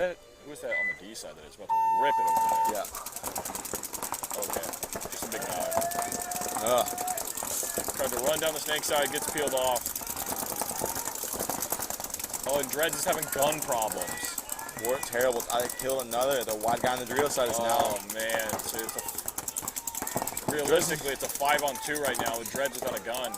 Who's that on the D side that is about to rip it over there? Yeah. Okay. Just a big dive. Tried to run down the snake side, gets peeled off. Oh, and Dreads is having gun problems. What terrible. I killed another. The wide guy on the Dorito side is now. Oh, man. So realistically, it's a 5-on-2 right now with Dreads without a gun.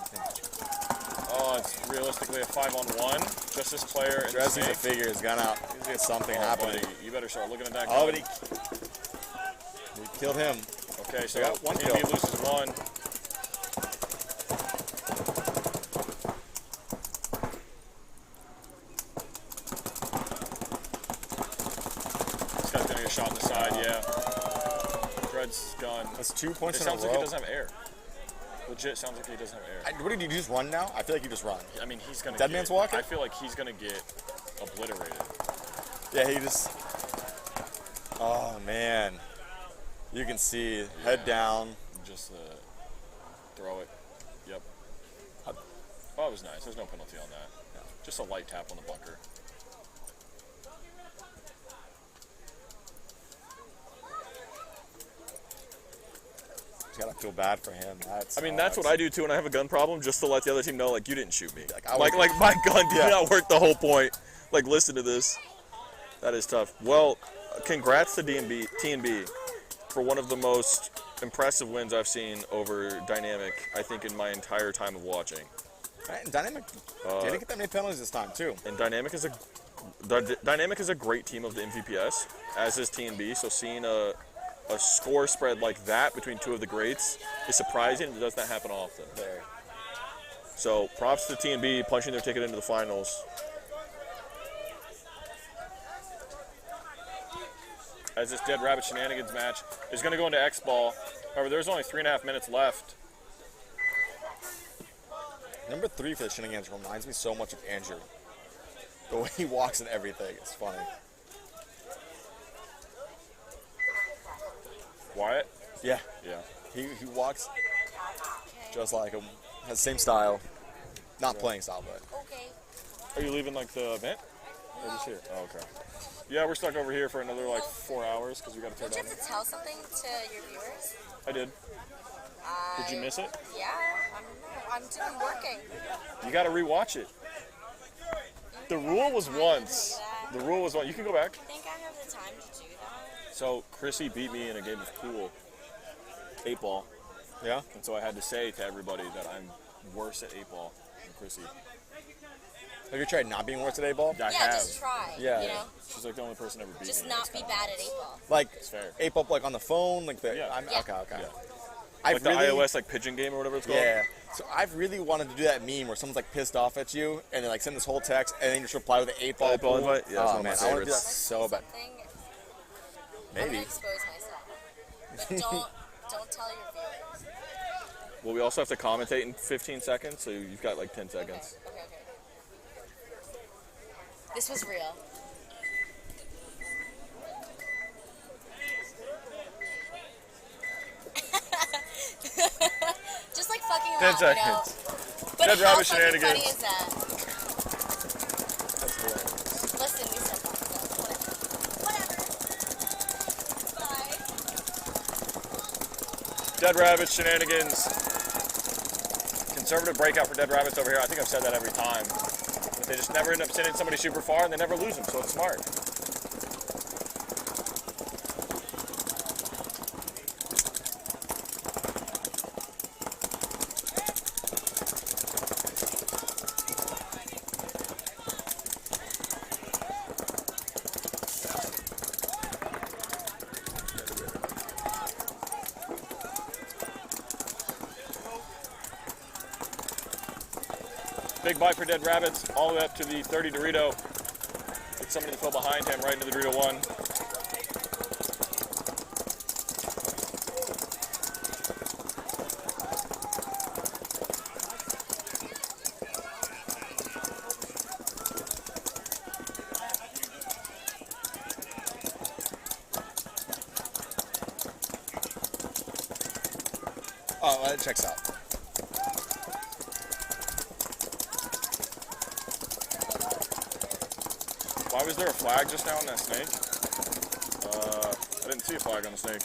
Oh, it's realistically a 5-on-1. Just this player and Dressing the snake. figure is gonna get something happening. Buddy, you better start looking at that. Oh, gun. but he killed him. Okay, so We got one TMB kill. loses 1. This guy's gonna get shot in the side, yeah. Dread's gun. That's 2 It points in a sounds row. like he doesn't have air. Legit sounds like he doesn't have air. What did you just run now? I feel like you just run. I mean, he's gonna Dead get, man's walking? I feel like he's gonna get obliterated. Yeah, he just. Oh man, you can see head down. Just throw it. Yep. Oh, it was nice. There's no penalty on that. Just a light tap on the bunker. Just gotta feel bad for him. I mean, that's what I do too when I have a gun problem, just to let the other team know, like, you didn't shoot me. Like my gun did not work the whole point. Like, listen to this. That is tough. Well, congrats to TMB for one of the most impressive wins I've seen over Dynamic, I think, in my entire time of watching. Right, Dynamic didn't get that many penalties this time too. And Dynamic is a great team of the MVPS, as is TMB. So seeing a score spread like that between two of the greats is surprising. It does not happen often. There. So props to TMB punching their ticket into the finals. As this Dead Rabbit Shenanigans match is going to go into X-Ball. However, there's only 3.5 minutes left. Number 3 for the Shenanigans reminds me so much of Andrew. The way he walks and everything, it's funny. Wyatt? Yeah. Yeah. He walks just like him. Has the same style. Not playing style, but. Okay. Are you leaving like the event? Or just here? Oh, okay. Yeah, we're stuck over here for another like 4 hours because we got to tear Don't you down. have to tell something to your viewers? I did. Did you miss it? Yeah, I'm working. You got to rewatch it. The rule was once. The rule was once. You can go back. I think I have the time to do that. So Chrissy beat me in a game of pool, 8-ball. Yeah. And so I had to say to everybody that I'm worse at 8-ball than Chrissy. Have you tried not being worse at 8-ball? I Yeah, have. just try. Yeah. You know? She's like the only person ever beat Just me. not be bad at 8-ball. Like It's fair. 8-ball, like on the phone, like the. Yeah. Okay. Yeah. I've Like the really, iOS like pigeon game or whatever it's called. Yeah. So I've really wanted to do that meme where someone's like pissed off at you and they like send this whole text and then you just reply with an 8-ball. 8-ball pool. invite? Yeah, that's Oh one of my man, I want to do that favorites. so bad. I'm Maybe. gonna expose myself. But don't tell your viewers. Well, we also have to commentate in 15 seconds, so you've got like 10 seconds. Okay. This was real. Just like fucking 10 around, you know. seconds. But Dead how Rabbit fucking Shenanigans. funny is that? That's hilarious. Listen, we said that, so whatever. Bye. Dead Rabbit Shenanigans. Conservative breakout for Dead Rabbits over here. I think I've said that every time. But they just never end up sending somebody super far and they never lose them, so it's smart. Big bite for Dead Rabbits, all the way up to the 30 Dorito. Get somebody to fill behind him, right into the Dorito 1. Oh, well, it checks out. Why was there a flag just now on that snake? I didn't see a flag on the snake.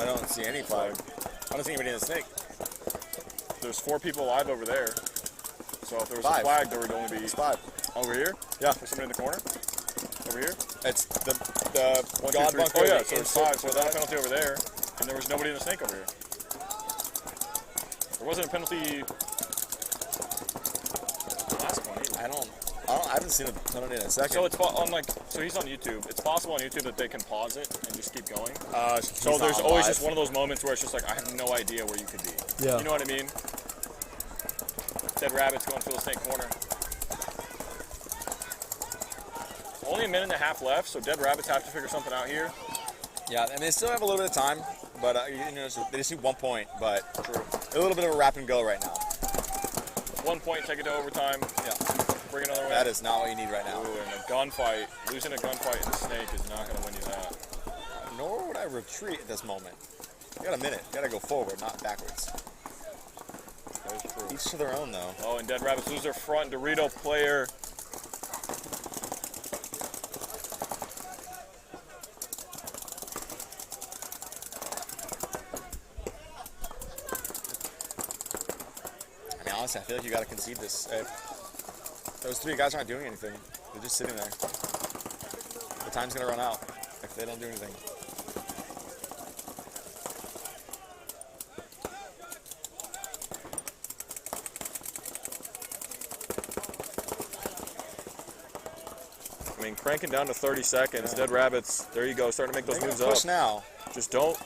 I don't see any flag. I don't see anybody in the snake. There's 4 people alive over there. So if there was 5. a flag, there would only be... It's 5. Over here? Yeah. There's somebody in the corner? Over here? It's the 1, 2, God 3. bunker. Oh yeah, so in there's 5. So circle. without a penalty over there, and there was nobody in the snake over here. There wasn't a penalty I haven't seen a ton of it in a second. So it's on so he's on YouTube. It's possible on YouTube that they can pause it and just keep going. So He's there's not always live. just one of those moments where it's just like I have no idea where you could be. Yeah. You know what I mean? Dead Rabbits going for the snake corner. Only a minute and a half left, so Dead Rabbits have to figure something out here. Yeah, and they still have a little bit of time, but they just need 1 point. But a little bit of a wrap and go right now. 1 point, take it to overtime. Yeah, bring another win. That is not what you need right now. Ooh, and a gunfight. Losing a gunfight in the snake is not going to win you that. Nor would I retreat at this moment. You got a minute. You got to go forward, not backwards. That is true. Each to their own, though. Oh, and Dead Rabbits lose their front Dorito player. Honestly, I feel like you got to concede this. Those three guys aren't doing anything. They're just sitting there. The time's going to run out if they don't do anything. I mean, cranking down to 30 seconds. Yeah. Dead Rabbits, there you go, starting to make those moves up. Push now. Just don't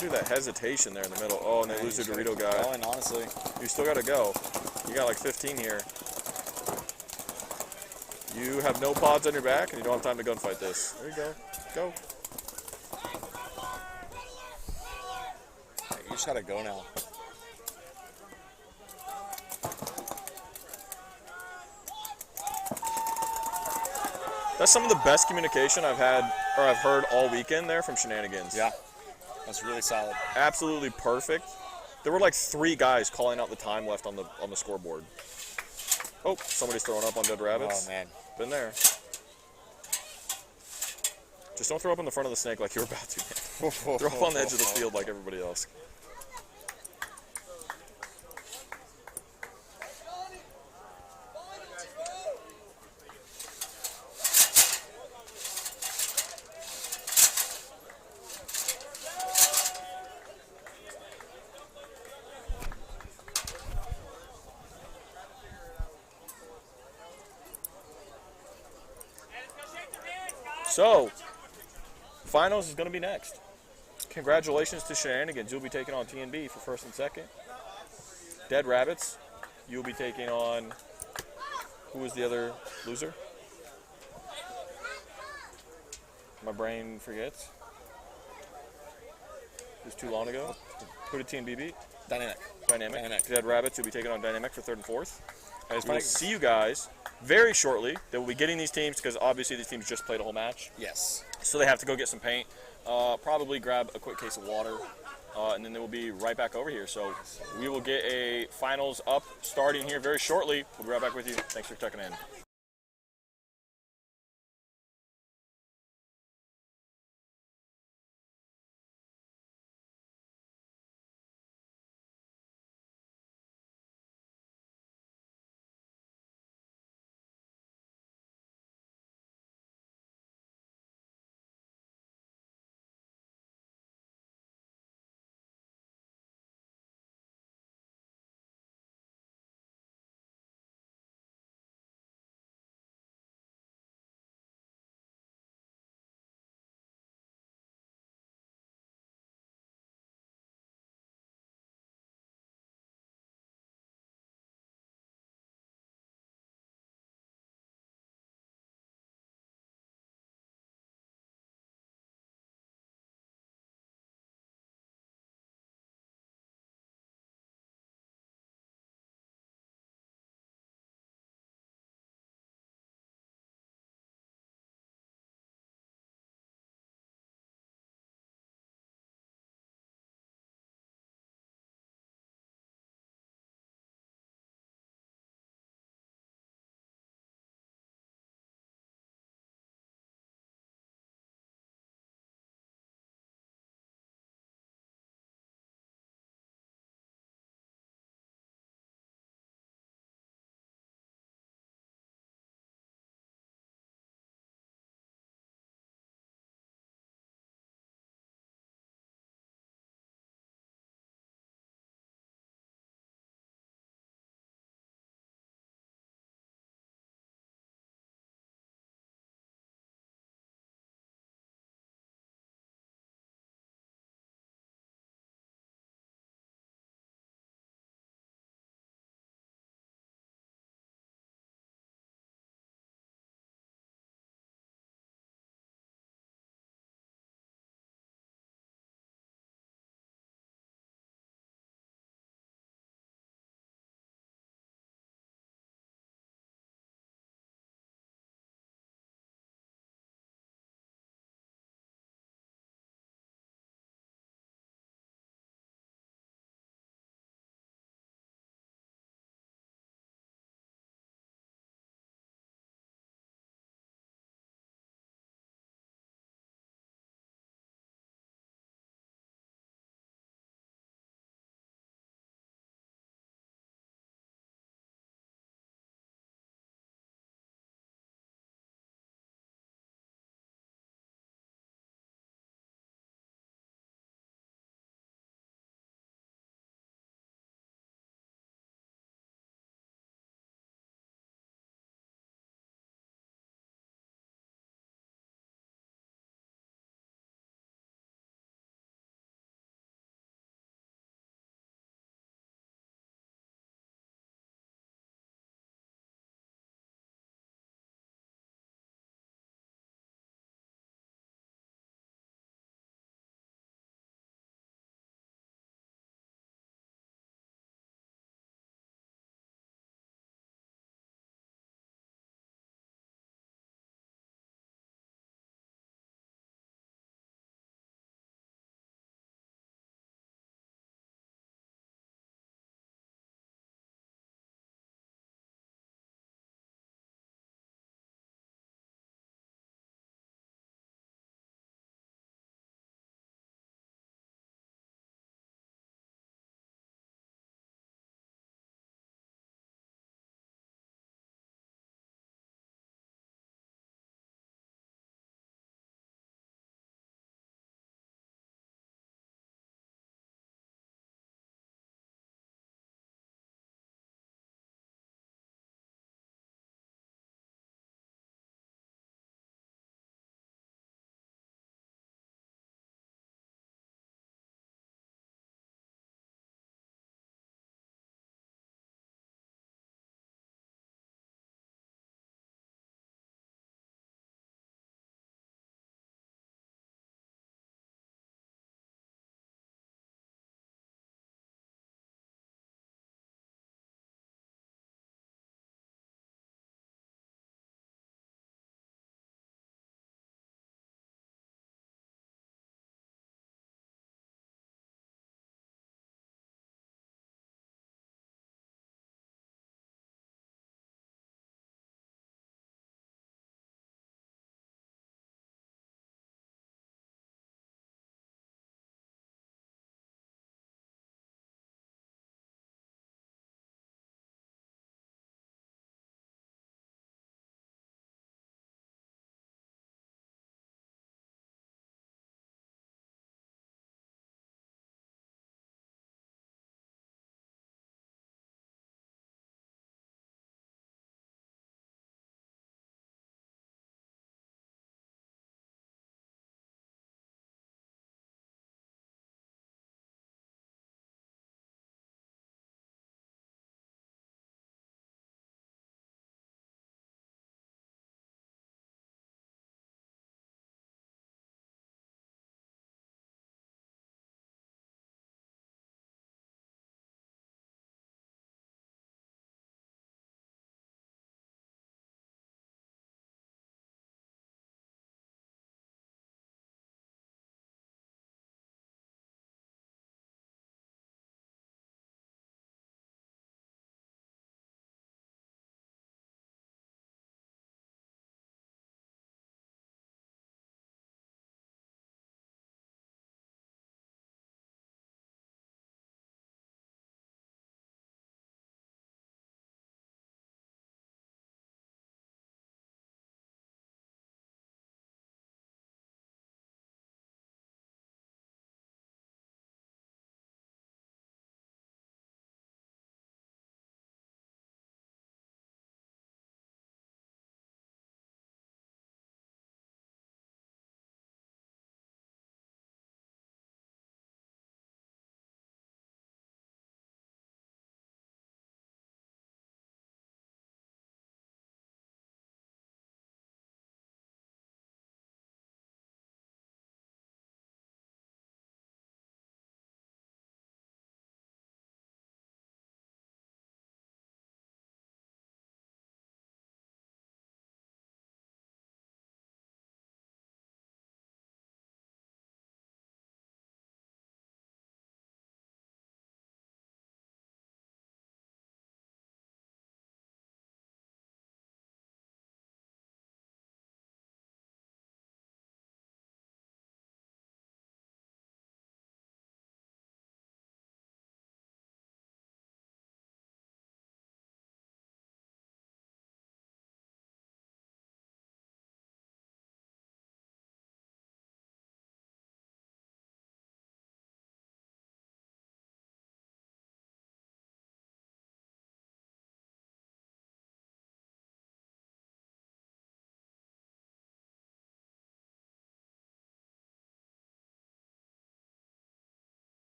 do that hesitation there in the middle. Oh, and they lose their Dorito guy. Oh, and honestly, you still got to go. You got like 15 here. You have no pods on your back, and you don't have time to gunfight this. There you go. Go. You just got to go now. That's some of the best communication I've had, or I've heard all weekend there from Shenanigans. Yeah, that's really solid. Absolutely perfect. There were like 3 guys calling out the time left on the scoreboard. Oh, somebody's throwing up on Dead Rabbits. Oh man, been there. Just don't throw up in the front of the snake like you were about to. Throw up on the edge of the field like everybody else. So, finals is going to be next. Congratulations to Shenanigans. You'll be taking on TMB for first and second. Dead Rabbits, you'll be taking on, who was the other loser? My brain forgets. It was too long ago. Who did TMB beat? Dynamic. Dead Rabbits, you'll be taking on Dynamic for third and fourth. We'll see you guys very shortly. They will be getting these teams because obviously these teams just played a whole match. Yes. So they have to go get some paint, probably grab a quick case of water, and then they will be right back over here. So we will get a finals up starting here very shortly. We'll be right back with you. Thanks for checking in.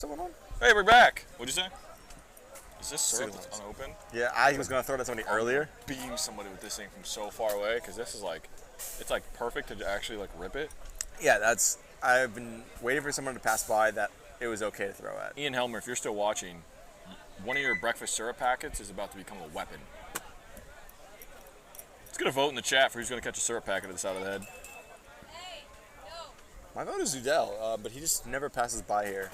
still going on? Hey, we're back. What'd you say? Is this syrup Cinnamons. that's unopened? Yeah, I was going to throw it at somebody earlier. Being somebody with this thing from so far away, because this is like, it's like perfect to actually like rip it. Yeah, I've been waiting for someone to pass by that it was okay to throw at. Ian Helmer, if you're still watching, one of your breakfast syrup packets is about to become a weapon. Let's get a vote in the chat for who's going to catch a syrup packet at the side of the head. My vote is Udell, but he just never passes by here.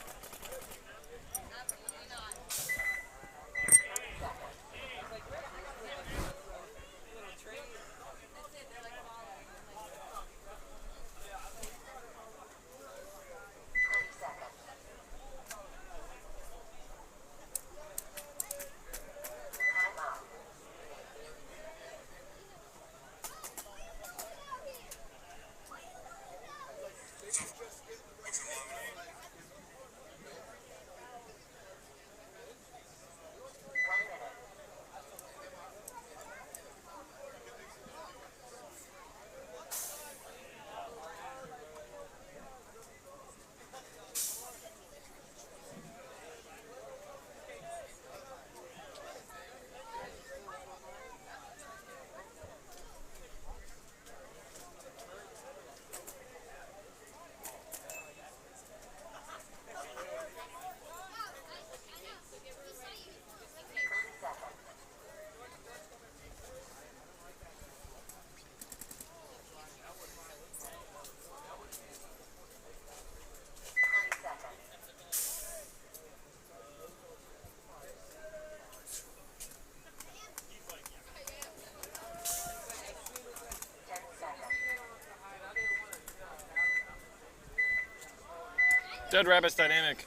Dead Rabbits Dynamic,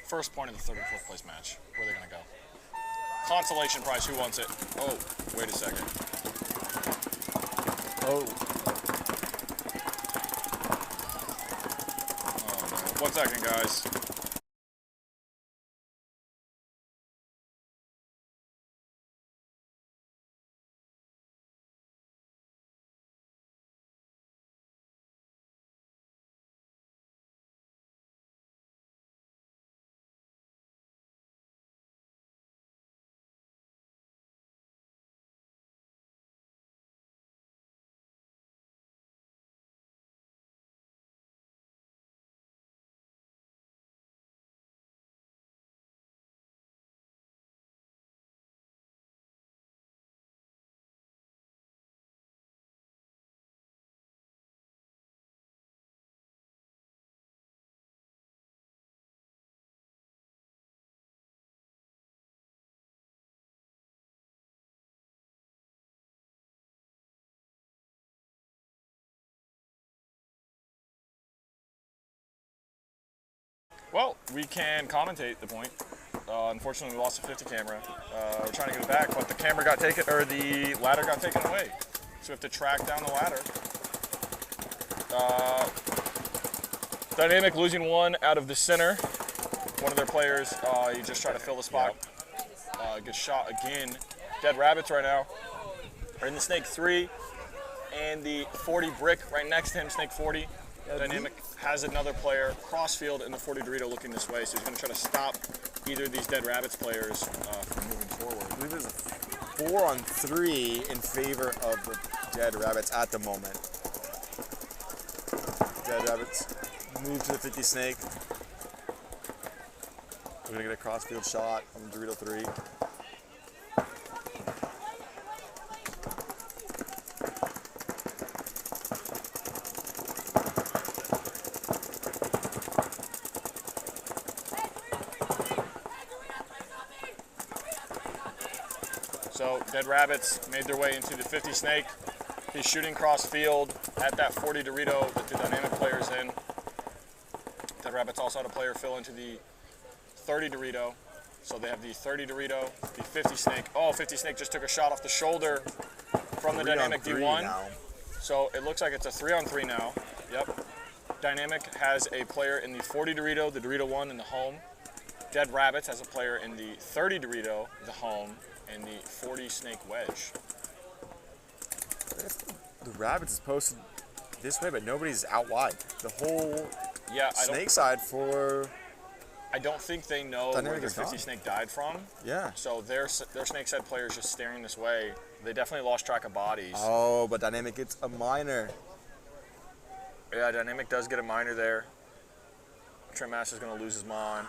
first point of the third and fourth place match. Where are they going to go? Consolation prize, who wants it? Oh, wait a second. Oh. Oh no. 1 second, guys. Well, we can commentate the point. Unfortunately, we lost the 50 camera. We're trying to get it back, but the camera got taken, or the ladder got taken away. So we have to track down the ladder. Dynamic losing one out of the center. One of their players, he just tried to fill the spot. Good shot again. Dead Rabbits right now are in the Snake 3 and the 40 brick right next to him, Snake 40. Dynamic has another player crossfield in the 40 Dorito looking this way, so he's going to try to stop either of these Dead Rabbits players from moving forward. I believe there's a 4-on-3 in favor of the Dead Rabbits at the moment. Dead Rabbits move to the 50 Snake. We're going to get a crossfield shot on Dorito 3. So Dead Rabbits made their way into the 50 Snake. He's shooting cross field at that 40 Dorito that the Dynamic player's in. Dead Rabbits also had a player fill into the 30 Dorito. So they have the 30 Dorito, the 50 Snake. Oh, 50 Snake just took a shot off the shoulder from the Dynamic D1. Now. So it looks like it's a 3-on-3 now. Yep. Dynamic has a player in the 40 Dorito, the Dorito 1 in the home. Dead Rabbits has a player in the 30 Dorito, the home, and the 40 Snake wedge. The Rabbits is posted this way, but nobody's out wide. The whole Yeah, Snake side for I don't think they know Dynamic where the is 50 gone. snake died from. Yeah. So their snake side player is just staring this way. They definitely lost track of bodies. Oh, but Dynamic gets a minor. Yeah, Dynamic does get a minor there. Trent Master's going to lose his mon.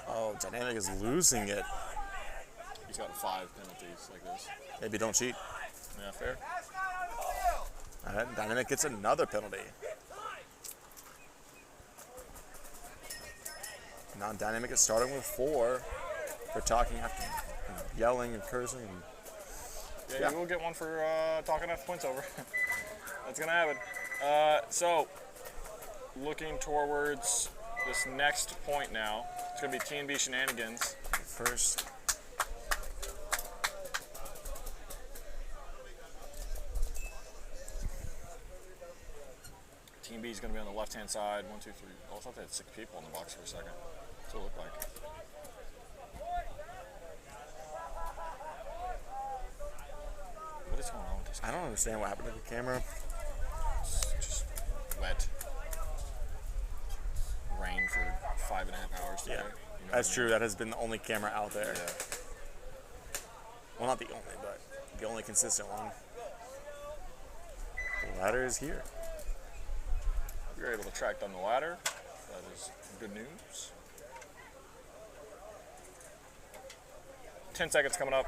Oh, Dynamic is losing it. He's got 5 penalties like this. Maybe don't cheat. Yeah, fair. All right, Dynamic gets another penalty. Now Dynamic is starting with 4. They're talking after yelling and cursing. And Yeah, you will get one for talking after points over. That's going to happen. So, looking towards this next point now. It's going to be TMB Shenanigans. First. Team B is going to be on the left-hand side. 1, 2, 3. Oh, I thought they had 6 people in the box for a second. That's what it looked like. What is going on with this? I don't understand what happened to the camera. It's just wet. Rain for 5.5 hours today. Yeah, You know that's what I true. That has been the only camera out there. mean? Yeah. Well, not the only, but the only consistent one. The ladder is here. If you're able to track down the ladder, that is good news. 10 seconds coming up.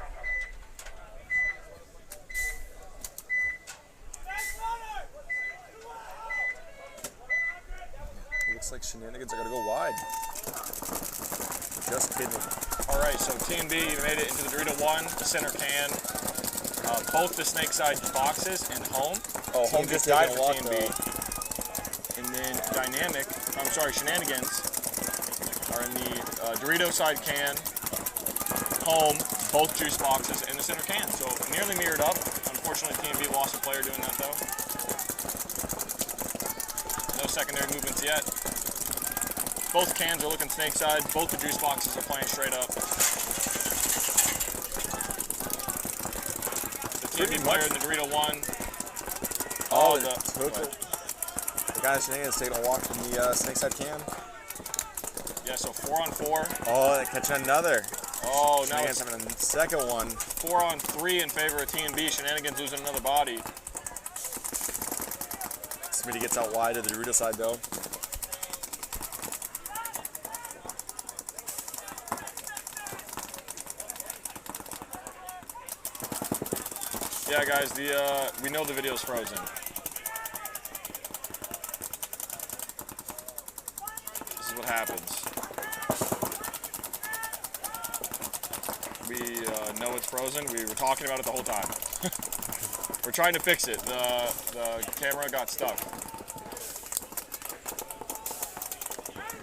Looks like Shenanigans are going to go wide. Just kidding. All right, so TMB made it into the Dorito 1, the center can. Both the snake side boxes and home. Oh, home TMB just died taking for a walk, TMB. And then Shenanigans are in the Dorito side can, home, both juice boxes, and the center can. So nearly mirrored up. Unfortunately, TMB lost a player doing that though. No secondary movements yet. Both cans are looking snake side. Both the juice boxes are playing straight up. The TMB player in the Dorito 1. Oh, the the guy in Shenanigans taking a walk from the snake side can. Yeah, so 4 on 4. Oh, they catch another. Oh, now Shenanigans it's having a second one. 4 on 3 in favor of TMB. Shenanigans losing another body. Smitty gets out wide to the Dorito side though. Yeah, guys, we know the video's frozen. This is what happens. We know it's frozen. We were talking about it the whole time. We're trying to fix it. The camera got stuck.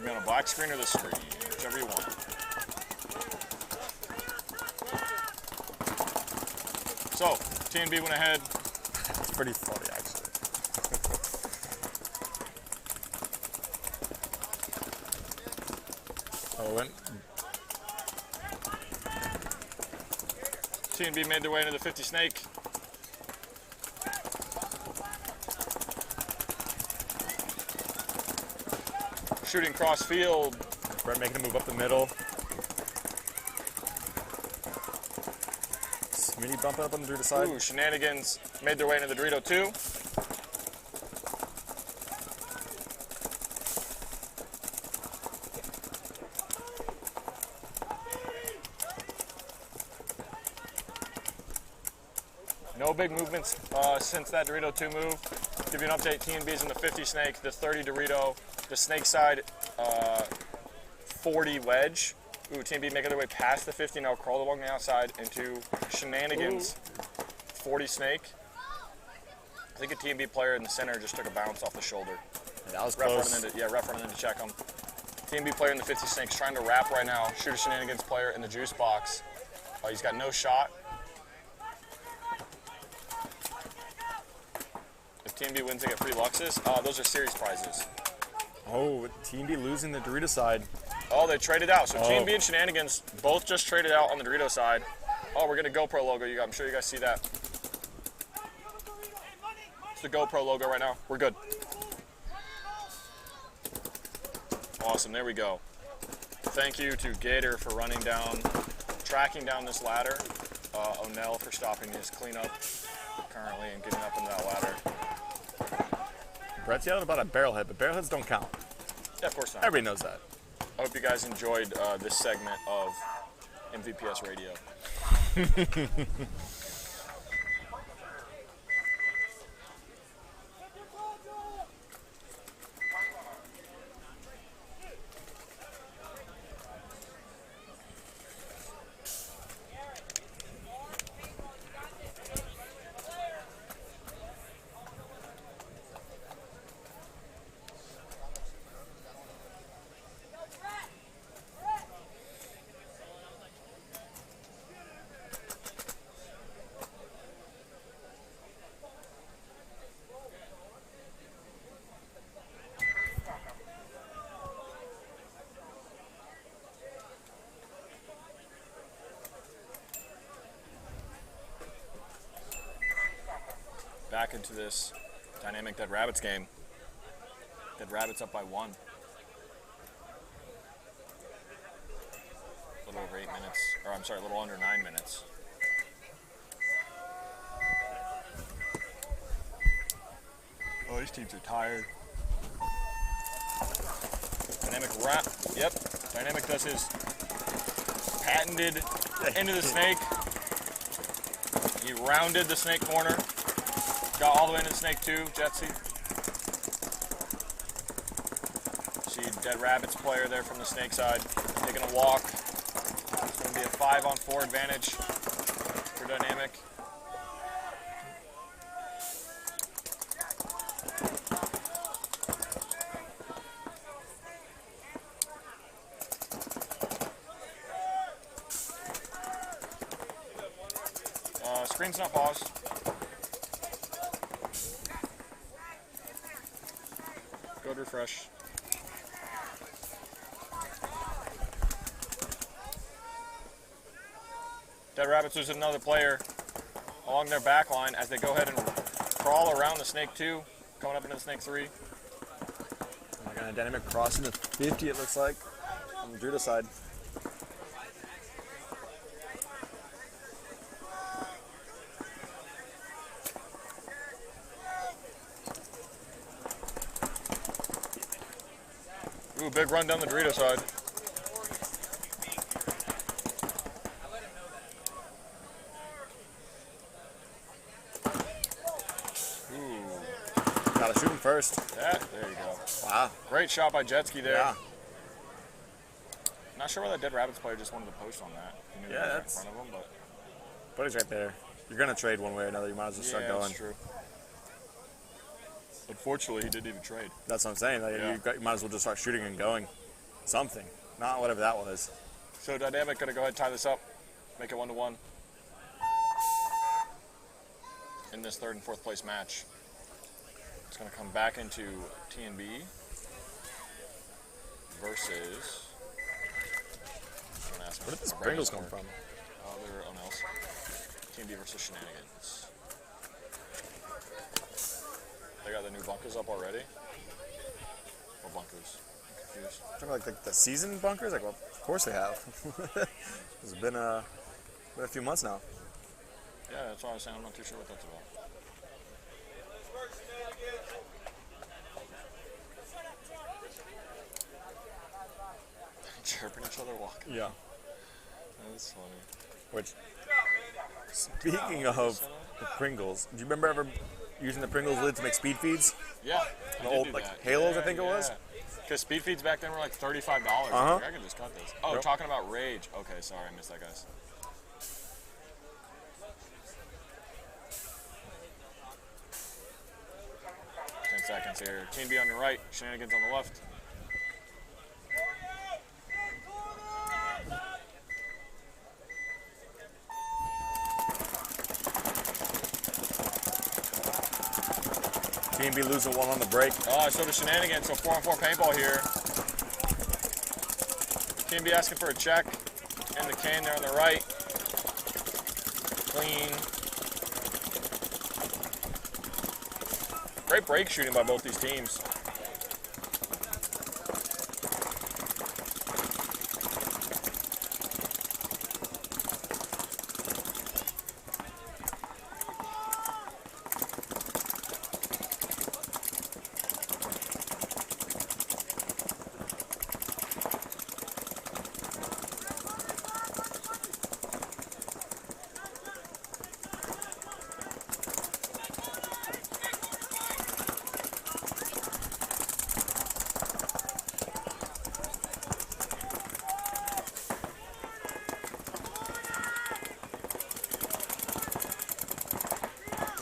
You're on a black screen or this screen, whichever you want. So, TNB went ahead. It's pretty funny, actually. Owen. TNB made their way into the 50 snake. Shooting cross field. Brett making a move up the middle. Smitty bumping up on the Dorito side. Ooh, Shenanigans made their way into the Dorito 2. No big movements since that Dorito 2 move. Give you an update, TNB's in the 50 snake, the 30 Dorito, the snake side 40 wedge. Ooh, TMB making their way past the 50, now crawl along the outside into Shenanigans 40 snake. I think a TMB player in the center just took a bounce off the shoulder. That was ref close. Ref running in to check him. TMB player in the 50 snake's trying to wrap right now. Shooter Shenanigans player in the juice box. He's got no shot. If TMB wins, they get free Luxes. Those are series prizes. Oh, Team B losing the Dorito side. Oh, they traded out. So Team B and Shenanigans both just traded out on the Dorito side. Oh, we're getting a GoPro logo. I'm sure you guys see that. the GoPro logo right now. We're good. Awesome, there we go. Thank you to Gator for tracking down this ladder. O'Neill for stopping his cleanup currently and getting up into that ladder. Brett's yelling about a barrel head, but barrel heads don't count. Yeah, of course not. Everybody knows that. I hope you guys enjoyed this segment of MVPS Radio. Back into this dynamic Dead Rabbits game. Dead Rabbits up by 1. A little over 8 minutes, or I'm sorry, a little under 9 minutes. Oh, these teams are tired. Dynamic wrap. Yep. Dynamic does his patented into the snake. He rounded the snake corner. Got all the way into the snake too, Jetsy. See Dead Rabbits player there from the snake side, taking a walk. It's going to be a 5-on-4 advantage for Dynamic. Screen's not paused. Go to refresh. Dead Rabbits lose another player along their back line as they go ahead and crawl around the snake 2, coming up into the snake 3. Oh my god, Dynamic crossing the 50, it looks like, on the Druda side. Ooh, big run down the Dorito side. Ooh. Gotta shoot him first. Yeah, there you go. Wow. Great shot by Jetski there. Yeah. Not sure why that Dead Rabbits player just wanted to post on that. He knew he was right in front of him, but he's right there. You're gonna trade one way or another. You might as well start going. That's true. Unfortunately, he didn't even trade. That's what I'm saying. Like, you might as well just start shooting and going. Something. Not whatever that was. So Dynamic gonna go ahead and tie this up. Make it 1-1. In this 3rd and 4th place match. It's gonna come back into TMB versus... Where did these Pringles come from? They're O'Neill's. TMB versus Shenanigans. They got the new bunkers up already? What bunkers? I'm confused. Talking like the season bunkers? Like, well, of course they have. It's been a few months now. Yeah, that's why I was saying I'm not too sure what that's about. Chirping each other walking. Yeah. That's funny. Which, speaking of the Pringles, do you remember ever using the Pringles lid to make speed feeds? Yeah. The old Halos, I think it was? Because speed feeds back then were like $35. Uh-huh. I can just cut this. Oh, talking about Rage. Okay, sorry, I missed that, guys. Seconds here. Team B on the right, Shenanigans on the left. Team B losing 1 on the break. Oh, so the Shenanigans, so 4-on-4 paintball here. Team B asking for a check. And the can there on the right. Clean. Great break shooting by both these teams.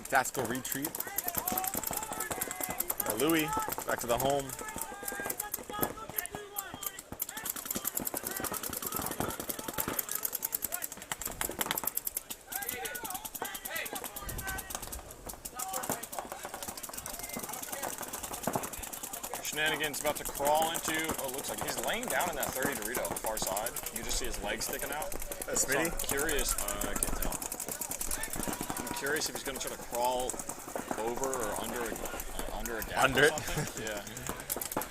Tactical retreat. Louis back to the home. Shenanigans about to crawl into, oh, looks like he's laying down in that 30 Dorito on the far side. You just see his legs sticking out. That's So I'm curious, I can't tell. I'm curious if he's going to try to crawl over or under a gap Under or it? something. Yeah. I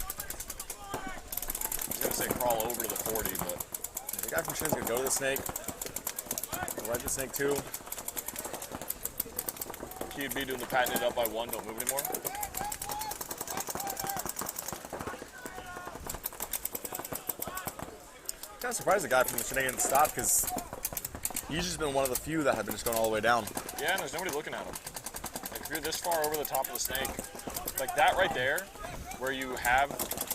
was going to say crawl over to the 40, but The guy from Shen's going to go to the snake. Right to the snake too. he'd be doing the patting it up by one, don't move anymore. Kind of surprised the guy from Shenanigans stopped because he's just been one of the few that have been just going all the way down. Yeah, and there's nobody looking at him. Like if you're this far over the top of the snake, like that right there, where you have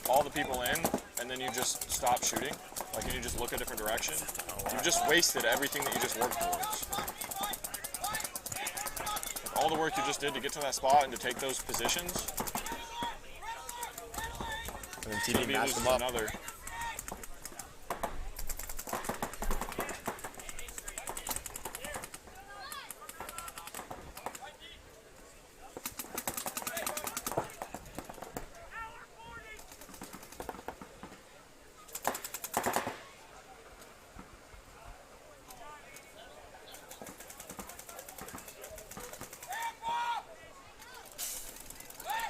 all the people in, and then you just stop shooting, like and you just look a different direction, you've just wasted everything that you just worked towards. Like all the work you just did to get to that spot and to take those positions, And then TB matched loses them up. another.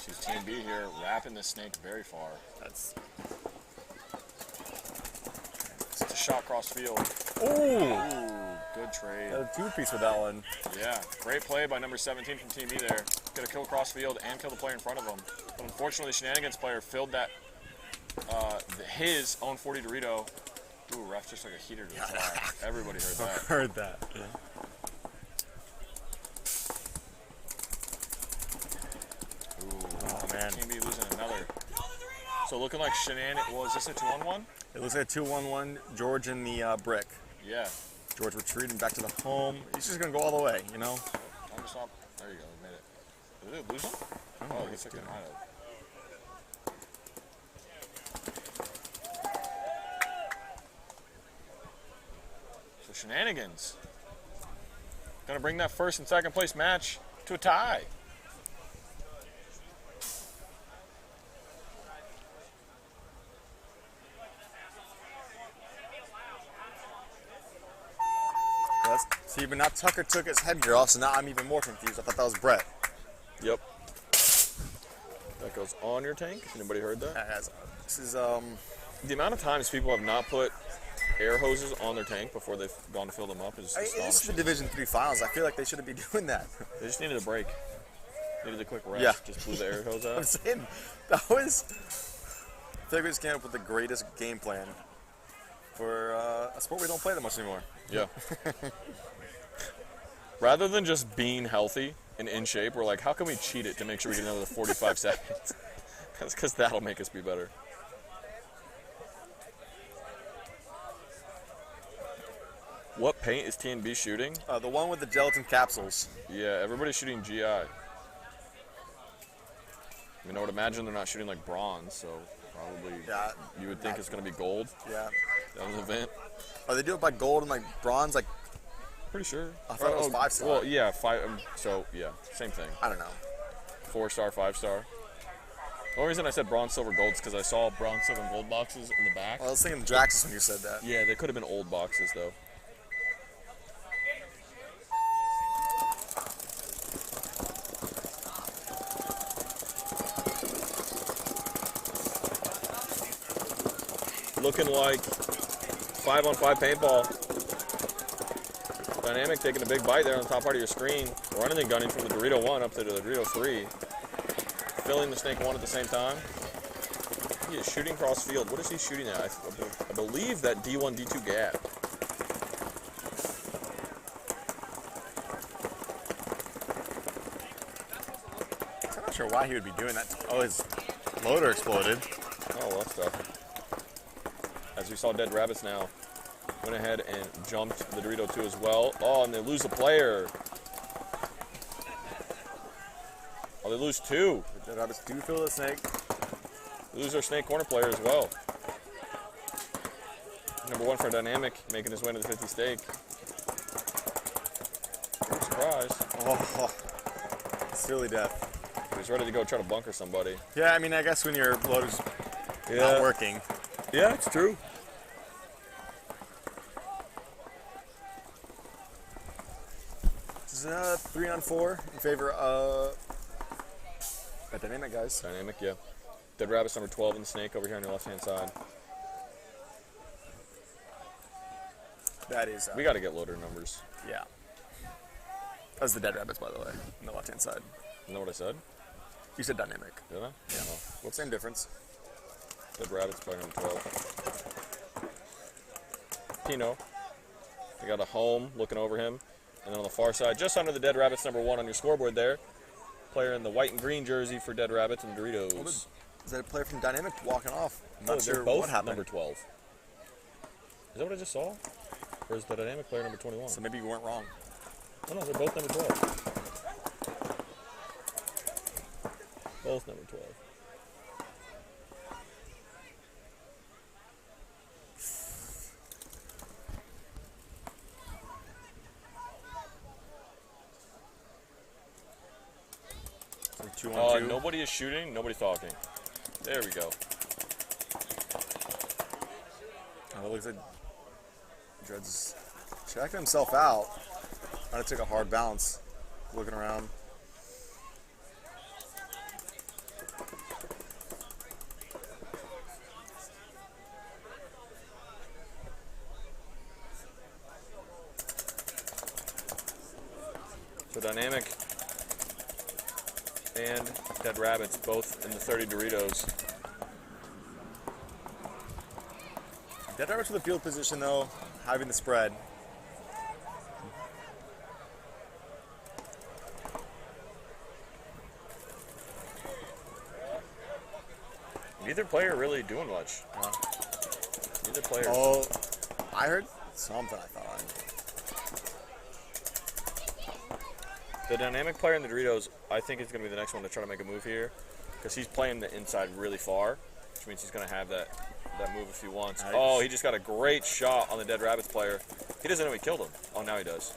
She's TMB here, wrapping the snake very far. That's It's a shot cross field. ooh, Good trade. a two-piece with that one. Yeah, great play by number 17 from TMB there. Get a kill cross field and kill the player in front of him. But unfortunately, the Shenanigans player filled that his own 40 Dorito. Ooh, ref just like a heater to the flag. Everybody heard that. Heard that. Ooh, Oh man, TMB losing another. So looking like Shenanigans. Was this a 2-on-1? it looks like a 2-1-1. George in the brick. Yeah. George retreating back to the home. He's just gonna go all the way, you know. I'm just not. There you go. We made it. Did they lose him? Oh, he took it out of. So Shenanigans gonna bring that first and second place match to a tie. See, but now Tucker took his headgear off, so now I'm even more confused. I thought that was Brett. Yep. That goes on your tank. Anybody heard that? This is The amount of times people have not put air hoses on their tank before they've gone to fill them up is this is the astonishing. Division III finals. I feel like they shouldn't be doing that. They just needed a break. Needed a quick rest. Yeah. Just blew the air hose I'm out. saying that was. I feel like we just came up with the greatest game plan for a sport we don't play that much anymore. Yeah. Rather than just being healthy and in shape, we're like, how can we cheat it to make sure we get another 45 seconds? That's because that'll make us be better. What paint is TNB shooting? The one with the gelatin capsules. Yeah, everybody's shooting GI. I mean, I would imagine they're not shooting like bronze, so probably Yeah. you would think it's going to be gold. Yeah. That was an event. Oh, they do it by gold and like bronze, like Pretty sure. I thought it was 5-star. Well, yeah, five. So yeah, same thing. I don't know. 4-star, 5-star. The only reason I said bronze, silver, gold is because I saw bronze, silver, and gold boxes in the back. I was thinking Draxus when you said that. Yeah, they could have been old boxes though. looking like 5-on-5 paintball. Dynamic taking a big bite there on the top part of your screen. Running and gunning from the Dorito 1 up to the Dorito 3. Filling the Snake 1 at the same time. He is shooting cross field. What is he shooting at? I believe that D1, D2 gap. I'm not sure why he would be doing that. Oh, his loader exploded. Oh, well, that's tough. As we saw Dead Rabbits now. Went ahead and jumped the Dorito 2 as well. Oh, and they lose a player. Oh, they lose 2. The Dead Rabbits do fill the Snake. They lose their Snake corner player as well. Number 1 for Dynamic, making his way to the 50 stake. Big surprise. Oh, silly death. He's ready to go try to bunker somebody. Yeah, I mean, I guess when your loader's not working. Yeah, it's true. This is 3-on-4 in favor of Dynamic, guys. Dynamic, yeah. Dead Rabbits number 12 in the Snake over here on your left-hand side. That is... we got to get loader numbers. Yeah. That's the Dead Rabbits, by the way, on the left-hand side. You know what I said? You said Dynamic. Did I? Yeah. Oh. Same difference. Dead Rabbits player number 12. Pino. We got a home looking over him. And then on the far side, just under the Dead Rabbits number 1 on your scoreboard there. Player in the white and green jersey for Dead Rabbits and Doritos. Well, is that a player from Dynamic walking off? I'm Oh, not sure they're both what happened. number 12. Is that what I just saw? Or is the Dynamic player number 21? So maybe you weren't wrong. Oh no, they're both number 12. Both number 12. Nobody is shooting, nobody's talking. There we go. Oh, it looks like Dred's checking himself out. Might have took a hard bounce, looking around. So Dynamic and Dead Rabbits both in the 30 Doritos. Dead Rabbits with the field position, though, having the spread. Neither player really doing much. Neither player. Oh, I heard something, I thought. The Dynamic player in the Doritos, I think is going to be the next one to try to make a move here, because he's playing the inside really far, which means he's going to have that move if he wants. Nice. Oh, he just got a great shot on the Dead Rabbits player. He doesn't know he killed him. Oh, now he does.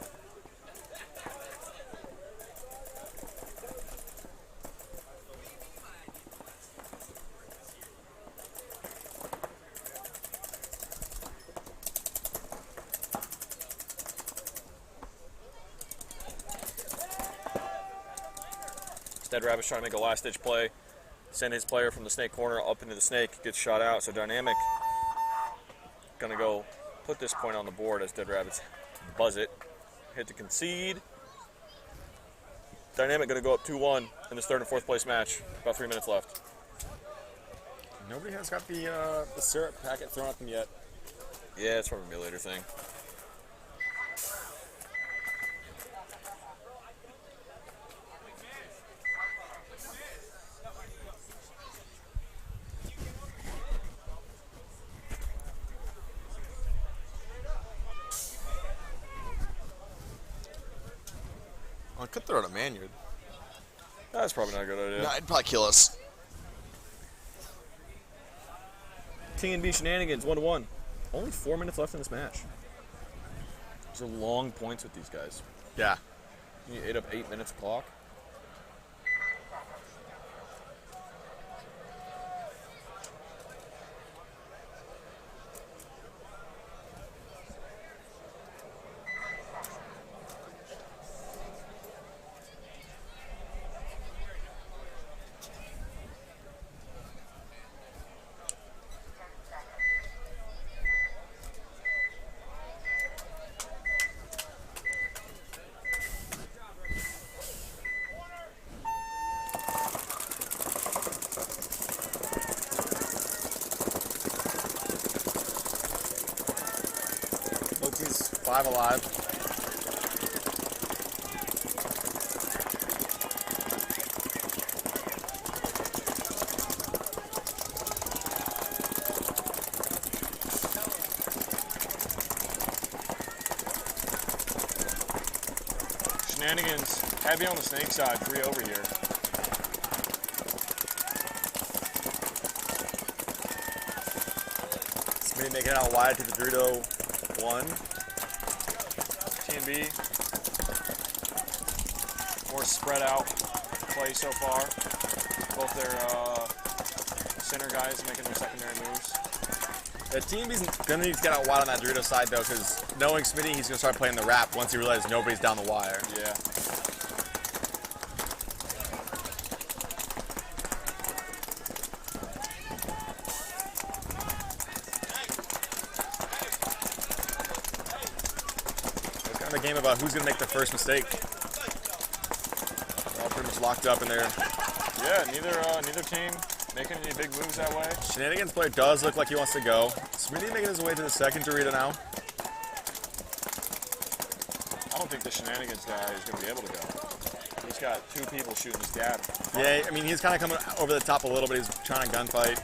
Dead Rabbit's trying to make a last-ditch play, send his player from the Snake corner up into the Snake, gets shot out. So Dynamic gonna go put this point on the board as Dead Rabbits buzz it, hit to concede. Dynamic gonna go up 2-1 in this third and fourth place match. About 3 minutes left. Nobody has got the syrup packet thrown at them yet. Yeah, it's probably a later thing. I could throw it at Manyard. That's probably not a good idea. No, it'd probably kill us. TMB Shenanigans 1-1. Only 4 minutes left in this match. These are long points with these guys. Yeah. You ate up 8 minutes of clock. Five alive. Shenanigans, heavy on the snake side, 3 over here. Smitty making it out wide to the Dorito 1. TMB, more spread out play so far. Both their center guys making their secondary moves. The TMB's gonna need to get out wide on that Dorito side though, because knowing Smitty, he's gonna start playing the wrap once he realizes nobody's down the wire. Yeah. It's kind of a game about who's gonna make the first mistake. They're all pretty much locked up in there. Yeah, neither team making any big moves that way. Shenanigans player does look like he wants to go. Smitty making his way to the second Dorito now. I don't think the Shenanigans guy is going to be able to go. He's got 2 people shooting this gap. Yeah, I mean, he's kind of coming over the top a little bit. He's trying to gunfight.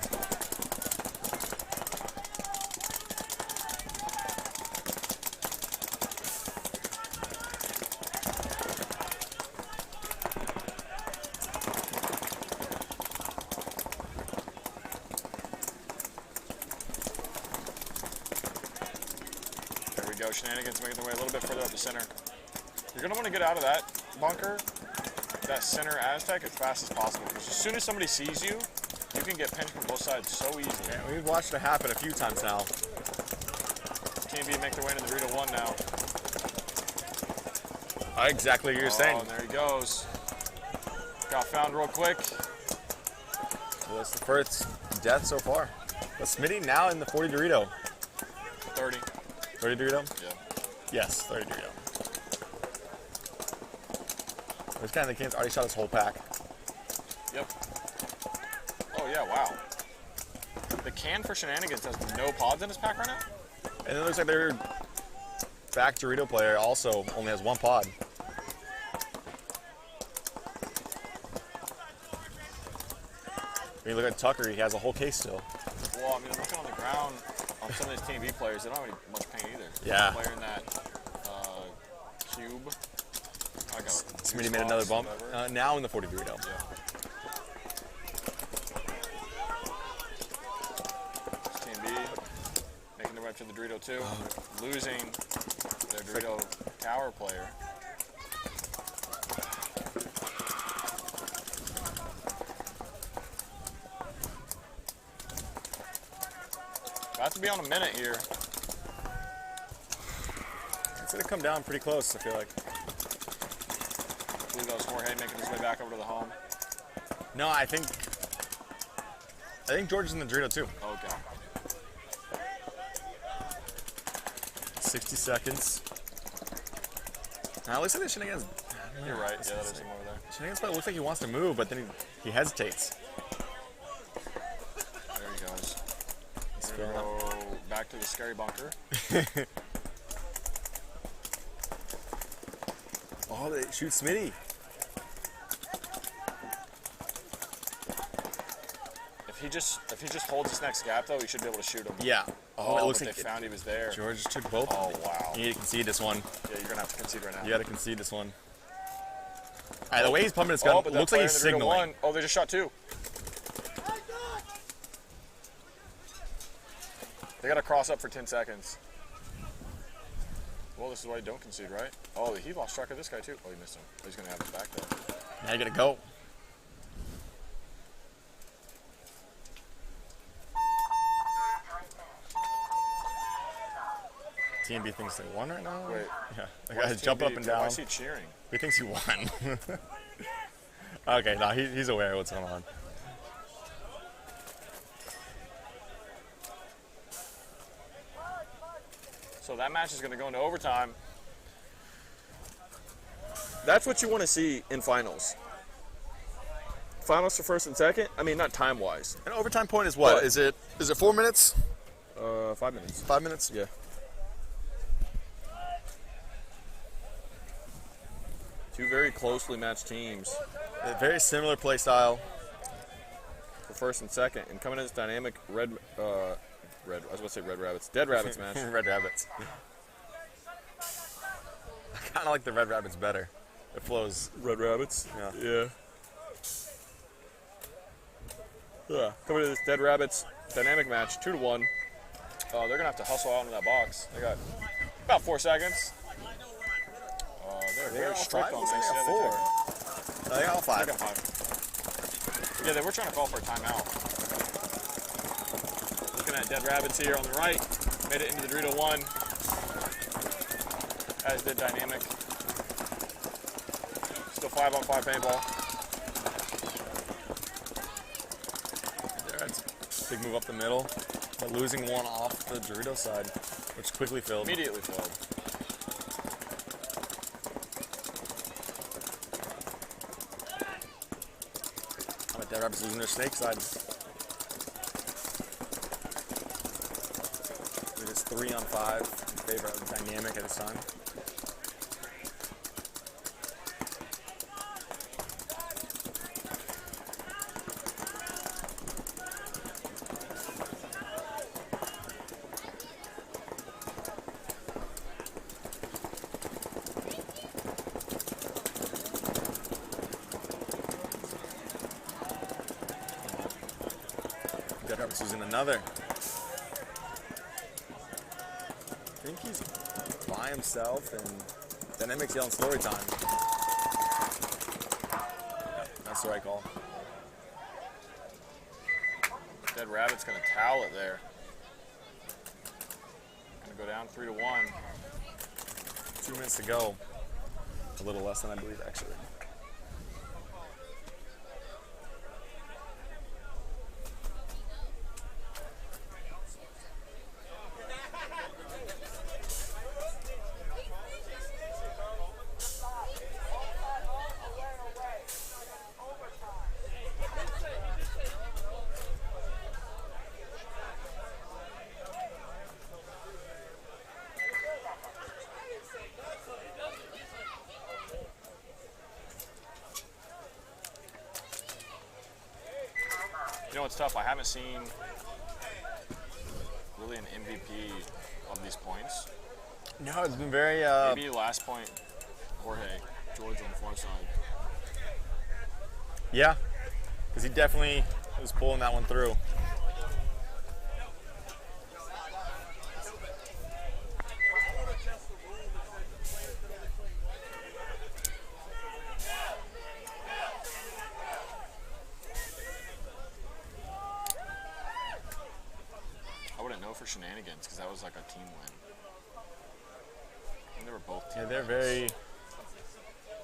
There we go. Shenanigans making their way a little bit further up the center. You're going to want to get out of that bunker, that center Aztec, as fast as possible. Because as soon as somebody sees you, you can get pinched from both sides so easily. Yeah, we've watched it happen a few times now. TMB make their way into the Dorito 1 now. Exactly what you're saying. And there he goes. Got found real quick. Well, that's the first death so far. But Smitty now in the 40 Dorito. 30. 30 Dorito? Yeah. Yes, 30 Dorito. This guy in the can's already shot his whole pack. Yep. Oh yeah, wow. The can for Shenanigans has no pods in his pack right now? And it looks like their back Dorito player also only has 1 pod. When you look at Tucker, he has a whole case still. Well, I mean, looking on the ground on some of these TMB players, they don't have any much paint either. Yeah. Player in that cube. I got Smitty made another bump. Now in the 40 Dorito. Yeah. TMB making their way up to the Dorito 2. Losing their Dorito tower player. About to be on a minute here. It's going to come down pretty close, I feel like. I believe that was Jorge making his way back over to the home. No, I think George is in the Dorito too. Okay. 60 seconds. Now, it looks like the Shenanigans. You're right. Yeah, that is him over there. Shenanigans player looks like he wants to move, but then he hesitates. There he goes. He's going to go back to the scary bunker. Oh, they shoot Smitty. If he just holds this next gap though, he should be able to shoot him. Yeah. Oh, it looks but like they found he was there. George took both. Oh wow. You need to concede this one. Yeah, you're gonna have to concede right now. You got to concede this one. All right, the way he's pumping his gun, but it looks like he's that player in the signaling. Dorito 1, oh, they just shot 2. They gotta cross up for 10 seconds. Well, this is why you don't concede, right? Oh, he lost track of this guy too. Oh, he missed him. Oh, he's gonna have his back though. Now you gotta go. TMB thinks they won right now? Wait. Yeah. The guy's jumping up and down. Why is he cheering? He thinks he won. Okay, no, he's aware of what's going on. So that match is gonna go into overtime. That's what you want to see in finals. Finals for first and second. I mean, not time-wise. An overtime point is what? But- Is it 4 minutes? 5 minutes. 5 minutes? Yeah. Two very closely matched teams. A very similar play style. For first and second, and coming in this dynamic Red Rabbits, Dead Rabbits match. Red Rabbits. I kind of like the Red Rabbits better. It flows. Red Rabbits. Yeah. Yeah. Coming to this Dead Rabbits dynamic match, 2-1. They're gonna have to hustle out into that box. They got about 4 seconds. They're very strict on this. They got 4. No, they got all 5. They got 5. Yeah, they were trying to call for a timeout. Looking at Dead Rabbits here on the right. Made it into the Dorito 1. As did Dynamic. Still 5-on-5 paintball. That's a big move up the middle. But losing one off the Dorito side, which quickly filled. Immediately filled. Dead Rabbits losing their snake side. It is 3-on-5 in favor of Dynamic at this time. Dead Rabbits using another. I think he's by himself, and Dynamic's yelling story time. Yep, that's the right call. Dead Rabbit's gonna towel it there. Gonna go down 3-1. 2 minutes to go. A little less than I believe, actually. You know what's tough? I haven't seen really an MVP of these points. No, it's been very... Maybe last point, Jorge, George on the far side. Yeah, because he definitely was pulling that one through. I wouldn't know for Shenanigans because that was like a team win. And they were both team Yeah, they're wins.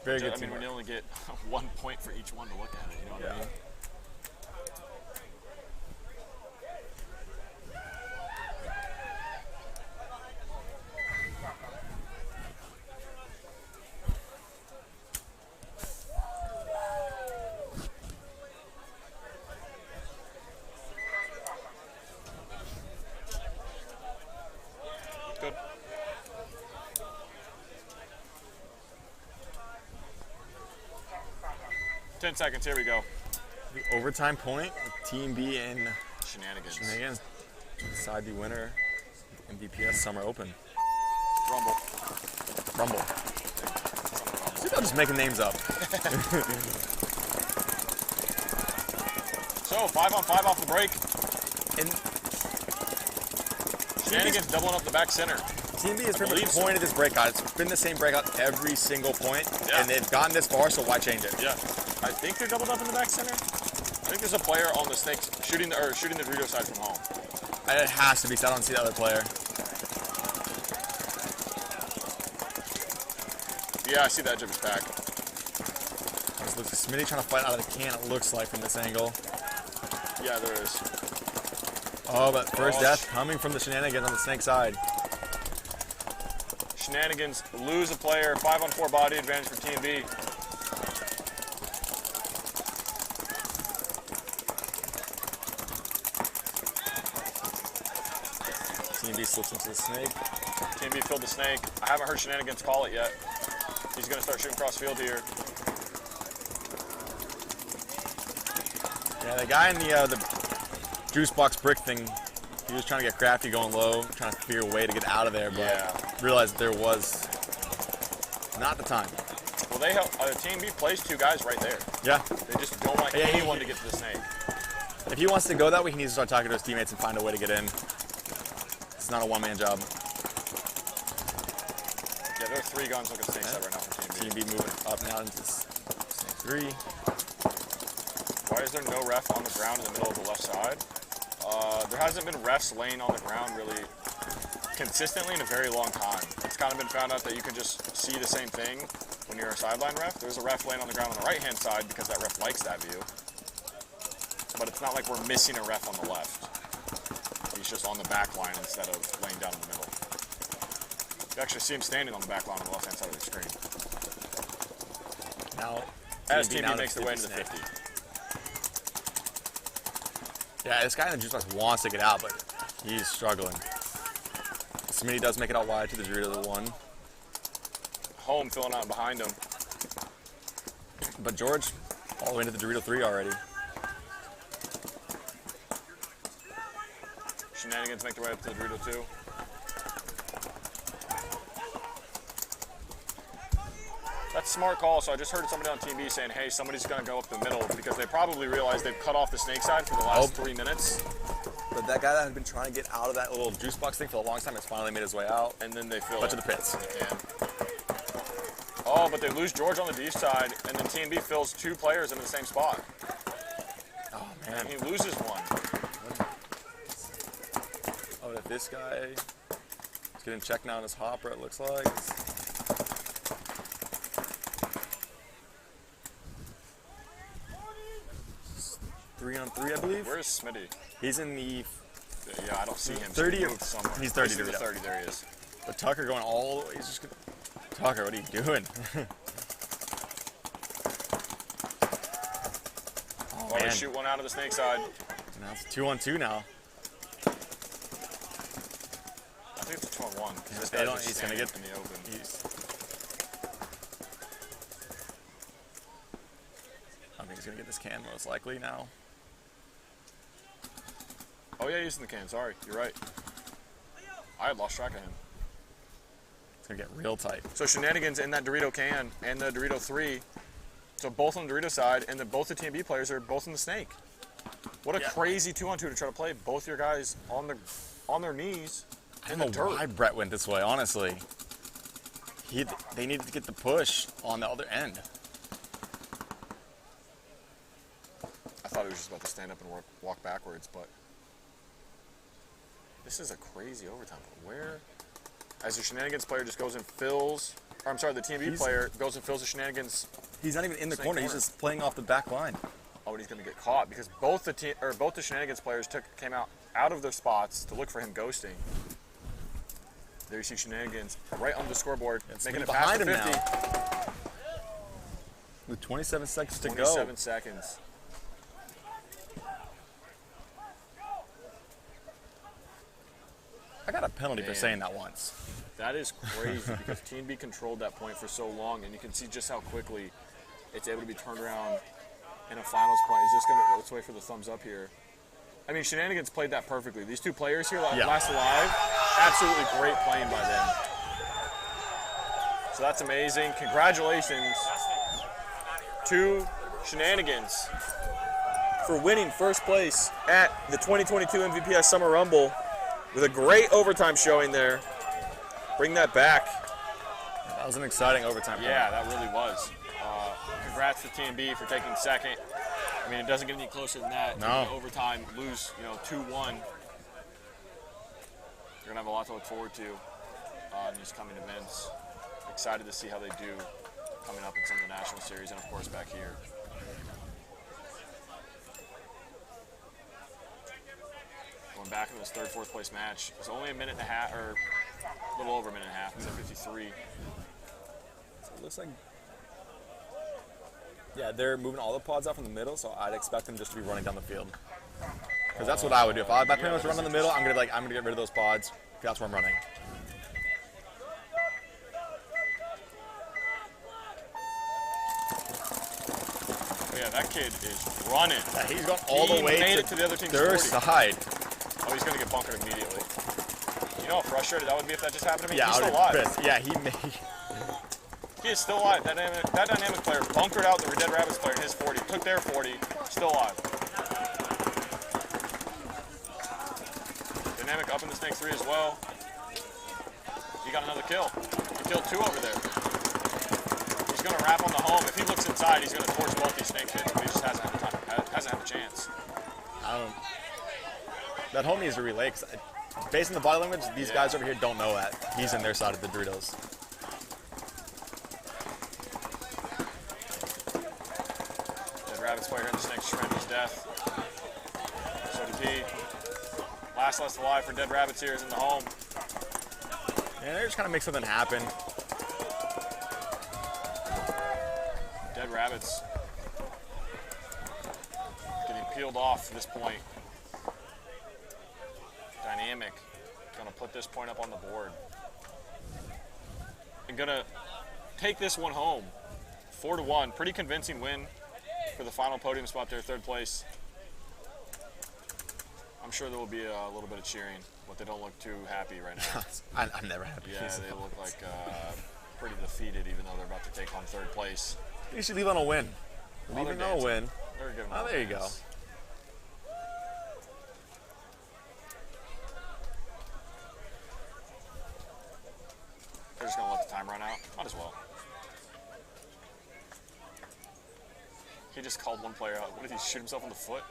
very good I mean, teamwork. we only get 1 point for each one to look at it, you know what I mean? Good. 10 seconds, here we go. The overtime point with TMB and Shenanigans. decide the winner of the MVPS Summer Open. Rumble. See, I'm just making names up. So, 5-on-5 off the break. And Shenanigans doubling up the back center. TMB has pretty much pointed this breakout. It's been the same breakout every single point, and they've gotten this far, so why change it? Yeah. I think they're doubled up in the back center. I think there's a player on the Snakes shooting the Dorito side from home. And it has to be, so I don't see the other player. Yeah, I see the edge of his back. Smitty trying to fight out of the can, it looks like, from this angle. Yeah, there is. Oh, but first death coming from the Shenanigans on the Snake side. Shenanigans lose a player, 5-on-4 body advantage for TMB. TMB slips into the Snake. TMB filled the Snake. I haven't heard Shenanigans call it yet. He's going to start shooting cross field here. Yeah, the guy in the juice box brick thing, he was trying to get crafty going low, trying to figure a way to get out of there, but realized there was not the time. Well, they help. TMB plays two guys right there. Yeah. They just don't want anyone to get to the snake. If he wants to go that way, he needs to start talking to his teammates and find a way to get in. It's not a one-man job. Yeah, there are 3 guns looking at snake side right now for TMB. TMB moving up now into snake 3. Why is there no ref on the ground in the middle of the left side? There hasn't been refs laying on the ground really consistently in a very long time. It's kind of been found out that you can just see the same thing when you're a sideline ref. There's a ref laying on the ground on the right-hand side because that ref likes that view. But it's not like we're missing a ref on the left. He's just on the back line instead of laying down in the middle. You actually see him standing on the back line on the left-hand side of the screen. Now, as TMB makes their way into the 50. Yeah, this guy in the juice box wants to get out, but he's struggling. Smitty does make it out wide to the Dorito the 1. Home filling out behind him. But George, all the way into the Dorito 3 already. Shenanigans make their way up to the Dorito 2. That's a smart call. So I just heard somebody on TMB saying, hey, somebody's going to go up the middle because they probably realize they've cut off the snake side for the last 3 minutes. But that guy that had been trying to get out of that little juice box thing for a long time has finally made his way out. And then they fill to the pits. Oh, but they lose George on the deep side, and then TMB fills 2 players into the same spot. Oh, man. And he loses one. Oh, if this guy is getting checked now on his hopper, it looks like. 3-on-3, I believe. Where's Smitty? He's in the. Yeah, I don't see him. 30 or somewhere. he's 30. He's 30. There he is. But Tucker going all. He's just. Tucker, what are you doing? Oh, they shoot one out of the snake side. Now it's 2-on-2 now. I think it's a 2-on-1. He's going to get in the open. I think he's going to get this can most likely now. Oh, yeah, he's in the can. Sorry. You're right. I had lost track of him. It's going to get real tight. So Shenanigans in that Dorito can and the Dorito 3. So both on the Dorito side, and then both the TMB players are both in the snake. What a crazy 2-on-2 to try to play both your guys on their knees in the dirt. I don't know why Brett went this way, honestly. They needed to get the push on the other end. I thought he was just about to stand up and walk backwards, but this is a crazy overtime. Where, as the Shenanigans player just goes and fills, or I'm sorry, the TMB player goes and fills the Shenanigans. He's not even in the corner. He's just playing off the back line. Oh, and he's going to get caught because both the Shenanigans players came out of their spots to look for him ghosting. There you see Shenanigans right on the scoreboard, making it past the 50. Now. With 27 seconds to go. 27 seconds. I got a penalty for saying that once. That is crazy because TMB controlled that point for so long, and you can see just how quickly it's able to be turned around in a finals point. Let's wait for the thumbs up here. I mean, Shenanigans played that perfectly. These 2 players here last alive, absolutely great playing by them. So that's amazing. Congratulations to Shenanigans for winning first place at the 2022 MVPS Summer Rumble with a great overtime showing there. Bring that back. That was an exciting overtime. Yeah, that really was. Congrats to TMB for taking second. I mean, it doesn't get any closer than that. No. Overtime, lose, 2-1. You're going to have a lot to look forward to in these coming events. Excited to see how they do coming up in some of the national series and, of course, back here. Going back in this third, fourth place match. It's only a minute and a half, or a little over a minute and a half. It's at 53. So it looks like, yeah, they're moving all the pods out from the middle, so I'd expect them just to be running down the field. Because that's what I would do. If my plan was to run in the middle, I'm gonna get rid of those pods. That's where I'm running. Yeah, that kid is running. Yeah, he's gone all the way made it to the other team's their 40. side. Oh, he's going to get bunkered immediately. You know how frustrated that would be if that just happened to me? Yeah, He's I still would be alive. pissed. Yeah, He is still alive. That dynamic player bunkered out the Dead Rabbits player in his 40. Took their 40. Still alive. Dynamic up in the Snake 3 as well. He got another kill. He killed 2 over there. He's going to wrap on the home. If he looks inside, he's going to torch both these Snake kids, but he just hasn't had a chance. That home needs to relay, because based on the body language, these guys over here don't know that he's in their side of the Doritos. Dead Rabbits player in the Snake surrendered his death. So did he. Last alive for Dead Rabbits here is in the home. Yeah, they're just trying to make something happen. Dead Rabbits getting peeled off at this point. Dynamic gonna put this point up on the board. And gonna take this one home. 4-1, pretty convincing win for the final podium spot there, 3rd place. I'm sure there will be a little bit of cheering, but they don't look too happy right now. I'm never happy. Yeah, they look like pretty defeated, even though they're about to take home 3rd place. You should leave on a win. Oh, Leaving on a win. Oh, there you go. They're just gonna let the time run out. Might as well. He just called one player out. What did he shoot himself in the foot?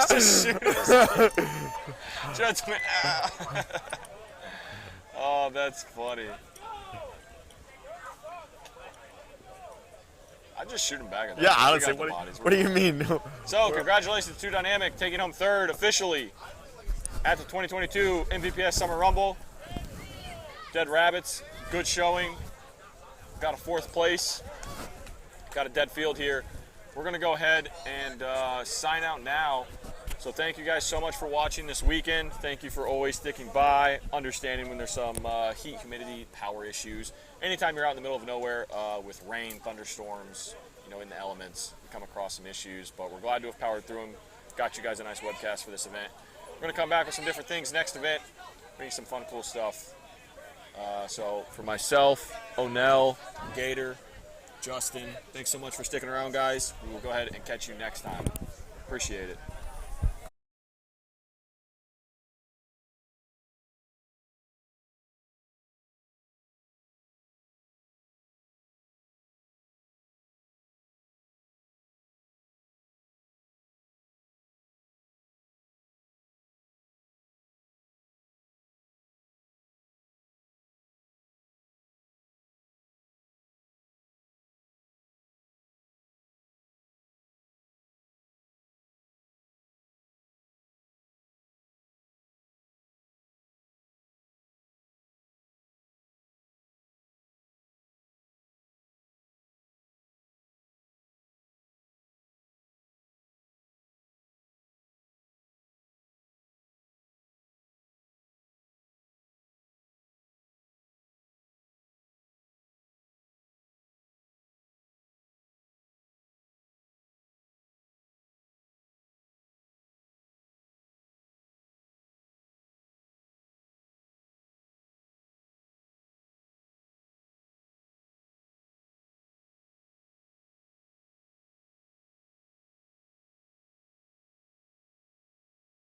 just shoot himself. Just went, oh, that's funny. I'd just shoot him back at that. Yeah, honestly, what do you mean? So, congratulations to Dynamic taking home 3rd officially at the 2022 MVPS Summer Rumble. Dead Rabbits, good showing. Got a 4th place. Got a dead field here. We're going to go ahead and sign out now. So thank you guys so much for watching this weekend. Thank you for always sticking by, understanding when there's some heat, humidity, power issues. Anytime you're out in the middle of nowhere with rain, thunderstorms, in the elements, we come across some issues, but we're glad to have powered through them. Got you guys a nice webcast for this event. We're going to come back with some different things next event, bring you some fun, cool stuff. So for myself, Onel, Gator, Justin, thanks so much for sticking around, guys. We will go ahead and catch you next time. Appreciate it.